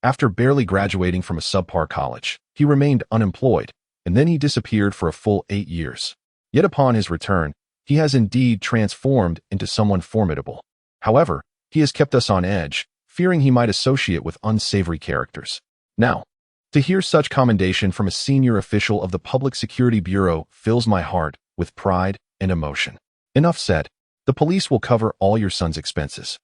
After barely graduating from a subpar college, he remained unemployed, and then he disappeared for a full 8 years. Yet upon his return, he has indeed transformed into someone formidable. However, he has kept us on edge, fearing he might associate with unsavory characters. Now, to hear such commendation from a senior official of the Public Security Bureau fills my heart with pride and emotion. Enough said. The police will cover all your son's expenses.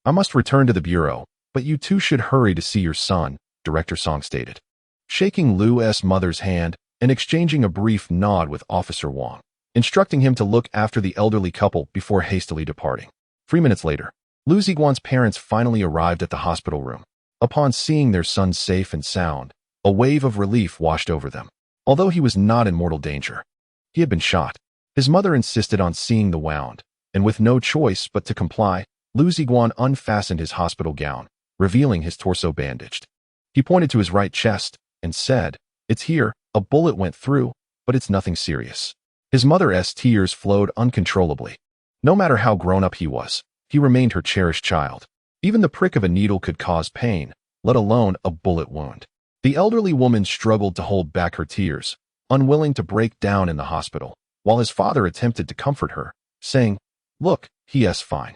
I must return to the bureau, but you too should hurry to see your son," Director Song stated, shaking Liu's mother's hand and exchanging a brief nod with Officer Wong, instructing him to look after the elderly couple before hastily departing. 3 minutes later, Liu Ziguang's parents finally arrived at the hospital room. Upon seeing their son safe and sound, a wave of relief washed over them. Although he was not in mortal danger, he had been shot. His mother insisted on seeing the wound, and with no choice but to comply, Liu Ziguang unfastened his hospital gown, revealing his torso bandaged. He pointed to his right chest and said, "It's here, a bullet went through, but it's nothing serious." His mother's tears flowed uncontrollably. No matter how grown up he was, he remained her cherished child. Even the prick of a needle could cause pain, let alone a bullet wound. The elderly woman struggled to hold back her tears, unwilling to break down in the hospital, while his father attempted to comfort her, saying, "Look, he's fine."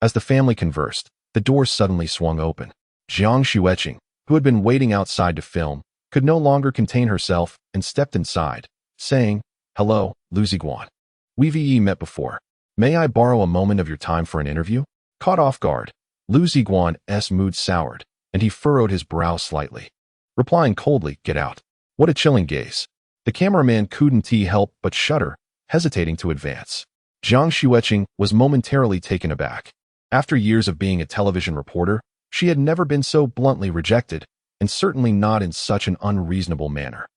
As the family conversed, the door suddenly swung open. Jiang Xueqing, who had been waiting outside to film, could no longer contain herself and stepped inside, saying, "Hello, Liu Ziguang. We've met before. May I borrow a moment of your time for an interview?" Caught off guard, Liu Ziguang's mood soured, and he furrowed his brow slightly, replying coldly, "Get out." What a chilling gaze. The cameraman couldn't help but shudder, hesitating to advance. Jiang Xueqing was momentarily taken aback. After years of being a television reporter, she had never been so bluntly rejected, and certainly not in such an unreasonable manner.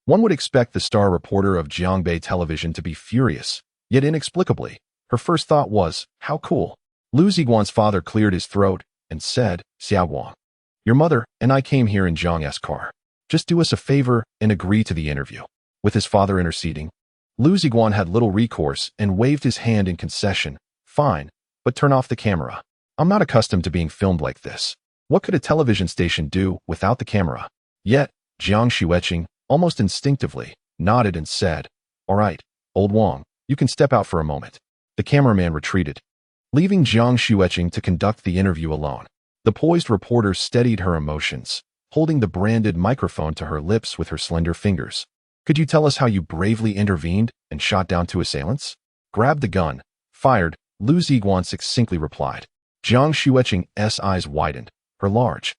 One would expect the star reporter of Jiangbei television to be furious, yet inexplicably, her first thought was, how cool. Liu Ziguang's father cleared his throat and said, "Xiaoguang, your mother and I came here in Zhang's car. Just do us a favor and agree to the interview." With his father interceding, Liu Ziguang had little recourse and waved his hand in concession. "Fine, but turn off the camera. I'm not accustomed to being filmed like this. What could a television station do without the camera?" Yet, Jiang Xueqing, almost instinctively, nodded and said, "All right, old Wang, you can step out for a moment." The cameraman retreated, leaving Jiang Xueqing to conduct the interview alone. The poised reporter steadied her emotions, holding the branded microphone to her lips with her slender fingers. "Could you tell us how you bravely intervened and shot down 2 assailants?" "Grabbed the gun, fired," Liu Ziguang succinctly replied. Jiang Xueqing's eyes widened, her large,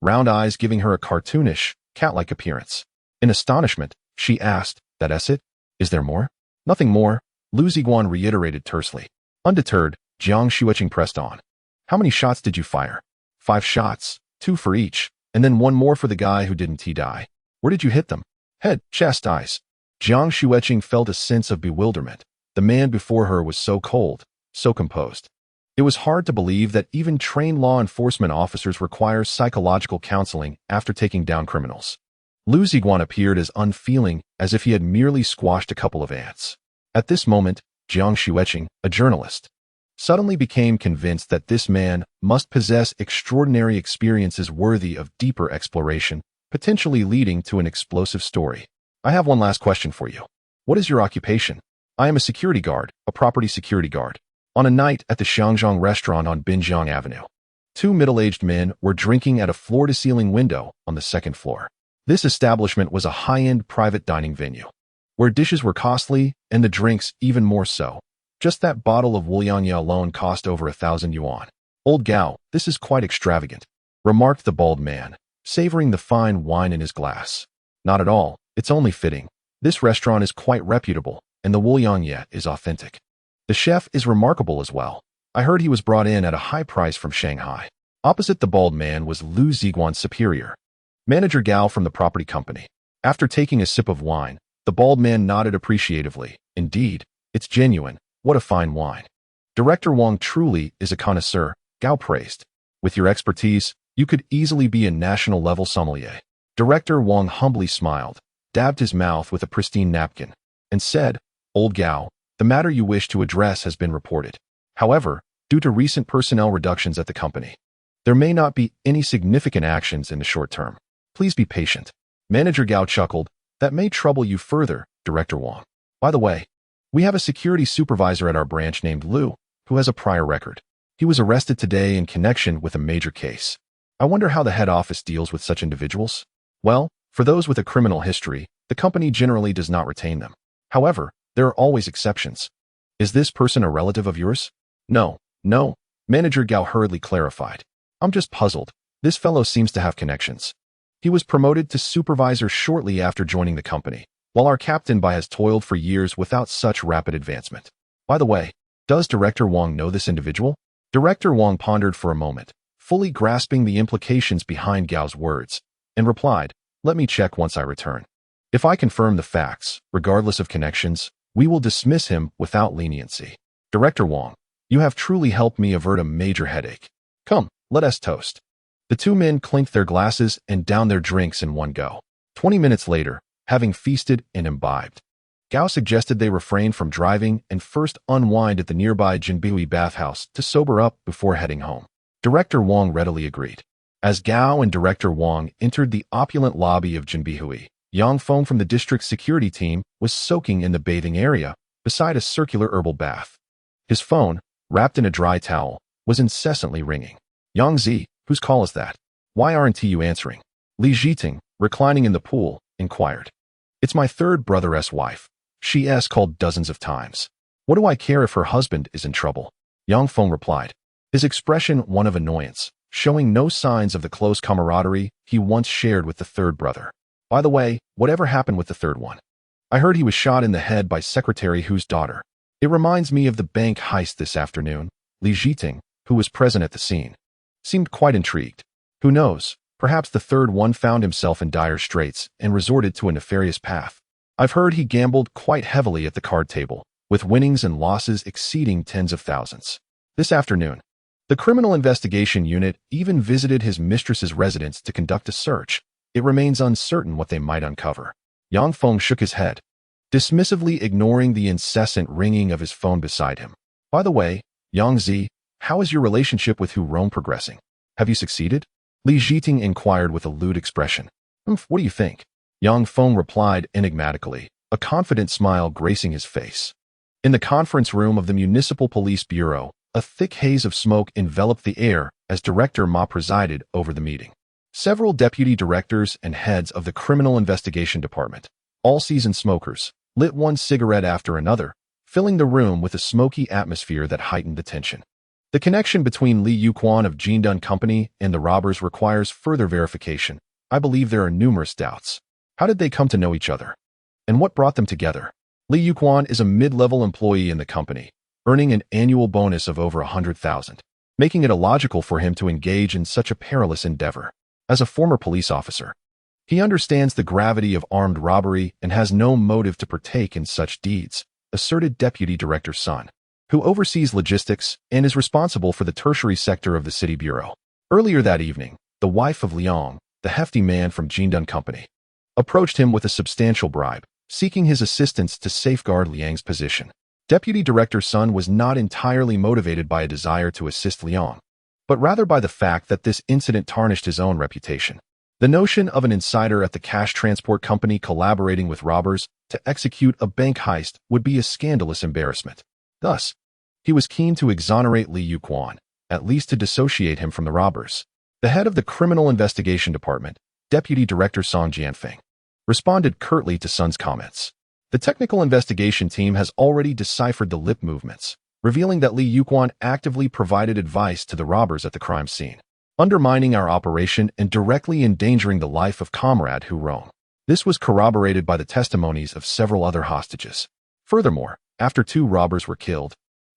round eyes giving her a cartoonish, cat-like appearance. In astonishment, she asked, "That's it? Is there more?" "Nothing more," Liu Ziguang reiterated tersely. Undeterred, Jiang Xueqing pressed on. "How many shots did you fire?" "5 shots, 2 for each, and then 1 more for the guy who didn't die." "Where did you hit them?" "Head, chest, eyes." Jiang Xueqing felt a sense of bewilderment. The man before her was so cold, so composed. It was hard to believe that even trained law enforcement officers require psychological counseling after taking down criminals. Liu Ziguang appeared as unfeeling as if he had merely squashed a couple of ants. At this moment, Jiang Xueqing, a journalist, suddenly became convinced that this man must possess extraordinary experiences worthy of deeper exploration, potentially leading to an explosive story. "I have one last question for you. What is your occupation?" "I am a security guard, a property security guard." On a night at the Xiangzhang restaurant on Binjiang Avenue, 2 middle-aged men were drinking at a floor-to-ceiling window on the 2nd floor. This establishment was a high-end private dining venue, where dishes were costly and the drinks even more so. Just that bottle of Wulianya alone cost over 1,000 yuan. "Old Gao, this is quite extravagant," remarked the bald man, savoring the fine wine in his glass. "Not at all, it's only fitting. This restaurant is quite reputable, and the Wulianya is authentic. The chef is remarkable as well. I heard he was brought in at a high price from Shanghai." Opposite the bald man was Liu Ziguang's superior, Manager Gao from the property company. After taking a sip of wine, the bald man nodded appreciatively. "Indeed, it's genuine. What a fine wine. Director Wang truly is a connoisseur," Gao praised. "With your expertise, you could easily be a national-level sommelier." Director Wang humbly smiled, dabbed his mouth with a pristine napkin, and said, "Old Gao, the matter you wish to address has been reported. However, due to recent personnel reductions at the company, there may not be any significant actions in the short term. Please be patient." Manager Gao chuckled. "That may trouble you further, Director Wang. By the way, we have a security supervisor at our branch named Liu, who has a prior record. He was arrested today in connection with a major case. I wonder how the head office deals with such individuals? Well, for those with a criminal history, the company generally does not retain them. However, there are always exceptions. Is this person a relative of yours?" No, Manager Gao hurriedly clarified. "I'm just puzzled. This fellow seems to have connections. He was promoted to supervisor shortly after joining the company, while our captain has toiled for years without such rapid advancement. By the way, does Director Wang know this individual?" Director Wang pondered for a moment, fully grasping the implications behind Gao's words, and replied, "Let me check once I return. If I confirm the facts, regardless of connections, we will dismiss him without leniency. Director Wang, you have truly helped me avert a major headache. Come, let us toast." The two men clinked their glasses and downed their drinks in one go. 20 minutes later, having feasted and imbibed, Gao suggested they refrain from driving and first unwind at the nearby Jinbui bathhouse to sober up before heading home. Director Wang readily agreed. As Gao and Director Wang entered the opulent lobby of Jinbui, Yang Feng from the district security team was soaking in the bathing area beside a circular herbal bath. His phone, wrapped in a dry towel, was incessantly ringing. "Yang Zi, whose call is that? Why aren't you answering?" Li Ziguang, reclining in the pool, inquired. "It's my third brother's wife. She's called dozens of times. What do I care if her husband is in trouble?" Yang Feng replied, his expression one of annoyance, showing no signs of the close camaraderie he once shared with the third brother. "By the way, whatever happened with the third one? I heard he was shot in the head by Secretary Hu's daughter. It reminds me of the bank heist this afternoon." Li Ziguang, who was present at the scene, seemed quite intrigued. Who knows, perhaps the third one found himself in dire straits and resorted to a nefarious path. "I've heard he gambled quite heavily at the card table, with winnings and losses exceeding tens of thousands. This afternoon, the Criminal Investigation Unit even visited his mistress's residence to conduct a search. It remains uncertain what they might uncover." Yang Feng shook his head, dismissively ignoring the incessant ringing of his phone beside him. "By the way, Yang Zi, how is your relationship with Hu Rong progressing? Have you succeeded?" Li Ziguang inquired with a lewd expression. What do you think?" Yang Feng replied enigmatically, a confident smile gracing his face. In the conference room of the Municipal Police Bureau, a thick haze of smoke enveloped the air as Director Ma presided over the meeting. Several deputy directors and heads of the Criminal Investigation Department, all seasoned smokers, lit one cigarette after another, filling the room with a smoky atmosphere that heightened the tension. The connection between Liu Ziguang of Jindun Company and the robbers requires further verification. I believe there are numerous doubts. How did they come to know each other? And what brought them together? Liu Ziguang is a mid-level employee in the company, earning an annual bonus of over 100,000, making it illogical for him to engage in such a perilous endeavor. As a former police officer, he understands the gravity of armed robbery and has no motive to partake in such deeds, asserted Deputy Director Sun, who oversees logistics and is responsible for the tertiary sector of the city bureau. Earlier that evening, the wife of Liang, the hefty man from Jindun Company, approached him with a substantial bribe, seeking his assistance to safeguard Liang's position. Deputy Director Sun was not entirely motivated by a desire to assist Liang, but rather by the fact that this incident tarnished his own reputation. The notion of an insider at the cash transport company collaborating with robbers to execute a bank heist would be a scandalous embarrassment. Thus, he was keen to exonerate Liu Ziguang, at least to dissociate him from the robbers. The head of the Criminal Investigation Department, Deputy Director Song Jianfeng, responded curtly to Sun's comments. The technical investigation team has already deciphered the lip movements, revealing that Liu Ziguang actively provided advice to the robbers at the crime scene, undermining our operation and directly endangering the life of comrade Hu Rong. This was corroborated by the testimonies of several other hostages. Furthermore, after 2 robbers were killed,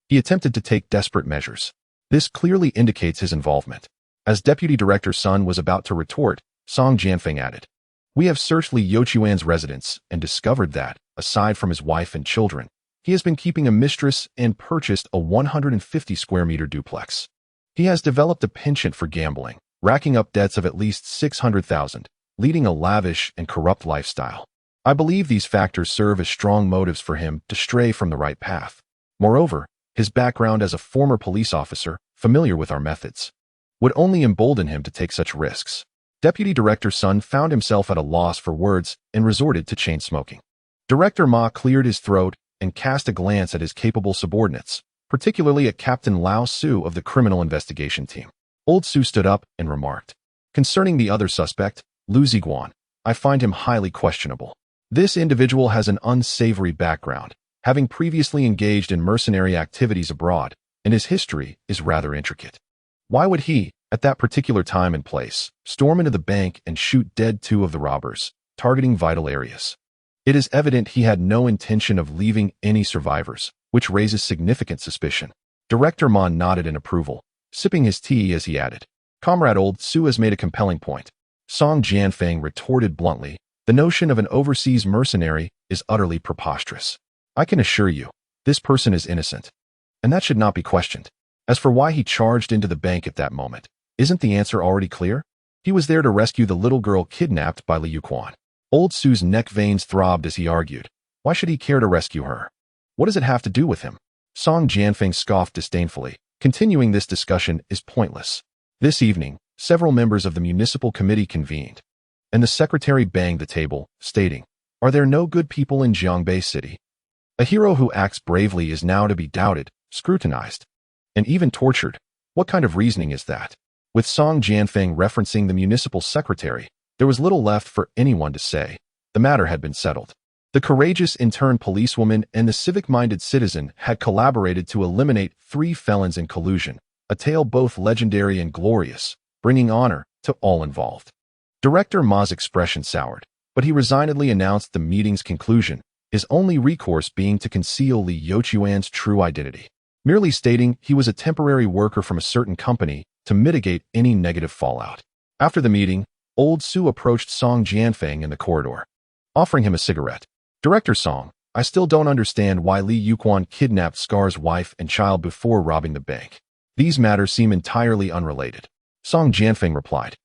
he attempted to take desperate measures. This clearly indicates his involvement. As Deputy Director Sun was about to retort, Song Jianfeng added, "We have searched Li Youquan's residence and discovered that, aside from his wife and children, he has been keeping a mistress and purchased a 150 square meter duplex. He has developed a penchant for gambling, racking up debts of at least 600,000, leading a lavish and corrupt lifestyle. I believe these factors serve as strong motives for him to stray from the right path. Moreover, his background as a former police officer, familiar with our methods, would only embolden him to take such risks." Deputy Director Sun found himself at a loss for words and resorted to chain smoking. Director Ma cleared his throat and cast a glance at his capable subordinates, particularly at Captain Lao Su of the Criminal Investigation Team. Old Su stood up and remarked, "Concerning the other suspect, Liu Ziguang, I find him highly questionable. This individual has an unsavory background, having previously engaged in mercenary activities abroad, and his history is rather intricate. Why would he, at that particular time and place, storm into the bank and shoot dead 2 of the robbers, targeting vital areas? It is evident he had no intention of leaving any survivors, which raises significant suspicion." Director Ma nodded in approval, sipping his tea as he added, "Comrade Old Su has made a compelling point." Song Jianfeng retorted bluntly, "The notion of an overseas mercenary is utterly preposterous. I can assure you, this person is innocent, and that should not be questioned. As for why he charged into the bank at that moment, isn't the answer already clear? He was there to rescue the little girl kidnapped by Liu Ziguang." Old Su's neck veins throbbed as he argued. Why should he care to rescue her? What does it have to do with him? Song Jianfeng scoffed disdainfully. Continuing this discussion is pointless. This evening, several members of the municipal committee convened, and the secretary banged the table, stating, "Are there no good people in Jiangbei City? A hero who acts bravely is now to be doubted, scrutinized, and even tortured. What kind of reasoning is that?" With Song Jianfeng referencing the municipal secretary, there was little left for anyone to say. The matter had been settled. The courageous intern policewoman and the civic-minded citizen had collaborated to eliminate 3 felons in collusion, a tale both legendary and glorious, bringing honor to all involved. Director Ma's expression soured, but he resignedly announced the meeting's conclusion, his only recourse being to conceal Li Youchuan's true identity, merely stating he was a temporary worker from a certain company to mitigate any negative fallout. After the meeting, Old Su approached Song Jianfeng in the corridor, offering him a cigarette. "Director Song, I still don't understand why Li Youchuan kidnapped Scar's wife and child before robbing the bank. These matters seem entirely unrelated." Song Jianfeng replied,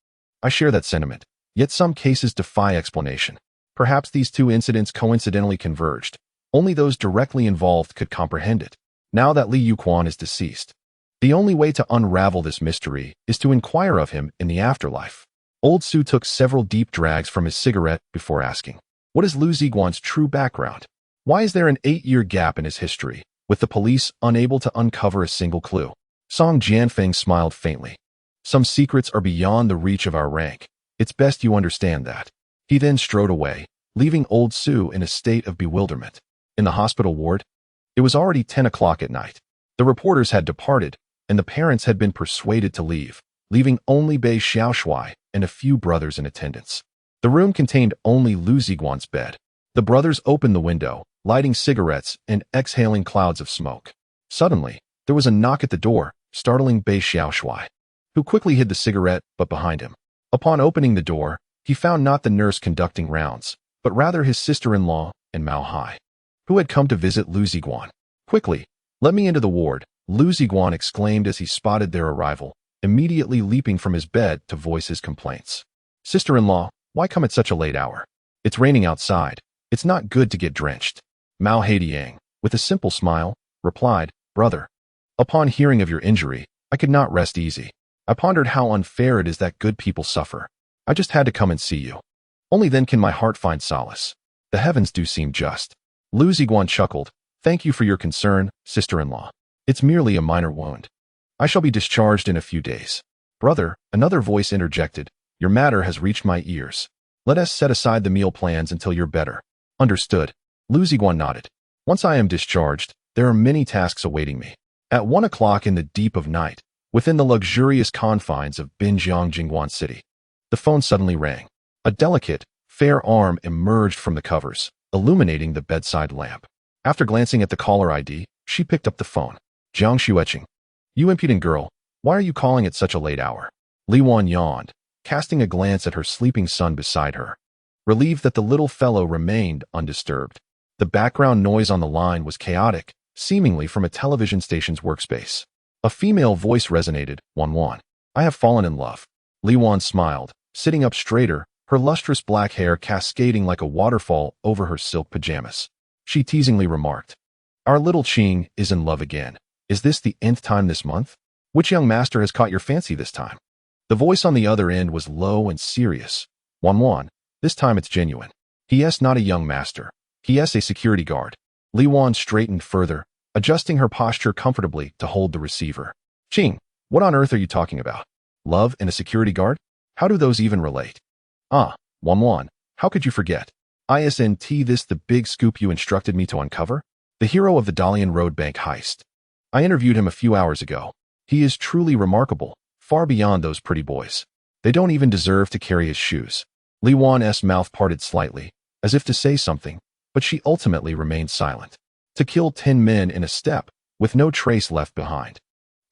"I share that sentiment, yet some cases defy explanation. Perhaps these 2 incidents coincidentally converged. Only those directly involved could comprehend it. Now that Li Youchuan is deceased, the only way to unravel this mystery is to inquire of him in the afterlife." Old Su took several deep drags from his cigarette before asking, "What is Liu Ziguang's true background? Why is there an 8-year gap in his history, with the police unable to uncover a single clue?" Song Jianfeng smiled faintly. "Some secrets are beyond the reach of our rank. It's best you understand that." He then strode away, leaving Old Su in a state of bewilderment. In the hospital ward, it was already 10 o'clock at night. The reporters had departed, and the parents had been persuaded to leave, leaving only Bei Xiaoshui and a few brothers in attendance. The room contained only Liu Ziguang's bed. The brothers opened the window, lighting cigarettes and exhaling clouds of smoke. Suddenly, there was a knock at the door, startling Bei Xiaoshui, who quickly hid the cigarette but behind him. Upon opening the door, he found not the nurse conducting rounds, but rather his sister-in-law and Mao Hai, who had come to visit Liu Ziguang. "Quickly, let me into the ward," Liu Ziguang exclaimed as he spotted their arrival, immediately leaping from his bed to voice his complaints. "Sister-in-law, why come at such a late hour? It's raining outside. It's not good to get drenched." Mao Hadiang, with a simple smile, replied, "Brother, upon hearing of your injury, I could not rest easy. I pondered how unfair it is that good people suffer. I just had to come and see you. Only then can my heart find solace. The heavens do seem just." Liu Ziguang chuckled, "Thank you for your concern, sister-in-law. It's merely a minor wound. I shall be discharged in a few days." "Brother," another voice interjected, "your matter has reached my ears. Let us set aside the meal plans until you're better." "Understood." Liu Ziguang nodded. "Once I am discharged, there are many tasks awaiting me." At 1 o'clock in the deep of night, within the luxurious confines of Binjiang Jingguan City, the phone suddenly rang. A delicate, fair arm emerged from the covers, illuminating the bedside lamp. After glancing at the caller ID, she picked up the phone. "Jiang Xueqing. You impudent girl, why are you calling at such a late hour?" Li Wan yawned, casting a glance at her sleeping son beside her, relieved that the little fellow remained undisturbed. The background noise on the line was chaotic, seemingly from a television station's workspace. A female voice resonated, "Wan, I have fallen in love." Li Wan smiled, sitting up straighter, her lustrous black hair cascading like a waterfall over her silk pajamas. She teasingly remarked, "Our little Qing is in love again. Is this the nth time this month? Which young master has caught your fancy this time?" The voice on the other end was low and serious. "Wan, this time it's genuine. He is not a young master. He is a security guard." Li Wan straightened further, adjusting her posture comfortably to hold the receiver. "Qing, what on earth are you talking about? Love and a security guard? How do those even relate?" "Ah, Wan, how could you forget? Isn't this the big scoop you instructed me to uncover? The hero of the Dalian Road Bank heist. I interviewed him a few hours ago. He is truly remarkable, far beyond those pretty boys. They don't even deserve to carry his shoes." Li Wan's mouth parted slightly, as if to say something, but she ultimately remained silent. To kill 10 men in a step, with no trace left behind.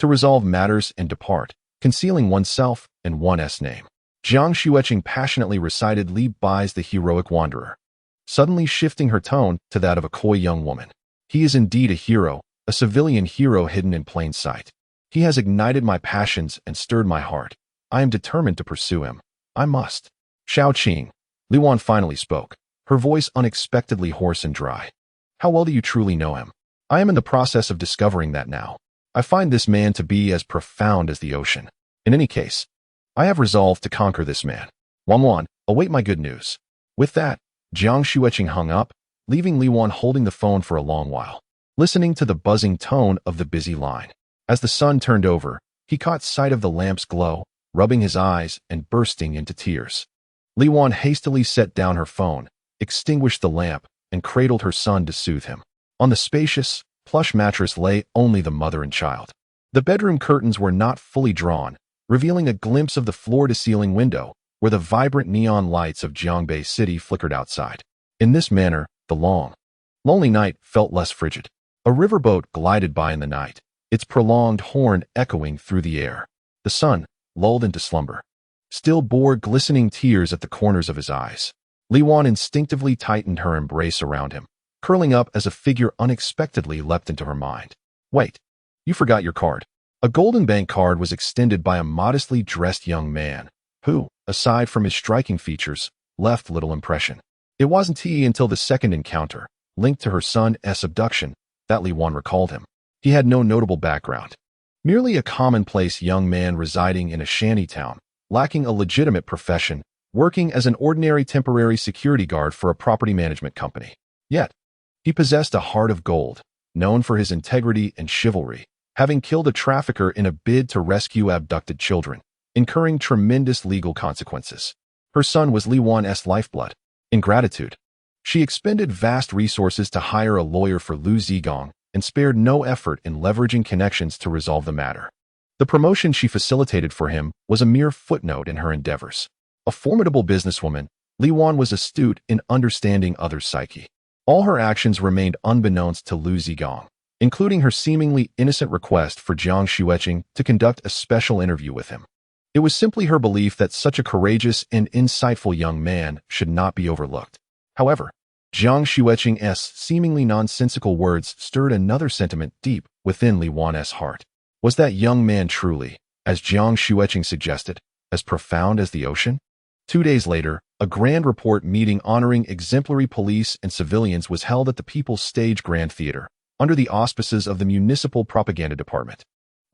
to resolve matters and depart, concealing oneself and one's name. Jiang Xueqing passionately recited Li Bai's The Heroic Wanderer, suddenly shifting her tone to that of a coy young woman. He is indeed a hero, a civilian hero hidden in plain sight. He has ignited my passions and stirred my heart. I am determined to pursue him. I must. Xiao Qing. Liu finally spoke, her voice unexpectedly hoarse and dry. How well do you truly know him? I am in the process of discovering that now. I find this man to be as profound as the ocean. In any case, I have resolved to conquer this man. Wan, await my good news. With that, Jiang Xueqing hung up, leaving Li holding the phone for a long while, listening to the buzzing tone of the busy line. As the sun turned over, he caught sight of the lamp's glow, rubbing his eyes and bursting into tears. Li hastily set down her phone, extinguished the lamp, and cradled her son to soothe him. On the spacious, plush mattress lay only the mother and child. The bedroom curtains were not fully drawn, revealing a glimpse of the floor-to-ceiling window, where the vibrant neon lights of Jiangbei City flickered outside. In this manner, the long, lonely night felt less frigid. A riverboat glided by in the night, its prolonged horn echoing through the air. The sun, lulled into slumber, still bore glistening tears at the corners of his eyes. Li instinctively tightened her embrace around him, curling up as a figure unexpectedly leapt into her mind. Wait, you forgot your card. A golden bank card was extended by a modestly dressed young man, who, aside from his striking features, left little impression. It wasn't he until the second encounter, linked to her son's abduction, that Li recalled him. He had no notable background. Merely a commonplace young man residing in a shantytown, lacking a legitimate profession, working as an ordinary temporary security guard for a property management company. Yet, he possessed a heart of gold, known for his integrity and chivalry, having killed a trafficker in a bid to rescue abducted children, incurring tremendous legal consequences. Her son was Li Wan's lifeblood. In gratitude, she expended vast resources to hire a lawyer for Liu Ziguang and spared no effort in leveraging connections to resolve the matter. The promotion she facilitated for him was a mere footnote in her endeavors. A formidable businesswoman, Li was astute in understanding others' psyche. All her actions remained unbeknownst to Liu Ziguang, including her seemingly innocent request for Jiang Xueqing to conduct a special interview with him. It was simply her belief that such a courageous and insightful young man should not be overlooked. However, Jiang Xueqing's seemingly nonsensical words stirred another sentiment deep within Li Wan's heart. Was that young man truly, as Jiang Xueqing suggested, as profound as the ocean? 2 days later, a grand report meeting honoring exemplary police and civilians was held at the People's Stage Grand Theater, under the auspices of the Municipal Propaganda Department.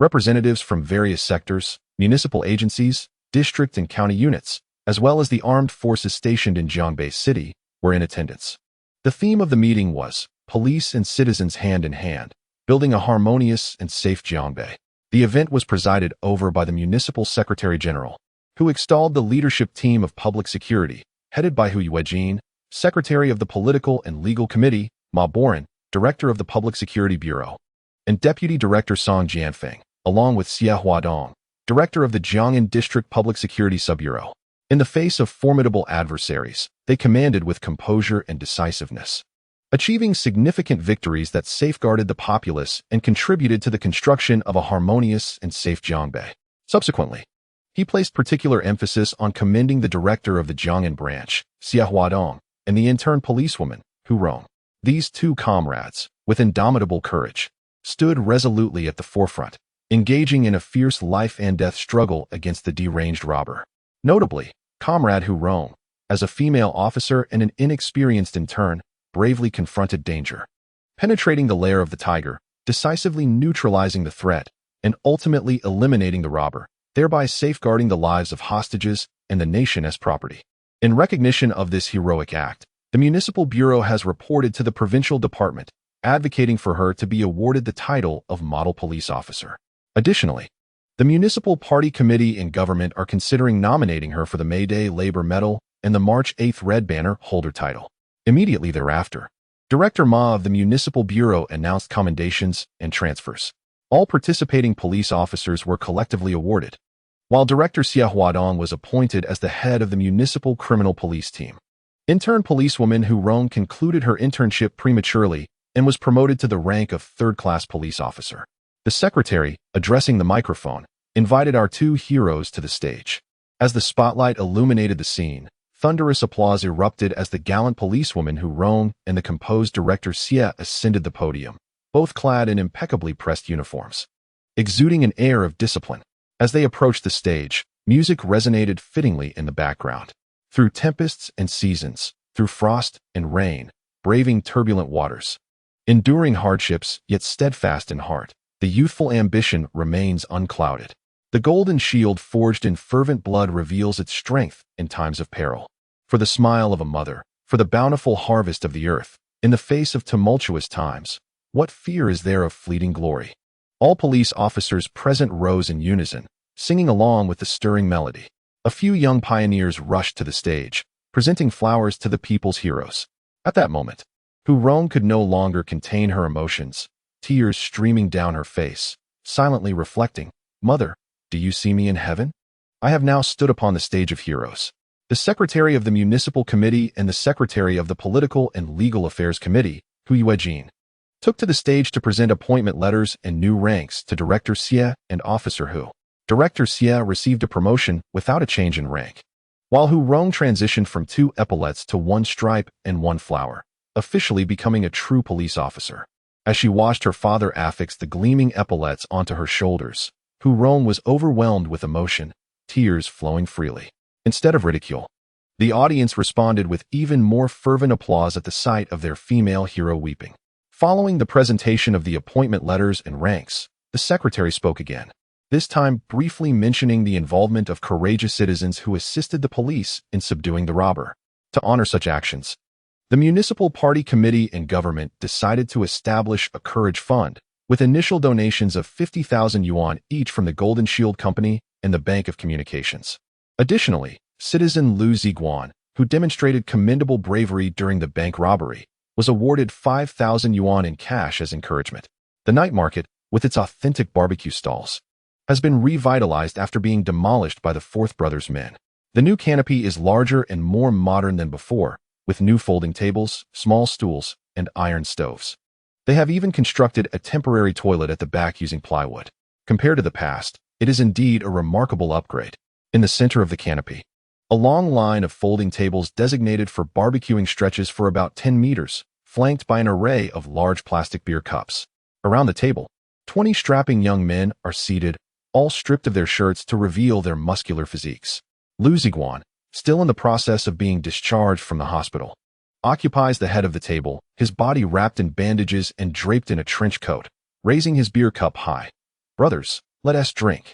Representatives from various sectors, municipal agencies, district and county units, as well as the armed forces stationed in Jiangbei City, were in attendance. The theme of the meeting was Police and Citizens Hand in Hand, Building a Harmonious and Safe Jiangbei. The event was presided over by the Municipal Secretary General, who extolled the leadership team of public security, headed by Hu Yuejin, Secretary of the Political and Legal Committee, Ma Boren, Director of the Public Security Bureau, and Deputy Director Song Jianfeng, along with Xie Huadong, Director of the Jiang'an District Public Security Subbureau. In the face of formidable adversaries, they commanded with composure and decisiveness, achieving significant victories that safeguarded the populace and contributed to the construction of a harmonious and safe Jiangbei. Subsequently, he placed particular emphasis on commending the director of the Jiang'an branch, Xie Huadong, and the intern policewoman, Hu Rong. These two comrades, with indomitable courage, stood resolutely at the forefront, engaging in a fierce life-and-death struggle against the deranged robber. Notably, Comrade Hu Rong, as a female officer and an inexperienced intern, bravely confronted danger, penetrating the lair of the tiger, decisively neutralizing the threat, and ultimately eliminating the robber, thereby safeguarding the lives of hostages and the nation's property. In recognition of this heroic act, the Municipal Bureau has reported to the Provincial Department, advocating for her to be awarded the title of Model Police Officer. Additionally, the Municipal Party Committee and government are considering nominating her for the May Day Labor Medal and the March 8th Red Banner holder title. Immediately thereafter, Director Ma of the Municipal Bureau announced commendations and transfers. All participating police officers were collectively awarded, while Director Xie Huadong was appointed as the head of the Municipal Criminal Police Team. Intern policewoman Hu Rong concluded her internship prematurely and was promoted to the rank of third-class police officer. The secretary, addressing the microphone, invited our two heroes to the stage. As the spotlight illuminated the scene, thunderous applause erupted as the gallant policewoman Hu Rong and the composed director Xie ascended the podium, both clad in impeccably pressed uniforms, exuding an air of discipline. As they approached the stage, music resonated fittingly in the background. Through tempests and seasons, through frost and rain, braving turbulent waters, enduring hardships yet steadfast in heart, the youthful ambition remains unclouded. The golden shield forged in fervent blood reveals its strength in times of peril. For the smile of a mother, for the bountiful harvest of the earth, in the face of tumultuous times, what fear is there of fleeting glory? All police officers present rose in unison, singing along with the stirring melody. A few young pioneers rushed to the stage, presenting flowers to the people's heroes. At that moment, Hu Rong could no longer contain her emotions, tears streaming down her face, silently reflecting, "Mother, do you see me in heaven? I have now stood upon the stage of heroes." The Secretary of the Municipal Committee and the Secretary of the Political and Legal Affairs Committee, Hu Yuejin, took to the stage to present appointment letters and new ranks to Director Xie and Officer Hu. Director Xie received a promotion without a change in rank, while Hu Rong transitioned from 2 epaulets to 1 stripe and 1 flower, officially becoming a true police officer. As she watched her father affix the gleaming epaulets onto her shoulders, Hu Rong was overwhelmed with emotion, tears flowing freely. Instead of ridicule, the audience responded with even more fervent applause at the sight of their female hero weeping. Following the presentation of the appointment letters and ranks, the secretary spoke again, this time briefly mentioning the involvement of courageous citizens who assisted the police in subduing the robber. To honor such actions, the Municipal Party Committee and government decided to establish a Courage Fund, with initial donations of 50,000 yuan each from the Golden Shield Company and the Bank of Communications. Additionally, citizen Liu Ziguang, who demonstrated commendable bravery during the bank robbery, was awarded 5,000 yuan in cash as encouragement. The night market, with its authentic barbecue stalls, has been revitalized after being demolished by the Fourth Brothers' men. The new canopy is larger and more modern than before, with new folding tables, small stools, and iron stoves. They have even constructed a temporary toilet at the back using plywood. Compared to the past, it is indeed a remarkable upgrade. In the center of the canopy, a long line of folding tables designated for barbecuing stretches for about 10 meters, flanked by an array of large plastic beer cups. Around the table, 20 strapping young men are seated, all stripped of their shirts to reveal their muscular physiques. Liu Ziguang, still in the process of being discharged from the hospital, occupies the head of the table, his body wrapped in bandages and draped in a trench coat, raising his beer cup high. "Brothers, let us drink."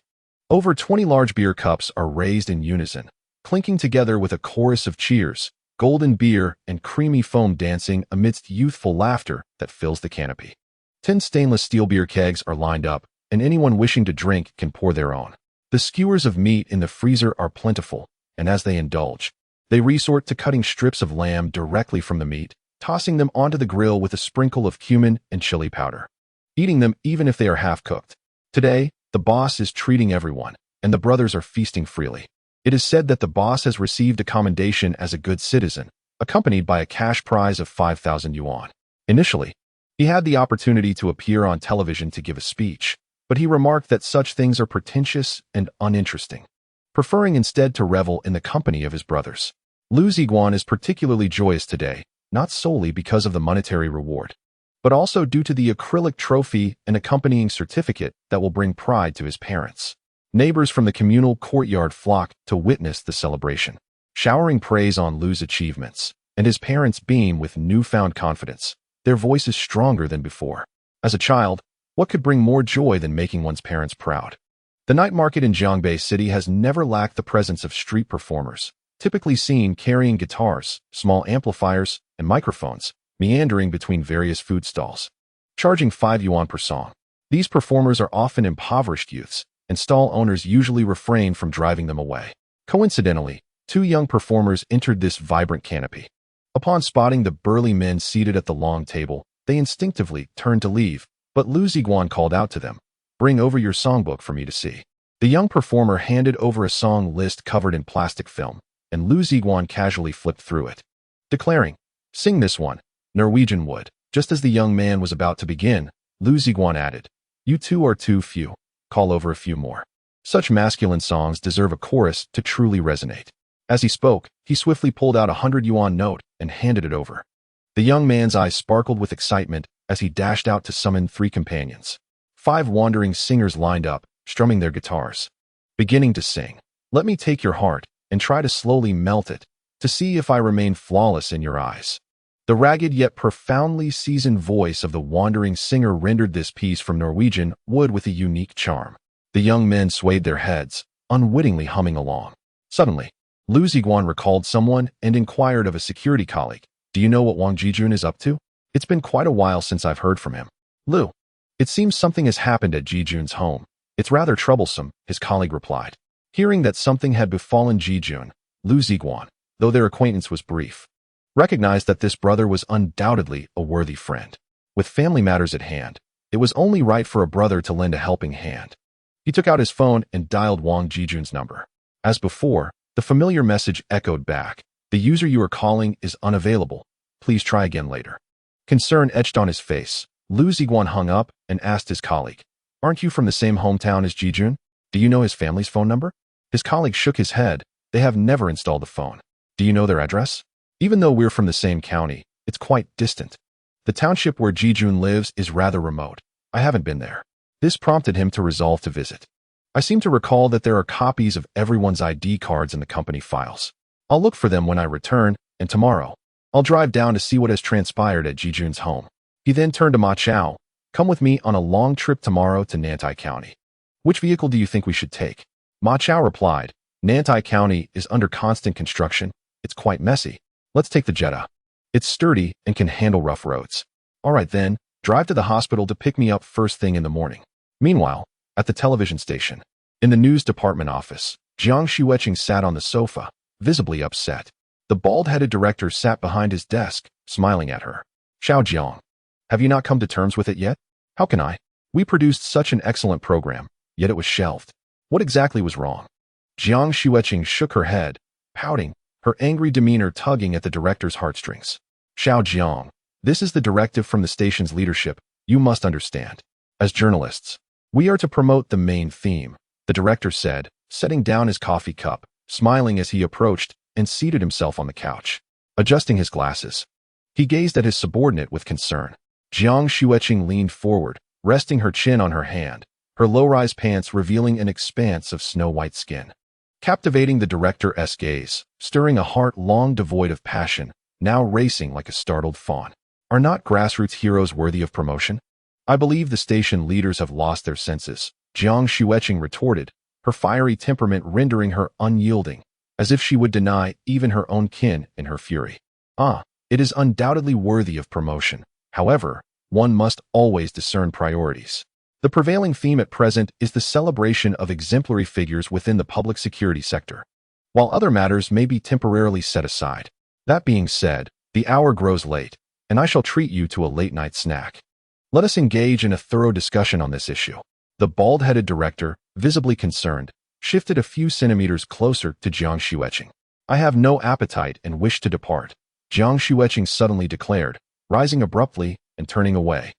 Over 20 large beer cups are raised in unison, clinking together with a chorus of cheers, golden beer and creamy foam dancing amidst youthful laughter that fills the canopy. 10 stainless steel beer kegs are lined up, and anyone wishing to drink can pour their own. The skewers of meat in the freezer are plentiful, and as they indulge, they resort to cutting strips of lamb directly from the meat, tossing them onto the grill with a sprinkle of cumin and chili powder, eating them even if they are half-cooked. Today, the boss is treating everyone, and the brothers are feasting freely. It is said that the boss has received a commendation as a good citizen, accompanied by a cash prize of 5,000 yuan. Initially, he had the opportunity to appear on television to give a speech, but he remarked that such things are pretentious and uninteresting, preferring instead to revel in the company of his brothers. Liu Ziguang is particularly joyous today, not solely because of the monetary reward, but also due to the acrylic trophy and accompanying certificate that will bring pride to his parents. Neighbors from the communal courtyard flock to witness the celebration, showering praise on Liu's achievements, and his parents beam with newfound confidence, their voices stronger than before. As a child, what could bring more joy than making one's parents proud? The night market in Jiangbei City has never lacked the presence of street performers, typically seen carrying guitars, small amplifiers, and microphones, meandering between various food stalls, charging 5 yuan per song. These performers are often impoverished youths, and stall owners usually refrain from driving them away. Coincidentally, 2 young performers entered this vibrant canopy. Upon spotting the burly men seated at the long table, they instinctively turned to leave, but Liu Ziguang called out to them, "Bring over your songbook for me to see." The young performer handed over a song list covered in plastic film, and Liu Ziguang casually flipped through it, declaring, "Sing this one, Norwegian Wood." Just as the young man was about to begin, Liu Ziguang added, You two are too few. Call over a few more. Such masculine songs deserve a chorus to truly resonate. As he spoke, he swiftly pulled out a 100 yuan note and handed it over. The young man's eyes sparkled with excitement as he dashed out to summon 3 companions. 5 wandering singers lined up, strumming their guitars, beginning to sing. Let me take your heart and try to slowly melt it, to see if I remain flawless in your eyes. The ragged yet profoundly seasoned voice of the wandering singer rendered this piece from Norwegian wood with a unique charm. The young men swayed their heads, unwittingly humming along. Suddenly, Liu Ziguang recalled someone and inquired of a security colleague, "Do you know what Wang Jijun is up to? It's been quite a while since I've heard from him." "Liu, it seems something has happened at Jijun's home. It's rather troublesome," his colleague replied. Hearing that something had befallen Jijun, Liu Ziguang, though their acquaintance was brief, recognized that this brother was undoubtedly a worthy friend. With family matters at hand, it was only right for a brother to lend a helping hand. He took out his phone and dialed Wang Jijun's number. As before, the familiar message echoed back. "The user you are calling is unavailable. Please try again later." Concern etched on his face. Liu Ziguang hung up and asked his colleague, "Aren't you from the same hometown as Jijun? Do you know his family's phone number?" His colleague shook his head. "They have never installed a phone." "Do you know their address?" "Even though we're from the same county, it's quite distant. The township where Jijun lives is rather remote. I haven't been there." This prompted him to resolve to visit. "I seem to recall that there are copies of everyone's ID cards in the company files. I'll look for them when I return, and tomorrow, I'll drive down to see what has transpired at Jijun's home." He then turned to Ma Chao. "Come with me on a long trip tomorrow to Nantai County. Which vehicle do you think we should take?" Ma Chao replied, "Nantai County is under constant construction. It's quite messy. Let's take the Jetta. It's sturdy and can handle rough roads." "All right then, drive to the hospital to pick me up first thing in the morning." Meanwhile, at the television station, in the news department office, Jiang Xueqing sat on the sofa, visibly upset. The bald-headed director sat behind his desk, smiling at her. "Xiao Jiang, have you not come to terms with it yet?" "How can I? We produced such an excellent program, yet it was shelved. What exactly was wrong?" Jiang Xueqing shook her head, pouting, her angry demeanor tugging at the director's heartstrings. "Xiao Jiang, this is the directive from the station's leadership. You must understand. As journalists, we are to promote the main theme," the director said, setting down his coffee cup, smiling as he approached and seated himself on the couch. Adjusting his glasses, he gazed at his subordinate with concern. Jiang Xueqing leaned forward, resting her chin on her hand, her low-rise pants revealing an expanse of snow-white skin. Captivating the director's gaze, stirring a heart long devoid of passion, now racing like a startled fawn. "Are not grassroots heroes worthy of promotion? I believe the station leaders have lost their senses," Jiang Xueqing retorted, her fiery temperament rendering her unyielding, as if she would deny even her own kin in her fury. It is undoubtedly worthy of promotion. However, one must always discern priorities. The prevailing theme at present is the celebration of exemplary figures within the public security sector, while other matters may be temporarily set aside. That being said, the hour grows late, and I shall treat you to a late-night snack. Let us engage in a thorough discussion on this issue." The bald-headed director, visibly concerned, shifted a few centimeters closer to Jiang Xueqing. "I have no appetite and wish to depart," Jiang Xueqing suddenly declared, rising abruptly and turning away.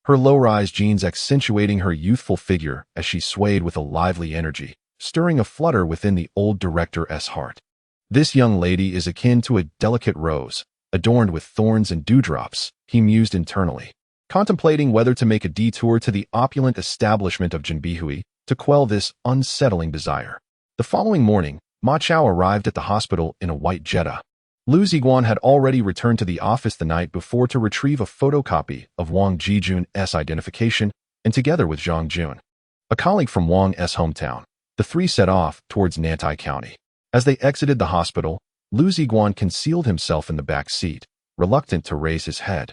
Her low-rise jeans accentuating her youthful figure as she swayed with a lively energy, stirring a flutter within the old director's heart. "This young lady is akin to a delicate rose, adorned with thorns and dewdrops," he mused internally, contemplating whether to make a detour to the opulent establishment of Jinbihui to quell this unsettling desire. The following morning, Ma Chao arrived at the hospital in a white Jetta. Liu Ziguang had already returned to the office the night before to retrieve a photocopy of Wang Jijun's identification, and together with Zhang Jun, a colleague from Wang's hometown, the three set off towards Nantai County. As they exited the hospital, Liu Ziguang concealed himself in the back seat, reluctant to raise his head.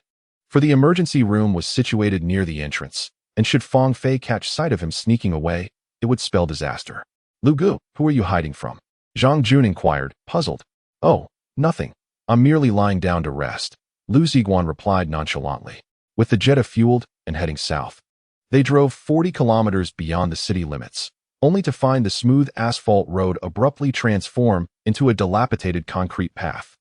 For the emergency room was situated near the entrance, and should Fang Fei catch sight of him sneaking away, it would spell disaster. "Lu Gu, who are you hiding from?" Zhang Jun inquired, puzzled. "Oh, nothing. I'm merely lying down to rest," Liu Ziguang replied nonchalantly. With the Jetta fueled and heading south, they drove 40 kilometers beyond the city limits, only to find the smooth asphalt road abruptly transform into a dilapidated concrete path.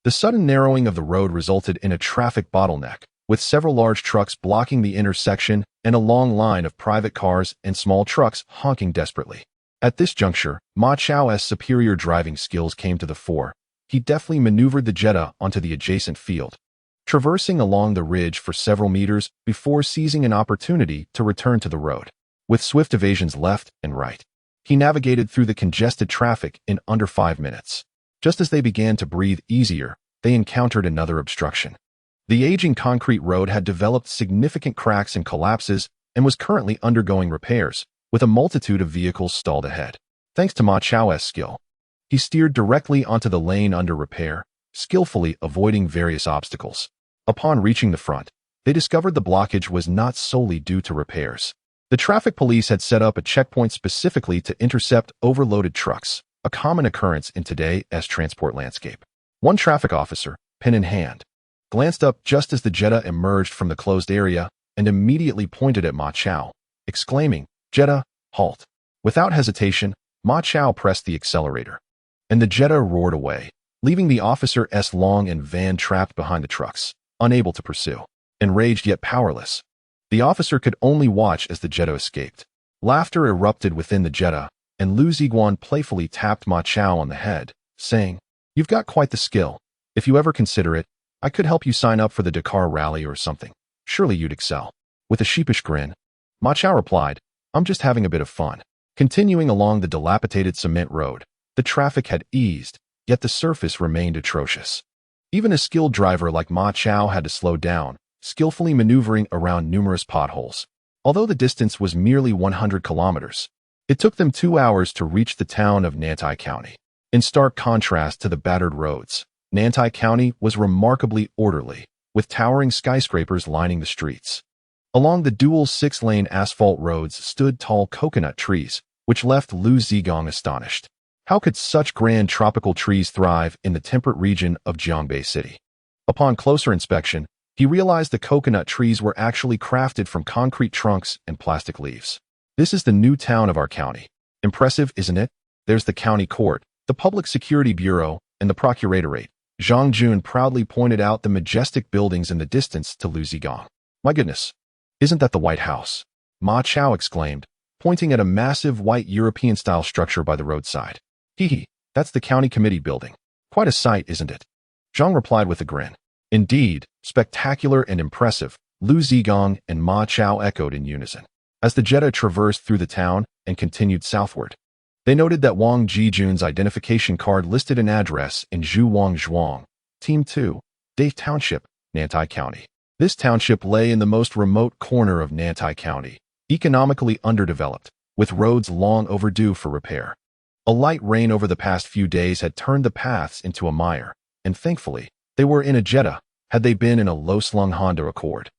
The sudden narrowing of the road resulted in a traffic bottleneck, with several large trucks blocking the intersection and a long line of private cars and small trucks honking desperately. At this juncture, Ma Chao's superior driving skills came to the fore. He deftly maneuvered the Jetta onto the adjacent field, traversing along the ridge for several meters before seizing an opportunity to return to the road. With swift evasions left and right, he navigated through the congested traffic in under 5 minutes. Just as they began to breathe easier, they encountered another obstruction. The aging concrete road had developed significant cracks and collapses and was currently undergoing repairs, with a multitude of vehicles stalled ahead. Thanks to Ma Chao's skill, he steered directly onto the lane under repair, skillfully avoiding various obstacles. Upon reaching the front, they discovered the blockage was not solely due to repairs. The traffic police had set up a checkpoint specifically to intercept overloaded trucks, a common occurrence in today's transport landscape. One traffic officer, pen in hand, glanced up just as the Jetta emerged from the closed area and immediately pointed at Ma Chao, exclaiming, "Jetta, halt." Without hesitation, Ma Chao pressed the accelerator, and the Jetta roared away, leaving the officer's long and van trapped behind the trucks, unable to pursue. Enraged yet powerless, the officer could only watch as the Jetta escaped. Laughter erupted within the Jetta, and Liu Ziguang playfully tapped Ma Chao on the head, saying, "You've got quite the skill. If you ever consider it, I could help you sign up for the Dakar rally or something. Surely you'd excel." With a sheepish grin, Ma Chao replied, "I'm just having a bit of fun." Continuing along the dilapidated cement road, the traffic had eased, yet the surface remained atrocious. Even a skilled driver like Ma Chao had to slow down, skillfully maneuvering around numerous potholes. Although the distance was merely 100 kilometers, it took them 2 hours to reach the town of Nantai County. In stark contrast to the battered roads, Nantai County was remarkably orderly, with towering skyscrapers lining the streets. Along the dual 6-lane asphalt roads stood tall coconut trees, which left Liu Ziguang astonished. How could such grand tropical trees thrive in the temperate region of Jiangbei City? Upon closer inspection, he realized the coconut trees were actually crafted from concrete trunks and plastic leaves. This is the new town of our county. Impressive, isn't it? There's the county court, the public security bureau, and the procuratorate. Zhang Jun proudly pointed out the majestic buildings in the distance to Liu Ziguang. "My goodness, isn't that the White House?" Ma Chao exclaimed, pointing at a massive white European-style structure by the roadside. "Hee, that's the county committee building. Quite a sight, isn't it?" Zhang replied with a grin. "Indeed, spectacular and impressive," Liu Ziguang and Ma Chao echoed in unison. As the Jetta traversed through the town and continued southward, they noted that Wang Jijun's identification card listed an address in Zhuang, Team 2, Dave Township, Nantai County. This township lay in the most remote corner of Nantai County, economically underdeveloped, with roads long overdue for repair. A light rain over the past few days had turned the paths into a mire, and thankfully, they were in a Jetta. Had they been in a low-slung Honda Accord,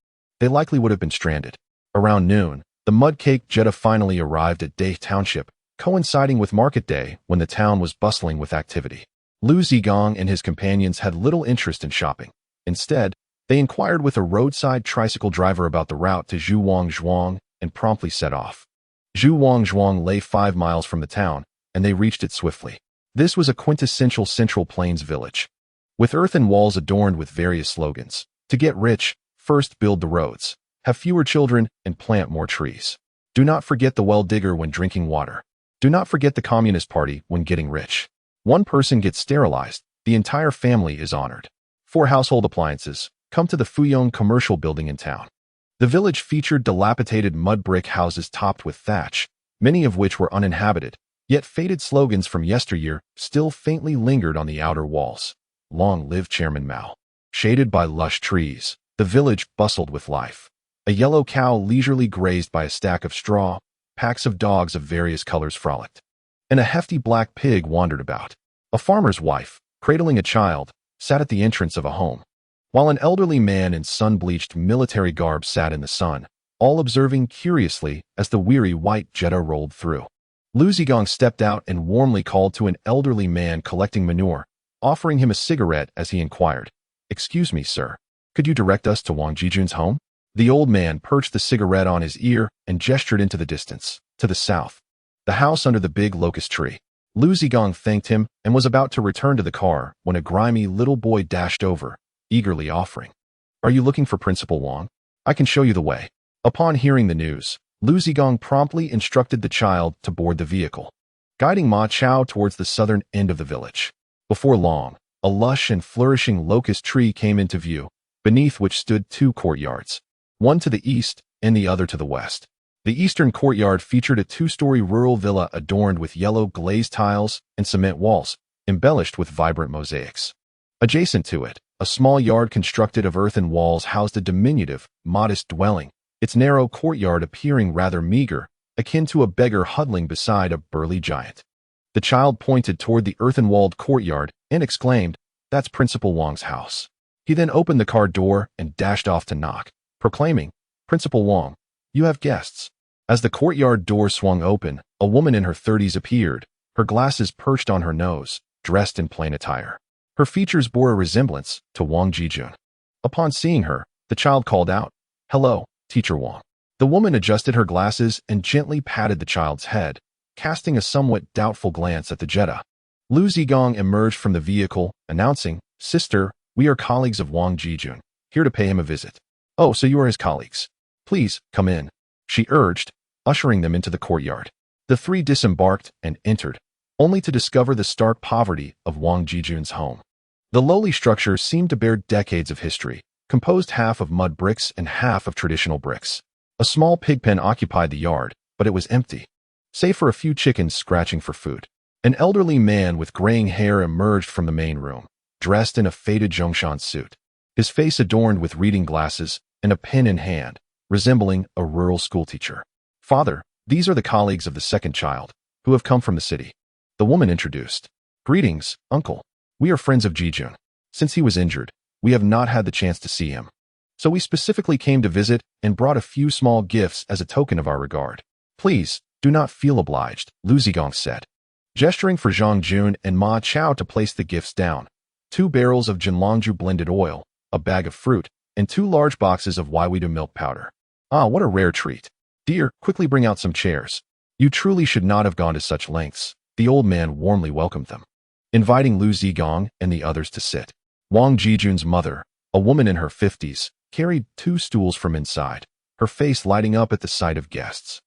they likely would have been stranded. Around noon, the mud-caked Jetta finally arrived at Dave Township, coinciding with market day when the town was bustling with activity. Liu Ziguang and his companions had little interest in shopping. Instead, they inquired with a roadside tricycle driver about the route to Zhuang and promptly set off. Zhuang lay 5 miles from the town, and they reached it swiftly. This was a quintessential Central Plains village, with earthen walls adorned with various slogans. To get rich, first build the roads, have fewer children, and plant more trees. Do not forget the well digger when drinking water. Do not forget the Communist Party when getting rich. One person gets sterilized, the entire family is honored. For household appliances, come to the Fuyong commercial building in town. The village featured dilapidated mud brick houses topped with thatch, many of which were uninhabited, yet faded slogans from yesteryear still faintly lingered on the outer walls. Long live Chairman Mao. Shaded by lush trees, the village bustled with life. A yellow cow leisurely grazed by a stack of straw, packs of dogs of various colors frolicked, and a hefty black pig wandered about. A farmer's wife, cradling a child, sat at the entrance of a home, while an elderly man in sun-bleached military garb sat in the sun, all observing curiously as the weary white Jetta rolled through. Liu Ziguang stepped out and warmly called to an elderly man collecting manure, offering him a cigarette as he inquired, "Excuse me, sir, could you direct us to Wang Jijun's home?" The old man perched the cigarette on his ear and gestured into the distance, to the south, the house under the big locust tree. Liu Ziguang thanked him and was about to return to the car when a grimy little boy dashed over, eagerly offering, Are you looking for Principal Wang? I can show you the way. Upon hearing the news, Liu Ziguang promptly instructed the child to board the vehicle, guiding Ma Chao towards the southern end of the village. Before long, a lush and flourishing locust tree came into view, beneath which stood two courtyards, one to the east and the other to the west. The eastern courtyard featured a two-story rural villa adorned with yellow glazed tiles and cement walls, embellished with vibrant mosaics. Adjacent to it, a small yard constructed of earthen walls housed a diminutive, modest dwelling, its narrow courtyard appearing rather meager, akin to a beggar huddling beside a burly giant. The child pointed toward the earthen-walled courtyard and exclaimed, "That's Principal Wang's house." He then opened the car door and dashed off to knock, proclaiming, "Principal Wang, you have guests." As the courtyard door swung open, a woman in her 30s appeared, her glasses perched on her nose, dressed in plain attire. Her features bore a resemblance to Wang Jijun. Upon seeing her, the child called out, "Hello, Teacher Wang." The woman adjusted her glasses and gently patted the child's head, casting a somewhat doubtful glance at the Jetta. Liu Ziguang emerged from the vehicle, announcing, "Sister, we are colleagues of Wang Jijun, here to pay him a visit." "Oh, so you are his colleagues. Please, come in," she urged, ushering them into the courtyard. The three disembarked and entered, only to discover the stark poverty of Wang Jijun's home. The lowly structure seemed to bear decades of history, composed half of mud bricks and half of traditional bricks. A small pig pen occupied the yard, but it was empty, save for a few chickens scratching for food. An elderly man with graying hair emerged from the main room, dressed in a faded Zhongshan suit, his face adorned with reading glasses and a pen in hand, resembling a rural schoolteacher. "Father, these are the colleagues of the second child, who have come from the city," the woman introduced. "Greetings, uncle. We are friends of Jijun. Since he was injured, we have not had the chance to see him. So we specifically came to visit and brought a few small gifts as a token of our regard." "Please, do not feel obliged," Liu Ziguang said, gesturing for Zhang Jun and Ma Chao to place the gifts down. 2 barrels of Jinlongju blended oil, a bag of fruit, and 2 large boxes of Waiwidu milk powder. "Ah, what a rare treat. Dear, quickly bring out some chairs. You truly should not have gone to such lengths." The old man warmly welcomed them, inviting Liu Ziguang and the others to sit. Wang Jijun's mother, a woman in her 50s, carried 2 stools from inside, her face lighting up at the sight of guests.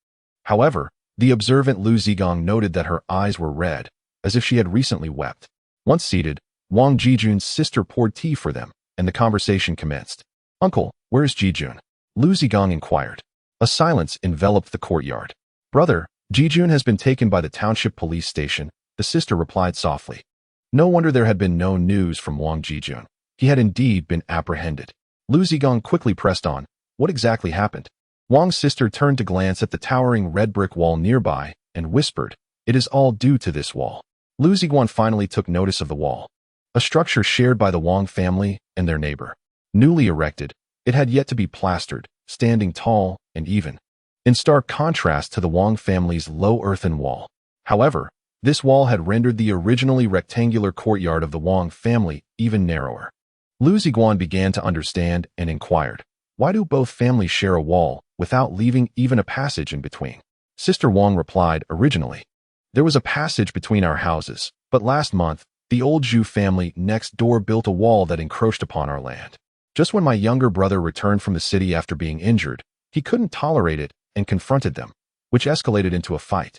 However, the observant Liu Ziguang noted that her eyes were red, as if she had recently wept. Once seated, Wang Jijun's sister poured tea for them, and the conversation commenced. "Uncle, where is Jijun?" Liu Ziguang inquired. A silence enveloped the courtyard. "Brother, Jijun has been taken by the township police station," the sister replied softly. No wonder there had been no news from Wang Jijun. He had indeed been apprehended. Liu Ziguang quickly pressed on. "What exactly happened?" Wang's sister turned to glance at the towering red brick wall nearby and whispered, "It is all due to this wall." Liu Ziguang finally took notice of the wall, a structure shared by the Wang family and their neighbor. Newly erected, it had yet to be plastered, standing tall and even, in stark contrast to the Wang family's low earthen wall. However, this wall had rendered the originally rectangular courtyard of the Wang family even narrower. Liu Ziguang began to understand and inquired, "Why do both families share a wall without leaving even a passage in between?" Sister Wang replied, "Originally, there was a passage between our houses, but last month, the old Zhu family next door built a wall that encroached upon our land. Just when my younger brother returned from the city after being injured, he couldn't tolerate it and confronted them, which escalated into a fight,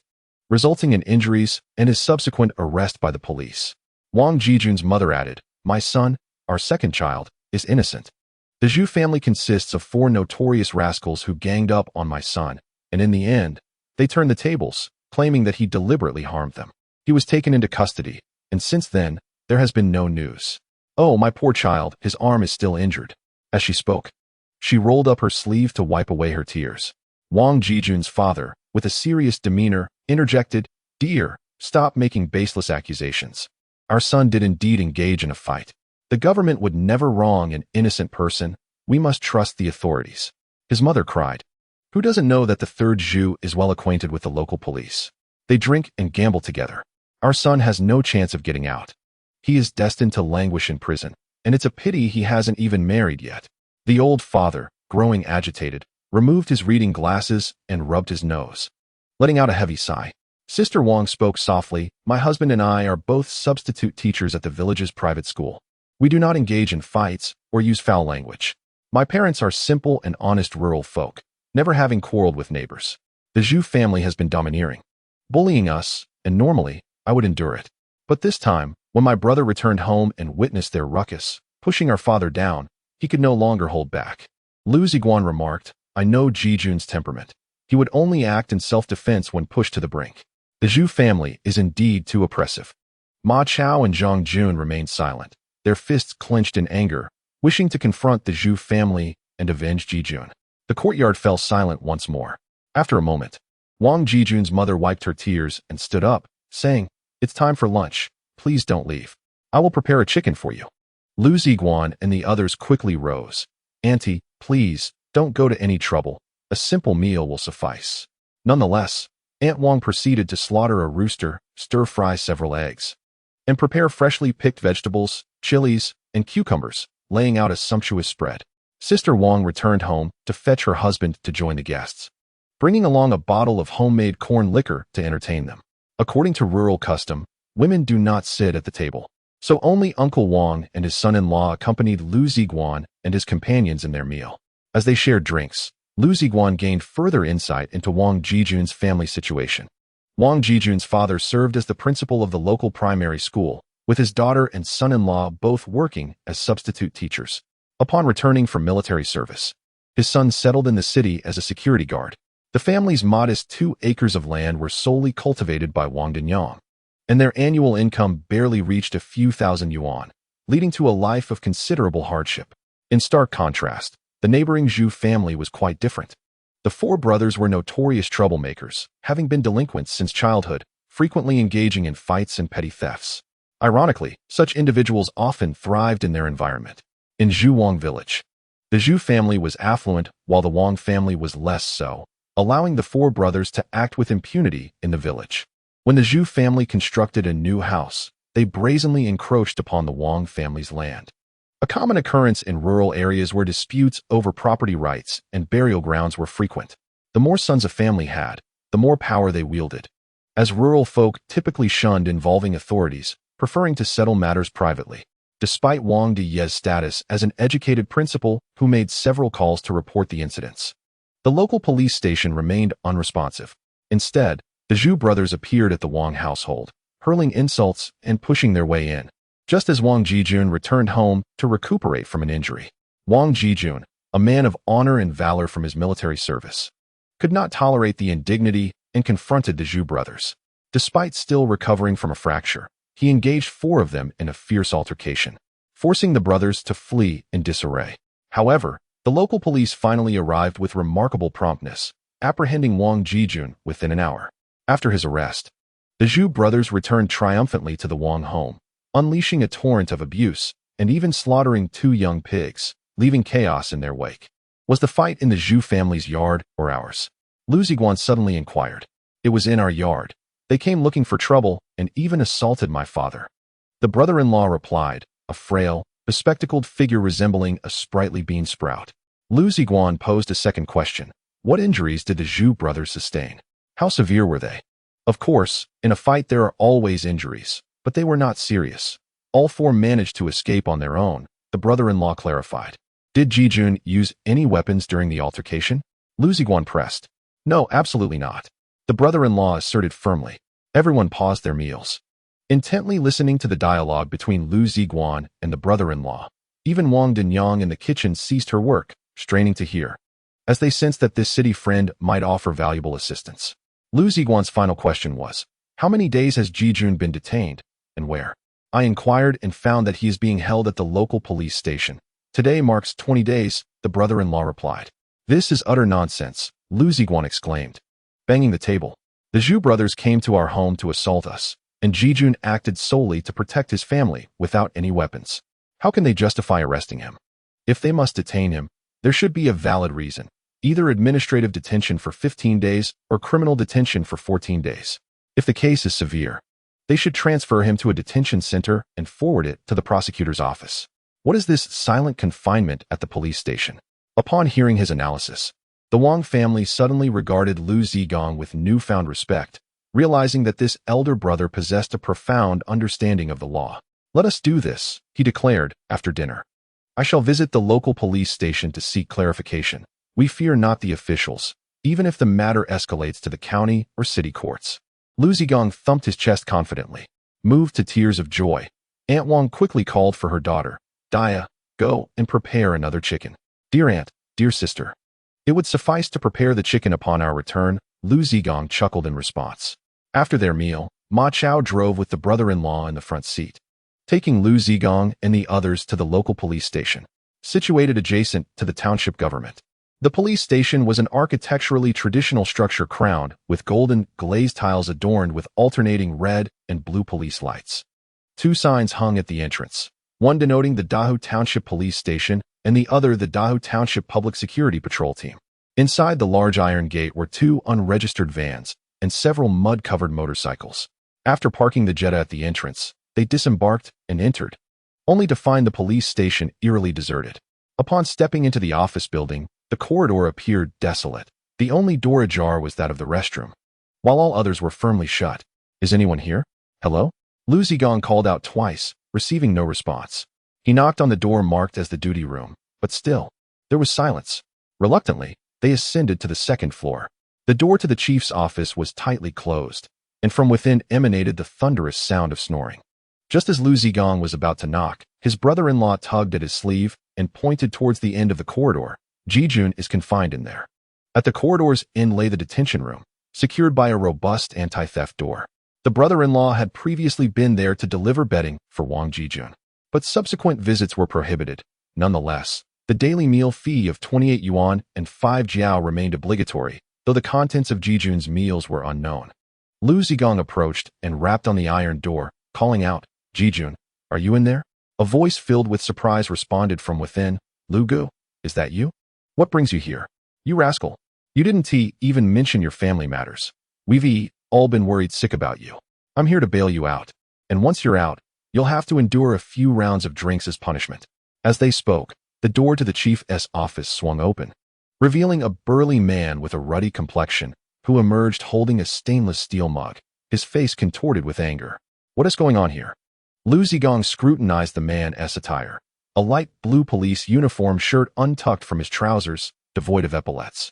resulting in injuries and his subsequent arrest by the police." Wang Jijun's mother added, "My son, our second child, is innocent. The Zhu family consists of 4 notorious rascals who ganged up on my son, and in the end, they turned the tables, claiming that he deliberately harmed them. He was taken into custody, and since then, there has been no news. Oh, my poor child, his arm is still injured." As she spoke, she rolled up her sleeve to wipe away her tears. Wang Jijun's father, with a serious demeanor, interjected, "Dear, stop making baseless accusations. Our son did indeed engage in a fight. The government would never wrong an innocent person. We must trust the authorities." His mother cried, "Who doesn't know that the third Zhu is well acquainted with the local police? They drink and gamble together. Our son has no chance of getting out. He is destined to languish in prison, and it's a pity he hasn't even married yet." The old father, growing agitated, removed his reading glasses and rubbed his nose, letting out a heavy sigh. Sister Wang spoke softly, "My husband and I are both substitute teachers at the village's private school. We do not engage in fights or use foul language. My parents are simple and honest rural folk, never having quarreled with neighbors. The Zhu family has been domineering, bullying us, and normally, I would endure it. But this time, when my brother returned home and witnessed their ruckus, pushing our father down, he could no longer hold back. Liu Ziguang remarked, I know Jijun's temperament. He would only act in self-defense when pushed to the brink. The Zhu family is indeed too oppressive. Ma Chao and Zhang Jun remained silent, their fists clenched in anger, wishing to confront the Zhu family and avenge Jijun. The courtyard fell silent once more. After a moment, Wang Jijun's mother wiped her tears and stood up, saying, It's time for lunch. Please don't leave. I will prepare a chicken for you. Liu Ziguang and the others quickly rose. Auntie, please, don't go to any trouble. A simple meal will suffice. Nonetheless, Aunt Wang proceeded to slaughter a rooster, stir-fry several eggs, and prepare freshly picked vegetables, chilies, and cucumbers, laying out a sumptuous spread. Sister Wang returned home to fetch her husband to join the guests, bringing along a bottle of homemade corn liquor to entertain them. According to rural custom, women do not sit at the table, so only Uncle Wang and his son-in-law accompanied Liu Ziguang and his companions in their meal. As they shared drinks, Liu Ziguang gained further insight into Wang Jijun's family situation. Wang Jijun's father served as the principal of the local primary school, with his daughter and son-in-law both working as substitute teachers. Upon returning from military service, his son settled in the city as a security guard. The family's modest 2 acres of land were solely cultivated by Wang Dinyang, and their annual income barely reached a few thousand yuan, leading to a life of considerable hardship. In stark contrast, the neighboring Zhu family was quite different. The 4 brothers were notorious troublemakers, having been delinquents since childhood, frequently engaging in fights and petty thefts. Ironically, such individuals often thrived in their environment. In Zhuwang village, the Zhu family was affluent while the Wang family was less so, allowing the 4 brothers to act with impunity in the village. When the Zhu family constructed a new house, they brazenly encroached upon the Wang family's land. A common occurrence in rural areas where disputes over property rights and burial grounds were frequent. The more sons a family had, the more power they wielded. As rural folk typically shunned involving authorities, preferring to settle matters privately. Despite Wang Diye's status as an educated principal who made several calls to report the incidents, the local police station remained unresponsive. Instead, the Zhu brothers appeared at the Wang household, hurling insults and pushing their way in. Just as Wang Jijun returned home to recuperate from an injury, Wang Jijun, a man of honor and valor from his military service, could not tolerate the indignity and confronted the Zhu brothers. Despite still recovering from a fracture, he engaged 4 of them in a fierce altercation, forcing the brothers to flee in disarray. However, the local police finally arrived with remarkable promptness, apprehending Wang Jijun within an hour. After his arrest, the Zhu brothers returned triumphantly to the Wang home, unleashing a torrent of abuse and even slaughtering 2 young pigs, leaving chaos in their wake. Was the fight in the Zhu family's yard or ours? Liu Ziguang suddenly inquired. It was in our yard. They came looking for trouble and even assaulted my father. The brother-in-law replied, a frail, bespectacled figure resembling a sprightly bean sprout. Liu Ziguang posed a second question. What injuries did the Zhu brothers sustain? How severe were they? Of course, in a fight there are always injuries, but they were not serious. All 4 managed to escape on their own, the brother-in-law clarified. Did Jijun use any weapons during the altercation? Liu Ziguang pressed. No, absolutely not. The brother-in-law asserted firmly. Everyone paused their meals, intently listening to the dialogue between Liu Ziguang and the brother-in-law. Even Wang Dinyang in the kitchen ceased her work, straining to hear, as they sensed that this city friend might offer valuable assistance. Liu Ziguang's final question was, how many days has Jijun been detained, and where? I inquired and found that he is being held at the local police station. Today marks 20 days, the brother-in-law replied. This is utter nonsense, Liu Ziguang exclaimed, banging the table. The Zhu brothers came to our home to assault us, and Jijun acted solely to protect his family without any weapons. How can they justify arresting him? If they must detain him, there should be a valid reason, either administrative detention for 15 days or criminal detention for 14 days. If the case is severe, they should transfer him to a detention center and forward it to the prosecutor's office. What is this silent confinement at the police station? Upon hearing his analysis, the Wang family suddenly regarded Liu Ziguang with newfound respect, realizing that this elder brother possessed a profound understanding of the law. Let us do this, he declared after dinner. I shall visit the local police station to seek clarification. We fear not the officials, even if the matter escalates to the county or city courts. Liu Ziguang thumped his chest confidently. Moved to tears of joy, Aunt Wang quickly called for her daughter. Dia, go and prepare another chicken. Dear aunt, dear sister. It would suffice to prepare the chicken upon our return, Liu Ziguang chuckled in response. After their meal, Ma Chao drove with the brother-in-law in the front seat, taking Liu Ziguang and the others to the local police station, situated adjacent to the township government. The police station was an architecturally traditional structure crowned with golden, glazed tiles adorned with alternating red and blue police lights. 2 signs hung at the entrance, one denoting the Dahu Township Police Station and the other the Dahu Township Public Security Patrol Team. Inside the large iron gate were 2 unregistered vans and several mud-covered motorcycles. After parking the Jetta at the entrance, they disembarked and entered, only to find the police station eerily deserted. Upon stepping into the office building, the corridor appeared desolate. The only door ajar was that of the restroom, while all others were firmly shut. Is anyone here? Hello? Liu Ziguang called out twice, receiving no response. He knocked on the door marked as the duty room, but still, there was silence. Reluctantly, they ascended to the 2nd floor. The door to the chief's office was tightly closed, and from within emanated the thunderous sound of snoring. Just as Liu Ziguang was about to knock, his brother-in-law tugged at his sleeve and pointed towards the end of the corridor. Jijun is confined in there. At the corridor's end lay the detention room, secured by a robust anti-theft door. The brother-in-law had previously been there to deliver bedding for Wang Jijun, but subsequent visits were prohibited. Nonetheless, the daily meal fee of 28 yuan and 5 jiao remained obligatory, though the contents of Jijun's meals were unknown. Liu Ziguang approached and rapped on the iron door, calling out, Jijun, are you in there? A voice filled with surprise responded from within. Lu Gu, is that you? What brings you here? You rascal. You didn't even mention your family matters. We've all been worried sick about you. I'm here to bail you out. And once you're out, you'll have to endure a few rounds of drinks as punishment. As they spoke, the door to the chief's office swung open, revealing a burly man with a ruddy complexion, who emerged holding a stainless steel mug, his face contorted with anger. What is going on here? Liu Ziguang scrutinized the man's attire. A light blue police uniform shirt untucked from his trousers, devoid of epaulets,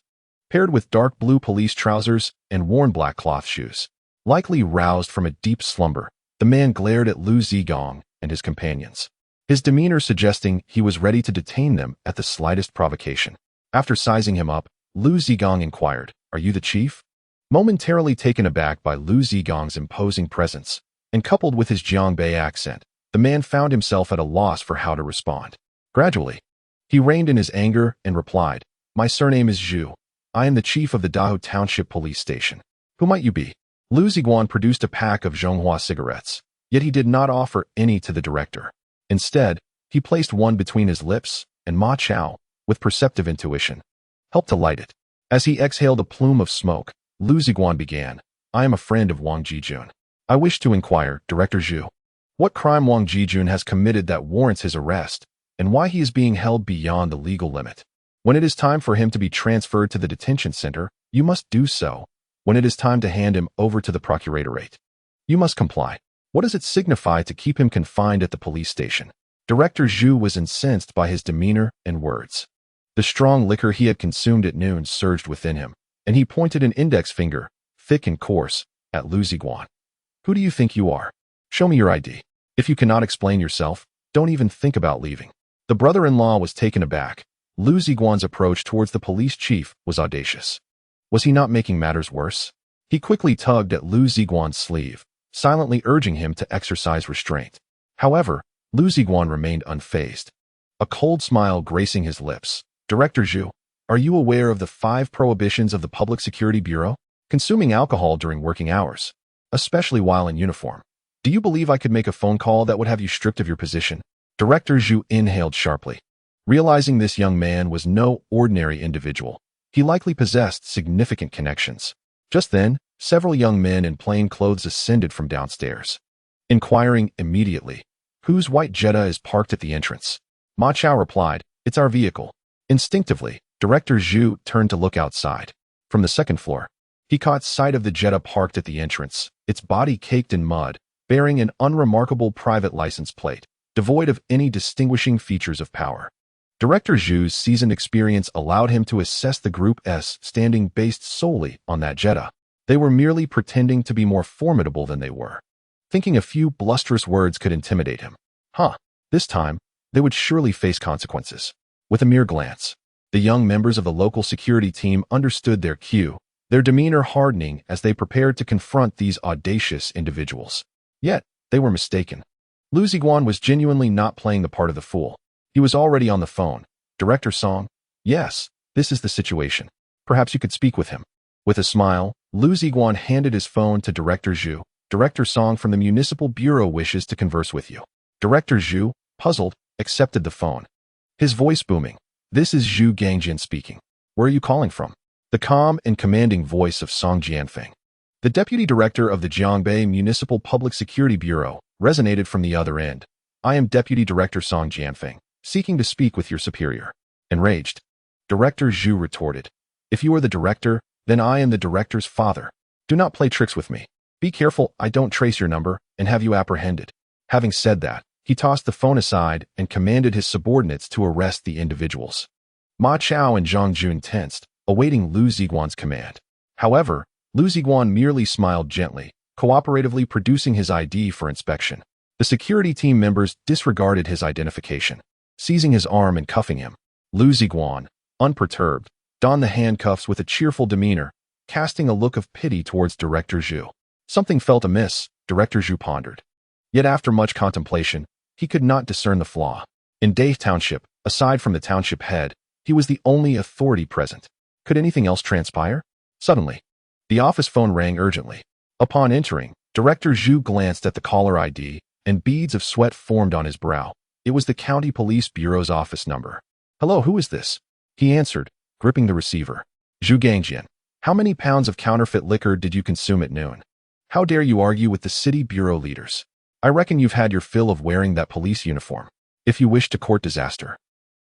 paired with dark blue police trousers and worn black cloth shoes. Likely roused from a deep slumber, the man glared at Liu Ziguang and his companions, his demeanor suggesting he was ready to detain them at the slightest provocation. After sizing him up, Liu Ziguang inquired, are you the chief? Momentarily taken aback by Liu Ziguang's imposing presence, and coupled with his Jiangbei accent, the man found himself at a loss for how to respond. Gradually, he reined in his anger and replied, my surname is Zhu. I am the chief of the Dahu Township Police Station. Who might you be? Liu Ziguang produced a pack of Zhonghua cigarettes, yet he did not offer any to the director. Instead, he placed one between his lips, and Ma Chao, with perceptive intuition, helped to light it. As he exhaled a plume of smoke, Liu Ziguang began, I am a friend of Wang Jijun. I wish to inquire, Director Zhu, what crime Wang Jijun has committed that warrants his arrest, and why he is being held beyond the legal limit. When it is time for him to be transferred to the detention center, you must do so. When it is time to hand him over to the procuratorate, you must comply. What does it signify to keep him confined at the police station? Director Zhu was incensed by his demeanor and words. The strong liquor he had consumed at noon surged within him, and he pointed an index finger, thick and coarse, at Liu Ziguang. Who do you think you are? Show me your ID. If you cannot explain yourself, don't even think about leaving. The brother-in-law was taken aback. Liu Ziguang's approach towards the police chief was audacious. Was he not making matters worse? He quickly tugged at Liu Ziguang's sleeve, silently urging him to exercise restraint. However, Liu Ziguang remained unfazed, a cold smile gracing his lips. Director Zhu, are you aware of the 5 prohibitions of the Public Security Bureau? Consuming alcohol during working hours, especially while in uniform. Do you believe I could make a phone call that would have you stripped of your position? Director Zhu inhaled sharply. Realizing this young man was no ordinary individual, he likely possessed significant connections. Just then, several young men in plain clothes ascended from downstairs, inquiring immediately, whose white Jetta is parked at the entrance? Ma Chao replied, it's our vehicle. Instinctively, Director Zhu turned to look outside. From the 2nd floor, he caught sight of the Jetta parked at the entrance, its body caked in mud, bearing an unremarkable private license plate. devoid of any distinguishing features of power. Director Zhu's seasoned experience allowed him to assess the group's standing based solely on that Jedi. They were merely pretending to be more formidable than they were, thinking a few blusterous words could intimidate him. This time, they would surely face consequences. With a mere glance, the young members of the local security team understood their cue, their demeanor hardening as they prepared to confront these audacious individuals. Yet, they were mistaken. Liu Ziguang was genuinely not playing the part of the fool. He was already on the phone. Director Song? Yes, this is the situation. Perhaps you could speak with him. With a smile, Liu Ziguang handed his phone to Director Zhu. Director Song from the Municipal Bureau wishes to converse with you. Director Zhu, puzzled, accepted the phone. His voice booming. This is Zhu Gangjian speaking. Where are you calling from? The calm and commanding voice of Song Jianfeng, the deputy director of the Jiangbei Municipal Public Security Bureau, resonated from the other end. I am Deputy Director Song Jianfeng, seeking to speak with your superior. Enraged, Director Zhu retorted. If you are the director, then I am the director's father. Do not play tricks with me. Be careful I don't trace your number and have you apprehended. Having said that, he tossed the phone aside and commanded his subordinates to arrest the individuals. Ma Chao and Zhang Jun tensed, awaiting Liu Ziguang's command. However, Liu Ziguang merely smiled gently, cooperatively producing his ID for inspection. The security team members disregarded his identification, seizing his arm and cuffing him. Liu Ziguang, unperturbed, donned the handcuffs with a cheerful demeanor, casting a look of pity towards Director Zhu. Something felt amiss, Director Zhu pondered. Yet after much contemplation, he could not discern the flaw. In Dai Township, aside from the township head, he was the only authority present. Could anything else transpire? Suddenly, the office phone rang urgently. Upon entering, Director Zhu glanced at the caller ID, and beads of sweat formed on his brow. It was the County Police Bureau's office number. Hello, who is this? He answered, gripping the receiver. Zhu Gangjian, how many pounds of counterfeit liquor did you consume at noon? How dare you argue with the city bureau leaders? I reckon you've had your fill of wearing that police uniform. If you wish to court disaster,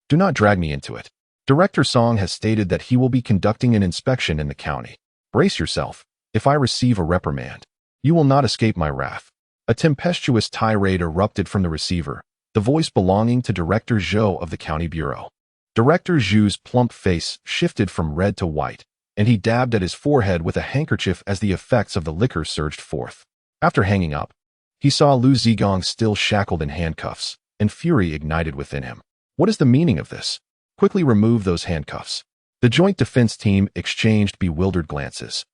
do not drag me into it. Director Song has stated that he will be conducting an inspection in the county. Brace yourself. If I receive a reprimand, you will not escape my wrath. A tempestuous tirade erupted from the receiver, the voice belonging to Director Zhou of the County Bureau. Director Zhu's plump face shifted from red to white, and he dabbed at his forehead with a handkerchief as the effects of the liquor surged forth. After hanging up, he saw Liu Ziguang still shackled in handcuffs, and fury ignited within him. What is the meaning of this? Quickly remove those handcuffs. The Joint Defense Team exchanged bewildered glances,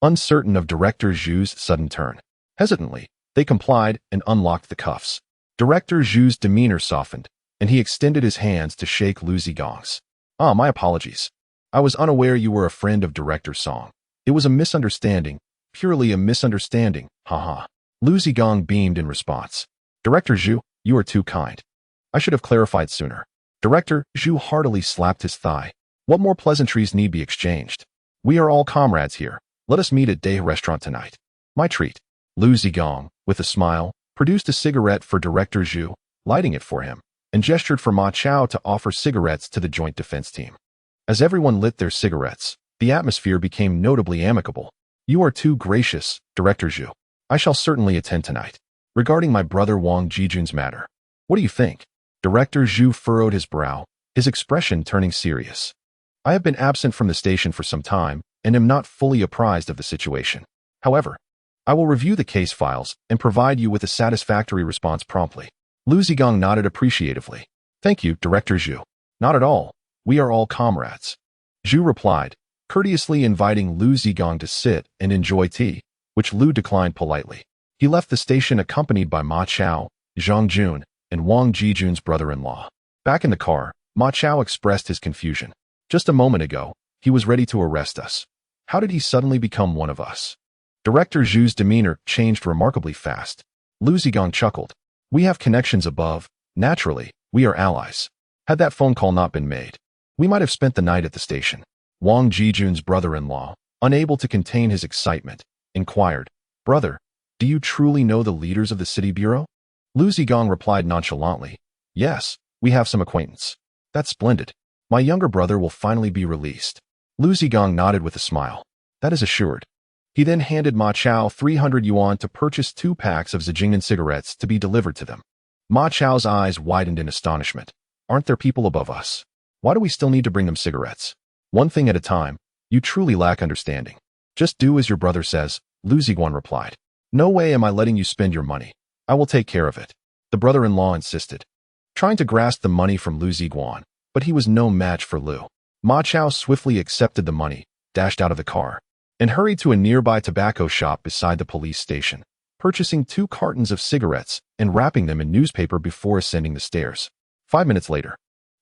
uncertain of Director Zhu's sudden turn. Hesitantly, they complied and unlocked the cuffs. Director Zhu's demeanor softened, and he extended his hands to shake Liu Ziguang's. My apologies. I was unaware you were a friend of Director Song. It was a misunderstanding, purely a misunderstanding, haha. Liu Ziguang beamed in response. Director Zhu, you are too kind. I should have clarified sooner. Director Zhu heartily slapped his thigh. What more pleasantries need be exchanged? We are all comrades here. Let us meet at Dai restaurant tonight. My treat. Liu Ziguang, with a smile, produced a cigarette for Director Zhu, lighting it for him, and gestured for Ma Chao to offer cigarettes to the Joint Defense Team. As everyone lit their cigarettes, the atmosphere became notably amicable. You are too gracious, Director Zhu. I shall certainly attend tonight. Regarding my brother Wang Jijun's matter, what do you think? Director Zhu furrowed his brow, his expression turning serious. I have been absent from the station for some time and am not fully apprised of the situation. However, I will review the case files and provide you with a satisfactory response promptly. Liu Ziguang nodded appreciatively. Thank you, Director Zhu. Not at all. We are all comrades. Zhu replied, courteously inviting Liu Ziguang to sit and enjoy tea, which Liu declined politely. He left the station accompanied by Ma Chao, Zhang Jun, and Wang Jijun's brother-in-law. Back in the car, Ma Chao expressed his confusion. Just a moment ago, he was ready to arrest us. How did he suddenly become one of us? Director Zhu's demeanor changed remarkably fast. Liu Ziguang chuckled. We have connections above. Naturally, we are allies. Had that phone call not been made, we might have spent the night at the station. Wang Jijun's brother-in-law, unable to contain his excitement, inquired, Brother, do you truly know the leaders of the city bureau? Liu Ziguang replied nonchalantly, Yes, we have some acquaintance. That's splendid. My younger brother will finally be released. Liu Ziguang nodded with a smile. That is assured. He then handed Ma Chao 300 yuan to purchase 2 packs of Zijingnan cigarettes to be delivered to them. Ma Chao's eyes widened in astonishment. Aren't there people above us? Why do we still need to bring them cigarettes? One thing at a time. You truly lack understanding. Just do as your brother says, Liu Ziguang replied. No way am I letting you spend your money. I will take care of it. The brother-in-law insisted, trying to grasp the money from Liu Ziguang, but he was no match for Liu. Ma Chao swiftly accepted the money, dashed out of the car, and hurried to a nearby tobacco shop beside the police station, purchasing 2 cartons of cigarettes and wrapping them in newspaper before ascending the stairs. 5 minutes later,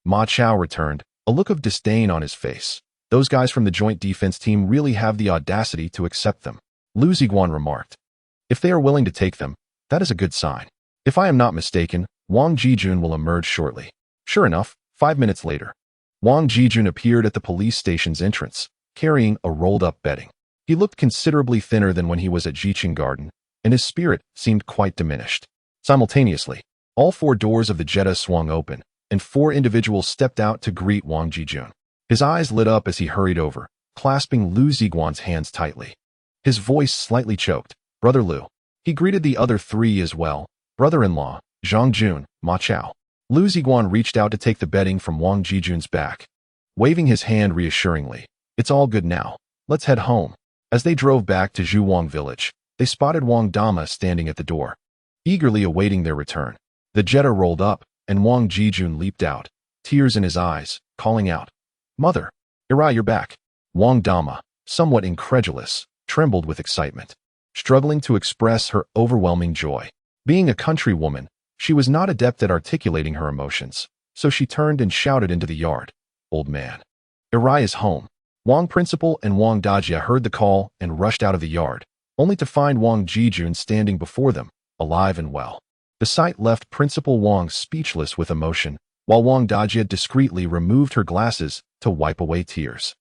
Ma Chao returned, a look of disdain on his face. Those guys from the joint defense team really have the audacity to accept them, Liu Ziguang remarked. If they are willing to take them, that is a good sign. If I am not mistaken, Wang Jijun will emerge shortly. Sure enough, 5 minutes later, Wang Jijun appeared at the police station's entrance, carrying a rolled-up bedding. He looked considerably thinner than when he was at Jiqing Garden, and his spirit seemed quite diminished. Simultaneously, all 4 doors of the Jetta swung open, and 4 individuals stepped out to greet Wang Jijun. His eyes lit up as he hurried over, clasping Liu Ziguang's hands tightly. His voice slightly choked. Brother Liu. He greeted the other 3 as well, brother-in-law, Zhang Jun, Ma Chao. Liu Ziguang reached out to take the bedding from Wang Jijun's back, waving his hand reassuringly. It's all good now. Let's head home. As they drove back to Zhuwang village, they spotted Wang Dama standing at the door, eagerly awaiting their return. The Jetta rolled up, and Wang Jijun leaped out, tears in his eyes, calling out, Mother, Irai, you're back. Wang Dama, somewhat incredulous, trembled with excitement, struggling to express her overwhelming joy. Being a country woman, she was not adept at articulating her emotions, so she turned and shouted into the yard, Old man, Irai is home. Wang Principal and Wang Dajia heard the call and rushed out of the yard, only to find Wang Jijun standing before them, alive and well. The sight left Principal Wang speechless with emotion, while Wang Dajia discreetly removed her glasses to wipe away tears.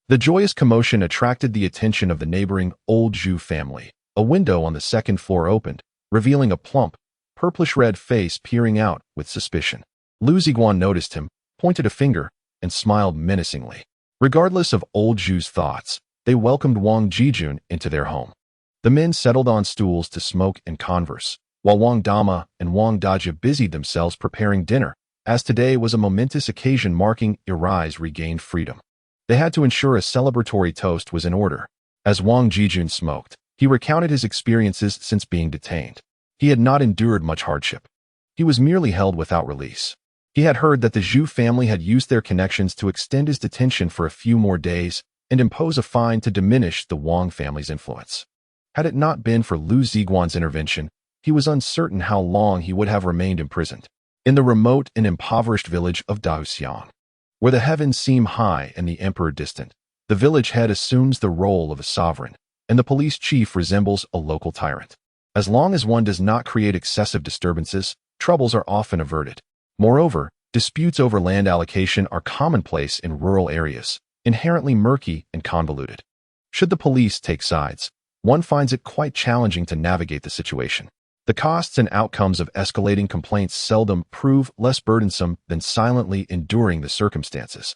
The joyous commotion attracted the attention of the neighboring Old Zhu family. A window on the 2nd floor opened, revealing a plump, purplish-red face peering out with suspicion. Liu Ziguang noticed him, pointed a finger, and smiled menacingly. Regardless of Old Zhu's thoughts, they welcomed Wang Jijun into their home. The men settled on stools to smoke and converse, while Wang Dama and Wang Dajia busied themselves preparing dinner, as today was a momentous occasion marking Irai's regained freedom. They had to ensure a celebratory toast was in order. As Wang Jijun smoked, he recounted his experiences since being detained. He had not endured much hardship. He was merely held without release. He had heard that the Zhu family had used their connections to extend his detention for a few more days and impose a fine to diminish the Wang family's influence. Had it not been for Liu Ziguang's intervention, he was uncertain how long he would have remained imprisoned. In the remote and impoverished village of Daoxiang, where the heavens seem high and the emperor distant, the village head assumes the role of a sovereign, and the police chief resembles a local tyrant. As long as one does not create excessive disturbances, troubles are often averted. Moreover, disputes over land allocation are commonplace in rural areas, inherently murky and convoluted. Should the police take sides, one finds it quite challenging to navigate the situation. The costs and outcomes of escalating complaints seldom prove less burdensome than silently enduring the circumstances.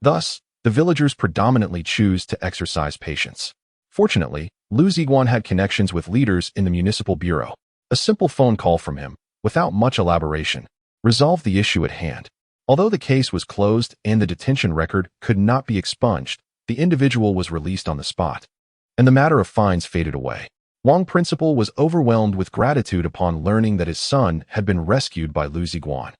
Thus, the villagers predominantly choose to exercise patience. Fortunately, Liu Ziguang had connections with leaders in the municipal bureau. A simple phone call from him, without much elaboration, resolved the issue at hand. Although the case was closed and the detention record could not be expunged, the individual was released on the spot, and the matter of fines faded away. Wang Principal was overwhelmed with gratitude upon learning that his son had been rescued by Liu Ziguang,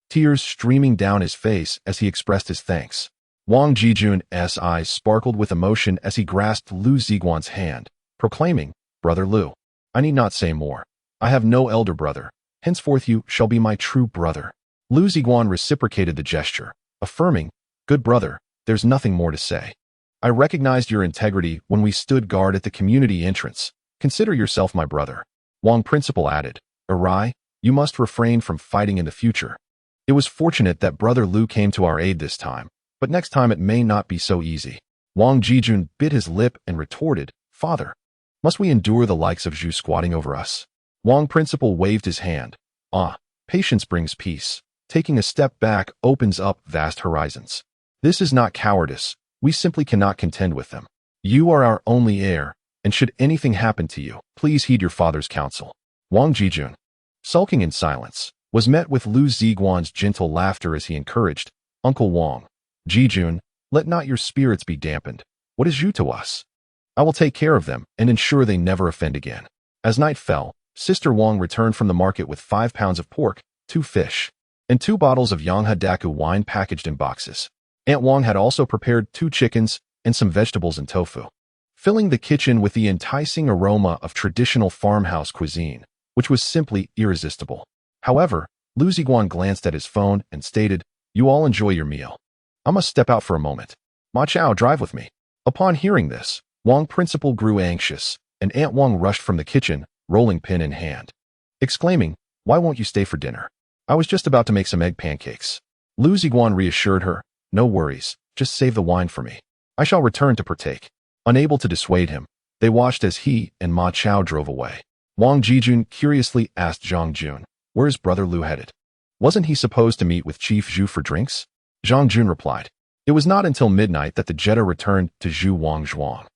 tears streaming down his face as he expressed his thanks. Wang Jijun's eyes sparkled with emotion as he grasped Liu Ziguang's hand, proclaiming, Brother Liu, I need not say more. I have no elder brother. Henceforth you shall be my true brother. Liu Ziguang reciprocated the gesture, affirming, Good brother, there's nothing more to say. I recognized your integrity when we stood guard at the community entrance. Consider yourself my brother. Wang Principal added, Irai, you must refrain from fighting in the future. It was fortunate that Brother Liu came to our aid this time, but next time it may not be so easy. Wang Jijun bit his lip and retorted, Father, must we endure the likes of Zhu squatting over us? Wang Principal waved his hand. Patience brings peace. Taking a step back opens up vast horizons. This is not cowardice. We simply cannot contend with them. You are our only heir, and should anything happen to you, please heed your father's counsel. Wang Jijun, sulking in silence, was met with Liu Ziguang's gentle laughter as he encouraged, "Uncle Wang, Jijun, let not your spirits be dampened. What is you to us? I will take care of them and ensure they never offend again." As night fell, Sister Wang returned from the market with 5 pounds of pork, 2 fish, and 2 bottles of Yanghadaku wine packaged in boxes. Aunt Wang had also prepared 2 chickens and some vegetables and tofu, filling the kitchen with the enticing aroma of traditional farmhouse cuisine, which was simply irresistible. However, Liu Ziguang glanced at his phone and stated, "You all enjoy your meal. I must step out for a moment. Ma Chao, drive with me." Upon hearing this, Wang Principal grew anxious, and Aunt Wang rushed from the kitchen, rolling pin in hand, exclaiming, "Why won't you stay for dinner? I was just about to make some egg pancakes." Liu Ziguang reassured her, "No worries, just save the wine for me. I shall return to partake." Unable to dissuade him, they watched as he and Ma Chao drove away. Wang Jijun curiously asked Zhang Jun, "Where is Brother Liu headed? Wasn't he supposed to meet with Chief Zhu for drinks?" Zhang Jun replied, "It was not until midnight that the Jetta returned to Zhu Wang Zhuang,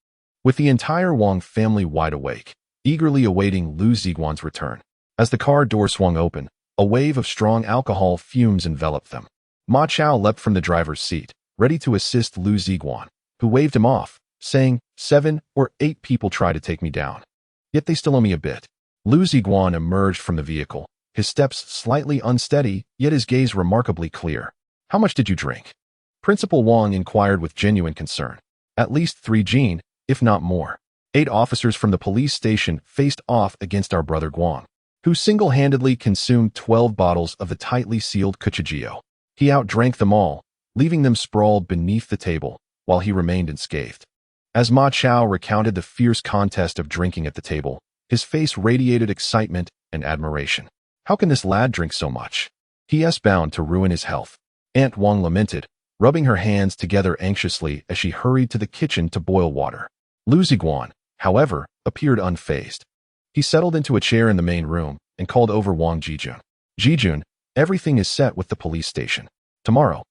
with the entire Wang family wide awake, eagerly awaiting Liu Ziguang's return." As the car door swung open, a wave of strong alcohol fumes enveloped them. Ma Chao leapt from the driver's seat, ready to assist Liu Ziguang, who waved him off, saying, 7 or 8 people try to take me down. Yet they still owe me a bit." Liu Ziguang emerged from the vehicle, his steps slightly unsteady, yet his gaze remarkably clear. "How much did you drink?" Principal Wang inquired with genuine concern. "At least 3 jin, if not more. 8 officers from the police station faced off against our brother Guang, who single-handedly consumed 12 bottles of the tightly sealed Kuchijio. He outdrank them all, leaving them sprawled beneath the table, while he remained unscathed." As Ma Chao recounted the fierce contest of drinking at the table, his face radiated excitement and admiration. "How can this lad drink so much? He is bound to ruin his health." Aunt Wang lamented, rubbing her hands together anxiously as she hurried to the kitchen to boil water. Liu Ziguang, however, appeared unfazed. He settled into a chair in the main room and called over Wang Jijun. "Jijun, everything is set with the police station. Tomorrow,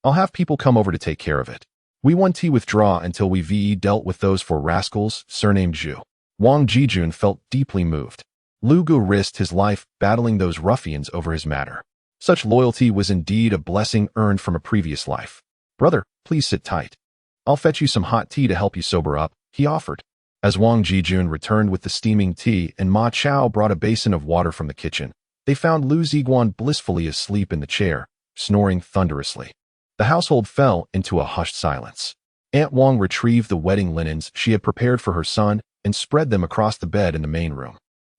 I'll have people come over to take care of it. We want to withdraw until we've dealt with those 4 rascals surnamed Zhu." Wang Jijun felt deeply moved. Liu Gu risked his life battling those ruffians over his matter. Such loyalty was indeed a blessing earned from a previous life. "Brother, please sit tight. I'll fetch you some hot tea to help you sober up," he offered. As Wang Jijun returned with the steaming tea and Ma Chao brought a basin of water from the kitchen, they found Liu Ziguang blissfully asleep in the chair, snoring thunderously. The household fell into a hushed silence. Aunt Wang retrieved the wedding linens she had prepared for her son and spread them across the bed in the main room.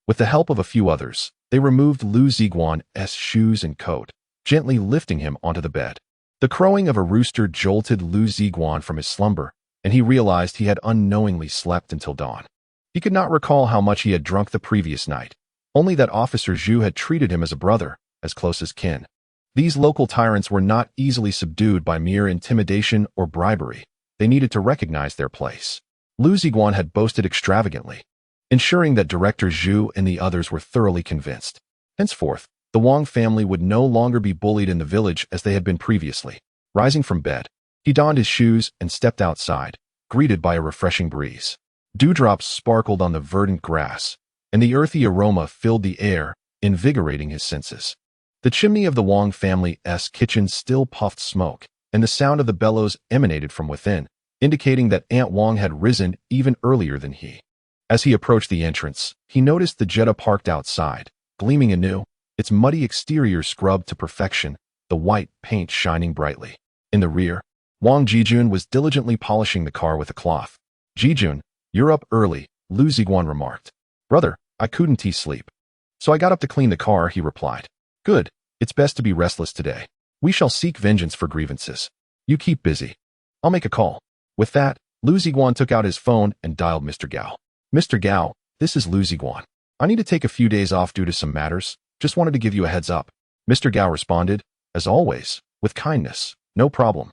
With the help of a few others, they removed Liu Ziguang's shoes and coat, gently lifting him onto the bed. The crowing of a rooster jolted Liu Ziguang from his slumber, and he realized he had unknowingly slept until dawn. He could not recall how much he had drunk the previous night, only that Officer Zhu had treated him as a brother, as close as kin. These local tyrants were not easily subdued by mere intimidation or bribery. They needed to recognize their place. Liu Ziguang had boasted extravagantly, ensuring that Director Zhu and the others were thoroughly convinced. Henceforth, the Wang family would no longer be bullied in the village as they had been previously. Rising from bed, he donned his shoes and stepped outside, greeted by a refreshing breeze. Dewdrops sparkled on the verdant grass, and the earthy aroma filled the air, invigorating his senses. The chimney of the Wang family's kitchen still puffed smoke, and the sound of the bellows emanated from within, indicating that Aunt Wang had risen even earlier than he. As he approached the entrance, he noticed the Jetta parked outside, gleaming anew, its muddy exterior scrubbed to perfection, the white paint shining brightly. In the rear, Wang Jijun was diligently polishing the car with a cloth. "Jijun, you're up early," Liu Ziguang remarked. "Brother, I couldn't sleep, so I got up to clean the car," he replied. "Good. It's best to be restless today. We shall seek vengeance for grievances. You keep busy. I'll make a call." With that, Liu Ziguang took out his phone and dialed Mr. Gao. "Mr. Gao, this is Liu Ziguang. I need to take a few days off due to some matters. Just wanted to give you a heads up." Mr. Gao responded, as always, with kindness. "No problem.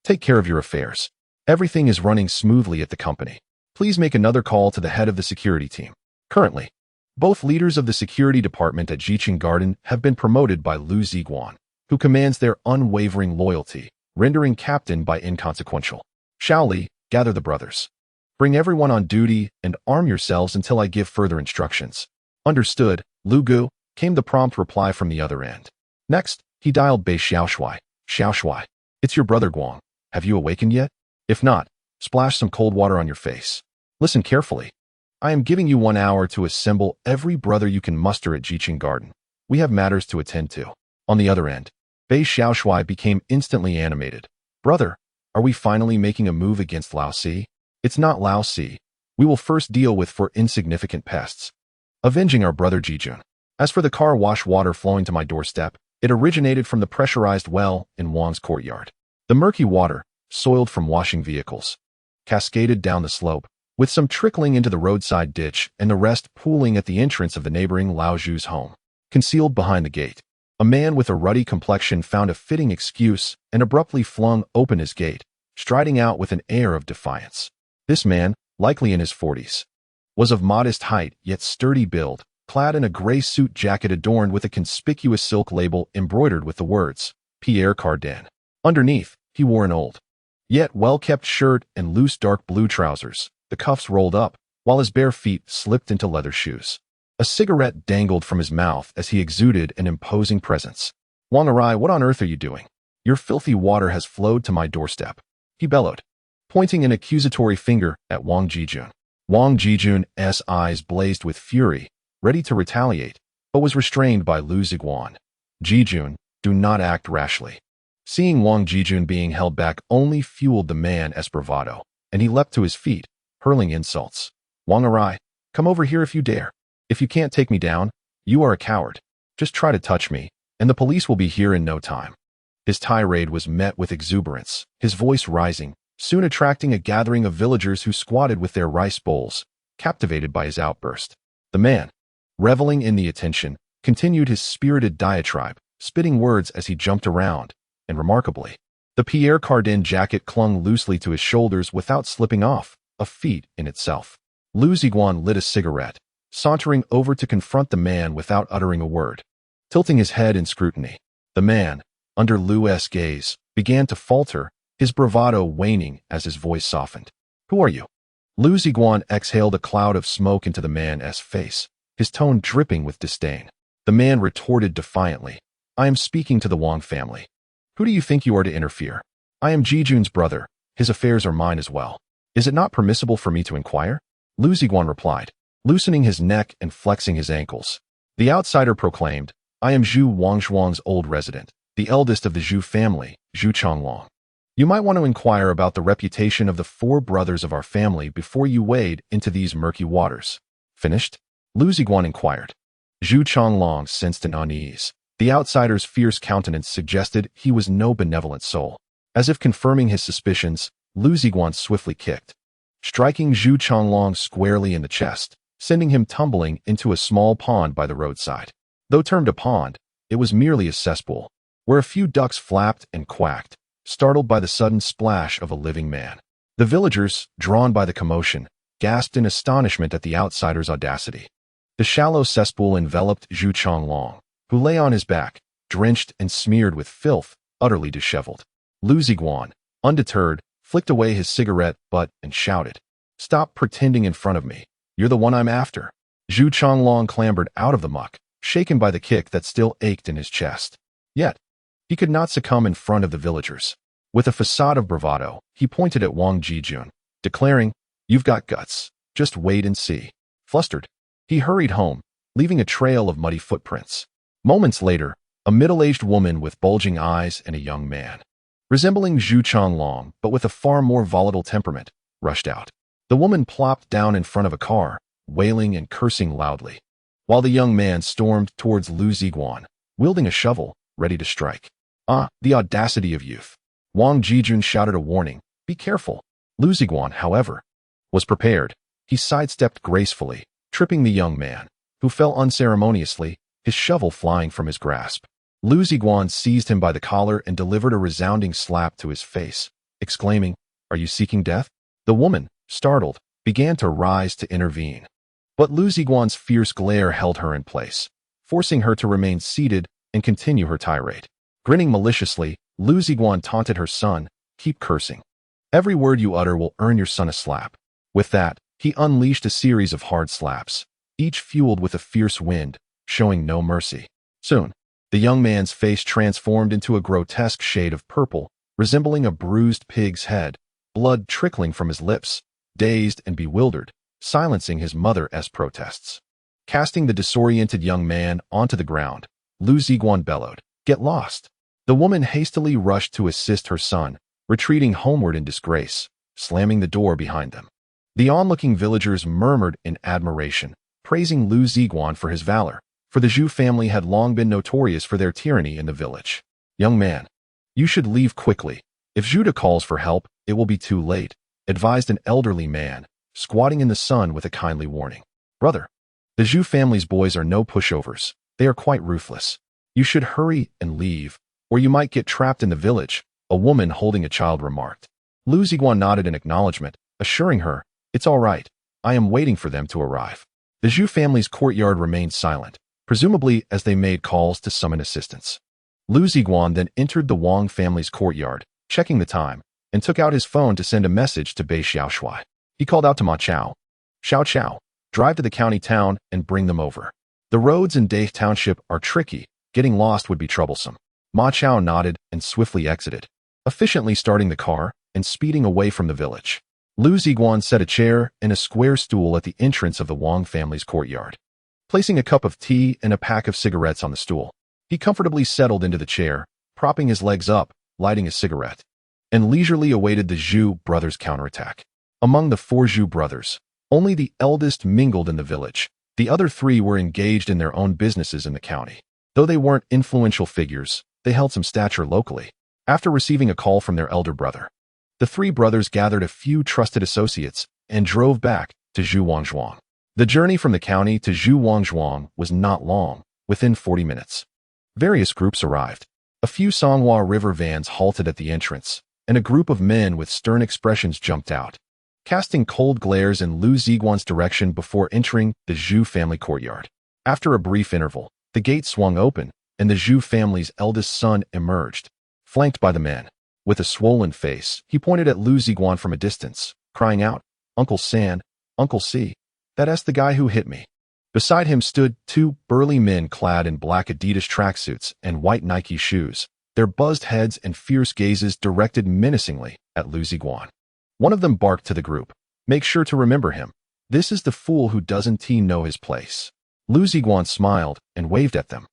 Take care of your affairs. Everything is running smoothly at the company. Please make another call to the head of the security team." Currently, both leaders of the security department at Jiqing Garden have been promoted by Liu Ziguang, who commands their unwavering loyalty, rendering captain by inconsequential. "Shaoli, gather the brothers. Bring everyone on duty and arm yourselves until I give further instructions." "Understood, Lu Gu," came the prompt reply from the other end. Next, he dialed Bei Xiaoshui. Xiaoshui, it's your brother Guang. Have you awakened yet? If not, splash some cold water on your face. Listen carefully. I am giving you 1 hour to assemble every brother you can muster at Jiqing Garden. We have matters to attend to. On the other end, Bei Xiaoshui became instantly animated. Brother, are we finally making a move against Lao Si? It's not Lao Si. We will first deal with for insignificant pests. Avenging our brother Jijun. As for the car wash water flowing to my doorstep, it originated from the pressurized well in Wang's courtyard. The murky water, soiled from washing vehicles, cascaded down the slope, with some trickling into the roadside ditch and the rest pooling at the entrance of the neighboring Lao Zhu's home. Concealed behind the gate, a man with a ruddy complexion found a fitting excuse and abruptly flung open his gate, striding out with an air of defiance. This man, likely in his 40s, was of modest height yet sturdy build, clad in a gray suit jacket adorned with a conspicuous silk label embroidered with the words, Pierre Cardin. Underneath, he wore an old, yet well-kept shirt and loose dark blue trousers, the cuffs rolled up, while his bare feet slipped into leather shoes. A cigarette dangled from his mouth as he exuded an imposing presence. Wang Arai, what on earth are you doing? Your filthy water has flowed to my doorstep, he bellowed, pointing an accusatory finger at Wang Jijun. Wang Jijun's eyes blazed with fury, ready to retaliate, but was restrained by Liu Ziguang. Jijun, do not act rashly. Seeing Wang Jijun being held back only fueled the man's bravado, and he leapt to his feet, hurling insults. Wang Arai, come over here if you dare. If you can't take me down, you are a coward. Just try to touch me, and the police will be here in no time. His tirade was met with exuberance, his voice rising, soon attracting a gathering of villagers who squatted with their rice bowls, captivated by his outburst. The man, reveling in the attention, continued his spirited diatribe, spitting words as he jumped around, and remarkably, the Pierre Cardin jacket clung loosely to his shoulders without slipping off, a feat in itself. Liu Ziguang lit a cigarette, sauntering over to confront the man without uttering a word. Tilting his head in scrutiny, the man, under Liu's gaze, began to falter, his bravado waning as his voice softened. Who are you? Liu Ziguang exhaled a cloud of smoke into the man's face, his tone dripping with disdain. The man retorted defiantly, I am speaking to the Wang family. Who do you think you are to interfere? I am Jijun's brother, his affairs are mine as well. Is it not permissible for me to inquire? Liu Ziguang replied, loosening his neck and flexing his ankles. The outsider proclaimed, I am Zhu Wangshuang's old resident, the eldest of the Zhu family, Zhu Changlong. You might want to inquire about the reputation of the 4 brothers of our family before you wade into these murky waters. Finished? Liu Ziguang inquired. Zhu Changlong sensed an unease. The outsider's fierce countenance suggested he was no benevolent soul. As if confirming his suspicions, Liu Ziguang swiftly kicked, striking Zhu Changlong squarely in the chest, sending him tumbling into a small pond by the roadside. Though termed a pond, it was merely a cesspool, where a few ducks flapped and quacked, startled by the sudden splash of a living man. The villagers, drawn by the commotion, gasped in astonishment at the outsider's audacity. The shallow cesspool enveloped Zhu Changlong, who lay on his back, drenched and smeared with filth, utterly disheveled. Liu Ziguang, undeterred, flicked away his cigarette butt and shouted, Stop pretending in front of me. You're the one I'm after. Zhu Changlong clambered out of the muck, shaken by the kick that still ached in his chest. Yet, he could not succumb in front of the villagers. With a facade of bravado, he pointed at Wang Jijun, declaring, You've got guts. Just wait and see. Flustered, he hurried home, leaving a trail of muddy footprints. Moments later, a middle-aged woman with bulging eyes and a young man, resembling Zhu Changlong but with a far more volatile temperament, rushed out. The woman plopped down in front of a car, wailing and cursing loudly, while the young man stormed towards Liu Ziguang, wielding a shovel, ready to strike. Ah, the audacity of youth. Wang Jijun shouted a warning, Be careful. Liu Ziguang, however, was prepared. He sidestepped gracefully, tripping the young man, who fell unceremoniously, his shovel flying from his grasp. Liu Ziguang seized him by the collar and delivered a resounding slap to his face, exclaiming, Are you seeking death? The woman, startled, began to rise to intervene. But Liu Ziguang's fierce glare held her in place, forcing her to remain seated and continue her tirade. Grinning maliciously, Liu Ziguang taunted her son, Keep cursing. Every word you utter will earn your son a slap. With that, he unleashed a series of hard slaps, each fueled with a fierce wind, showing no mercy. Soon, The young man's face transformed into a grotesque shade of purple, resembling a bruised pig's head, blood trickling from his lips, dazed and bewildered, silencing his mother's protests. Casting the disoriented young man onto the ground, Liu Ziguang bellowed, "Get lost!" The woman hastily rushed to assist her son, retreating homeward in disgrace, slamming the door behind them. The onlooking villagers murmured in admiration, praising Liu Ziguang for his valor, for the Zhu family had long been notorious for their tyranny in the village. "Young man, you should leave quickly. If Zhuda calls for help, it will be too late," advised an elderly man, squatting in the sun with a kindly warning. "Brother, the Zhu family's boys are no pushovers. They are quite ruthless. You should hurry and leave, or you might get trapped in the village," a woman holding a child remarked. Liu Ziguang nodded in acknowledgement, assuring her, "It's all right. I am waiting for them to arrive." The Zhu family's courtyard remained silent, presumably as they made calls to summon assistance. Liu Ziguang then entered the Wang family's courtyard, checking the time, and took out his phone to send a message to Bei Xiaoshui. He called out to Ma Chao. "Xiao Chao, drive to the county town and bring them over. The roads in Dai Township are tricky. Getting lost would be troublesome." Ma Chao nodded and swiftly exited, efficiently starting the car and speeding away from the village. Liu Ziguang set a chair and a square stool at the entrance of the Wang family's courtyard. Placing a cup of tea and a pack of cigarettes on the stool, he comfortably settled into the chair, propping his legs up, lighting a cigarette, and leisurely awaited the Zhu brothers' counterattack. Among the 4 Zhu brothers, only the eldest mingled in the village. The other 3 were engaged in their own businesses in the county. Though they weren't influential figures, they held some stature locally. After receiving a call from their elder brother, the 3 brothers gathered a few trusted associates and drove back to Zhuwangzhuang. The journey from the county to Zhuwangzhuang was not long, within 40 minutes. Various groups arrived. A few Songhua River vans halted at the entrance, and a group of men with stern expressions jumped out, casting cold glares in Liu Ziguang's direction before entering the Zhu family courtyard. After a brief interval, the gate swung open, and the Zhu family's eldest son emerged, flanked by the men. With a swollen face, he pointed at Liu Ziguang from a distance, crying out, "Uncle San, Uncle C, that's the guy who hit me." Beside him stood 2 burly men clad in black Adidas tracksuits and white Nike shoes, their buzzed heads and fierce gazes directed menacingly at Liu Ziguang. One of them barked to the group, "Make sure to remember him. This is the fool who doesn't know his place." Liu Ziguang smiled and waved at them.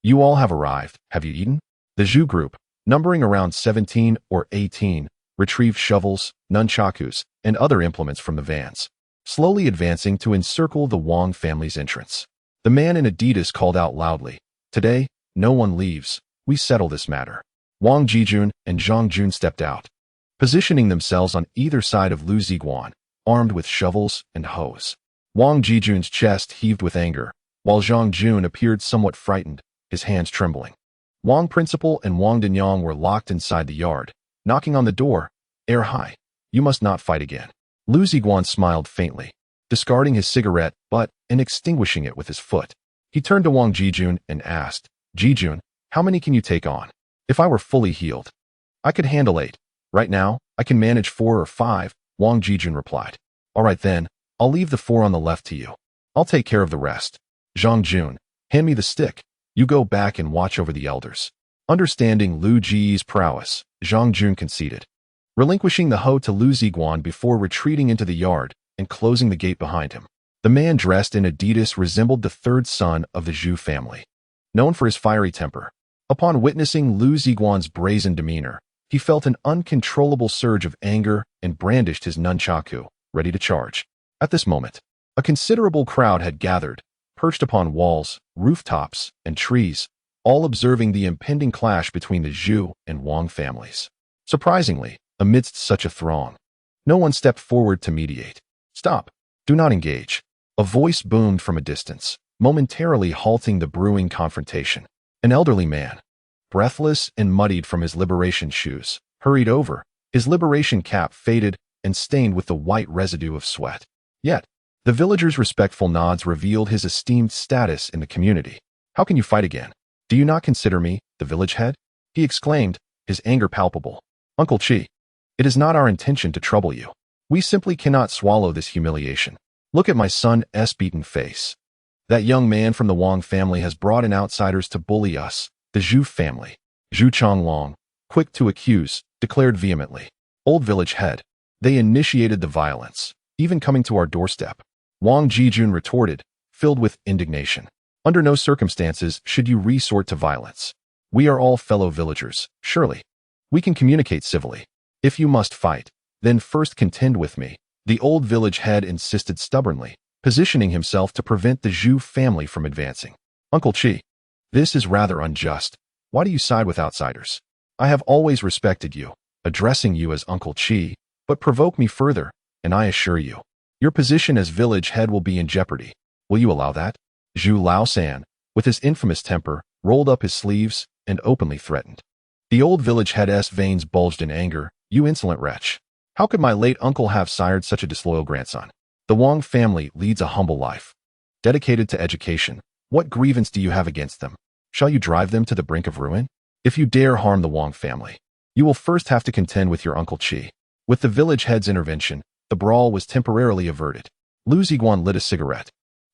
"You all have arrived. Have you eaten?" The Zhu group, numbering around 17 or 18, retrieved shovels, nunchakus, and other implements from the vans, slowly advancing to encircle the Wang family's entrance. The man in Adidas called out loudly, "Today, no one leaves. We settle this matter." Wang Jijun and Zhang Jun stepped out, positioning themselves on either side of Liu Ziguang, armed with shovels and hoes. Wang Jijun's chest heaved with anger, while Zhang Jun appeared somewhat frightened, his hands trembling. Wang Principal and Wang Dinyang were locked inside the yard, knocking on the door. "Air high. You must not fight again." Liu Ziguang smiled faintly, discarding his cigarette and extinguishing it with his foot. He turned to Wang Jijun and asked, "Jijun, how many can you take on?" "If I were fully healed, I could handle 8. Right now, I can manage 4 or 5, Wang Jijun replied. "All right then, I'll leave the 4 on the left to you. I'll take care of the rest." "Zhang Jun, hand me the stick. You go back and watch over the elders." Understanding Liu Ji's prowess, Zhang Jun conceded, relinquishing the hoe to Liu Ziguang before retreating into the yard and closing the gate behind him. The man dressed in Adidas resembled the 3rd son of the Zhu family, known for his fiery temper. Upon witnessing Liu Ziguang's brazen demeanor, he felt an uncontrollable surge of anger and brandished his nunchaku, ready to charge. At this moment, a considerable crowd had gathered, perched upon walls, rooftops, and trees, all observing the impending clash between the Zhu and Wang families. Surprisingly, amidst such a throng, no one stepped forward to mediate. "Stop! Do not engage!" A voice boomed from a distance, momentarily halting the brewing confrontation. An elderly man, breathless and muddied from his liberation shoes, hurried over, his liberation cap faded and stained with the white residue of sweat. Yet, the villagers' respectful nods revealed his esteemed status in the community. "How can you fight again? Do you not consider me the village head?" he exclaimed, his anger palpable. "Uncle Chi, it is not our intention to trouble you. We simply cannot swallow this humiliation. Look at my son's beaten face. That young man from the Wang family has brought in outsiders to bully us, The Zhu family. Zhu Chonglong, quick to accuse, declared vehemently. Old village head. They initiated the violence, even coming to our doorstep. Wang Jijun retorted, filled with indignation. Under no circumstances should you resort to violence. We are all fellow villagers, surely. We can communicate civilly. If you must fight, then first contend with me. The old village head insisted stubbornly, positioning himself to prevent the Zhu family from advancing. Uncle Chi, this is rather unjust. Why do you side with outsiders? I have always respected you, addressing you as Uncle Chi, but provoke me further, and I assure you, your position as village head will be in jeopardy. Will you allow that? Zhu Laosan, with his infamous temper, rolled up his sleeves and openly threatened. The old village head's veins bulged in anger. You insolent wretch. How could my late uncle have sired such a disloyal grandson? The Wang family leads a humble life, dedicated to education. What grievance do you have against them? Shall you drive them to the brink of ruin? If you dare harm the Wang family, you will first have to contend with your Uncle Chi. With the village head's intervention, the brawl was temporarily averted. Liu Ziguang lit a cigarette,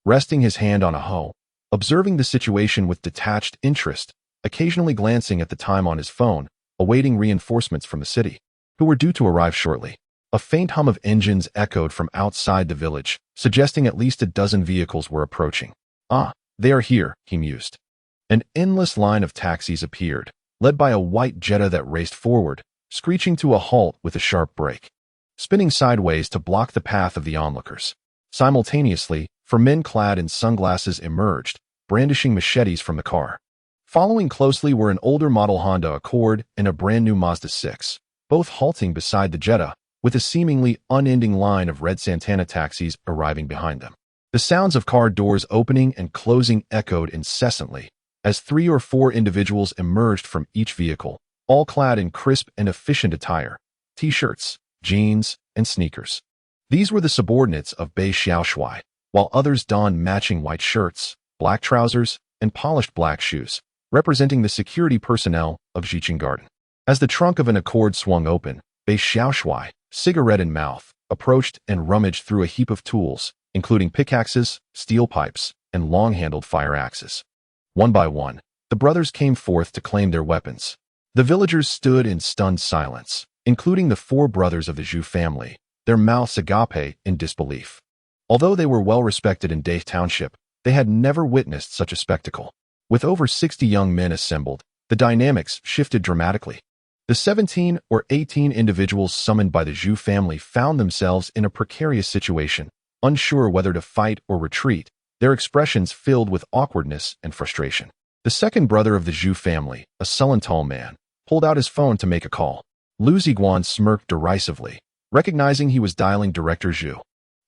resting his hand on a hoe, observing the situation with detached interest, occasionally glancing at the time on his phone, awaiting reinforcements from the city, who were due to arrive shortly. A faint hum of engines echoed from outside the village, suggesting at least a dozen vehicles were approaching. Ah, they are here, he mused. An endless line of taxis appeared, led by a white Jetta that raced forward, screeching to a halt with a sharp brake, spinning sideways to block the path of the onlookers. Simultaneously, 4 men clad in sunglasses emerged, brandishing machetes from the car. Following closely were an older model Honda Accord and a brand-new Mazda 6, both halting beside the Jetta, with a seemingly unending line of red Santana taxis arriving behind them. The sounds of car doors opening and closing echoed incessantly, as 3 or 4 individuals emerged from each vehicle, all clad in crisp and efficient attire, t-shirts, jeans, and sneakers. These were the subordinates of Bei Xiaoshui, while others donned matching white shirts, black trousers, and polished black shoes, representing the security personnel of Jiqing Garden. As the trunk of an Accord swung open, Bei Xiaoshui, cigarette in mouth, approached and rummaged through a heap of tools, including pickaxes, steel pipes, and long-handled fire axes. One by one, the brothers came forth to claim their weapons. The villagers stood in stunned silence, including the 4 brothers of the Zhu family, their mouths agape in disbelief. Although they were well respected in Dai Township, they had never witnessed such a spectacle. With over 60 young men assembled, the dynamics shifted dramatically. The 17 or 18 individuals summoned by the Zhu family found themselves in a precarious situation, unsure whether to fight or retreat, their expressions filled with awkwardness and frustration. The second brother of the Zhu family, a sullen tall man, pulled out his phone to make a call. Liu Ziguang smirked derisively, recognizing he was dialing Director Zhu.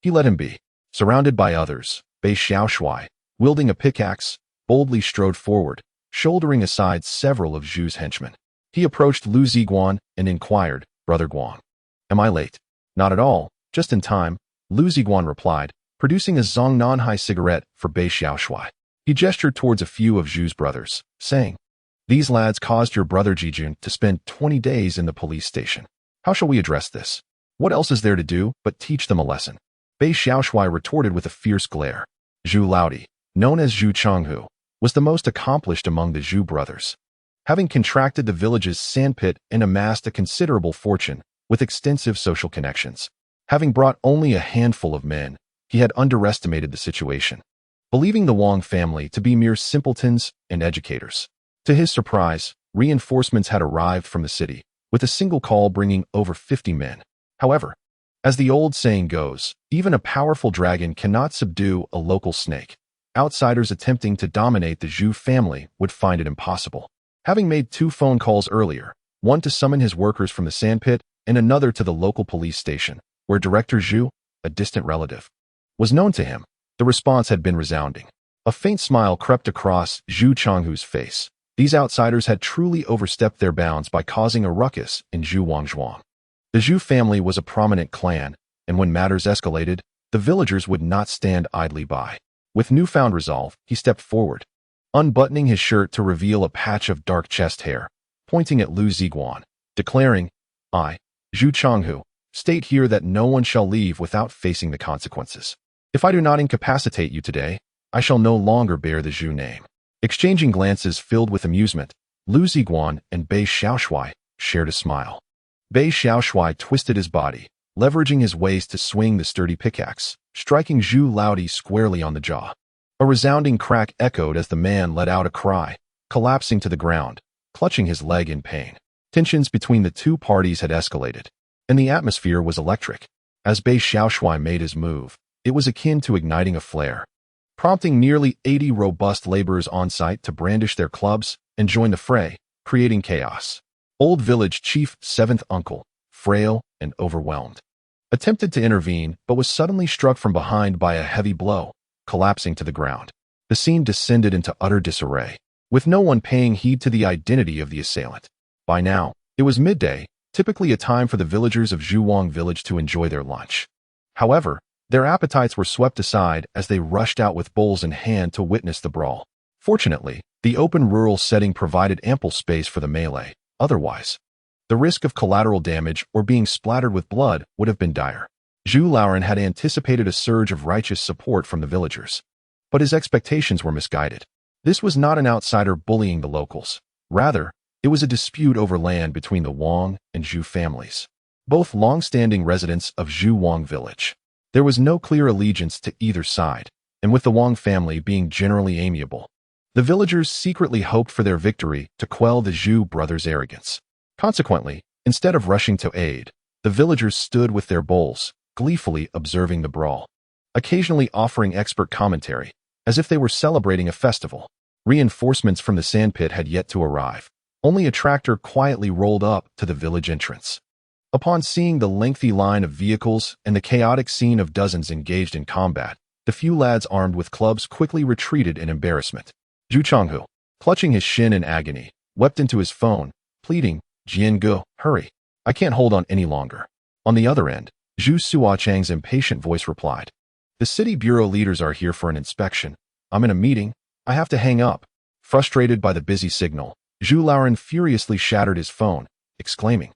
He let him be. Surrounded by others, Bei Xiaoshui, wielding a pickaxe, boldly strode forward, shouldering aside several of Zhu's henchmen. He approached Liu Ziguang and inquired, Brother Guang, am I late? Not at all, just in time, Liu Ziguang replied, producing a Zongnanhai cigarette for Bei Xiaoshui. He gestured towards a few of Zhu's brothers, saying, these lads caused your brother Jijun to spend 20 days in the police station. How shall we address this? What else is there to do but teach them a lesson? Bei Xiaoshui retorted with a fierce glare. Zhu Laodi, known as Zhu Chonghu, was the most accomplished among the Zhu brothers. Having contracted the village's sandpit and amassed a considerable fortune with extensive social connections, having brought only a handful of men, he had underestimated the situation, believing the Wang family to be mere simpletons and educators. To his surprise, reinforcements had arrived from the city, with a single call bringing over 50 men. However, as the old saying goes, even a powerful dragon cannot subdue a local snake. Outsiders attempting to dominate the Zhu family would find it impossible. Having made 2 phone calls earlier, one to summon his workers from the sandpit and another to the local police station, where Director Zhu, a distant relative, was known to him, the response had been resounding. A faint smile crept across Zhu Chonghu's face. These outsiders had truly overstepped their bounds by causing a ruckus in Zhu Wangzhuang. The Zhu family was a prominent clan, and when matters escalated, the villagers would not stand idly by. With newfound resolve, he stepped forward, unbuttoning his shirt to reveal a patch of dark chest hair, pointing at Liu Ziguang, declaring, I, Zhu Chonghu, state here that no one shall leave without facing the consequences. If I do not incapacitate you today, I shall no longer bear the Zhu name. Exchanging glances filled with amusement, Liu Ziguang and Bei Xiaoshui shared a smile. Bei Xiaoshui twisted his body, leveraging his waist to swing the sturdy pickaxe, striking Zhu Laodi squarely on the jaw. A resounding crack echoed as the man let out a cry, collapsing to the ground, clutching his leg in pain. Tensions between the two parties had escalated, and the atmosphere was electric. As Bei Xiaoshui made his move, it was akin to igniting a flare, prompting nearly 80 robust laborers on site to brandish their clubs and join the fray, creating chaos. Old village chief, seventh uncle, frail and overwhelmed, attempted to intervene but was suddenly struck from behind by a heavy blow, collapsing to the ground. The scene descended into utter disarray, with no one paying heed to the identity of the assailant. By now, it was midday, typically a time for the villagers of Zhuwang village to enjoy their lunch. However, their appetites were swept aside as they rushed out with bowls in hand to witness the brawl. Fortunately, the open rural setting provided ample space for the melee. Otherwise, the risk of collateral damage or being splattered with blood would have been dire. Zhu Laoren had anticipated a surge of righteous support from the villagers, but his expectations were misguided. This was not an outsider bullying the locals. Rather, it was a dispute over land between the Wang and Zhu families, both long-standing residents of Zhuwang village. There was no clear allegiance to either side, and with the Wang family being generally amiable, the villagers secretly hoped for their victory to quell the Zhu brothers' arrogance. Consequently, instead of rushing to aid, the villagers stood with their bowls, gleefully observing the brawl, occasionally offering expert commentary, as if they were celebrating a festival. Reinforcements from the sandpit had yet to arrive. Only a tractor quietly rolled up to the village entrance. Upon seeing the lengthy line of vehicles and the chaotic scene of dozens engaged in combat, the few lads armed with clubs quickly retreated in embarrassment. Zhu Changhu, clutching his shin in agony, wept into his phone, pleading, "Jiangu, hurry. I can't hold on any longer." On the other end, Zhu Suochang's impatient voice replied, "The city bureau leaders are here for an inspection. I'm in a meeting. I have to hang up." Frustrated by the busy signal, Zhu Laoren furiously shattered his phone, exclaiming,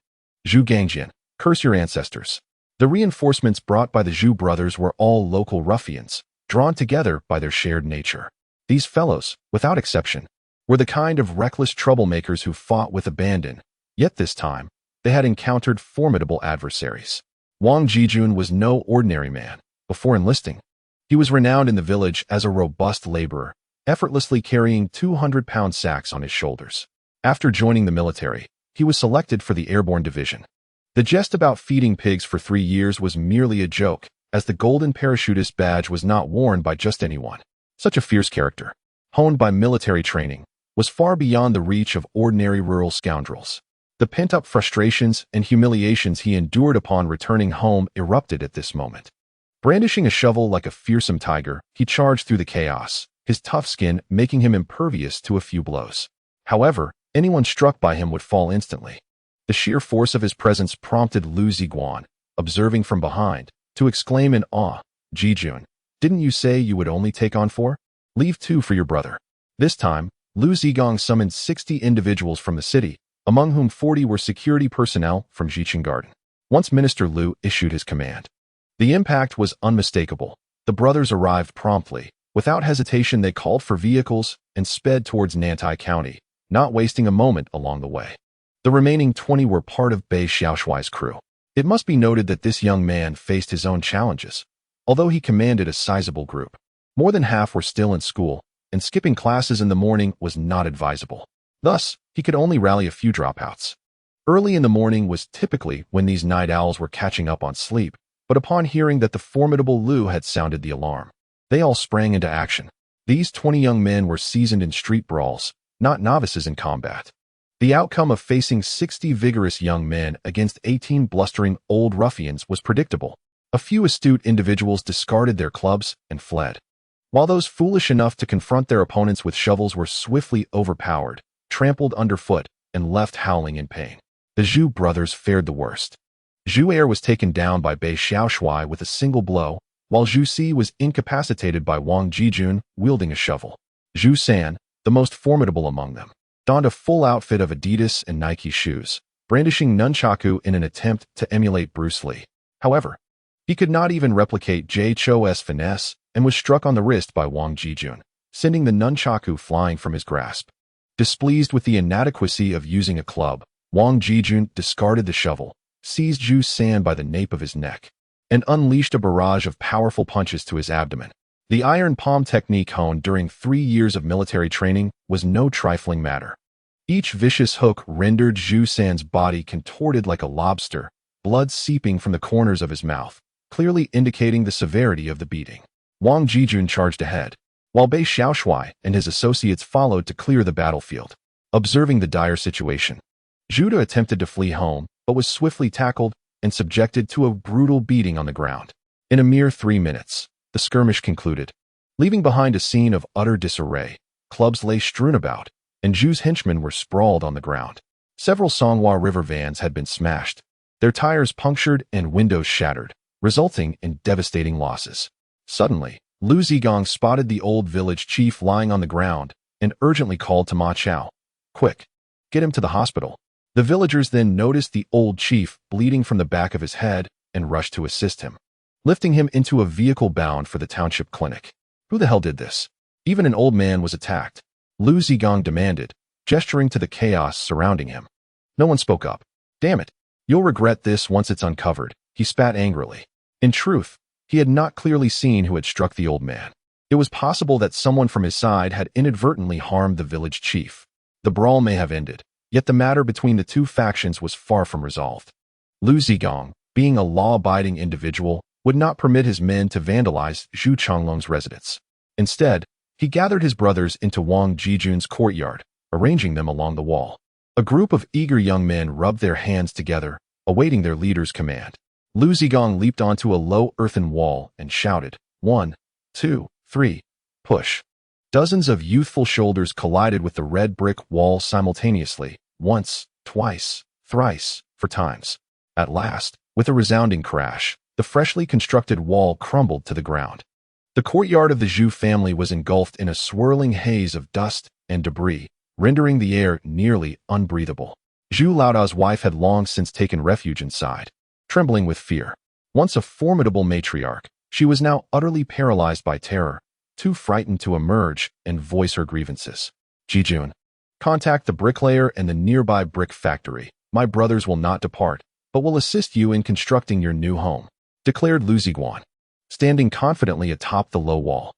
"Zhu Gangjian, curse your ancestors." The reinforcements brought by the Zhu brothers were all local ruffians, drawn together by their shared nature. These fellows, without exception, were the kind of reckless troublemakers who fought with abandon, yet this time, they had encountered formidable adversaries. Wang Jijun was no ordinary man. Before enlisting, he was renowned in the village as a robust laborer, effortlessly carrying 200-pound sacks on his shoulders. After joining the military, he was selected for the airborne division. The jest about feeding pigs for 3 years was merely a joke, as the golden parachutist badge was not worn by just anyone. Such a fierce character, honed by military training, was far beyond the reach of ordinary rural scoundrels. The pent-up frustrations and humiliations he endured upon returning home erupted at this moment. Brandishing a shovel like a fearsome tiger, he charged through the chaos, his tough skin making him impervious to a few blows. However, anyone struck by him would fall instantly. The sheer force of his presence prompted Liu Ziguang, observing from behind, to exclaim in awe, "Jijun, didn't you say you would only take on 4? Leave 2 for your brother." This time, Liu Ziguang summoned 60 individuals from the city, among whom 40 were security personnel from Jiqing Garden. Once Minister Liu issued his command, the impact was unmistakable. The brothers arrived promptly. Without hesitation, they called for vehicles and sped towards Nantai County, not wasting a moment along the way. The remaining 20 were part of Bei Xiaoshui's crew. It must be noted that this young man faced his own challenges. Although he commanded a sizable group, more than half were still in school, and skipping classes in the morning was not advisable. Thus, he could only rally a few dropouts. Early in the morning was typically when these night owls were catching up on sleep, but upon hearing that the formidable Liu had sounded the alarm, they all sprang into action. These 20 young men were seasoned in street brawls, not novices in combat. The outcome of facing 60 vigorous young men against 18 blustering old ruffians was predictable. A few astute individuals discarded their clubs and fled, while those foolish enough to confront their opponents with shovels were swiftly overpowered, trampled underfoot, and left howling in pain. The Zhu brothers fared the worst. Zhu Er was taken down by Bei Xiaoshui with a single blow, while Zhu Si was incapacitated by Wang Jijun wielding a shovel. Zhu San, the most formidable among them, donned a full outfit of Adidas and Nike shoes, brandishing nunchaku in an attempt to emulate Bruce Lee. However, he could not even replicate Jay Cho's finesse and was struck on the wrist by Wang Jijun, sending the nunchaku flying from his grasp. Displeased with the inadequacy of using a club, Wang Jijun discarded the shovel, seized Zhu San by the nape of his neck, and unleashed a barrage of powerful punches to his abdomen. The iron palm technique honed during 3 years of military training was no trifling matter. Each vicious hook rendered Zhu San's body contorted like a lobster, blood seeping from the corners of his mouth, clearly indicating the severity of the beating. Wang Jijun charged ahead, while Bei Xiaoshui and his associates followed to clear the battlefield. Observing the dire situation, Zhu attempted to flee home, but was swiftly tackled and subjected to a brutal beating on the ground. In a mere 3 minutes, the skirmish concluded, leaving behind a scene of utter disarray. Clubs lay strewn about, and Zhu's henchmen were sprawled on the ground. Several Songhua River vans had been smashed, their tires punctured and windows shattered, resulting in devastating losses. Suddenly, Liu Ziguang spotted the old village chief lying on the ground and urgently called to Ma Chao. "Quick, get him to the hospital." The villagers then noticed the old chief bleeding from the back of his head and rushed to assist him, lifting him into a vehicle bound for the township clinic. Who the hell did this? Even an old man was attacked, Liu Ziguang demanded, gesturing to the chaos surrounding him. No one spoke up. "Damn it. You'll regret this once it's uncovered," he spat angrily. In truth, he had not clearly seen who had struck the old man. It was possible that someone from his side had inadvertently harmed the village chief. The brawl may have ended, yet the matter between the two factions was far from resolved. Liu Ziguang, being a law-abiding individual, would not permit his men to vandalize Zhu Changlong's residence. Instead, he gathered his brothers into Wang Jijun's courtyard, arranging them along the wall. A group of eager young men rubbed their hands together, awaiting their leader's command. Liu Ziguang leaped onto a low earthen wall and shouted, "1, 2, 3, push." Dozens of youthful shoulders collided with the red brick wall simultaneously, once, twice, thrice, 4 times. At last, with a resounding crash, the freshly constructed wall crumbled to the ground. The courtyard of the Zhu family was engulfed in a swirling haze of dust and debris, rendering the air nearly unbreathable. Zhu Laodao's wife had long since taken refuge inside, trembling with fear. Once a formidable matriarch, she was now utterly paralyzed by terror, too frightened to emerge and voice her grievances. "Jijun, contact the bricklayer and the nearby brick factory. My brothers will not depart, but will assist you in constructing your new home," declared Liu Ziguang, standing confidently atop the low wall.